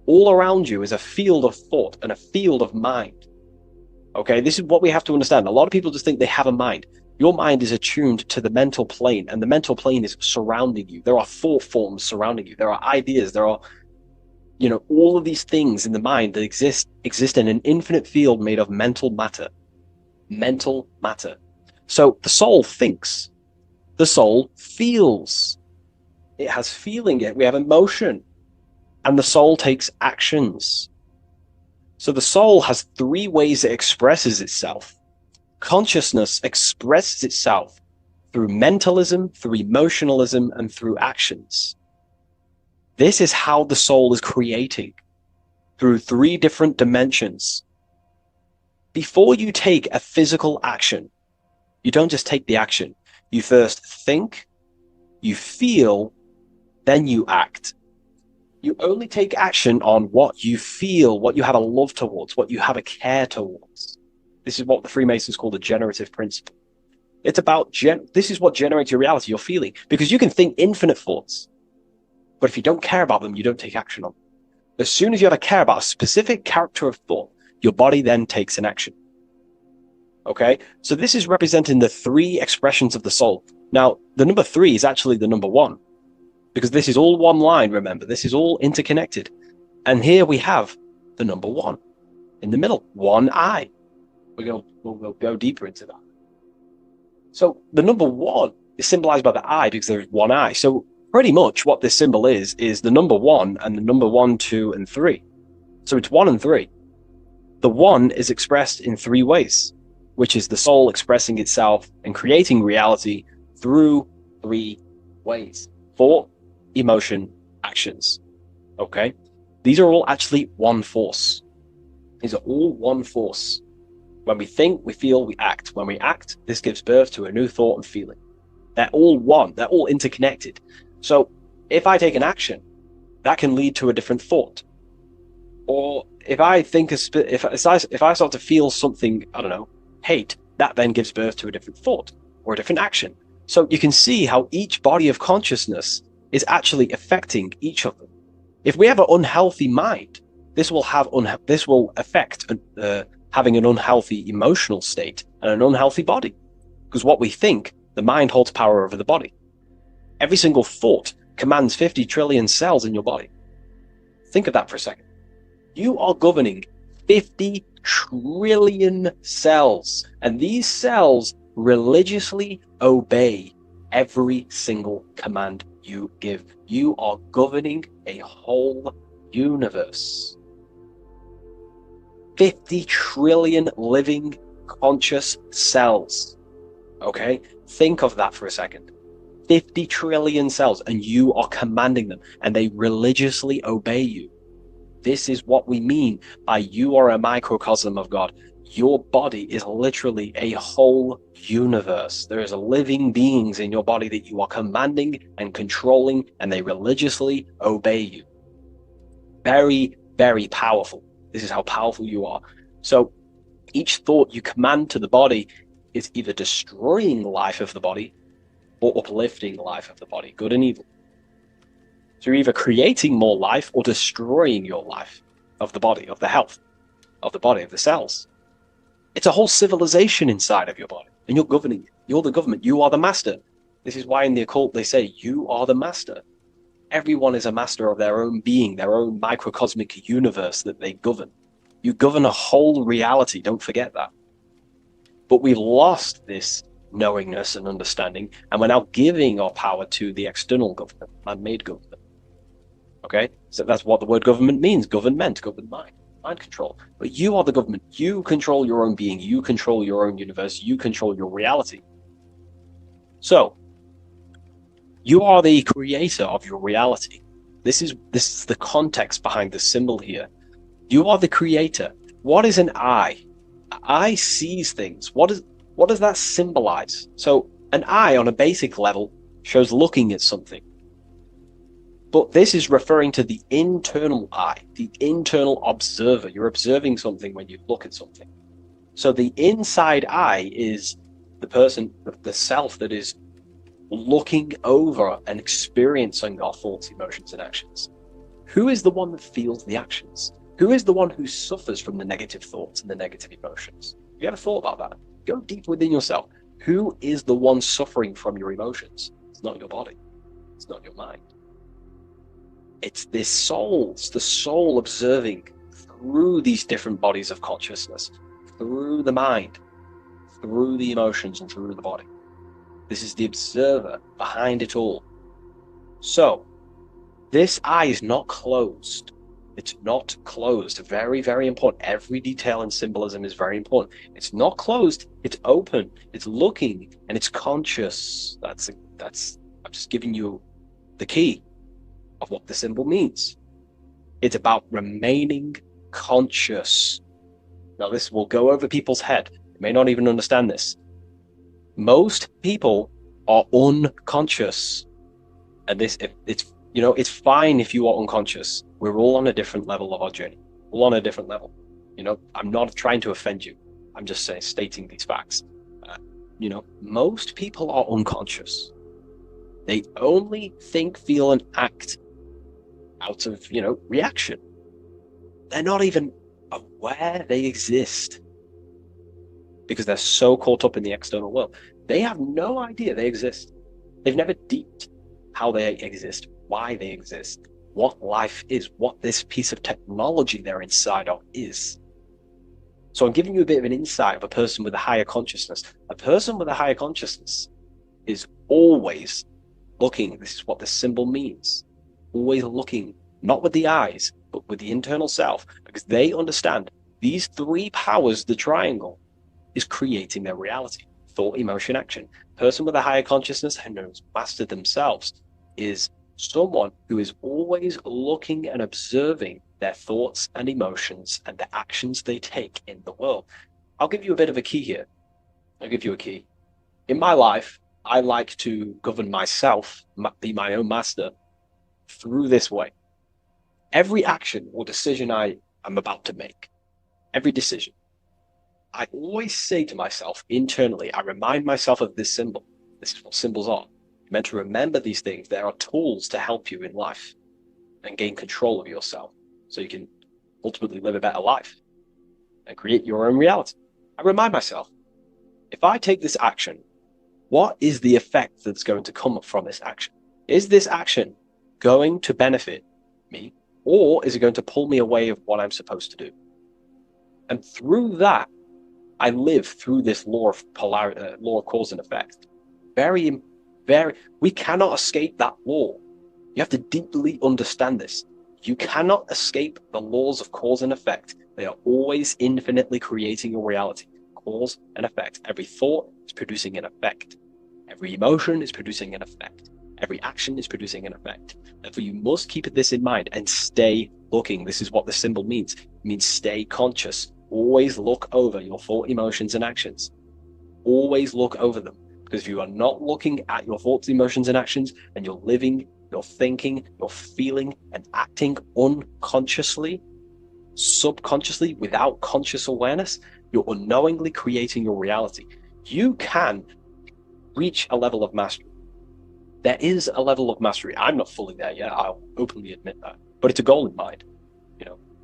All around you is a field of thought and a field of mind. Okay, this is what we have to understand. A lot of people just think they have a mind. Your mind is attuned to the mental plane, and the mental plane is surrounding you. There are thought forms surrounding you. There are ideas. There are, all of these things in the mind that exist in an infinite field made of mental matter. Mental matter. So the soul thinks. The soul feels. It has feeling. We have emotion. And the soul takes actions. So the soul has 3 ways it expresses itself. Consciousness expresses itself through mentalism, through emotionalism, and through actions. This is how the soul is creating, through 3 different dimensions. Before you take a physical action, you don't just take the action. You first think, you feel, then you act. You only take action on what you feel, what you have a love towards, what you have a care towards. This is what the Freemasons call the generative principle. It's about, this is what generates your reality, your feeling. Because you can think infinite thoughts, but if you don't care about them, you don't take action on them. As soon as you have a care about a specific character of thought, your body then takes an action. Okay? So this is representing the 3 expressions of the soul. Now, the number 3 is actually the number 1. Because this is all one line, remember. This is all interconnected. And here we have the number 1 in the middle. 1 eye. We'll go deeper into that. So the number 1 is symbolized by the eye because there's 1 eye. So pretty much what this symbol is the number 1 and the number 1, 2, and 3. So it's 1 and 3. The 1 is expressed in 3 ways, which is the soul expressing itself and creating reality through 3 ways. Thought, emotion, actions. Okay? These are all actually one force. These are all one force. When we think, we feel, we act. When we act, this gives birth to a new thought and feeling. They're all one. They're all interconnected. So if I take an action, that can lead to a different thought. Or if I think, if I start to feel something, I don't know, hate, that then gives birth to a different thought or a different action. So you can see how each body of consciousness is actually affecting each of them. If we have an unhealthy mind, this will affect having an unhealthy emotional state and an unhealthy body. Because what we think, the mind holds power over the body. Every single thought commands 50 trillion cells in your body. Think of that for a second. You are governing 50 trillion cells, and these cells religiously obey every single command you give. You are governing a whole universe. 50 trillion living conscious cells. Okay? Think of that for a second. 50 trillion cells, and you are commanding them, and they religiously obey you. This is what we mean by you are a microcosm of God. Your body is literally a whole universe. There is living beings in your body that you are commanding and controlling, and they religiously obey you. Very, very powerful. This is how powerful you are. So each thought you command to the body is either destroying the life of the body or uplifting the life of the body, good and evil. So you're either creating more life or destroying your life of the body, of the health, of the body, of the cells. It's a whole civilization inside of your body, and you're governing it. You're the government. You are the master. This is why in the occult they say you are the master. Everyone is a master of their own being, their own microcosmic universe that they govern. You govern a whole reality, don't forget that. But we've lost this knowingness and understanding, and we're now giving our power to the external government, man-made government. Okay? So that's what the word government means, government, govern mind control. But you are the government. You control your own being. You control your own universe. You control your reality. So, you are the creator of your reality. This is the context behind the symbol here. You are the creator. What is an eye? An eye sees things. What does that symbolize? So, an eye on a basic level shows looking at something. But this is referring to the internal eye, the internal observer. You're observing something when you look at something. So the inside eye is the person, the self that is looking over and experiencing our thoughts, emotions, and actions. Who is the one that feels the actions? Who is the one who suffers from the negative thoughts and the negative emotions? Have you ever thought about that? Go deep within yourself. Who is the one suffering from your emotions? It's not your body. It's not your mind. It's this soul. It's the soul observing through these different bodies of consciousness, through the mind, through the emotions, and through the body. This is the observer behind it all. So, this eye is not closed. It's not closed. Very, very important. Every detail in symbolism is very important. It's not closed. It's open. It's looking, and it's conscious. That's. I'm just giving you the key of what the symbol means. It's about remaining conscious. Now, this will go over people's head. They may not even understand this. Most people are unconscious, and it's fine if you are unconscious. We're all on a different level of our journey. We're all on a different level. I'm not trying to offend you. I'm just stating these facts. Most people are unconscious. They only think, feel, and act out of, reaction. They're not even aware they exist because they're so caught up in the external world. They have no idea they exist. They've never deeped how they exist, why they exist, what life is, what this piece of technology they're inside of is. So I'm giving you a bit of an insight of a person with a higher consciousness. A person with a higher consciousness is always looking. This is what the symbol means. Always looking, not with the eyes, but with the internal self, because they understand these three powers, the triangle, is creating their reality. Thought, emotion, action. Person with a higher consciousness who knows mastered themselves is someone who is always looking and observing their thoughts and emotions and the actions they take in the world. I'll give you a bit of a key here. I'll give you a key. In my life, I like to govern myself, be my own master, through this way. Every action or decision I am about to make, every decision, I always say to myself internally, I remind myself of this symbol. This is what symbols are. You're meant to remember these things. There are tools to help you in life and gain control of yourself so you can ultimately live a better life and create your own reality. I remind myself, if I take this action, what is the effect that's going to come from this action? Is this action going to benefit me, or is it going to pull me away of what I'm supposed to do? And through that, I live through this law of polarity, law of cause and effect. We cannot escape that law. You have to deeply understand this. You cannot escape the laws of cause and effect. They are always infinitely creating your reality. Cause and effect. Every thought is producing an effect. Every emotion is producing an effect. Every action is producing an effect. Therefore, you must keep this in mind and stay looking. This is what the symbol means. It means stay conscious. always look over your thought, emotions, and actions. Always look over them. Because if you are not looking at your thoughts, emotions, and actions, and you're living, you're thinking, you're feeling, and acting unconsciously, subconsciously, without conscious awareness, you're unknowingly creating your reality. You can reach a level of mastery. There is a level of mastery. I'm not fully there yet. I'll openly admit that. But it's a goal in mind.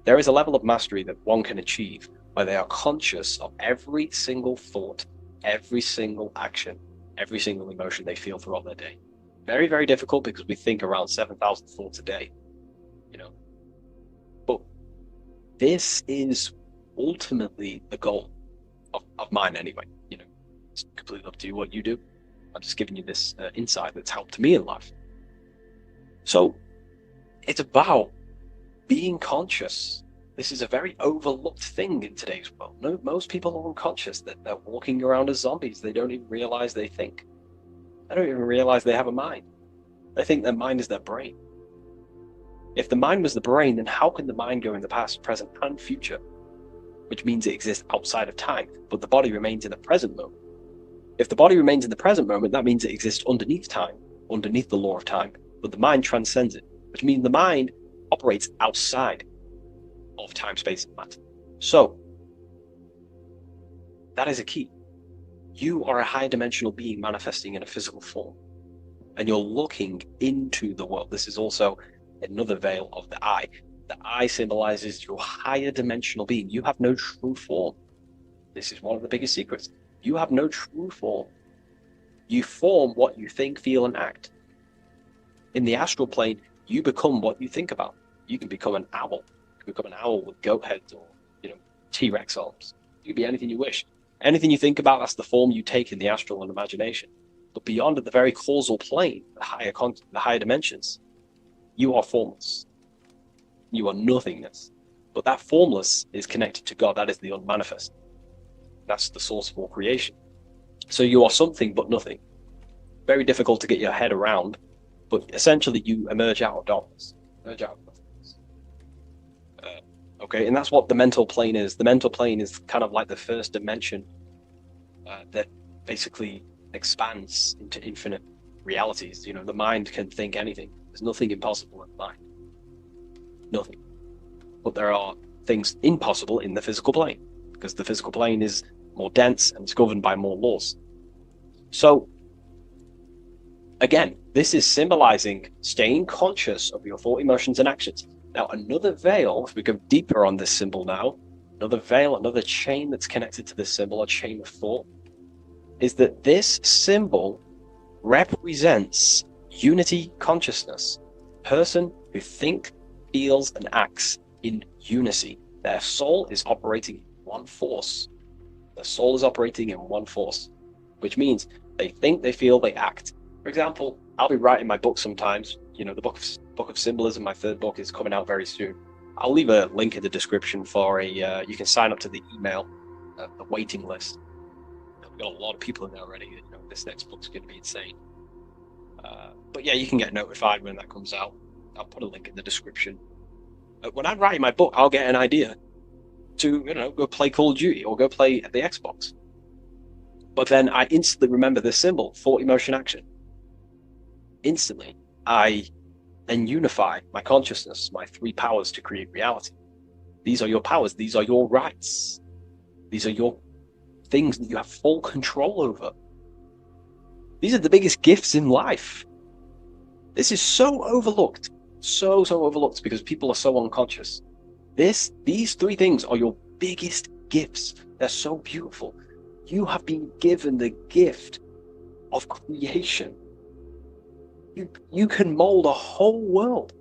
There is a level of mastery that one can achieve where they are conscious of every single thought, every single action, every single emotion they feel throughout their day. Very, very difficult because we think around 7,000 thoughts a day. But this is ultimately the goal of mine anyway. It's completely up to you what you do. I'm just giving you this insight that's helped me in life. So it's about being conscious. This is a very overlooked thing in today's world. No, most people are unconscious, that they're walking around as zombies. They don't even realize they think. They don't even realize they have a mind. They think their mind is their brain. If the mind was the brain, then how can the mind go in the past, present, and future? Which means it exists outside of time, but the body remains in the present moment. If the body remains in the present moment, that means it exists underneath time, underneath the law of time, but the mind transcends it, which means the mind operates outside of time, space, and matter. So, that is a key. You are a high dimensional being manifesting in a physical form, and you're looking into the world. This is also another veil of the eye. The eye symbolizes your higher dimensional being. You have no true form. This is one of the biggest secrets. You have no true form. You form what you think, feel, and act. In the astral plane, you become what you think about. You can become an owl. You can become an owl with goat heads or, T-Rex arms. You can be anything you wish. Anything you think about, that's the form you take in the astral and imagination. But beyond the very causal plane, the higher dimensions, you are formless. You are nothingness. But that formless is connected to God. That is the unmanifest. That's the source of all creation. So you are something but nothing. Very difficult to get your head around, but essentially you emerge out of darkness. Emerge out of nothingness. Okay, and that's what the mental plane is. The mental plane is kind of like the first dimension that basically expands into infinite realities. The mind can think anything. There's nothing impossible in the mind. Nothing. But there are things impossible in the physical plane, because the physical plane is more dense and it's governed by more laws. So, again, this is symbolizing staying conscious of your thought, emotions, and actions. Now, another veil, if we go deeper on this symbol now, another veil, another chain that's connected to this symbol, a chain of thought, is that this symbol represents unity consciousness. Person who thinks, feels, and acts in unity. Their soul is operating in one force. Their soul is operating in one force, which means they think, they feel, they act. For example, I'll be writing my book sometimes. The book of symbolism, my third book, is coming out very soon. I'll leave a link in the description for you can sign up to the email, the waiting list. We've got a lot of people in there already. This next book's going to be insane. But yeah, you can get notified when that comes out. I'll put a link in the description. When I'm writing my book, I'll get an idea to, go play Call of Duty or go play the Xbox. But then I instantly remember this symbol, thought, emotion, action. Instantly, I then unify my consciousness, my three powers to create reality. These are your powers. These are your rights. These are your things that you have full control over. These are the biggest gifts in life. This is so overlooked. So overlooked because people are so unconscious. These three things are your biggest gifts. They're so beautiful. You have been given the gift of creation. You can mold a whole world,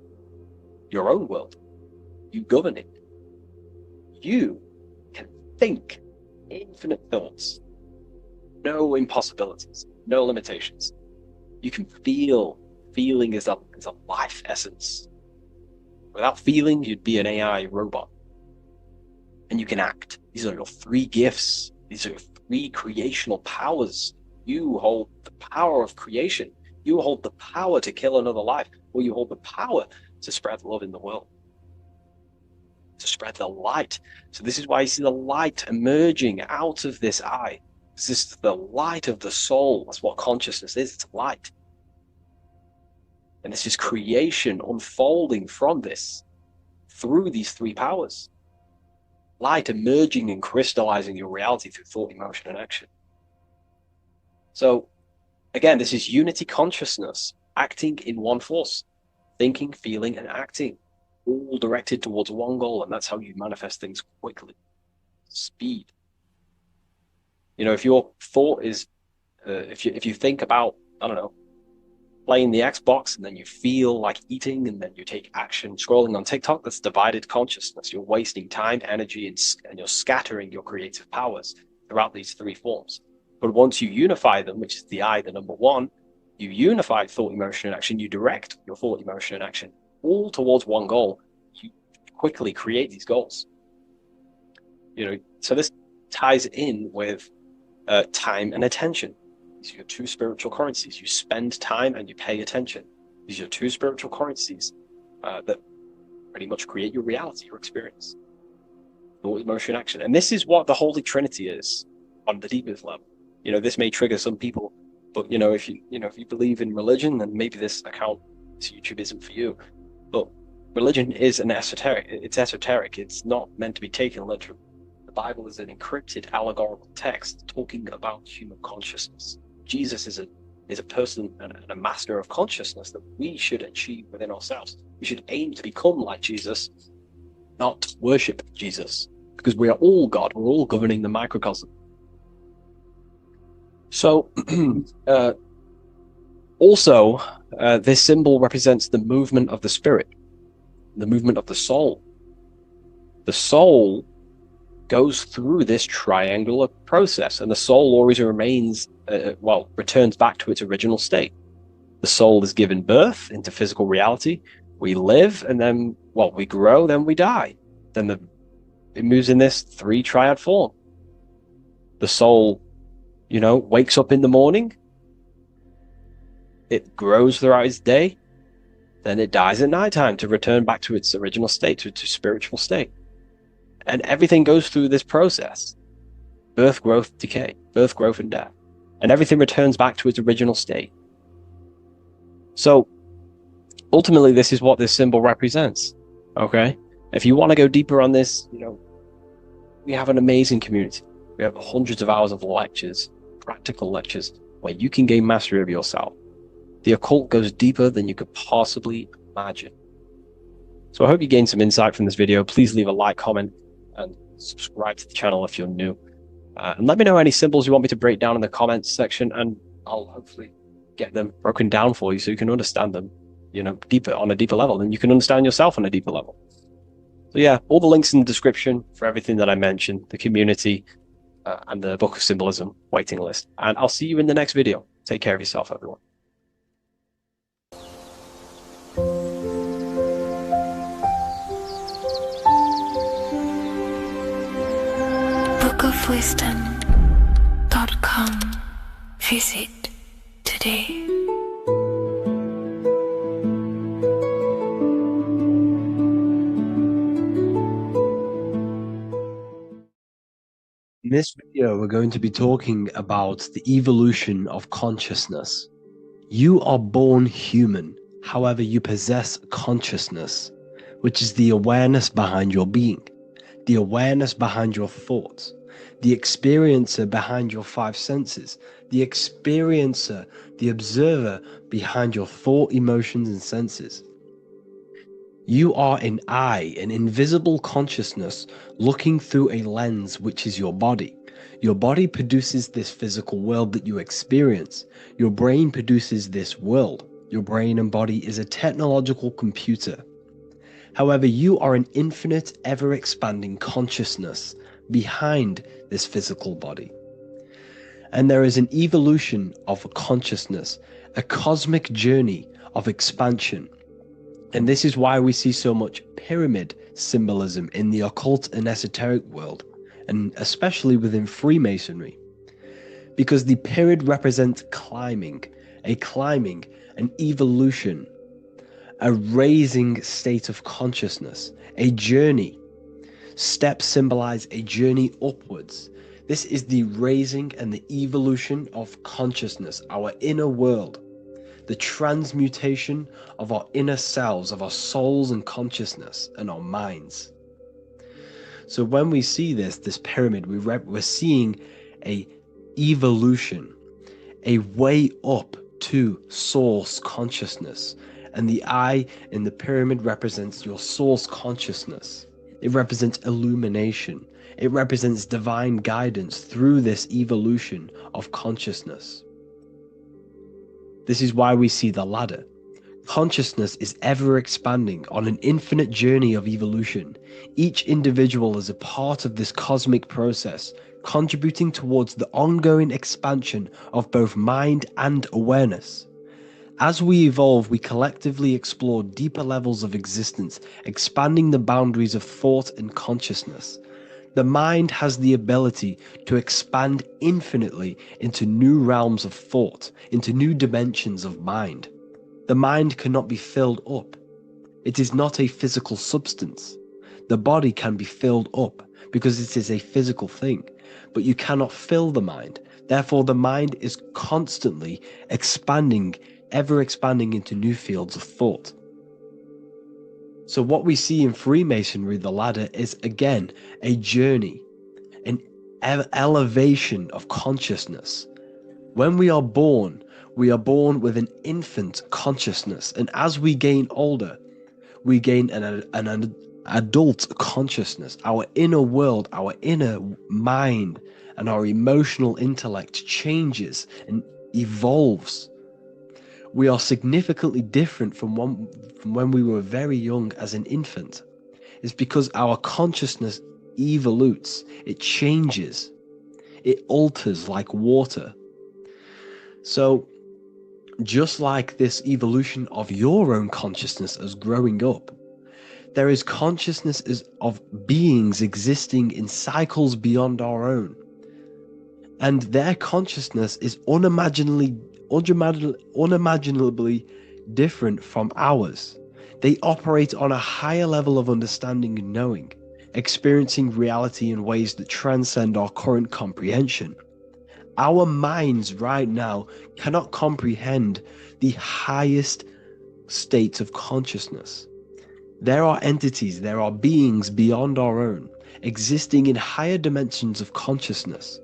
your own world. You govern it. You can think infinite thoughts. No impossibilities, no limitations. You can feel. Feeling is a life essence. Without feeling, you'd be an AI robot. And you can act. These are your three gifts. These are your three creational powers. You hold the power of creation. You hold the power to kill another life, or you hold the power to spread love in the world. to spread the light. So this is why you see the light emerging out of this eye. This is the light of the soul. That's what consciousness is. It's light. And this is creation unfolding from this through these three powers. Light emerging and crystallizing your reality through thought, emotion, and action. So again, this is unity consciousness acting in one force, thinking, feeling, and acting, all directed towards one goal. And that's how you manifest things quickly. Speed. You know, if your thought is, if you think about, I don't know, playing the Xbox and then you feel like eating and then you take action scrolling on TikTok, that's divided consciousness. You're wasting time, energy, and you're scattering your creative powers throughout these three forms. But once you unify them, which is the I, the number one, you unify thought, emotion, and action, you direct your thought, emotion, and action all towards one goal. You quickly create these goals. You know, so this ties in with time and attention. These are your two spiritual currencies. You spend time and you pay attention. These are your two spiritual currencies that pretty much create your reality, your experience. Thought, emotion, action. And this is what the Holy Trinity is on the deepest level. You know, this may trigger some people, but you know, if you believe in religion, then maybe this account, this YouTube isn't for you. But religion is an esoteric. It's esoteric. It's not meant to be taken literally. The Bible is an encrypted allegorical text talking about human consciousness. Jesus is a person and a master of consciousness that we should achieve within ourselves. We should aim to become like Jesus, not worship Jesus, because we are all God. We're all governing the microcosm. So, also, this symbol represents the movement of the spirit, the movement of the soul. The soul goes through this triangular process, and the soul always remains, returns back to its original state. The soul is given birth into physical reality. We live, and then, we grow, then we die. Then it moves in this three triad form. The soul, wakes up in the morning. It grows throughout its day. Then it dies at nighttime to return back to its original state, to its spiritual state. And everything goes through this process. Birth, growth, decay. Birth, growth, and death. And everything returns back to its original state. So, ultimately, this is what this symbol represents. Okay? If you want to go deeper on this, we have an amazing community. We have hundreds of hours of lectures, practical lectures, where you can gain mastery of yourself. The occult goes deeper than you could possibly imagine. So I hope you gained some insight from this video. Please leave a like, comment, and subscribe to the channel if you're new. And let me know any symbols you want me to break down in the comments section, and I'll hopefully get them broken down for you so you can understand them, deeper, on a deeper level, and you can understand yourself on a deeper level. So yeah, all the links in the description for everything that I mentioned, the community, and the Book of Symbolism waiting list. And I'll see you in the next video. Take care of yourself, everyone. bookofwisdom.com. Visit today. In this video, we're going to be talking about the evolution of consciousness. You are born human, however, you possess consciousness, which is the awareness behind your being, the awareness behind your thoughts, the experiencer behind your five senses, the experiencer, the observer behind your thought, emotions, and senses. You are an eye, an invisible consciousness looking through a lens, which is your body. Your body produces this physical world that you experience. Your brain produces this world. Your brain and body is a technological computer. However, you are an infinite, ever-expanding consciousness behind this physical body. And there is an evolution of consciousness, a cosmic journey of expansion. And this is why we see so much pyramid symbolism in the occult and esoteric world, and especially within Freemasonry. Because the pyramid represents climbing, an evolution, a raising state of consciousness, a journey Steps symbolize a journey upwards. This is the raising and the evolution of consciousness, our inner world, the transmutation of our inner selves, of our souls and consciousness and our minds. So when we see this pyramid, we're seeing a evolution, a way up to source consciousness. And the eye in the pyramid represents your source consciousness. It represents illumination. It represents divine guidance through this evolution of consciousness. This is why we see the ladder. Consciousness is ever expanding on an infinite journey of evolution. Each individual is a part of this cosmic process, contributing towards the ongoing expansion of both mind and awareness. As we evolve, we collectively explore deeper levels of existence, expanding the boundaries of thought and consciousness. The mind has the ability to expand infinitely into new realms of thought, into new dimensions of mind. The mind cannot be filled up. It is not a physical substance. The body can be filled up because it is a physical thing, but you cannot fill the mind. Therefore, the mind is constantly expanding, ever expanding into new fields of thought. So what we see in Freemasonry, the ladder, is again a journey, an elevation of consciousness. When we are born with an infant consciousness, and as we gain older, we gain an adult consciousness. Our inner world, our inner mind, and our emotional intellect changes and evolves. We are significantly different from when we were very young as an infant. It's because our consciousness evolutes, it changes, it alters like water. So, just like this evolution of your own consciousness as growing up, there is consciousness of beings existing in cycles beyond our own. And their consciousness is unimaginably different from ours. They operate on a higher level of understanding and knowing, experiencing reality in ways that transcend our current comprehension. Our minds right now cannot comprehend the highest states of consciousness. There are entities, there are beings beyond our own, existing in higher dimensions of consciousness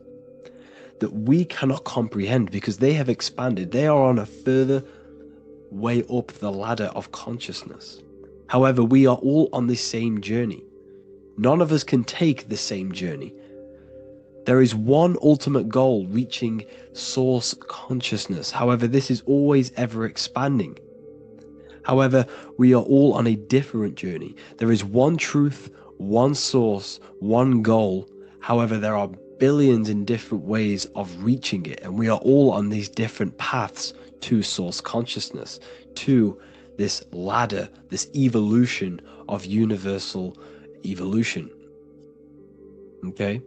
that we cannot comprehend because they have expanded. They are on a further way up the ladder of consciousness. However, we are all on the same journey. None of us can take the same journey. There is one ultimate goal, reaching source consciousness. However, this is always ever expanding. However, we are all on a different journey. There is one truth, one source, one goal. However, there are billions in different ways of reaching it, and we are all on these different paths to source consciousness, to this ladder, this evolution of universal evolution. Okay?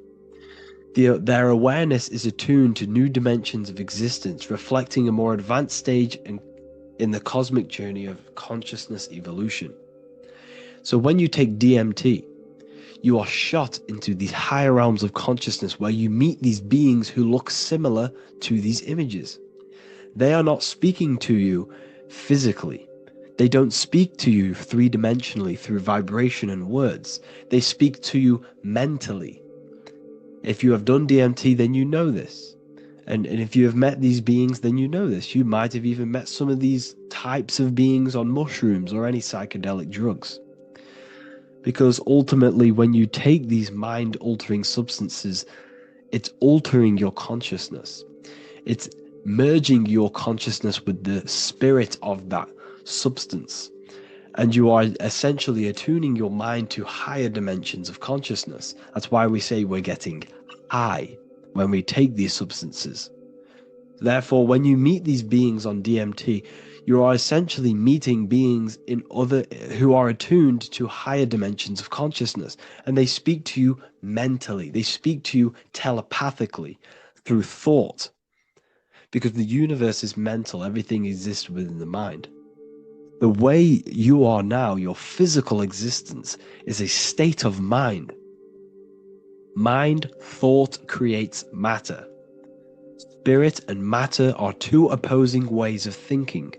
Their awareness is attuned to new dimensions of existence, reflecting a more advanced stage in the cosmic journey of consciousness evolution. So when you take DMT, you are shot into these higher realms of consciousness where you meet these beings who look similar to these images. They are not speaking to you physically. They don't speak to you three-dimensionally through vibration and words. They speak to you mentally. If you have done DMT, then you know this. And if you have met these beings, then you know this. You might have even met some of these types of beings on mushrooms or any psychedelic drugs. Because ultimately, when you take these mind-altering substances, it's altering your consciousness. It's merging your consciousness with the spirit of that substance. And you are essentially attuning your mind to higher dimensions of consciousness. That's why we say we're getting high when we take these substances. Therefore, when you meet these beings on DMT, you are essentially meeting beings who are attuned to higher dimensions of consciousness, and they speak to you mentally. They speak to you telepathically through thought, because the universe is mental. Everything exists within the mind. The way you are now, your physical existence, is a state of mind. Mind, thought creates matter. Spirit and matter are two opposing ways of thinking.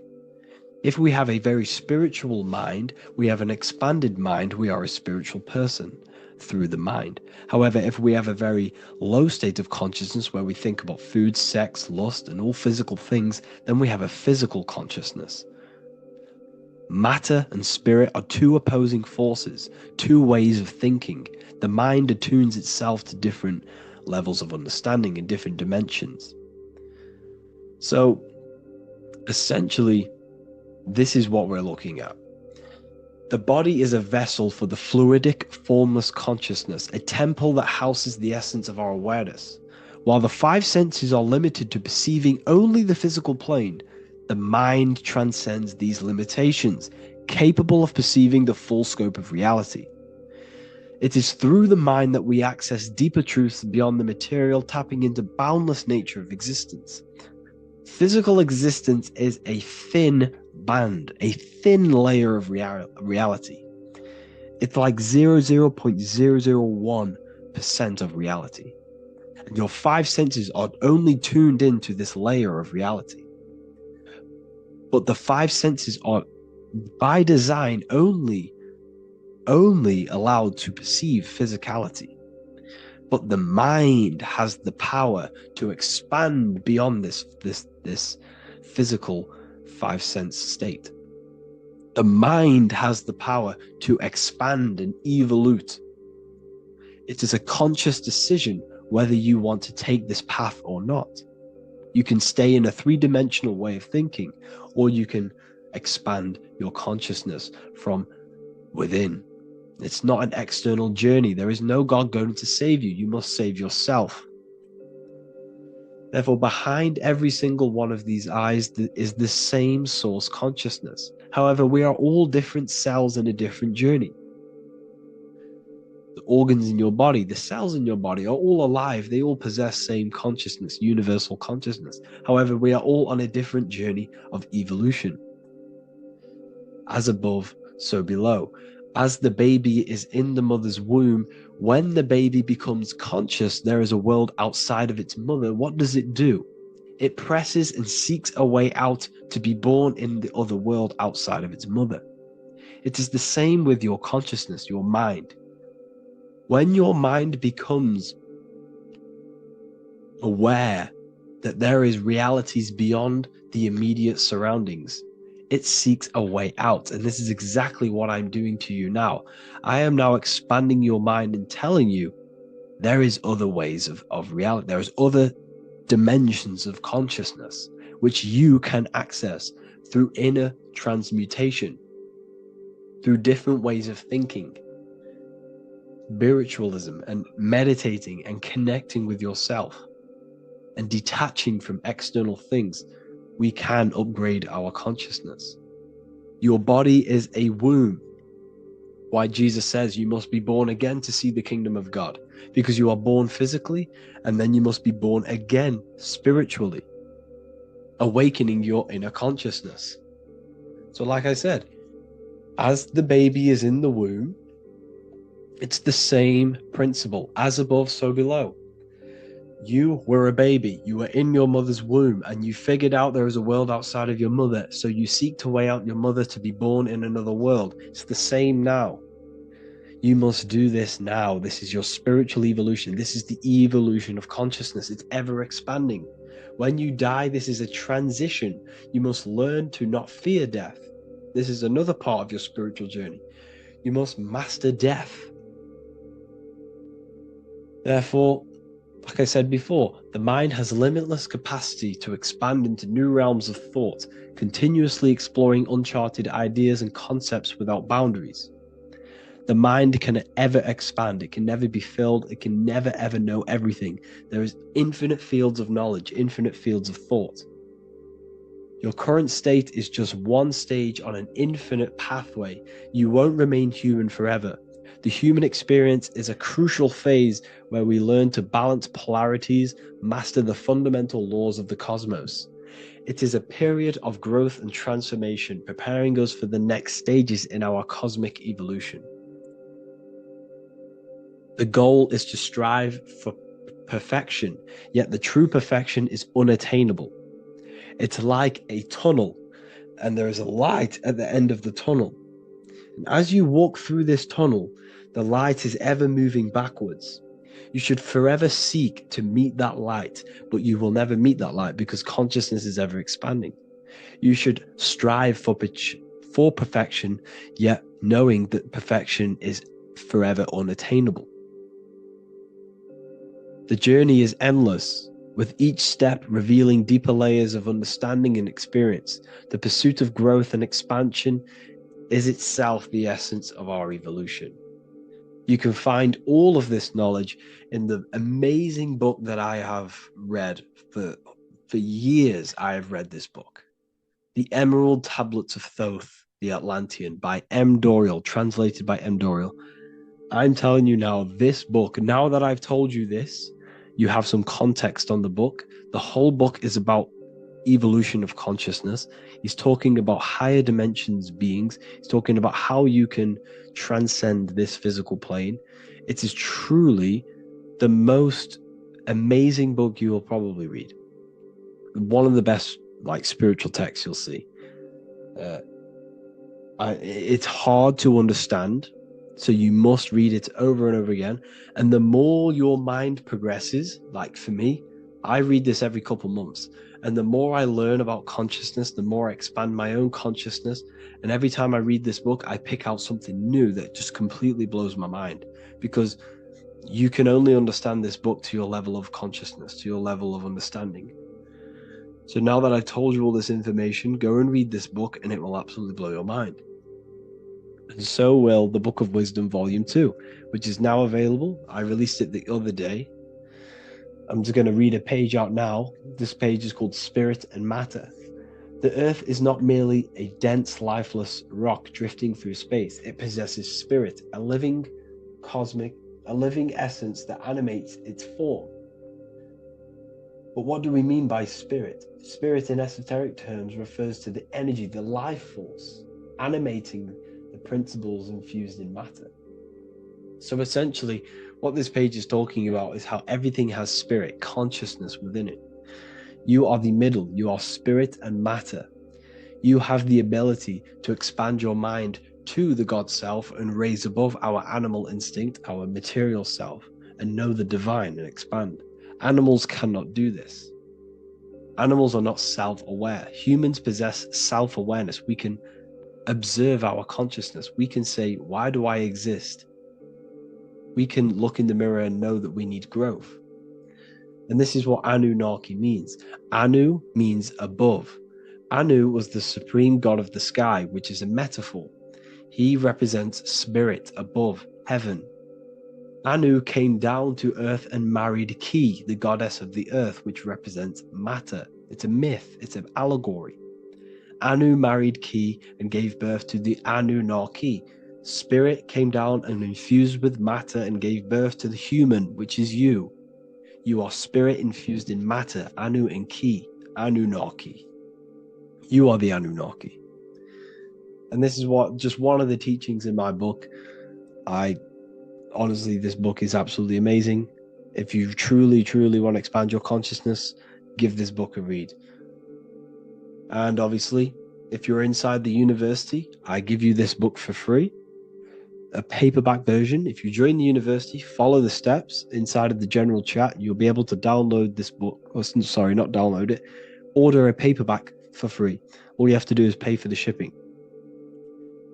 If we have a very spiritual mind, we have an expanded mind, we are a spiritual person through the mind. However, if we have a very low state of consciousness where we think about food, sex, lust, and all physical things, then we have a physical consciousness. Matter and spirit are two opposing forces, two ways of thinking. The mind attunes itself to different levels of understanding in different dimensions. So, essentially, this is what we're looking at. The body is a vessel for the fluidic, formless consciousness, a temple that houses the essence of our awareness. While the five senses are limited to perceiving only the physical plane, the mind transcends these limitations, capable of perceiving the full scope of reality. It is through the mind that we access deeper truths beyond the material, tapping into boundless nature of existence. Physical existence is a thin band, a thin layer of reality. It's like 0.001% of reality. And your five senses are only tuned into this layer of reality. But the five senses are, by design, only allowed to perceive physicality. But the mind has the power to expand beyond this physical five sense state. The mind has the power to expand and evolute. It is a conscious decision whether you want to take this path or not. You can stay in a three-dimensional way of thinking, or you can expand your consciousness from within. It's not an external journey. There is no God going to save you. You must save yourself. Therefore, behind every single one of these eyes is the same source consciousness. However, we are all different cells in a different journey. The organs in your body, the cells in your body are all alive. They all possess same consciousness, universal consciousness. However, we are all on a different journey of evolution. As above, so below. As the baby is in the mother's womb, when the baby becomes conscious, there is a world outside of its mother. What does it do? It presses and seeks a way out to be born in the other world outside of its mother. It is the same with your consciousness, your mind. When your mind becomes aware that there is realities beyond the immediate surroundings, it seeks a way out. And this is exactly what I'm doing to you now. I am now expanding your mind and telling you there is other ways of reality. There's other dimensions of consciousness which you can access through inner transmutation, through different ways of thinking, spiritualism, and meditating and connecting with yourself and detaching from external things. We can upgrade our consciousness. Your body is a womb. Why Jesus says you must be born again to see the kingdom of God, because you are born physically and then you must be born again spiritually, awakening your inner consciousness. So like I said, as the baby is in the womb, it's the same principle. As above, so below. You were a baby, you were in your mother's womb, and you figured out there is a world outside of your mother, so you seek to weigh out your mother to be born in another world. It's the same now. You must do this now. This is your spiritual evolution. This is the evolution of consciousness. It's ever expanding. When you die, this is a transition. You must learn to not fear death. This is another part of your spiritual journey. You must master death. Therefore, like I said before, the mind has limitless capacity to expand into new realms of thought, continuously exploring uncharted ideas and concepts without boundaries. The mind can ever expand. It can never be filled. It can never ever know everything. There is infinite fields of knowledge, infinite fields of thought. Your current state is just one stage on an infinite pathway. You won't remain human forever. The human experience is a crucial phase where we learn to balance polarities, master the fundamental laws of the cosmos. It is a period of growth and transformation, preparing us for the next stages in our cosmic evolution. The goal is to strive for perfection, yet the true perfection is unattainable. It's like a tunnel, and there is a light at the end of the tunnel. And as you walk through this tunnel, the light is ever moving backwards. You should forever seek to meet that light, but you will never meet that light because consciousness is ever expanding. You should strive for perfection, yet knowing that perfection is forever unattainable. The journey is endless, with each step revealing deeper layers of understanding and experience. The pursuit of growth and expansion is itself the essence of our evolution. You can find all of this knowledge in the amazing book that I have read for years. I have read this book, The Emerald Tablets of Thoth, the Atlantean, by M. Dorial, translated by M. Dorial. I'm telling you now, this book, now that I've told you this, you have some context on the book. The whole book is about evolution of consciousness. He's talking about higher dimensions beings. He's talking about how you can transcend this physical plane. It is truly the most amazing book you will probably read. One of the best spiritual texts you'll see. It's hard to understand, so you must read it over and over again. And the more your mind progresses, like for me, I read this every couple months. And the more I learn about consciousness, the more I expand my own consciousness. And every time I read this book, I pick out something new that just completely blows my mind. Because you can only understand this book to your level of consciousness, to your level of understanding. So now that I've told you all this information, go and read this book and it will absolutely blow your mind. And so will the Book of Wisdom Volume 2, which is now available. I released it the other day. I'm just going to read a page out now. This page is called Spirit and Matter. The Earth is not merely a dense, lifeless rock drifting through space. It possesses spirit, a living essence that animates its form. But what do we mean by spirit? Spirit in esoteric terms refers to the energy, the life force, animating the principles infused in matter. So essentially, what this page is talking about is how everything has spirit, consciousness within it. You are the middle, you are spirit and matter. You have the ability to expand your mind to the God self and raise above our animal instinct, our material self, and know the divine and expand. Animals cannot do this. Animals are not self-aware. Humans possess self-awareness. We can observe our consciousness. We can say, why do I exist? We can look in the mirror and know that we need growth. And this is what Anunnaki means. Anu means above. Anu was the supreme god of the sky, which is a metaphor. He represents spirit above, heaven. Anu came down to earth and married Ki, the goddess of the earth, which represents matter. It's a myth, it's an allegory. Anu married Ki and gave birth to the Anunnaki. Spirit came down and infused with matter and gave birth to the human, which is you. You are spirit infused in matter, Anu and Ki, Anunnaki. You are the Anunnaki. And this is just one of the teachings in my book. Honestly, this book is absolutely amazing. If you truly, truly want to expand your consciousness, give this book a read. And obviously, if you're inside the university, I give you this book for free. A paperback version. If you join the university, follow the steps inside of the general chat, you'll be able to download this book. Sorry, not download it. Order a paperback for free. All you have to do is pay for the shipping.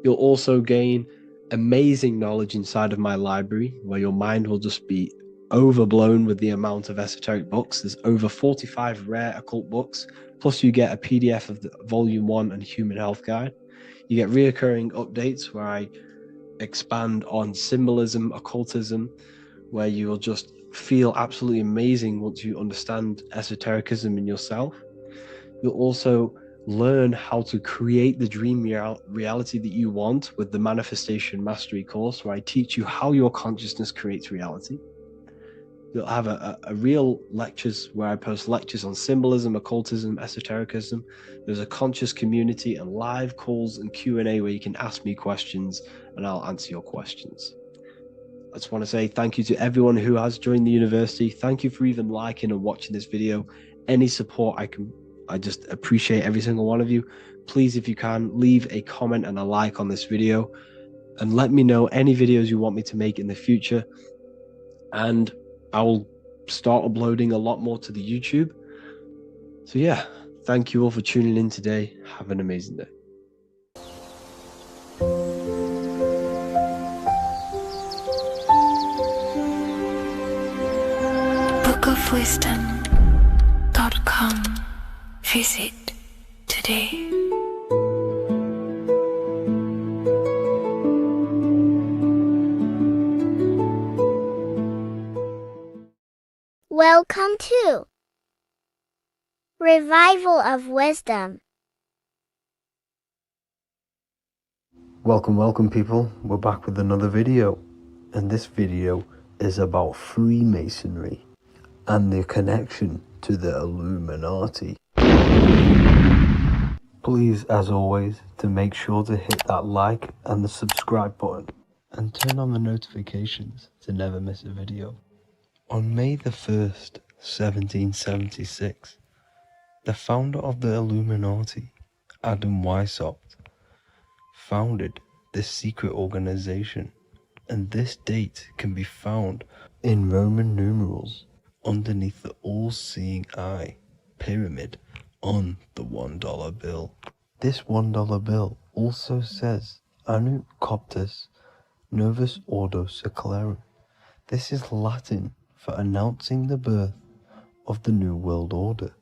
You'll also gain amazing knowledge inside of my library, where your mind will just be overblown with the amount of esoteric books. There's over 45 rare occult books, plus you get a PDF of the Volume 1 and Human Health Guide. You get reoccurring updates where I expand on symbolism, occultism, where you will just feel absolutely amazing once you understand esotericism in yourself. You'll also learn how to create the dream reality that you want with the Manifestation Mastery course, where I teach you how your consciousness creates reality. You'll have a real lectures where I post lectures on symbolism, occultism, esotericism. There's a conscious community and live calls and Q&A where you can ask me questions and I'll answer your questions. I just want to say thank you to everyone who has joined the university. Thank you for even liking and watching this video. Any support I just appreciate every single one of you. Please, if you can, leave a comment and a like on this video and let me know any videos you want me to make in the future. And I will start uploading a lot more to the YouTube. So yeah, thank you all for tuning in today. Have an amazing day. bookofwisdom.com. Visit today. Welcome to Revival of Wisdom. Welcome people. We're back with another video. And this video is about Freemasonry and their connection to the Illuminati. Please, as always, to make sure to hit that like and the subscribe button and turn on the notifications to never miss a video. On May the 1st, 1776, the founder of the Illuminati, Adam Weishaupt, founded this secret organization, and this date can be found in Roman numerals underneath the all-seeing eye pyramid on the $1 bill. This $1 bill also says Anut Coptus Novus Ordo Secularum. This is Latin for announcing the birth of the New World Order.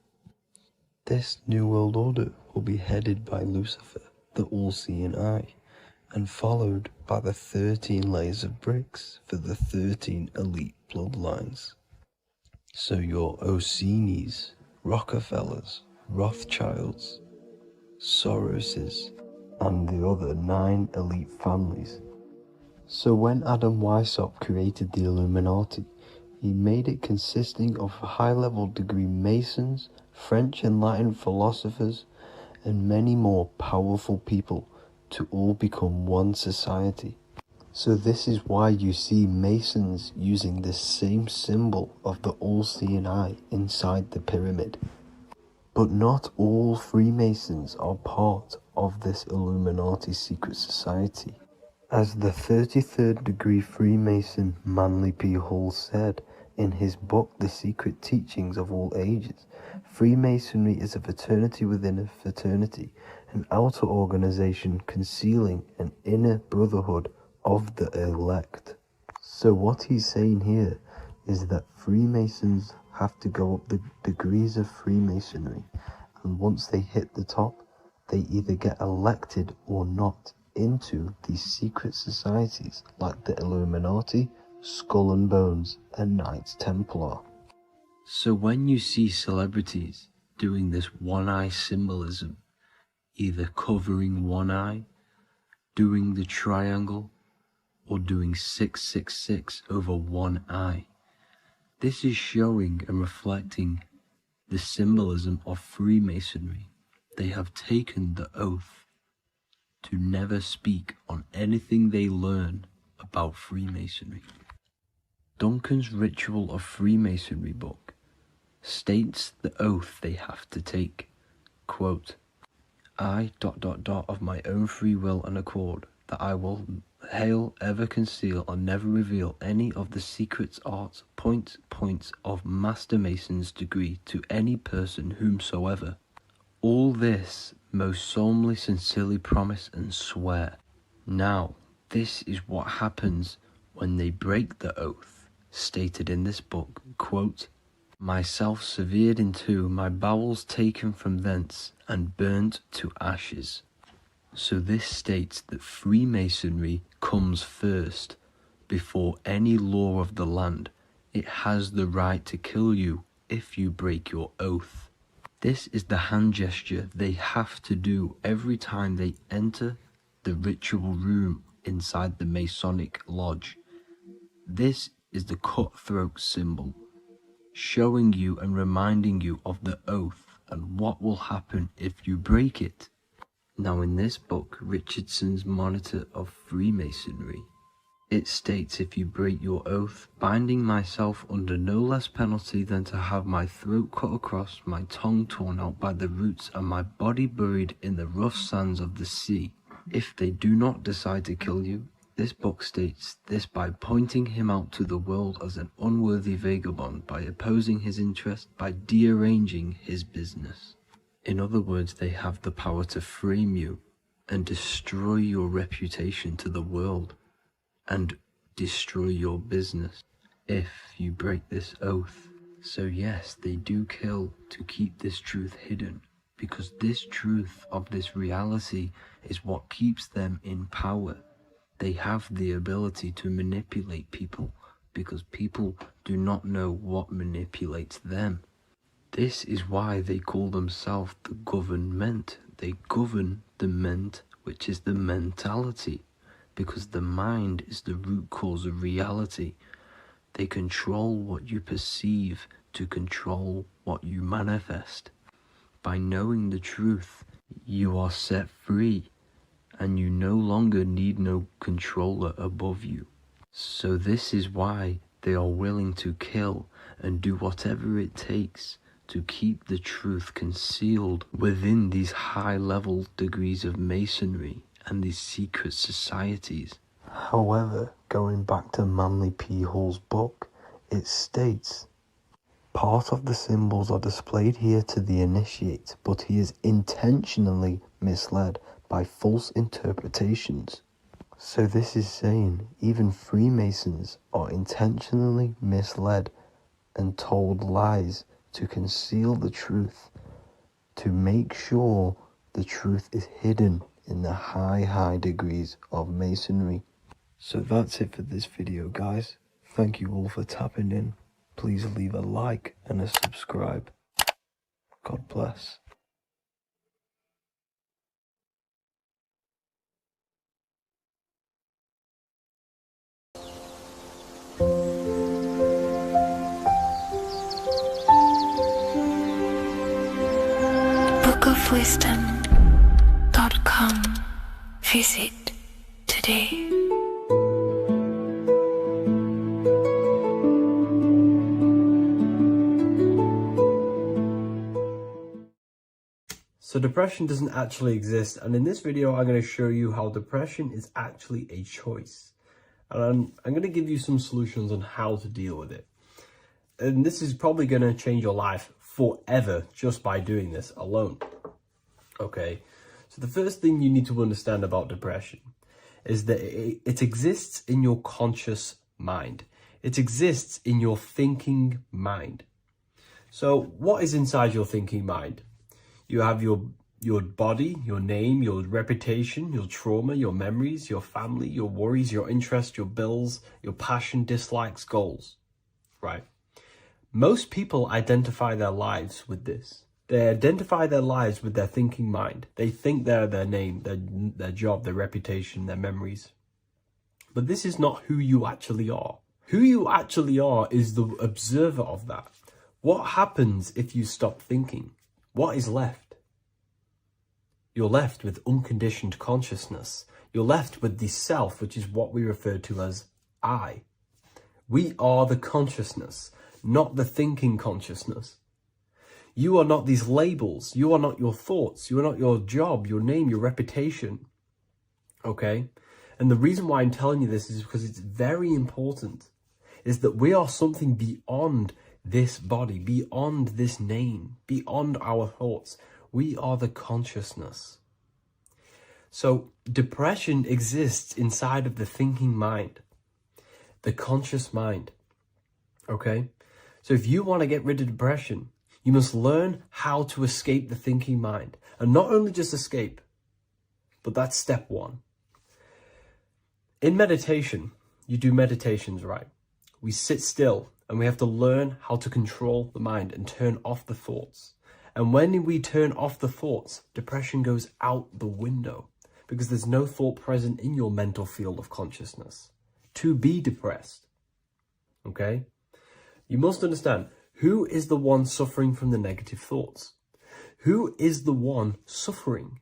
This New World Order will be headed by Lucifer, the all-seeing eye, and followed by the 13 layers of bricks for the 13 elite bloodlines. So your Orsini's, Rockefellers, Rothschilds, Soroses, and the other 9 elite families. So when Adam Weishaupt created the Illuminati, he made it consisting of high-level degree Masons, French and Latin philosophers, and many more powerful people to all become one society. So this is why you see Masons using this same symbol of the all-seeing eye inside the pyramid. But not all Freemasons are part of this Illuminati secret society. As the 33rd degree Freemason Manly P. Hall said in his book The Secret Teachings of All Ages, Freemasonry is a fraternity within a fraternity, an outer organization concealing an inner brotherhood of the elect. So what he's saying here is that Freemasons have to go up the degrees of Freemasonry, and once they hit the top, they either get elected or not into these secret societies like the Illuminati, Skull and Bones, and Knights Templar. So when you see celebrities doing this one-eye symbolism, either covering one eye, doing the triangle, or doing 666 over one eye, this is showing and reflecting the symbolism of Freemasonry. They have taken the oath to never speak on anything they learn about Freemasonry. Duncan's Ritual of Freemasonry book states the oath they have to take. Quote, I ... of my own free will and accord, that I will hail, ever conceal, and never reveal any of the secrets, arts, points of Master Mason's degree to any person whomsoever. All this most solemnly, sincerely promise and swear. Now, this is what happens when they break the oath, stated in this book, quote, myself severed in two, my bowels taken from thence, and burnt to ashes. So this states that Freemasonry comes first, before any law of the land. It has the right to kill you if you break your oath. This is the hand gesture they have to do every time they enter the ritual room inside the Masonic lodge. This is the cutthroat symbol, showing you and reminding you of the oath and what will happen if you break it. Now in this book, Richardson's Monitor of Freemasonry, It states, if you break your oath, binding myself under no less penalty than to have my throat cut across, my tongue torn out by the roots, and my body buried in the rough sands of the sea. If they do not decide to kill you, this book states this by pointing him out to the world as an unworthy vagabond, by opposing his interest, by dearranging his business. In other words, they have the power to frame you and destroy your reputation to the world and destroy your business if you break this oath. So yes, they do kill to keep this truth hidden, because this truth of this reality is what keeps them in power. They have the ability to manipulate people because people do not know what manipulates them. This is why they call themselves the government. They govern the ment, which is the mentality, because the mind is the root cause of reality. They control what you perceive to control what you manifest. By knowing the truth, you are set free, and you no longer need no controller above you. So this is why they are willing to kill and do whatever it takes to keep the truth concealed within these high-level degrees of masonry and these secret societies. However, going back to Manly P. Hall's book, it states, part of the symbols are displayed here to the initiate, but he is intentionally misled by false interpretations. So this is saying even Freemasons are intentionally misled and told lies to conceal the truth, to make sure the truth is hidden in the high degrees of masonry. So that's it for this video, guys. Thank you all for tapping in. Please leave a like and a subscribe. God bless. bookofwisdom.com. Visit today. So depression doesn't actually exist, and in this video I'm going to show you how depression is actually a choice. And I'm going to give you some solutions on how to deal with it. And this is probably going to change your life forever just by doing this alone. Okay, so the first thing you need to understand about depression is that it exists in your conscious mind. It exists in your thinking mind. So what is inside your thinking mind? You have your body, your name, your reputation, your trauma, your memories, your family, your worries, your interests, your bills, your passion, dislikes, goals, right? Most people identify their lives with this. They identify their lives with their thinking mind. They think they're their name, their job, their reputation, their memories. But this is not who you actually are. Who you actually are is the observer of that. What happens if you stop thinking? What is left? You're left with unconditioned consciousness. You're left with the self, which is what we refer to as I. We are the consciousness, not the thinking consciousness. You are not these labels. You are not your thoughts. You are not your job, your name, your reputation. Okay? And the reason why I'm telling you this is because it's very important, is that we are something beyond this body, beyond this name, beyond our thoughts. We are the consciousness. So depression exists inside of the thinking mind, the conscious mind. Okay? So if you want to get rid of depression, you must learn how to escape the thinking mind. And not only just escape, but that's step one. In meditation, you do meditations, right? We sit still and we have to learn how to control the mind and turn off the thoughts. And when we turn off the thoughts, depression goes out the window because there's no thought present in your mental field of consciousness to be depressed. Okay? You must understand, who is the one suffering from the negative thoughts? Who is the one suffering?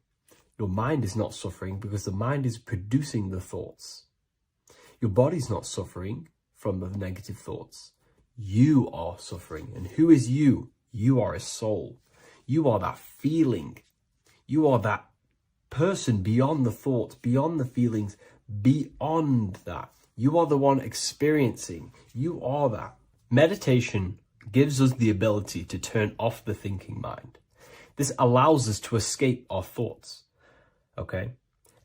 Your mind is not suffering because the mind is producing the thoughts. Your body's not suffering from the negative thoughts. You are suffering. And who is you? You are a soul. You are that feeling. You are that person beyond the thoughts, beyond the feelings, beyond that. You are the one experiencing. You are that. Meditation gives us the ability to turn off the thinking mind. This allows us to escape our thoughts, okay?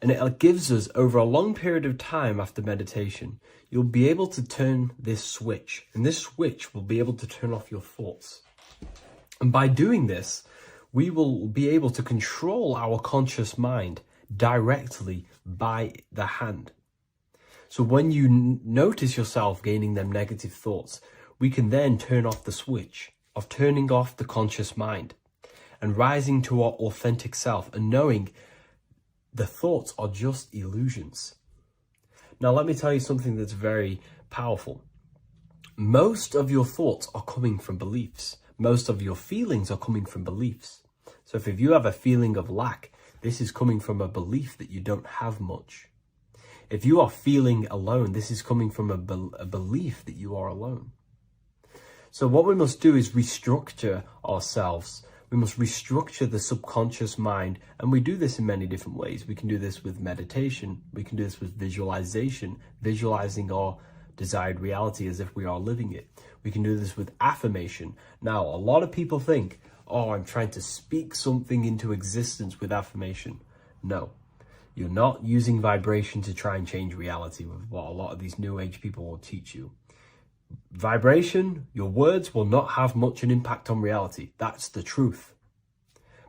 And it gives us, over a long period of time after meditation, you'll be able to turn this switch, and this switch will be able to turn off your thoughts. And by doing this, we will be able to control our conscious mind directly by the hand. So when you notice yourself gaining them negative thoughts, we can then turn off the switch of turning off the conscious mind and rising to our authentic self and knowing the thoughts are just illusions. Now, let me tell you something that's very powerful. Most of your thoughts are coming from beliefs. Most of your feelings are coming from beliefs. So if you have a feeling of lack, this is coming from a belief that you don't have much. If you are feeling alone, this is coming from a belief that you are alone. So what we must do is restructure ourselves. We must restructure the subconscious mind, and we do this in many different ways. We can do this with meditation. We can do this with visualization, visualizing our desired reality as if we are living it. We can do this with affirmation. Now, a lot of people think, oh, I'm trying to speak something into existence with affirmation. No, you're not using vibration to try and change reality with what a lot of these new age people will teach you. Vibration, your words will not have much an impact on reality. That's the truth.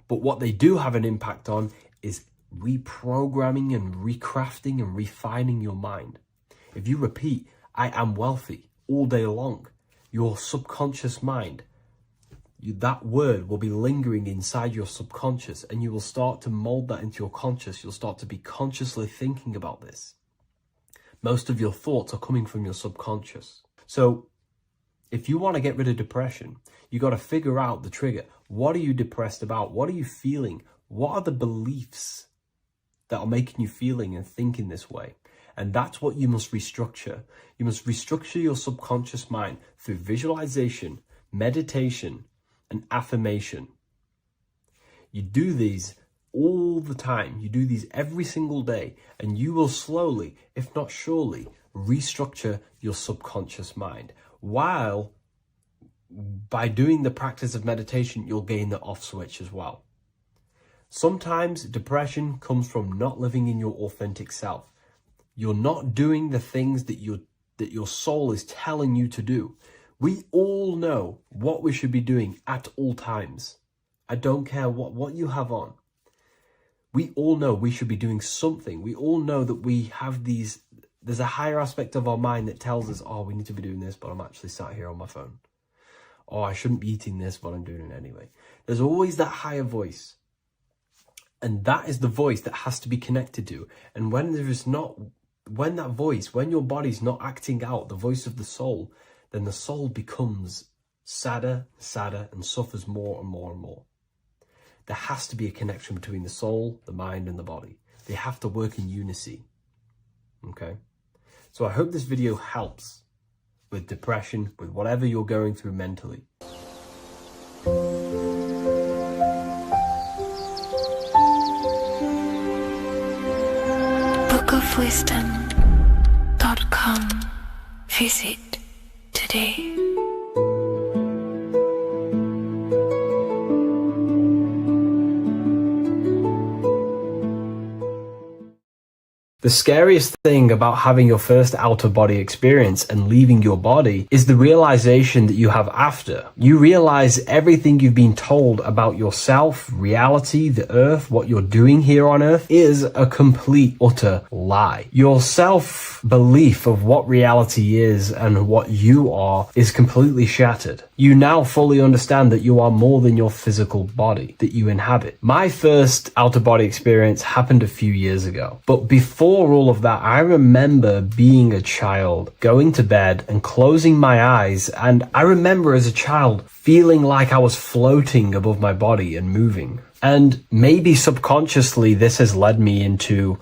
But what they do have an impact on is reprogramming and recrafting and refining your mind. If you repeat, I am wealthy all day long, your subconscious mind, that word will be lingering inside your subconscious, and you will start to mold that into your conscious. You'll start to be consciously thinking about this. Most of your thoughts are coming from your subconscious. So if you want to get rid of depression, you got to figure out the trigger. What are you depressed about? What are you feeling? What are the beliefs that are making you feeling and thinking this way? And that's what you must restructure. You must restructure your subconscious mind through visualization, meditation, and affirmation. You do these all the time. You do these every single day, and you will slowly, if not surely, restructure your subconscious mind. While by doing the practice of meditation, you'll gain the off switch as well. Sometimes depression comes from not living in your authentic self. You're not doing the things that your soul is telling you to do. We all know what we should be doing at all times. I don't care what you have on. We all know we should be doing something. We all know that we have there's a higher aspect of our mind that tells us, oh, we need to be doing this, but I'm actually sat here on my phone. Oh, I shouldn't be eating this, but I'm doing it anyway. There's always that higher voice. And that is the voice that has to be connected to. And when your body's not acting out the voice of the soul, then the soul becomes sadder, and suffers more and more and more. There has to be a connection between the soul, the mind, and the body. They have to work in unity. Okay? So I hope this video helps with depression, with whatever you're going through mentally. bookofwisdom.com. Visit today. The scariest thing about having your first out-of-body experience and leaving your body is the realization that you have after. You realize everything you've been told about yourself, reality, the earth, what you're doing here on earth is a complete, utter lie. Your self-belief of what reality is and what you are is completely shattered. You now fully understand that you are more than your physical body that you inhabit. My first out-of-body experience happened a few years ago, but before all of that, I remember being a child, going to bed and closing my eyes, and I remember as a child feeling like I was floating above my body and moving. And maybe subconsciously this has led me into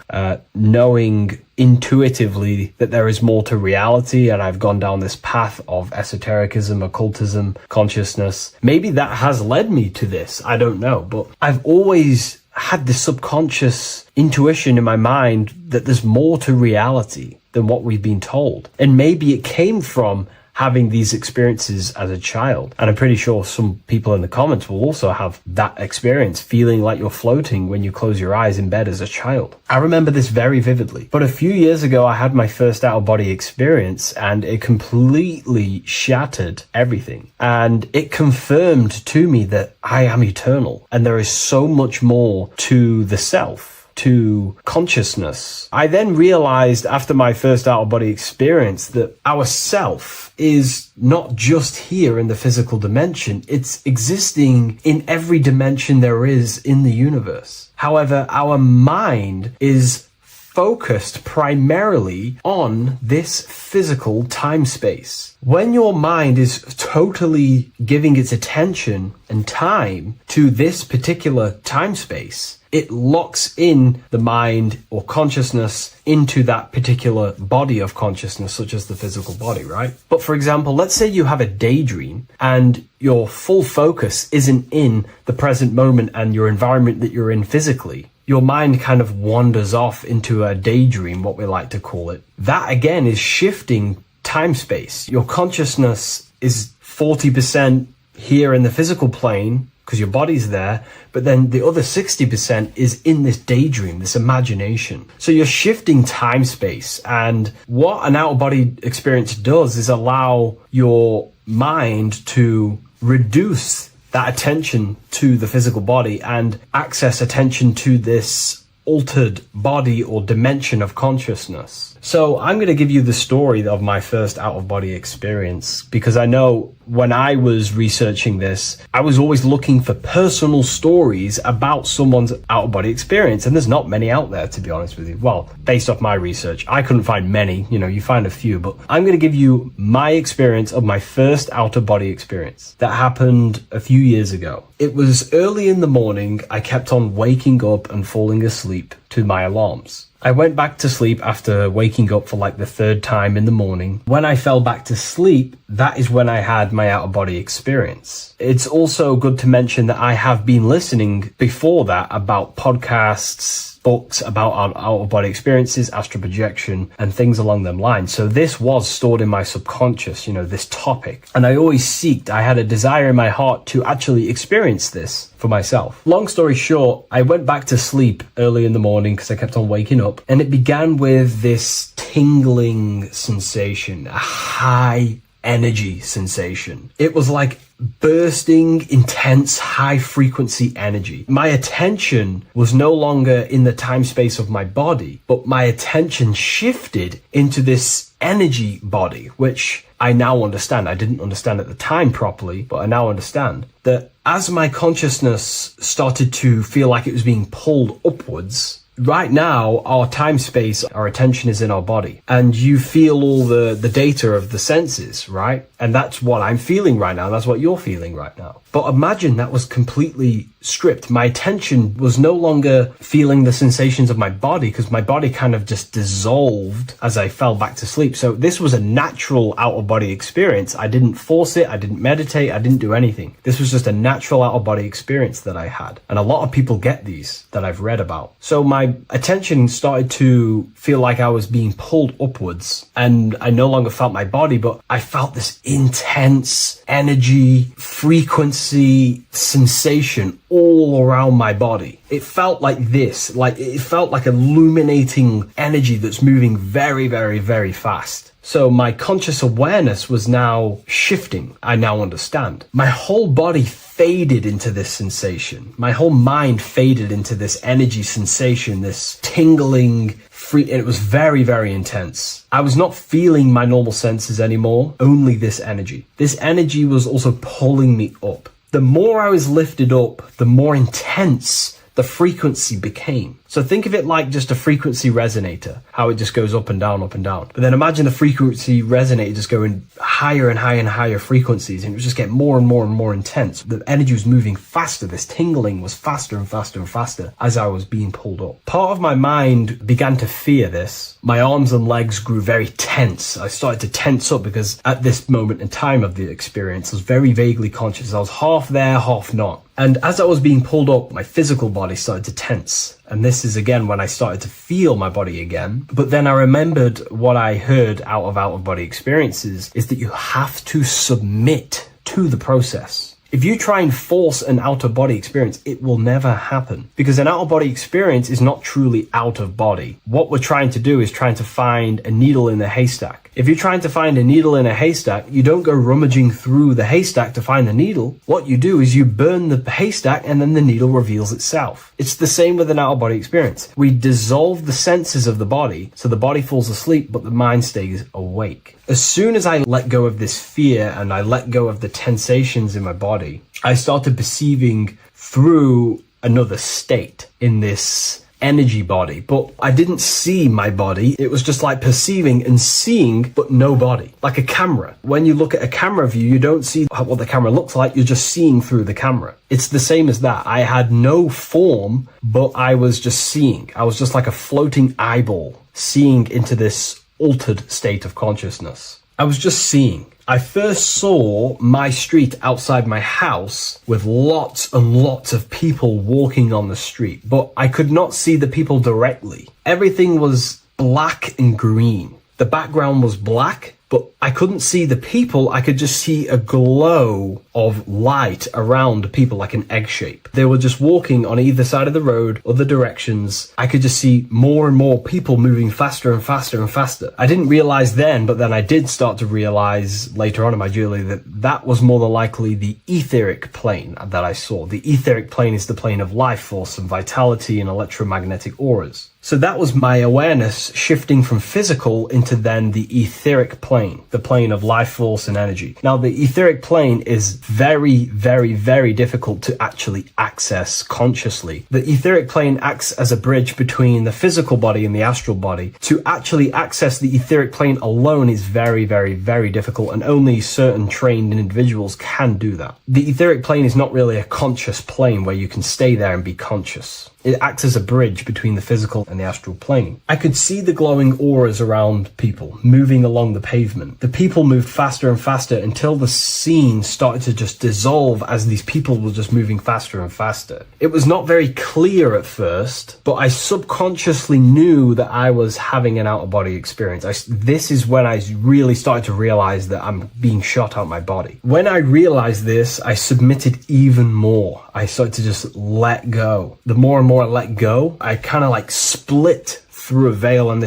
knowing intuitively that there is more to reality, and I've gone down this path of esotericism, occultism, consciousness. Maybe that has led me to this, I don't know, but I've always had this subconscious intuition in my mind that there's more to reality than what we've been told. And maybe it came from having these experiences as a child. And I'm pretty sure some people in the comments will also have that experience, feeling like you're floating when you close your eyes in bed as a child. I remember this very vividly. But a few years ago, I had my first out-of-body experience, and it completely shattered everything. And it confirmed to me that I am eternal, and there is so much more to the self, to consciousness. I then realized after my first out-of-body experience that our self is not just here in the physical dimension, it's existing in every dimension there is in the universe. However, our mind is focused primarily on this physical time space. When your mind is totally giving its attention and time to this particular time space, it locks in the mind or consciousness into that particular body of consciousness, such as the physical body, right? But for example, let's say you have a daydream and your full focus isn't in the present moment and your environment that you're in physically. Your mind kind of wanders off into a daydream, what we like to call it. That again is shifting time space. Your consciousness is 40% here in the physical plane, because your body's there, but then the other 60% is in this daydream, this imagination. So you're shifting time space, and what an out-of-body experience does is allow your mind to reduce that attention to the physical body and access attention to this altered body or dimension of consciousness. So I'm going to give you the story of my first out-of-body experience, because I know when I was researching this, I was always looking for personal stories about someone's out-of-body experience, and there's not many out there, to be honest with you. Well, based off my research, I couldn't find many. You find a few, but I'm going to give you my experience of my first out-of-body experience that happened a few years ago. It was early in the morning. I kept on waking up and falling asleep to my alarms. I went back to sleep after waking up for like the third time in the morning. When I fell back to sleep, that is when I had my out-of-body experience. It's also good to mention that I have been listening before that about podcasts, books about out-of-body experiences, astral projection, and things along them lines. So this was stored in my subconscious, this topic. And I had a desire in my heart to actually experience this for myself. Long story short, I went back to sleep early in the morning because I kept on waking up, and it began with this tingling sensation, a high energy sensation. It was like bursting, intense, high frequency energy. My attention was no longer in the time space of my body, but my attention shifted into this energy body, which I now understand. I didn't understand at the time properly, but I now understand that as my consciousness started to feel like it was being pulled upwards, right now, our time space, our attention is in our body, and you feel all the data of the senses, right? And that's what I'm feeling right now. That's what you're feeling right now. But imagine that was completely stripped. My attention was no longer feeling the sensations of my body, because my body kind of just dissolved as I fell back to sleep. So this was a natural out-of-body experience. I didn't force it. I didn't meditate. I didn't do anything. This was just a natural out-of-body experience that I had. And a lot of people get these that I've read about. So my attention started to feel like I was being pulled upwards, and I no longer felt my body, but I felt this intense energy, frequency, sensation all around my body. It felt like this, like it felt like illuminating energy that's moving very, very, very fast. So my conscious awareness was now shifting. I now understand. My whole body faded into this sensation. My whole mind faded into this energy sensation, this tingling free. It was very, very intense. I was not feeling my normal senses anymore, only this energy. This energy was also pulling me up. The more I was lifted up, the more intense the frequency became. So think of it like just a frequency resonator, how it just goes up and down, up and down. But then imagine the frequency resonator just going higher and higher and higher frequencies, and it would just get more and more and more intense. The energy was moving faster. This tingling was faster and faster and faster as I was being pulled up. Part of my mind began to fear this. My arms and legs grew very tense. I started to tense up because at this moment in time of the experience, I was very vaguely conscious. I was half there, half not. And as I was being pulled up, my physical body started to tense. And this is again when I started to feel my body again. But then I remembered what I heard out of body experiences is that you have to submit to the process. If you try and force an out-of-body experience, it will never happen. Because an out-of-body experience is not truly out of body. What we're trying to do is trying to find a needle in a haystack. If you're trying to find a needle in a haystack, you don't go rummaging through the haystack to find the needle. What you do is you burn the haystack and then the needle reveals itself. It's the same with an out-of-body experience. We dissolve the senses of the body, so the body falls asleep, but the mind stays awake. As soon as I let go of this fear and I let go of the tensations in my body, I started perceiving through another state in this energy body, but I didn't see my body. It was just like perceiving and seeing, but no body, like a camera. When you look at a camera view, you don't see what the camera looks like. You're just seeing through the camera. It's the same as that. I had no form, but I was just seeing. I was just like a floating eyeball, seeing into this altered state of consciousness. I was just seeing. I first saw my street outside my house with lots and lots of people walking on the street, but I could not see the people directly. Everything was black and green. The background was black, but I couldn't see the people. I could just see a glow of light around the people, like an egg shape. They were just walking on either side of the road, other directions. I could just see more and more people moving faster and faster and faster. I didn't realize then, but then I did start to realize later on in my journey that that was more than likely the etheric plane that I saw. The etheric plane is the plane of life force and vitality and electromagnetic auras. So that was my awareness shifting from physical into then the etheric plane, the plane of life force and energy. Now, the etheric plane is very, very, very difficult to actually access consciously. The etheric plane acts as a bridge between the physical body and the astral body. To actually access the etheric plane alone is very, very, very difficult, and only certain trained individuals can do that. The etheric plane is not really a conscious plane where you can stay there and be conscious. It acts as a bridge between the physical and the astral plane. I could see the glowing auras around people moving along the pavement. The people moved faster and faster until the scene started to just dissolve as these people were just moving faster and faster. It was not very clear at first, but I subconsciously knew that I was having an out-of-body experience. This is when I really started to realize that I'm being shot out my body. When I realized this, I submitted even more. I started to just let go. The more and more I let go, I kind of like split through a veil, and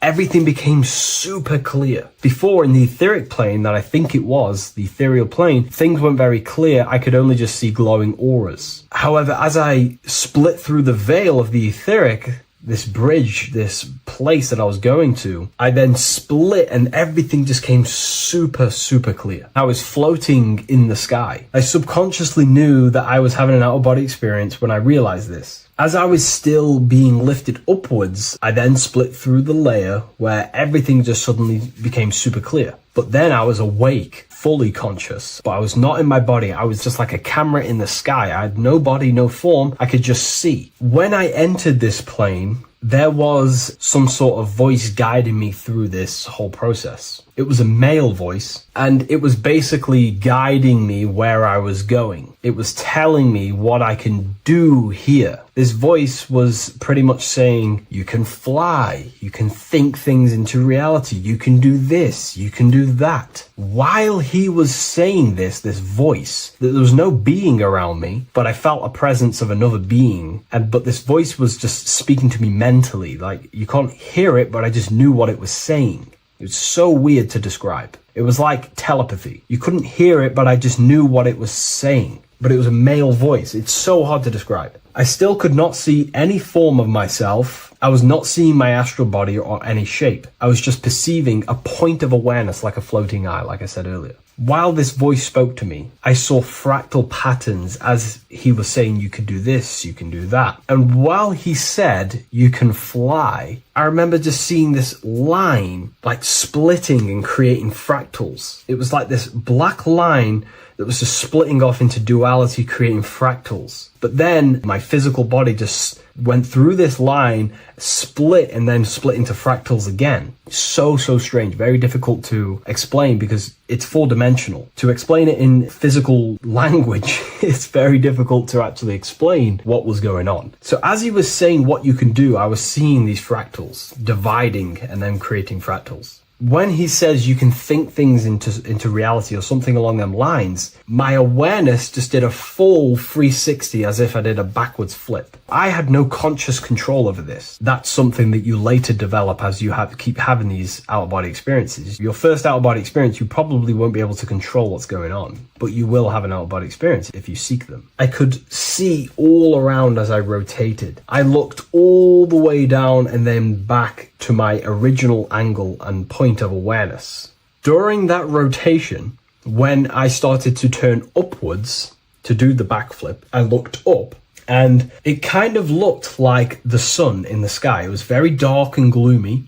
everything became super clear. Before, in the etheric plane that I think it was, the ethereal plane, things weren't very clear. I could only just see glowing auras. However, as I split through the veil of the etheric, this bridge, this place that I was going to, I then split and everything just came super, super clear. I was floating in the sky. I subconsciously knew that I was having an out-of-body experience when I realized this. As I was still being lifted upwards, I then split through the layer where everything just suddenly became super clear. But then I was awake, fully conscious, but I was not in my body. I was just like a camera in the sky. I had no body, no form. I could just see. When I entered this plane, there was some sort of voice guiding me through this whole process. It was a male voice, and it was basically guiding me where I was going. It was telling me what I can do here. This voice was pretty much saying, you can fly, you can think things into reality, you can do this, you can do that. While he was saying this voice, there was no being around me, but I felt a presence of another being. But this voice was just speaking to me mentally. Like, you can't hear it, but I just knew what it was saying. It was so weird to describe. It was like telepathy. You couldn't hear it, but I just knew what it was saying. But it was a male voice. It's so hard to describe. I still could not see any form of myself. I was not seeing my astral body or any shape. I was just perceiving a point of awareness like a floating eye, like I said earlier. While this voice spoke to me, I saw fractal patterns as he was saying, you can do this, you can do that. And while he said, you can fly, I remember just seeing this line like splitting and creating fractals. It was like this black line that was just splitting off into duality, creating fractals. But then my physical body just went through this line, split, and then split into fractals again. So strange, very difficult to explain because it's four-dimensional. To explain it in physical language, it's very difficult to actually explain what was going on. So as he was saying what you can do, I was seeing these fractals dividing and then creating fractals. When he says you can think things into reality or something along them lines, my awareness just did a full 360 as if I did a backwards flip. I had no conscious control over this. That's something that you later develop as you keep having these out-of-body experiences. Your first out-of-body experience, you probably won't be able to control what's going on, but you will have an out-of-body experience if you seek them. I could see all around as I rotated. I looked all the way down and then back to my original angle and point of awareness. During that rotation, when I started to turn upwards to do the backflip, I looked up and it kind of looked like the sun in the sky. It was very dark and gloomy.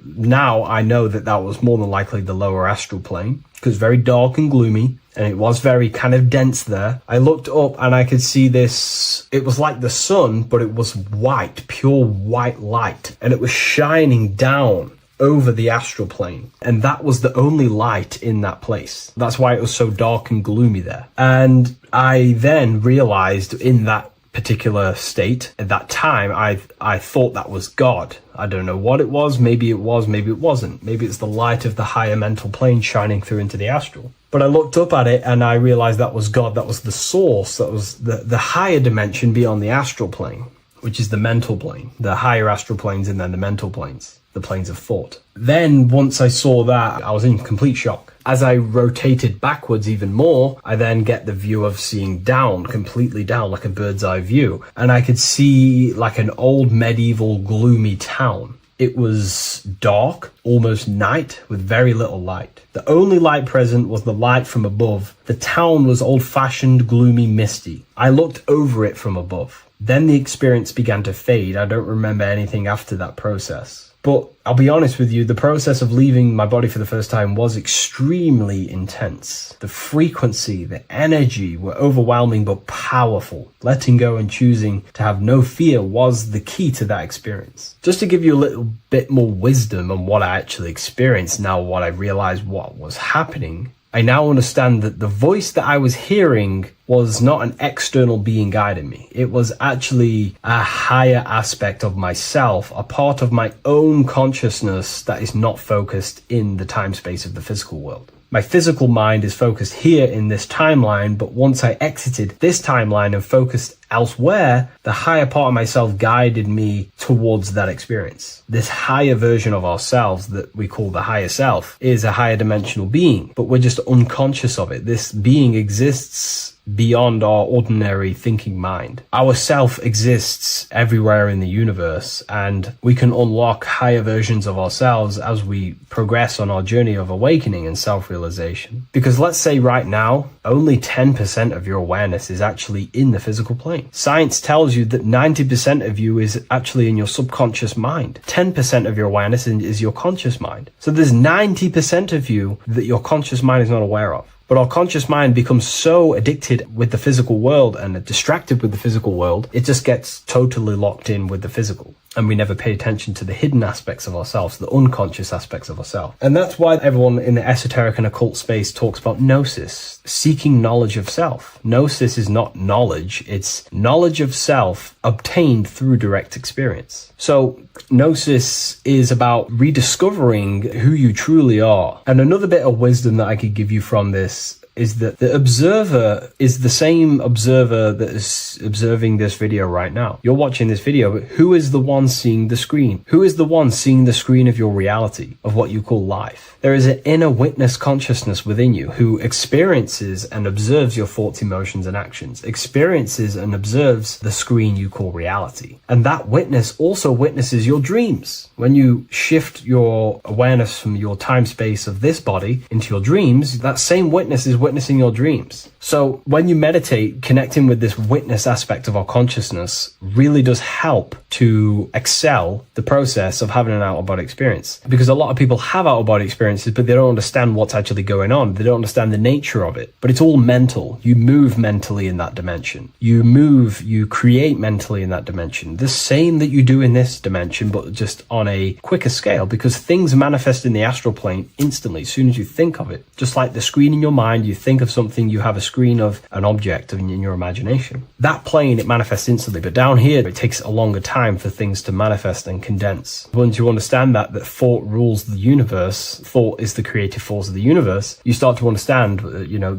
Now I know that was more than likely the lower astral plane because very dark and gloomy. And it was very kind of dense there. I looked up and I could see this. It was like the sun, but it was white, pure white light. And it was shining down over the astral plane. And that was the only light in that place. That's why it was so dark and gloomy there. And I then realized in that particular state at that time, I thought that was God. I don't know what it was. Maybe it was, maybe it wasn't. Maybe it's the light of the higher mental plane shining through into the astral. But I looked up at it and I realized that was God. That was the source. That was the higher dimension beyond the astral plane, which is the mental plane, the higher astral planes and then the mental planes, the planes of thought. Then once I saw that, I was in complete shock. As I rotated backwards even more, I then get the view of seeing down, completely down, like a bird's eye view. And I could see like an old medieval gloomy town. It was dark, almost night, with very little light. The only light present was the light from above. The town was old-fashioned, gloomy, misty. I looked over it from above. Then the experience began to fade. I don't remember anything after that process. But I'll be honest with you, the process of leaving my body for the first time was extremely intense. The frequency, the energy were overwhelming but powerful. Letting go and choosing to have no fear was the key to that experience. Just to give you a little bit more wisdom on what I actually experienced now, what I realized what was happening, I now understand that the voice that I was hearing was not an external being guiding me. It was actually a higher aspect of myself, a part of my own consciousness that is not focused in the time space of the physical world. My physical mind is focused here in this timeline, but once I exited this timeline and focused elsewhere, the higher part of myself guided me towards that experience. This higher version of ourselves that we call the higher self is a higher dimensional being, but we're just unconscious of it. This being exists beyond our ordinary thinking mind. Our self exists everywhere in the universe, and we can unlock higher versions of ourselves as we progress on our journey of awakening and self-realization. Because let's say right now, only 10% of your awareness is actually in the physical plane. Science tells you that 90% of you is actually in your subconscious mind. 10% of your awareness is your conscious mind. So there's 90% of you that your conscious mind is not aware of. But our conscious mind becomes so addicted with the physical world and distracted with the physical world, it just gets totally locked in with the physical. And we never pay attention to the hidden aspects of ourselves, the unconscious aspects of ourselves. And that's why everyone in the esoteric and occult space talks about gnosis, seeking knowledge of self. Gnosis is not knowledge, it's knowledge of self obtained through direct experience. So gnosis is about rediscovering who you truly are. And another bit of wisdom that I could give you from this is that the observer is the same observer that is observing this video right now. You're watching this video, but who is the one seeing the screen? Who is the one seeing the screen of your reality, of what you call life? There is an inner witness consciousness within you who experiences and observes your thoughts, emotions, and actions, experiences and observes the screen you call reality. And that witness also witnesses your dreams. When you shift your awareness from your time space of this body into your dreams, that same witness is witnessing your dreams. So when you meditate, connecting with this witness aspect of our consciousness really does help to excel the process of having an out-of-body experience. Because a lot of people have out-of-body experiences, but they don't understand what's actually going on. They don't understand the nature of it. But it's all mental. You move mentally in that dimension. You create mentally in that dimension. The same that you do in this dimension, but just on a quicker scale, because things manifest in the astral plane instantly as soon as you think of it. Just like the screen in your mind, you think of something, you have a screen of an object in your imagination. That plane, it manifests instantly, but down here, it takes a longer time for things to manifest and condense. Once you understand that thought rules the universe, thought is the creative force of the universe, you start to understand,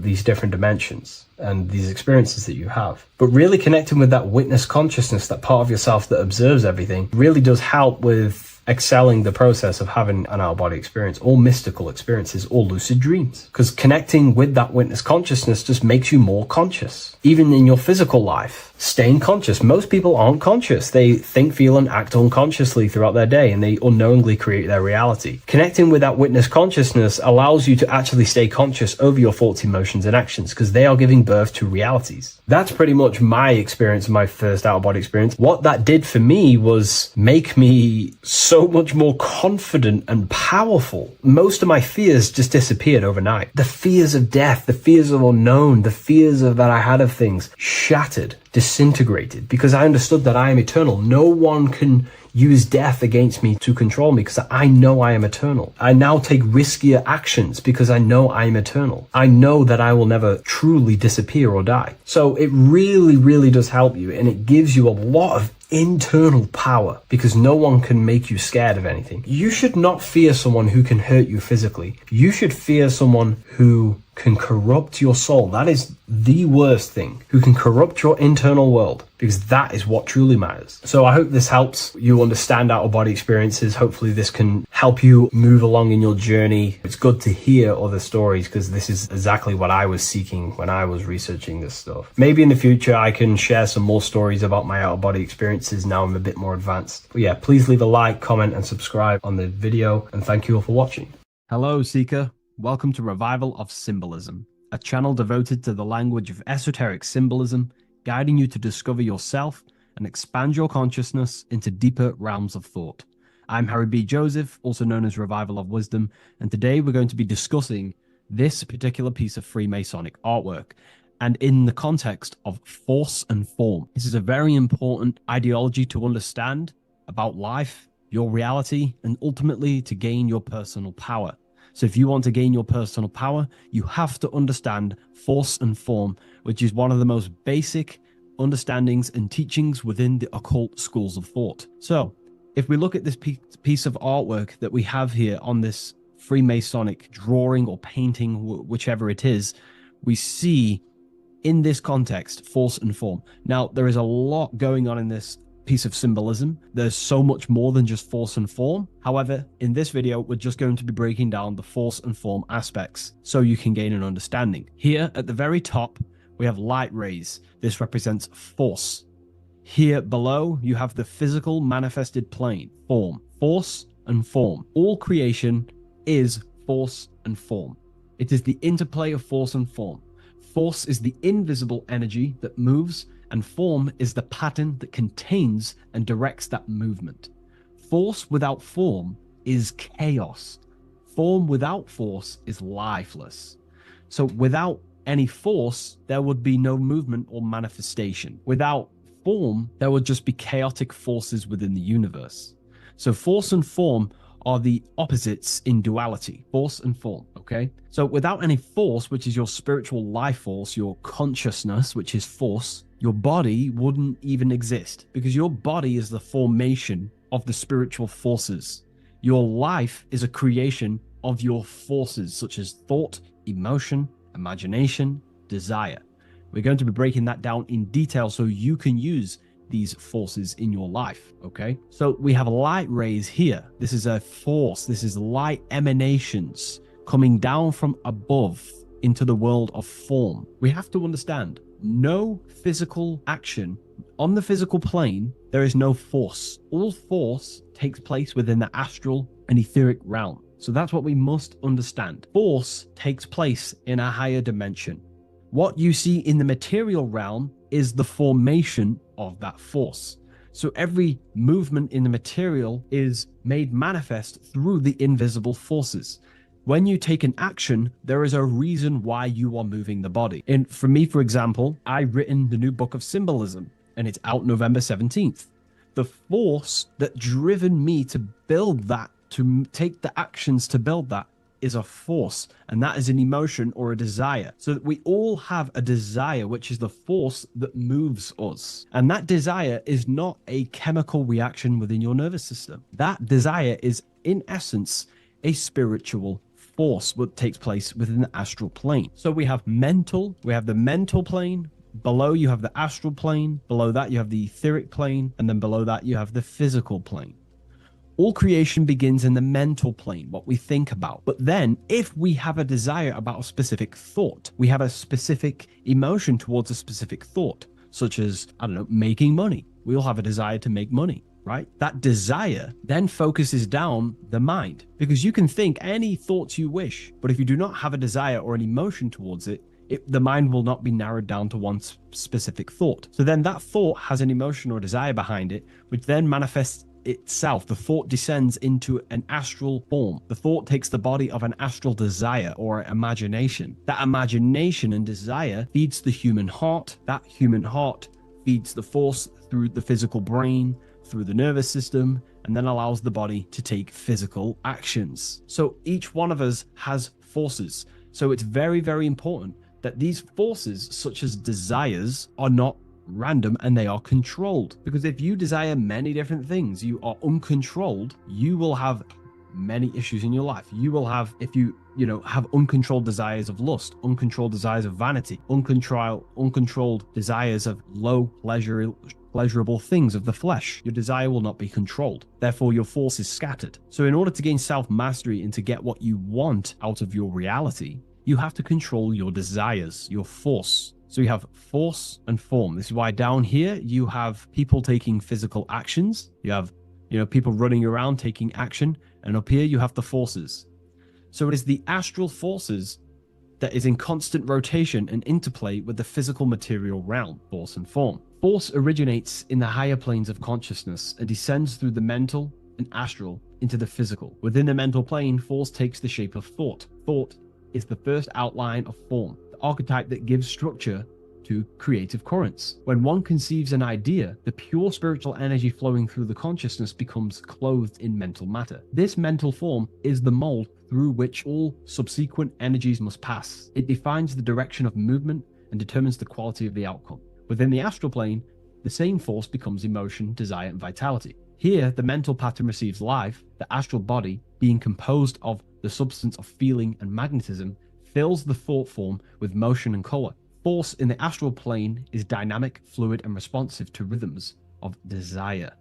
these different dimensions and these experiences that you have. But really connecting with that witness consciousness, that part of yourself that observes everything, really does help with excelling the process of having an out-of-body experience, or mystical experiences, or lucid dreams. Because connecting with that witness consciousness just makes you more conscious. Even in your physical life, staying conscious. Most people aren't conscious. They think, feel, and act unconsciously throughout their day, and they unknowingly create their reality. Connecting with that witness consciousness allows you to actually stay conscious over your thoughts, emotions, and actions, because they are giving birth to realities. That's pretty much my experience, my first out-of-body experience. What that did for me was make me so much more confident and powerful. Most of my fears just disappeared overnight. The fears of death, the fears of unknown, the fears of that I had of things shattered, disintegrated, because I understood that I am eternal. No one can use death against me to control me, because I know I am eternal. I now take riskier actions because I know I am eternal. I know that I will never truly disappear or die. So it really, really does help you, and it gives you a lot of internal power, because no one can make you scared of anything. You should not fear someone who can hurt you physically. You should fear someone who can corrupt your soul. That is the worst thing. Who can corrupt your internal world, because that is what truly matters. So I hope this helps you understand out-of-body experiences. Hopefully this can help you move along in your journey. It's good to hear other stories, because this is exactly what I was seeking when I was researching this stuff. Maybe in the future I can share some more stories about my out-of-body experiences now I'm a bit more advanced. But yeah, please leave a like, comment, and subscribe on the video, and thank you all for watching. Hello, Seeker. Welcome to Revival of Symbolism, a channel devoted to the language of esoteric symbolism, guiding you to discover yourself and expand your consciousness into deeper realms of thought. I'm Harry B. Joseph, also known as Revival of Wisdom, and today we're going to be discussing this particular piece of Freemasonic artwork, and in the context of force and form. This is a very important ideology to understand about life, your reality, and ultimately to gain your personal power. So if you want to gain your personal power, you have to understand force and form, which is one of the most basic understandings and teachings within the occult schools of thought. So if we look at this piece of artwork that we have here on this Freemasonic drawing or painting, whichever it is, we see in this context force and form. Now, there is a lot going on in this piece of symbolism. There's so much more than just force and form. However, in this video, we're just going to be breaking down the force and form aspects so you can gain an understanding. Here at the very top, we have light rays. This represents force. Here below, you have the physical manifested plane, form, force and form. All creation is force and form. It is the interplay of force and form. Force is the invisible energy that moves, and form is the pattern that contains and directs that movement. Force without form is chaos. Form without force is lifeless. So without any force, there would be no movement or manifestation. Without form, there would just be chaotic forces within the universe. So force and form are the opposites in duality, force and form, okay? So without any force, which is your spiritual life force, your consciousness, which is force, your body wouldn't even exist, because your body is the formation of the spiritual forces. Your life is a creation of your forces, such as thought, emotion, imagination, desire. We're going to be breaking that down in detail so you can use these forces in your life, okay? So we have light rays here. This is a force. This is light emanations coming down from above into the world of form. We have to understand, no physical action on the physical plane, there is no force. All force takes place within the astral and etheric realm. So that's what we must understand. Force takes place in a higher dimension. What you see in the material realm is the formation of that force. So every movement in the material is made manifest through the invisible forces. When you take an action, there is a reason why you are moving the body. And for me, for example, I've written the new book of symbolism, and it's out November 17th. The force that driven me to build that, to take the actions to build that, is a force, and that is an emotion or a desire. So that we all have a desire, which is the force that moves us. And that desire is not a chemical reaction within your nervous system. That desire is, in essence, a spiritual force that takes place within the astral plane. So we have the mental plane. Below you have the astral plane. Below that you have the etheric plane. And then below that you have the physical plane. All creation begins in the mental plane, what we think about. But then if we have a desire about a specific thought, we have a specific emotion towards a specific thought, such as, I don't know, making money. We all have a desire to make money, right? That desire then focuses down the mind, because you can think any thoughts you wish, but if you do not have a desire or an emotion towards it, the mind will not be narrowed down to one specific thought. So then that thought has an emotion or desire behind it, which then manifests itself. The thought descends into an astral form. The thought takes the body of an astral desire or imagination. That imagination and desire feeds the human heart. That human heart feeds the force through the physical brain, through the nervous system, and then allows the body to take physical actions. So each one of us has forces. So it's very, very important that these forces, such as desires, are not random and they are controlled. Because if you desire many different things, you are uncontrolled, you will have many issues in your life. You will have, if you have uncontrolled desires of lust, uncontrolled desires of vanity, uncontrolled desires of low pleasurable things of the flesh, your desire will not be controlled. Therefore, your force is scattered. So in order to gain self-mastery and to get what you want out of your reality, you have to control your desires, your force. So you have force and form. This is why down here you have people taking physical actions. You have, people running around taking action. And up here you have the forces. So it is the astral forces that is in constant rotation and interplay with the physical material realm, force and form. Force originates in the higher planes of consciousness and descends through the mental and astral into the physical. Within the mental plane, force takes the shape of thought. Thought is the first outline of form, the archetype that gives structure to creative currents. When one conceives an idea, the pure spiritual energy flowing through the consciousness becomes clothed in mental matter. This mental form is the mold through which all subsequent energies must pass. It defines the direction of movement and determines the quality of the outcome. Within the astral plane, the same force becomes emotion, desire, and vitality. Here, the mental pattern receives life. The astral body, being composed of the substance of feeling and magnetism, fills the thought form with motion and color. Force in the astral plane is dynamic, fluid, and responsive to rhythms of desire.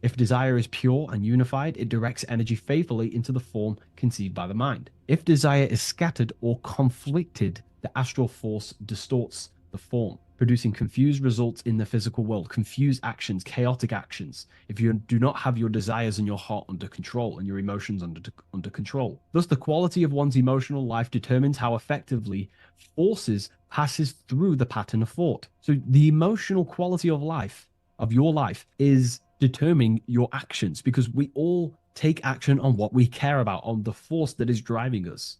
If desire is pure and unified, it directs energy faithfully into the form conceived by the mind. If desire is scattered or conflicted, the astral force distorts the form, producing confused results in the physical world, confused actions, chaotic actions, if you do not have your desires and your heart under control and your emotions under control. Thus, the quality of one's emotional life determines how effectively forces passes through the pattern of thought. So the emotional quality of life, of your life, is determining your actions, because we all take action on what we care about, on the force that is driving us.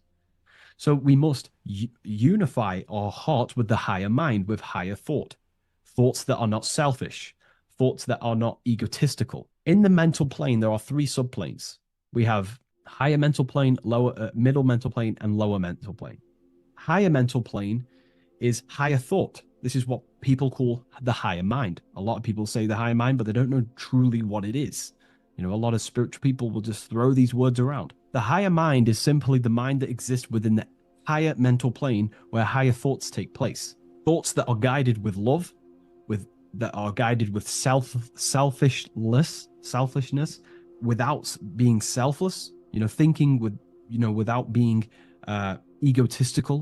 So we must unify our heart with the higher mind, with higher thought, thoughts that are not selfish, thoughts that are not egotistical. In the mental plane, there are three subplanes. We have higher mental plane, middle mental plane, and lower mental plane. Higher mental plane is higher thought. This is what people call the higher mind. A lot of people say the higher mind, but they don't know truly what it is. A lot of spiritual people will just throw these words around. The higher mind is simply the mind that exists within the higher mental plane where higher thoughts take place. Thoughts that are guided with love, that are guided with selfishness, without being selfless, thinking without being egotistical.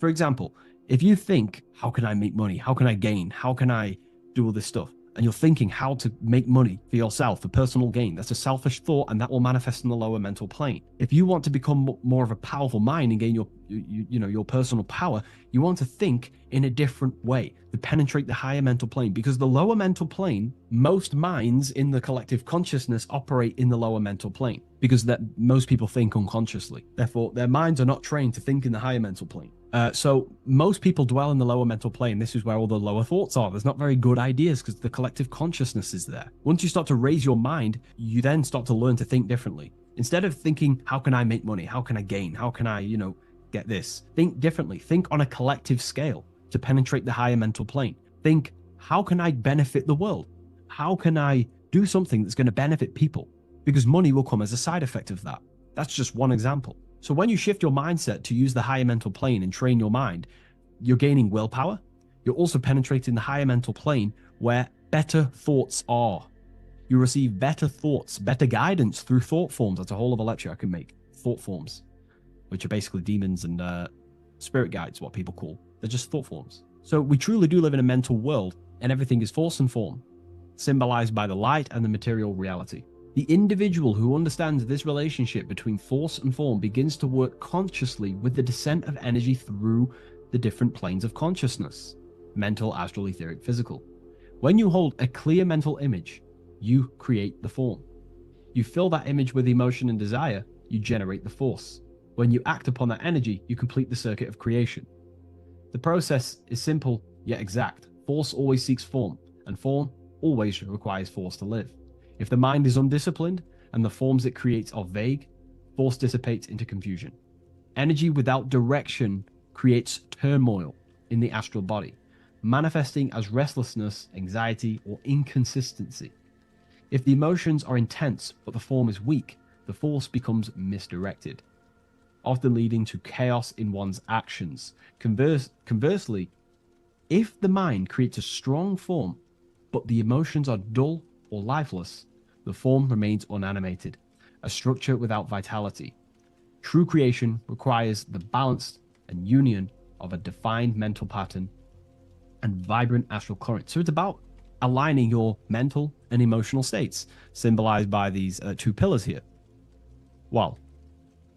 For example, if you think, how can I make money? How can I gain? How can I do all this stuff? And you're thinking how to make money for yourself, for personal gain. That's a selfish thought, and that will manifest in the lower mental plane. If you want to become more of a powerful mind and gain your personal power, you want to think in a different way to penetrate the higher mental plane, because the lower mental plane, most minds in the collective consciousness operate in the lower mental plane, because that most people think unconsciously. Therefore, their minds are not trained to think in the higher mental plane. So most people dwell in the lower mental plane. This is where all the lower thoughts are. There's not very good ideas because the collective consciousness is there. Once you start to raise your mind, you then start to learn to think differently. Instead of thinking, how can I make money? How can I gain? How can I, get this? Think differently. Think on a collective scale to penetrate the higher mental plane. Think, how can I benefit the world? How can I do something that's going to benefit people? Because money will come as a side effect of that. That's just one example. So when you shift your mindset to use the higher mental plane and train your mind, you're gaining willpower. You're also penetrating the higher mental plane where better thoughts are. You receive better thoughts, better guidance through thought forms. That's a whole other lecture I can make. Thought forms, which are basically demons and spirit guides, what people call. They're just thought forms. So we truly do live in a mental world, and everything is force and form, symbolized by the light and the material reality. The individual who understands this relationship between force and form begins to work consciously with the descent of energy through the different planes of consciousness: mental, astral, etheric, physical. When you hold a clear mental image, you create the form. You fill that image with emotion and desire, you generate the force. When you act upon that energy, you complete the circuit of creation. The process is simple yet exact. Force always seeks form, and form always requires force to live. If the mind is undisciplined and the forms it creates are vague, force dissipates into confusion. Energy without direction creates turmoil in the astral body, manifesting as restlessness, anxiety, or inconsistency. If the emotions are intense but the form is weak, the force becomes misdirected, often leading to chaos in one's actions. Conversely, if the mind creates a strong form but the emotions are dull or lifeless, the form remains unanimated, a structure without vitality. True creation requires the balance and union of a defined mental pattern and vibrant astral current. So it's about aligning your mental and emotional states, symbolized by these two pillars here. Well,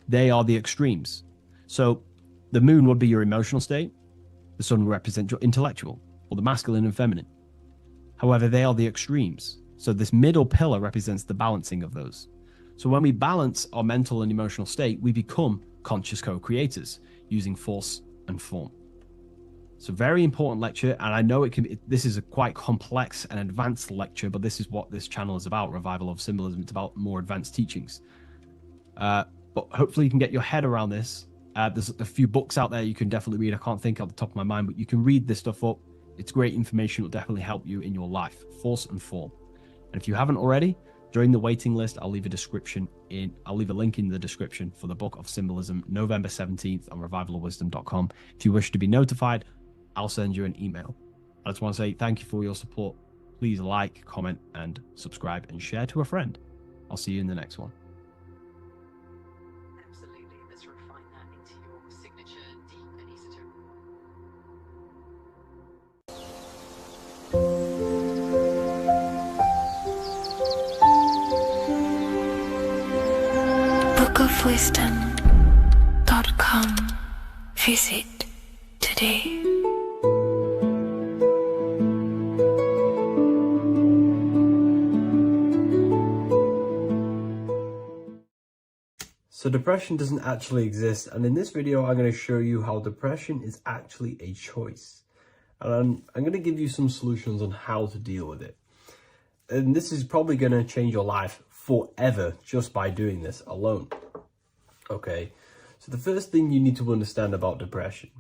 they are the extremes. So the moon would be your emotional state, the sun would represent your intellectual, or the masculine and feminine. However, they are the extremes. So this middle pillar represents the balancing of those. So when we balance our mental and emotional state, we become conscious co-creators using force and form. It's a very important lecture, and I know this is a quite complex and advanced lecture, but this is what this channel is about, Revival of Symbolism. It's about more advanced teachings. But hopefully you can get your head around this. There's a few books out there you can definitely read. I can't think off the top of my mind, but you can read this stuff up. It's great information. It will definitely help you in your life. Force and form. And if you haven't already, join the waiting list. I'll leave a link in the description for the Book of Symbolism, November 17th on revivalofwisdom.com. If you wish to be notified, I'll send you an email. I just want to say thank you for your support. Please like, comment, and subscribe, and share to a friend. I'll see you in the next one. Absolutely. Let's refine that into your signature deep and esoteric. bookofwisdom.com. Visit today. So depression doesn't actually exist, and in this video I'm going to show you how depression is actually a choice. And I'm going to give you some solutions on how to deal with it. And this is probably going to change your life forever just by doing this alone. Okay, so the first thing you need to understand about depression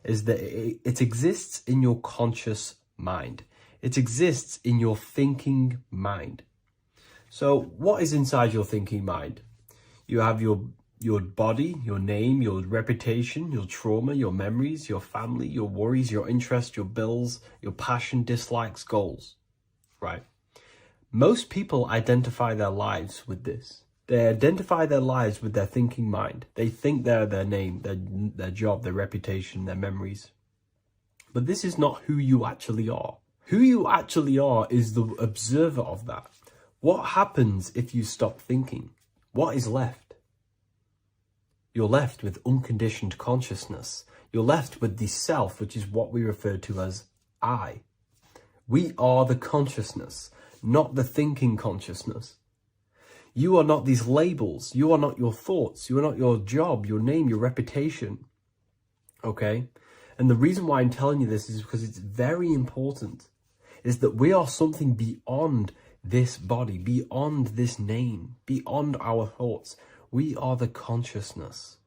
is that it exists in your conscious mind. It exists in your thinking mind. So what is inside your thinking mind? You have your your body, your name, your reputation, your trauma, your memories, your family, your worries, your interests, your bills, your passion, dislikes, goals, right? Most people identify their lives with this. They identify their lives with their thinking mind. They think they're their name, their job, their reputation, their memories. But this is not who you actually are. Who you actually are is the observer of that. What happens if you stop thinking? What is left? You're left with unconditioned consciousness. You're left with the self, which is what we refer to as I. We are the consciousness, not the thinking consciousness. You are not these labels. You are not your thoughts. You are not your job, your name, your reputation. Okay? And the reason why I'm telling you this is because it's very important, is that we are something beyond this body, beyond this name, beyond our thoughts. We are the consciousness.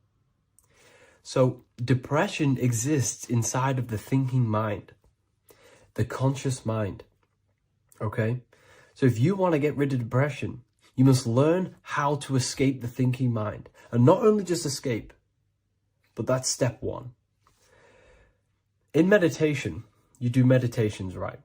So depression exists inside of the thinking mind, the conscious mind. Okay? So if you want to get rid of depression, you must learn how to escape the thinking mind. And not only just escape, but that's step one. In meditation, you do meditations, right?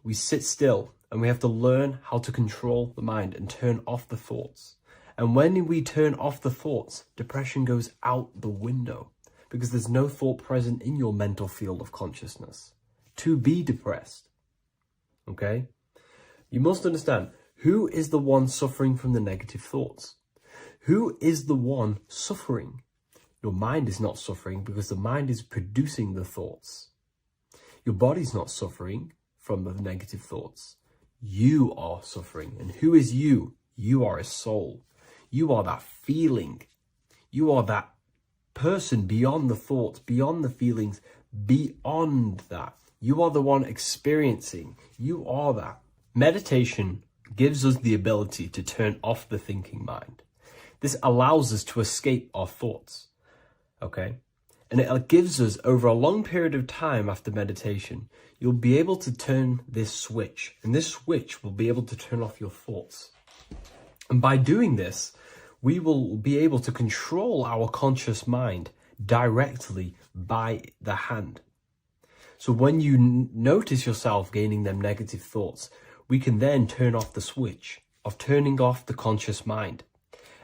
We sit still and we have to learn how to control the mind and turn off the thoughts. And when we turn off the thoughts, depression goes out the window because there's no thought present in your mental field of consciousness to be depressed. Okay? You must understand, who is the one suffering from the negative thoughts? Who is the one suffering? Your mind is not suffering because the mind is producing the thoughts. Your body's not suffering from the negative thoughts. You are suffering. And who is you? You are a soul. You are that feeling. You are that person beyond the thoughts, beyond the feelings, beyond that. You are the one experiencing. You are that. Meditation gives us the ability to turn off the thinking mind. This allows us to escape our thoughts. Okay? And it gives us, over a long period of time after meditation, you'll be able to turn this switch. And this switch will be able to turn off your thoughts. And by doing this, we will be able to control our conscious mind directly by the hand. So when you notice yourself gaining them negative thoughts, we can then turn off the switch of turning off the conscious mind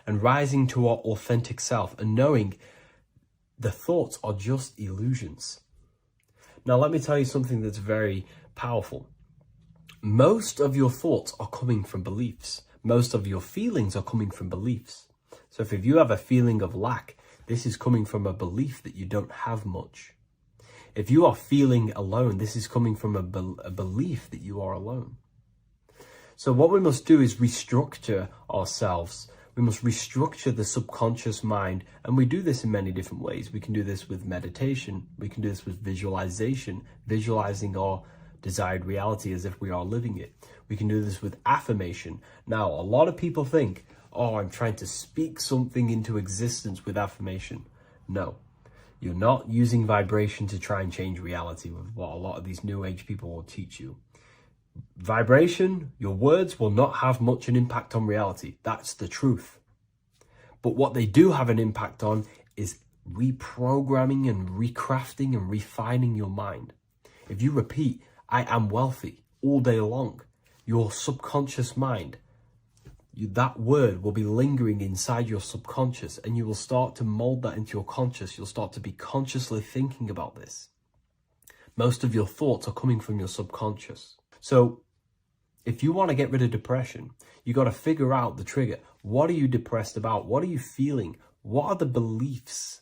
and rising to our authentic self and knowing the thoughts are just illusions. Now, let me tell you something that's very powerful. Most of your thoughts are coming from beliefs. Most of your feelings are coming from beliefs. So if you have a feeling of lack, this is coming from a belief that you don't have much. If you are feeling alone, this is coming from a belief that you are alone. So what we must do is restructure ourselves. We must restructure the subconscious mind, and we do this in many different ways. We can do this with meditation. We can do this with visualization, visualizing our desired reality as if we are living it. We can do this with affirmation. Now, a lot of people think, oh, I'm trying to speak something into existence with affirmation. No, you're not using vibration to try and change reality with what a lot of these new age people will teach you. Vibration, your words will not have much an impact on reality. That's the truth. But what they do have an impact on is reprogramming and recrafting and refining your mind. If you repeat, I am wealthy all day long, your subconscious mind, that word will be lingering inside your subconscious, and you will start to mold that into your conscious. You'll start to be consciously thinking about this. Most of your thoughts are coming from your subconscious. So if you want to get rid of depression, you got to figure out the trigger. What are you depressed about? What are you feeling? What are the beliefs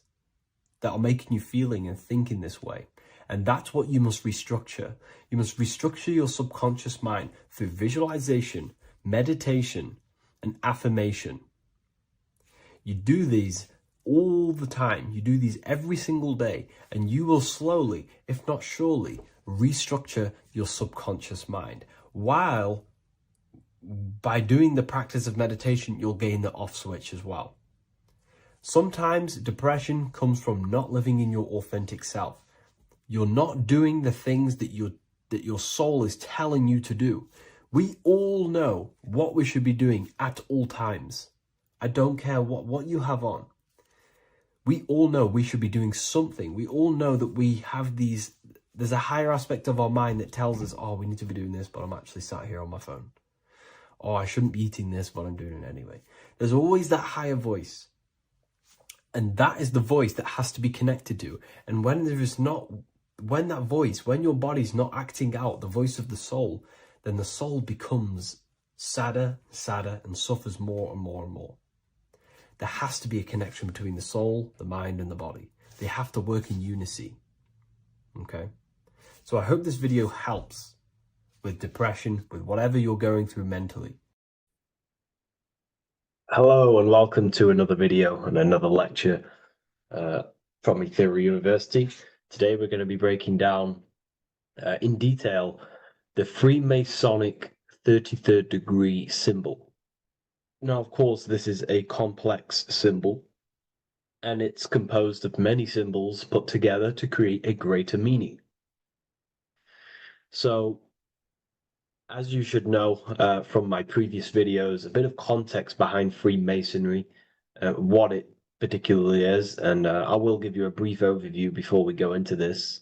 that are making you feeling and thinking this way? And that's what you must restructure. You must restructure your subconscious mind through visualization, meditation, and affirmation. You do these all the time. You do these every single day, and you will slowly, if not surely, restructure your subconscious mind. While by doing the practice of meditation, you'll gain the off switch as well. Sometimes depression comes from not living in your authentic self. You're not doing the things that your soul is telling you to do. We all know what we should be doing at all times. I don't care what you have on. We all know we should be doing something. We all know that we have these, there's a higher aspect of our mind that tells us, oh, we need to be doing this, but I'm actually sat here on my phone. Oh, I shouldn't be eating this, but I'm doing it anyway. There's always that higher voice. And that is the voice that has to be connected to. And when that voice, when your body's not acting out the voice of the soul, then the soul becomes sadder, and suffers more and more and more. There has to be a connection between the soul, the mind, and the body. They have to work in unity. Okay? So I hope this video helps with depression, with whatever you're going through mentally. Hello and welcome to another video and another lecture from Ethereal University. Today we're going to be breaking down in detail the Freemasonic 33rd degree symbol. Now, of course, this is a complex symbol, and it's composed of many symbols put together to create a greater meaning. So, as you should know from my previous videos, a bit of context behind Freemasonry, what it particularly is, and I will give you a brief overview before we go into this.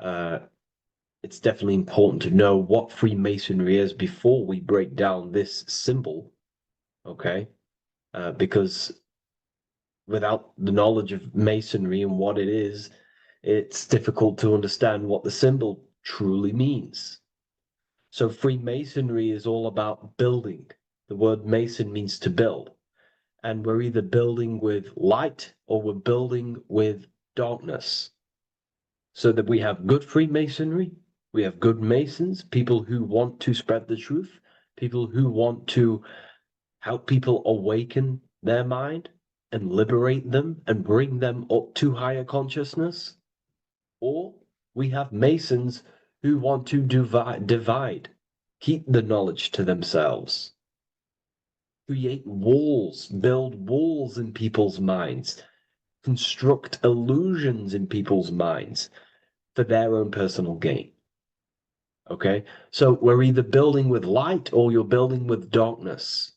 It's definitely important to know what Freemasonry is before we break down this symbol, okay? Because without the knowledge of Masonry and what it is, it's difficult to understand what the symbol truly means. So Freemasonry is all about building. The word Mason means to build. And we're either building with light or we're building with darkness. So that we have good Freemasonry, we have good Masons, people who want to spread the truth, people who want to help people awaken their mind and liberate them and bring them up to higher consciousness. Or we have Masons who want to divide, keep the knowledge to themselves, create walls, build walls in people's minds, construct illusions in people's minds for their own personal gain. Okay, so we're either building with light or you're building with darkness.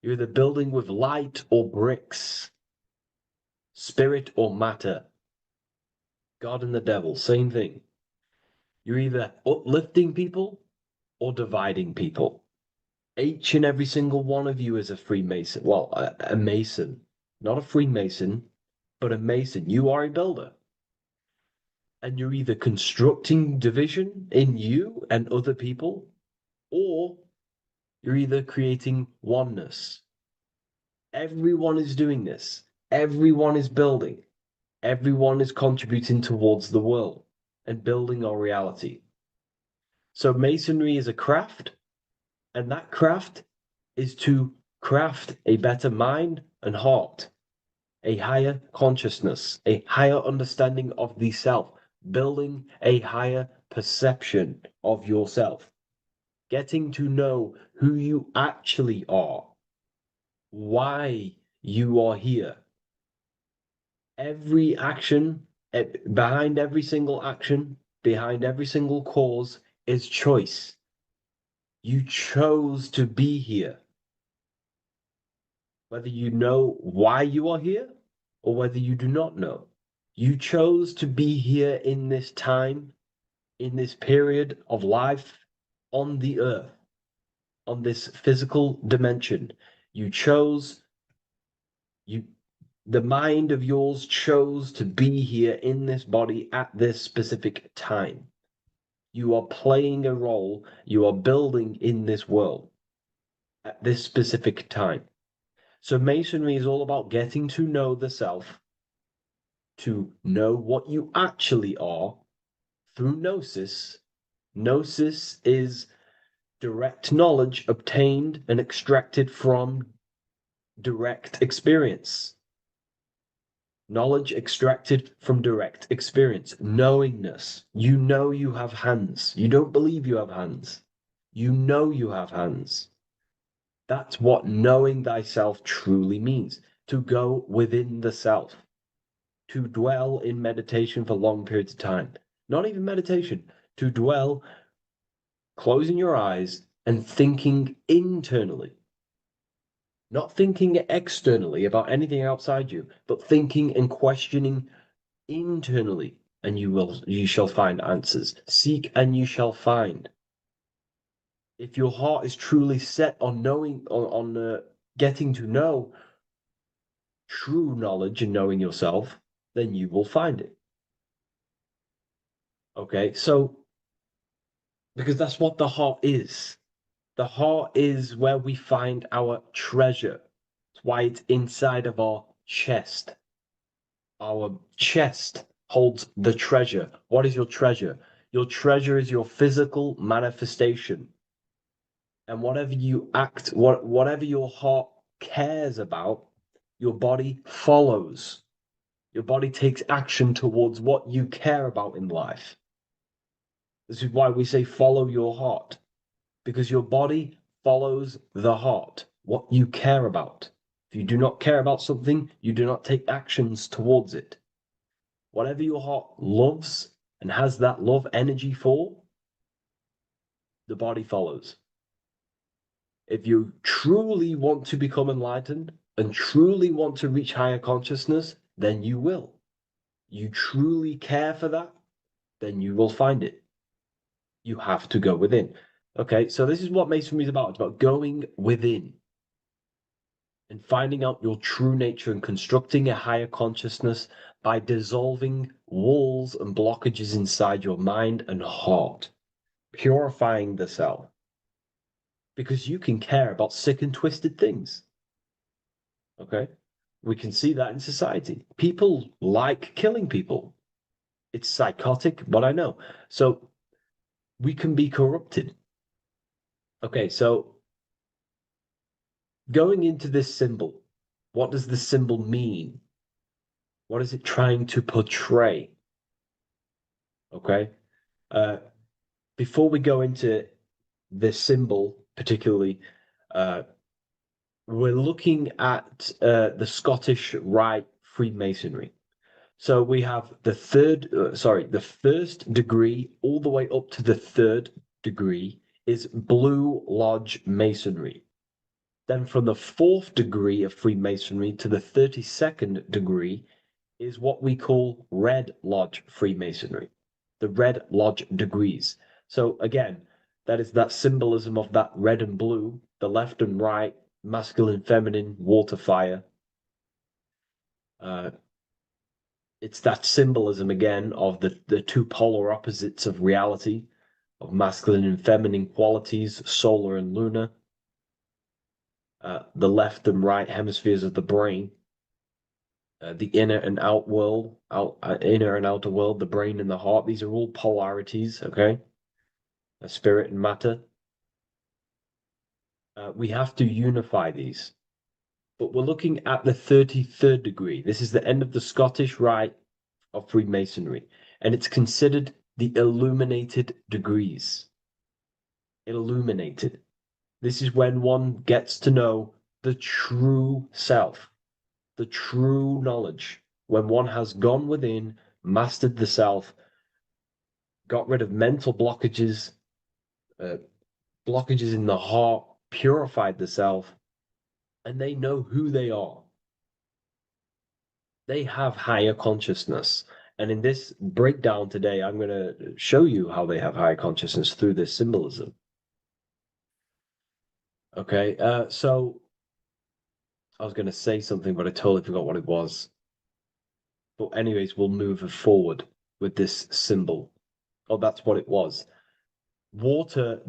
You're either building with light or bricks, spirit or matter. God and the devil, same thing. You're either uplifting people or dividing people. Each and every single one of you is a Freemason. Well, a Mason. Not a Freemason, but a Mason. You are a builder. And you're either constructing division in you and other people, or you're either creating oneness. Everyone is doing this. Everyone is building. Everyone is contributing towards the world and building our reality. So Masonry is a craft, and that craft is to craft a better mind and heart, a higher consciousness, a higher understanding of the self, building a higher perception of yourself, getting to know who you actually are, why you are here. Every action, behind every single action, behind every single cause is choice. You chose to be here. Whether you know why you are here or whether you do not know. You chose to be here in this time, in this period of life on the earth, on this physical dimension. The mind of yours chose to be here in this body at this specific time. You are playing a role, you are building in this world at this specific time. So Masonry is all about getting to know the self, to know what you actually are through gnosis. Gnosis is direct knowledge obtained and extracted from direct experience. Knowledge extracted from direct experience. Knowingness. You know you have hands. You don't believe you have hands. You know you have hands. That's what knowing thyself truly means. To go within the self. To dwell in meditation for long periods of time. Not even meditation. To dwell, closing your eyes and thinking internally. Not thinking externally about anything outside you, but thinking and questioning internally, and you shall find answers. Seek and you shall find. If your heart is truly set on knowing, on getting to know true knowledge and knowing yourself, then you will find it. Okay, so because that's what the heart is. The heart is where we find our treasure. That's why it's inside of our chest. Our chest holds the treasure. What is your treasure? Your treasure is your physical manifestation. And whatever you whatever your heart cares about, your body follows. Your body takes action towards what you care about in life. This is why we say follow your heart, because your body follows the heart, what you care about. If you do not care about something, you do not take actions towards it. Whatever your heart loves and has that love energy for, the body follows. If you truly want to become enlightened and truly want to reach higher consciousness, then you will. You truly care for that, then you will find it. You have to go within. Okay, so this is what Masonry is about. It's about going within and finding out your true nature and constructing a higher consciousness by dissolving walls and blockages inside your mind and heart, purifying the self. Because you can care about sick and twisted things. Okay? We can see that in society. People like killing people. It's psychotic, but I know. So we can be corrupted. Okay, so going into this symbol, what does the symbol mean? What is it trying to portray? Okay. Before we go into this symbol, particularly, we're looking at the Scottish Rite Freemasonry. So we have the the first degree all the way up to the third degree is Blue Lodge Masonry. Then from the fourth degree of Freemasonry to the 32nd degree is what we call Red Lodge Freemasonry, the Red Lodge degrees. So again, that is that symbolism of that red and blue, the left and right, masculine, feminine, water, fire. It's that symbolism again of the two polar opposites of reality, of masculine and feminine qualities, solar and lunar. The left and right hemispheres of the brain, the inner and out world, inner and outer world, the brain and the heart. These are all polarities, okay? Spirit and matter. We have to unify these. But we're looking at the 33rd degree. This is the end of the Scottish Rite of Freemasonry, and it's considered the illuminated degrees. Illuminated. This is when one gets to know the true self, the true knowledge, when one has gone within, mastered the self, got rid of mental blockages, blockages in the heart, purified the self, and they know who they are. They have higher consciousness. And in this breakdown today, I'm going to show you how they have higher consciousness through this symbolism. Okay, so I was going to say something, but I totally forgot what it was. But anyways, we'll move forward with this symbol. Oh, that's what it was. Water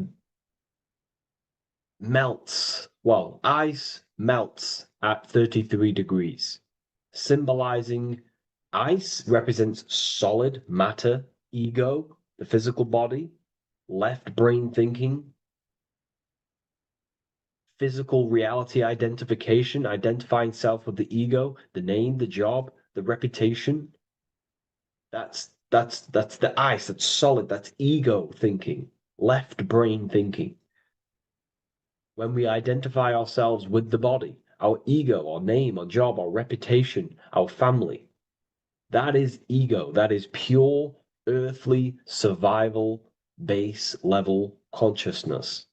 melts, well, ice melts at 33 degrees, symbolizing ice represents solid matter, ego, the physical body, left brain thinking, physical reality identification, identifying self with the ego, the name, the job, the reputation. That's the ice, that's solid, that's ego thinking, left brain thinking. When we identify ourselves with the body, our ego, our name, our job, our reputation, our family, that is ego. That is pure earthly survival base level consciousness.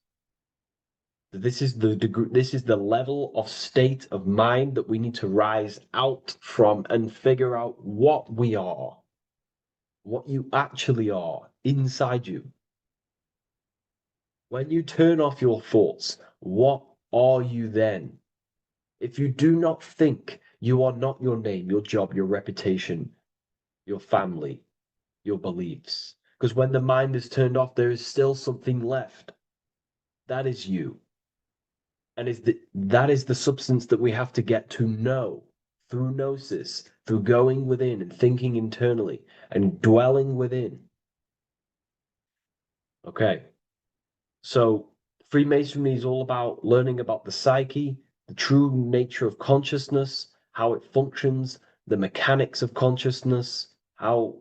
This is the degree, this is the level of state of mind that we need to rise out from and figure out what we are, what you actually are inside you. When you turn off your thoughts, what are you then? If you do not think, you are not your name, your job, your reputation, your family, your beliefs. Because when the mind is turned off, there is still something left. That is you. And that is the substance that we have to get to know through gnosis, through going within and thinking internally and dwelling within. Okay. So Freemasonry is all about learning about the psyche, the true nature of consciousness, how it functions, the mechanics of consciousness, how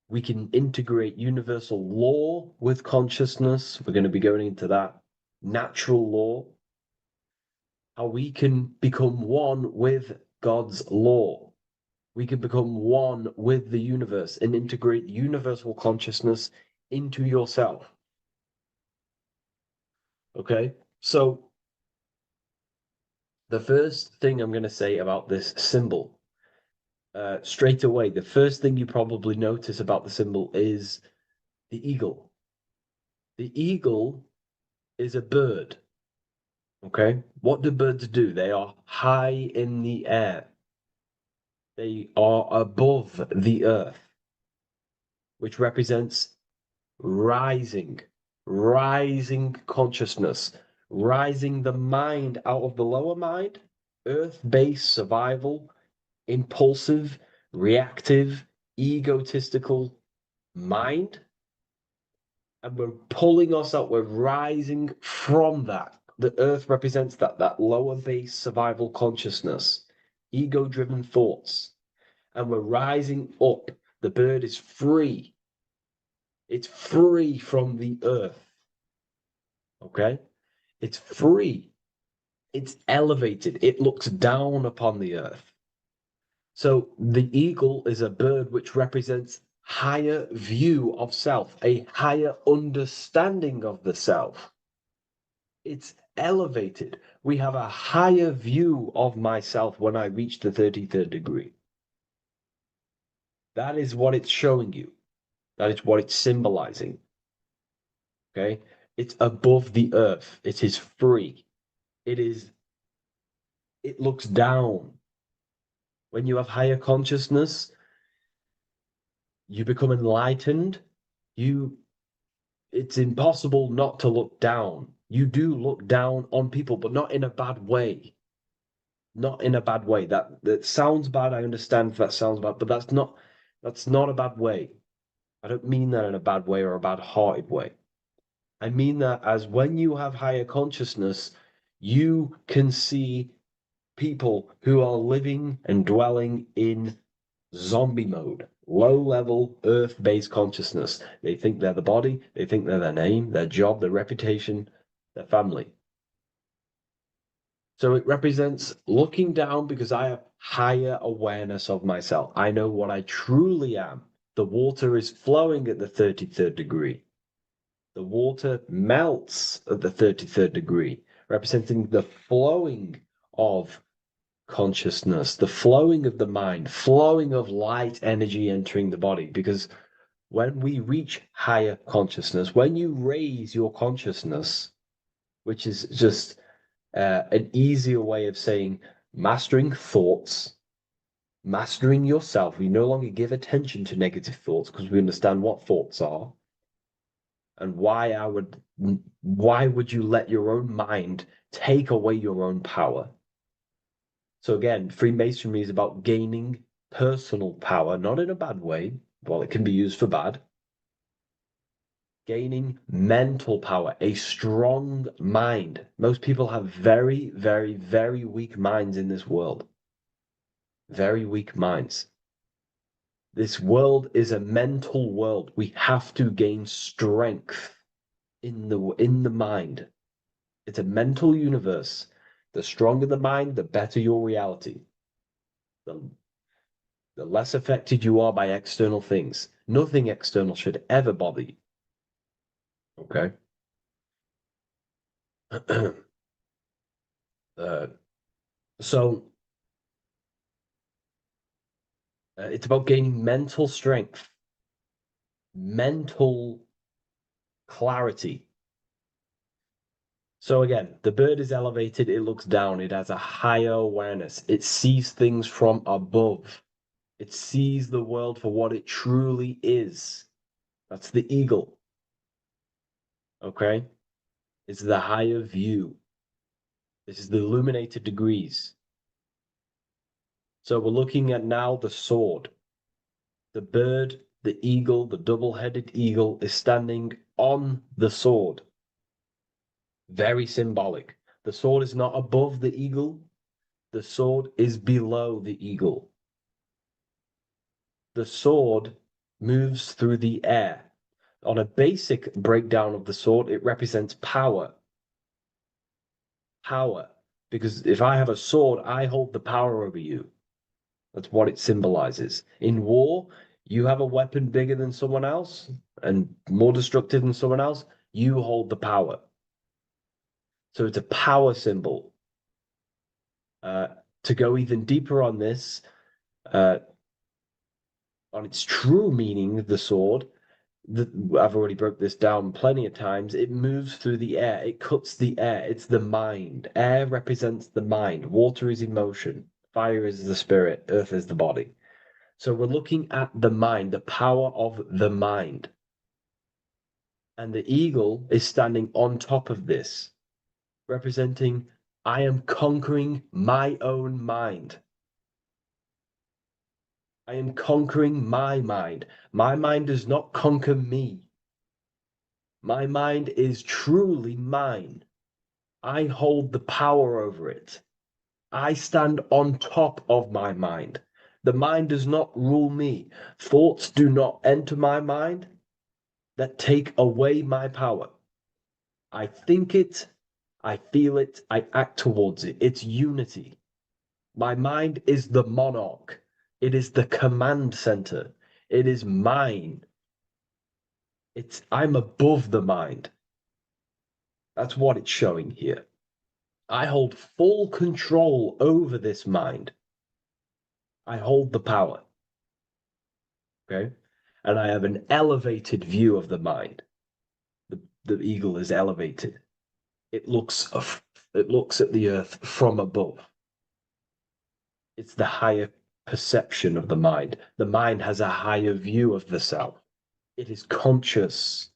we can integrate universal law with consciousness. We're going to be going into that. Natural law, how we can become one with God's law. We can become one with the universe and integrate universal consciousness into yourself. Okay, so the first thing I'm going to say about this symbol, straight away, the first thing you probably notice about the symbol is the eagle. The eagle is a bird. Okay, what do birds do? They are high in the air. They are above the earth, which represents rising, rising consciousness, rising the mind out of the lower mind, earth-based survival, impulsive, reactive, egotistical mind. And we're pulling us out, we're rising from that. The earth represents that lower base survival consciousness, ego-driven thoughts. And we're rising up. The bird is free. It's free from the earth. Okay? It's free. It's elevated. It looks down upon the earth. So the eagle is a bird which represents higher view of self, a higher understanding of the self. It's elevated. We have a higher view of myself when I reach the 33rd degree. That is what it's showing you. That is what it's symbolizing. Okay? It's above the earth. It is free. It looks down. When you have higher consciousness, you become enlightened. It's impossible not to look down. You do look down on people, but not in a bad way. Not in a bad way. That sounds bad. I understand if that sounds bad, but that's not a bad way. I don't mean that in a bad way or a bad-hearted way. I mean that as when you have higher consciousness, you can see people who are living and dwelling in zombie mode, low-level earth-based consciousness. They think they're the body, they think they're their name, their job, their reputation, their family. So it represents looking down because I have higher awareness of myself. I know what I truly am. The water is flowing at the 33rd degree. The water melts at the 33rd degree, representing the flowing of consciousness, the flowing of the mind, flowing of light energy entering the body. Because when we reach higher consciousness, when you raise your consciousness, which is just an easier way of saying mastering thoughts, mastering yourself, we no longer give attention to negative thoughts because we understand what thoughts are and why would you let your own mind take away your own power? So again, Freemasonry is about gaining personal power, not in a bad way. Well, it can be used for bad. Gaining mental power, a strong mind. Most people have very, very, very weak minds in this world. Very weak minds. This world is a mental world. We have to gain strength in the mind. It's a mental universe. The stronger the mind, the better your reality. The less affected you are by external things. Nothing external should ever bother you. Okay? So it's about gaining mental strength, mental clarity. So again, the bird is elevated, it looks down, it has a higher awareness, it sees things from above, it sees the world for what it truly is. That's the eagle. Okay? It's the higher view. This is the illuminated degrees. So we're looking at now the sword. The bird, the eagle, the double-headed eagle is standing on the sword. Very symbolic. The sword is not above the eagle. The sword is below the eagle. The sword moves through the air. On a basic breakdown of the sword, it represents power. Power. Because if I have a sword, I hold the power over you. That's what it symbolizes. In war, you have a weapon bigger than someone else and more destructive than someone else, you hold the power. So it's a power symbol. To go even deeper on this, on its true meaning, the sword, I've already broke this down plenty of times. It moves through the air. It cuts the air. It's the mind. Air represents the mind. Water is emotion. Fire is the spirit. Earth is the body. So we're looking at the mind, the power of the mind. And the eagle is standing on top of this, representing, I am conquering my own mind. I am conquering my mind. My mind does not conquer me. My mind is truly mine. I hold the power over it. I stand on top of my mind. The mind does not rule me. Thoughts do not enter my mind that take away my power. I think it, I feel it, I act towards it. It's unity. My mind is the monarch. It is the command center. It is mine. I'm above the mind. That's what it's showing here. I hold full control over this mind. I hold the power. Okay? And I have an elevated view of the mind. The eagle is elevated. It looks at the earth from above. It's the higher perception of the mind. The mind has a higher view of the self. It is conscious.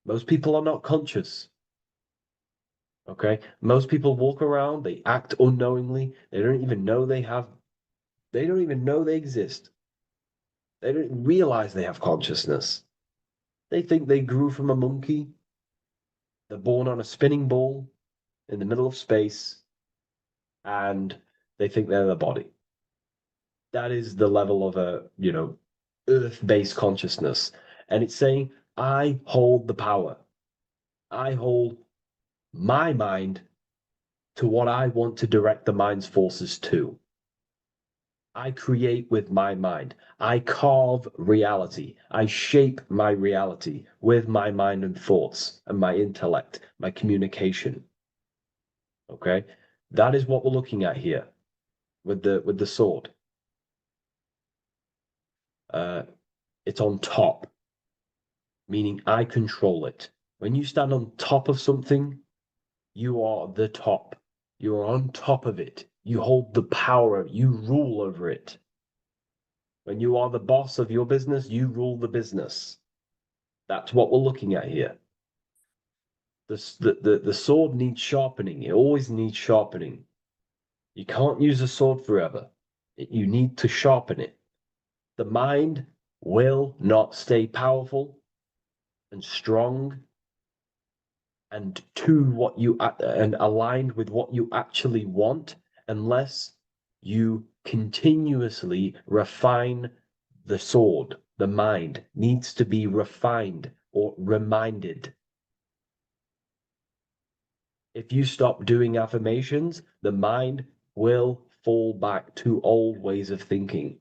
Most people are not conscious. Okay? Most people walk around, they act unknowingly, they don't even know they exist. They don't realize they have consciousness. They think they grew from a monkey. They're born on a spinning ball in the middle of space, and they think they're the body. That is the level of earth-based consciousness. And it's saying, I hold the power. I hold my mind to what I want to direct the mind's forces to. I create with my mind. I carve reality. I shape my reality with my mind and thoughts and my intellect, my communication. Okay? That is what we're looking at here with the sword. It's on top, meaning I control it. When you stand on top of something, you are the top. You are on top of it. You hold the power. You rule over it. When you are the boss of your business, you rule the business. That's what we're looking at here. The sword needs sharpening. It always needs sharpening. You can't use a sword forever. You need to sharpen it. The mind will not stay powerful and strong and and aligned with what you actually want unless you continuously refine the sword. The mind needs to be refined or reminded. If you stop doing affirmations, the mind will fall back to old ways of thinking.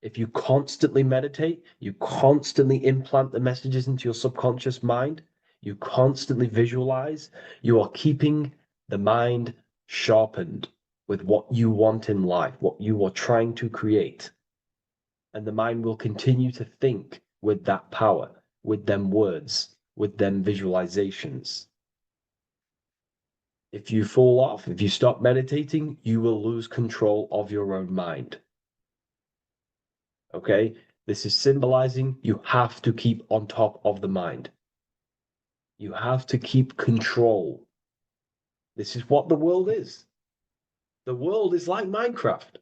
If you constantly meditate, you constantly implant the messages into your subconscious mind, You constantly visualize. You are keeping the mind sharpened with what you want in life, what you are trying to create. And the mind will continue to think with that power, with them words, with them visualizations. If you fall off, if you stop meditating, you will lose control of your own mind. Okay? This is symbolizing you have to keep on top of the mind. You have to keep control. This is what the world is. The world is like Minecraft.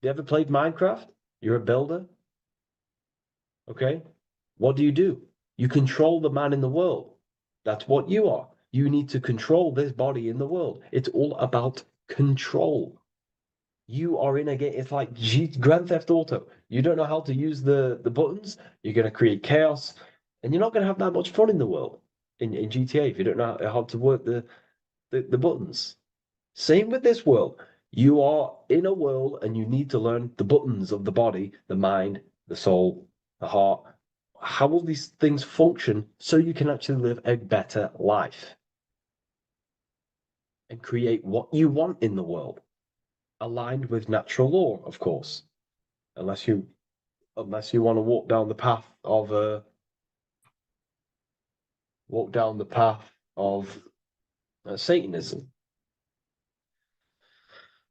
You ever played Minecraft? You're a builder. Okay? What do? You control the man in the world. That's what you are. You need to control this body in the world. It's all about control. You are in a game. It's like Grand Theft Auto. You don't know how to use the buttons. You're going to create chaos, and you're not going to have that much fun in the world in GTA if you don't know how to work the buttons. Same with this world. You are in a world, and you need to learn the buttons of the body, the mind, the soul, the heart. How will these things function so you can actually live a better life and create what you want in the world? Aligned with natural law, of course, unless you want to walk down the path of Satanism.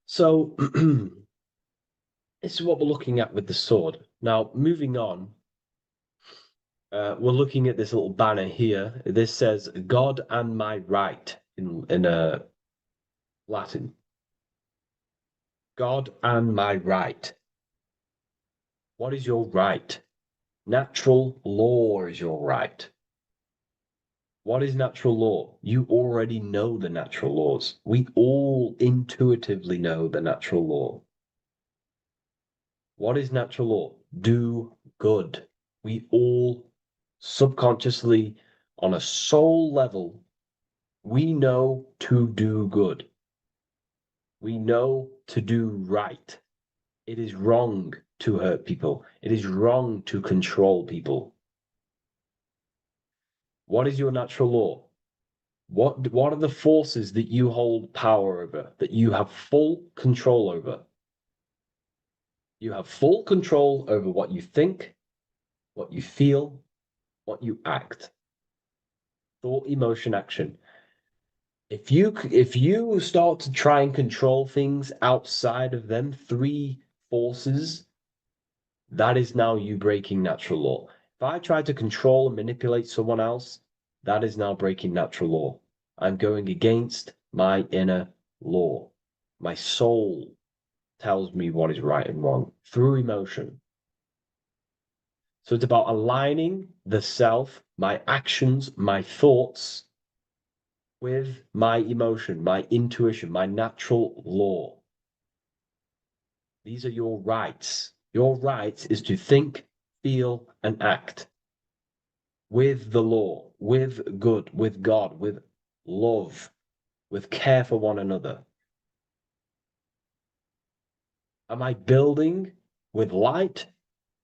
So this is what we're looking at with the sword. Now, moving on, we're looking at this little banner here. This says "God and my right" in Latin. God and my right. What is your right? Natural law is your right. What is natural law? You already know the natural laws. We all intuitively know the natural law. What is natural law? Do good. We all subconsciously, on a soul level, we know to do good. We know to do right. It is wrong to hurt people. It is wrong to control people. What is your natural law? What are the forces that you hold power over, that you have full control over? You have full control over what you think, what you feel, what you act. Thought, emotion, action. If you start to try and control things outside of them three forces, that is now you breaking natural law. If I try to control and manipulate someone else, that is now breaking natural law. I'm going against my inner law. My soul tells me what is right and wrong through emotion. So it's about aligning the self, my actions, my thoughts with my emotion, my intuition, my natural law. These are your rights. Your rights is to think, feel, and act with the law, with good, with God, with love, with care for one another. Am I building with light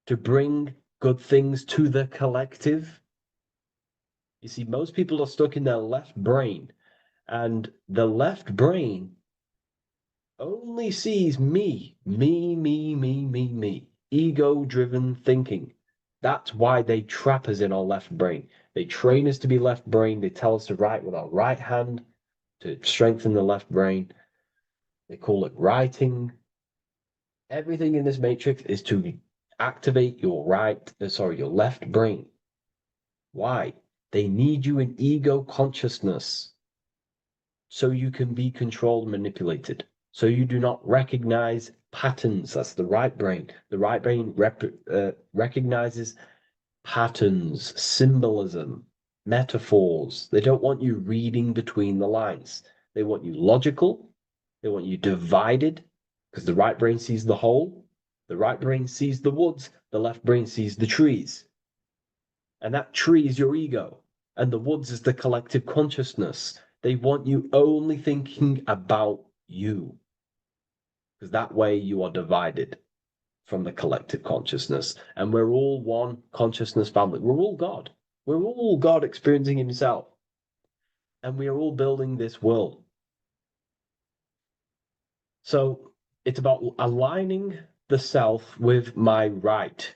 to bring good things to the collective? You see, most people are stuck in their left brain, and the left brain only sees me, me, ego-driven thinking. That's why they trap us in our left brain. They train us to be left brain. They tell us to write with our right hand to strengthen the left brain. They call it writing. Everything in this matrix is to activate your your left brain. Why? They need you in ego consciousness so you can be controlled and manipulated. So you do not recognize patterns. That's the right brain. The right brain recognizes patterns, symbolism, metaphors. They don't want you reading between the lines. They want you logical. They want you divided, because the right brain sees the whole. The right brain sees the woods. The left brain sees the trees. And that tree is your ego. And the woods is the collective consciousness. They want you only thinking about you, because that way you are divided from the collective consciousness. And we're all one consciousness family. We're all God. We're all God experiencing himself. And we are all building this world. So it's about aligning the self with my right,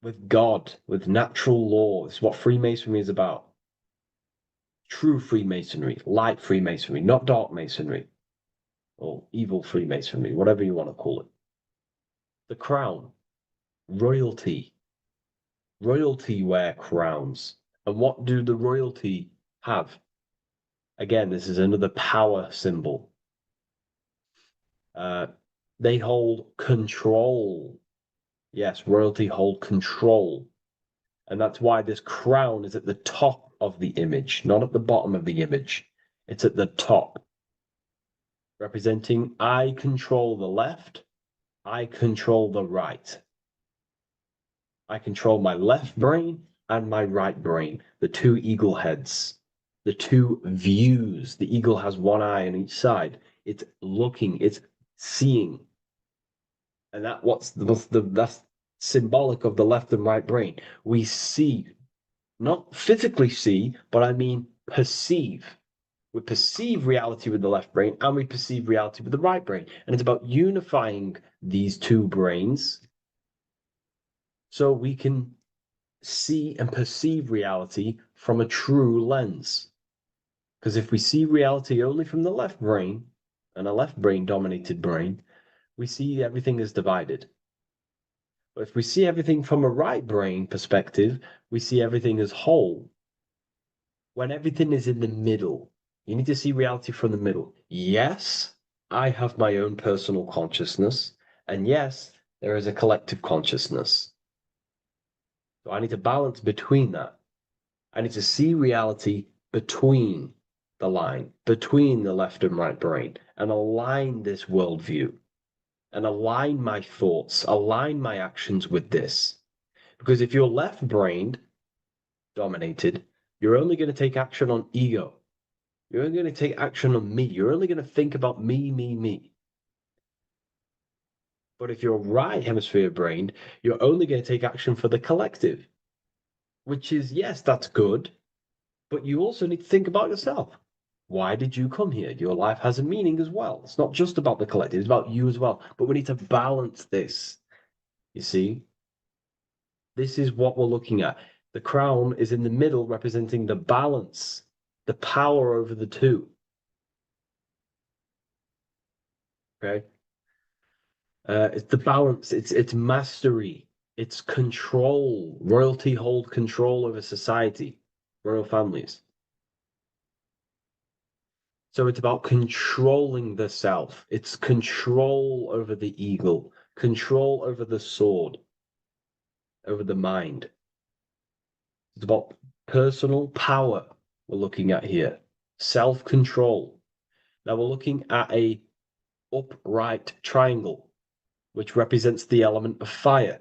with God, with natural law. It's what Freemasonry is about. True Freemasonry, light Freemasonry, not dark Masonry or evil Freemasonry, whatever you want to call it. The crown, royalty. Royalty wear crowns. And what do the royalty have? Again, this is another power symbol. They hold control. Yes, royalty hold control. And that's why this crown is at the top of the image, not at the bottom of the image. It's at the top, representing I control the left, I control the right. I control my left brain and my right brain, the two eagle heads, the two views. The eagle has one eye on each side. It's looking, it's seeing. And that's symbolic of the left and right brain. We see, not physically see, but I mean perceive. We perceive reality with the left brain and we perceive reality with the right brain. And it's about unifying these two brains so we can see and perceive reality from a true lens. Because if we see reality only from the left brain, and a left brain dominated brain, we see everything as divided. But if we see everything from a right brain perspective, we see everything as whole. When everything is in the middle, you need to see reality from the middle. Yes, I have my own personal consciousness, and yes, there is a collective consciousness. So I need to balance between that. I need to see reality between the line, between the left and right brain, and align this worldview, and align my thoughts, align my actions with this. Because if you're left-brained, dominated, you're only going to take action on ego. You're only going to take action on me. You're only going to think about me, me, me. But if you're right hemisphere brained, you're only going to take action for the collective, which is, yes, that's good, but you also need to think about yourself. Why did you come here? Your life has a meaning as well. It's not just about the collective, it's about you as well. But we need to balance this. You see? This is what we're looking at. The crown is in the middle, representing the balance, the power over the two. Okay? It's the balance, it's mastery, it's control. Royalty hold control over society, royal families. So it's about controlling the self. It's control over the eagle, control over the sword, over the mind. It's about personal power we're looking at here, self-control. Now we're looking at a upright triangle, which represents the element of fire,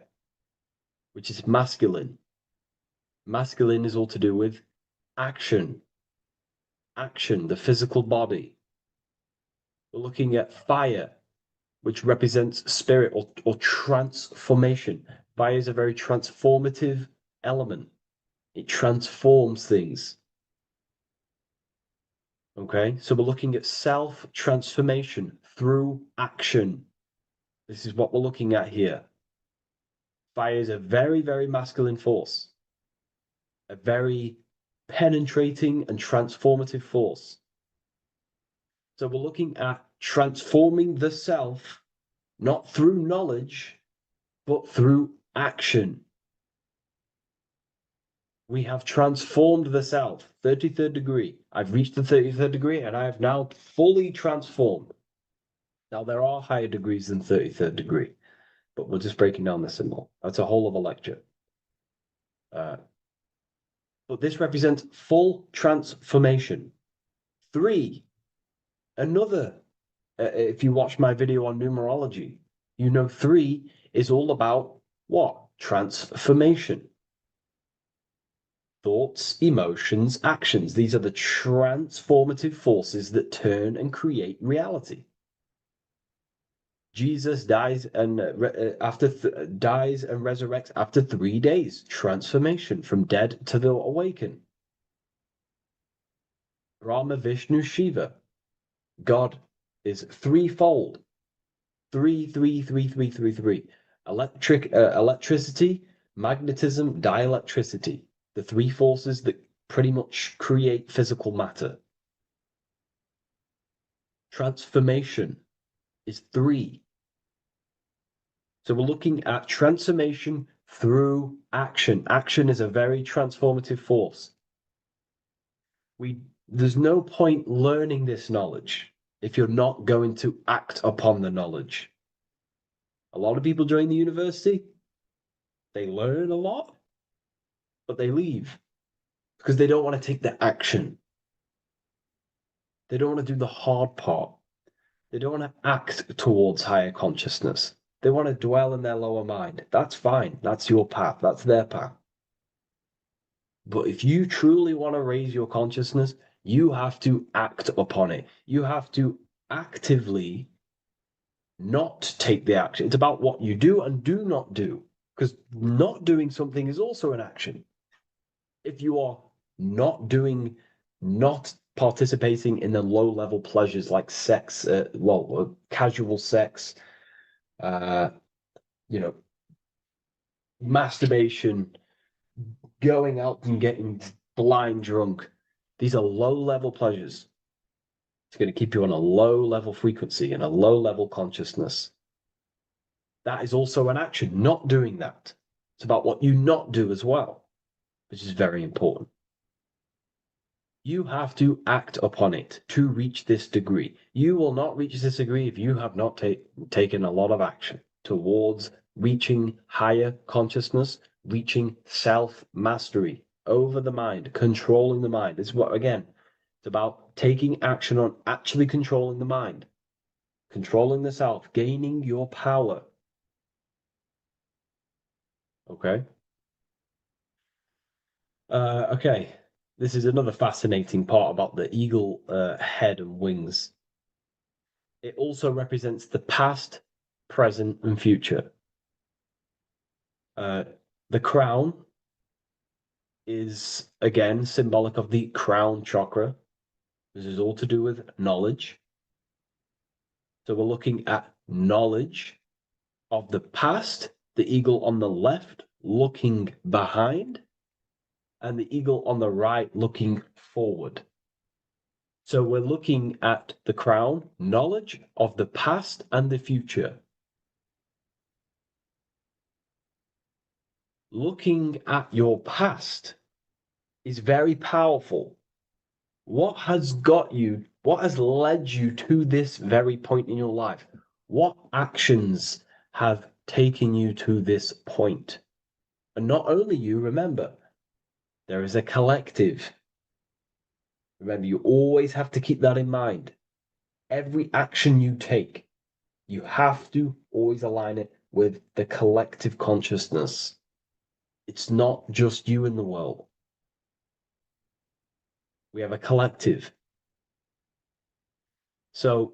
which is masculine. Masculine is all to do with action, the physical body. We're looking at fire, which represents spirit or transformation. Fire is a very transformative element. It transforms things. Okay, so we're looking at self-transformation through action. This is what we're looking at here. Fire is a very, very masculine force, a very penetrating and transformative force. So we're looking at transforming the self, not through knowledge, but through action. We have transformed the self, 33rd degree. I've reached the 33rd degree and I have now fully transformed. Now, there are higher degrees than 33rd degree, but we're just breaking down the symbol. That's a whole of a lecture. But this represents full transformation. 3, another, if you watch my video on numerology, you know 3 is all about what? Transformation. Thoughts, emotions, actions. These are the transformative forces that turn and create reality. Jesus dies and dies and resurrects after 3 days. Transformation from dead to the awakened. Brahma, Vishnu, Shiva. God is threefold. Three, three, three, three, three, three. Electricity, magnetism, dielectricity. The three forces that pretty much create physical matter. Transformation is 3. So we're looking at transformation through action. Action is a very transformative force. There's no point learning this knowledge if you're not going to act upon the knowledge. A lot of people join the university, they learn a lot, but they leave because they don't want to take the action. They don't want to do the hard part. They don't want to act towards higher consciousness. They want to dwell in their lower mind. That's fine. That's your path. That's their path. But if you truly want to raise your consciousness, you have to act upon it. You have to actively not take the action. It's about what you do and do not do, because not doing something is also an action. If you are not participating in the low level pleasures like sex, casual sex, masturbation, going out and getting blind drunk. These are low level pleasures. It's going to keep you on a low level frequency and a low level consciousness. That is also an action, not doing that. It's about what you not do as well, which is very important. You have to act upon it to reach this degree. You will not reach this degree if you have not taken a lot of action towards reaching higher consciousness, reaching self-mastery over the mind, controlling the mind. This is what, again, it's about taking action on actually controlling the mind, controlling the self, gaining your power. Okay? Okay. This is another fascinating part about the eagle head and wings. It also represents the past, present, and future. The crown is, again, symbolic of the crown chakra. This is all to do with knowledge. So we're looking at knowledge of the past, the eagle on the left looking behind, and the eagle on the right looking forward. So we're looking at the crown, knowledge of the past and the future. Looking at your past is very powerful. What has led you to this very point in your life? What actions have taken you to this point? And not only you, remember, there is a collective. Remember, you always have to keep that in mind. Every action you take, you have to always align it with the collective consciousness. It's not just you in the world. We have a collective. So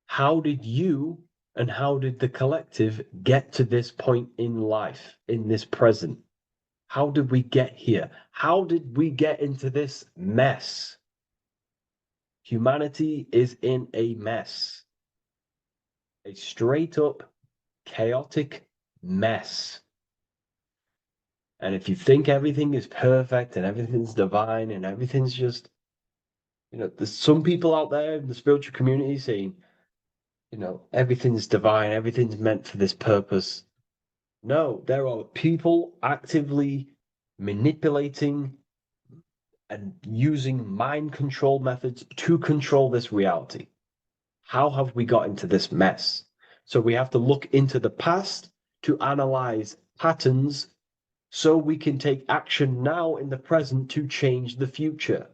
how did you and how did the collective get to this point in life, in this present? How did we get here? How did we get into this mess? Humanity is in a mess. A straight up chaotic mess. And if you think everything is perfect and everything's divine and everything's just, there's some people out there in the spiritual community saying, everything's divine, everything's meant for this purpose. No, there are people actively manipulating and using mind control methods to control this reality. How have we got into this mess? So we have to look into the past to analyze patterns so we can take action now in the present to change the future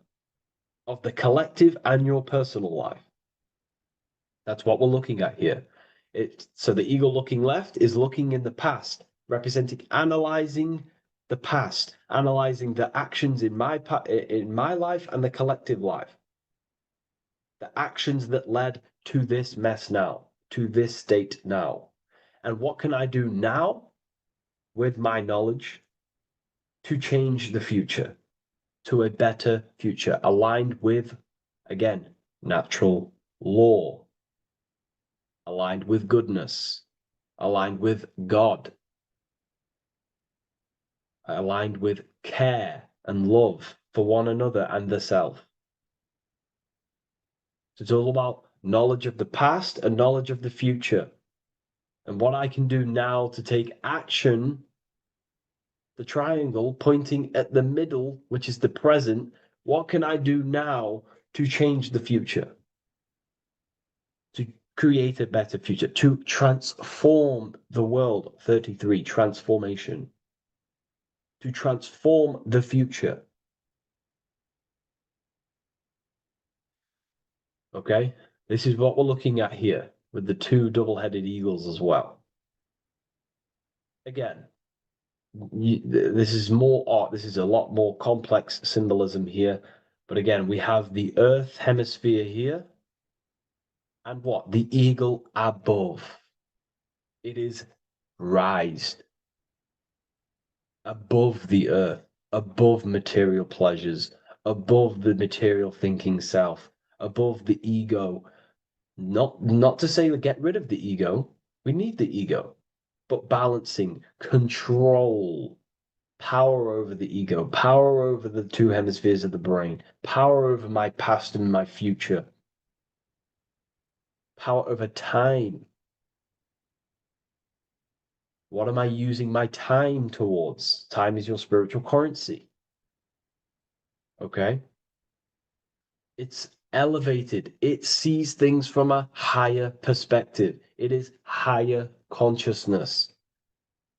of the collective and your personal life. That's what we're looking at here. So the eagle looking left is looking in the past, representing analyzing the past, analyzing the actions in my life and the collective life. The actions that led to this mess now. to this state now? And what can I do now with my knowledge to change the future to a better future aligned with, again, natural law, aligned with goodness, aligned with God, aligned with care and love for one another and the self. So it's all about knowledge of the past and knowledge of the future. And what I can do now to take action, the triangle pointing at the middle, which is the present, what can I do now to change the future? To create a better future, to transform the world. 33, transformation. To transform the future. Okay, this is what we're looking at here with the two double-headed eagles as well. Again, this is more art. This is a lot more complex symbolism here. But again, we have the Earth hemisphere here. And what? The eagle above. It is raised above the earth, above material pleasures, above the material thinking self, above the ego. Not to say get rid of the ego. We need the ego. But balancing, control, power over the ego, power over the two hemispheres of the brain, power over my past and my future, power over time. What am I using my time towards? Time is your spiritual currency. Okay? It's elevated. It sees things from a higher perspective. It is higher consciousness.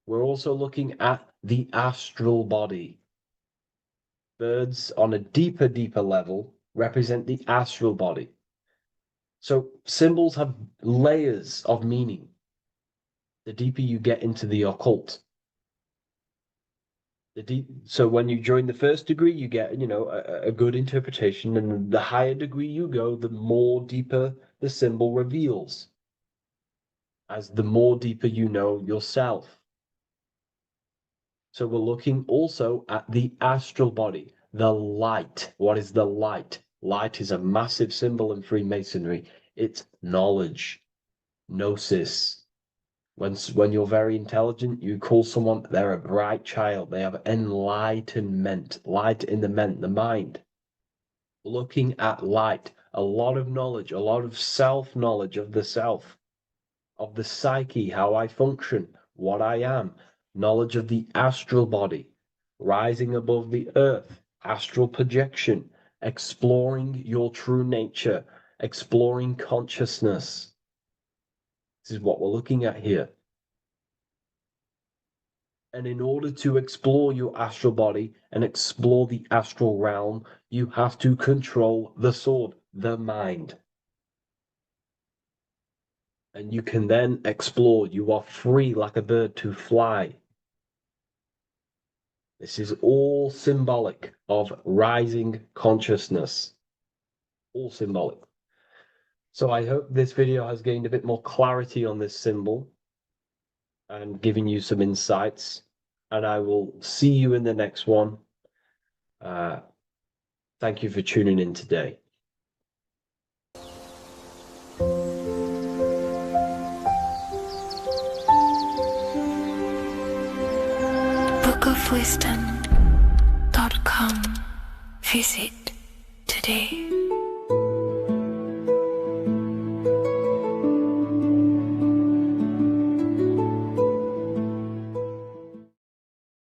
We're also looking at the astral body. Birds on a deeper level represent the astral body. So symbols have layers of meaning. The deeper you get into the occult. So when you join the first degree, you get, a good interpretation, and the higher degree you go, the more deeper the symbol reveals. As the more deeper you know yourself. So we're looking also at the astral body, the light. What is the light? Light is a massive symbol in Freemasonry. It's knowledge, gnosis. When you're very intelligent, you call someone, they're a bright child. They have enlightenment, light in the mind. Looking at light, a lot of knowledge, a lot of self-knowledge of the self, of the psyche, how I function, what I am, knowledge of the astral body, rising above the earth, astral projection, exploring your true nature, exploring consciousness. This is what we're looking at here. And in order to explore your astral body and explore the astral realm, you have to control the sword, the mind. And you can then explore. You are free like a bird to fly. This is all symbolic of rising consciousness. All symbolic. So I hope this video has gained a bit more clarity on this symbol and giving you some insights. And I will see you in the next one. Thank you for tuning in today. bookofwisdom.com. Visit today.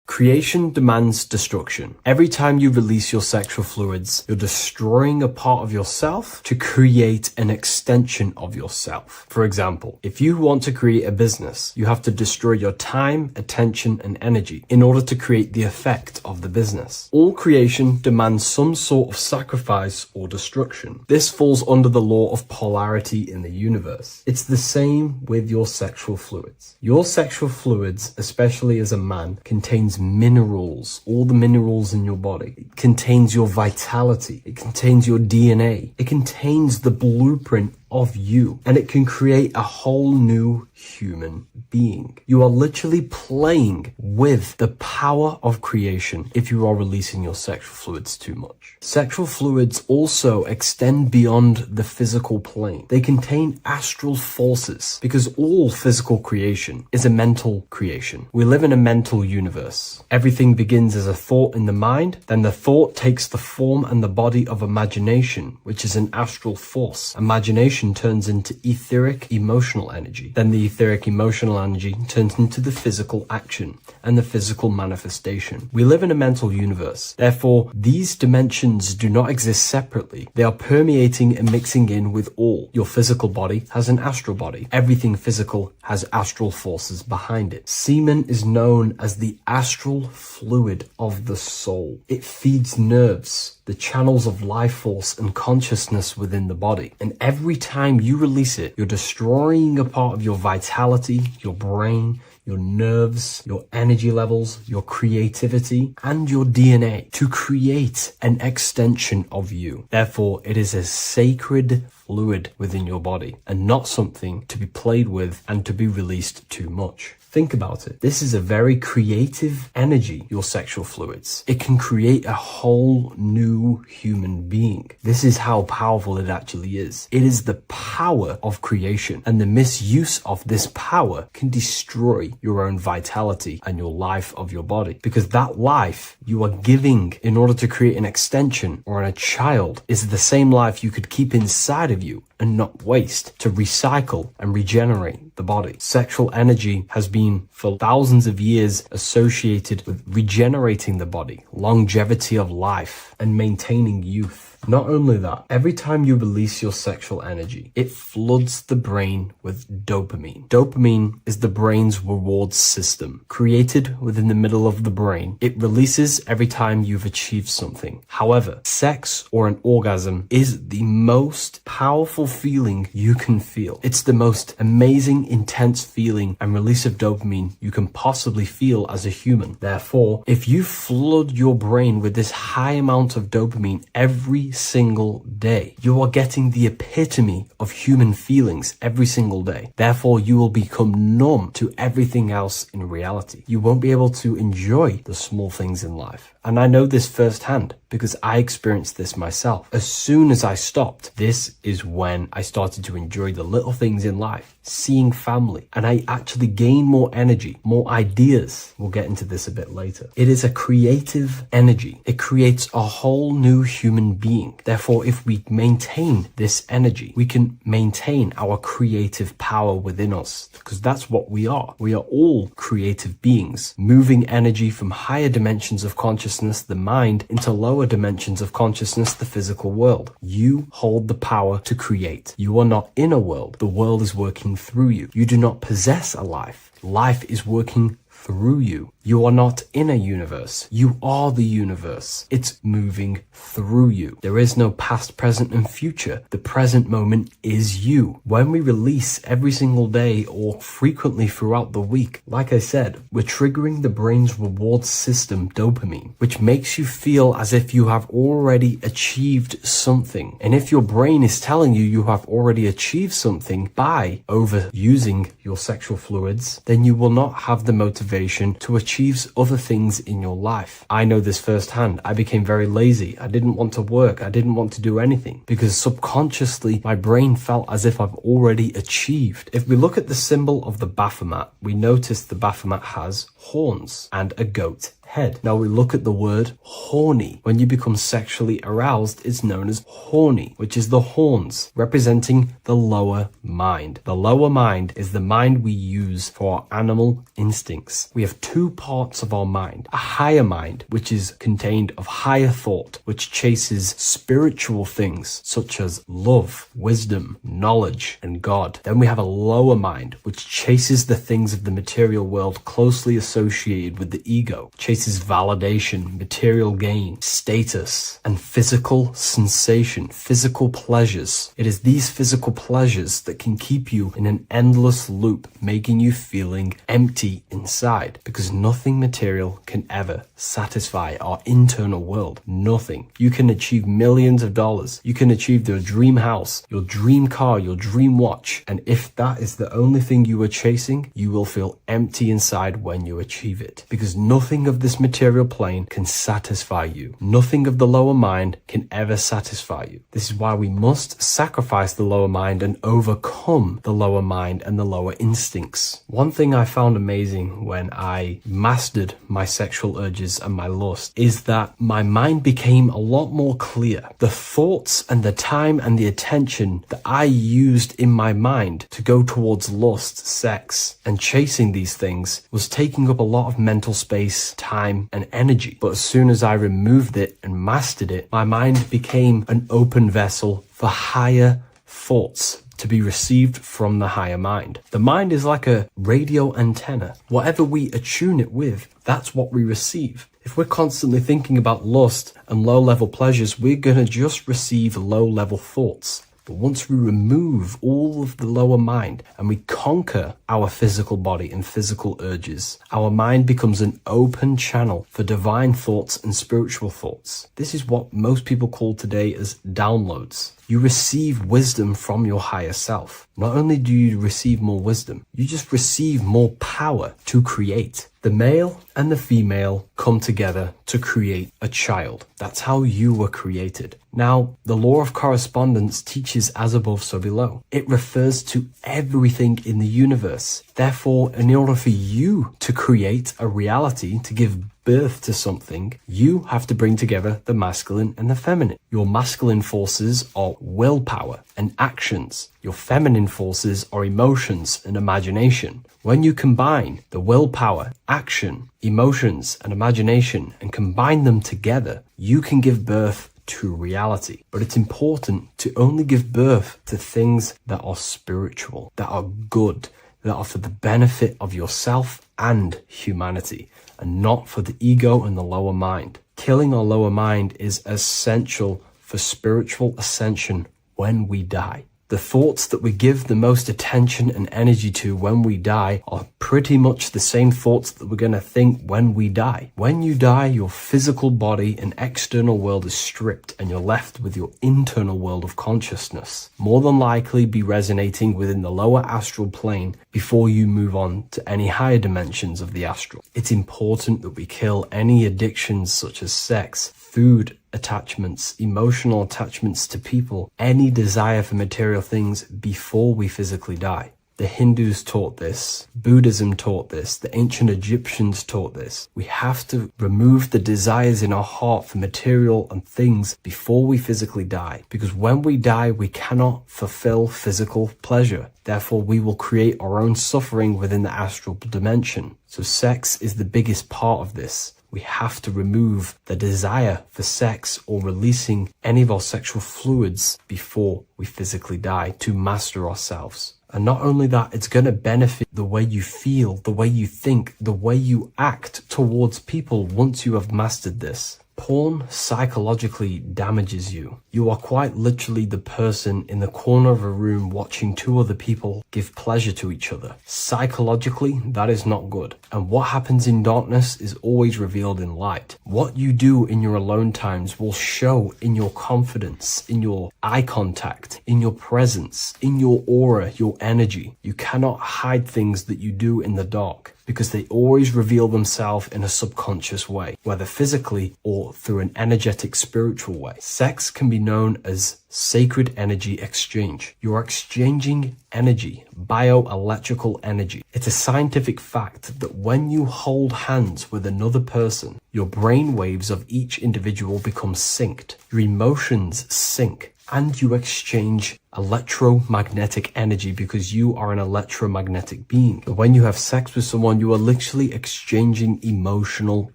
Creation demands destruction. Every time you release your sexual fluids, you're destroying a part of yourself to create an extension of yourself. For example, if you want to create a business, you have to destroy your time, attention, and energy in order to create the effect of the business. All creation demands some sort of sacrifice or destruction. This falls under the law of polarity in the universe. It's the same with your sexual fluids. Your sexual fluids, especially as a man, contains minerals, all the minerals in your body. It contains your vitality. It contains your DNA. It contains the blueprint of you, and it can create a whole new human being. You are literally playing with the power of creation if you are releasing your sexual fluids too much. Sexual fluids also extend beyond the physical plane. They contain astral forces because all physical creation is a mental creation. We live in a mental universe. Everything begins as a thought in the mind, then the thought takes the form and the body of imagination, which is an astral force. Imagination turns into etheric emotional energy. Then the etheric emotional energy turns into the physical action and the physical manifestation. We live in a mental universe. Therefore, these dimensions do not exist separately. They are permeating and mixing in with all. Your physical body has an astral body. Everything physical has astral forces behind it. Semen is known as the astral fluid of the soul. It feeds nerves, the channels of life force and consciousness within the body. And every time you release it, you're destroying a part of your vitality, your brain, your nerves, your energy levels, your creativity, and your DNA to create an extension of you. Therefore, it is a sacred fluid within your body and not something to be played with and to be released too much. Think about it. This is a very creative energy, your sexual fluids. It can create a whole new human being. This is how powerful it actually is. It is the power of creation, and the misuse of this power can destroy your own vitality and your life of your body. Because that life you are giving in order to create an extension or a child is the same life you could keep inside of you and not waste to recycle and regenerate the body. Sexual energy has been for thousands of years associated with regenerating the body, longevity of life, and maintaining youth. Not only that, every time you release your sexual energy, it floods the brain with dopamine. Dopamine is the brain's reward system, created within the middle of the brain. It releases every time you've achieved something. However, sex or an orgasm is the most powerful feeling you can feel. It's the most amazing, intense feeling and release of dopamine you can possibly feel as a human. Therefore, if you flood your brain with this high amount of dopamine every single day, you are getting the epitome of human feelings every single day. Therefore, you will become numb to everything else in reality. You won't be able to enjoy the small things in life. And I know this firsthand because I experienced this myself. As soon as I stopped, this is when I started to enjoy the little things in life, seeing family, and I actually gained more energy, more ideas. We'll get into this a bit later. It is a creative energy. It creates a whole new human being. Therefore, if we maintain this energy, we can maintain our creative power within us, because that's what we are. We are all creative beings, moving energy from higher dimensions of consciousness, the mind, into lower dimensions of consciousness, the physical world. You hold the power to create. You are not in a world. The world is working through you. You do not possess a life. Life is working through you. You are not in a universe. You are the universe. It's moving through you. There is no past, present, and future. The present moment is you. When we release every single day or frequently throughout the week, like I said, we're triggering the brain's reward system, dopamine, which makes you feel as if you have already achieved something. And if your brain is telling you you have already achieved something by overusing your sexual fluids, then you will not have the motivation to achieve other things in your life. I know this firsthand. I became very lazy. I didn't want to work. I didn't want to do anything because subconsciously my brain felt as if I've already achieved. If we look at the symbol of the Baphomet, we notice the Baphomet has horns and a goat head. Now we look at the word horny. When you become sexually aroused, it's known as horny, which is the horns, representing the lower mind. The lower mind is the mind we use for our animal instincts. We have two parts of our mind. A higher mind, which is contained of higher thought, which chases spiritual things such as love, wisdom, knowledge, and God. Then we have a lower mind, which chases the things of the material world closely associated with the ego, chases It is validation, material gain, status, and physical sensation, physical pleasures. It is these physical pleasures that can keep you in an endless loop, making you feeling empty inside, because nothing material can ever satisfy our internal world. Nothing. You can achieve millions of dollars. You can achieve your dream house, your dream car, your dream watch. And if that is the only thing you are chasing, you will feel empty inside when you achieve it. Because nothing of this material plane can satisfy you. Nothing of the lower mind can ever satisfy you. This is why we must sacrifice the lower mind and overcome the lower mind and the lower instincts. One thing I found amazing when I mastered my sexual urges and my lust is that my mind became a lot more clear. The thoughts and the time and the attention that I used in my mind to go towards lust, sex, and chasing these things was taking up a lot of mental space, time, and energy. But as soon as I removed it and mastered it, my mind became an open vessel for higher thoughts to be received from the higher mind. The mind is like a radio antenna. Whatever we attune it with, that's what we receive. If we're constantly thinking about lust and low-level pleasures, we're going to just receive low-level thoughts. But once we remove all of the lower mind and we conquer our physical body and physical urges, our mind becomes an open channel for divine thoughts and spiritual thoughts. This is what most people call today as downloads. You receive wisdom from your higher self. Not only do you receive more wisdom, you just receive more power to create. The male and the female come together to create a child. That's how you were created. Now, the law of correspondence teaches as above, so below. It refers to everything in the universe. Therefore, in order for you to create a reality, to give birth to something, you have to bring together the masculine and the feminine. Your masculine forces are willpower and actions. Your feminine forces are emotions and imagination. When you combine the willpower, action, emotions, and imagination and combine them together, you can give birth to reality. But it's important to only give birth to things that are spiritual, that are good, that are for the benefit of yourself and humanity, and not for the ego and the lower mind. Killing our lower mind is essential for spiritual ascension when we die. The thoughts that we give the most attention and energy to when we die are pretty much the same thoughts that we're going to think when we die. When you die, your physical body and external world is stripped and you're left with your internal world of consciousness, more than likely be resonating within the lower astral plane before you move on to any higher dimensions of the astral. It's important that we kill any addictions such as sex, food, attachments, emotional attachments to people, any desire for material things before we physically die. The Hindus taught this, Buddhism taught this, the ancient Egyptians taught this. We have to remove the desires in our heart for material and things before we physically die, because when we die, we cannot fulfill physical pleasure. Therefore, we will create our own suffering within the astral dimension. So sex is the biggest part of this. We have to remove the desire for sex or releasing any of our sexual fluids before we physically die to master ourselves. And not only that, it's going to benefit the way you feel, the way you think, the way you act towards people once you have mastered this. Porn psychologically damages you. You are quite literally the person in the corner of a room watching two other people give pleasure to each other. Psychologically, that is not good. And what happens in darkness is always revealed in light. What you do in your alone times will show in your confidence, in your eye contact, in your presence, in your aura, your energy. You cannot hide things that you do in the dark, because they always reveal themselves in a subconscious way, whether physically or through an energetic spiritual way. Sex can be known as sacred energy exchange. You are exchanging energy, bioelectrical energy. It's a scientific fact that when you hold hands with another person, your brain waves of each individual become synced. Your emotions sync. And you exchange electromagnetic energy because you are an electromagnetic being. But when you have sex with someone, you are literally exchanging emotional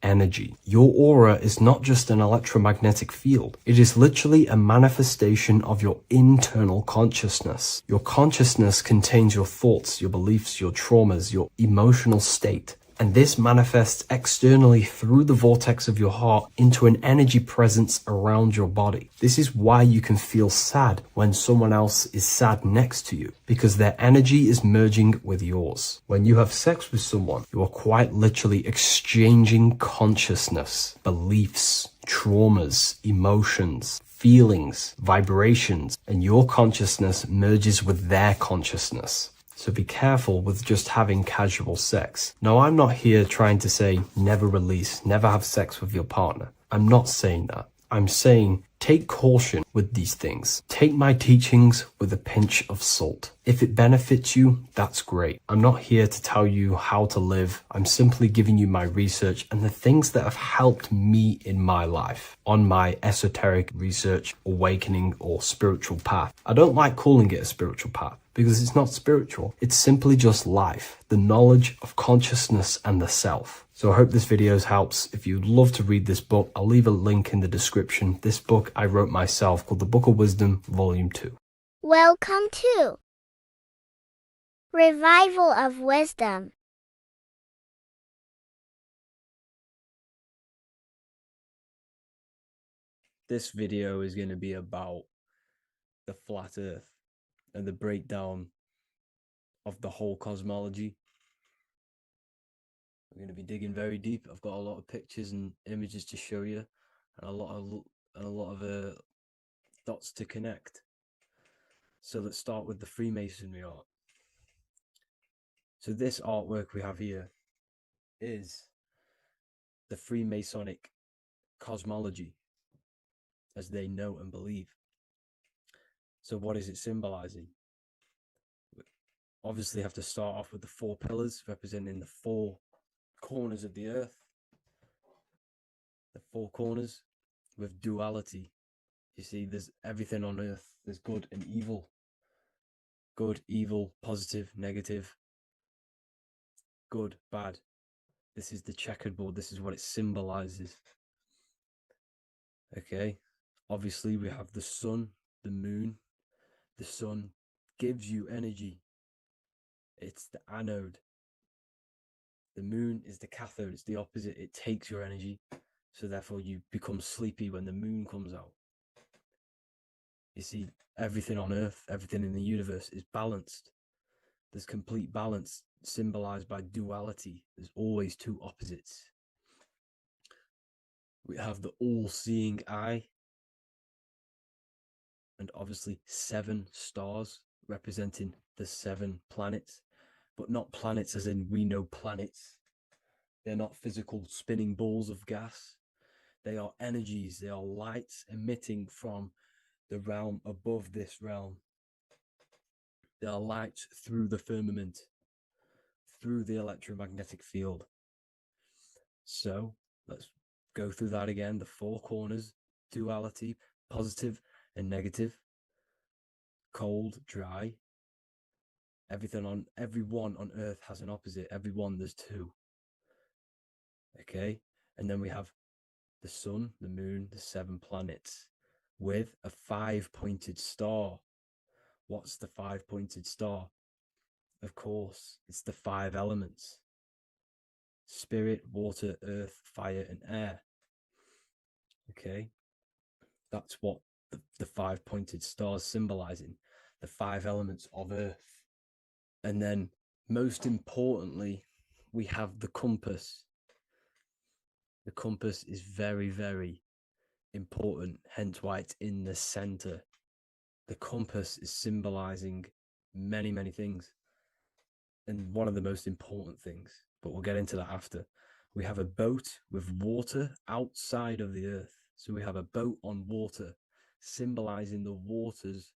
energy. Your aura is not just an electromagnetic field. It is literally a manifestation of your internal consciousness. Your consciousness contains your thoughts, your beliefs, your traumas, your emotional state. And this manifests externally through the vortex of your heart into an energy presence around your body. This is why you can feel sad when someone else is sad next to you, because their energy is merging with yours. When you have sex with someone, you are quite literally exchanging consciousness, beliefs, traumas, emotions, feelings, vibrations, and your consciousness merges with their consciousness. So be careful with just having casual sex. Now, I'm not here trying to say never release, never have sex with your partner. I'm not saying that. I'm saying take caution with these things. Take my teachings with a pinch of salt. If it benefits you, that's great. I'm not here to tell you how to live. I'm simply giving you my research and the things that have helped me in my life on my esoteric research, awakening, or spiritual path. I don't like calling it a spiritual path, because it's not spiritual. It's simply just life, the knowledge of consciousness and the self. So I hope this video helps. If you'd love to read this book, I'll leave a link in the description. This book I wrote myself called The Book of Wisdom, Volume 2. Welcome to Revival of Wisdom. This video is going to be about the flat earth and the breakdown of the whole cosmology. I'm going to be digging very deep. I've got a lot of pictures and images to show you, and a lot of dots to connect. So let's start with the Freemasonry art. So this artwork we have here is the Freemasonic cosmology, as they know and believe. So what is it symbolizing? We obviously have to start off with the 4 pillars representing the 4 corners of the earth. The 4 corners with duality. You see, there's everything on earth. There's good and evil. Good, evil, positive, negative. Good, bad. This is the checkered board. This is what it symbolizes. Okay. Obviously, we have the sun, the moon. The sun gives you energy. It's the anode. The moon is the cathode. It's the opposite. It takes your energy. So therefore, you become sleepy when the moon comes out. You see, everything on Earth, everything in the universe is balanced. There's complete balance, symbolized by duality. There's always 2 opposites. We have the all-seeing eye, and obviously 7 stars representing the 7 planets, but not planets as in we know planets. They're not physical spinning balls of gas. They are energies. They are lights emitting from the realm above this realm. They are lights through the firmament, through the electromagnetic field. So let's go through that again. The 4 corners, duality, positive and negative, cold, dry. Everyone on Earth has an opposite. Everyone, there's 2. Okay, and then we have the sun, the moon, the 7 planets with a 5-pointed star. What's the 5-pointed star? Of course, it's the 5 elements: spirit, water, earth, fire, and air. Okay, that's what the 5-pointed star is symbolizing, the 5 elements of Earth. And then, most importantly, we have the compass. The compass is very, very important, hence why it's in the center. The compass is symbolizing many, many things. And one of the most important things, but we'll get into that after. We have a boat with water outside of the earth. So we have a boat on water, symbolizing the waters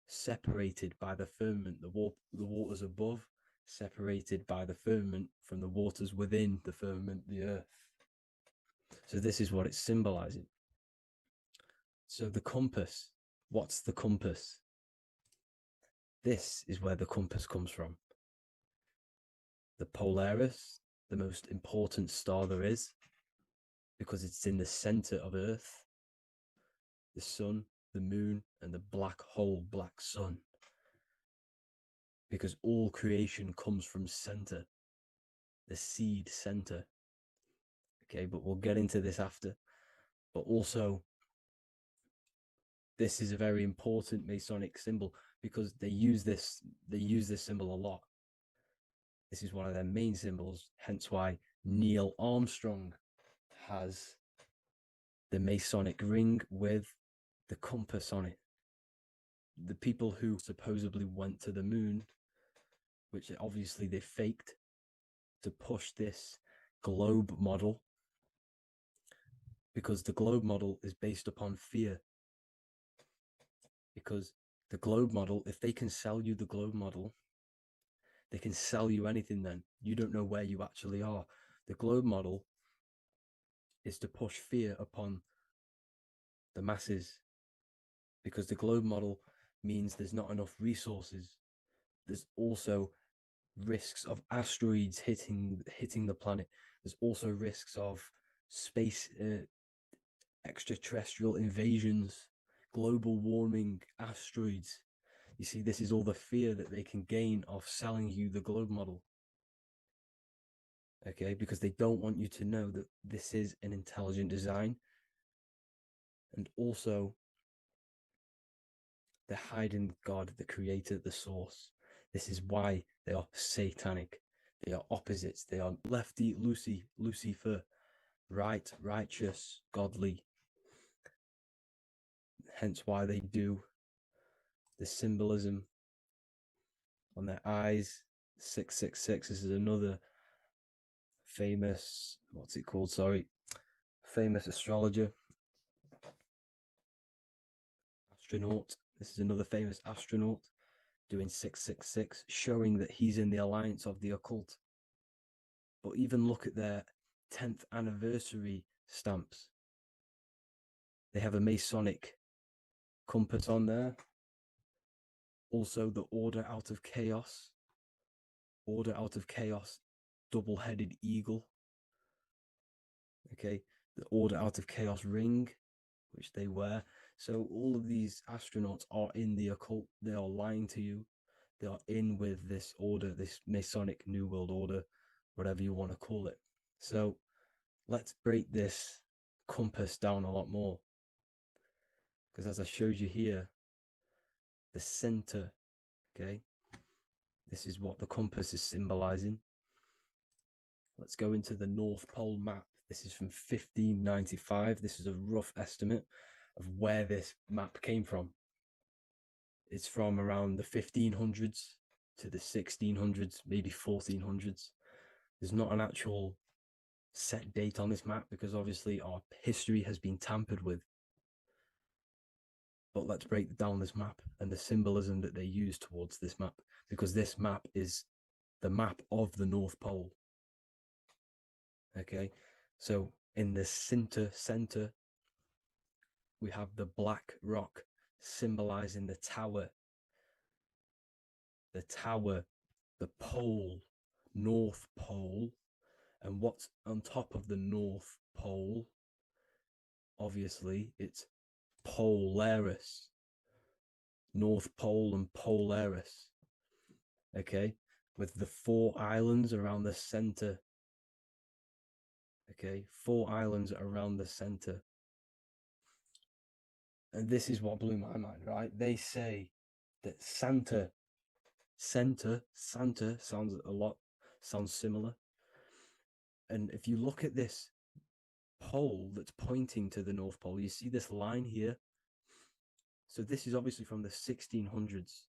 separated by the firmament, the waters above, separated by the firmament from the waters within the firmament, the earth. So this is what it's symbolizing. So the compass, what's the compass? This is where the compass comes from. The Polaris, the most important star there is, because it's in the center of Earth. The sun, the moon, and the black hole, black sun. Because all creation comes from center. the seed center. Okay, but we'll get into this after. But also, this is a very important Masonic symbol because they use this symbol a lot. This is one of their main symbols, hence why Neil Armstrong has the Masonic ring with the compass on it. The people who supposedly went to the moon, which obviously they faked to push this globe model, because the globe model is based upon fear. Because the globe model, if they can sell you the globe model, they can sell you anything then. You don't know where you actually are. The globe model is to push fear upon the masses, because the globe model means there's not enough resources. There's also risks of asteroids hitting the planet. There's also risks of space extraterrestrial invasions, global warming, asteroids. You see, this is all the fear that they can gain off selling you the globe model. Okay, because they don't want you to know that this is an intelligent design. And also, they're hiding God, the creator, the source. This is why they are satanic. They are opposites. They are lefty, Lucifer, right, righteous, godly. Hence why they do the symbolism on their eyes. 666. This is another famous, famous astrologer, astronaut. This is another famous astronaut doing 666, showing that he's in the alliance of the occult. But even look at their 10th anniversary stamps. They have a Masonic compass on there. Also, the Order Out of Chaos. Order Out of Chaos, double-headed eagle. Okay, the Order Out of Chaos ring, which they wear. So all of these astronauts are in the occult. They are lying to you. They are in with this order, this Masonic New World Order, whatever you want to call it. So let's break this compass down a lot more. Because as I showed you here, the center, okay, this is what the compass is symbolizing. Let's go into the North Pole map. This is from 1595. This is a rough estimate of where this map came from. It's from around the 1500s to the 1600s, maybe 1400s. There's not an actual set date on this map because obviously our history has been tampered with. But let's break down this map and the symbolism that they use towards this map, because this map is the map of the North Pole. Okay, so in the center, we have the black rock symbolizing the tower, the pole, North Pole. And what's on top of the North Pole? Obviously, it's Polaris. North Pole and Polaris. Okay, with the 4 islands around the center. Okay, 4 islands around the center. And this is what blew my mind, right? They say that Santa sounds similar. And if you look at this pole that's pointing to the North Pole, you see this line here. So this is obviously from the 1600s.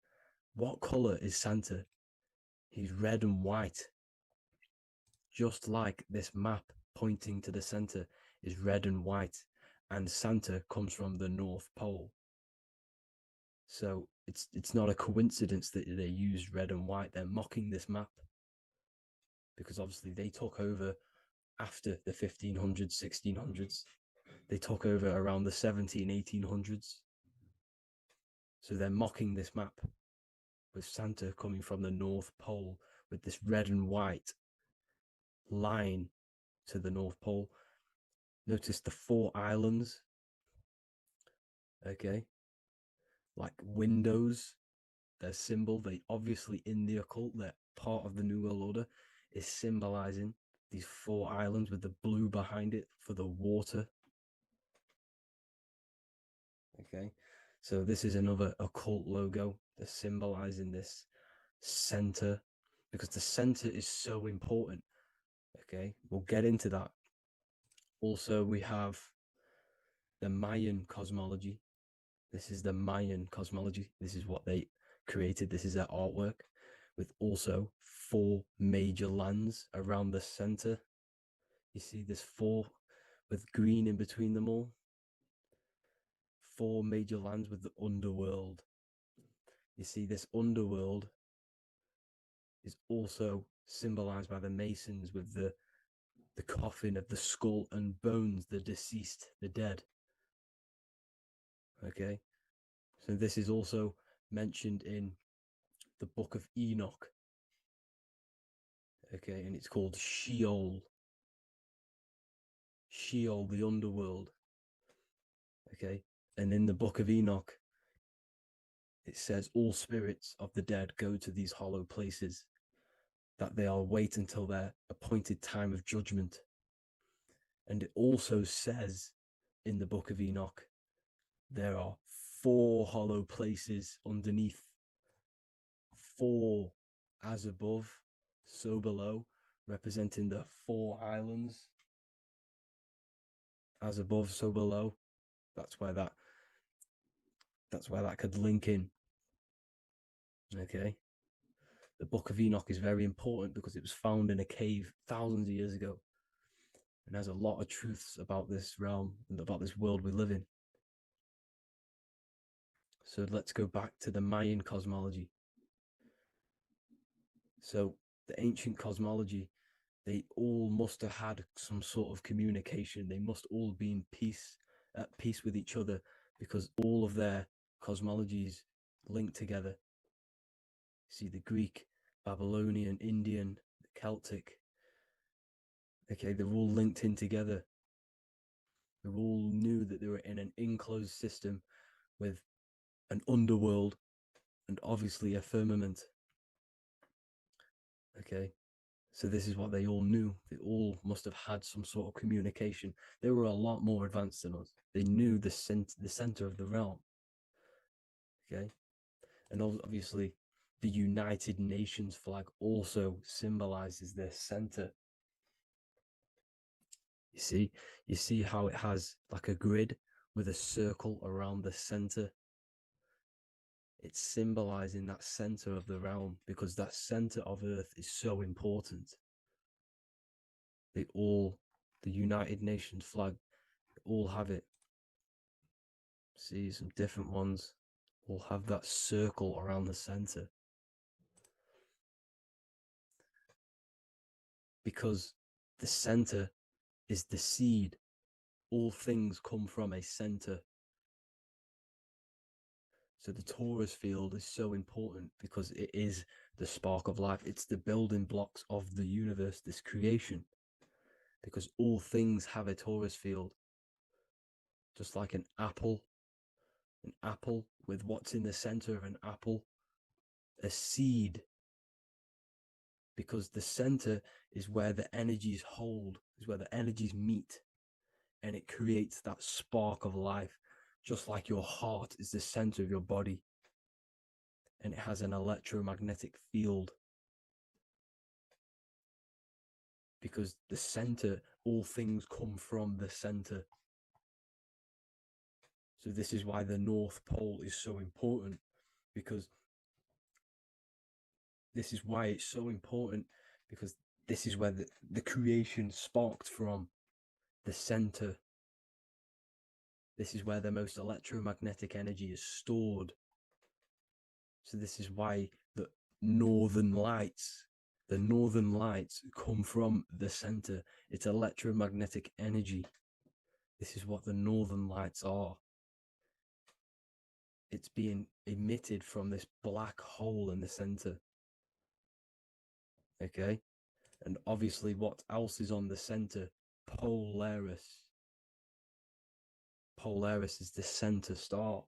What color is Santa? He's red and white. Just like this map pointing to the center is red and white, and Santa comes from the North Pole. So it's not a coincidence that they use red and white. They're mocking this map because obviously they took over after the 1500s, 1600s. They took over around the 1800s. So they're mocking this map with Santa coming from the North Pole with this red and white line to the North Pole. Notice the 4 islands. Okay. Like windows, their symbol. They obviously in the occult, they're part of the New World Order. is symbolizing these 4 islands with the blue behind it for the water. Okay, so this is another occult logo that's symbolizing this center, because the center is so important. Okay, we'll get into that. Also, we have the Mayan cosmology. This is the Mayan cosmology. This is what they created. This is their artwork, with also 4 major lands around the center. You see this 4 with green in between them all. 4 major lands with the underworld. You see this underworld is also symbolized by the Masons with the coffin of the skull and bones, the deceased, the dead. Okay, so this is also mentioned in the Book of Enoch. Okay, and it's called Sheol. Sheol, the underworld. Okay, and in the Book of Enoch, it says all spirits of the dead go to these hollow places, that they are wait until their appointed time of judgment. And it also says in the Book of Enoch, there are 4 hollow places underneath. 4, as above, so below, representing the 4 islands. As above, so below. That's where that could link in. Okay. The Book of Enoch is very important because it was found in a cave thousands of years ago, and has a lot of truths about this realm and about this world we live in. So let's go back to the Mayan cosmology. So the ancient cosmology, they all must have had some sort of communication. They must all be at peace with each other, because all of their cosmologies linked together. See, the Greek, Babylonian, Indian, Celtic. Okay, they're all linked in together. They all knew that they were in an enclosed system with an underworld and obviously a firmament. Okay, so this is what they all knew. They all must have had some sort of communication. They were a lot more advanced than us. They knew the center of the realm. Okay, and obviously the United Nations flag also symbolizes their center. You see how it has like a grid with a circle around the center. It's symbolizing that center of the realm, because that center of Earth is so important. The United Nations flag, all have it. See, some different ones all have that circle around the center. Because the center is the seed. All things come from a center. So the torus field is so important because it is the spark of life. It's the building blocks of the universe, this creation. Because all things have a torus field. Just like an apple with what's in the center of an apple, a seed. Because the center is where the energies hold, is where the energies meet, and it creates that spark of life. Just like your heart is the center of your body, and it has an electromagnetic field. Because the center, all things come from the center. So this is why the North Pole is so important, because this is why it's so important, because this is where the creation sparked from, the center. This is where the most electromagnetic energy is stored. So this is why the northern lights come from the center. It's electromagnetic energy. This is what the northern lights are. It's being emitted from this black hole in the center. Okay, and obviously what else is on the center? Polaris. Polaris is the center star.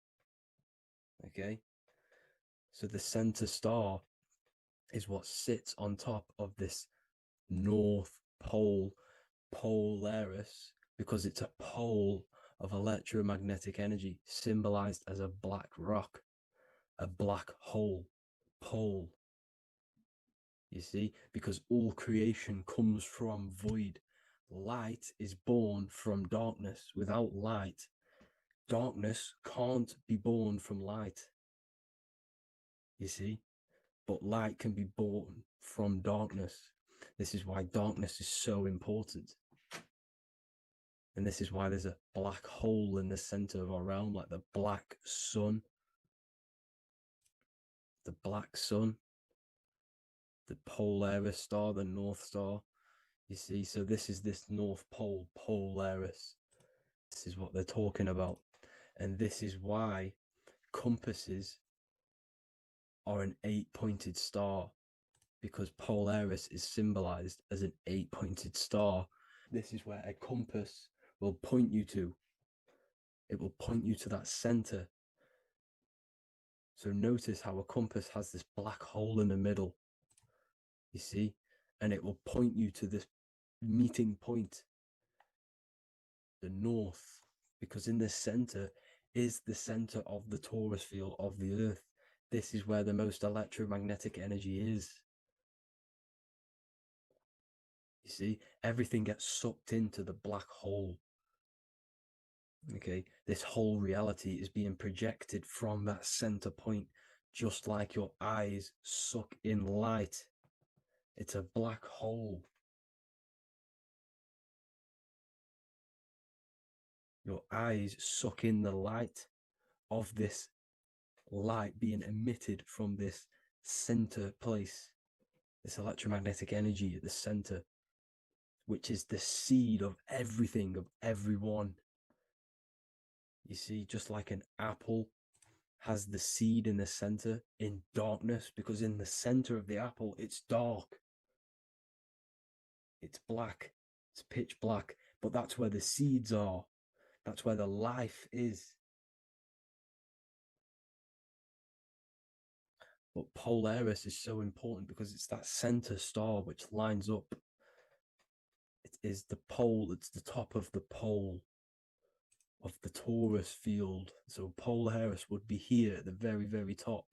Okay, so the center star is what sits on top of this North Pole, Polaris, because it's a pole of electromagnetic energy, symbolized as a black rock, a black hole, pole. You see, because all creation comes from void. Light is born from darkness. Without light, darkness can't be born from light. You see, but light can be born from darkness. This is why darkness is so important. And this is why there's a black hole in the center of our realm, like the black sun. The black sun, the Polaris star, the North Star. You see, so this is this North Pole, Polaris. This is what they're talking about. And this is why compasses are an 8-pointed star, because Polaris is symbolized as an 8-pointed star. This is where a compass will point you to. It will point you to that center. So notice how a compass has this black hole in the middle, you see, and it will point you to this meeting point, the north, because in the center is the center of the torus field of the earth. This is where the most electromagnetic energy is. You see, everything gets sucked into the black hole. Okay, this whole reality is being projected from that center point, just like your eyes suck in light. It's a black hole. Your eyes suck in the light of this light being emitted from this center place, this electromagnetic energy at the center, which is the seed of everything, of everyone. You see, just like an apple has the seed in the center in darkness, because in the center of the apple, it's dark. It's black. It's pitch black. But that's where the seeds are. That's where the life is. But Polaris is so important because it's that center star which lines up. It is the pole. It's the top of the pole of the torus field. So Polaris would be here at the very, very top.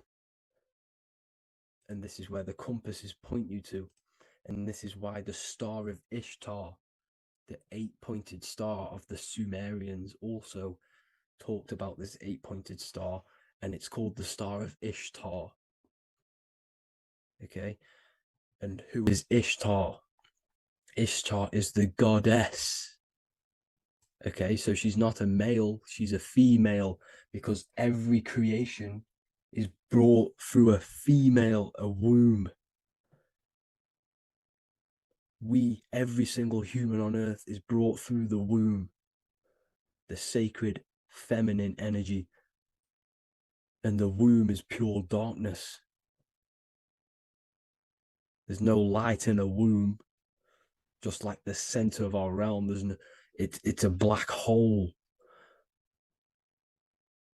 And this is where the compasses point you to. And this is why the star of Ishtar, the 8-pointed star of the Sumerians, also talked about this 8-pointed star, and it's called the star of Ishtar. Okay, and who is Ishtar? Ishtar is the goddess. Okay, so she's not a male, she's a female, because every creation is brought through a female, a womb. Every single human on earth is brought through the womb, the sacred feminine energy. And the womb is pure darkness. There's no light in a womb, just like the center of our realm. There's no, it's a black hole.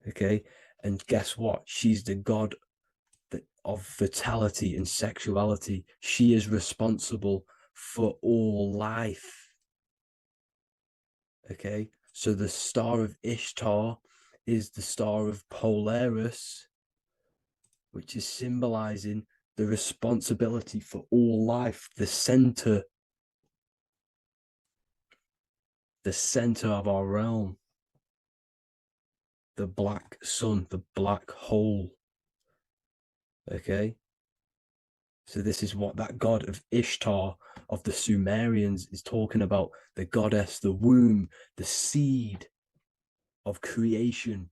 Okay, and guess what? She's the god of fertility and sexuality. She is responsible for all life. Okay, so the star of Ishtar is the star of Polaris, which is symbolizing the responsibility for all life, the center of our realm, the black sun, the black hole. Okay, so this is what that god of Ishtar of the Sumerians is talking about, the goddess, the womb, the seed of creation.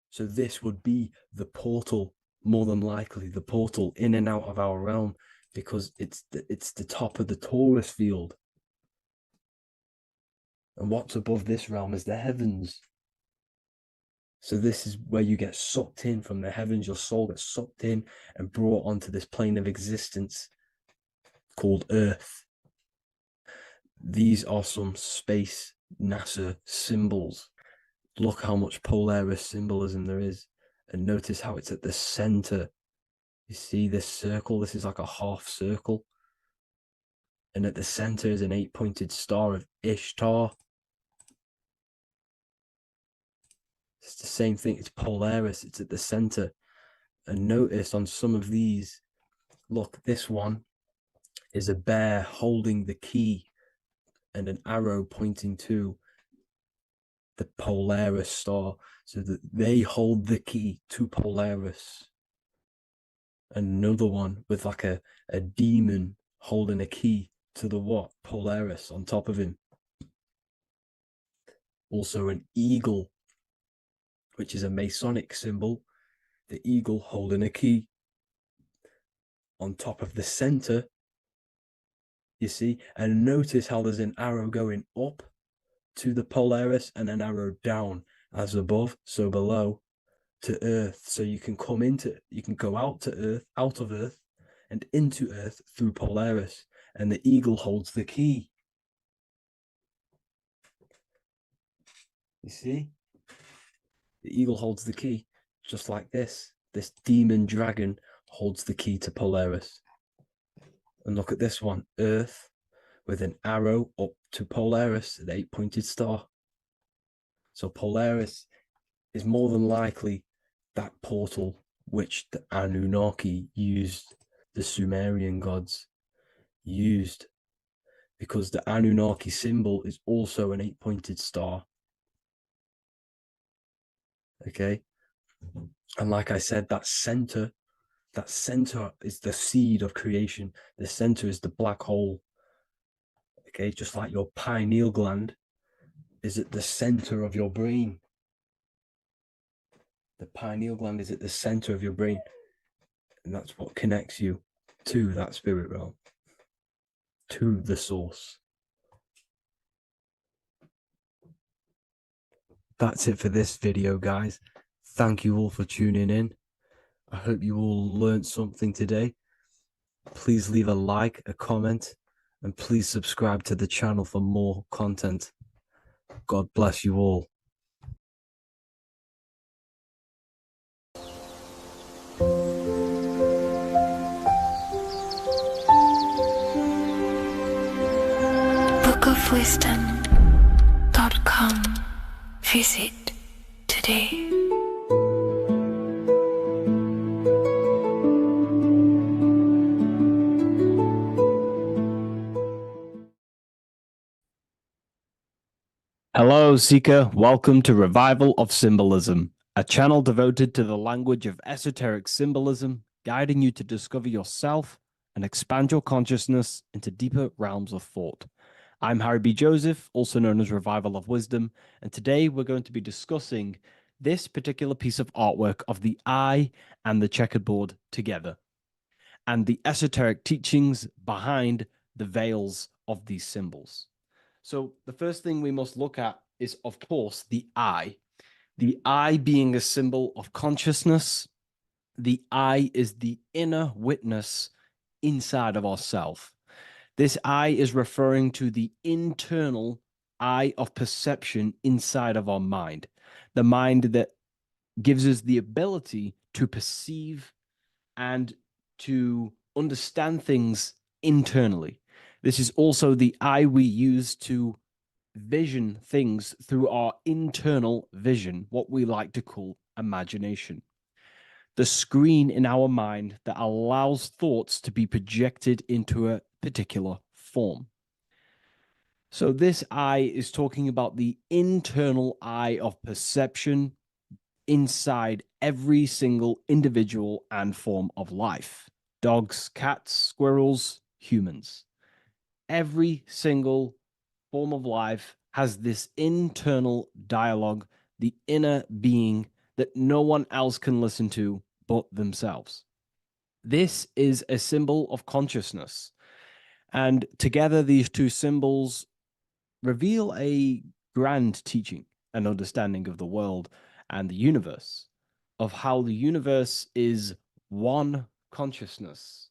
So this would be the portal, more than likely the portal in and out of our realm, because it's the top of the torus field. And what's above this realm is the heavens. So this is where you get sucked in from the heavens. Your soul gets sucked in and brought onto this plane of existence called Earth. These are some space NASA symbols. Look how much Polaris symbolism there is. And notice how it's at the center. You see this circle? This is like a half circle. And at the center is an 8-pointed star of Ishtar. It's the same thing. It's Polaris. It's at the center. And notice on some of these, look, this one is a bear holding the key and an arrow pointing to the Polaris star, so that they hold the key to Polaris. Another one with like a demon holding a key to the what? Polaris on top of him. Also an eagle, which is a Masonic symbol. The eagle holding a key on top of the center. You see, and notice how there's an arrow going up to the Polaris and an arrow down, as above, so below, to Earth. So you can go out to Earth, out of Earth, and into Earth through Polaris. And the eagle holds the key. You see? The eagle holds the key, just like this. This demon dragon holds the key to Polaris. And look at this one, Earth, with an arrow up to Polaris, the 8-pointed star. So Polaris is more than likely that portal which the Anunnaki used, the Sumerian gods used, because the Anunnaki symbol is also an 8-pointed star. Okay? And like I said, that center is the seed of creation. The center is the black hole. Okay, just like your pineal gland is at the center of your brain. The pineal gland is at the center of your brain. And that's what connects you to that spirit realm, to the source. That's it for this video, guys. Thank you all for tuning in. I hope you all learned something today. Please leave a like, a comment, and please subscribe to the channel for more content. God bless you all. bookofwisdom.com. Visit today. Hello, Seeker. Welcome to Revival of Symbolism, a channel devoted to the language of esoteric symbolism, guiding you to discover yourself and expand your consciousness into deeper realms of thought. I'm Harry B. Joseph, also known as Revival of Wisdom, and today we're going to be discussing this particular piece of artwork of the eye and the checkerboard together, and the esoteric teachings behind the veils of these symbols. So the first thing we must look at is, of course, the eye. The eye being a symbol of consciousness. The eye is the inner witness inside of ourself. This eye is referring to the internal eye of perception inside of our mind. The mind that gives us the ability to perceive and to understand things internally. This is also the eye we use to vision things through our internal vision, what we like to call imagination. The screen in our mind that allows thoughts to be projected into a particular form. So this eye is talking about the internal eye of perception inside every single individual and form of life. Dogs, cats, squirrels, humans. Every single form of life has this internal dialogue, the inner being that no one else can listen to but themselves. This is a symbol of consciousness. And together, these two symbols reveal a grand teaching and understanding of the world and the universe, of how the universe is one consciousness,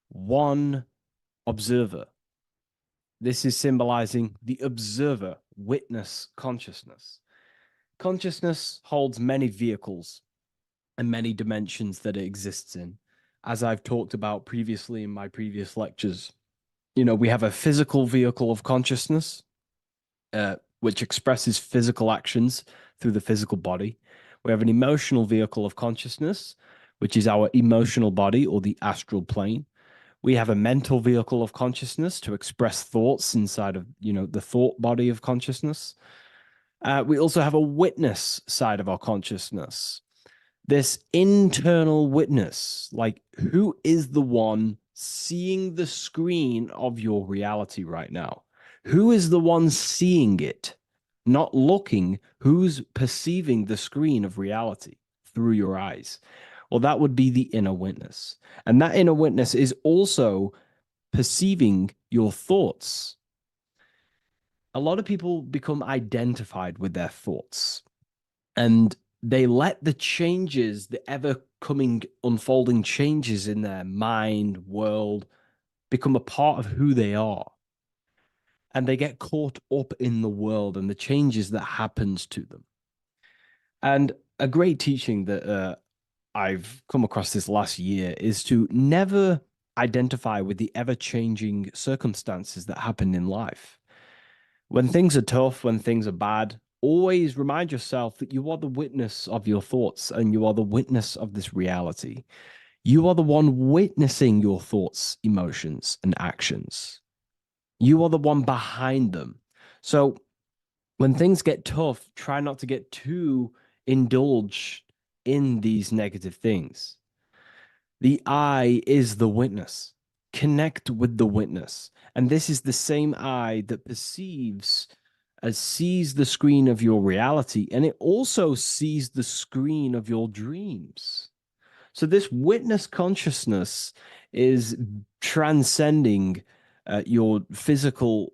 one observer. This is symbolizing the observer, witness consciousness. Consciousness holds many vehicles and many dimensions that it exists in. as I've talked about previously in my previous lectures, you know, we have a physical vehicle of consciousness, which expresses physical actions through the physical body. We have an emotional vehicle of consciousness, which is our emotional body or the astral plane. We have a mental vehicle of consciousness to express thoughts inside of, you know, the thought body of consciousness. We also have a witness side of our consciousness, this internal witness, like who is the one seeing the screen of your reality right now? Who is the one seeing it? Not looking, who's perceiving the screen of reality through your eyes? Well, that would be the inner witness. And that inner witness is also perceiving your thoughts. A lot of people become identified with their thoughts, and they let the changes, the ever coming, unfolding changes in their mind, world, become a part of who they are. And they get caught up in the world and the changes that happens to them. And a great teaching that I've come across this last year is to never identify with the ever-changing circumstances that happen in life. When things are tough, when things are bad, always remind yourself that you are the witness of your thoughts and you are the witness of this reality. You are the one witnessing your thoughts, emotions, and actions. You are the one behind them. So when things get tough, try not to get too indulged in these negative things. The I is the witness. Connect with the witness. And this is the same I that perceives as sees the screen of your reality, and it also sees the screen of your dreams. So this witness consciousness is transcending your physical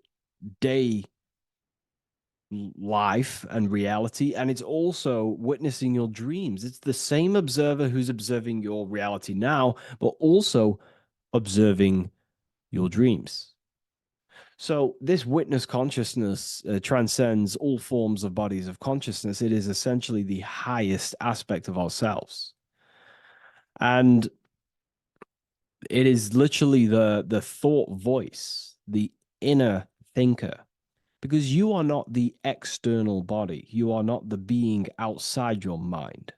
day life and reality, and it's also witnessing your dreams. It's the same observer who's observing your reality now, but also observing your dreams. So this witness consciousness transcends all forms of bodies of consciousness. It is essentially the highest aspect of ourselves. And it is literally the thought voice, the inner thinker, because you are not the external body. You are not the being outside your mind.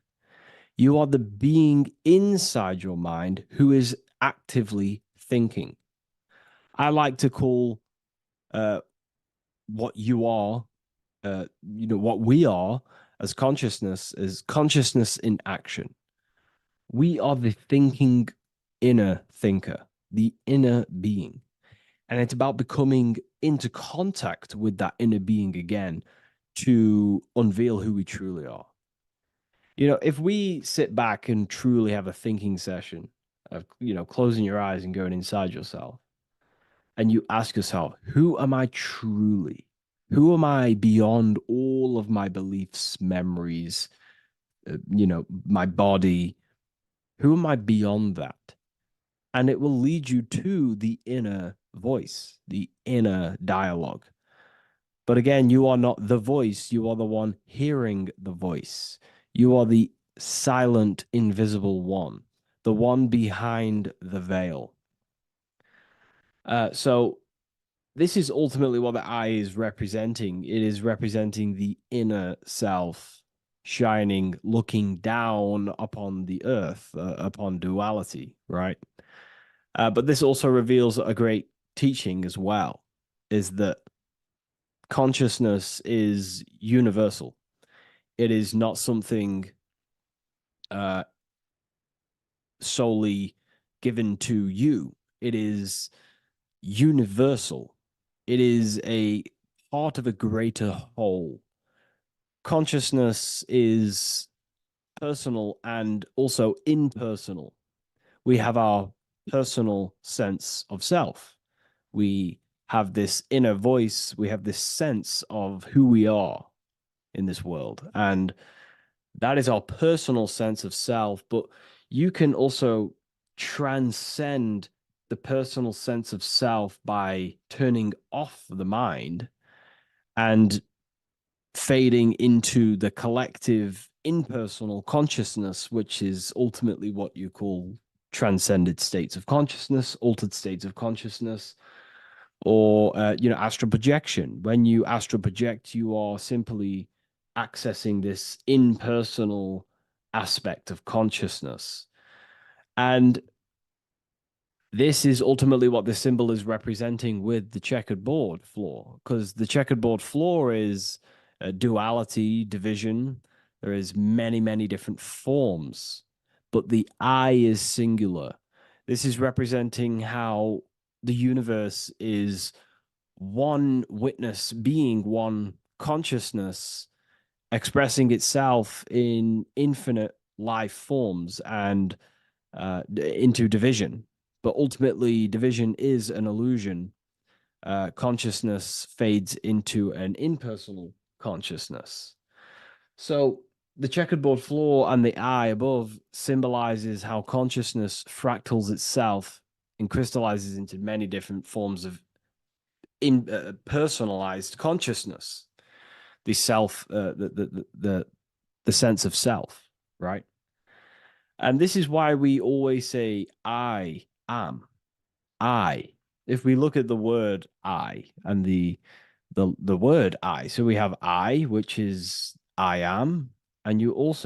You are the being inside your mind who is actively thinking. I like to call what you are, what we are as consciousness is consciousness in action. We are the thinking inner thinker, the inner being. And it's about becoming into contact with that inner being again to unveil who we truly are. You know, if we sit back and truly have a thinking session of, closing your eyes and going inside yourself, and you ask yourself, who am I truly? Who am I beyond all of my beliefs, memories, my body? Who am I beyond that? And it will lead you to the inner voice, the inner dialogue. But again, you are not the voice. You are the one hearing the voice. You are the silent, invisible one, the one behind the veil. So this is ultimately what the eye is representing. It is representing the inner self shining, looking down upon the earth, upon duality, right? But this also reveals a great teaching as well, is that consciousness is universal. It is not something solely given to you. It is universal. It is a part of a greater whole. Consciousness is personal and also impersonal. We have our personal sense of self. We have this inner voice. We have this sense of who we are in this world. And that is our personal sense of self. But you can also transcend the personal sense of self by turning off the mind and fading into the collective impersonal consciousness, which is ultimately what you call transcended states of consciousness, altered states of consciousness, or astral projection. When you astral project, you are simply accessing this impersonal aspect of consciousness. And this is ultimately what the symbol is representing with the checkered board floor, because the checkered board floor is duality, division. There is many, many different forms, but the I is singular. This is representing how the universe is one witness being, one consciousness expressing itself in infinite life forms and into division. But ultimately, division is an illusion. Consciousness fades into an impersonal consciousness. So the checkerboard floor and the eye above symbolizes how consciousness fractals itself and crystallizes into many different forms of personalized consciousness. The self, the sense of self, right? And this is why we always say, I am. I. If we look at the word I and the word I, so we have I, which is I am, and you also